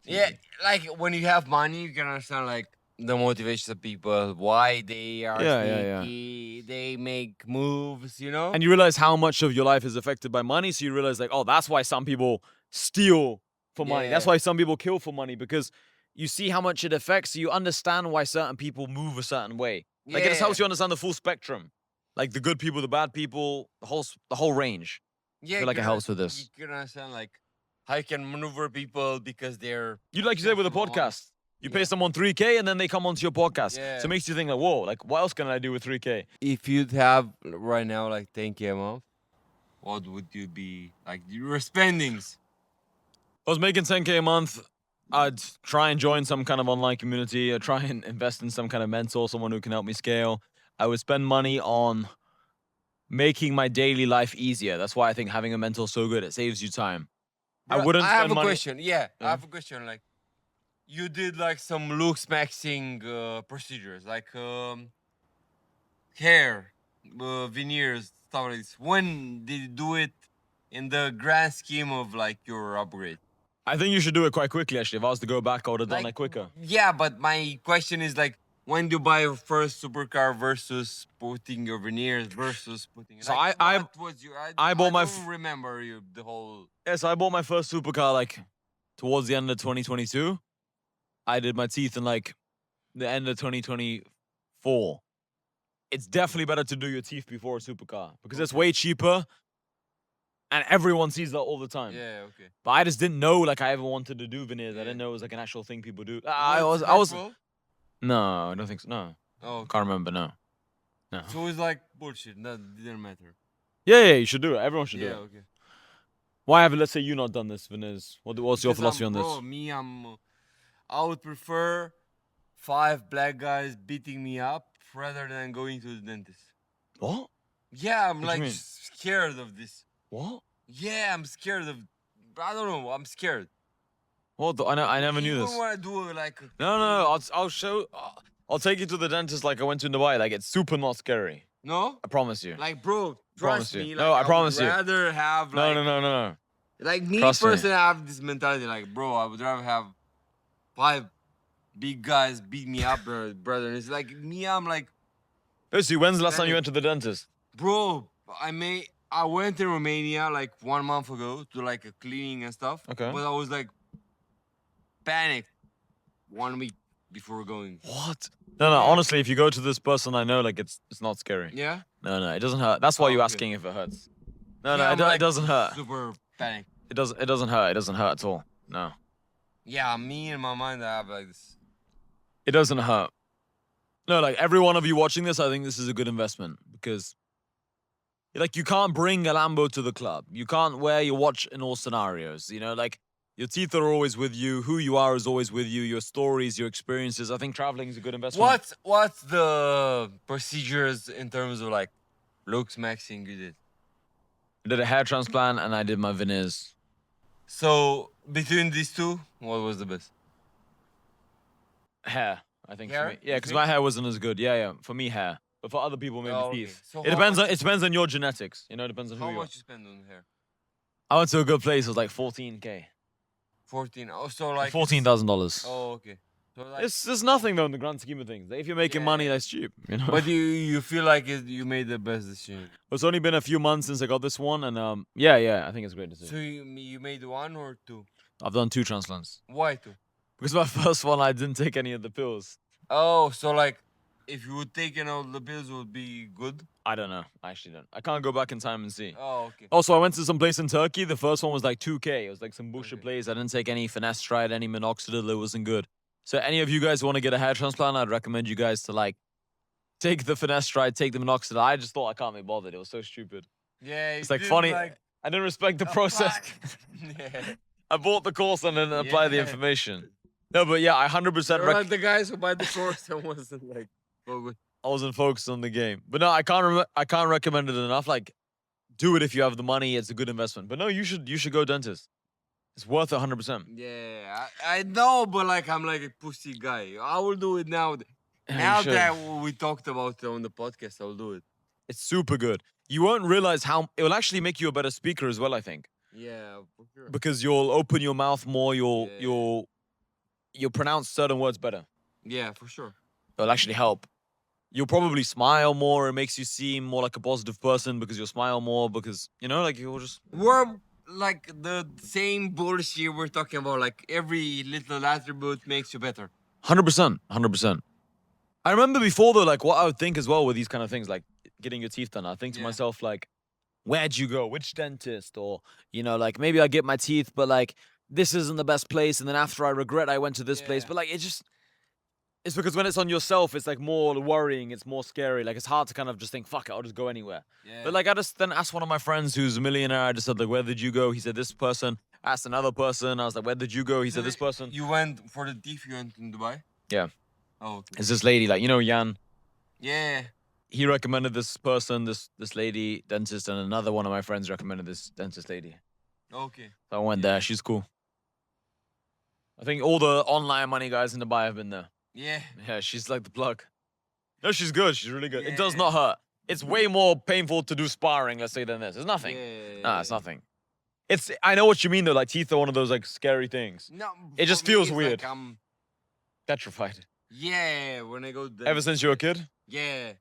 Yeah, like when you have money, you can understand like the motivations of people, why they are sneaky, they make moves, you know? And you realize how much of your life is affected by money. So you realize like, oh, that's why some people steal for money. That's why some people kill for money, because you see how much it affects. So you understand why certain people move a certain way. Like it just helps you understand the full spectrum. Like the good people, the bad people, the whole range. Yeah, I feel like it helps with this. You can understand like how you can maneuver people because they're... Like you said with the podcast. You pay someone 3K and then they come onto your podcast. Yeah. So it makes you think like, whoa, like what else can I do with 3K? If you'd have right now like 10K a month, what would you be like your spendings? If I was making 10K a month, I'd try and join some kind of online community. I'd try and invest in some kind of mentor, someone who can help me scale. I would spend money on making my daily life easier. That's why I think having a mentor is so good. It saves you time. Bro, I wouldn't I spend have a money. question. Yeah, I have a question. Like, you did like some Looksmaxxing procedures, like hair, veneers, stuff like this. When did you do it in the grand scheme of like your upgrade? I think you should do it quite quickly, actually. If I was to go back, I would have done it quicker. Yeah, but my question is like, when you buy your first supercar versus putting your veneers versus putting. So like, I what was your? I bought my don't remember you the whole. yes, I bought my first supercar like towards the end of 2022. I did my teeth in like the end of 2024. It's definitely better to do your teeth before a supercar because it's way cheaper and everyone sees that all the time. Yeah. Okay. But I just didn't know like I ever wanted to do veneers. I Yeah. didn't know it was like an actual thing people do. I was. No, I don't think so. No. Oh. Okay. Can't remember, no. No. So it's like bullshit. That didn't matter. Yeah, you should do it. Everyone should do Yeah. it. Okay. Why haven't, let's say, you not done this, Vinez? What's your Because philosophy on this? Bro, me, I would prefer 5 black guys beating me up rather than going to the dentist. What? Yeah, I'm What do you like mean? scared of this. What? Yeah, I'm scared of. I don't know. I'm scared. What? I never knew this. Even when I do like. No. I'll show. I'll take you to the dentist like I went to in Dubai. Like it's super not scary. No. I promise you. Like, bro, Promise trust you. me. No, like, I promise you. would rather have like. No. Like me Trust me. personally, I have this mentality. Like, bro, I would rather have 5 big guys beat me up, brother. It's like me. I'm like, Lucy, when's the last time you went to the dentist? bro. I went in Romania like 1 month ago to like a cleaning and stuff. Okay. But I was like panicked 1 week before going. What? No. Honestly, if you go to this person I know, like it's not scary. Yeah. No, it doesn't hurt. That's why Oh, you're okay. asking if it hurts. No, Yeah, I'm, it like, doesn't hurt. Super panicked. It doesn't hurt. It doesn't hurt at all. No. Yeah, me in my mind, I have like this. It doesn't hurt. No, like every one of you watching this, I think this is a good investment because like you can't bring a Lambo to the club. You can't wear your watch in all scenarios. You know, like your teeth are always with you. Who you are is always with you. Your stories, your experiences. I think traveling is a good investment. What's the procedures in terms of like Looksmaxxing you did? I did a hair transplant and I did my veneers. So between these two, what was the best? Hair, I think. Hair? For me. Yeah, because You my think? hair wasn't as good. Yeah. For me, hair. But for other people, maybe Oh, okay. teeth. So It depends on your genetics. You know, it depends on who How you are. much you spend on hair? I went to a good place. It was like 14K. 14. Oh, so like $14,000. Oh, okay. So like, It's nothing though in the grand scheme of things. If you're making money, Yeah. that's cheap. You know. but you feel like you made the best decision. It's only been a few months since I got this one, and yeah, I think it's a great decision. So you made 1 or 2? I've done 2 transplants Why 2? because my first one I didn't take any of the pills. Oh, so like if you would take all the pills, it would be good. I don't know. I actually don't. I can't go back in time and see. Oh, okay. Also, I went to some place in Turkey. The first one was like 2K. It was like some bullshit Okay. place. I didn't take any finasteride, any minoxidil. It wasn't good. So any of you guys want to get a hair transplant, I'd recommend you guys to like take the finasteride, take the minoxidil. I just thought I can't be bothered. It was so stupid. Yeah, It's like funny. I didn't respect the process. yeah. I bought the course and then applied the Yeah. information. No, but yeah, I 100% You're like the guys who buy the course and wasn't like, oh, good. I wasn't focused on the game. But no, I can't recommend it enough. Like, do it if you have the money. It's a good investment. But no, you should go dentist. It's worth it 100%. Yeah, I know, but like I'm like a pussy guy. I will do it now. Yeah, Now you should. that we talked about it on the podcast, I'll do it. It's super good. You won't realize how it will actually make you a better speaker as well, I think. Yeah, for sure. Because you'll open your mouth more, Yeah. you'll pronounce certain words better. Yeah, for sure. It'll actually help. You'll probably smile more. It makes you seem more like a positive person because you'll smile more because, you know, like you'll just We're like the same bullshit we're talking about. Like every little attribute makes you better. 100%. 100%. I remember before though, like what I would think as well with these kind of things, like getting your teeth done, I think to Yeah. myself, like, where'd you go? Which dentist? Or, you know, like maybe I get my teeth, but like this isn't the best place. And then after I regret I went to this place. Yeah. But like it's because when it's on yourself, it's like more worrying, it's more scary. Like it's hard to kind of just think, fuck it, I'll just go anywhere. Yeah. But like I just then asked one of my friends who's a millionaire, I just said, like, where did you go? He said this person. I asked another person, I was like, where did you go? He said this person. You went for the teeth. You went in Dubai. Yeah. Oh, okay. It's this lady, like, you know, Jan. Yeah. He recommended this person, this lady, dentist, and another one of my friends recommended this dentist lady. Okay. So I went there. She's cool. I think all the online money guys in Dubai have been there. Yeah. Yeah, she's like the plug. No, she's good. She's really good. It does Yeah. not hurt. It's way more painful to do sparring, let's say, than this. It's nothing. Yeah. Nah, it's nothing. I know what you mean though. Like teeth are one of those like scary things. No. It just for me, feels it's weird. Like, Petrified. Yeah, when I go there. Ever since you were a kid? Yeah.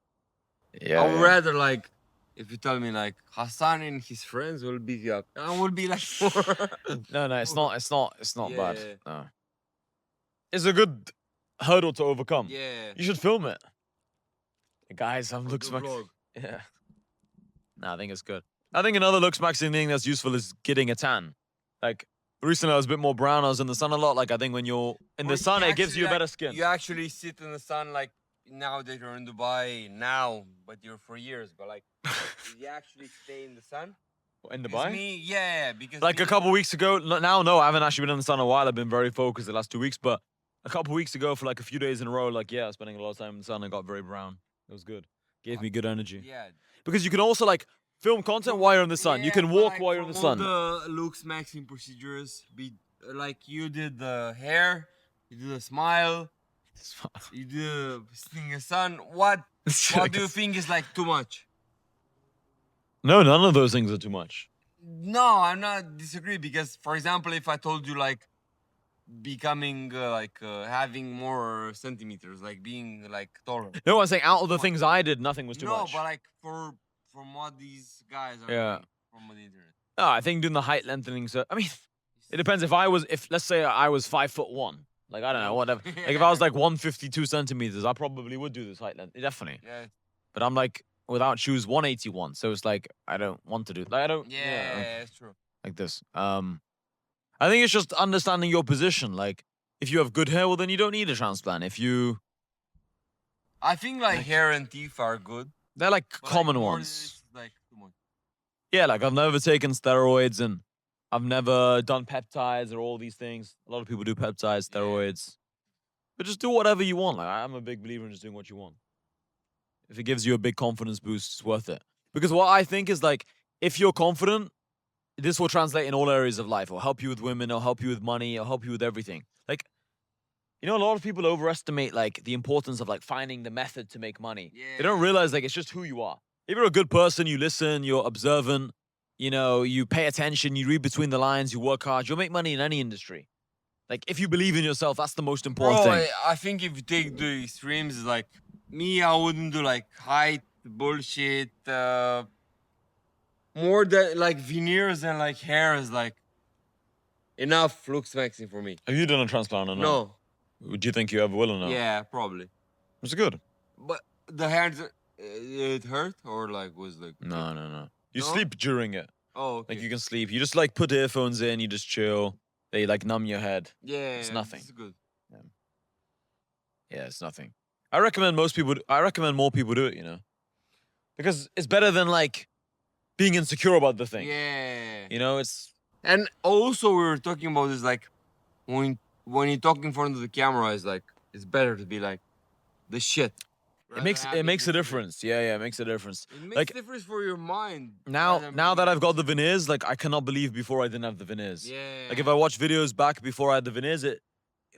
Yeah. I would rather like if you tell me like Hassan and his friends will beat you up. I will be like No, it's not. It's not bad. Yeah. No. It's a good hurdle to overcome. Yeah. You should film it. Guys, I'm Or do Looksmaxxing. vlog. Yeah. No, I think it's good. I think another Looksmaxxing thing that's useful is getting a tan. Like recently, I was a bit more brown. I was in the sun a lot. Like I think when you're in Or the sun, you it gives actually, you a like, better skin. You actually sit in the sun like now that you're in Dubai now, but you're for years. But like you actually stay in the sun. In Because Dubai? me, yeah, because Like a me- couple weeks ago. Now, no, I haven't actually been in the sun in a while. I've been very focused the last 2 weeks. But a couple weeks ago, for like a few days in a row, like I was spending a lot of time in the sun and got very brown. It was good. Gave me good energy. Yeah. Because you can also like film content while you're in the sun. You Yeah, can but, walk like, while you're in the from sun. all the Looksmaxxing procedures, be like you did the hair, you did the smile, you did sitting in the sun. What do you think is like too much? No, none of those things are too much. No, I'm not disagree because, for example, if I told you like becoming having more centimeters, like being like taller. No, I'm saying out of the things I did, nothing was too No, much. but like from what these guys are Yeah. doing from the internet. No, I think doing the height lengthening. So I mean, it depends. If let's say I was 5'1", like I don't know, whatever. Like if I was like 152 centimeters, I probably would do this height length. Definitely. Yeah. But I'm like without shoes 181, so it's like I don't want to do. Like I don't. Yeah, it's true. Like this. I think it's just understanding your position. Like if you have good hair, well then you don't need a transplant. If you, I think like hair and teeth are good. they're like but, common like, more ones. is, like too much. Yeah, like I've never taken steroids and I've never done peptides or all these things. A lot of people do peptides, Yeah. steroids. But just do whatever you want. Like I'm a big believer in just doing what you want. If it gives you a big confidence boost, it's worth it. Because what I think is like, if you're confident, this will translate in all areas of life. It'll help you with women, it'll help you with money, it'll help you with everything. Like, you know, a lot of people overestimate like the importance of like finding the method to make money. They don't Yeah. realize like it's just who you are. If you're a good person, you listen, you're observant, you know, you pay attention, you read between the lines, you work hard, you'll make money in any industry. Like if you believe in yourself, that's the most important Bro, thing. I think if you take the extremes, like me, I wouldn't do like height bullshit. More than like veneers and like hair is like enough Looksmaxxing for me. Have you done a transplant or not? No. Would you think you ever will or not? Yeah, probably. It's good. But the hands, it hurt or like was like. No. You No? sleep during it. Oh, okay. Like you can sleep. You just like put earphones in, you just chill. They like numb your head. Yeah, it's nothing. It's good. Yeah, it's nothing. I recommend more people do it, you know. Because it's better than like being insecure about the thing. Yeah. You know, it's And also we were talking about this like when you talk in front of the camera, is like it's better to be like the shit. it makes a difference. Yeah, it makes a difference. It makes Like a difference for your mind. now rather than that being I've got the veneers, like I cannot believe before I didn't have the veneers. Yeah. Like if I watch videos back before I had the veneers, it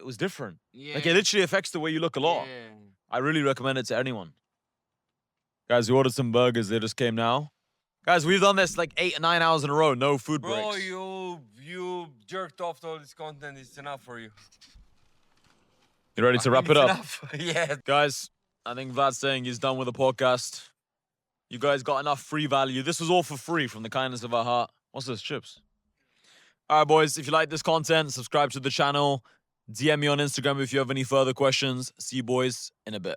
was different. Yeah. Like it literally affects the way you look a lot. Yeah. I really recommend it to anyone. Guys, we ordered some burgers. They just came now. Guys, we've done this like 8 or 9 hours in a row. No food Bro, breaks. you jerked off to all this content. It's enough for you. You ready to I wrap think it up? it's enough. Yeah. Guys, I think Vlad's saying he's done with the podcast. You guys got enough free value. This was all for free from the kindness of our heart. What's this? Chips. All right, boys. If you like this content, subscribe to the channel. DM me on Instagram if you have any further questions. See you boys in a bit.